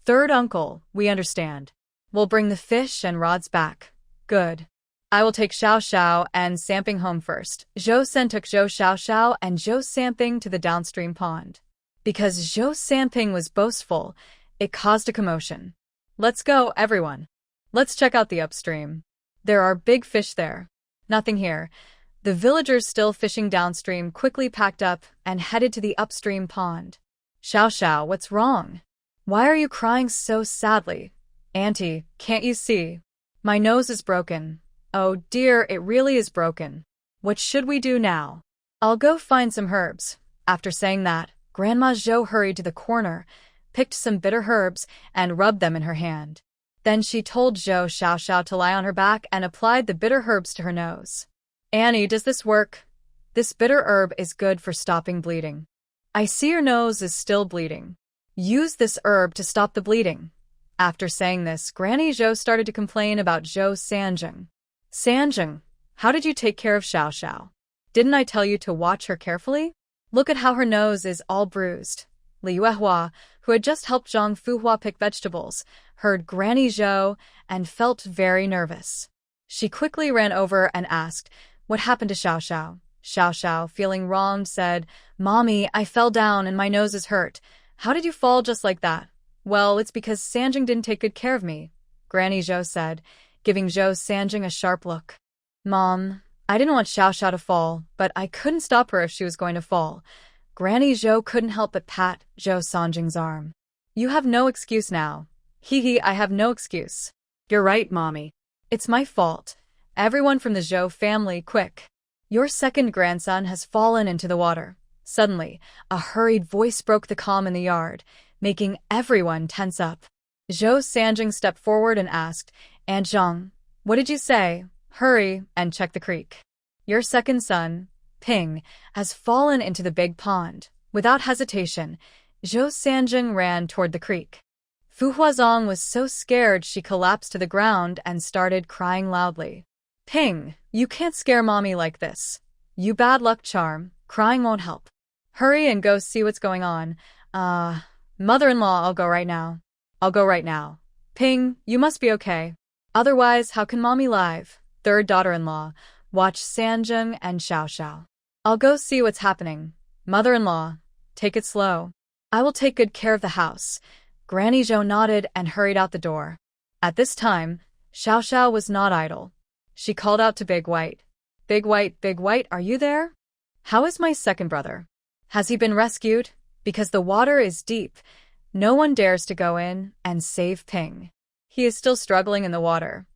Third uncle, we understand. We'll bring the fish and rods back. Good. I will take Xiaoxiao and Samping home first. Zhou Sen took Zhou Xiaoxiao and Zhou Samping to the downstream pond. Because Zhou Samping was boastful, it caused a commotion. Let's go, everyone. Let's check out the upstream. There are big fish there. Nothing here. The villagers still fishing downstream quickly packed up and headed to the upstream pond. Xiaoxiao, what's wrong? Why are you crying so sadly? Auntie, can't you see? My nose is broken. Oh dear, it really is broken. What should we do now? I'll go find some herbs. After saying that, Grandma Zhou hurried to the corner, picked some bitter herbs, and rubbed them in her hand. Then she told Zhou Xiaoxiao to lie on her back and applied the bitter herbs to her nose. Annie, does this work? This bitter herb is good for stopping bleeding. I see your nose is still bleeding. Use this herb to stop the bleeding. After saying this, Granny Zhou started to complain about Zhou Sanjing. Sanjing, how did you take care of Xiaoxiao? Didn't I tell you to watch her carefully? Look at how her nose is all bruised. Li Yuehua, who had just helped Zhang Fuhua pick vegetables, heard Granny Zhou and felt very nervous. She quickly ran over and asked, What happened to Xiaoxiao? Xiaoxiao, feeling wronged, said, Mommy, I fell down and my nose is hurt. How did you fall just like that? Well, it's because Sanjing didn't take good care of me. Granny Zhou said, giving Zhou Sanjing a sharp look. Mom, I didn't want Xiao Xiao to fall, but I couldn't stop her if she was going to fall. Granny Zhou couldn't help but pat Zhou Sanjing's arm. You have no excuse now. Hee, I have no excuse. You're right, Mommy. It's my fault. Everyone from the Zhou family, quick. Your second grandson has fallen into the water. Suddenly, a hurried voice broke the calm in the yard, making everyone tense up. Zhou Sanjing stepped forward and asked, Aunt Zhang, what did you say? Hurry and check the creek. Your second son, Ping, has fallen into the big pond. Without hesitation, Zhou Sanjing ran toward the creek. Fu Huazong was so scared she collapsed to the ground and started crying loudly. Ping, you can't scare Mommy like this. You bad luck charm, crying won't help. Hurry and go see what's going on. Mother-in-law, I'll go right now. I'll go right now. Ping, you must be okay. Otherwise, how can Mommy live? Third daughter-in-law, watch Sanjing and Xiao Xiao. I'll go see what's happening. Mother-in-law, take it slow. I will take good care of the house. Granny Zhou nodded and hurried out the door. At this time, Xiao Xiao was not idle. She called out to Big White. Big White, are you there? How is my second brother? Has he been rescued? Because the water is deep. No one dares to go in and save Ping. He is still struggling in the water.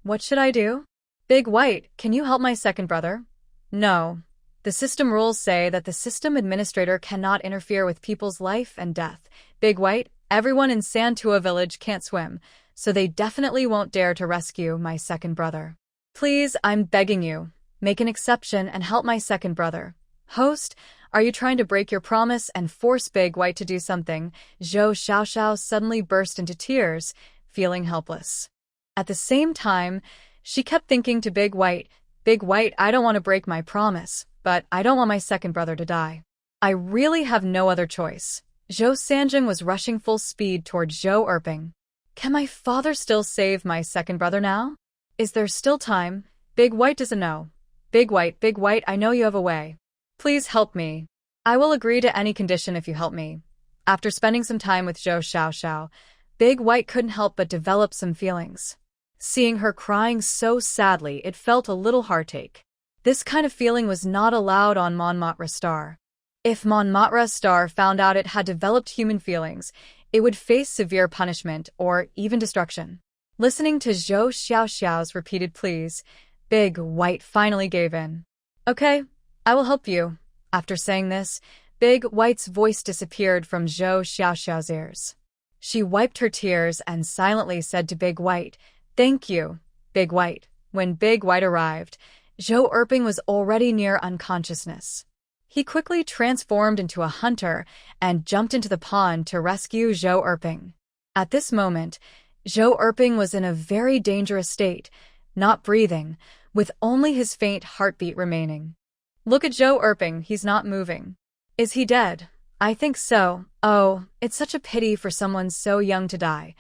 What should I do? Big White, can you help my second brother? No. The system rules say that the system administrator cannot interfere with people's life and death. Big White, everyone in Santua village can't swim, so they definitely won't dare to rescue my second brother. Please, I'm begging you, make an exception and help my second brother. Host, are you trying to break your promise and force Big White to do something? Zhou Xiaoxiao suddenly burst into tears, feeling helpless. At the same time, she kept thinking to Big White, I don't want to break my promise, but I don't want my second brother to die. I really have no other choice. Zhou Sanjing was rushing full speed toward Zhou Erping. Can my father still save my second brother now? Is there still time? Big White doesn't know. Big White, I know you have a way. Please help me. I will agree to any condition if you help me. After spending some time with Zhou Xiaoxiao, Big White couldn't help but develop some feelings. Seeing her crying so sadly, it felt a little heartache. This kind of feeling was not allowed on Manhwa Star. If Manhwa Star found out it had developed human feelings, it would face severe punishment or even destruction. Listening to Zhou Xiaoxiao's repeated pleas, Big White finally gave in. Okay, I will help you. After saying this, Big White's voice disappeared from Zhou Xiaoxiao's ears. She wiped her tears and silently said to Big White, Thank you, Big White. When Big White arrived, Zhou Erping was already near unconsciousness. He quickly transformed into a hunter and jumped into the pond to rescue Zhou Erping. At this moment, Zhou Erping was in a very dangerous state, not breathing, with only his faint heartbeat remaining. Look at Zhou Erping, he's not moving. Is he dead? I think so. Oh, it's such a pity for someone so young to die.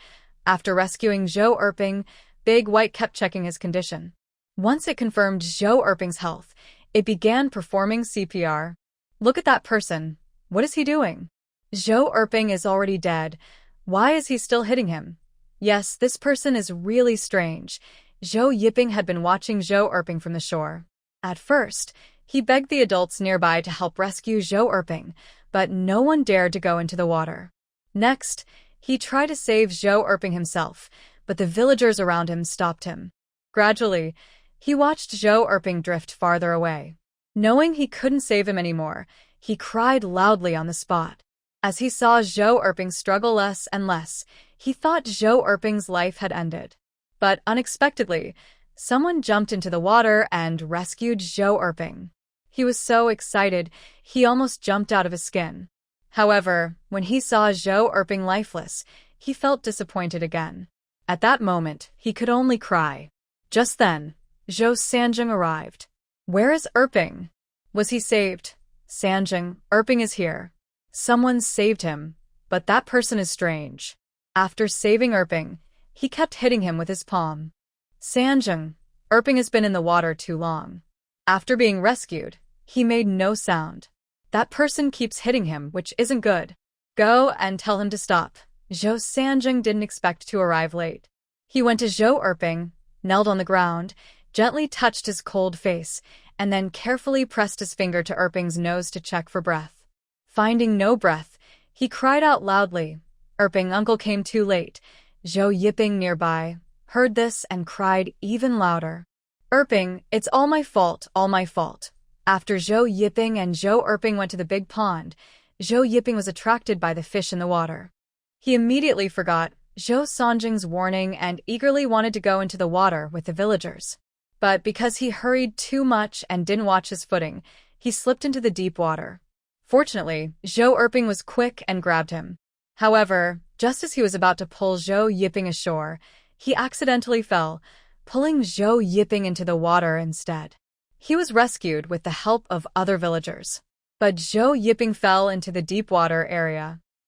After rescuing Zhou Erping, Big White kept checking his condition. Once it confirmed Zhou Erping's health, it began performing CPR. Look at that person. What is he doing? Zhou Erping is already dead. Why is he still hitting him? Yes, this person is really strange. Zhou Yiping had been watching Zhou Erping from the shore. At first, he begged the adults nearby to help rescue Zhou Erping, but no one dared to go into the water. Next, he tried to save Zhou Erping himself, but the villagers around him stopped him. Gradually, he watched Zhou Erping drift farther away. Knowing he couldn't save him anymore, he cried loudly on the spot. As he saw Zhou Erping struggle less and less, he thought Zhou Erping's life had ended. But unexpectedly, someone jumped into the water and rescued Zhou Erping. He was so excited, he almost jumped out of his skin. However, when he saw Zhou Erping lifeless, he felt disappointed again. At that moment, he could only cry. Just then, Zhou Sanjing arrived. Where is Erping? Was he saved? Sanjing, Erping is here. Someone saved him, but that person is strange. After saving Erping, he kept hitting him with his palm. Sanjing, Erping has been in the water too long. After being rescued, he made no sound. That person keeps hitting him, which isn't good. Go and tell him to stop. Zhou Sanjing didn't expect to arrive late. He went to Zhou Erping, knelt on the ground, gently touched his cold face, and then carefully pressed his finger to Erping's nose to check for breath. Finding no breath, he cried out loudly. Erping uncle came too late. Zhou Yiping nearby heard this and cried even louder. Erping, it's all my fault, all my fault. After Zhou Yiping and Zhou Erping went to the big pond, Zhou Yiping was attracted by the fish in the water. He immediately forgot Zhou Sanjing's warning and eagerly wanted to go into the water with the villagers. But because he hurried too much and didn't watch his footing, he slipped into the deep water. Fortunately, Zhou Erping was quick and grabbed him. However, just as he was about to pull Zhou Yiping ashore, he accidentally fell, pulling Zhou Yiping into the water instead. He was rescued with the help of other villagers. But Zhou Yiping fell into the deep water area.